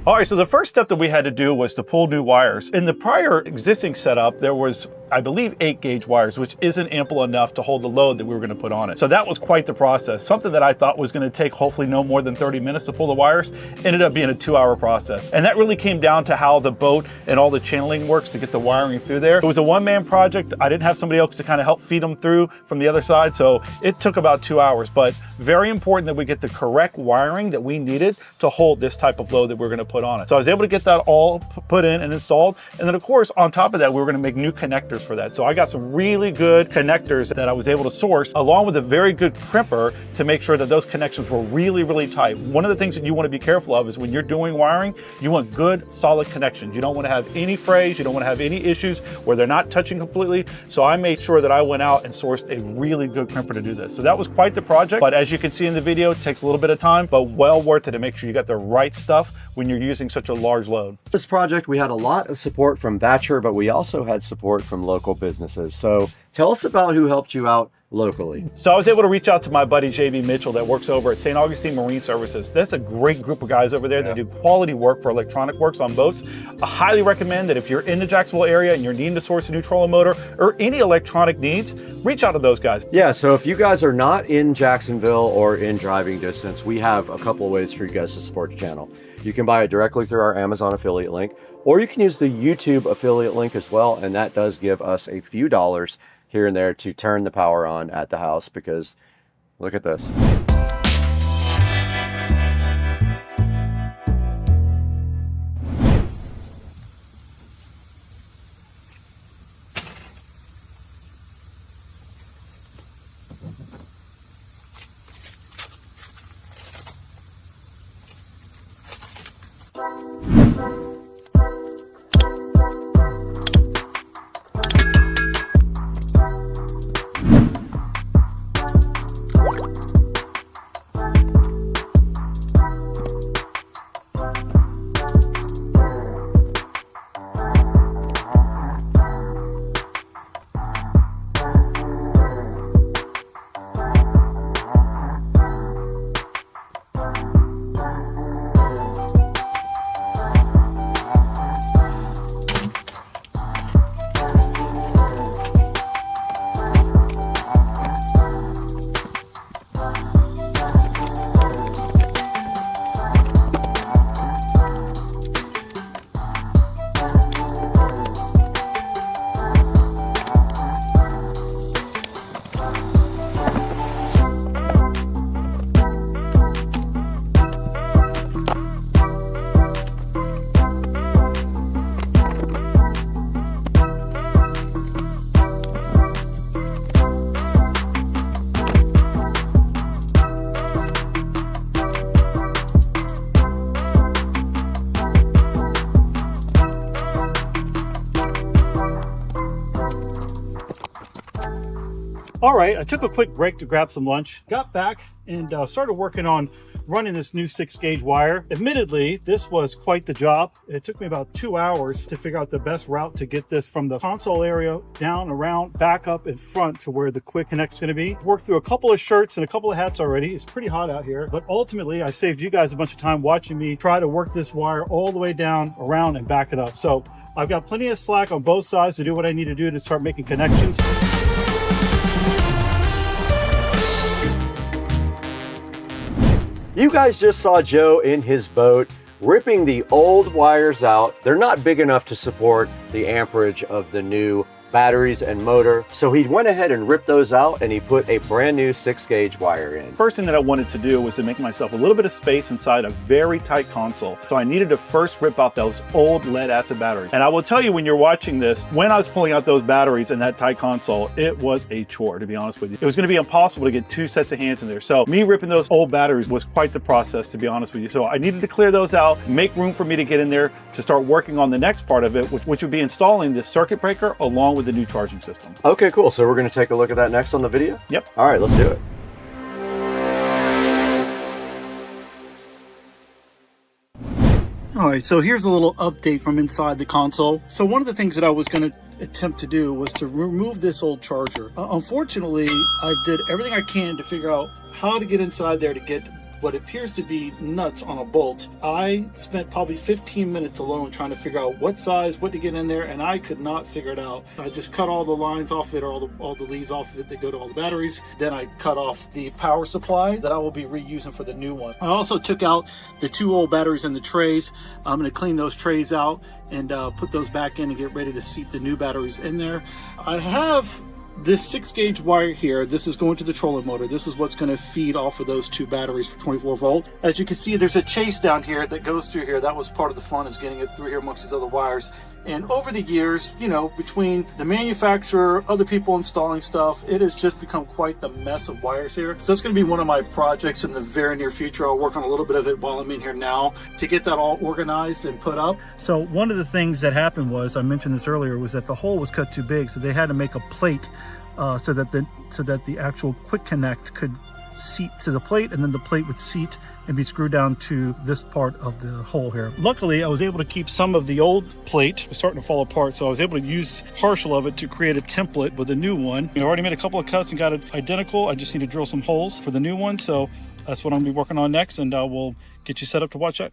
S9: All right, so the first step that we had to do was to pull new wires. In the prior existing setup, there was, I believe, 8 gauge wires, which isn't ample enough to hold the load that we were going to put on it. So that was quite the process. Something that I thought was going to take hopefully no more than 30 minutes to pull the wires ended up being a 2-hour process. And that really came down to how the boat and all the channeling works to get the wiring through there. It was a one-man project. I didn't have somebody else to kind of help feed them through from the other side, so it took about 2 hours. But very important that we get the correct wiring that we needed to hold this type of load that we're going to put on it. So I was able to get that all put in and installed. And then of course, on top of that, we were going to make new connectors for that. So I got some really good connectors that I was able to source, along with a very good crimper to make sure that those connections were really, really tight. One of the things that you want to be careful of is when you're doing wiring, you want good, solid connections. You don't want to have any frays. You don't want to have any issues where they're not touching completely. So I made sure that I went out and sourced a really good crimper to do this. So that was quite the project. But as you can see in the video, it takes a little bit of time, but well worth it to make sure you got the right stuff when you're using such a large load.
S1: This project, we had a lot of support from Thatcher, but we also had support from local businesses. So tell us about who helped you out locally.
S9: So I was able to reach out to my buddy JB Mitchell that works over at St. Augustine Marine Services. That's a great group of guys over there that do quality work for electronic works on boats. I highly recommend that if you're in the Jacksonville area and you're needing to source a new trolling motor or any electronic needs, reach out to those guys.
S1: Yeah, so if you guys are not in Jacksonville or in driving distance, we have a couple of ways for you guys to support the channel. You can buy it directly through our Amazon affiliate link, or you can use the YouTube affiliate link as well, and that does give us a few dollars here and there to turn the power on at the house, because look at this.
S9: All right, I took a quick break to grab some lunch, got back and started working on running this new 6-gauge wire. Admittedly, this was quite the job. It took me about 2 hours to figure out the best route to get this from the console area down, around, back up in front to where the quick connect's gonna be. Worked through a couple of shirts and a couple of hats already. It's pretty hot out here, but ultimately I saved you guys a bunch of time watching me try to work this wire all the way down, around, and back it up. So I've got plenty of slack on both sides to do what I need to do to start making connections.
S1: You guys just saw Joe in his boat ripping the old wires out. They're not big enough to support the amperage of the new
S2: batteries and motor. So he went ahead and ripped those out and he put a brand new 6-gauge wire in.
S9: First thing that I wanted to do was to make myself a little bit of space inside a very tight console. So I needed to first rip out those old lead acid batteries. And I will tell you, when you're watching this, when I was pulling out those batteries in that tight console, it was a chore, to be honest with you. It was going to be impossible to get 2 sets of hands in there. So me ripping those old batteries was quite the process, to be honest with you. So I needed to clear those out, make room for me to get in there to start working on the next part of it, which would be installing this circuit breaker along with the new charging system.
S2: Okay, cool. So we're going to take a look at that next on the video?
S9: Yep.
S2: All right, let's do it.
S20: All right, so here's a little update from inside the console. So one of the things that I was going to attempt to do was to remove this old charger. Unfortunately, I did everything I can to figure out how to get inside there to get what appears to be nuts on a bolt. I spent probably 15 minutes alone trying to figure out what size, what to get in there, and I could not figure it out. I just cut all the lines off of it, or all the leads off of it that go to all the batteries. Then I cut off the power supply that I will be reusing for the new one. I also took out the 2 old batteries in the trays. I'm going to clean those trays out and put those back in and get ready to seat the new batteries in there. I have this 6-gauge wire here. This is going to the trolling motor. This is what's going to feed off of those 2 batteries for 24 volt. As you can see, there's a chase down here that goes through here. That was part of the fun, is getting it through here amongst these other wires. And over the years, you know, between the manufacturer, other people installing stuff, it has just become quite the mess of wires here. So that's going to be one of my projects in the very near future. I'll work on a little bit of it while I'm in here now to get that all organized and put up. So one of the things that happened was, I mentioned this earlier, was that the hole was cut too big, so they had to make a plate so that the actual quick connect could seat to the plate, and then the plate would seat and be screwed down to this part of the hole here. Luckily, I was able to keep some of the old plate. It was starting to fall apart, so I was able to use partial of it to create a template with a new one. I already made a couple of cuts and got it identical. I just need to drill some holes for the new one, so that's what I'm gonna be working on next, and we'll get you set up to watch that.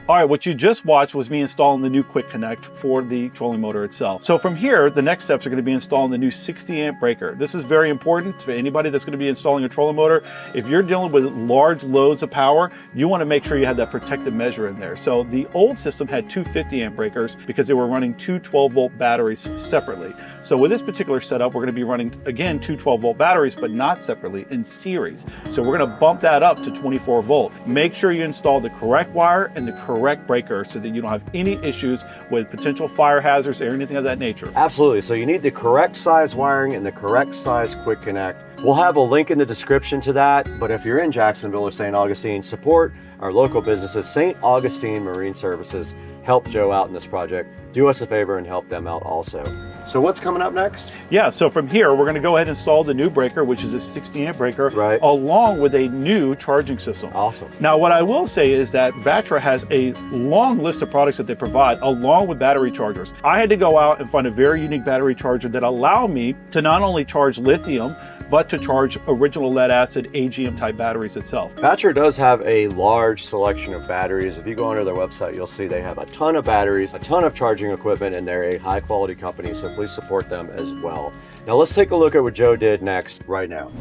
S20: All right, what you just watched was me installing the new quick connect for the trolling motor itself. So from here, the next steps are going to be installing the new 60 amp breaker. This is very important for anybody that's going to be installing a trolling motor. If you're dealing with large loads of power, you want to make sure you have that protective measure in there. So the old system had two 50 amp breakers because they were running two 12 volt batteries separately. So with this particular setup, we're going to be running, again, two 12 volt batteries, but not separately, in series. So we're going to bump that up to 24 volt. Make sure you install the correct wire and the correct
S9: correct breaker so that you don't have any issues with potential fire hazards or anything of that nature.
S2: Absolutely. So you need the correct size wiring and the correct size quick connect. We'll have a link in the description to that, but if you're in Jacksonville or St. Augustine, support our local businesses. St. Augustine Marine Services helped Joe out in this project. Do us a favor and help them out also. So what's coming up next?
S9: Yeah, so from here, we're going to go ahead and install the new breaker, which is a 60 amp breaker, along with a new charging system.
S2: Awesome.
S9: Now, what I will say is that Vatra has a long list of products that they provide, along with battery chargers. I had to go out and find a very unique battery charger that allow me to not only charge lithium, but to charge original lead acid AGM type batteries itself.
S2: Vatra does have a large selection of batteries. If you go onto their website, you'll see they have a ton of batteries, a ton of charging equipment, and they're a high quality company, so please support them as well. Now let's take a look at what Joe did next right now.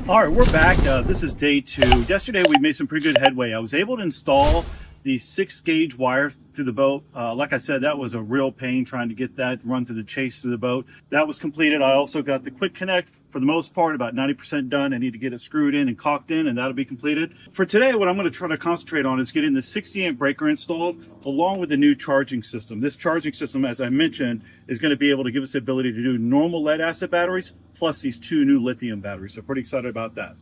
S20: All right, we're back. This is day 2. Yesterday we made some pretty good headway. I was able to install the 6-gauge wire through the boat. Like I said, that was a real pain trying to get that run through the chase through the boat. That was completed. I also got the quick connect, for the most part, about 90% done. I need to get it screwed in and caulked in, and that'll be completed. For today, what I'm going to try to concentrate on is getting the 60 amp breaker installed along with the new charging system. This charging system, as I mentioned, is going to be able to give us the ability to do normal lead acid batteries plus these 2 new lithium batteries. So pretty excited about that.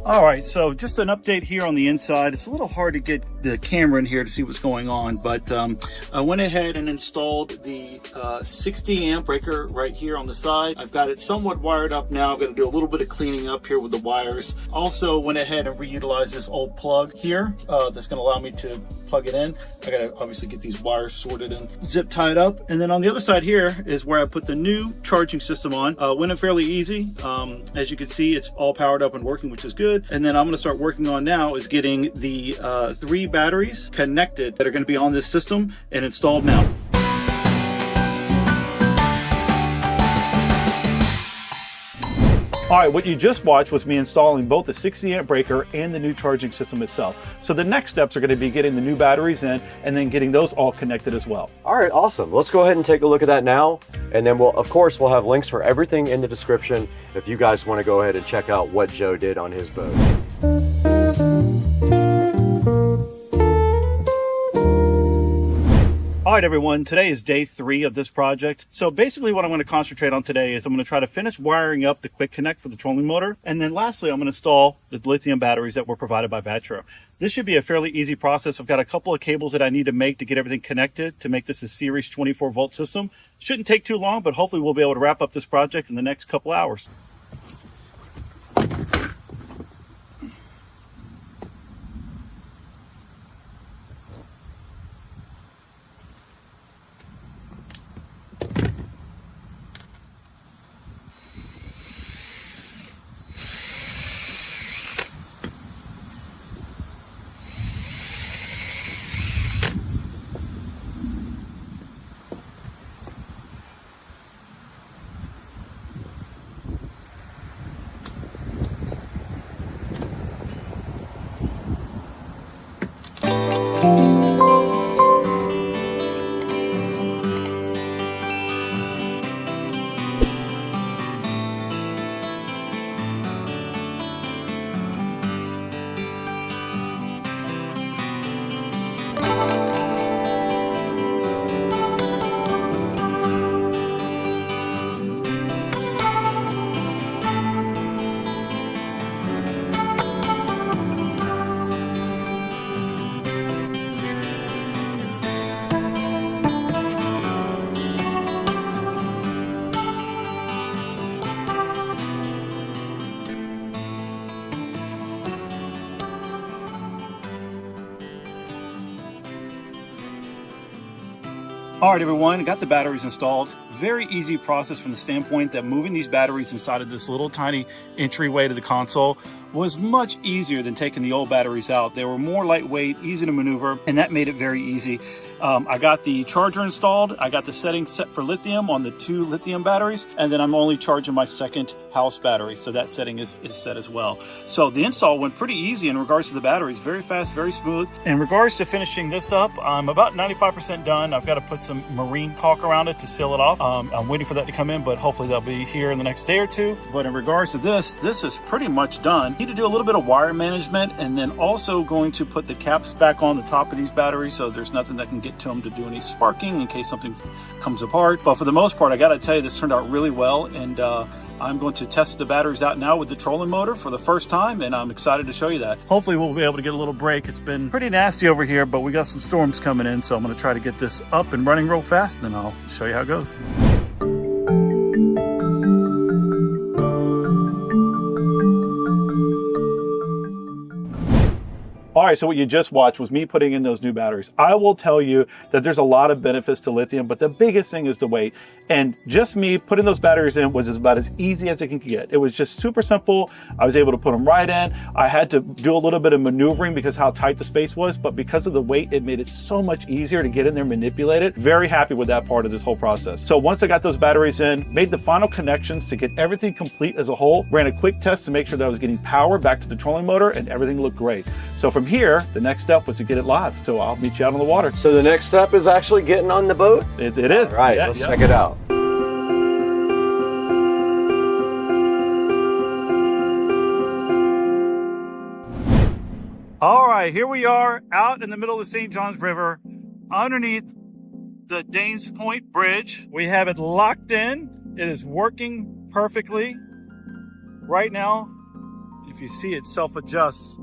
S20: All right, so just an update here on the inside. It's a little hard to get the camera in here to see what's going on, but I went ahead and installed the 60 amp breaker right here on the side. I've got it somewhat wired up now. I'm going to do a little bit of cleaning up here with the wires. Also went ahead and reutilized this old plug here that's going to allow me to plug it in. I got to obviously get these wires sorted and zip tied up. And then on the other side here is where I put the new charging system on. Went in fairly easy. As you can see, it's all powered up and working, which is good. And then I'm going to start working on now is getting the 3 batteries connected that are going to be on this system and installed now.
S9: All right, what you just watched was me installing both the 60 amp breaker and the new charging system itself. So the next steps are going to be getting the new batteries in and then getting those all connected as well.
S2: All right, awesome. Let's go ahead and take a look at that now. And then of course, we'll have links for everything in the description if you guys want to go ahead and check out what Joe did on his boat.
S20: All right, everyone, today is day 3 of this project. So basically what I'm going to concentrate on today is I'm going to try to finish wiring up the quick connect for the trolling motor. And then lastly, I'm going to install the lithium batteries that were provided by Vatra. This should be a fairly easy process. I've got a couple of cables that I need to make to get everything connected to make this a series 24 volt system. Shouldn't take too long, but hopefully we'll be able to wrap up this project in the next couple hours. All right, everyone, got the batteries installed. Very easy process from the standpoint that moving these batteries inside of this little tiny entryway to the console was much easier than taking the old batteries out. They were more lightweight, easy to maneuver, and that made it very easy. I got the charger installed. I got the settings set for lithium on the 2 lithium batteries, and then I'm only charging my second house battery, so that setting is set as well. So the install went pretty easy in regards to the batteries. Very fast, very smooth. In regards to finishing this up, I'm about 95% done. I've got to put some marine caulk around it to seal it off. I'm waiting for that to come in, but hopefully they'll be here in the next day or two. But in regards to this is pretty much done. Need to do a little bit of wire management, and then also going to put the caps back on the top of these batteries so there's nothing that can get to them to do any sparking in case something comes apart. But for the most part, I gotta tell you, this turned out really well, and I'm going to test the batteries out now with the trolling motor for the first time, and I'm excited to show you that. Hopefully we'll be able to get a little break. It's been pretty nasty over here, but we got some storms coming in, so I'm going to try to get this up and running real fast, and then I'll show you how it goes. All right, so what you just watched was me putting in those new batteries. I will tell you that there's a lot of benefits to lithium, but the biggest thing is the weight. And just me putting those batteries in was about as easy as it can get. It was just super simple. I was able to put them right in. I had to do a little bit of maneuvering because how tight the space was, but because of the weight, it made it so much easier to get in there and manipulate it. Very happy with that part of this whole process. So once I got those batteries in, made the final connections to get everything complete as a whole, ran a quick test to make sure that I was getting power back to the trolling motor, and everything looked great. So from here, the next step was to get it live. So I'll meet you out on the water.
S2: So the next step is actually getting on the boat?
S20: It is.
S2: All right,
S20: yeah,
S2: let's check it out.
S20: All right, here we are out in the middle of the St. Johns River underneath the Danes Point Bridge. We have it locked in. It is working perfectly. Right now, if you see, it self-adjusts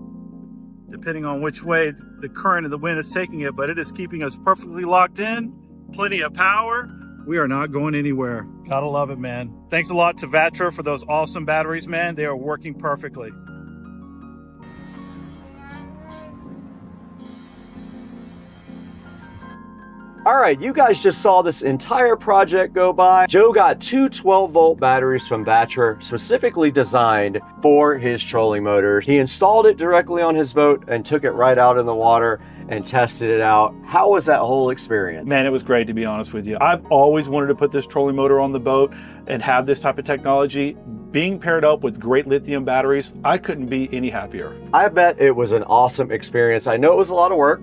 S20: depending on which way the current of the wind is taking it, but it is keeping us perfectly locked in. Plenty of power. We are not going anywhere. Gotta love it, man. Thanks a lot to Vatra for those awesome batteries, man. They are working perfectly.
S2: All right, you guys just saw this entire project go by. Joe got 2 12-volt batteries from Vatra, specifically designed for his trolling motors. He installed it directly on his boat and took it right out in the water and tested it out. How was that whole experience?
S9: Man, it was great, to be honest with you. I've always wanted to put this trolling motor on the boat and have this type of technology. Being paired up with great lithium batteries, I couldn't be any happier.
S2: I bet it was an awesome experience. I know it was a lot of work.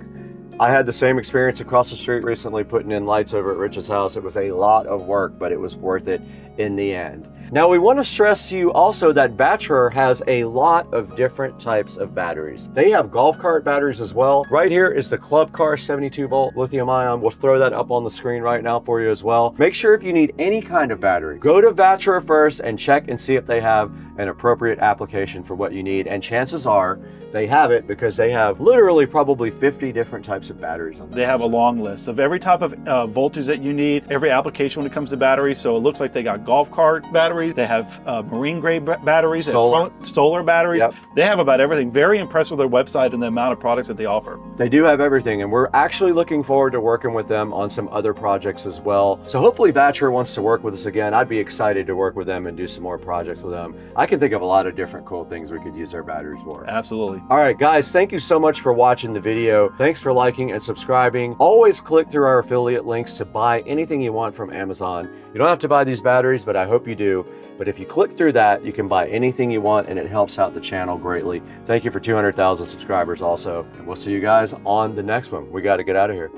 S2: I had the same experience across the street recently putting in lights over at Rich's house. It was a lot of work, but it was worth it in the end. Now we want to stress to you also that Vatra has a lot of different types of batteries. They have golf cart batteries as well. Right here is the Club Car 72 volt lithium ion. We'll throw that up on the screen right now for you as well. Make sure if you need any kind of battery, go to Vatra first and check and see if they have an appropriate application for what you need. And chances are they have it, because they have literally probably 50 different types of batteries on them.
S9: They have a long list of every type of voltage that you need, every application when it comes to batteries. So it looks like they got golf cart batteries, they have marine grade batteries, solar batteries.
S2: Yep.
S9: They have about everything. Very impressed with their website and the amount of products that they offer.
S2: They do have everything, and we're actually looking forward to working with them on some other projects as well. So hopefully Vatra wants to work with us again. I'd be excited to work with them and do some more projects with them. I can think of a lot of different cool things we could use their batteries for.
S9: Absolutely.
S2: All right, guys, thank you so much for watching the video. Thanks for liking and subscribing. Always click through our affiliate links to buy anything you want from Amazon. You don't have to buy these batteries, but I hope you do. But if you click through that, you can buy anything you want, and it helps out the channel greatly. Thank you for 200,000 subscribers also. And we'll see you guys on the next one. We got to get out of here.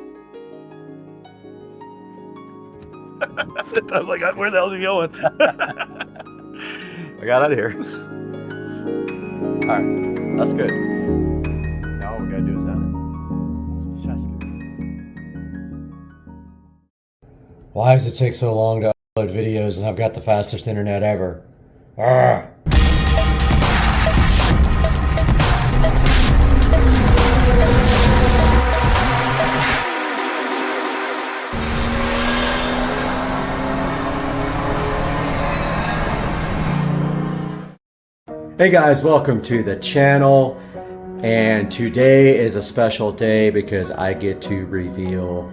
S9: I'm like, where the hell is he going?
S2: I got out of here. All right, that's good. Now all we gotta do is edit. Just good. Why does it take so long to upload videos and I've got the fastest internet ever? Arrgh. Hey guys, welcome to the channel, and today is a special day because I get to reveal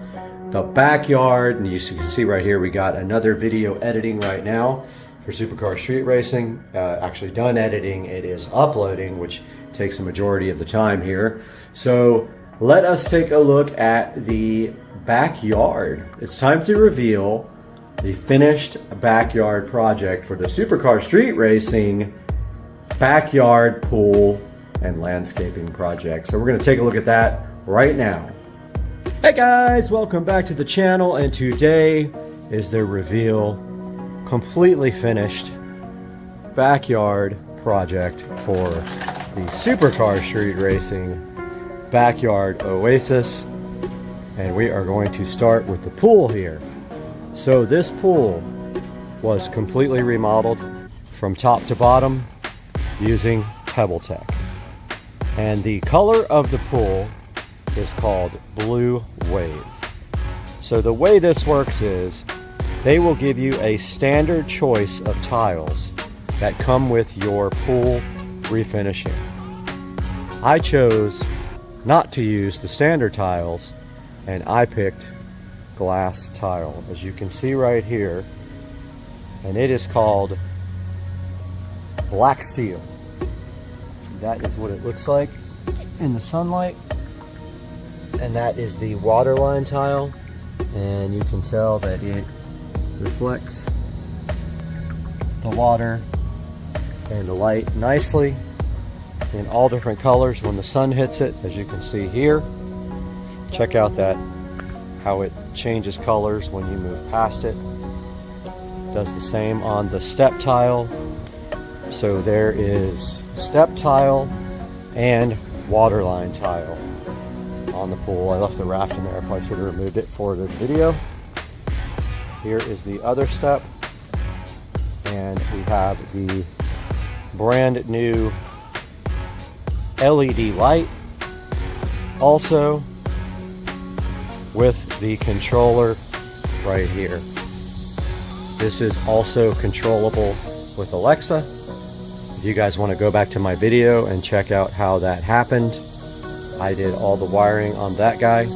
S1: the backyard. And you can see right here, we got another video editing right now for Supercar Street Racing. Actually done editing. It is uploading, which takes the majority of the time here. So let us take a look at the backyard. It's time to reveal the finished backyard project for the Supercar Street Racing backyard pool and landscaping project. So we're going to take a look at that right now. Hey guys, welcome back to the channel, and today is the reveal, completely finished backyard project for the Supercar Street Racing backyard oasis. And we are going to start with the pool here. So this pool was completely remodeled from top to bottom using PebbleTech. And the color of the pool is called Blue Wave. So the way this works is they will give you a standard choice of tiles that come with your pool refinishing. I chose not to use the standard tiles, and I picked glass tile, as you can see right here, and it is called black steel. That is what it looks like in the sunlight, and that is the waterline tile, and you can tell that it reflects the water and the light nicely in all different colors when the sun hits it, as you can see here. Check out that, how it changes colors when you move past it. Does the same on the step tile. So there is step tile and waterline tile on the pool. I left the raft in there. I probably should have removed it for this video. Here is the other step, and we have the brand new LED light, also with the controller right here. This is also controllable with Alexa. If you guys want to go back to my video and check out how that happened, I did all the wiring on that guy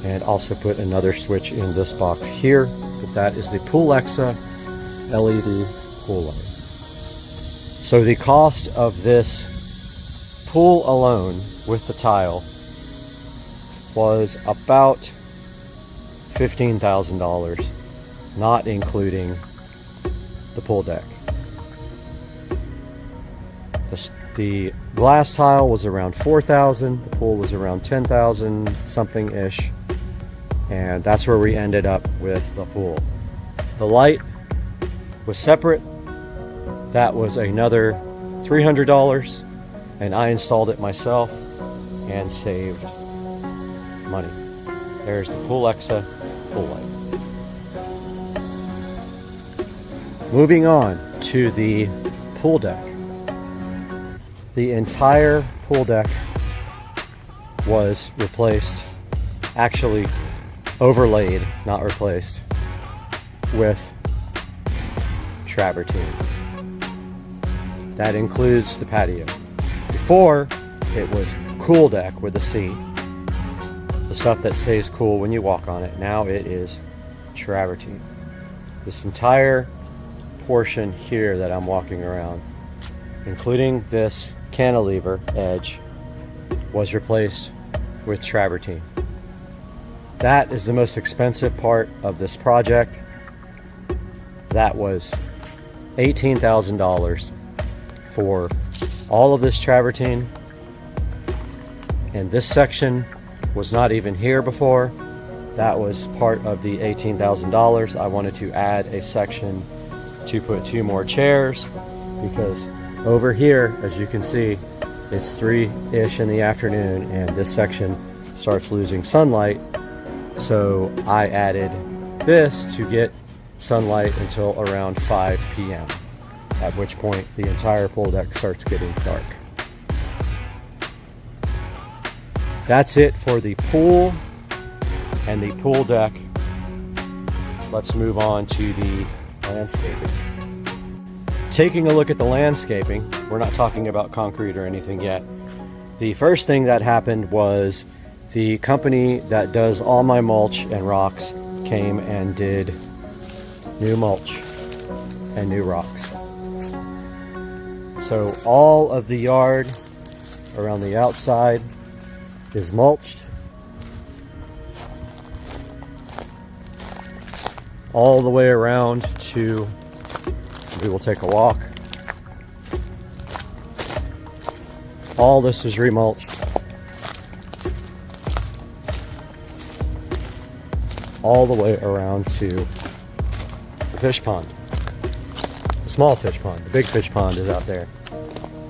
S1: and also put another switch in this box here. But that is the Poollexa LED pool light. So the cost of this pool alone with the tile was about $15,000, not including the pool deck. The glass tile was around $4,000, the pool was around $10,000 something ish, and that's where we ended up with the pool. The light was separate, that was another $300, and I installed it myself and saved money. There's the Poollexa pool light. Moving on to the pool deck. The entire pool deck was replaced, actually overlaid, not replaced, with travertine. That includes the patio. Before, it was cool deck with a C, the stuff that stays cool when you walk on it. Now it is travertine. This entire portion here that I'm walking around, including this cantilever edge, was replaced with travertine. That is the most expensive part of this project. That was $18,000 for all of this travertine, and this section was not even here before. That was part of the $18,000. I wanted to add a section to put 2 more chairs, because over here, as you can see, it's 3-ish in the afternoon and this section starts losing sunlight. So I added this to get sunlight until around 5 p.m. at which point the entire pool deck starts getting dark. That's it for the pool and the pool deck. Let's move on to the landscaping. Taking a look at the landscaping, we're not talking about concrete or anything yet. The first thing that happened was The company that does all my mulch and rocks came and did new mulch and new rocks. So all of the yard around the outside is mulched. All the way around to, we will take a walk. All this is remulched. All the way around to the fish pond. The small fish pond. The big fish pond is out there.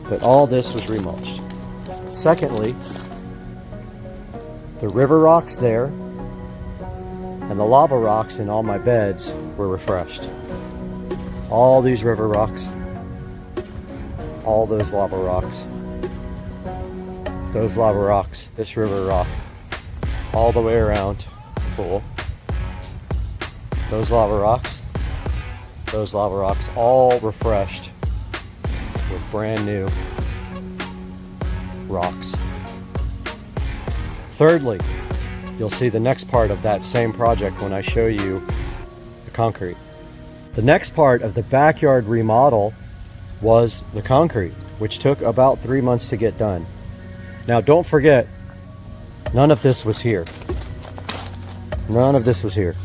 S1: But all this was remulched. Secondly, the river rocks there and the lava rocks in all my beds were refreshed. All these river rocks, all those lava rocks, those lava rocks, this river rock, all the way around the pool. Those lava rocks, all refreshed with brand new rocks. Thirdly, you'll see the next part of that same project when I show you the concrete. The next part of the backyard remodel was the concrete, which took about 3 months to get done. Now don't forget, none of this was here. None of this was here.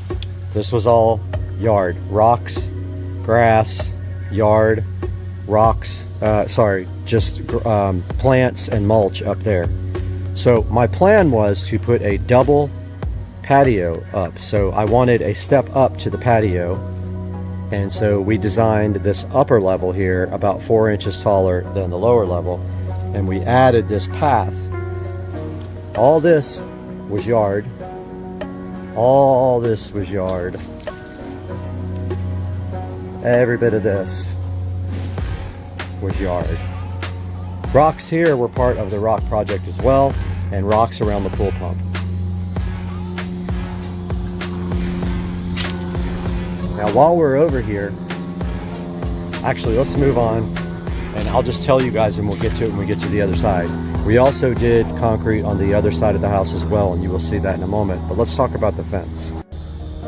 S1: This was all yard, rocks, grass, yard, rocks, plants and mulch up there. So my plan was to put a double patio up. So I wanted a step up to the patio. And so we designed this upper level here about 4 inches taller than the lower level. And we added this path. All this was yard. All this was yard. Every bit of this was yard. Rocks here were part of the rock project as well, and rocks around the pool pump. Now while we're over here, actually let's move on and I'll just tell you guys and we'll get to it when we get to the other side. We also did concrete on the other side of the house as well, and you will see that in a moment, but let's talk about the fence.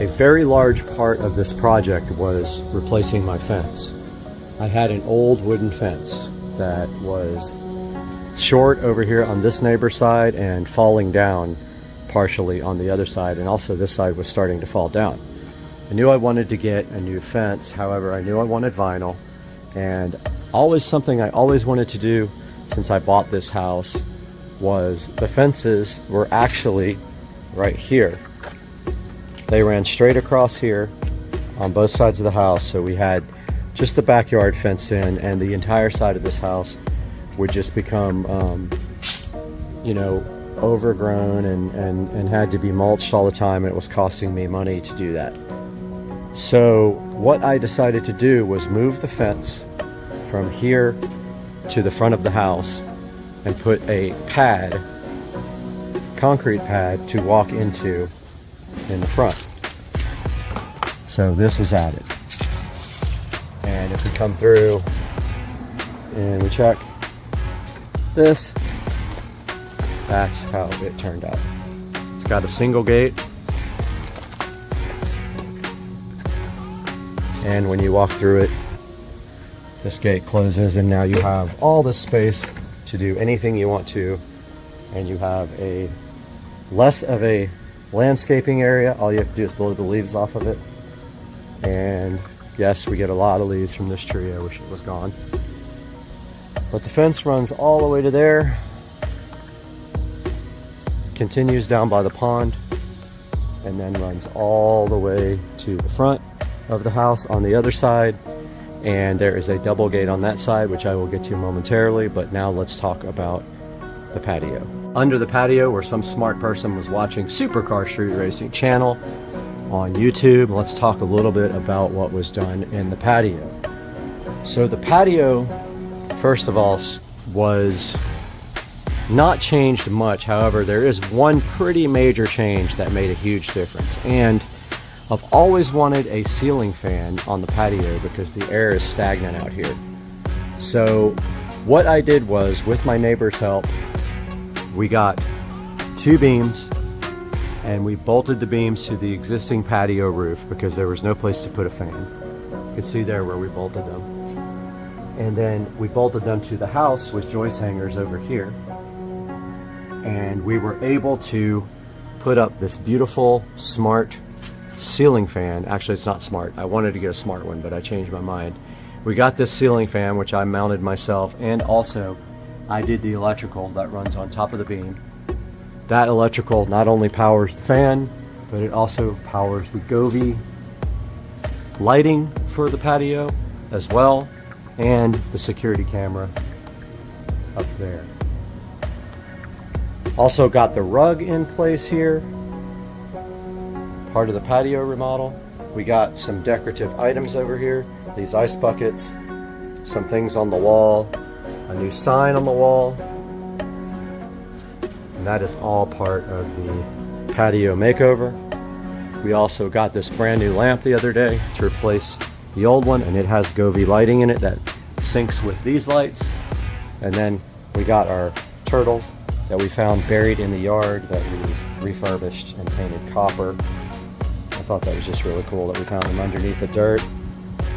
S1: A very large part of this project was replacing my fence. I had an old wooden fence that was short over here on this neighbor's side and falling down partially on the other side, and also this side was starting to fall down. I knew I wanted to get a new fence, however I knew I wanted vinyl, and always something I always wanted to do since I bought this house was the fences were actually right here. They ran straight across here on both sides of the house, so we had just the backyard fenced in, and the entire side of this house would just become overgrown and had to be mulched all the time, and it was costing me money to do that. So what I decided to do was move the fence from here to the front of the house and put a pad, concrete pad, to walk into in the front. So this was added. And if we come through and we check this, that's how it turned out. It's got a single gate, and when you walk through it, this gate closes, and now you have all this space to do anything you want to, and you have a less of a landscaping area. All you have to do is blow the leaves off of it. And yes, we get a lot of leaves from this tree. I wish it was gone. But the fence runs all the way to there, continues down by the pond, and then runs all the way to the front of the house on the other side. And there is a double gate on that side, which I will get to momentarily, but now let's talk about the patio. Under the patio, where some smart person was watching Supercar Street Racing channel on YouTube, let's talk a little bit about what was done in the patio. So the patio, first of all, was not changed much. However, there is one pretty major change that made a huge difference. And I've always wanted a ceiling fan on the patio because the air is stagnant out here. So what I did was, with my neighbor's help, we got 2 beams, and we bolted the beams to the existing patio roof because there was no place to put a fan. You can see there where we bolted them. And then we bolted them to the house with joist hangers over here. And we were able to put up this beautiful smart ceiling fan. Actually, it's not smart. I wanted to get a smart one, but I changed my mind. We got this ceiling fan, which I mounted myself, and also I did the electrical that runs on top of the beam. That electrical not only powers the fan, but it also powers the Govee lighting for the patio as well, and the security camera up there. Also got the rug in place here, part of the patio remodel. We got some decorative items over here, these ice buckets, some things on the wall, a new sign on the wall, and that is all part of the patio makeover. We also got this brand new lamp the other day to replace the old one, and it has Govee lighting in it that syncs with these lights. And then we got our turtle that we found buried in the yard that we refurbished and painted copper. I thought that was just really cool that we found him underneath the dirt.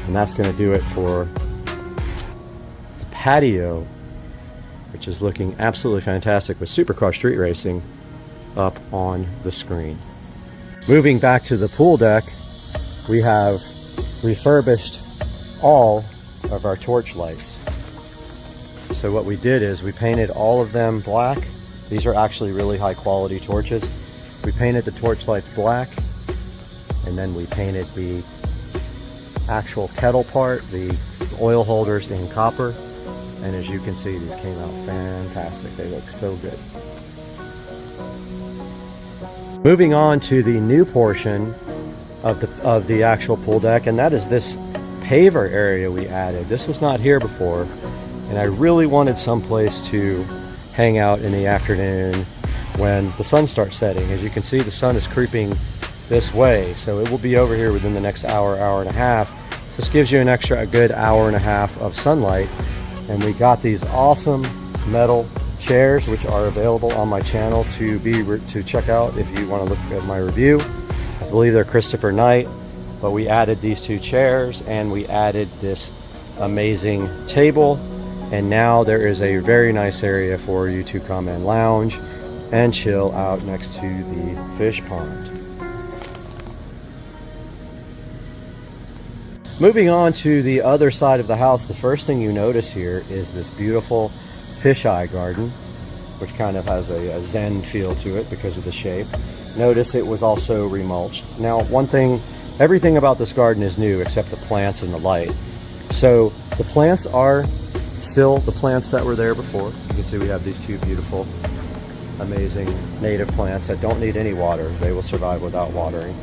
S1: And that's going to do it for the patio, which is looking absolutely fantastic with Supercar Street Racing up on the screen. Moving back to the pool deck, we have refurbished all of our torch lights. So what we did is we painted all of them black. These are actually really high quality torches. We painted the torch lights black, and then we painted the actual kettle part, the oil holders, in copper. And as you can see, these came out fantastic. They look so good. Moving on to the new portion of the actual pool deck, and that is this paver area we added. This was not here before, and I really wanted some place to hang out in the afternoon when the sun starts setting. As you can see, the sun is creeping this way, so it will be over here within the next hour, hour and a half. So this gives you a good hour and a half of sunlight. And we got these awesome metal chairs, which are available on my channel to check out if you want to look at my review. I believe they're Christopher Knight, but we added these 2 chairs and we added this amazing table, and now there is a very nice area for you to come and lounge and chill out next to the fish pond. Moving on to the other side of the house, the first thing you notice here is this beautiful fisheye garden, which kind of has a zen feel to it because of the shape. Notice it was also remulched. Now, one thing, everything about this garden is new except the plants and the light. So the plants are still the plants that were there before. You can see we have these 2 beautiful, amazing native plants that don't need any water. They will survive without watering.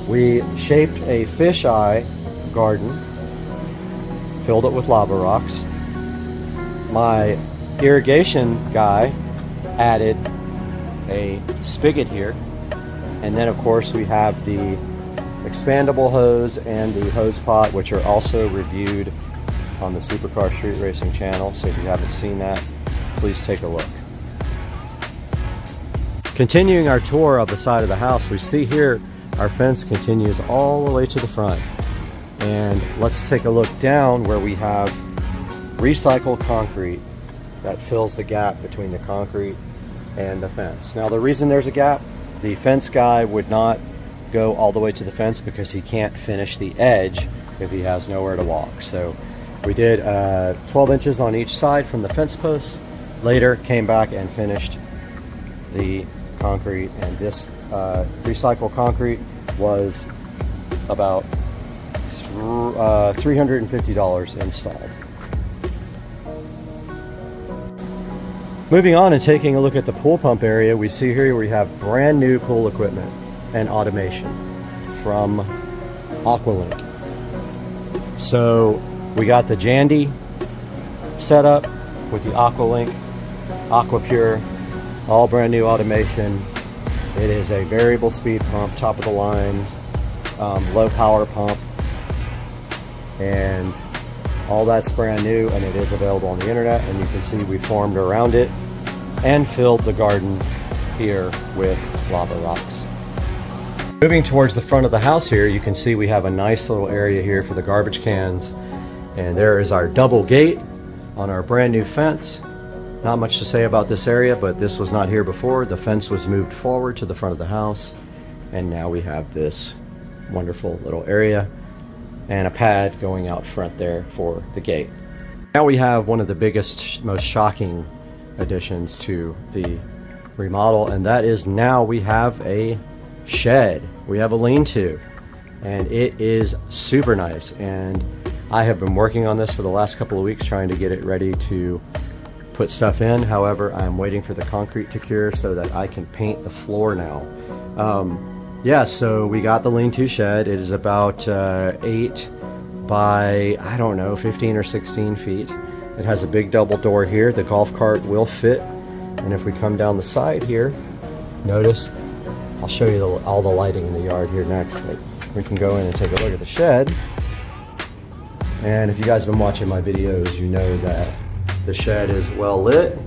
S1: We shaped a fisheye garden, filled it with lava rocks. My irrigation guy added a spigot here, and then of course we have the expandable hose and the hose pot, which are also reviewed on the Supercar Street Racing channel. So if you haven't seen that, please take a look. Continuing our tour of the side of the house, we see here our fence continues all the way to the front. And let's take a look down where we have recycled concrete that fills the gap between the concrete and the fence. Now, the reason there's a gap, the fence guy would not go all the way to the fence because he can't finish the edge if he has nowhere to walk. So we did 12 inches on each side from the fence posts. Later came back and finished the concrete, and this recycled concrete was about $350 installed. Moving on and taking a look at the pool pump area, we see here we have brand new pool equipment and automation from Aqualink. So we got the Jandy set up with the Aqualink, Aquapure, all brand new automation. It is a variable speed pump, top of the line, low power pump, and all that's brand new, and it is available on the internet, and you can see we formed around it and filled the garden here with lava rocks. Moving towards the front of the house here, you can see we have a nice little area here for the garbage cans. And there is our double gate on our brand new fence. Not much to say about this area, but this was not here before. The fence was moved forward to the front of the house. And now we have this wonderful little area and a pad going out front there for the gate. Now we have one of the biggest, most shocking additions to the remodel, and that is now we have a shed. We have a lean-to, and it is super nice. And I have been working on this for the last couple of weeks trying to get it ready to put stuff in. However, I'm waiting for the concrete to cure so that I can paint the floor now. Yeah, so we got the lean-to shed. It is about 8 by, I don't know, 15 or 16 feet. It has a big double door here. The golf cart will fit. And if we come down the side here, notice, I'll show you all the lighting in the yard here next, but we can go in and take a look at the shed. And if you guys have been watching my videos, you know that the shed is well lit.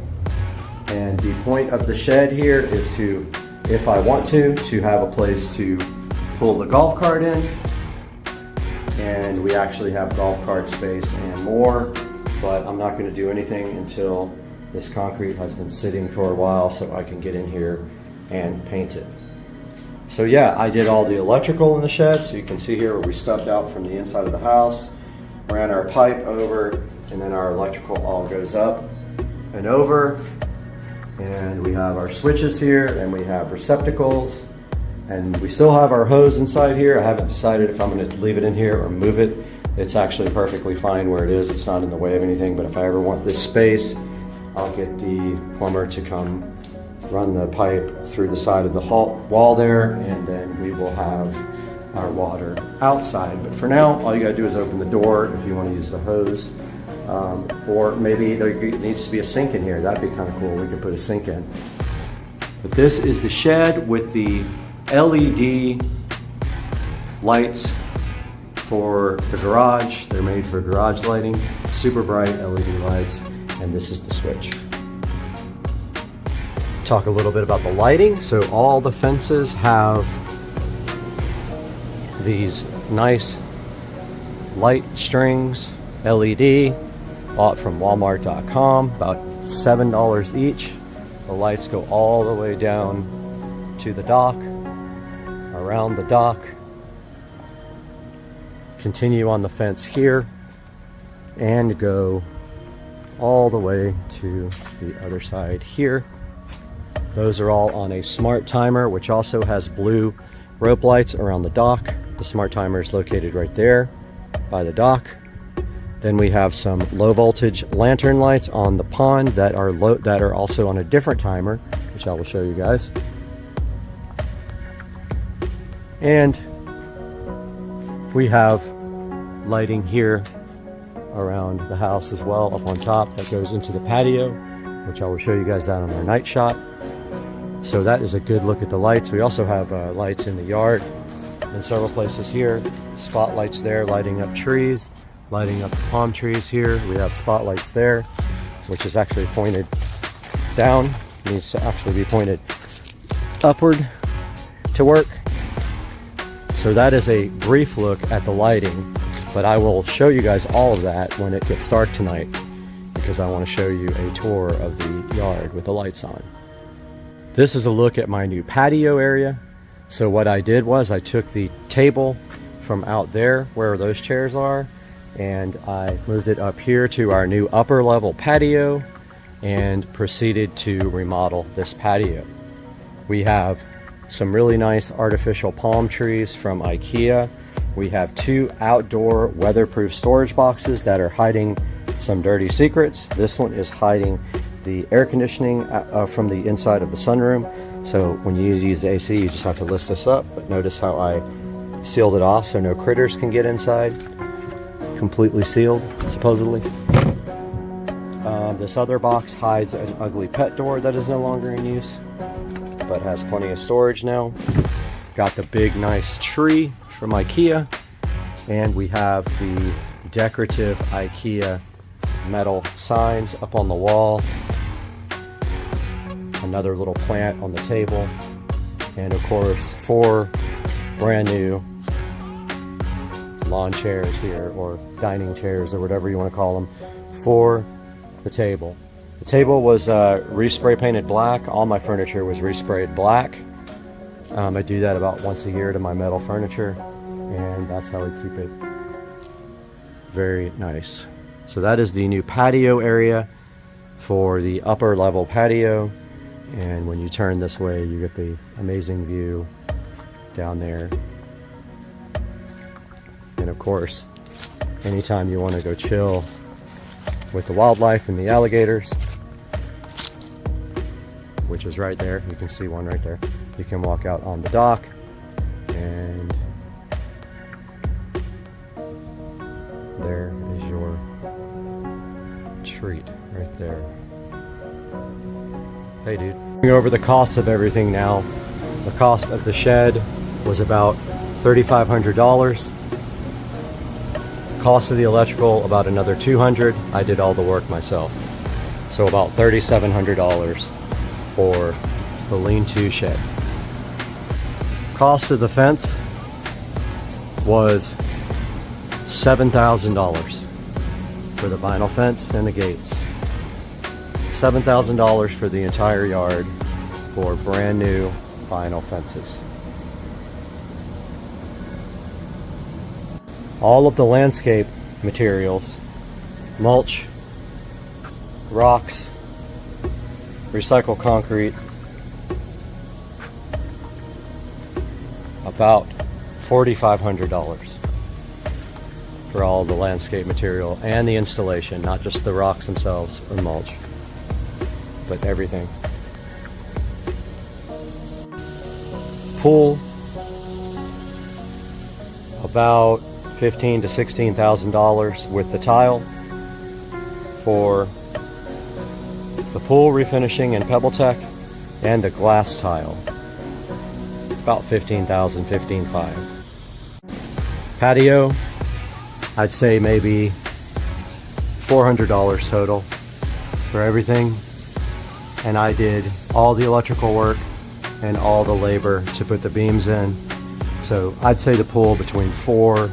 S1: And the point of the shed here is to, if I want to have a place to pull the golf cart in. And we actually have golf cart space and more, but I'm not going to do anything until this concrete has been sitting for a while so I can get in here and paint it. So yeah, I did all the electrical in the shed, so you can see here where we stubbed out from the inside of the house, ran our pipe over, and then our electrical all goes up and over. And we have our switches here, and we have receptacles, and we still have our hose inside here. I haven't decided if I'm going to leave it in here or move it. It's actually perfectly fine where it is. It's not in the way of anything, but if I ever want this space, I'll get the plumber to come run the pipe through the side of the wall there, and then we will have our water outside. But for now, all you gotta do is open the door if you want to use the hose. Or maybe there needs to be a sink in here. That'd be kind of cool. We could put a sink in. But this is the shed with the LED lights for the garage. They're made for garage lighting, super bright LED lights, and this is the switch. Talk a little bit about the lighting. So all the fences have these nice light strings, LED, bought from Walmart.com, about $7 each. The lights go all the way down to the dock, around the dock, continue on the fence here, and go all the way to the other side here. Those are all on a smart timer, which also has blue rope lights around the dock. The smart timer is located right there by the dock. Then we have some low voltage lantern lights on the pond that are also on a different timer, which I will show you guys. And we have lighting here around the house as well, up on top, that goes into the patio, which I will show you guys that on our night shot. So that is a good look at the lights. We also have lights in the yard in several places here. Spotlights there lighting up trees, lighting up the palm trees here. We have spotlights there, which is actually pointed down. It needs to actually be pointed upward to work. So that is a brief look at the lighting, but I will show you guys all of that when it gets dark tonight, because I want to show you a tour of the yard with the lights on. This is a look at my new patio area. So what I did was I took the table from out there where those chairs are, and I moved it up here to our new upper level patio and proceeded to remodel this patio. We have some really nice artificial palm trees from IKEA. We have 2 outdoor weatherproof storage boxes that are hiding some dirty secrets. This one is hiding the air conditioning from the inside of the sunroom. So when you use the AC, you just have to lift this up. But notice how I sealed it off so no critters can get inside. Completely sealed, supposedly. This other box hides an ugly pet door that is no longer in use, but has plenty of storage now. Got the big nice tree from IKEA, and we have the decorative IKEA metal signs up on the wall. another little plant on the table, and of course 4 brand new lawn chairs here, or dining chairs, or whatever you want to call them, for the table. The table was respray painted black. All my furniture was resprayed black. I do that about once a year to my metal furniture, and that's how we keep it very nice. So that is the new patio area for the upper level patio, and when you turn this way you get the amazing view down there. And of course, anytime you want to go chill with the wildlife and the alligators, which is right there, you can see one right there, you can walk out on the dock, and there is your treat right there. Hey dude. Going over the cost of everything now. The cost of the shed was about $3,500. Cost of the electrical about another $200. I did all the work myself. So about $3,700 for the lean-to shed. Cost of the fence was $7,000 for the vinyl fence and the gates. $7,000 for the entire yard for brand new vinyl fences. All of the landscape materials, mulch, rocks, recycled concrete, about $4,500 for all the landscape material and the installation, not just the rocks themselves or mulch, but everything. Pool, about $15,000 to $16,000 with the tile. For the pool refinishing in PebbleTech and the glass tile, about $15,000, $15,500. Patio, I'd say maybe $400 total for everything, and I did all the electrical work and all the labor to put the beams in. So I'd say the pool between $400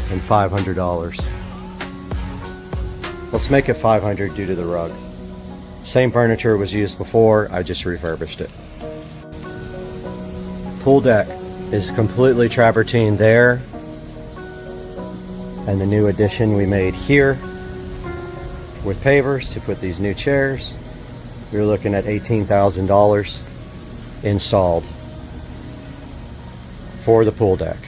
S1: and $500. Let's make it $500 due to the rug. Same furniture was used before, I just refurbished it. Pool deck is completely travertine there, and the new addition we made here with pavers to put these new chairs, we were looking at $18,000 installed for the pool deck.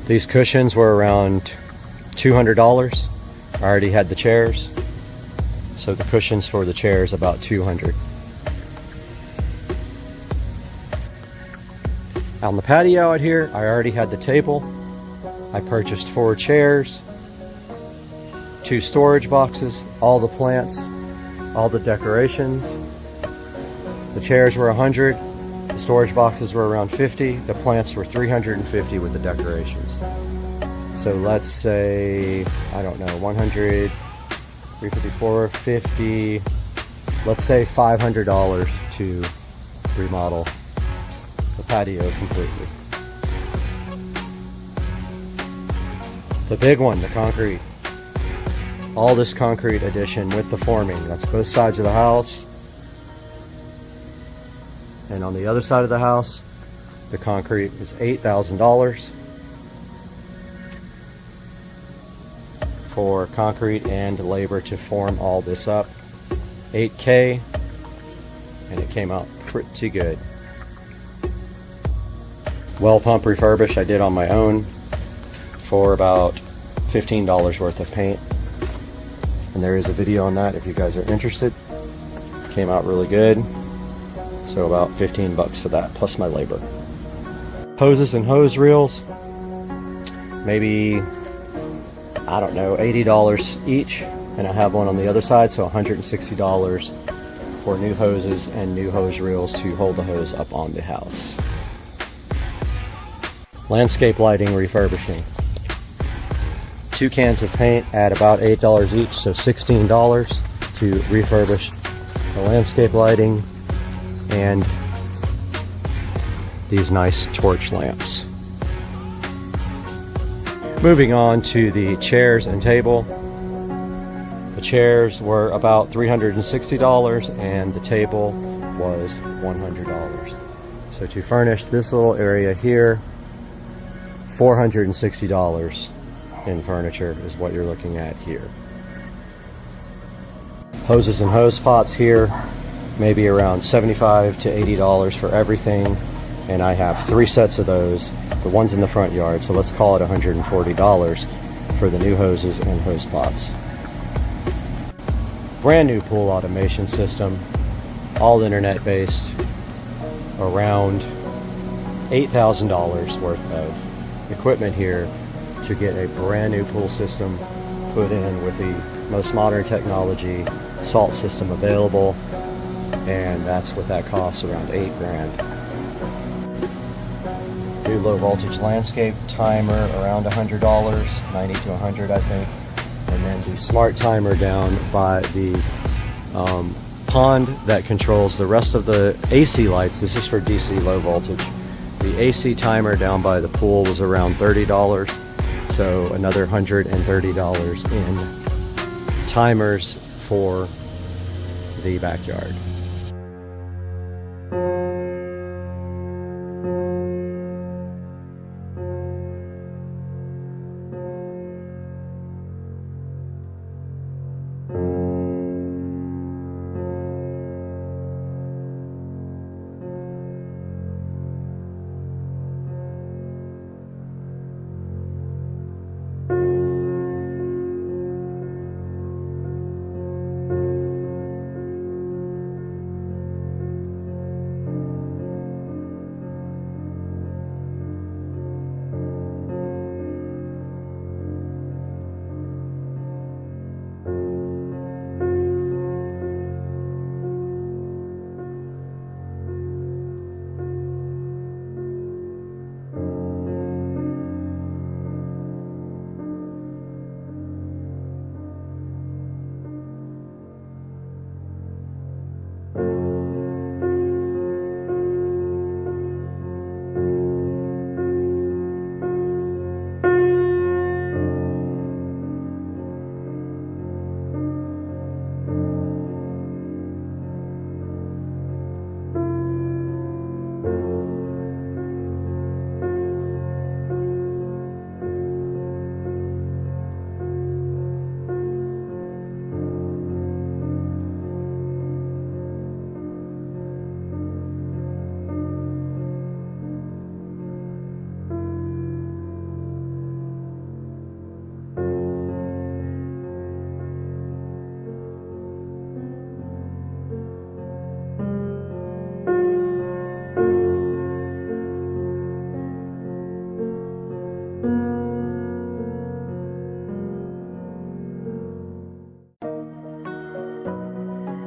S1: These cushions were around $200. I already had the chairs, so the cushions for the chairs about $200. On the patio out here, I already had the table. I purchased 4 chairs, 2 storage boxes, all the plants, all the decorations. The chairs were $100, the storage boxes were around $50, the plants were $350 with the decorations. So let's say, I don't know, 100, 354, 50, let's say $500 to remodel the patio completely. The big one, the concrete. All this concrete addition with the forming, that's both sides of the house. And on the other side of the house, the concrete is $8,000 for concrete and labor to form all this up. $8K, and it came out pretty good. Well pump refurbish I did on my own for about $15 worth of paint. And there is a video on that if you guys are interested. Came out really good. So about 15 bucks for that, plus my labor. Hoses and hose reels, maybe, I don't know, $80 each. And I have one on the other side, so $160 for new hoses and new hose reels to hold the hose up on the house. Landscape lighting refurbishing.
S2: 2 cans of paint at about $8 each, so $16 to refurbish the landscape lighting and these nice torch lamps. Moving on to the chairs and table. The chairs were about $360 and the table was $100. So to furnish this little area here, $460 in furniture is what you're looking at here. Hoses and hose pots here, maybe around $75 to $80 for everything. And I have 3 sets of those, the ones in the front yard, so let's call it $140 for the new hoses and hose pots. Brand new pool automation system, all internet based, around $8,000 worth of equipment here to get a brand new pool system put in with the most modern technology, salt system available, and that's what that costs, around $8 grand. New low voltage landscape timer around $100, 90 to 100 I think, and then the smart timer down by the pond that controls the rest of the AC lights. This is for DC low voltage. The AC timer down by the pool was around $30, so another $130 in timers for the backyard.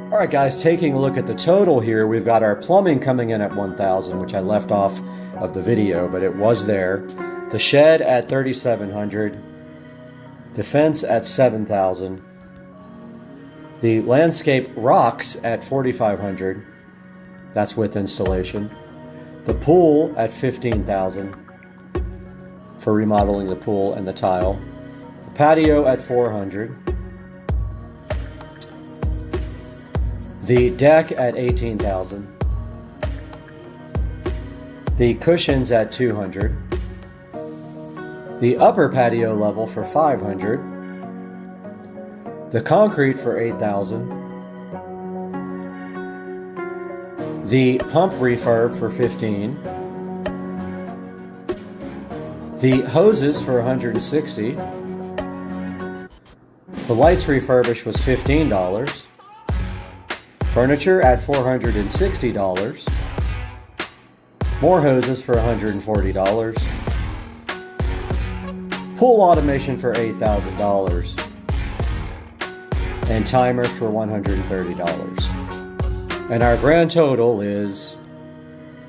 S2: All right, guys, taking a look at the total here, we've got our plumbing coming in at $1,000, which I left off of the video, but it was there. The shed at $3,700. The fence at $7,000. The landscape rocks at $4,500. That's with installation. The pool at $15,000 for remodeling the pool and the tile. The patio at $400. The deck at $18,000. The cushions at $200. The upper patio level for $500. The concrete for $8,000. The pump refurb for $15,000. The hoses for $160. The lights refurbished was $15. Furniture at $460. More hoses for $140. Pool automation for $8,000. And timers for $130. And our grand total is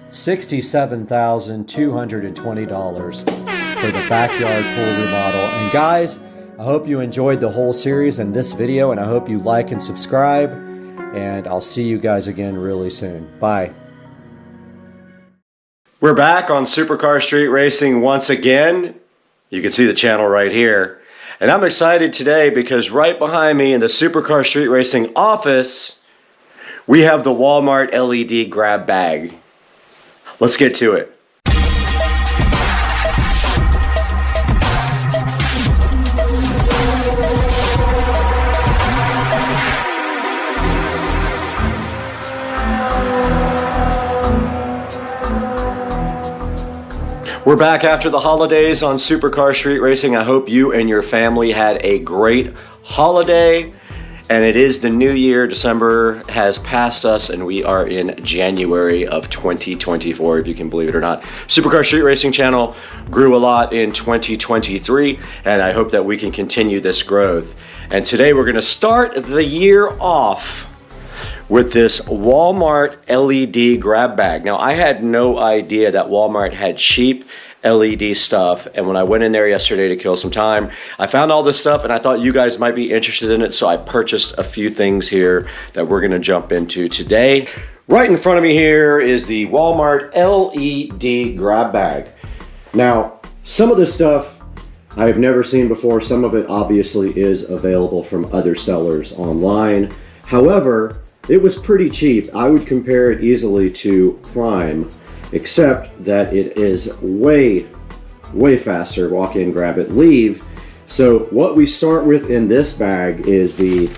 S2: $67,220 for the backyard pool remodel. And guys,
S1: I hope you enjoyed the whole series and this video, and I hope you like and subscribe, and I'll see you guys again really soon. Bye. We're back on Supercar Street Racing once again. You can see the channel right here. And I'm excited today because right behind me in the Supercar Street Racing office, we have the Walmart LED grab bag. Let's get to it. We're back after the holidays on Supercar Street Racing. I hope you and your family had a great holiday. And it is the new year. December has passed us and we are in January of 2024, if you can believe it or not. Supercar Street Racing channel grew a lot in 2023, and I hope that we can continue this growth. And today we're gonna start the year off with this Walmart LED grab bag. Now, I had no idea that Walmart had cheap LED stuff, and when I went in there yesterday to kill some time, I found all this stuff and I thought you guys might be interested in it, so I purchased a few things here that we're gonna jump into today. Right in front of me here is the Walmart LED grab bag. Now, some of this stuff I've never seen before. Some of it obviously is available from other sellers online. However, it was pretty cheap. I would compare it easily to Prime, except that it is way faster. Walk in, grab it, leave. So what we start with in this bag is the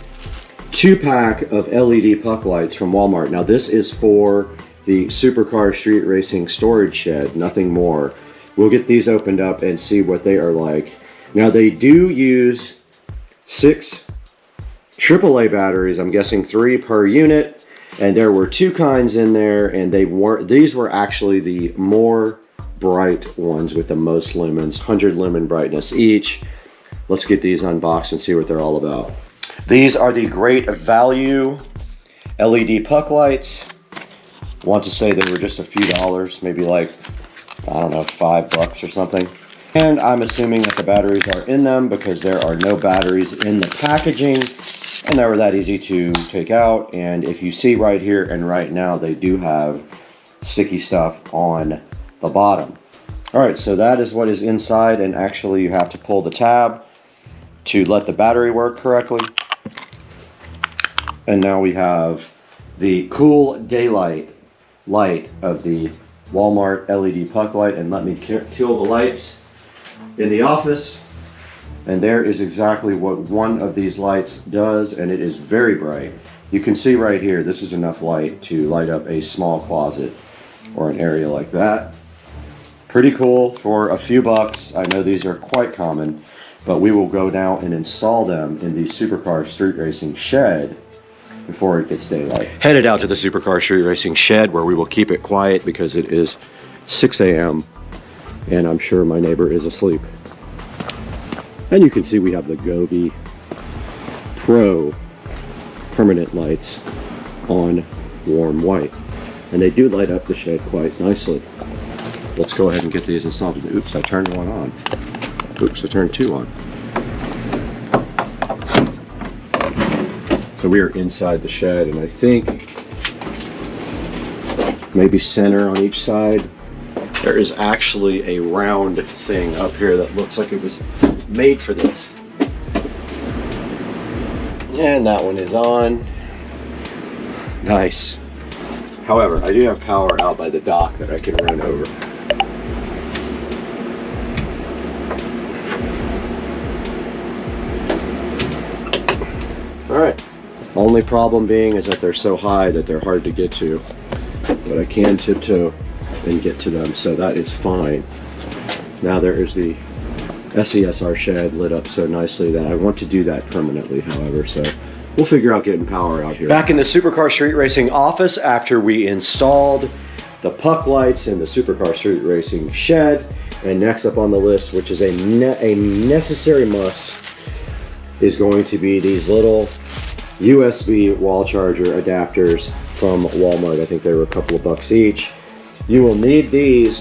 S1: 2-pack of LED puck lights from Walmart. Now this is for the Supercar Street Racing storage shed, nothing more. We'll get these opened up and see what they are like. Now they do use 6 AAA batteries, I'm guessing 3 per unit, and there were 2 kinds in there, and these were actually the more bright ones with the most lumens, 100 lumen brightness each. Let's get these unboxed and see what they're all about. These are the Great Value LED puck lights. I want to say they were just a few dollars, maybe like, I don't know, $5 or something. And I'm assuming that the batteries are in them because there are no batteries in the packaging. And they were that easy to take out. And if you see right here and right now, they do have sticky stuff on the bottom. All right, so that is what is inside. And actually you have to pull the tab to let the battery work correctly. And now we have the cool daylight light of the Walmart LED puck light. And let me kill the lights in the office. And there is exactly what one of these lights does, and it is very bright. You can see right here, this is enough light to light up a small closet or an area like that. Pretty cool for a few bucks. I know these are quite common, but we will go down and install them in the Supercar Street Racing shed before it gets daylight. Headed out to the Supercar Street Racing shed where we will keep it quiet because it is 6 a.m. and I'm sure my neighbor is asleep. And you can see we have the Gobi Pro permanent lights on warm white. And they do light up the shed quite nicely. Let's go ahead and get these installed. Oops, I turned one on. Oops, I turned 2 on. So we are inside the shed, and I think maybe center on each side, there is actually a round thing up here that looks like it was made for this. And that one is on. Nice. However, I do have power out by the dock that I can run over. Alright. Only problem being is that they're so high that they're hard to get to. But I can tiptoe and get to them, so that is fine. Now there is the SCSR shed lit up so nicely that I want to do that permanently, however, so we'll figure out getting power out here. Back in the Supercar Street Racing office after we installed the puck lights in the Supercar Street Racing shed, and next up on the list, which is a necessary must, is going to be these little USB wall charger adapters from Walmart. I think they were a couple of bucks each. You will need these